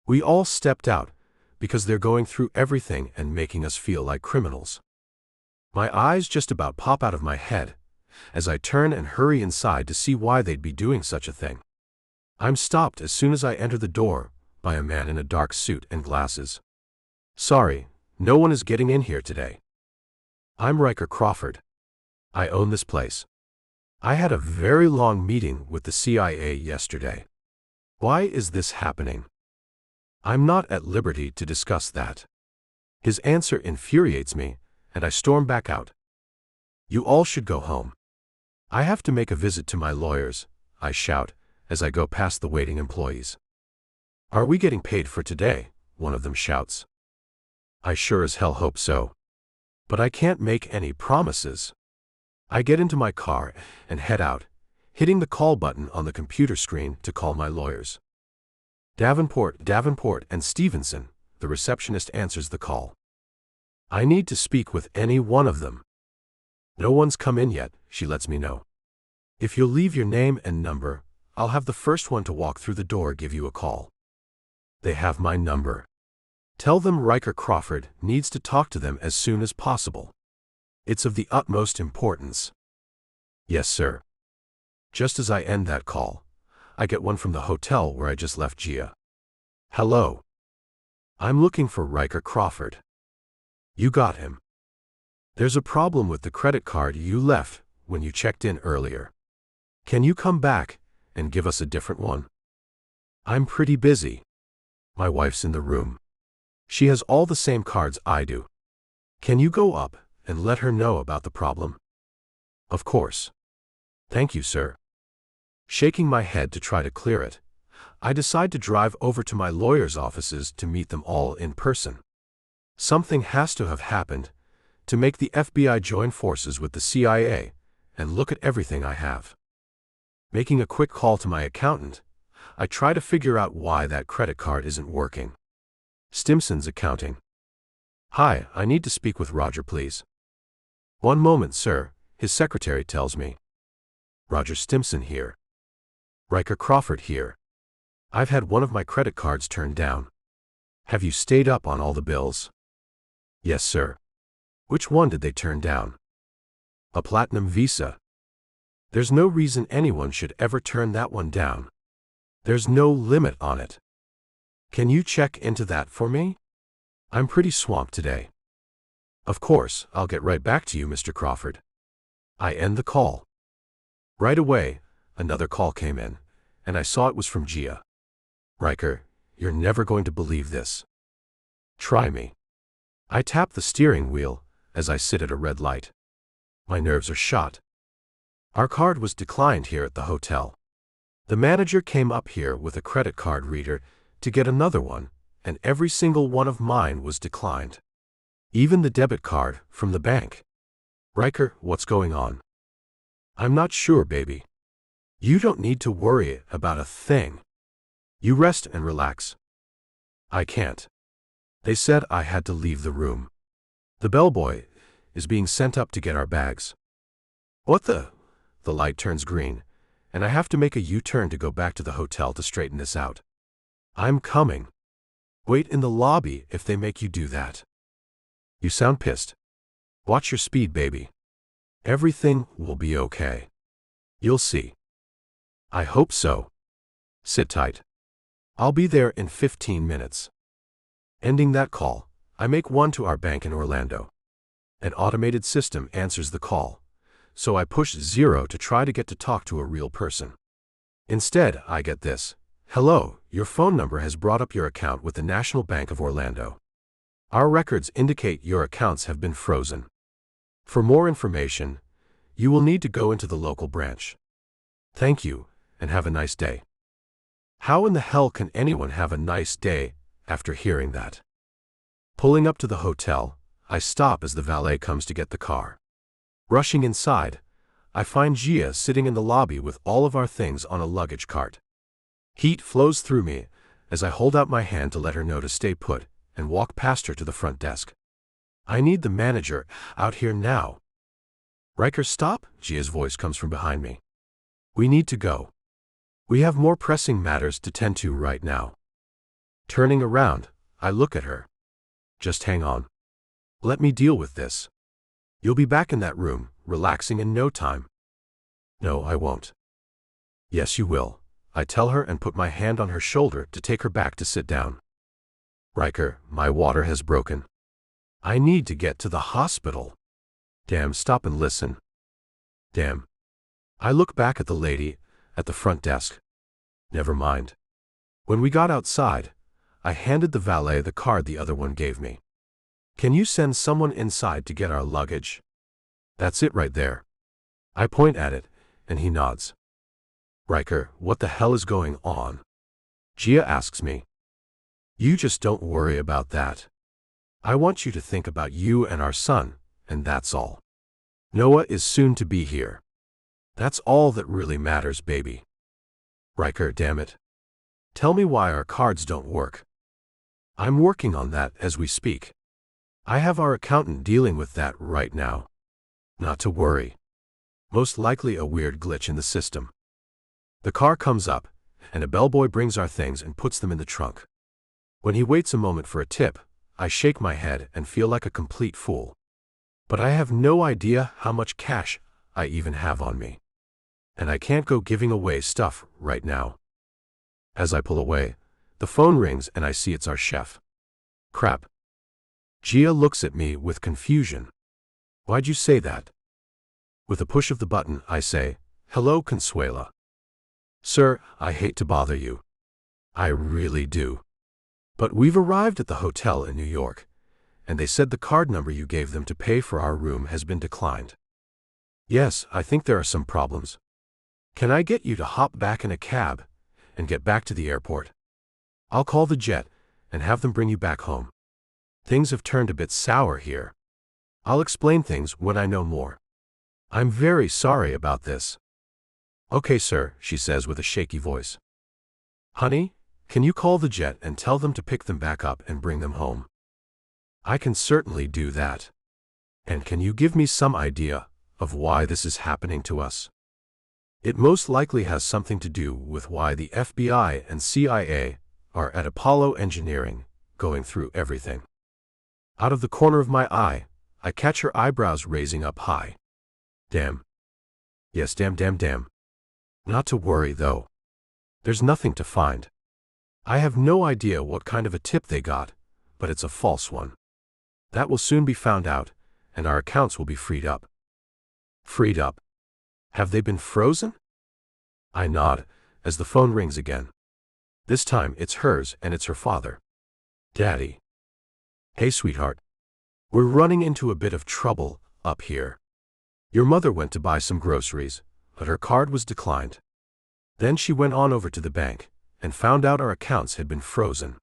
We all stepped out because they're going through everything and making us feel like criminals. My eyes just about pop out of my head as I turn and hurry inside to see why they'd be doing such a thing. I'm stopped as soon as I enter the door by a man in a dark suit and glasses. Sorry, no one is getting in here today. I'm Riker Crawford. I own this place. I had a very long meeting with the CIA yesterday. Why is this happening? I'm not at liberty to discuss that. His answer infuriates me, and I storm back out. You all should go home. I have to make a visit to my lawyers, I shout as I go past the waiting employees. Are we getting paid for today? One of them shouts. I sure as hell hope so. But I can't make any promises. I get into my car and head out, hitting the call button on the computer screen to call my lawyers. Davenport, and Stevenson, the receptionist answers the call. I need to speak with any one of them. No one's come in yet, she lets me know. If you'll leave your name and number, I'll have the first one to walk through the door give you a call. They have my number. Tell them Riker Crawford needs to talk to them as soon as possible. It's of the utmost importance. Yes, sir. Just as I end that call, I get one from the hotel where I just left Gia. Hello. I'm looking for Riker Crawford. You got him. There's a problem with the credit card you left when you checked in earlier. Can you come back and give us a different one? I'm pretty busy. My wife's in the room. She has all the same cards I do. Can you go up and let her know about the problem? Of course. Thank you, sir. Shaking my head to try to clear it, I decide to drive over to my lawyer's offices to meet them all in person. Something has to have happened to make the FBI join forces with the CIA and look at everything I have. Making a quick call to my accountant, I try to figure out why that credit card isn't working. Stimson's accounting. Hi, I need to speak with Roger, please. One moment, sir, his secretary tells me. Roger Stimson here. Riker Crawford here. I've had one of my credit cards turned down. Have you stayed up on all the bills? Yes, sir. Which one did they turn down? A Platinum Visa. There's no reason anyone should ever turn that one down. There's no limit on it. Can you check into that for me? I'm pretty swamped today. Of course, I'll get right back to you, Mr. Crawford. I end the call. Right away, another call came in, and I saw it was from Gia. Riker, you're never going to believe this. Try me. I tap the steering wheel as I sit at a red light. My nerves are shot. Our card was declined here at the hotel. The manager came up here with a credit card reader to get another one, and every single one of mine was declined. Even the debit card from the bank. Riker, what's going on? I'm not sure, baby. You don't need to worry about a thing. You rest and relax. I can't. They said I had to leave the room. The bellboy is being sent up to get our bags. What the? The light turns green, and I have to make a U-turn to go back to the hotel to straighten this out. I'm coming. Wait in the lobby if they make you do that. You sound pissed. Watch your speed, baby. Everything will be okay. You'll see. I hope so. Sit tight. I'll be there in 15 minutes. Ending that call, I make one to our bank in Orlando. An automated system answers the call, so I push 0 to try to get to talk to a real person. Instead, I get this. Hello, your phone number has brought up your account with the National Bank of Orlando. Our records indicate your accounts have been frozen. For more information, you will need to go into the local branch. Thank you, and have a nice day. How in the hell can anyone have a nice day after hearing that? Pulling up to the hotel, I stop as the valet comes to get the car. Rushing inside, I find Gia sitting in the lobby with all of our things on a luggage cart. Heat flows through me as I hold out my hand to let her know to stay put and walk past her to the front desk. I need the manager out here now. Riker, stop, Gia's voice comes from behind me. We need to go. We have more pressing matters to tend to right now. Turning around, I look at her. Just hang on. Let me deal with this. You'll be back in that room, relaxing in no time. No, I won't. Yes, you will, I tell her and put my hand on her shoulder to take her back to sit down. Riker, my water has broken. I need to get to the hospital. Damn, stop and listen. Damn. I look back at the lady at the front desk. Never mind. When we got outside, I handed the valet the card the other one gave me. Can you send someone inside to get our luggage? That's it right there. I point at it, and he nods. Riker, what the hell is going on? Gia asks me. You just don't worry about that. I want you to think about you and our son, and that's all. Noah is soon to be here. That's all that really matters, baby. Riker, damn it. Tell me why our cards don't work. I'm working on that as we speak. I have our accountant dealing with that right now. Not to worry. Most likely a weird glitch in the system. The car comes up, and a bellboy brings our things and puts them in the trunk. When he waits a moment for a tip, I shake my head and feel like a complete fool. But I have no idea how much cash I even have on me. And I can't go giving away stuff right now. As I pull away, the phone rings and I see it's our chef. Crap. Gia looks at me with confusion. Why'd you say that? With a push of the button, I say, Hello, Consuela. Sir, I hate to bother you. I really do. But we've arrived at the hotel in New York, and they said the card number you gave them to pay for our room has been declined. Yes, I think there are some problems. Can I get you to hop back in a cab and get back to the airport? I'll call the jet and have them bring you back home. Things have turned a bit sour here. I'll explain things when I know more. I'm very sorry about this. Okay, sir, she says with a shaky voice. Honey, can you call the jet and tell them to pick them back up and bring them home? I can certainly do that. And can you give me some idea of why this is happening to us? It most likely has something to do with why the FBI and CIA are at Apollo Engineering, going through everything. Out of the corner of my eye, I catch her eyebrows raising up high. Damn. Yes, damn. Not to worry, though. There's nothing to find. I have no idea what kind of a tip they got, but it's a false one. That will soon be found out, and our accounts will be freed up. Freed up? Have they been frozen? I nod, as the phone rings again. This time it's hers and it's her father. Daddy. Hey, sweetheart. We're running into a bit of trouble up here. Your mother went to buy some groceries, but her card was declined. Then she went on over to the bank and found out our accounts had been frozen.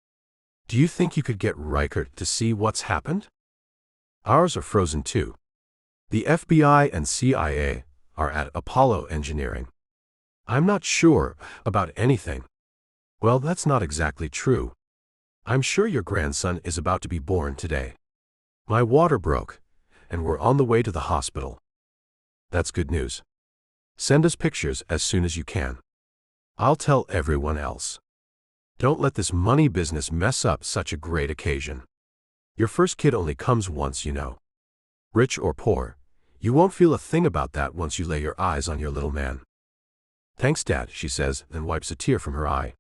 Do you think you could get Riker to see what's happened? Ours are frozen too. The FBI and CIA are at Apollo Engineering. I'm not sure about anything. Well, that's not exactly true. I'm sure your grandson is about to be born today. My water broke, and we're on the way to the hospital. That's good news. Send us pictures as soon as you can. I'll tell everyone else. Don't let this money business mess up such a great occasion. Your first kid only comes once, you know. Rich or poor, you won't feel a thing about that once you lay your eyes on your little man. Thanks, Dad, she says, then wipes a tear from her eye.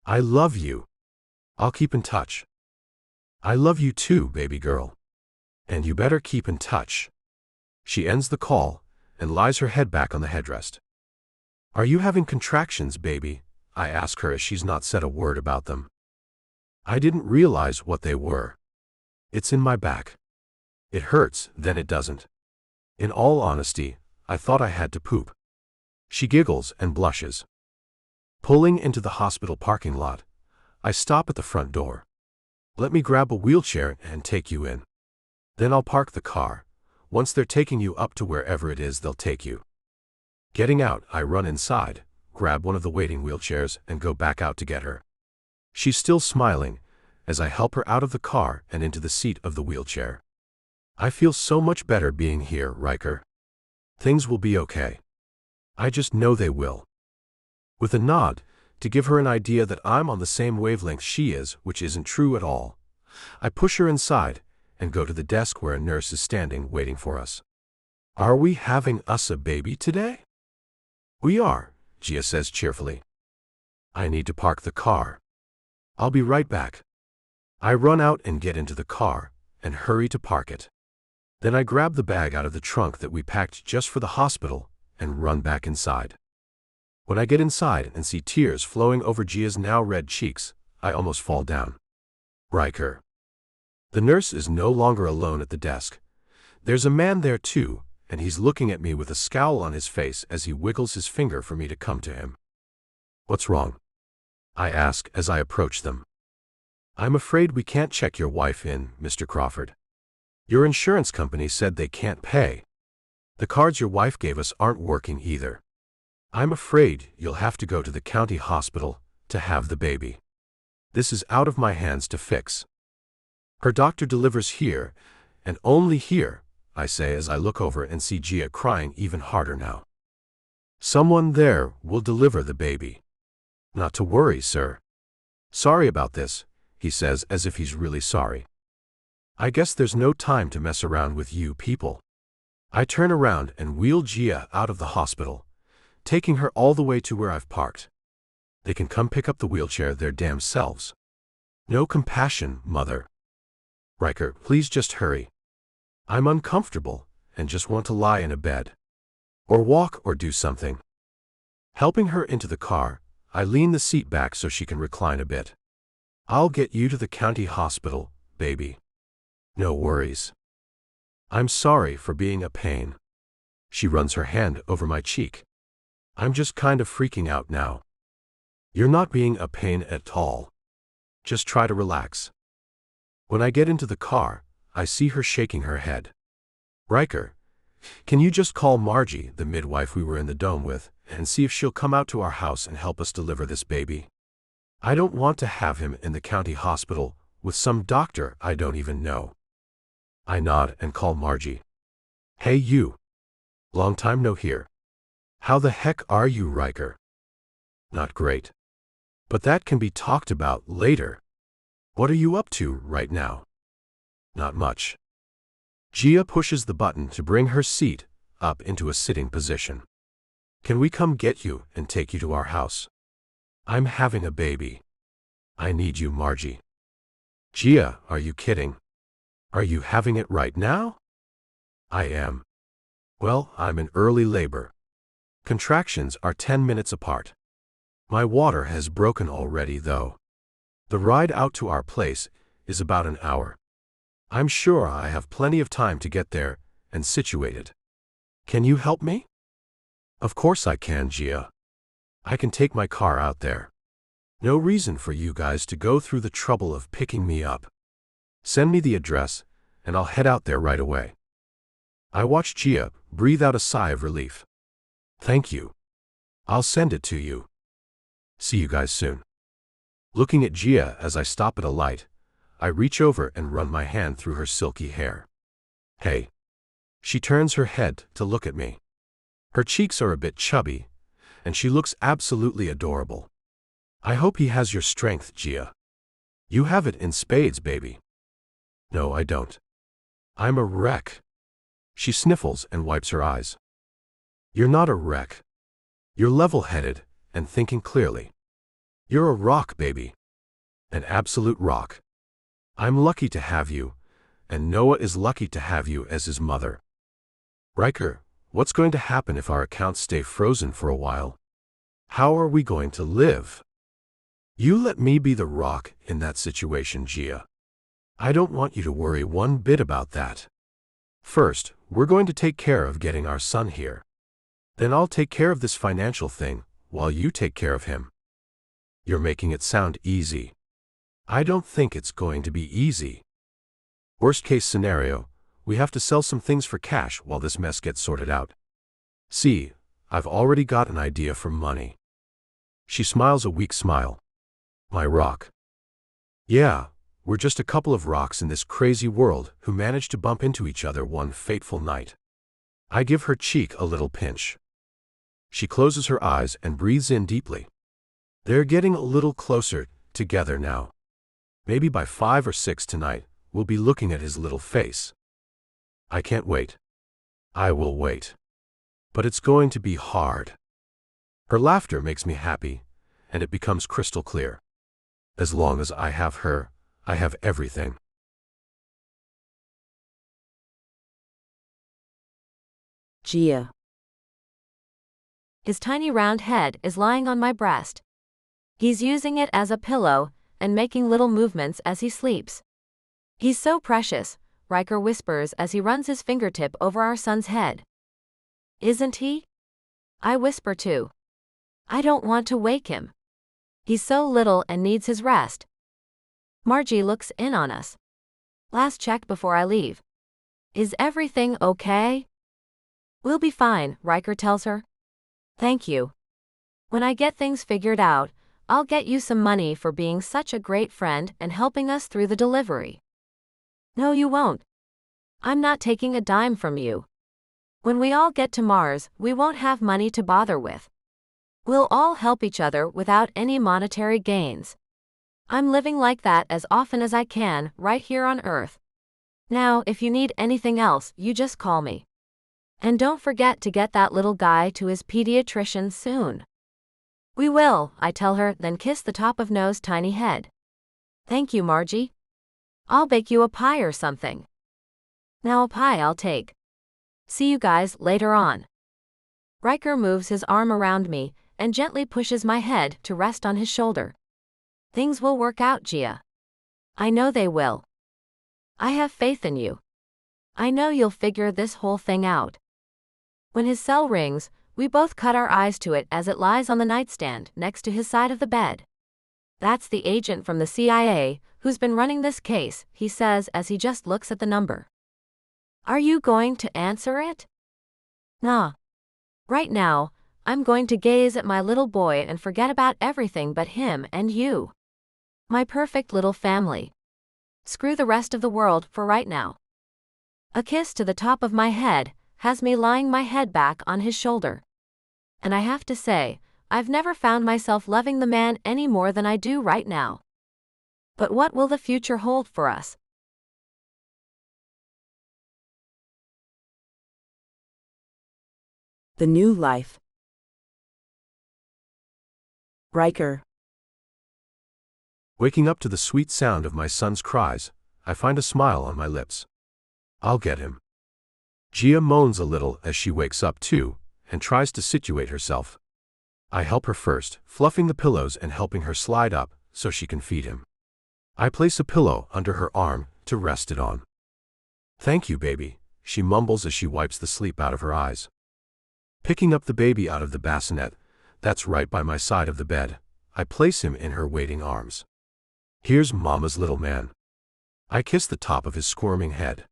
I love you. I'll keep in touch. I love you too, baby girl. And you better keep in touch. She ends the call and lies her head back on the headrest. Are you having contractions, baby? I ask her as she's not said a word about them. I didn't realize what they were. It's in my back. It hurts, then it doesn't. In all honesty, I thought I had to poop. She giggles and blushes. Pulling into the hospital parking lot, I stop at the front door. Let me grab a wheelchair and take you in. Then I'll park the car. Once they're taking you up to wherever it is they'll take you. Getting out, I run inside, grab one of the waiting wheelchairs, and go back out to get her. She's still smiling as I help her out of the car and into the seat of the wheelchair. I feel so much better being here, Riker. Things will be okay. I just know they will. With a nod, to give her an idea that I'm on the same wavelength she is, which isn't true at all, I push her inside and go to the desk where a nurse is standing waiting for us. Are we having us a baby today? We are, Gia says cheerfully. I need to park the car. I'll be right back. I run out and get into the car and hurry to park it. Then I grab the bag out of the trunk that we packed just for the hospital and run back inside. When I get inside and see tears flowing over Gia's now red cheeks, I almost fall down. Riker. The nurse is no longer alone at the desk. There's a man there too, and he's looking at me with a scowl on his face as he wiggles his finger for me to come to him. What's wrong? I ask as I approach them. I'm afraid we can't check your wife in, Mr. Crawford. Your insurance company said they can't pay. The cards your wife gave us aren't working either. I'm afraid you'll have to go to the county hospital to have the baby. This is out of my hands to fix. Her doctor delivers here, and only here, I say as I look over and see Gia crying even harder now. Someone there will deliver the baby. Not to worry, sir. Sorry about this, he says as if he's really sorry. I guess there's no time to mess around with you people. I turn around and wheel Gia out of the hospital, taking her all the way to where I've parked. They can come pick up the wheelchair their damn selves. No compassion, mother. Riker, please just hurry. I'm uncomfortable and just want to lie in a bed. Or walk or do something. Helping her into the car, I lean the seat back so she can recline a bit. I'll get you to the county hospital, baby. No worries. I'm sorry for being a pain. She runs her hand over my cheek. I'm just kind of freaking out now. You're not being a pain at all. Just try to relax. When I get into the car, I see her shaking her head. Riker, can you just call Margie, the midwife we were in the dome with, and see if she'll come out to our house and help us deliver this baby? I don't want to have him in the county hospital with some doctor I don't even know. I nod and call Margie. Hey you. Long time no hear. How the heck are you, Riker? Not great. But that can be talked about later. What are you up to right now? Not much. Gia pushes the button to bring her seat up into a sitting position. Can we come get you and take you to our house? I'm having a baby. I need you, Margie. Gia, are you kidding? Are you having it right now? I am. Well, I'm in early labor. Contractions are 10 minutes apart. My water has broken already, though. The ride out to our place is about an hour. I'm sure I have plenty of time to get there and situated. Can you help me? Of course I can, Gia. I can take my car out there. No reason for you guys to go through the trouble of picking me up. Send me the address, and I'll head out there right away. I watched Gia breathe out a sigh of relief. Thank you. I'll send it to you. See you guys soon. Looking at Gia as I stop at a light, I reach over and run my hand through her silky hair. Hey. She turns her head to look at me. Her cheeks are a bit chubby, and she looks absolutely adorable. I hope he has your strength, Gia. You have it in spades, baby. No, I don't. I'm a wreck. She sniffles and wipes her eyes. You're not a wreck. You're level-headed and thinking clearly. You're a rock, baby. An absolute rock. I'm lucky to have you, and Noah is lucky to have you as his mother. Riker, what's going to happen if our accounts stay frozen for a while? How are we going to live? You let me be the rock in that situation, Gia. I don't want you to worry one bit about that. First, we're going to take care of getting our son here. Then I'll take care of this financial thing while you take care of him. You're making it sound easy. I don't think it's going to be easy. Worst case scenario, we have to sell some things for cash while this mess gets sorted out. See, I've already got an idea for money. She smiles a weak smile. My rock. Yeah, we're just a couple of rocks in this crazy world who managed to bump into each other one fateful night. I give her cheek a little pinch. She closes her eyes and breathes in deeply. They're getting a little closer together now. Maybe by 5 or 6 tonight, we'll be looking at his little face. I can't wait. I will wait. But it's going to be hard. Her laughter makes me happy, and it becomes crystal clear. As long as I have her, I have everything. Gia. His tiny round head is lying on my breast. He's using it as a pillow and making little movements as he sleeps. He's so precious, Riker whispers as he runs his fingertip over our son's head. Isn't he? I whisper too. I don't want to wake him. He's so little and needs his rest. Margie looks in on us. Last check before I leave. Is everything okay? We'll be fine, Riker tells her. Thank you. When I get things figured out, I'll get you some money for being such a great friend and helping us through the delivery. No, you won't. I'm not taking a dime from you. When we all get to Mars, we won't have money to bother with. We'll all help each other without any monetary gains. I'm living like that as often as I can, right here on Earth. Now, if you need anything else, you just call me. And don't forget to get that little guy to his pediatrician soon. We will, I tell her, then kiss the top of Noah's tiny head. Thank you, Margie. I'll bake you a pie or something. Now a pie I'll take. See you guys later on. Riker moves his arm around me and gently pushes my head to rest on his shoulder. Things will work out, Gia. I know they will. I have faith in you. I know you'll figure this whole thing out. When his cell rings, we both cut our eyes to it as it lies on the nightstand next to his side of the bed. That's the agent from the CIA who's been running this case, he says as he just looks at the number. Are you going to answer it? Nah. Right now, I'm going to gaze at my little boy and forget about everything but him and you. My perfect little family. Screw the rest of the world for right now. A kiss to the top of my head has me lying my head back on his shoulder. And I have to say, I've never found myself loving the man any more than I do right now. But what will the future hold for us? The New Life. Riker. Waking up to the sweet sound of my son's cries, I find a smile on my lips. I'll get him. Gia moans a little as she wakes up too, and tries to situate herself. I help her first, fluffing the pillows and helping her slide up so she can feed him. I place a pillow under her arm to rest it on. "Thank you, baby," she mumbles as she wipes the sleep out of her eyes. Picking up the baby out of the bassinet, that's right by my side of the bed, I place him in her waiting arms. "Here's Mama's little man." I kiss the top of his squirming head.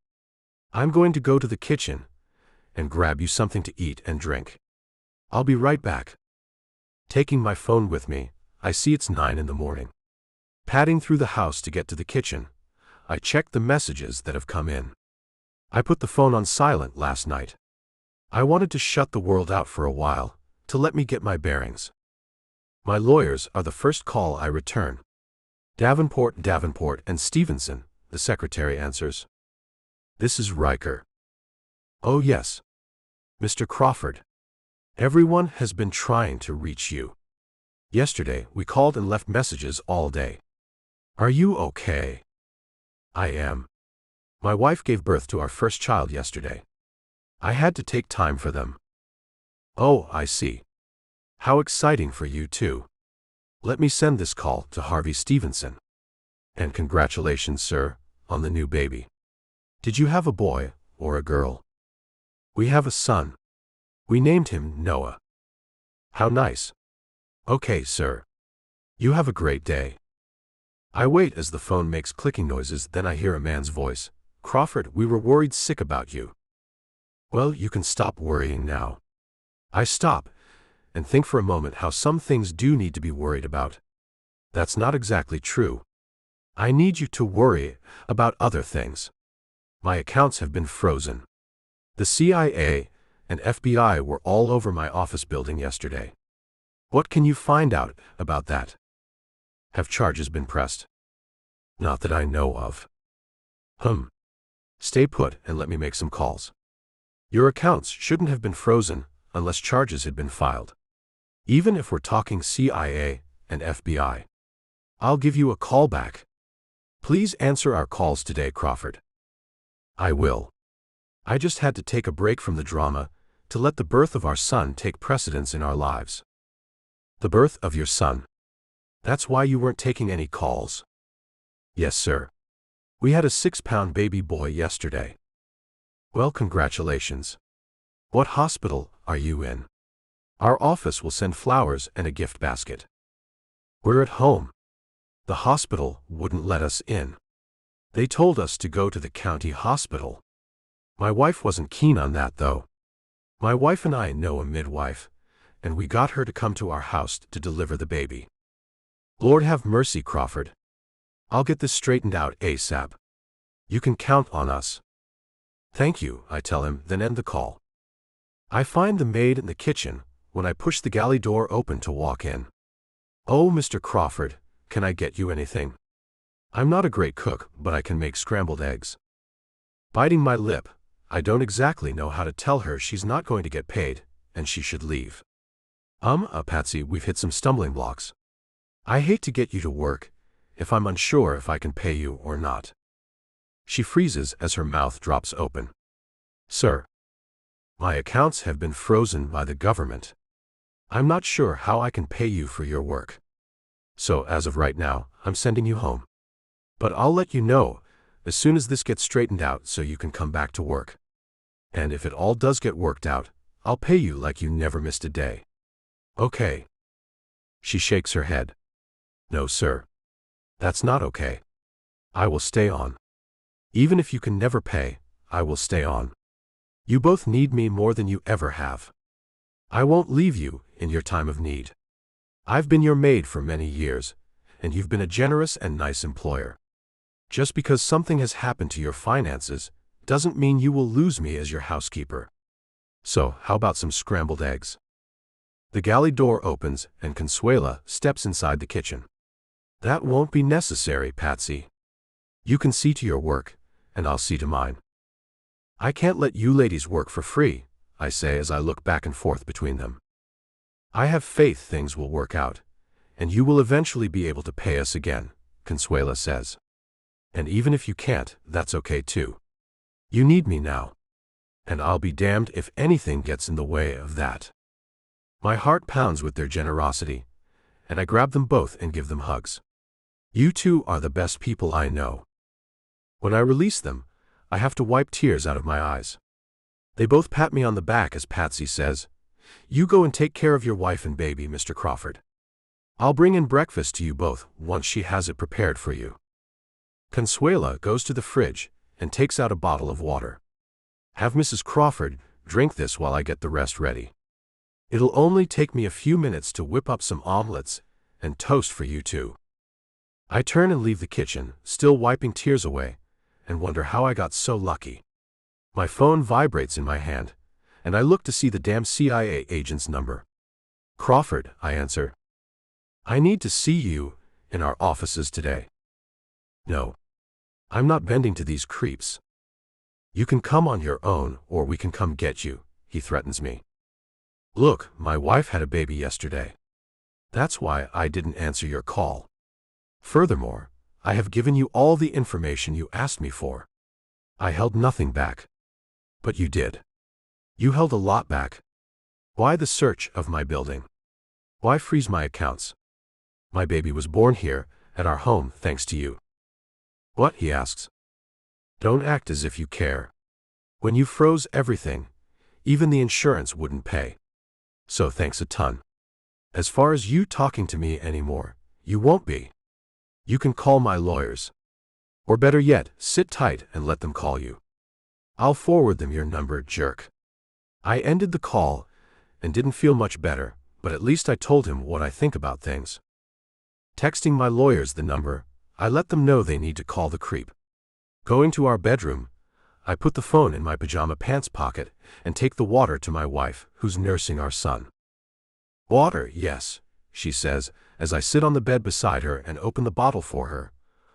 "I'm going to go to the kitchen and grab you something to eat and drink. I'll be right back." Taking my phone with me, I see it's 9 in the morning. Padding through the house to get to the kitchen, I check the messages that have come in. I put the phone on silent last night. I wanted to shut the world out for a while, to let me get my bearings. My lawyers are the first call I return. Davenport, and Stevenson," the secretary answers. "This is Riker." "Oh yes. Mr. Crawford. Everyone has been trying to reach you. Yesterday we called and left messages all day. Are you okay?" "I am. My wife gave birth to our first child yesterday. I had to take time for them." "Oh, I see. How exciting for you too. Let me send this call to Harvey Stevenson. And congratulations, sir, on the new baby. Did you have a boy or a girl?" "We have a son. We named him Noah." "How nice. Okay, sir. You have a great day." I wait as the phone makes clicking noises, then I hear a man's voice. "Crawford, we were worried sick about you." "Well, you can stop worrying now." I stop and think for a moment how some things do need to be worried about. That's not exactly true. I need you to worry about other things. My accounts have been frozen. The CIA and FBI were all over my office building yesterday. What can you find out about that? Have charges been pressed? Not that I know of. Stay put and let me make some calls. Your accounts shouldn't have been frozen unless charges had been filed. Even if we're talking CIA and FBI. I'll give you a call back. Please answer our calls today, Crawford. I will. I just had to take a break from the drama to let the birth of our son take precedence in our lives. The birth of your son. That's why you weren't taking any calls? Yes, sir. We had a 6-pound baby boy yesterday. Well, congratulations. What hospital are you in? Our office will send flowers and a gift basket. We're at home. The hospital wouldn't let us in. They told us to go to the county hospital. My wife wasn't keen on that, though. My wife and I know a midwife, and we got her to come to our house to deliver the baby. Lord have mercy, Crawford. I'll get this straightened out ASAP. You can count on us. Thank you, I tell him, then end the call. I find the maid in the kitchen when I push the galley door open to walk in. "Oh, Mr. Crawford, can I get you anything? I'm not a great cook, but I can make scrambled eggs." Biting my lip, I don't exactly know how to tell her she's not going to get paid, and she should leave. Patsy, we've hit some stumbling blocks. I hate to get you to work if I'm unsure if I can pay you or not. She freezes as her mouth drops open. Sir, my accounts have been frozen by the government. I'm not sure how I can pay you for your work. So as of right now, I'm sending you home. But I'll let you know as soon as this gets straightened out so you can come back to work. And if it all does get worked out, I'll pay you like you never missed a day. Okay. She shakes her head. No, sir. That's not okay. I will stay on. Even if you can never pay, I will stay on. You both need me more than you ever have. I won't leave you in your time of need. I've been your maid for many years, and you've been a generous and nice employer. Just because something has happened to your finances doesn't mean you will lose me as your housekeeper. So, how about some scrambled eggs? The galley door opens and Consuela steps inside the kitchen. That won't be necessary, Patsy. You can see to your work, and I'll see to mine. I can't let you ladies work for free, I say as I look back and forth between them. I have faith things will work out, and you will eventually be able to pay us again, Consuela says. And even if you can't, that's okay too. You need me now. And I'll be damned if anything gets in the way of that. My heart pounds with their generosity, and I grab them both and give them hugs. You two are the best people I know. When I release them, I have to wipe tears out of my eyes. They both pat me on the back as Patsy says, "You go and take care of your wife and baby, Mr. Crawford. I'll bring in breakfast to you both once she has it prepared for you." Consuela goes to the fridge and takes out a bottle of water. "Have Mrs. Crawford drink this while I get the rest ready. It'll only take me a few minutes to whip up some omelets and toast for you two." I turn and leave the kitchen, still wiping tears away, and wonder how I got so lucky. My phone vibrates in my hand, and I look to see the damn CIA agent's number. "Crawford," I answer. "I need to see you in our offices today." "No. I'm not bending to these creeps. You can come on your own, or we can come get you," he threatens me. "Look, my wife had a baby yesterday. That's why I didn't answer your call. Furthermore, I have given you all the information you asked me for. I held nothing back. But you did. You held a lot back. Why the search of my building? Why freeze my accounts? My baby was born here, at our home, thanks to you." "What?" he asks. "Don't act as if you care. When you froze everything, even the insurance wouldn't pay. So thanks a ton. As far as you talking to me anymore, you won't be. You can call my lawyers. Or better yet, sit tight and let them call you. I'll forward them your number, jerk." I ended the call and didn't feel much better, but at least I told him what I think about things. Texting my lawyers the number, I let them know they need to call the creep. Going to our bedroom, I put the phone in my pajama pants pocket and take the water to my wife, who's nursing our son. "Water, yes," she says, as I sit on the bed beside her and open the bottle for her,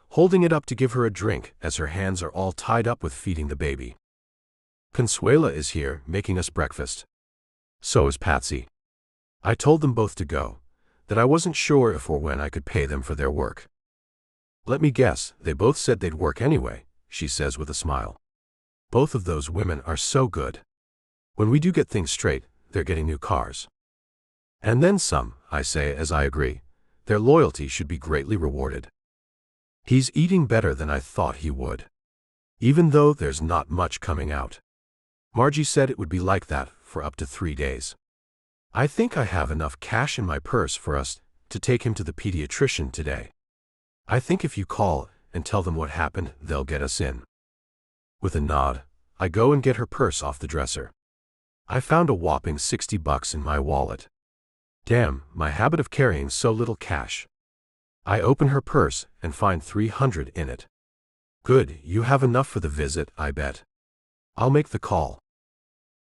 holding it up to give her a drink as her hands are all tied up with feeding the baby. Consuela is here, making us breakfast. So is Patsy. I told them both to go, that I wasn't sure if or when I could pay them for their work. "Let me guess, they both said they'd work anyway," she says with a smile. "Both of those women are so good. When we do get things straight, they're getting new cars." "And then some," I say as I agree. "Their loyalty should be greatly rewarded." He's eating better than I thought he would, even though there's not much coming out. Margie said it would be like that for up to 3 days. I think I have enough cash in my purse for us to take him to the pediatrician today. I think if you call and tell them what happened, they'll get us in. With a nod, I go and get her purse off the dresser. I found a whopping $60 in my wallet. Damn, my habit of carrying so little cash. I open her purse and find $300 in it. Good, you have enough for the visit, I bet. I'll make the call.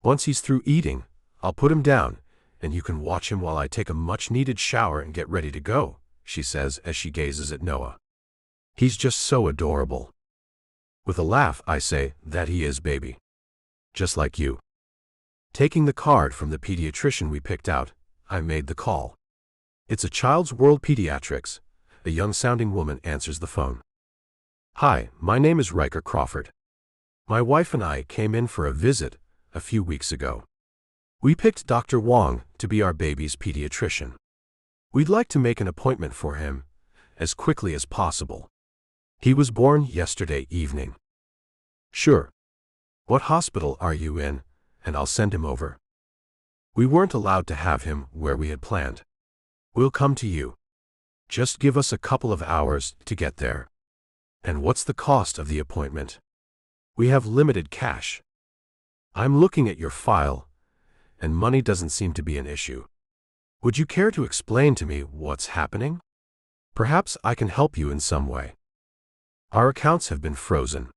Once he's through eating, I'll put him down, and you can watch him while I take a much-needed shower and get ready to go, she says as she gazes at Noah. He's just so adorable. With a laugh, I say, that he is, baby. Just like you. Taking the card from the pediatrician we picked out, I made the call. It's a Child's World Pediatrics. A young-sounding woman answers the phone. "Hi, my name is Riker Crawford. My wife and I came in for a visit a few weeks ago. We picked Dr. Wong to be our baby's pediatrician. We'd like to make an appointment for him as quickly as possible. He was born yesterday evening." "Sure. What hospital are you in, and I'll send him over." "We weren't allowed to have him where we had planned. We'll come to you. Just give us a couple of hours to get there." "And what's the cost of the appointment?" "We have limited cash." "I'm looking at your file, and money doesn't seem to be an issue. Would you care to explain to me what's happening? Perhaps I can help you in some way. Our accounts have been frozen.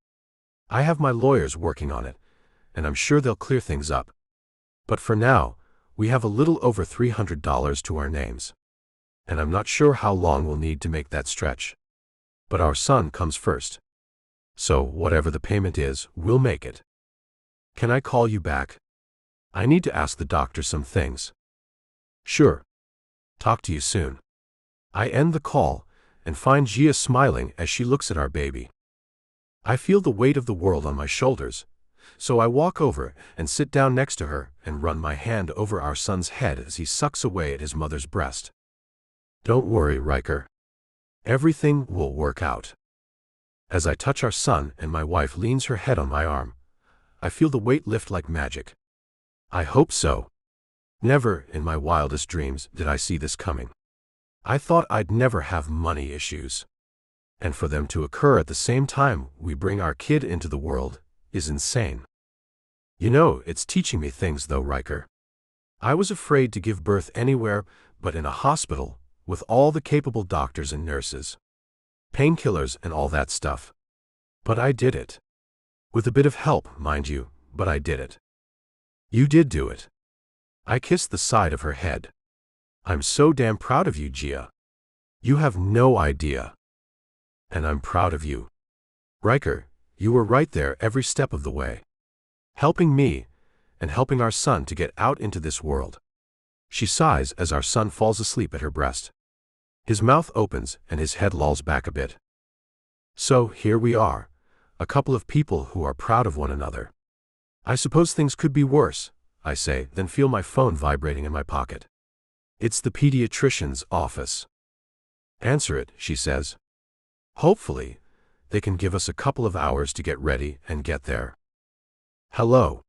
I have my lawyers working on it, and I'm sure they'll clear things up. But for now, we have a little over $300 to our names. And I'm not sure how long we'll need to make that stretch. But our son comes first. So whatever the payment is, we'll make it. Can I call you back? I need to ask the doctor some things." "Sure. Talk to you soon." I end the call and find Gia smiling as she looks at our baby. I feel the weight of the world on my shoulders, so I walk over and sit down next to her and run my hand over our son's head as he sucks away at his mother's breast. Don't worry, Riker. Everything will work out. As I touch our son and my wife leans her head on my arm, I feel the weight lift like magic. I hope so. Never in my wildest dreams did I see this coming. I thought I'd never have money issues. And for them to occur at the same time we bring our kid into the world is insane. You know, it's teaching me things though, Riker. I was afraid to give birth anywhere but in a hospital with all the capable doctors and nurses. Painkillers and all that stuff. But I did it. With a bit of help, mind you, but I did it. You did do it. I kissed the side of her head. I'm so damn proud of you, Gia. You have no idea. And I'm proud of you. Riker, you were right there every step of the way. Helping me, and helping our son to get out into this world. She sighs as our son falls asleep at her breast. His mouth opens and his head lolls back a bit. So, here we are, a couple of people who are proud of one another. I suppose things could be worse, I say, then feel my phone vibrating in my pocket. It's the pediatrician's office. Answer it, she says. Hopefully, they can give us a couple of hours to get ready and get there. Hello.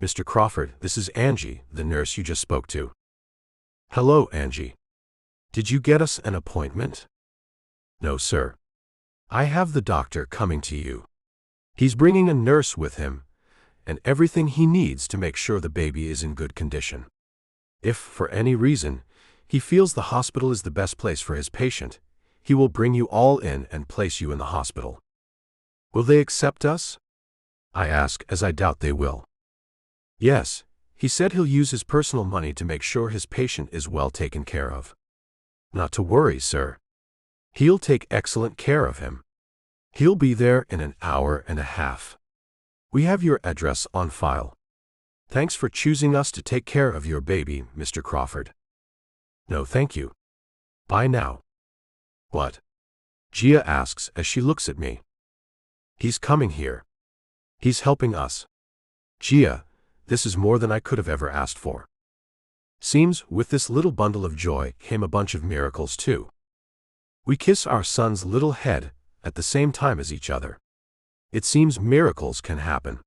Mr. Crawford, this is Angie, the nurse you just spoke to. Hello, Angie. Did you get us an appointment? No, sir. I have the doctor coming to you. He's bringing a nurse with him, and everything he needs to make sure the baby is in good condition. If, for any reason, he feels the hospital is the best place for his patient, he will bring you all in and place you in the hospital. Will they accept us? I ask, as I doubt they will. Yes, he said he'll use his personal money to make sure his patient is well taken care of. Not to worry, sir. He'll take excellent care of him. He'll be there in an hour and a half. We have your address on file. Thanks for choosing us to take care of your baby, Mr. Crawford. No, thank you. Bye now. What? Gia asks as she looks at me. He's coming here. He's helping us. Gia, this is more than I could have ever asked for. Seems with this little bundle of joy came a bunch of miracles too. We kiss our son's little head at the same time as each other. It seems miracles can happen.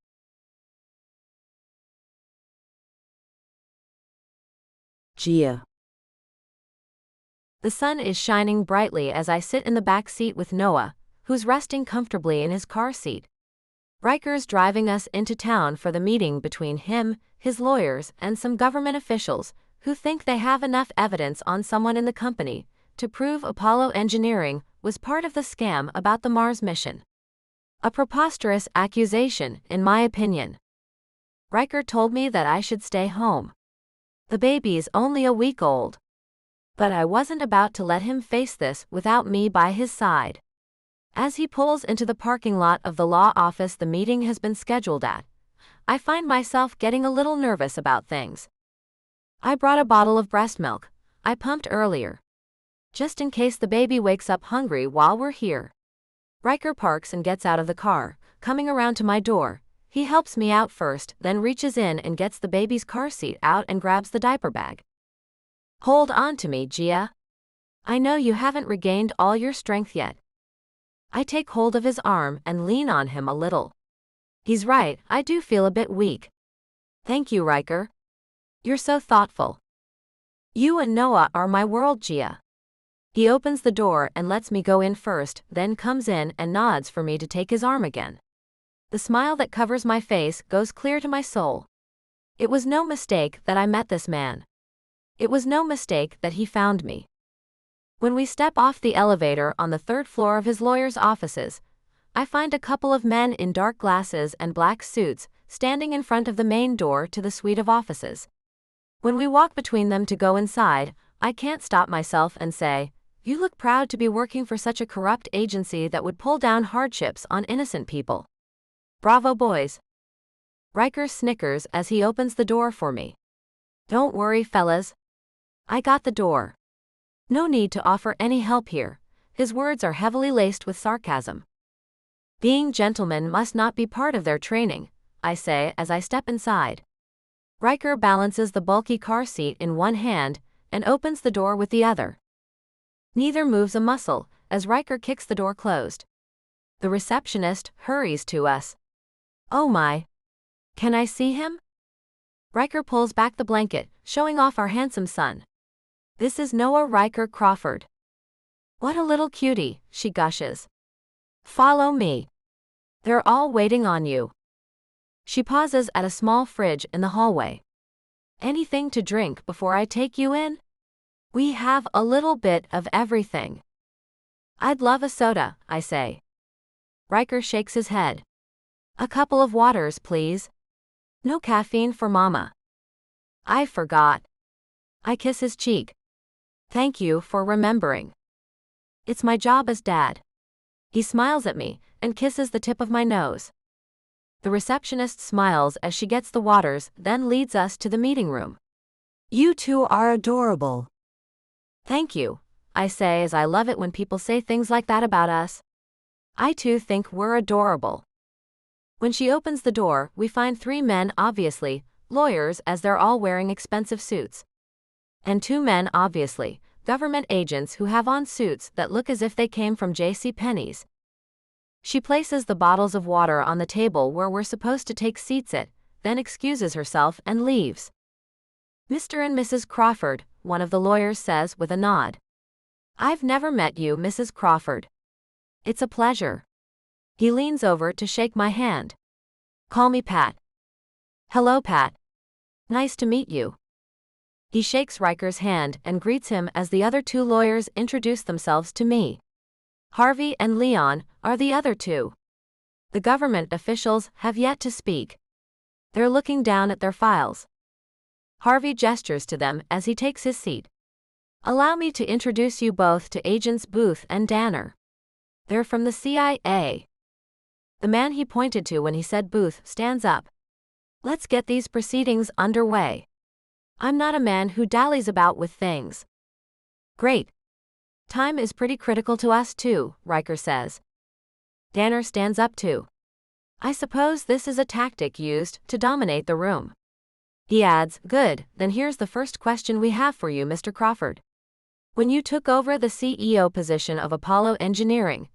Gia. The sun is shining brightly as I sit in the back seat with Noah, who's resting comfortably in his car seat. Riker's driving us into town for the meeting between him, his lawyers, and some government officials who think they have enough evidence on someone in the company to prove Apollo Engineering was part of the scam about the Mars mission. A preposterous accusation, in my opinion. Riker told me that I should stay home. The baby's only a week old. But I wasn't about to let him face this without me by his side. As he pulls into the parking lot of the law office the meeting has been scheduled at, I find myself getting a little nervous about things. I brought a bottle of breast milk I pumped earlier, just in case the baby wakes up hungry while we're here. Riker parks and gets out of the car, coming around to my door. He helps me out first, then reaches in and gets the baby's car seat out and grabs the diaper bag. Hold on to me, Gia. I know you haven't regained all your strength yet. I take hold of his arm and lean on him a little. He's right, I do feel a bit weak. Thank you, Riker. You're so thoughtful. You and Noah are my world, Gia. He opens the door and lets me go in first, then comes in and nods for me to take his arm again. The smile that covers my face goes clear to my soul. It was no mistake that I met this man. It was no mistake that he found me. When we step off the elevator on the third floor of his lawyer's offices, I find a couple of men in dark glasses and black suits standing in front of the main door to the suite of offices. When we walk between them to go inside, I can't stop myself and say, "You look proud to be working for such a corrupt agency that would pull down hardships on innocent people." Bravo, boys. Riker snickers as he opens the door for me. Don't worry, fellas. I got the door. No need to offer any help here. His words are heavily laced with sarcasm. Being gentlemen must not be part of their training, I say as I step inside. Riker balances the bulky car seat in one hand and opens the door with the other. Neither moves a muscle as Riker kicks the door closed. The receptionist hurries to us. Oh my! Can I see him? Riker pulls back the blanket, showing off our handsome son. This is Noah Riker Crawford. What a little cutie, she gushes. Follow me. They're all waiting on you. She pauses at a small fridge in the hallway. Anything to drink before I take you in? We have a little bit of everything. I'd love a soda, I say. Riker shakes his head. A couple of waters, please. No caffeine for Mama. I forgot. I kiss his cheek. Thank you for remembering. It's my job as dad. He smiles at me and kisses the tip of my nose. The receptionist smiles as she gets the waters, then leads us to the meeting room. You two are adorable. Thank you, I say as I love it when people say things like that about us. I too think we're adorable. When she opens the door, we find 3 men, obviously, lawyers as they're all wearing expensive suits. And 2 men, obviously, government agents who have on suits that look as if they came from JCPenney's. She places the bottles of water on the table where we're supposed to take seats at, then excuses herself and leaves. Mr. and Mrs. Crawford, one of the lawyers says with a nod. I've never met you, Mrs. Crawford. It's a pleasure. He leans over to shake my hand. Call me Pat. Hello, Pat. Nice to meet you. He shakes Riker's hand and greets him as the other 2 lawyers introduce themselves to me. Harvey and Leon are the other 2. The government officials have yet to speak. They're looking down at their files. Harvey gestures to them as he takes his seat. Allow me to introduce you both to Agents Booth and Danner. They're from the CIA. The man he pointed to when he said Booth stands up. Let's get these proceedings underway. I'm not a man who dallies about with things. Great. Time is pretty critical to us too, Riker says. Danner stands up too. I suppose this is a tactic used to dominate the room. He adds, good, then here's the first question we have for you, Mr. Crawford. When you took over the CEO position of Apollo Engineering,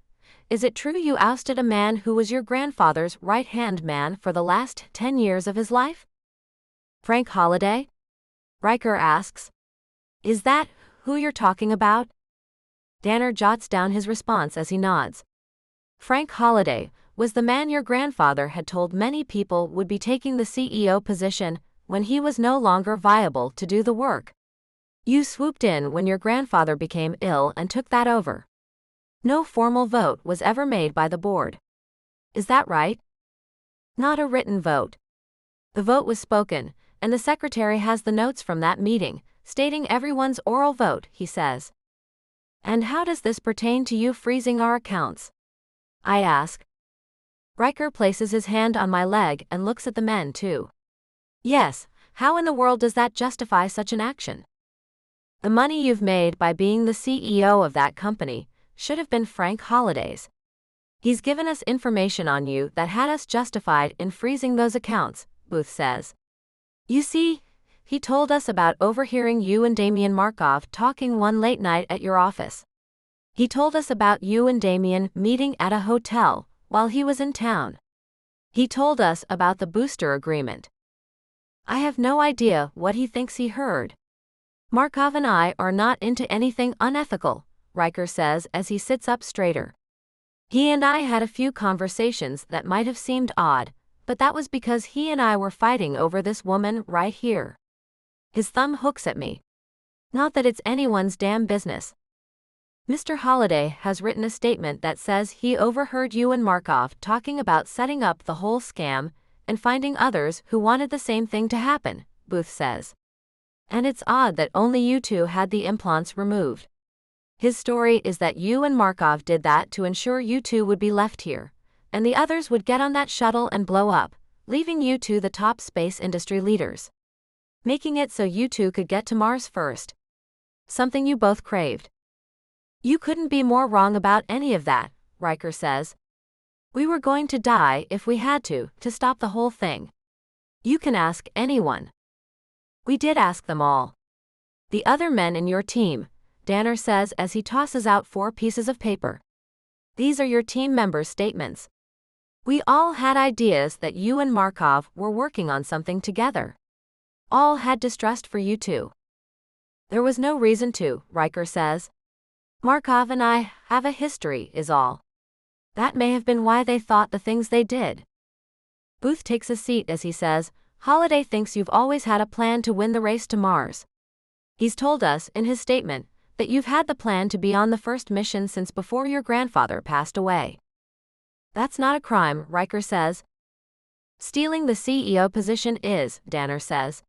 is it true you ousted a man who was your grandfather's right-hand man for the last 10 years of his life? Frank Holliday? Riker asks. Is that who you're talking about? Danner jots down his response as he nods. Frank Holliday was the man your grandfather had told many people would be taking the CEO position when he was no longer viable to do the work. You swooped in when your grandfather became ill and took that over. No formal vote was ever made by the board. Is that right? Not a written vote. The vote was spoken, and the secretary has the notes from that meeting, stating everyone's oral vote, he says. And how does this pertain to you freezing our accounts? I ask. Riker places his hand on my leg and looks at the men too. Yes, how in the world does that justify such an action? The money you've made by being the CEO of that company should have been Frank Holliday's. He's given us information on you that had us justified in freezing those accounts, Booth says. You see, he told us about overhearing you and Damien Markov talking one late night at your office. He told us about you and Damien meeting at a hotel while he was in town. He told us about the booster agreement. I have no idea what he thinks he heard. Markov and I are not into anything unethical, Riker says as he sits up straighter. He and I had a few conversations that might have seemed odd, but that was because he and I were fighting over this woman right here. His thumb hooks at me. Not that it's anyone's damn business. Mr. Holliday has written a statement that says he overheard you and Markov talking about setting up the whole scam and finding others who wanted the same thing to happen, Booth says. And it's odd that only you two had the implants removed. His story is that you and Markov did that to ensure you two would be left here, and the others would get on that shuttle and blow up, leaving you two the top space industry leaders. Making it so you two could get to Mars first. Something you both craved. You couldn't be more wrong about any of that, Riker says. We were going to die if we had to stop the whole thing. You can ask anyone. We did ask them all. The other men in your team, Danner says as he tosses out 4 pieces of paper. These are your team members' statements. We all had ideas that you and Markov were working on something together. All had distrust for you too. There was no reason to, Riker says. Markov and I have a history, is all. That may have been why they thought the things they did. Booth takes a seat as he says, Holiday thinks you've always had a plan to win the race to Mars. He's told us, in his statement, that you've had the plan to be on the first mission since before your grandfather passed away. That's not a crime, Riker says. Stealing the CEO position is, Danner says.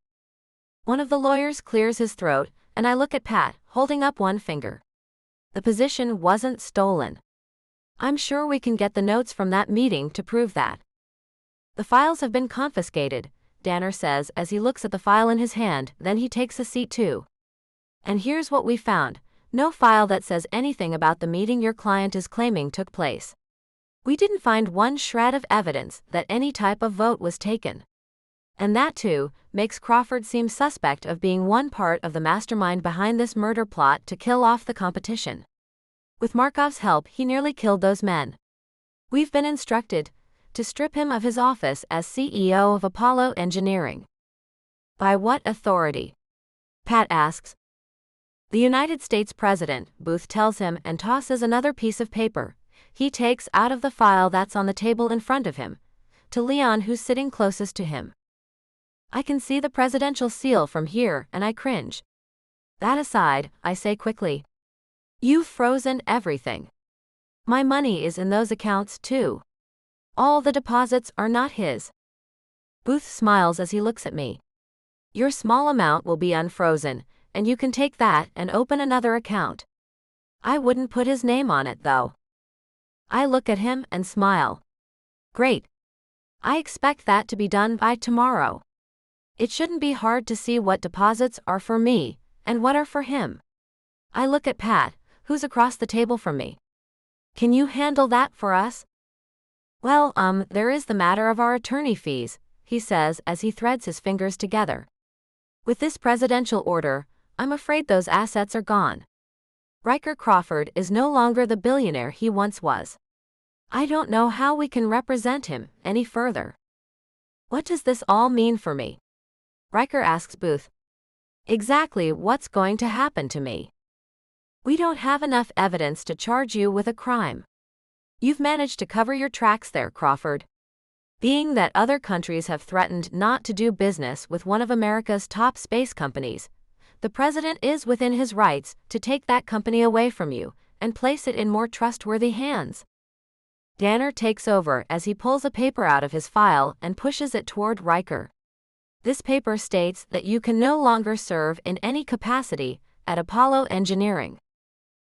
One of the lawyers clears his throat, and I look at Pat, holding up one finger. The position wasn't stolen. I'm sure we can get the notes from that meeting to prove that. The files have been confiscated, Danner says as he looks at the file in his hand, then he takes a seat too. And here's what we found. No file that says anything about the meeting your client is claiming took place. We didn't find one shred of evidence that any type of vote was taken. And that too makes Crawford seem suspect of being one part of the mastermind behind this murder plot to kill off the competition. With Markov's help, he nearly killed those men. We've been instructed to strip him of his office as CEO of Apollo Engineering. By what authority? Pat asks. The United States President, Booth tells him and tosses another piece of paper. He takes out of the file that's on the table in front of him, to Leon who's sitting closest to him. I can see the presidential seal from here and I cringe. That aside, I say quickly. You've frozen everything. My money is in those accounts too. All the deposits are not his. Booth smiles as he looks at me. Your small amount will be unfrozen, and you can take that and open another account. I wouldn't put his name on it though. I look at him and smile. Great. I expect that to be done by tomorrow. It shouldn't be hard to see what deposits are for me, and what are for him. I look at Pat, who's across the table from me. Can you handle that for us? Well, there is the matter of our attorney fees, he says as he threads his fingers together. With this presidential order, I'm afraid those assets are gone. Riker Crawford is no longer the billionaire he once was. I don't know how we can represent him any further. What does this all mean for me? Riker asks Booth. Exactly what's going to happen to me? We don't have enough evidence to charge you with a crime. You've managed to cover your tracks there, Crawford. Being that other countries have threatened not to do business with one of America's top space companies, the president is within his rights to take that company away from you and place it in more trustworthy hands. Danner takes over as he pulls a paper out of his file and pushes it toward Riker. This paper states that you can no longer serve in any capacity at Apollo Engineering.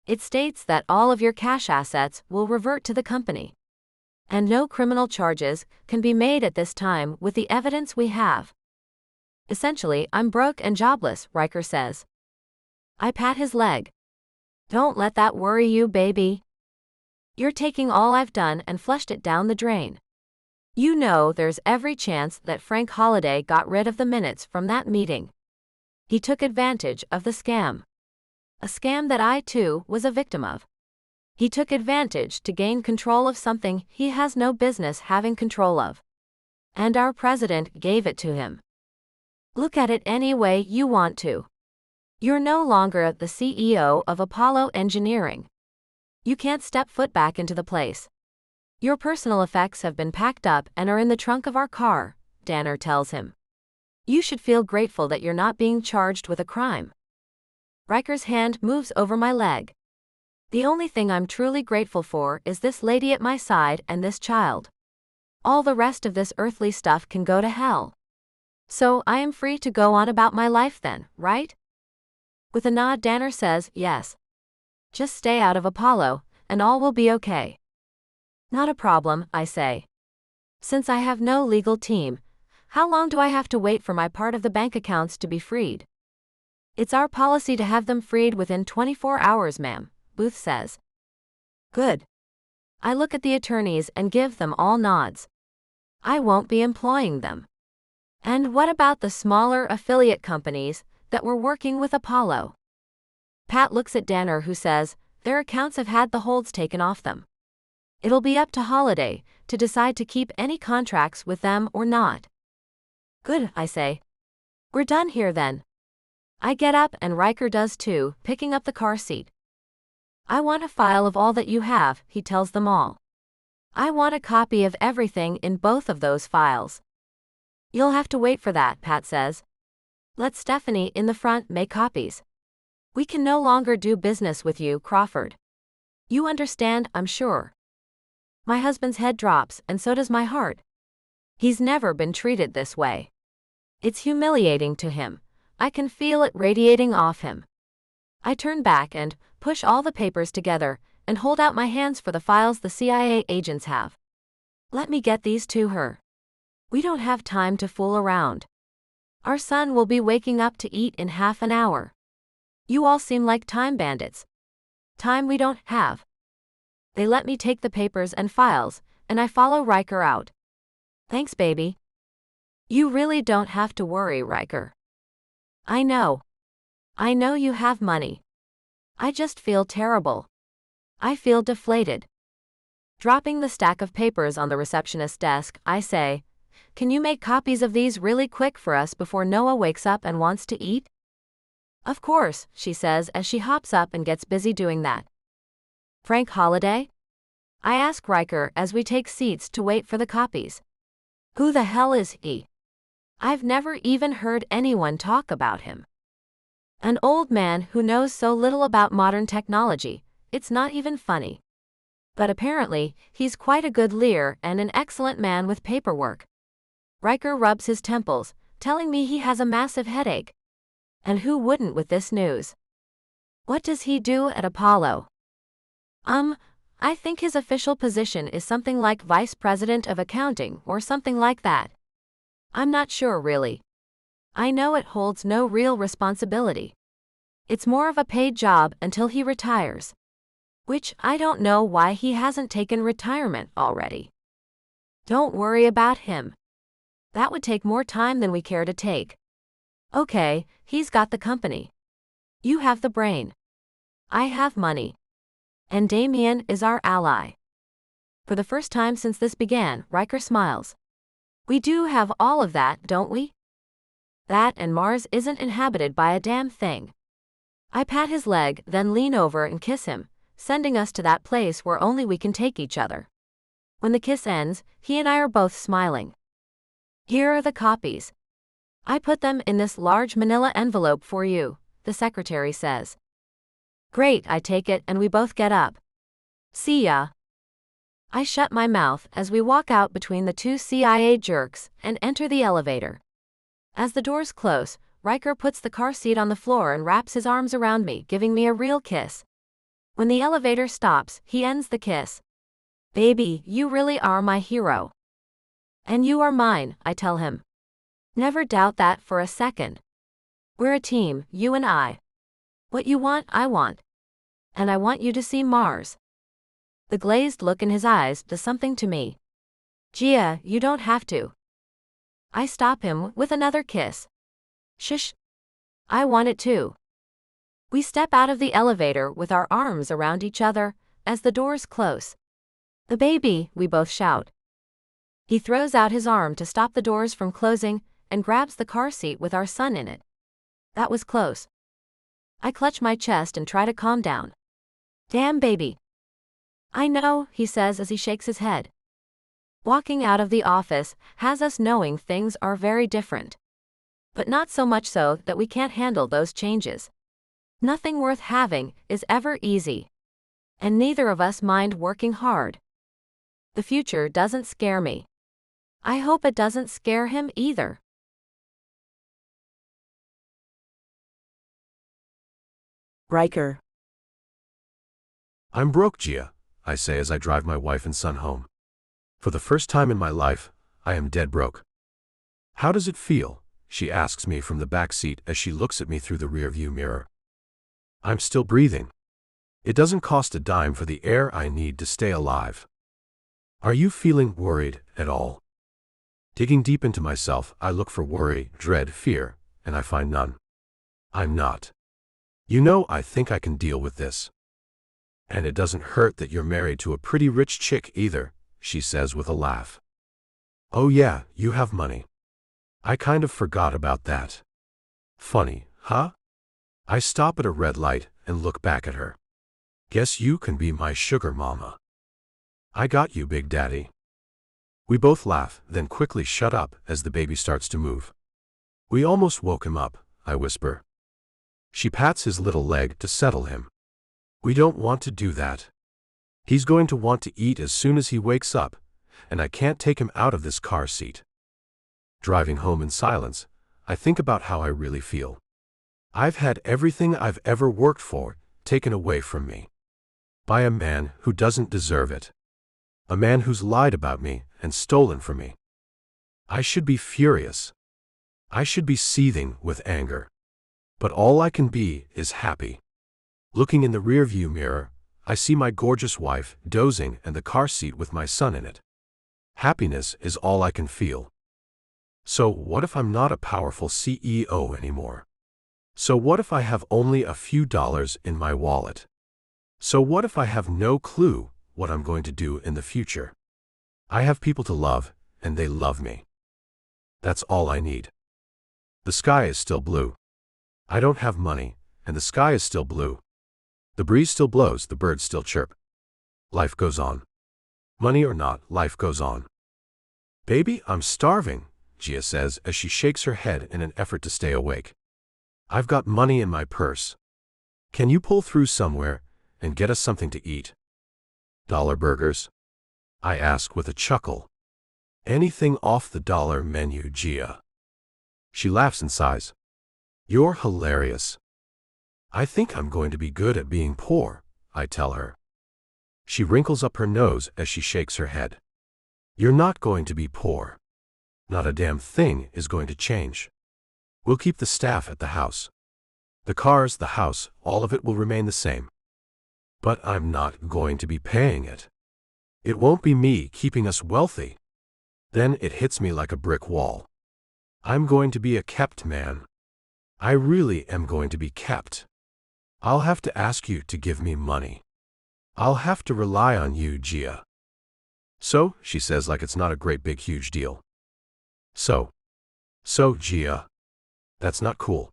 It states that all of your cash assets will revert to the company. And no criminal charges can be made at this time with the evidence we have. Essentially, I'm broke and jobless, Riker says. I pat his leg. Don't let that worry you, baby. You're taking all I've done and flushed it down the drain. You know there's every chance that Frank Holiday got rid of the minutes from that meeting. He took advantage of the scam. A scam that I, too, was a victim of. He took advantage to gain control of something he has no business having control of. And our president gave it to him. Look at it any way you want to. You're no longer the CEO of Apollo Engineering. You can't step foot back into the place. Your personal effects have been packed up and are in the trunk of our car, Danner tells him. You should feel grateful that you're not being charged with a crime. Riker's hand moves over my leg. The only thing I'm truly grateful for is this lady at my side and this child. All the rest of this earthly stuff can go to hell. So I am free to go on about my life then, right? With a nod, Danner says, yes. Just stay out of Apollo, and all will be okay. Not a problem, I say. Since I have no legal team, how long do I have to wait for my part of the bank accounts to be freed? It's our policy to have them freed within 24 hours, ma'am, Booth says. Good. I look at the attorneys and give them all nods. I won't be employing them. And what about the smaller affiliate companies that were working with Apollo? Pat looks at Danner, who says their accounts have had the holds taken off them. It'll be up to Holiday to decide to keep any contracts with them or not. Good, I say. We're done here then. I get up and Riker does too, picking up the car seat. I want a file of all that you have, he tells them all. I want a copy of everything in both of those files. You'll have to wait for that, Pat says. Let Stephanie in the front make copies. We can no longer do business with you, Crawford. You understand, I'm sure. My husband's head drops, and so does my heart. He's never been treated this way. It's humiliating to him. I can feel it radiating off him. I turn back and push all the papers together and hold out my hands for the files the CIA agents have. Let me get these to her. We don't have time to fool around. Our son will be waking up to eat in half an hour. You all seem like time bandits. Time we don't have. They let me take the papers and files, and I follow Riker out. Thanks, baby. You really don't have to worry, Riker. I know. I know you have money. I just feel terrible. I feel deflated. Dropping the stack of papers on the receptionist's desk, I say, "Can you make copies of these really quick for us before Noah wakes up and wants to eat?" "Of course," she says as she hops up and gets busy doing that. "Frank Holiday?" I ask Riker as we take seats to wait for the copies. Who the hell is he? I've never even heard anyone talk about him. An old man who knows so little about modern technology, it's not even funny. But apparently, he's quite a good liar and an excellent man with paperwork. Riker rubs his temples, telling me he has a massive headache. And who wouldn't with this news? What does he do at Apollo? I think his official position is something like Vice President of Accounting or something like that. I'm not sure really. I know it holds no real responsibility. It's more of a paid job until he retires. Which I don't know why he hasn't taken retirement already. Don't worry about him. That would take more time than we care to take. Okay, he's got the company. You have the brain. I have money. And Damien is our ally. For the first time since this began, Riker smiles. We do have all of that, don't we? That and Mars isn't inhabited by a damn thing. I pat his leg, then lean over and kiss him, sending us to that place where only we can take each other. When the kiss ends, he and I are both smiling. Here are the copies. I put them in this large manila envelope for you, the secretary says. Great, I take it and we both get up. See ya. I shut my mouth as we walk out between the two CIA jerks and enter the elevator. As the doors close, Riker puts the car seat on the floor and wraps his arms around me, giving me a real kiss. When the elevator stops, he ends the kiss. Baby, you really are my hero. And you are mine, I tell him. Never doubt that for a second. We're a team, you and I. What you want, I want. And I want you to see Mars. The glazed look in his eyes does something to me. Gia, you don't have to. I stop him with another kiss. Shush. I want it too. We step out of the elevator with our arms around each other as the doors close. The baby, we both shout. He throws out his arm to stop the doors from closing and grabs the car seat with our son in it. That was close. I clutch my chest and try to calm down. Damn baby. I know, he says as he shakes his head. Walking out of the office has us knowing things are very different. But not so much so that we can't handle those changes. Nothing worth having is ever easy. And neither of us mind working hard. The future doesn't scare me. I hope it doesn't scare him either. Riker. I'm broke, Gia, I say as I drive my wife and son home. For the first time in my life, I am dead broke. How does it feel? She asks me from the back seat as she looks at me through the rearview mirror. I'm still breathing. It doesn't cost a dime for the air I need to stay alive. Are you feeling worried at all? Digging deep into myself, I look for worry, dread, fear, and I find none. I'm not. You know, I think I can deal with this. And it doesn't hurt that you're married to a pretty rich chick either, she says with a laugh. Oh yeah, you have money. I kind of forgot about that. Funny, huh? I stop at a red light and look back at her. Guess you can be my sugar mama. I got you, Big Daddy. We both laugh, then quickly shut up as the baby starts to move. We almost woke him up, I whisper. She pats his little leg to settle him. We don't want to do that. He's going to want to eat as soon as he wakes up, and I can't take him out of this car seat. Driving home in silence, I think about how I really feel. I've had everything I've ever worked for taken away from me. By a man who doesn't deserve it. A man who's lied about me and stolen from me. I should be furious. I should be seething with anger. But all I can be is happy. Looking in the rearview mirror, I see my gorgeous wife dozing in the car seat with my son in it. Happiness is all I can feel. So what if I'm not a powerful CEO anymore? So what if I have only a few dollars in my wallet? So what if I have no clue what I'm going to do in the future? I have people to love, and they love me. That's all I need. The sky is still blue. I don't have money, and the sky is still blue. The breeze still blows, the birds still chirp. Life goes on. Money or not, life goes on. Baby, I'm starving, Gia says as she shakes her head in an effort to stay awake. I've got money in my purse. Can you pull through somewhere and get us something to eat? $1 burgers? I ask with a chuckle. Anything off the dollar menu, Gia. She laughs and sighs. You're hilarious. I think I'm going to be good at being poor, I tell her. She wrinkles up her nose as she shakes her head. You're not going to be poor. Not a damn thing is going to change. We'll keep the staff at the house. The cars, the house, all of it will remain the same. But I'm not going to be paying it. It won't be me keeping us wealthy. Then it hits me like a brick wall. I'm going to be a kept man. I really am going to be kept. I'll have to ask you to give me money. I'll have to rely on you, Gia. So, she says like it's not a great big huge deal. So, Gia. That's not cool.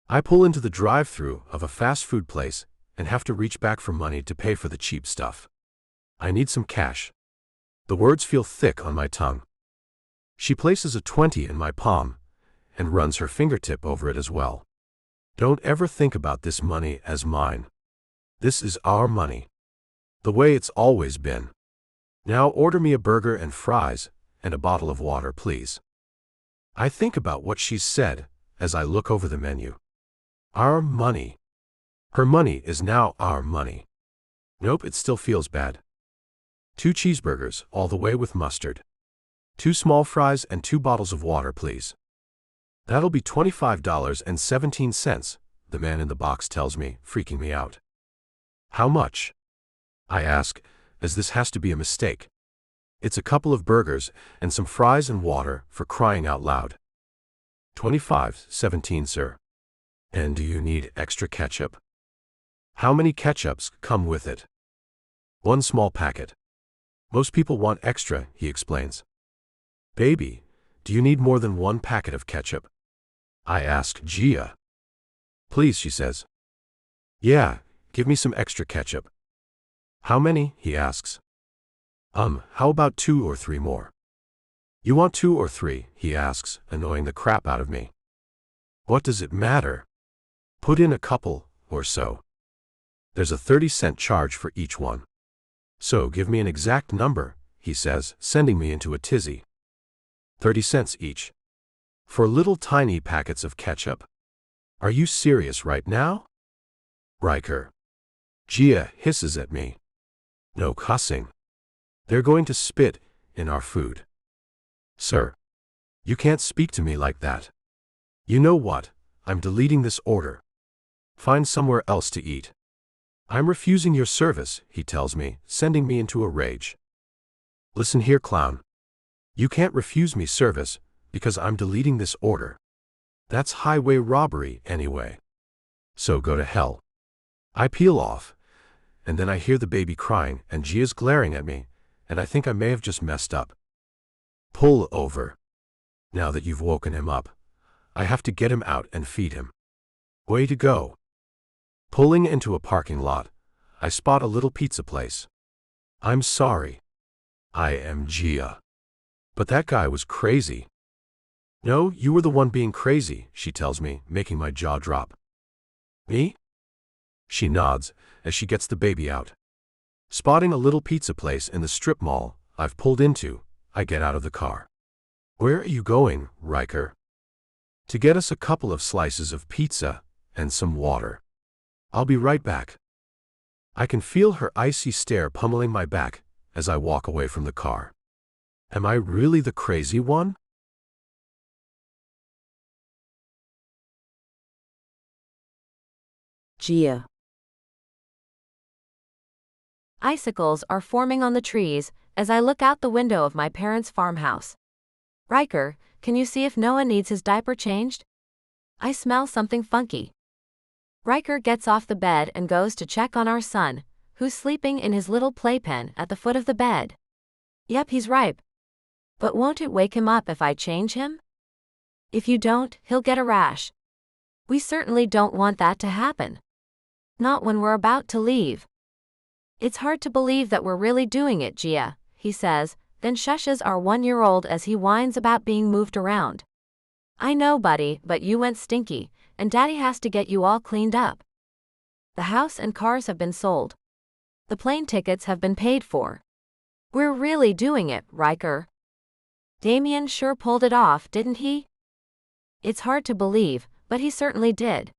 I pull into the drive-thru of a fast food place and have to reach back for money to pay for the cheap stuff. I need some cash. The words feel thick on my tongue. She places a 20 in my palm and runs her fingertip over it as well. Don't ever think about this money as mine. This is our money. The way it's always been. Now order me a burger and fries and a bottle of water, please. I think about what she's said as I look over the menu. Our money. Her money is now our money. Nope, it still feels bad. 2 cheeseburgers, all the way with mustard. 2 small fries and 2 bottles of water, please. That'll be $25.17, the man in the box tells me, freaking me out. How much? I ask, as this has to be a mistake. It's a couple of burgers and some fries and water, for crying out loud. $25.17, sir. And do you need extra ketchup? How many ketchups come with it? 1 small packet. Most people want extra, he explains. Baby, do you need more than 1 packet of ketchup? I ask Gia. Please, she says. Yeah, give me some extra ketchup. How many? He asks. How about 2 or 3 more? You want 2 or 3? He asks, annoying the crap out of me. What does it matter? Put in a couple, or so. There's a 30-cent charge for each one. So give me an exact number, he says, sending me into a tizzy. 30 cents each. For little tiny packets of ketchup. Are you serious right now? Riker. Gia hisses at me. No cussing. They're going to spit in our food. Sir, you can't speak to me like that. You know what? I'm deleting this order. Find somewhere else to eat. I'm refusing your service, he tells me, sending me into a rage. Listen here, clown. You can't refuse me service, because I'm deleting this order. That's highway robbery, anyway. So go to hell. I peel off, and then I hear the baby crying, and Gia's glaring at me, and I think I may have just messed up. Pull over. Now that you've woken him up, I have to get him out and feed him. Way to go. Pulling into a parking lot, I spot a little pizza place. I'm sorry. I am Gia. But that guy was crazy. No, you were the one being crazy, she tells me, making my jaw drop. Me? She nods as she gets the baby out. Spotting a little pizza place in the strip mall I've pulled into, I get out of the car. Where are you going, Riker? To get us a couple of slices of pizza and some water. I'll be right back. I can feel her icy stare pummeling my back as I walk away from the car. Am I really the crazy one? Gia. Icicles are forming on the trees as I look out the window of my parents' farmhouse. Riker, can you see if Noah needs his diaper changed? I smell something funky. Riker gets off the bed and goes to check on our son, who's sleeping in his little playpen at the foot of the bed. Yep, he's ripe. But won't it wake him up if I change him? If you don't, he'll get a rash. We certainly don't want that to happen. Not when we're about to leave. It's hard to believe that we're really doing it, Gia, he says, then shushes our 1-year-old as he whines about being moved around. I know, buddy, but you went stinky, and Daddy has to get you all cleaned up. The house and cars have been sold. The plane tickets have been paid for. We're really doing it, Riker. Damien sure pulled it off, didn't he? It's hard to believe, but he certainly did.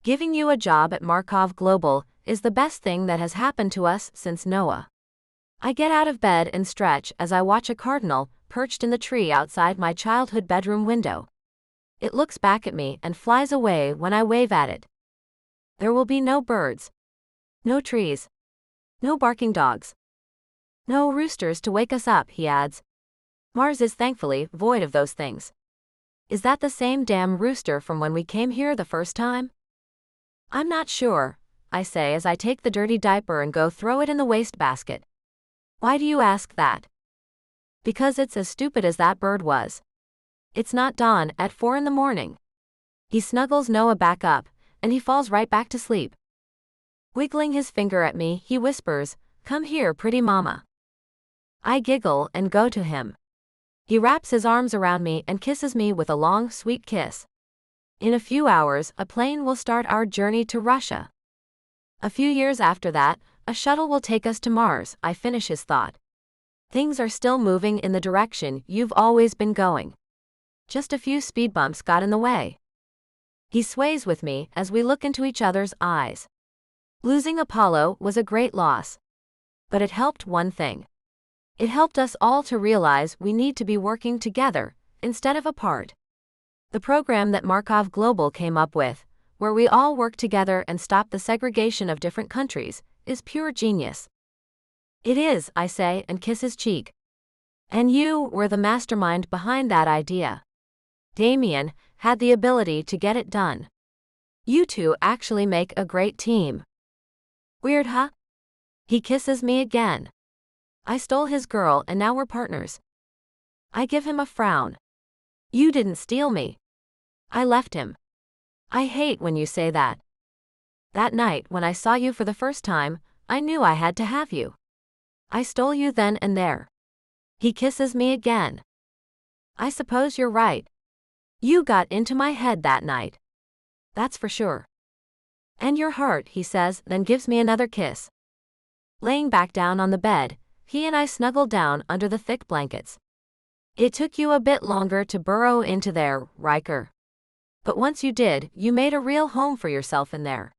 Giving you a job at Markov Global is the best thing that has happened to us since Noah. I get out of bed and stretch as I watch a cardinal perched in the tree outside my childhood bedroom window. It looks back at me and flies away when I wave at it. There will be no birds. No trees. No barking dogs. No roosters to wake us up, he adds. Mars is thankfully void of those things. Is that the same damn rooster from when we came here the first time? I'm not sure, I say as I take the dirty diaper and go throw it in the wastebasket. Why do you ask that? Because it's as stupid as that bird was. It's not dawn at 4 in the morning. He snuggles Noah back up, and he falls right back to sleep. Wiggling his finger at me, he whispers, "Come here, pretty mama." I giggle and go to him. He wraps his arms around me and kisses me with a long, sweet kiss. In a few hours, a plane will start our journey to Russia. A few years after that, a shuttle will take us to Mars, I finish his thought. Things are still moving in the direction you've always been going. Just a few speed bumps got in the way. He sways with me as we look into each other's eyes. Losing Apollo was a great loss. But it helped one thing. It helped us all to realize we need to be working together, instead of apart. The program that Markov Global came up with, where we all work together and stop the segregation of different countries, is pure genius. It is, I say and kiss his cheek. And you were the mastermind behind that idea. Damien had the ability to get it done. You two actually make a great team. Weird, huh? He kisses me again. I stole his girl and now we're partners. I give him a frown. You didn't steal me. I left him. I hate when you say that. That night when I saw you for the first time, I knew I had to have you. I stole you then and there. He kisses me again. I suppose you're right. You got into my head that night. That's for sure. And your heart, he says, then gives me another kiss. Laying back down on the bed, he and I snuggled down under the thick blankets. It took you a bit longer to burrow into there, Riker. But once you did, you made a real home for yourself in there.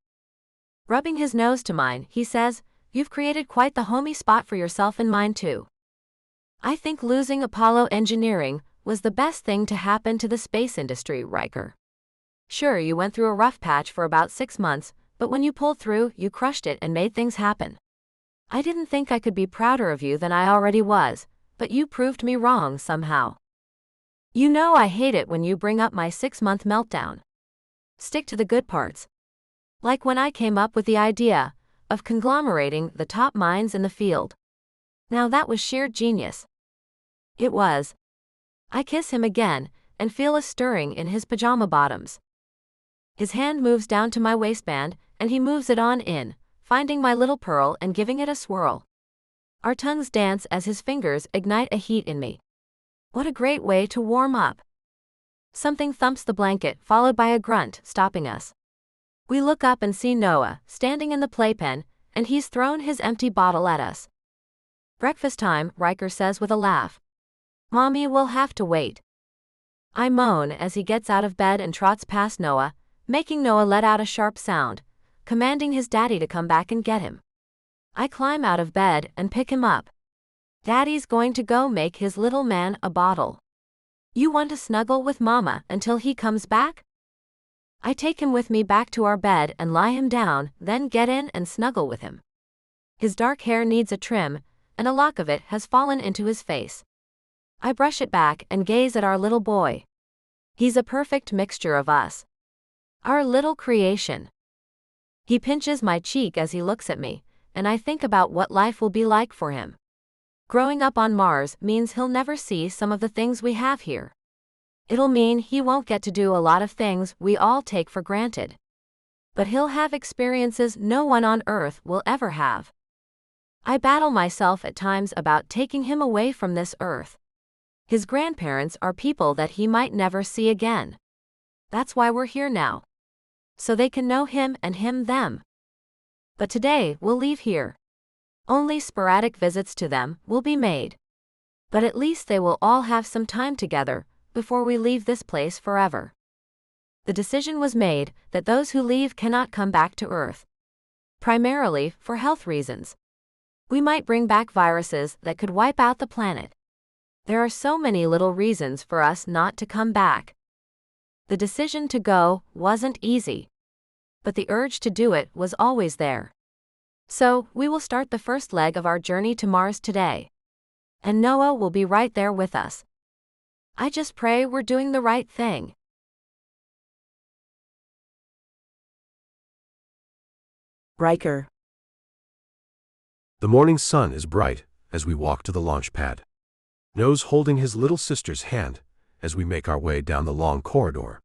Rubbing his nose to mine, he says, "You've created quite the homey spot for yourself and mine too." I think losing Apollo engineering was the best thing to happen to the space industry, Riker. Sure, you went through a rough patch for about 6 months, But when you pulled through, you crushed it and made things happen. I didn't think I could be prouder of you than I already was, but you proved me wrong somehow. You know I hate it when you bring up my 6-month meltdown. Stick to the good parts. Like when I came up with the idea of conglomerating the top minds in the field. Now that was sheer genius. It was. I kiss him again and feel a stirring in his pajama bottoms. His hand moves down to my waistband and he moves it on in, finding my little pearl and giving it a swirl. Our tongues dance as his fingers ignite a heat in me. What a great way to warm up. Something thumps the blanket, followed by a grunt, stopping us. We look up and see Noah, standing in the playpen, and he's thrown his empty bottle at us. Breakfast time, Riker says with a laugh. Mommy will have to wait. I moan as he gets out of bed and trots past Noah, making Noah let out a sharp sound, commanding his daddy to come back and get him. I climb out of bed and pick him up. Daddy's going to go make his little man a bottle. You want to snuggle with Mama until he comes back? I take him with me back to our bed and lie him down, then get in and snuggle with him. His dark hair needs a trim, and a lock of it has fallen into his face. I brush it back and gaze at our little boy. He's a perfect mixture of us. Our little creation. He pinches my cheek as he looks at me, and I think about what life will be like for him. Growing up on Mars means he'll never see some of the things we have here. It'll mean he won't get to do a lot of things we all take for granted. But he'll have experiences no one on Earth will ever have. I battle myself at times about taking him away from this Earth. His grandparents are people that he might never see again. That's why we're here now. So they can know him and him them. But today we'll leave here. Only sporadic visits to them will be made. But at least they will all have some time together before we leave this place forever. The decision was made that those who leave cannot come back to Earth. Primarily for health reasons. We might bring back viruses that could wipe out the planet. There are so many little reasons for us not to come back. The decision to go wasn't easy. But the urge to do it was always there. So, we will start the first leg of our journey to Mars today. And Noah will be right there with us. I just pray we're doing the right thing. Riker. The morning sun is bright as we walk to the launch pad. Noah's holding his little sister's hand as we make our way down the long corridor.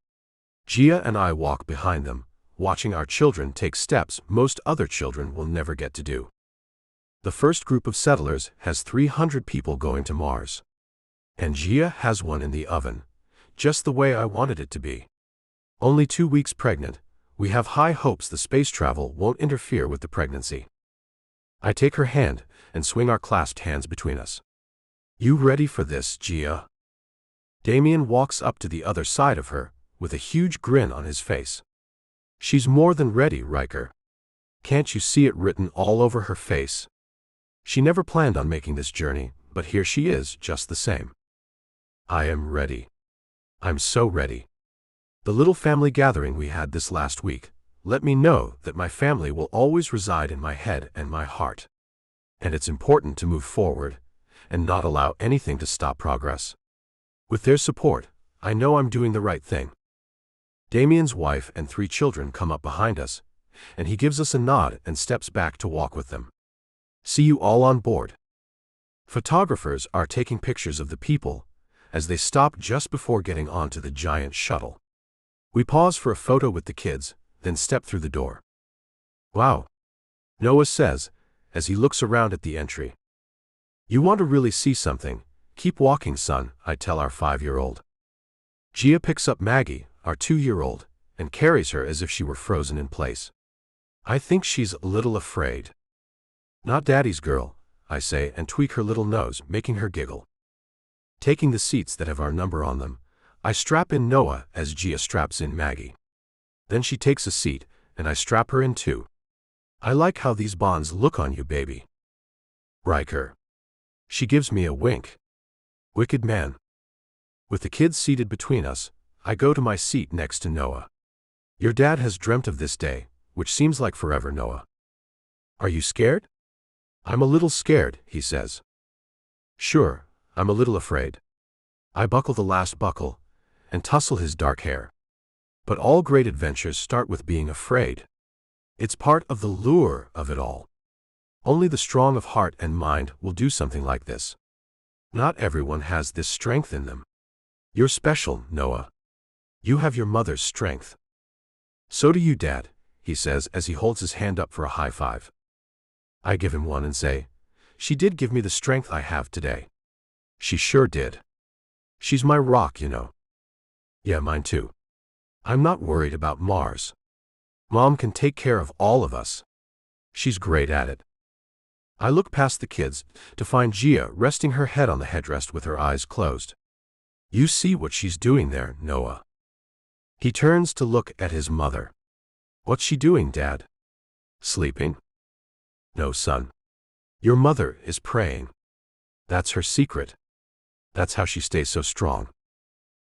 Gia and I walk behind them, watching our children take steps most other children will never get to do. The first group of settlers has 300 people going to Mars. And Gia has one in the oven, just the way I wanted it to be. Only 2 weeks pregnant, we have high hopes the space travel won't interfere with the pregnancy. I take her hand and swing our clasped hands between us. You ready for this, Gia? Damien walks up to the other side of her, with a huge grin on his face. She's more than ready, Riker. Can't you see it written all over her face? She never planned on making this journey, but here she is, just the same. I am ready. I'm so ready. The little family gathering we had this last week let me know that my family will always reside in my head and my heart. And it's important to move forward and not allow anything to stop progress. With their support, I know I'm doing the right thing. Damien's wife and 3 children come up behind us, and he gives us a nod and steps back to walk with them. See you all on board. Photographers are taking pictures of the people as they stop just before getting onto the giant shuttle. We pause for a photo with the kids, then step through the door. Wow, Noah says, as he looks around at the entry. You want to really see something? Keep walking, son, I tell our 5-year-old. Gia picks up Maggie, our 2-year-old, and carries her as if she were frozen in place. I think she's a little afraid. Not Daddy's girl, I say and tweak her little nose, making her giggle. Taking the seats that have our number on them, I strap in Noah as Gia straps in Maggie. Then she takes a seat, and I strap her in too. I like how these bonds look on you, baby. Riker. She gives me a wink. Wicked man. With the kids seated between us, I go to my seat next to Noah. Your dad has dreamt of this day, which seems like forever, Noah. Are you scared? I'm a little scared, he says. Sure, I'm a little afraid. I buckle the last buckle and tussle his dark hair. But all great adventures start with being afraid. It's part of the lure of it all. Only the strong of heart and mind will do something like this. Not everyone has this strength in them. You're special, Noah. You have your mother's strength. So do you, Dad, he says as he holds his hand up for a high five. I give him one and say, she did give me the strength I have today. She sure did. She's my rock, you know. Yeah, mine too. I'm not worried about Mars. Mom can take care of all of us. She's great at it. I look past the kids to find Gia resting her head on the headrest with her eyes closed. You see what she's doing there, Noah. He turns to look at his mother. What's she doing, Dad? Sleeping? No, son. Your mother is praying. That's her secret. That's how she stays so strong.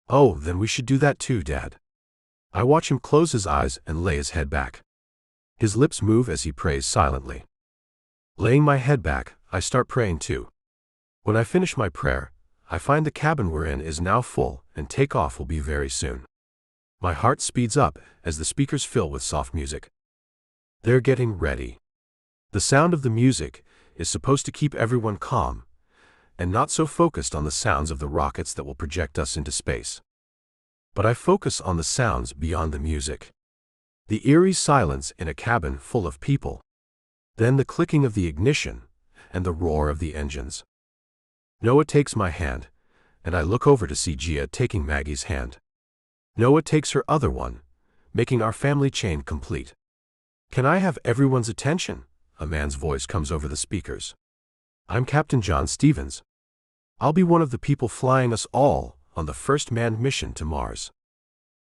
Oh, then we should do that too, Dad. I watch him close his eyes and lay his head back. His lips move as he prays silently. Laying my head back, I start praying too. When I finish my prayer, I find the cabin we're in is now full and takeoff will be very soon. My heart speeds up as the speakers fill with soft music. They're getting ready. The sound of the music is supposed to keep everyone calm and not so focused on the sounds of the rockets that will project us into space. But I focus on the sounds beyond the music. The eerie silence in a cabin full of people. Then the clicking of the ignition and the roar of the engines. Noah takes my hand, and I look over to see Gia taking Maggie's hand. Noah takes her other one, making our family chain complete. Can I have everyone's attention? A man's voice comes over the speakers. I'm Captain John Stevens. I'll be one of the people flying us all on the first manned mission to Mars.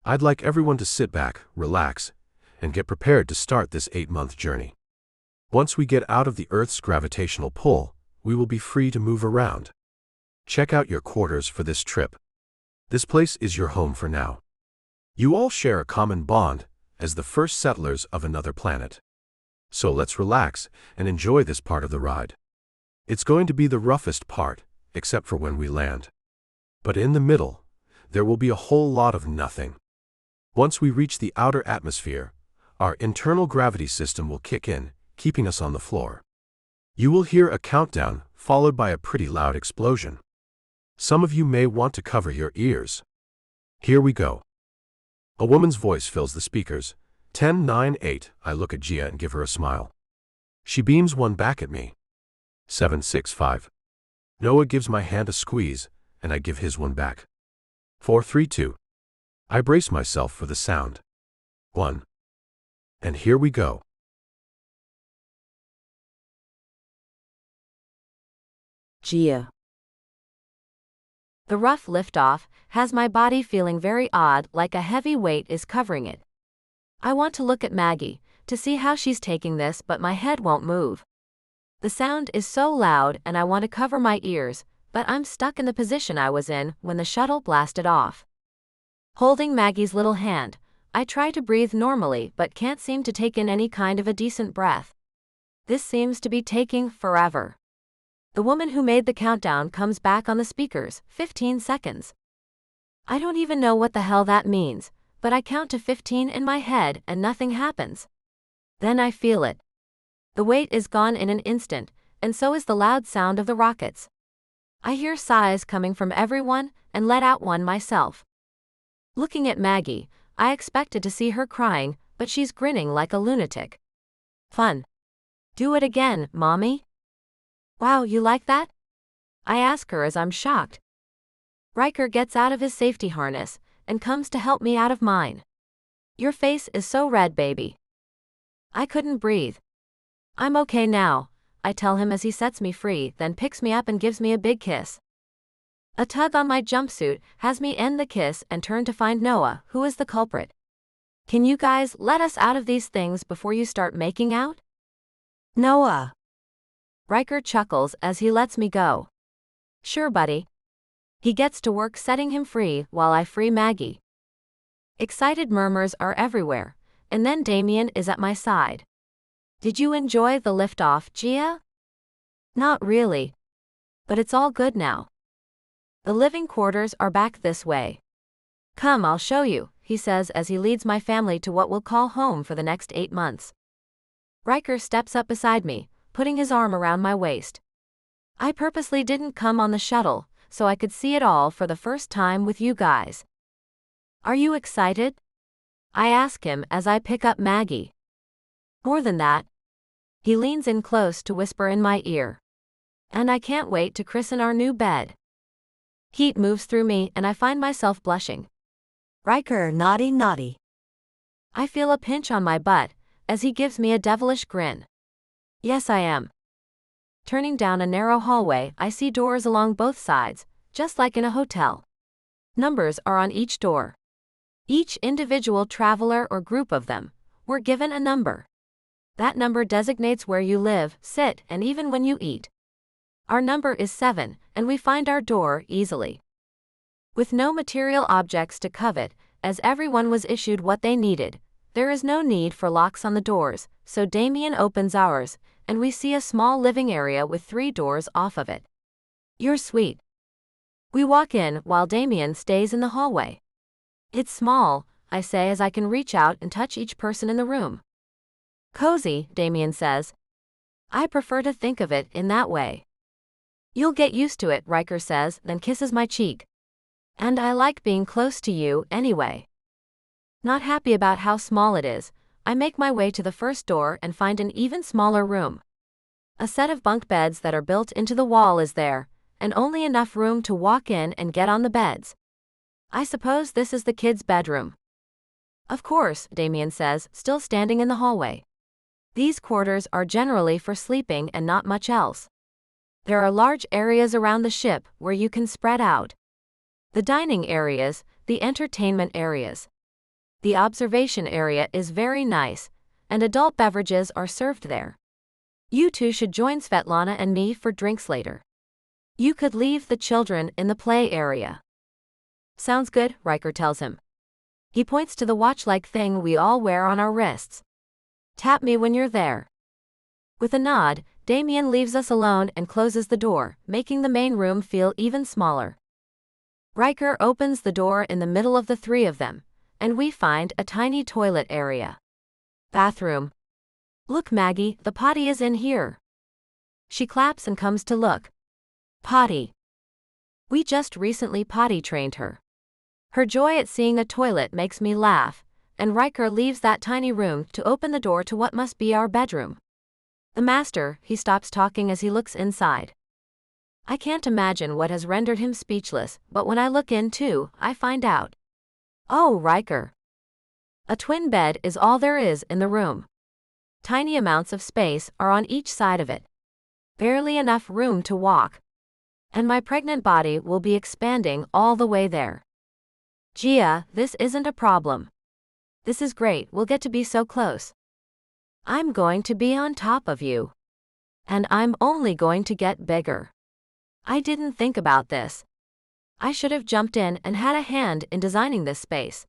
I'd like everyone to sit back, relax, and get prepared to start this 8-month journey. Once we get out of the Earth's gravitational pull, we will be free to move around. Check out your quarters for this trip. This place is your home for now. You all share a common bond as the first settlers of another planet. So let's relax and enjoy this part of the ride. It's going to be the roughest part, except for when we land. But in the middle, there will be a whole lot of nothing. Once we reach the outer atmosphere, our internal gravity system will kick in, keeping us on the floor. You will hear a countdown, followed by a pretty loud explosion. Some of you may want to cover your ears. Here we go. A woman's voice fills the speakers. 10, 9, 8. I look at Gia and give her a smile. She beams one back at me. 7, 6, 5. Noah gives my hand a squeeze, and I give his one back. 4, 3, 2. I brace myself for the sound. 1. And here we go. Gia. The rough liftoff has my body feeling very odd, like a heavy weight is covering it. I want to look at Maggie, to see how she's taking this, but my head won't move. The sound is so loud and I want to cover my ears, but I'm stuck in the position I was in when the shuttle blasted off. Holding Maggie's little hand, I try to breathe normally but can't seem to take in any kind of a decent breath. This seems to be taking forever. The woman who made the countdown comes back on the speakers, 15 seconds. I don't even know what the hell that means, but I count to 15 in my head and nothing happens. Then I feel it. The weight is gone in an instant, and so is the loud sound of the rockets. I hear sighs coming from everyone and let out one myself. Looking at Maggie, I expected to see her crying, but she's grinning like a lunatic. Fun. Do it again, Mommy. Wow, you like that? I ask her as I'm shocked. Riker gets out of his safety harness and comes to help me out of mine. Your face is so red, baby. I couldn't breathe. I'm okay now, I tell him as he sets me free, then picks me up and gives me a big kiss. A tug on my jumpsuit has me end the kiss and turn to find Noah, who is the culprit. Can you guys let us out of these things before you start making out? Noah. Riker chuckles as he lets me go. Sure, buddy. He gets to work setting him free while I free Maggie. Excited murmurs are everywhere, and then Damien is at my side. Did you enjoy the liftoff, Gia? Not really. But it's all good now. The living quarters are back this way. Come, I'll show you, he says as he leads my family to what we'll call home for the next 8 months. Riker steps up beside me, putting his arm around my waist. I purposely didn't come on the shuttle, so I could see it all for the first time with you guys. Are you excited? I ask him as I pick up Maggie. More than that. He leans in close to whisper in my ear. And I can't wait to christen our new bed. Heat moves through me and I find myself blushing. Riker, naughty, naughty. I feel a pinch on my butt as he gives me a devilish grin. Yes, I am. Turning down a narrow hallway, I see doors along both sides, just like in a hotel. Numbers are on each door. Each individual traveler or group of them were given a number. That number designates where you live, sit, and even when you eat. Our number is 7, and we find our door easily. With no material objects to covet, as everyone was issued what they needed, there is no need for locks on the doors, so Damien opens ours, and we see a small living area with 3 doors off of it. You're sweet. We walk in while Damien stays in the hallway. It's small, I say as I can reach out and touch each person in the room. Cozy, Damien says. I prefer to think of it in that way. You'll get used to it, Riker says, then kisses my cheek. And I like being close to you anyway. Not happy about how small it is, I make my way to the first door and find an even smaller room. A set of bunk beds that are built into the wall is there, and only enough room to walk in and get on the beds. I suppose this is the kids' bedroom. Of course, Damien says, still standing in the hallway. These quarters are generally for sleeping and not much else. There are large areas around the ship where you can spread out. The dining areas, the entertainment areas. The observation area is very nice, and adult beverages are served there. You two should join Svetlana and me for drinks later. You could leave the children in the play area. Sounds good, Riker tells him. He points to the watch-like thing we all wear on our wrists. Tap me when you're there. With a nod, Damien leaves us alone and closes the door, making the main room feel even smaller. Riker opens the door in the middle of the 3 of them, and we find a tiny toilet area. Bathroom. Look, Maggie, the potty is in here. She claps and comes to look. Potty. We just recently potty trained her. Her joy at seeing a toilet makes me laugh, and Riker leaves that tiny room to open the door to what must be our bedroom. The master, he stops talking as he looks inside. I can't imagine what has rendered him speechless, but when I look in too, I find out. Oh, Riker. A twin bed is all there is in the room. Tiny amounts of space are on each side of it. Barely enough room to walk. And my pregnant body will be expanding all the way there. Gia, this isn't a problem. This is great, we'll get to be so close. I'm going to be on top of you. And I'm only going to get bigger. I didn't think about this. I should have jumped in and had a hand in designing this space.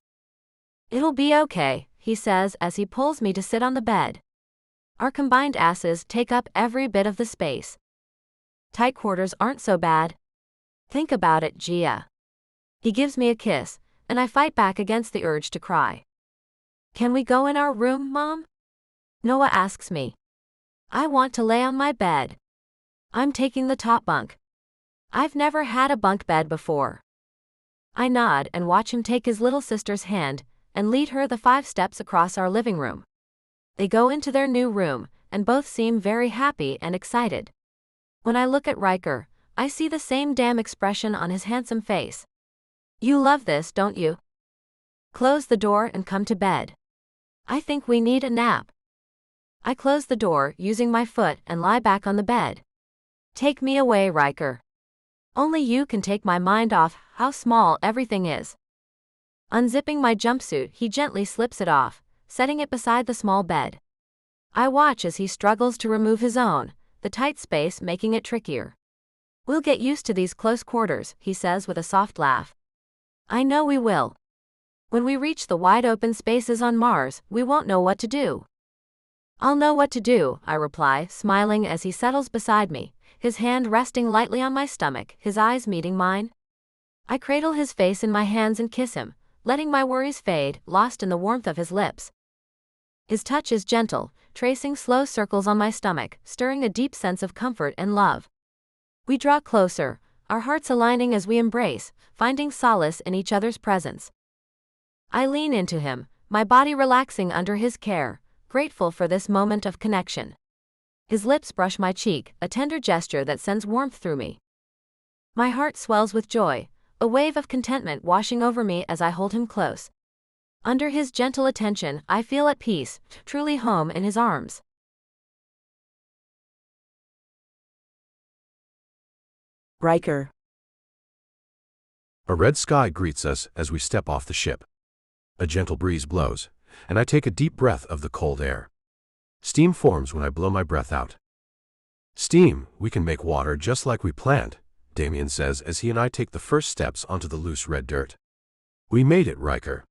It'll be okay, he says as he pulls me to sit on the bed. Our combined asses take up every bit of the space. Tight quarters aren't so bad. Think about it, Gia. He gives me a kiss, and I fight back against the urge to cry. Can we go in our room, Mom? Noah asks me. I want to lay on my bed. I'm taking the top bunk. I've never had a bunk bed before. I nod and watch him take his little sister's hand and lead her the 5 steps across our living room. They go into their new room, and both seem very happy and excited. When I look at Riker, I see the same damn expression on his handsome face. You love this, don't you? Close the door and come to bed. I think we need a nap. I close the door using my foot and lie back on the bed. Take me away, Riker. Only you can take my mind off how small everything is. Unzipping my jumpsuit, he gently slips it off, setting it beside the small bed. I watch as he struggles to remove his own, the tight space making it trickier. We'll get used to these close quarters, he says with a soft laugh. I know we will. When we reach the wide open spaces on Mars, we won't know what to do. I'll know what to do, I reply, smiling as he settles beside me, his hand resting lightly on my stomach, his eyes meeting mine. I cradle his face in my hands and kiss him, letting my worries fade, lost in the warmth of his lips. His touch is gentle, tracing slow circles on my stomach, stirring a deep sense of comfort and love. We draw closer, our hearts aligning as we embrace, finding solace in each other's presence. I lean into him, my body relaxing under his care, grateful for this moment of connection. His lips brush my cheek, a tender gesture that sends warmth through me. My heart swells with joy, a wave of contentment washing over me as I hold him close. Under his gentle attention, I feel at peace, truly home in his arms. Riker. A red sky greets us as we step off the ship. A gentle breeze blows, and I take a deep breath of the cold air. Steam forms when I blow my breath out. Steam, we can make water just like we planned, Damien says as he and I take the first steps onto the loose red dirt. We made it, Riker.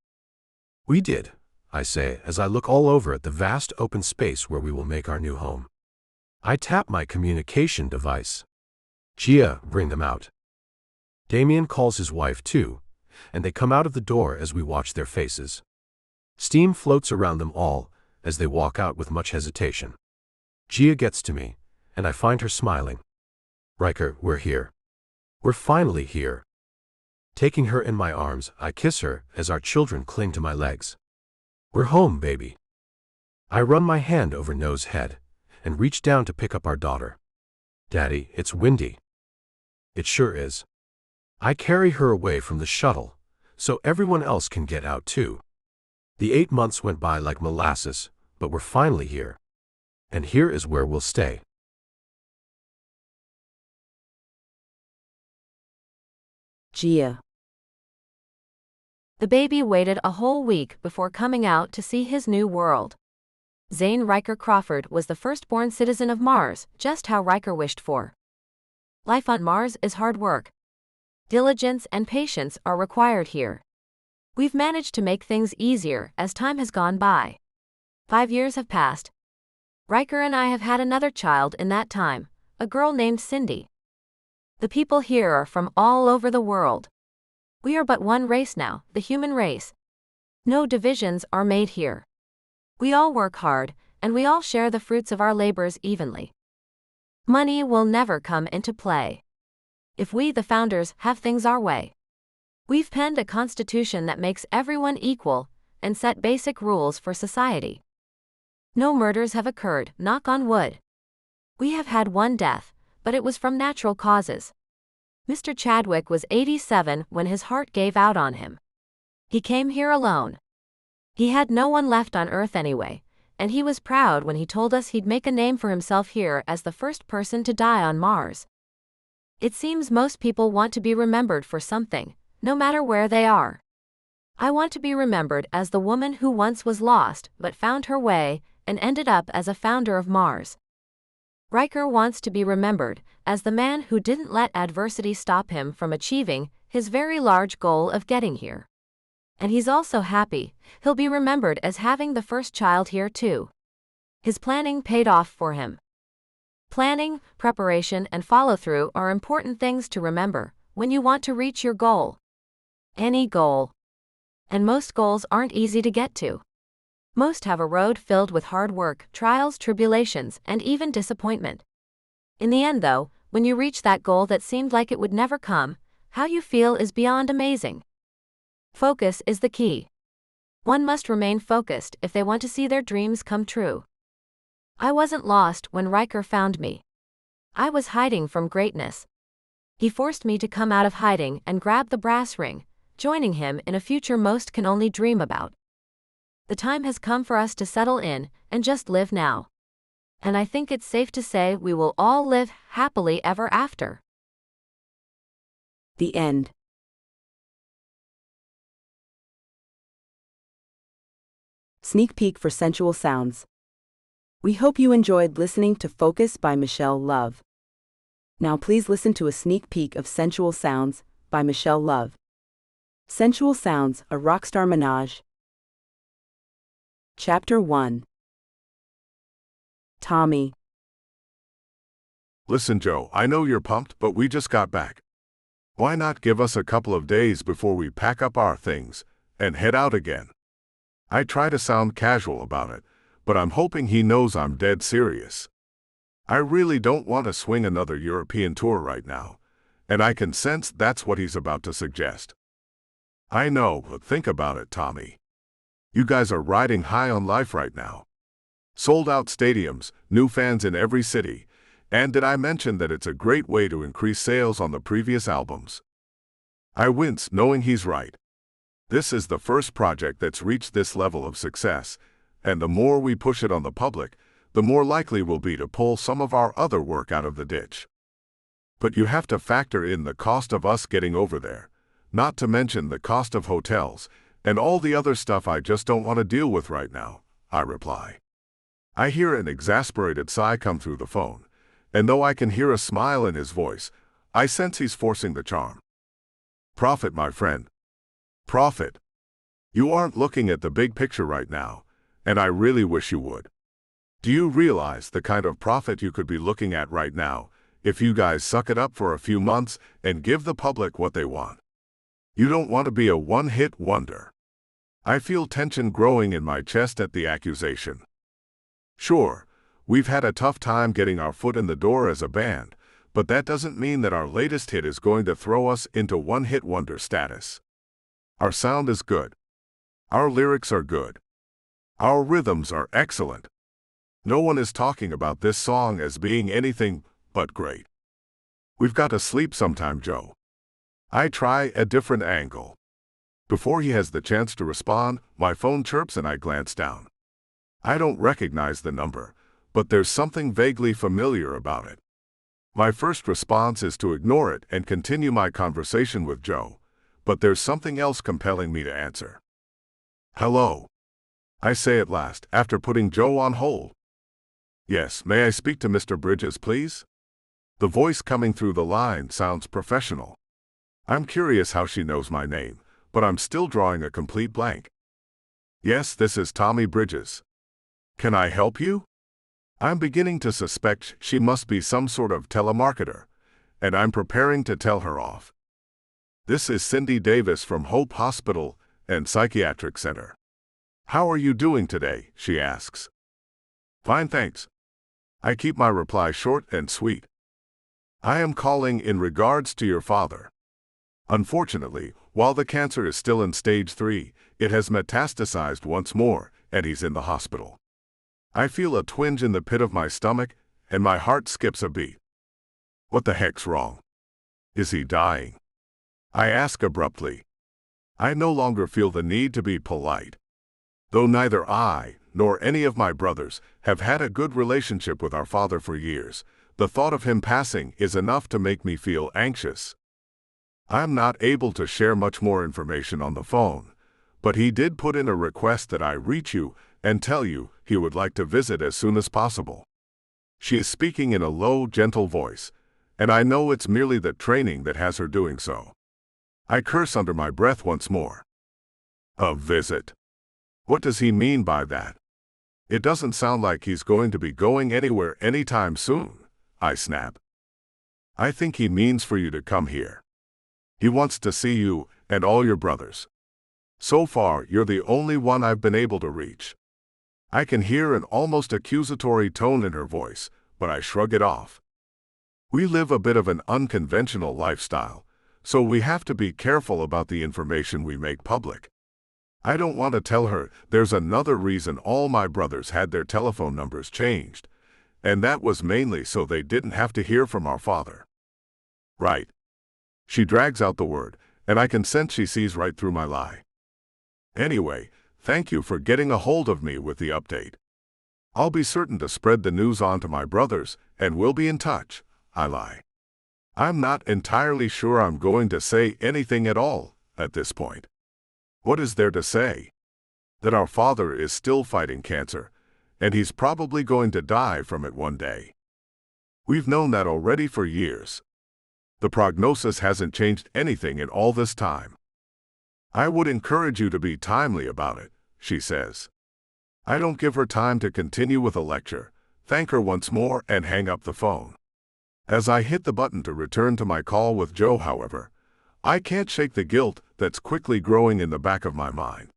We did, I say as I look all over at the vast open space where we will make our new home. I tap my communication device. Gia, bring them out. Damien calls his wife too, and they come out of the door as we watch their faces. Steam floats around them all as they walk out with much hesitation. Gia gets to me, and I find her smiling. Riker, we're here. We're finally here. Taking her in my arms, I kiss her as our children cling to my legs. We're home, baby. I run my hand over Noah's head and reach down to pick up our daughter. Daddy, it's windy. It sure is. I carry her away from the shuttle, so everyone else can get out too. The 8 months went by like molasses, but we're finally here. And here is where we'll stay. Gia. The baby waited a whole week before coming out to see his new world. Zane Riker Crawford was the firstborn citizen of Mars, just how Riker wished for. Life on Mars is hard work. Diligence and patience are required here. We've managed to make things easier as time has gone by. 5 years have passed. Riker and I have had another child in that time, a girl named Cindy. The people here are from all over the world. We are but one race now, the human race. No divisions are made here. We all work hard, and we all share the fruits of our labors evenly. Money will never come into play. If we, the founders, have things our way. We've penned a constitution that makes everyone equal and set basic rules for society. No murders have occurred, knock on wood. We have had one death, but it was from natural causes. Mr. Chadwick was 87 when his heart gave out on him. He came here alone. He had no one left on Earth anyway, and he was proud when he told us he'd make a name for himself here as the first person to die on Mars. It seems most people want to be remembered for something, no matter where they are. I want to be remembered as the woman who once was lost but found her way and ended up as a founder of Mars. Riker wants to be remembered as the man who didn't let adversity stop him from achieving his very large goal of getting here. And he's also happy he'll be remembered as having the first child here too. His planning paid off for him. Planning, preparation, and follow-through are important things to remember when you want to reach your goal. Any goal. And most goals aren't easy to get to. Most have a road filled with hard work, trials, tribulations, and even disappointment. In the end though, when you reach that goal that seemed like it would never come, how you feel is beyond amazing. Focus is the key. One must remain focused if they want to see their dreams come true. I wasn't lost when Riker found me. I was hiding from greatness. He forced me to come out of hiding and grab the brass ring, joining him in a future most can only dream about. The time has come for us to settle in and just live now. And I think it's safe to say we will all live happily ever after. The end. Sneak peek for sensual sounds. We hope you enjoyed listening to Focus by Michelle Love. Now please listen to a sneak peek of Sensual Sounds by Michelle Love. Sensual Sounds, a Rockstar Menage. Chapter 1. Tommy. Listen, Joe, I know you're pumped, but we just got back. Why not give us a couple of days before we pack up our things and head out again? I try to sound casual about it, but I'm hoping he knows I'm dead serious. I really don't want to swing another European tour right now, and I can sense that's what he's about to suggest. I know, but think about it, Tommy. You guys are riding high on life right now. Sold-out stadiums, new fans in every city, and did I mention that it's a great way to increase sales on the previous albums? I wince knowing he's right. This is the first project that's reached this level of success, and the more we push it on the public, the more likely we'll be to pull some of our other work out of the ditch. But you have to factor in the cost of us getting over there, not to mention the cost of hotels, and all the other stuff I just don't want to deal with right now, I reply. I hear an exasperated sigh come through the phone, and though I can hear a smile in his voice, I sense he's forcing the charm. Profit, my friend. Profit. You aren't looking at the big picture right now, and I really wish you would. Do you realize the kind of profit you could be looking at right now if you guys suck it up for a few months and give the public what they want? You don't want to be a one-hit wonder. I feel tension growing in my chest at the accusation. Sure, we've had a tough time getting our foot in the door as a band, but that doesn't mean that our latest hit is going to throw us into one-hit wonder status. Our sound is good. Our lyrics are good. Our rhythms are excellent. No one is talking about this song as being anything but great. We've got to sleep sometime, Joe. I try a different angle. Before he has the chance to respond, my phone chirps and I glance down. I don't recognize the number, but there's something vaguely familiar about it. My first response is to ignore it and continue my conversation with Joe, but there's something else compelling me to answer. Hello. I say at last, after putting Joe on hold. Yes, may I speak to Mr. Bridges, please? The voice coming through the line sounds professional. I'm curious how she knows my name, but I'm still drawing a complete blank. Yes, this is Tommy Bridges. Can I help you? I'm beginning to suspect she must be some sort of telemarketer, and I'm preparing to tell her off. This is Cindy Davis from Hope Hospital and Psychiatric Center. How are you doing today? She asks. Fine, thanks. I keep my reply short and sweet. I am calling in regards to your father. Unfortunately, while the cancer is still in stage 3, it has metastasized once more, and he's in the hospital. I feel a twinge in the pit of my stomach, and my heart skips a beat. What the heck's wrong? Is he dying? I ask abruptly. I no longer feel the need to be polite. Though neither I nor any of my brothers have had a good relationship with our father for years, the thought of him passing is enough to make me feel anxious. I'm not able to share much more information on the phone, but he did put in a request that I reach you and tell you he would like to visit as soon as possible. She is speaking in a low, gentle voice, and I know it's merely the training that has her doing so. I curse under my breath once more. A visit? What does he mean by that? It doesn't sound like he's going to be going anywhere anytime soon, I snap. I think he means for you to come here. He wants to see you and all your brothers. So far, you're the only one I've been able to reach. I can hear an almost accusatory tone in her voice, but I shrug it off. We live a bit of an unconventional lifestyle, so we have to be careful about the information we make public. I don't want to tell her there's another reason all my brothers had their telephone numbers changed, and that was mainly so they didn't have to hear from our father. Right. She drags out the word, and I can sense she sees right through my lie. Anyway, thank you for getting a hold of me with the update. I'll be certain to spread the news on to my brothers, and we'll be in touch, I lie. I'm not entirely sure I'm going to say anything at all at this point. What is there to say? That our father is still fighting cancer, and he's probably going to die from it one day. We've known that already for years. The prognosis hasn't changed anything in all this time. I would encourage you to be timely about it, she says. I don't give her time to continue with a lecture, thank her once more, and hang up the phone. As I hit the button to return to my call with Joe, however, I can't shake the guilt that's quickly growing in the back of my mind.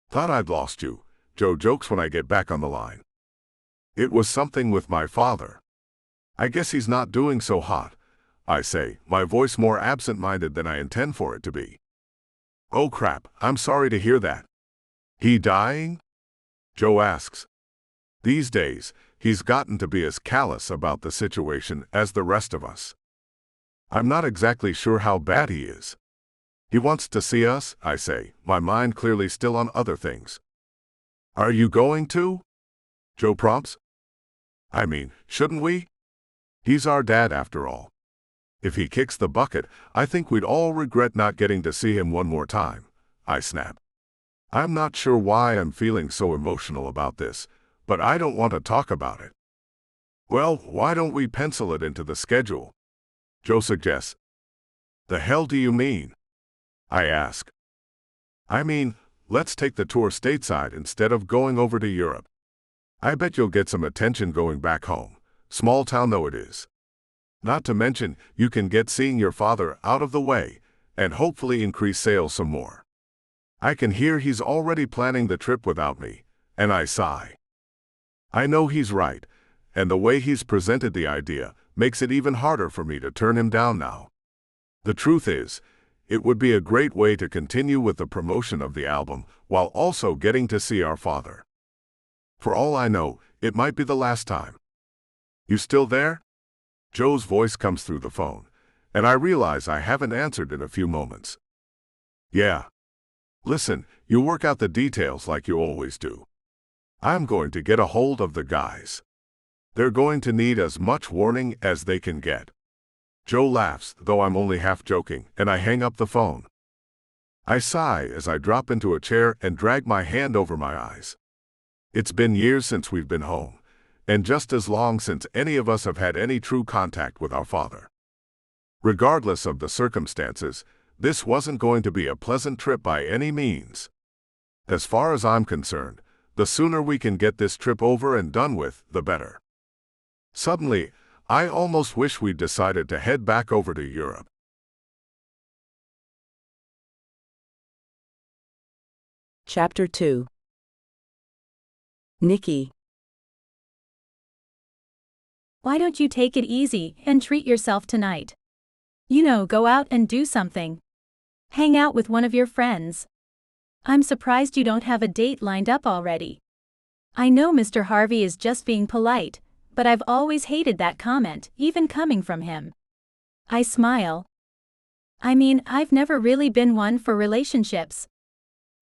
Thought I'd lost you, Joe jokes when I get back on the line. It was something with my father. I guess he's not doing so hot, I say, my voice more absent-minded than I intend for it to be. Oh crap, I'm sorry to hear that. He dying? Joe asks. These days, he's gotten to be as callous about the situation as the rest of us. I'm not exactly sure how bad he is. He wants to see us, I say, my mind clearly still on other things. Are you going to? Joe prompts. I mean, shouldn't we? He's our dad after all. If he kicks the bucket, I think we'd all regret not getting to see him one more time, I snap. I'm not sure why I'm feeling so emotional about this, but I don't want to talk about it. Well, why don't we pencil it into the schedule? Joe suggests. The hell do you mean? I ask. I mean, let's take the tour stateside instead of going over to Europe. I bet you'll get some attention going back home, small town though it is. Not to mention, you can get seeing your father out of the way, and hopefully increase sales some more. I can hear he's already planning the trip without me, and I sigh. I know he's right, and the way he's presented the idea makes it even harder for me to turn him down now. The truth is, it would be a great way to continue with the promotion of the album while also getting to see our father. For all I know, it might be the last time. You still there? Joe's voice comes through the phone, and I realize I haven't answered in a few moments. Yeah. Listen, you work out the details like you always do. I'm going to get a hold of the guys. They're going to need as much warning as they can get. Joe laughs, though I'm only half joking, and I hang up the phone. I sigh as I drop into a chair and drag my hand over my eyes. It's been years since we've been home, and just as long since any of us have had any true contact with our father. Regardless of the circumstances, this wasn't going to be a pleasant trip by any means. As far as I'm concerned, the sooner we can get this trip over and done with, the better. Suddenly, I almost wish we'd decided to head back over to Europe. Chapter 2. Nikki. Why don't you take it easy and treat yourself tonight? Go out and do something. Hang out with one of your friends. I'm surprised you don't have a date lined up already. I know Mr. Harvey is just being polite, but I've always hated that comment, even coming from him. I smile. I mean, I've never really been one for relationships.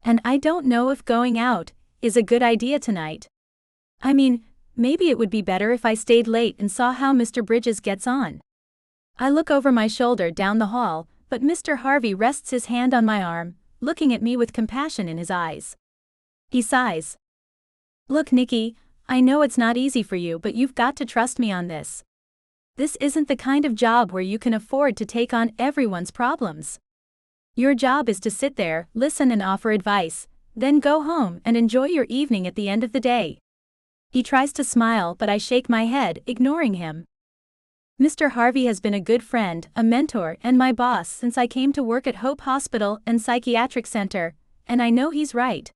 And I don't know if going out is a good idea tonight. I mean, maybe it would be better if I stayed late and saw how Mr. Bridges gets on. I look over my shoulder down the hall, but Mr. Harvey rests his hand on my arm, looking at me with compassion in his eyes. He sighs. Look, Nikki, I know it's not easy for you, but you've got to trust me on this. This isn't the kind of job where you can afford to take on everyone's problems. Your job is to sit there, listen and offer advice, then go home and enjoy your evening at the end of the day. He tries to smile, but I shake my head, ignoring him. Mr. Harvey has been a good friend, a mentor, and my boss since I came to work at Hope Hospital and Psychiatric Center, and I know he's right.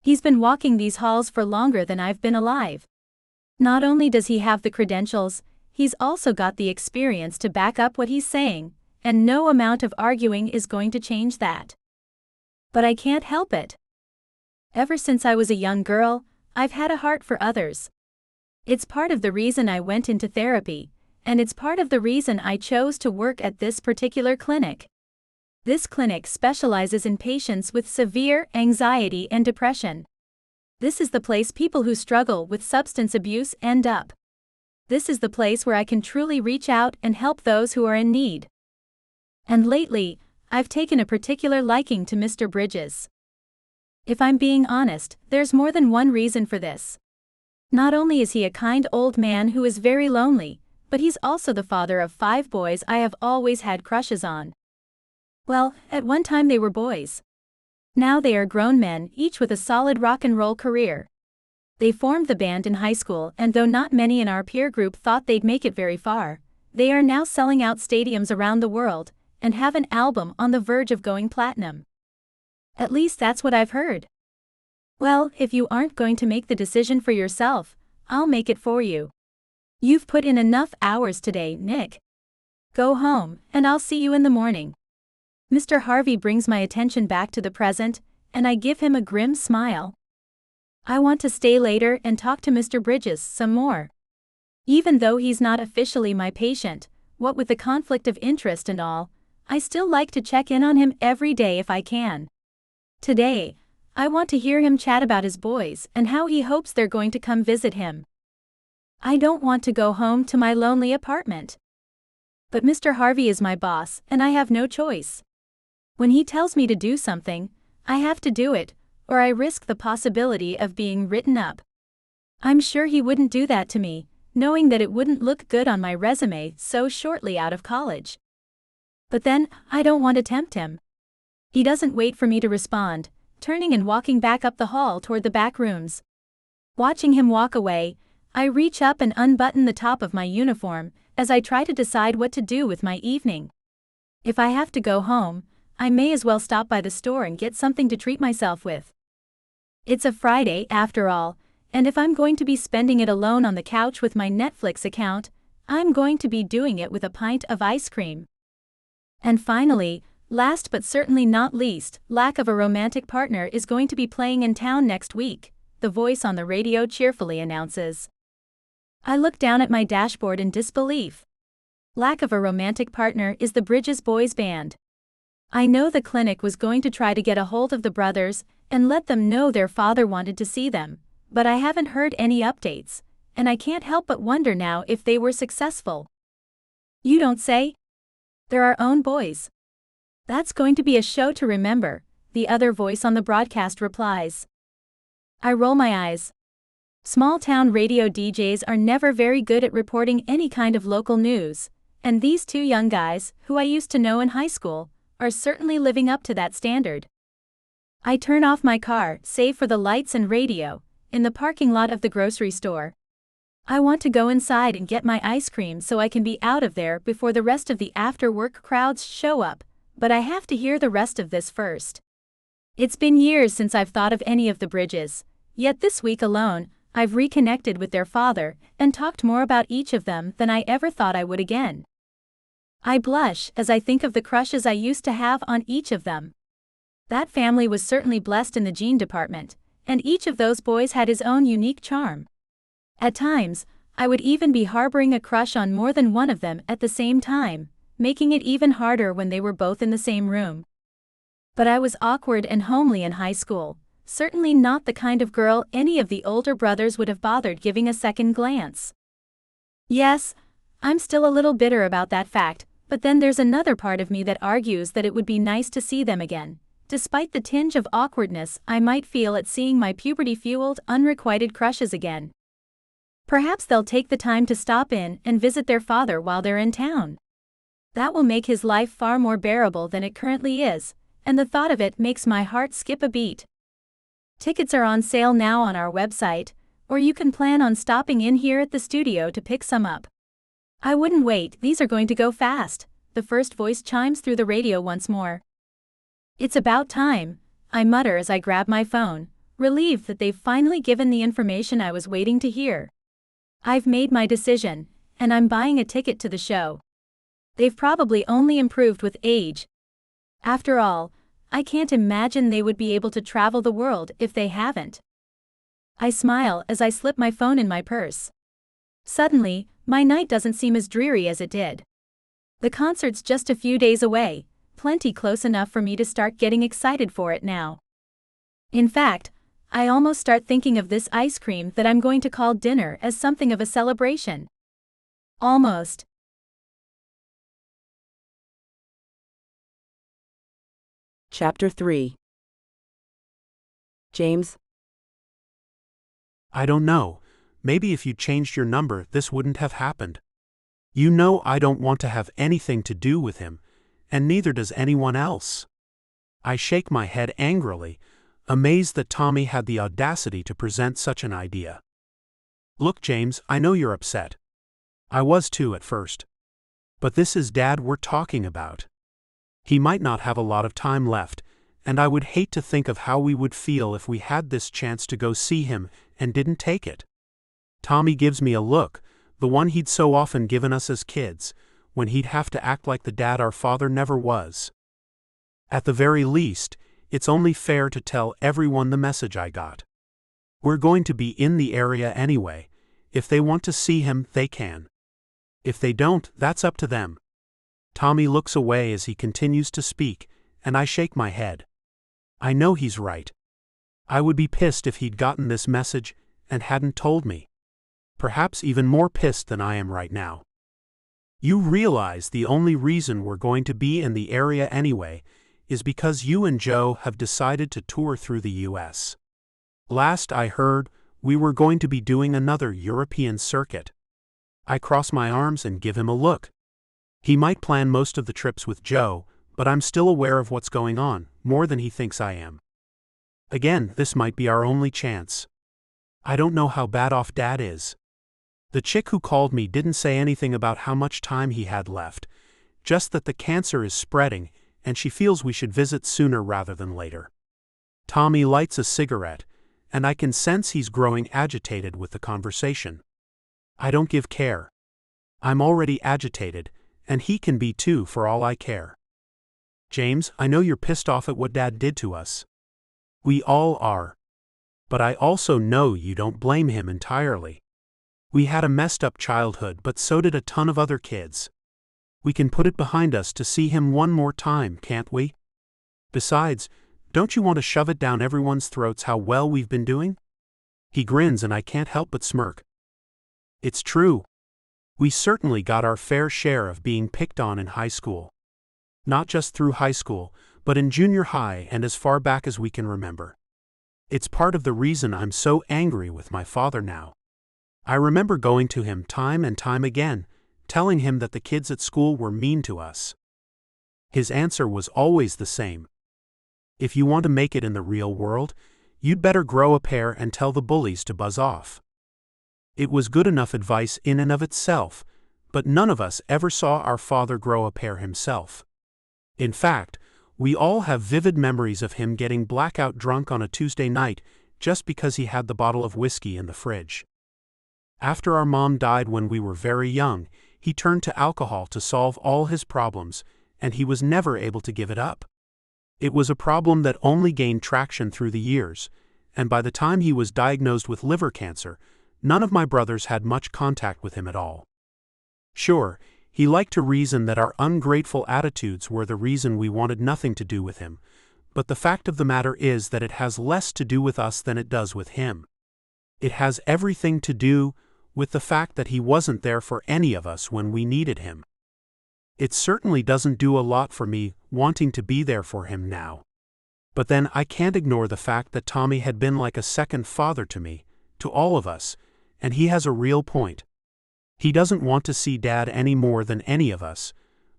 He's been walking these halls for longer than I've been alive. Not only does he have the credentials, he's also got the experience to back up what he's saying, and no amount of arguing is going to change that. But I can't help it. Ever since I was a young girl, I've had a heart for others. It's part of the reason I went into therapy, and it's part of the reason I chose to work at this particular clinic. This clinic specializes in patients with severe anxiety and depression. This is the place people who struggle with substance abuse end up. This is the place where I can truly reach out and help those who are in need. And lately, I've taken a particular liking to Mr. Bridges. If I'm being honest, there's more than one reason for this. Not only is he a kind old man who is very lonely, but he's also the father of 5 boys I have always had crushes on. Well, at one time they were boys. Now they are grown men, each with a solid rock and roll career. They formed the band in high school, and though not many in our peer group thought they'd make it very far, they are now selling out stadiums around the world and have an album on the verge of going platinum. At least that's what I've heard. Well, if you aren't going to make the decision for yourself, I'll make it for you. You've put in enough hours today, Nick. Go home, and I'll see you in the morning. Mr. Harvey brings my attention back to the present, and I give him a grim smile. I want to stay later and talk to Mr. Bridges some more. Even though he's not officially my patient, what with the conflict of interest and all, I still like to check in on him every day if I can. Today, I want to hear him chat about his boys and how he hopes they're going to come visit him. I don't want to go home to my lonely apartment. But Mr. Harvey is my boss, and I have no choice. When he tells me to do something, I have to do it, or I risk the possibility of being written up. I'm sure he wouldn't do that to me, knowing that it wouldn't look good on my resume so shortly out of college. But then, I don't want to tempt him. He doesn't wait for me to respond, turning and walking back up the hall toward the back rooms. Watching him walk away, I reach up and unbutton the top of my uniform as I try to decide what to do with my evening. If I have to go home, I may as well stop by the store and get something to treat myself with. It's a Friday after all, and if I'm going to be spending it alone on the couch with my Netflix account, I'm going to be doing it with a pint of ice cream. And finally, last but certainly not least, lack of a romantic partner is going to be playing in town next week, the voice on the radio cheerfully announces. I look down at my dashboard in disbelief. Lack of a romantic partner is the Bridges Boys Band. I know the clinic was going to try to get a hold of the brothers and let them know their father wanted to see them, but I haven't heard any updates, and I can't help but wonder now if they were successful. You don't say? They're our own boys. That's going to be a show to remember, the other voice on the broadcast replies. I roll my eyes. Small-town radio DJs are never very good at reporting any kind of local news, and these two young guys, who I used to know in high school, are certainly living up to that standard. I turn off my car, save for the lights and radio, in the parking lot of the grocery store. I want to go inside and get my ice cream so I can be out of there before the rest of the after-work crowds show up, but I have to hear the rest of this first. It's been years since I've thought of any of the Bridges, yet this week alone, I've reconnected with their father and talked more about each of them than I ever thought I would again. I blush as I think of the crushes I used to have on each of them. That family was certainly blessed in the gene department, and each of those boys had his own unique charm. At times, I would even be harboring a crush on more than one of them at the same time, making it even harder when they were both in the same room. But I was awkward and homely in high school, certainly not the kind of girl any of the older brothers would have bothered giving a second glance. Yes, I'm still a little bitter about that fact, but then there's another part of me that argues that it would be nice to see them again, despite the tinge of awkwardness I might feel at seeing my puberty-fueled, unrequited crushes again. Perhaps they'll take the time to stop in and visit their father while they're in town. That will make his life far more bearable than it currently is, and the thought of it makes my heart skip a beat. Tickets are on sale now on our website, or you can plan on stopping in here at the studio to pick some up. I wouldn't wait, these are going to go fast, the first voice chimes through the radio once more. It's about time, I mutter as I grab my phone, relieved that they've finally given the information I was waiting to hear. I've made my decision, and I'm buying a ticket to the show. They've probably only improved with age. After all, I can't imagine they would be able to travel the world if they haven't. I smile as I slip my phone in my purse. Suddenly, my night doesn't seem as dreary as it did. The concert's just a few days away, plenty close enough for me to start getting excited for it now. In fact, I almost start thinking of this ice cream that I'm going to call dinner as something of a celebration. Almost. Chapter 3. James. I don't know. Maybe if you changed your number, this wouldn't have happened. You know I don't want to have anything to do with him, and neither does anyone else. I shake my head angrily, amazed that Tommy had the audacity to present such an idea. Look, James, I know you're upset. I was too at first. But this is Dad we're talking about. He might not have a lot of time left, and I would hate to think of how we would feel if we had this chance to go see him and didn't take it. Tommy gives me a look, the one he'd so often given us as kids, when he'd have to act like the dad our father never was. At the very least, it's only fair to tell everyone the message I got. We're going to be in the area anyway. If they want to see him, they can. If they don't, that's up to them. Tommy looks away as he continues to speak, and I shake my head. I know he's right. I would be pissed if he'd gotten this message and hadn't told me. Perhaps even more pissed than I am right now. You realize the only reason we're going to be in the area anyway is because you and Joe have decided to tour through the U.S. Last I heard, we were going to be doing another European circuit. I cross my arms and give him a look. He might plan most of the trips with Joe, but I'm still aware of what's going on, more than he thinks I am. Again, this might be our only chance. I don't know how bad off Dad is. The chick who called me didn't say anything about how much time he had left, just that the cancer is spreading and she feels we should visit sooner rather than later. Tommy lights a cigarette, and I can sense he's growing agitated with the conversation. I don't give care. I'm already agitated, and he can be too for all I care. James, I know you're pissed off at what Dad did to us. We all are. But I also know you don't blame him entirely. We had a messed up childhood, but so did a ton of other kids. We can put it behind us to see him one more time, can't we? Besides, don't you want to shove it down everyone's throats how well we've been doing? He grins and I can't help but smirk. It's true. We certainly got our fair share of being picked on in high school. Not just through high school, but in junior high and as far back as we can remember. It's part of the reason I'm so angry with my father now. I remember going to him time and time again, telling him that the kids at school were mean to us. His answer was always the same. If you want to make it in the real world, you'd better grow a pair and tell the bullies to buzz off. It was good enough advice in and of itself, but none of us ever saw our father grow a pair himself. In fact, we all have vivid memories of him getting blackout drunk on a Tuesday night just because he had the bottle of whiskey in the fridge. After our mom died when we were very young, he turned to alcohol to solve all his problems, and he was never able to give it up. It was a problem that only gained traction through the years, and by the time he was diagnosed with liver cancer, none of my brothers had much contact with him at all. Sure, he liked to reason that our ungrateful attitudes were the reason we wanted nothing to do with him, but the fact of the matter is that it has less to do with us than it does with him. It has everything to do with the fact that he wasn't there for any of us when we needed him. It certainly doesn't do a lot for me wanting to be there for him now. But then I can't ignore the fact that Tommy had been like a second father to me, to all of us, and he has a real point. He doesn't want to see Dad any more than any of us,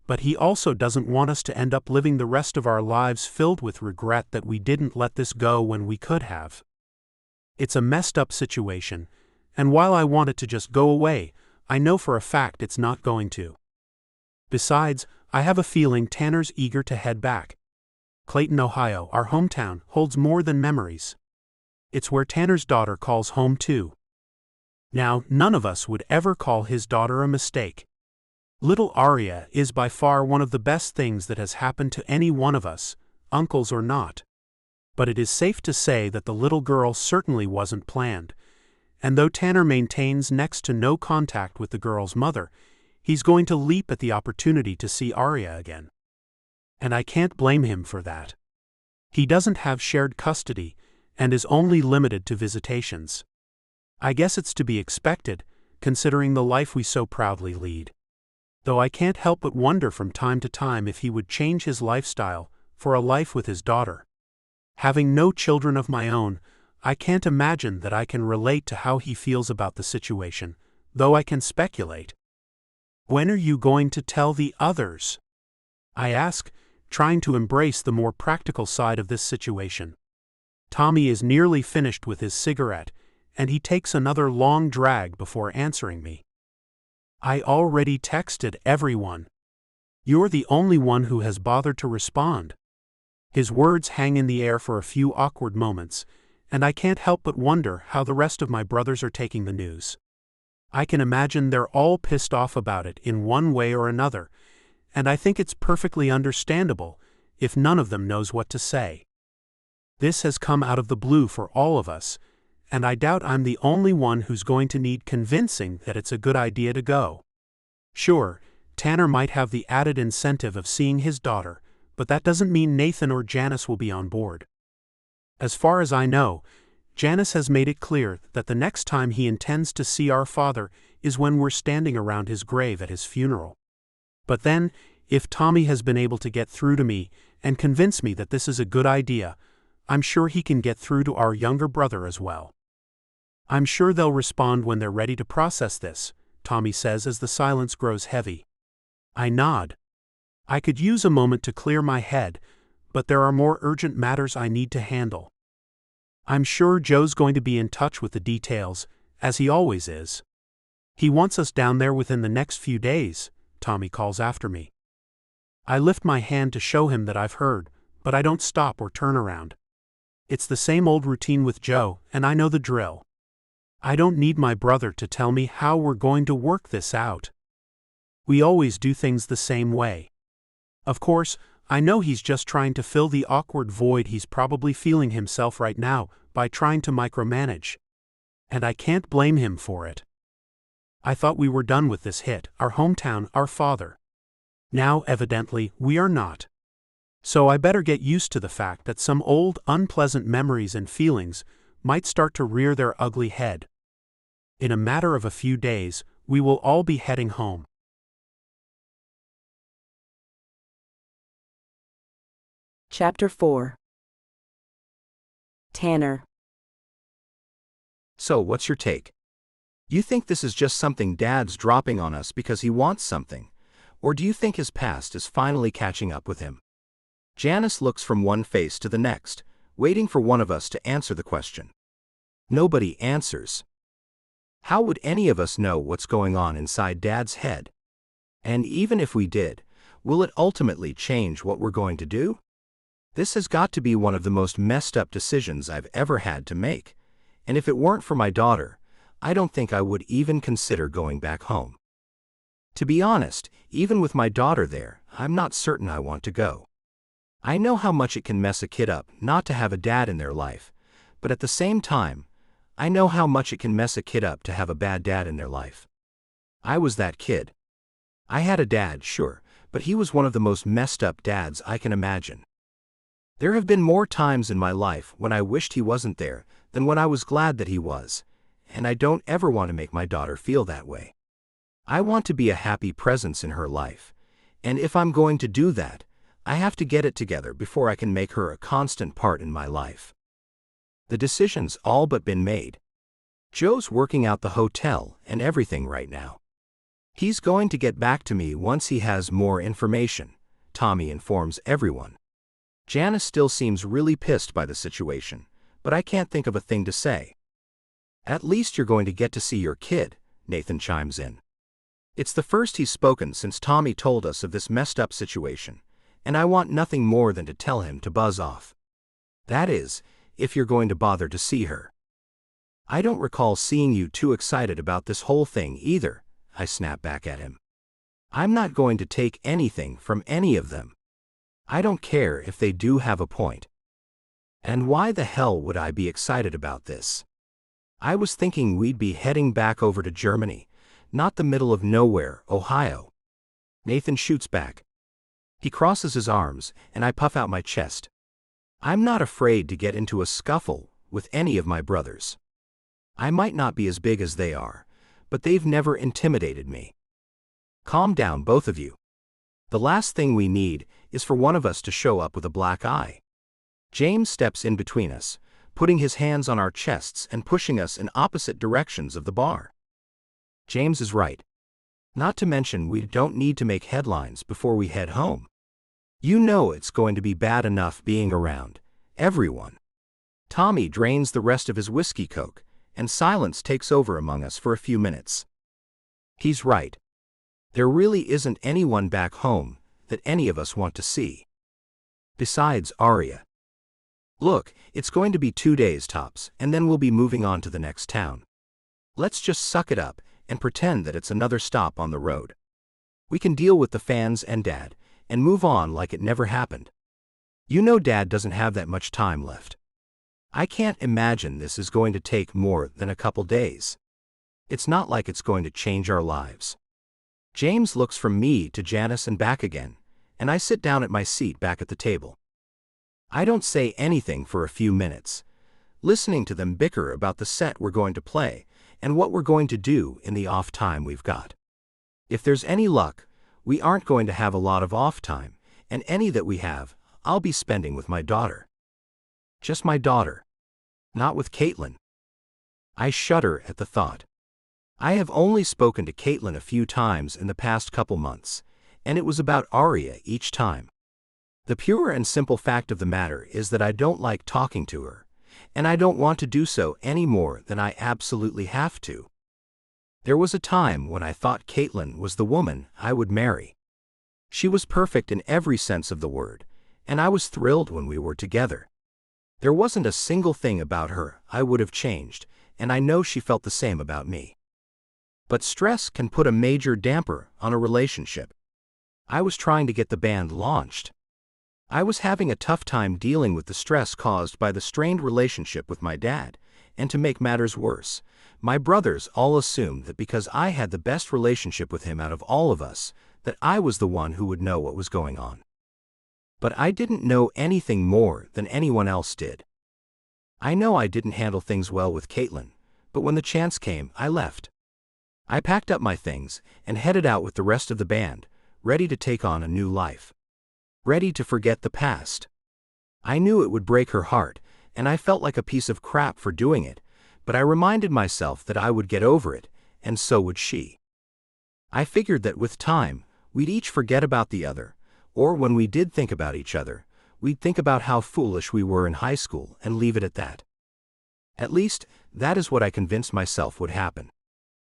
but he also doesn't want us to end up living the rest of our lives filled with regret that we didn't let this go when we could have. It's a messed up situation, and while I want it to just go away, I know for a fact it's not going to. Besides, I have a feeling Tanner's eager to head back. Clayton, Ohio, our hometown, holds more than memories. It's where Tanner's daughter calls home too. Now, none of us would ever call his daughter a mistake. Little Aria is by far one of the best things that has happened to any one of us, uncles or not. But it is safe to say that the little girl certainly wasn't planned, and though Tanner maintains next to no contact with the girl's mother, he's going to leap at the opportunity to see Aria again. And I can't blame him for that. He doesn't have shared custody and is only limited to visitations. I guess it's to be expected, considering the life we so proudly lead. Though I can't help but wonder from time to time if he would change his lifestyle for a life with his daughter. Having no children of my own, I can't imagine that I can relate to how he feels about the situation, though I can speculate. When are you going to tell the others? I ask, trying to embrace the more practical side of this situation. Tommy is nearly finished with his cigarette, and he takes another long drag before answering me. I already texted everyone. You're the only one who has bothered to respond. His words hang in the air for a few awkward moments, and I can't help but wonder how the rest of my brothers are taking the news. I can imagine they're all pissed off about it in one way or another, and I think it's perfectly understandable if none of them knows what to say. This has come out of the blue for all of us, and I doubt I'm the only one who's going to need convincing that it's a good idea to go. Sure, Tanner might have the added incentive of seeing his daughter, but that doesn't mean Nathan or Janice will be on board. As far as I know, Janice has made it clear that the next time he intends to see our father is when we're standing around his grave at his funeral. But then, if Tommy has been able to get through to me and convince me that this is a good idea, I'm sure he can get through to our younger brother as well. I'm sure they'll respond when they're ready to process this, Tommy says as the silence grows heavy. I nod. I could use a moment to clear my head, but there are more urgent matters I need to handle. I'm sure Joe's going to be in touch with the details, as he always is. He wants us down there within the next few days, Tommy calls after me. I lift my hand to show him that I've heard, but I don't stop or turn around. It's the same old routine with Joe, and I know the drill. I don't need my brother to tell me how we're going to work this out. We always do things the same way. Of course, I know he's just trying to fill the awkward void he's probably feeling himself right now by trying to micromanage. And I can't blame him for it. I thought we were done with this hit, our hometown, our father. Now, evidently, we are not. So I better get used to the fact that some old, unpleasant memories and feelings might start to rear their ugly head. In a matter of a few days, we will all be heading home. Chapter 4. Tanner. So, what's your take? You think this is just something Dad's dropping on us because he wants something, or do you think his past is finally catching up with him? Janice looks from one face to the next, waiting for one of us to answer the question. Nobody answers. How would any of us know what's going on inside Dad's head? And even if we did, will it ultimately change what we're going to do? This has got to be one of the most messed up decisions I've ever had to make, and if it weren't for my daughter, I don't think I would even consider going back home. To be honest, even with my daughter there, I'm not certain I want to go. I know how much it can mess a kid up not to have a dad in their life, but at the same time, I know how much it can mess a kid up to have a bad dad in their life. I was that kid. I had a dad, sure, but he was one of the most messed up dads I can imagine. There have been more times in my life when I wished he wasn't there than when I was glad that he was, and I don't ever want to make my daughter feel that way. I want to be a happy presence in her life, and if I'm going to do that, I have to get it together before I can make her a constant part in my life. The decision's all but been made. Joe's working out the hotel and everything right now. He's going to get back to me once he has more information, Tommy informs everyone. Janice still seems really pissed by the situation, but I can't think of a thing to say. At least you're going to get to see your kid, Nathan chimes in. It's the first he's spoken since Tommy told us of this messed up situation, and I want nothing more than to tell him to buzz off. That is, if you're going to bother to see her. I don't recall seeing you too excited about this whole thing either, I snap back at him. I'm not going to take anything from any of them. I don't care if they do have a point. And why the hell would I be excited about this? I was thinking we'd be heading back over to Germany, not the middle of nowhere, Ohio. Nathan shoots back. He crosses his arms, and I puff out my chest. I'm not afraid to get into a scuffle with any of my brothers. I might not be as big as they are, but they've never intimidated me. Calm down, both of you. The last thing we need is for one of us to show up with a black eye. James steps in between us, putting his hands on our chests and pushing us in opposite directions of the bar. James is right. Not to mention we don't need to make headlines before we head home. You know it's going to be bad enough being around everyone. Tommy drains the rest of his whiskey coke, and silence takes over among us for a few minutes. He's right. There really isn't anyone back home that any of us want to see. Besides Arya. Look, it's going to be 2 days tops, and then we'll be moving on to the next town. Let's just suck it up and pretend that it's another stop on the road. We can deal with the fans and Dad, and move on like it never happened. You know Dad doesn't have that much time left. I can't imagine this is going to take more than a couple days. It's not like it's going to change our lives. James looks from me to Janice and back again, and I sit down at my seat back at the table. I don't say anything for a few minutes, listening to them bicker about the set we're going to play and what we're going to do in the off time we've got. If there's any luck, we aren't going to have a lot of off time, and any that we have, I'll be spending with my daughter. Just my daughter. Not with Caitlin. I shudder at the thought. I have only spoken to Caitlin a few times in the past couple months, and it was about Arya each time. The pure and simple fact of the matter is that I don't like talking to her, and I don't want to do so any more than I absolutely have to. There was a time when I thought Caitlin was the woman I would marry. She was perfect in every sense of the word, and I was thrilled when we were together. There wasn't a single thing about her I would have changed, and I know she felt the same about me. But stress can put a major damper on a relationship. I was trying to get the band launched. I was having a tough time dealing with the stress caused by the strained relationship with my dad, and to make matters worse, my brothers all assumed that because I had the best relationship with him out of all of us, that I was the one who would know what was going on. But I didn't know anything more than anyone else did. I know I didn't handle things well with Caitlin, but when the chance came, I left. I packed up my things and headed out with the rest of the band, ready to take on a new life. Ready to forget the past. I knew it would break her heart, and I felt like a piece of crap for doing it, but I reminded myself that I would get over it, and so would she. I figured that with time, we'd each forget about the other, or when we did think about each other, we'd think about how foolish we were in high school and leave it at that. At least, that is what I convinced myself would happen.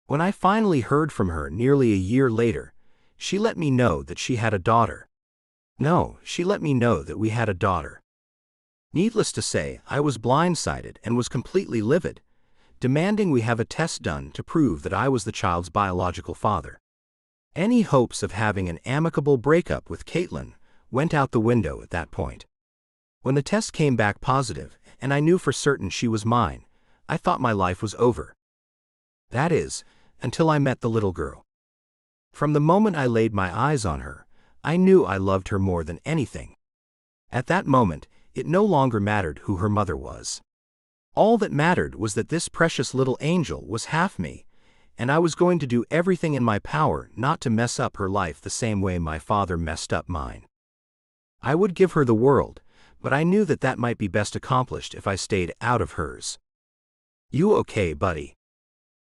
When I finally heard from her nearly a year later, she let me know that she had a daughter. No, she let me know that we had a daughter. Needless to say, I was blindsided and was completely livid, demanding we have a test done to prove that I was the child's biological father. Any hopes of having an amicable breakup with Caitlin went out the window at that point. When the test came back positive, and I knew for certain she was mine, I thought my life was over. That is, until I met the little girl. From the moment I laid my eyes on her, I knew I loved her more than anything. At that moment, it no longer mattered who her mother was. All that mattered was that this precious little angel was half me, and I was going to do everything in my power not to mess up her life the same way my father messed up mine. I would give her the world, but I knew that that might be best accomplished if I stayed out of hers. "You okay, buddy?"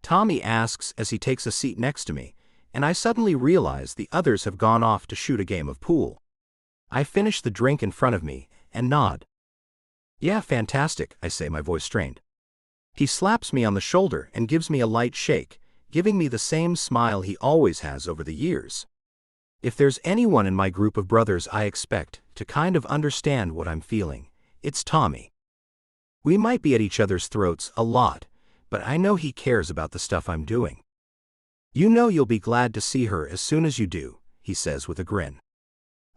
Tommy asks as he takes a seat next to me, and I suddenly realize the others have gone off to shoot a game of pool. I finish the drink in front of me and nod. "Yeah, fantastic," I say, my voice strained. He slaps me on the shoulder and gives me a light shake, giving me the same smile he always has over the years. If there's anyone in my group of brothers I expect to kind of understand what I'm feeling, it's Tommy. We might be at each other's throats a lot, but I know he cares about the stuff I'm doing. "You know you'll be glad to see her as soon as you do," he says with a grin.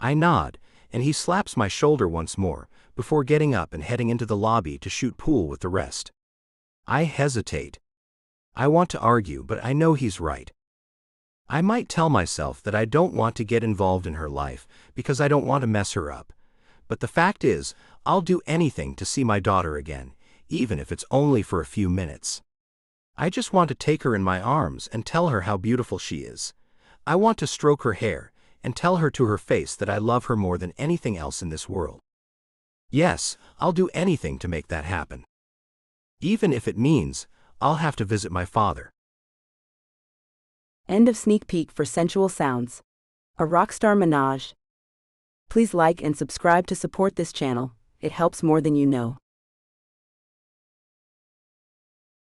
I nod, and he slaps my shoulder once more, before getting up and heading into the lobby to shoot pool with the rest. I hesitate. I want to argue, but I know he's right. I might tell myself that I don't want to get involved in her life because I don't want to mess her up, but the fact is, I'll do anything to see my daughter again, even if it's only for a few minutes. I just want to take her in my arms and tell her how beautiful she is. I want to stroke her hair and tell her to her face that I love her more than anything else in this world. Yes, I'll do anything to make that happen. Even if it means I'll have to visit my father. End of sneak peek for Sensual Sounds. A Rockstar Menage. Please like and subscribe to support this channel, it helps more than you know.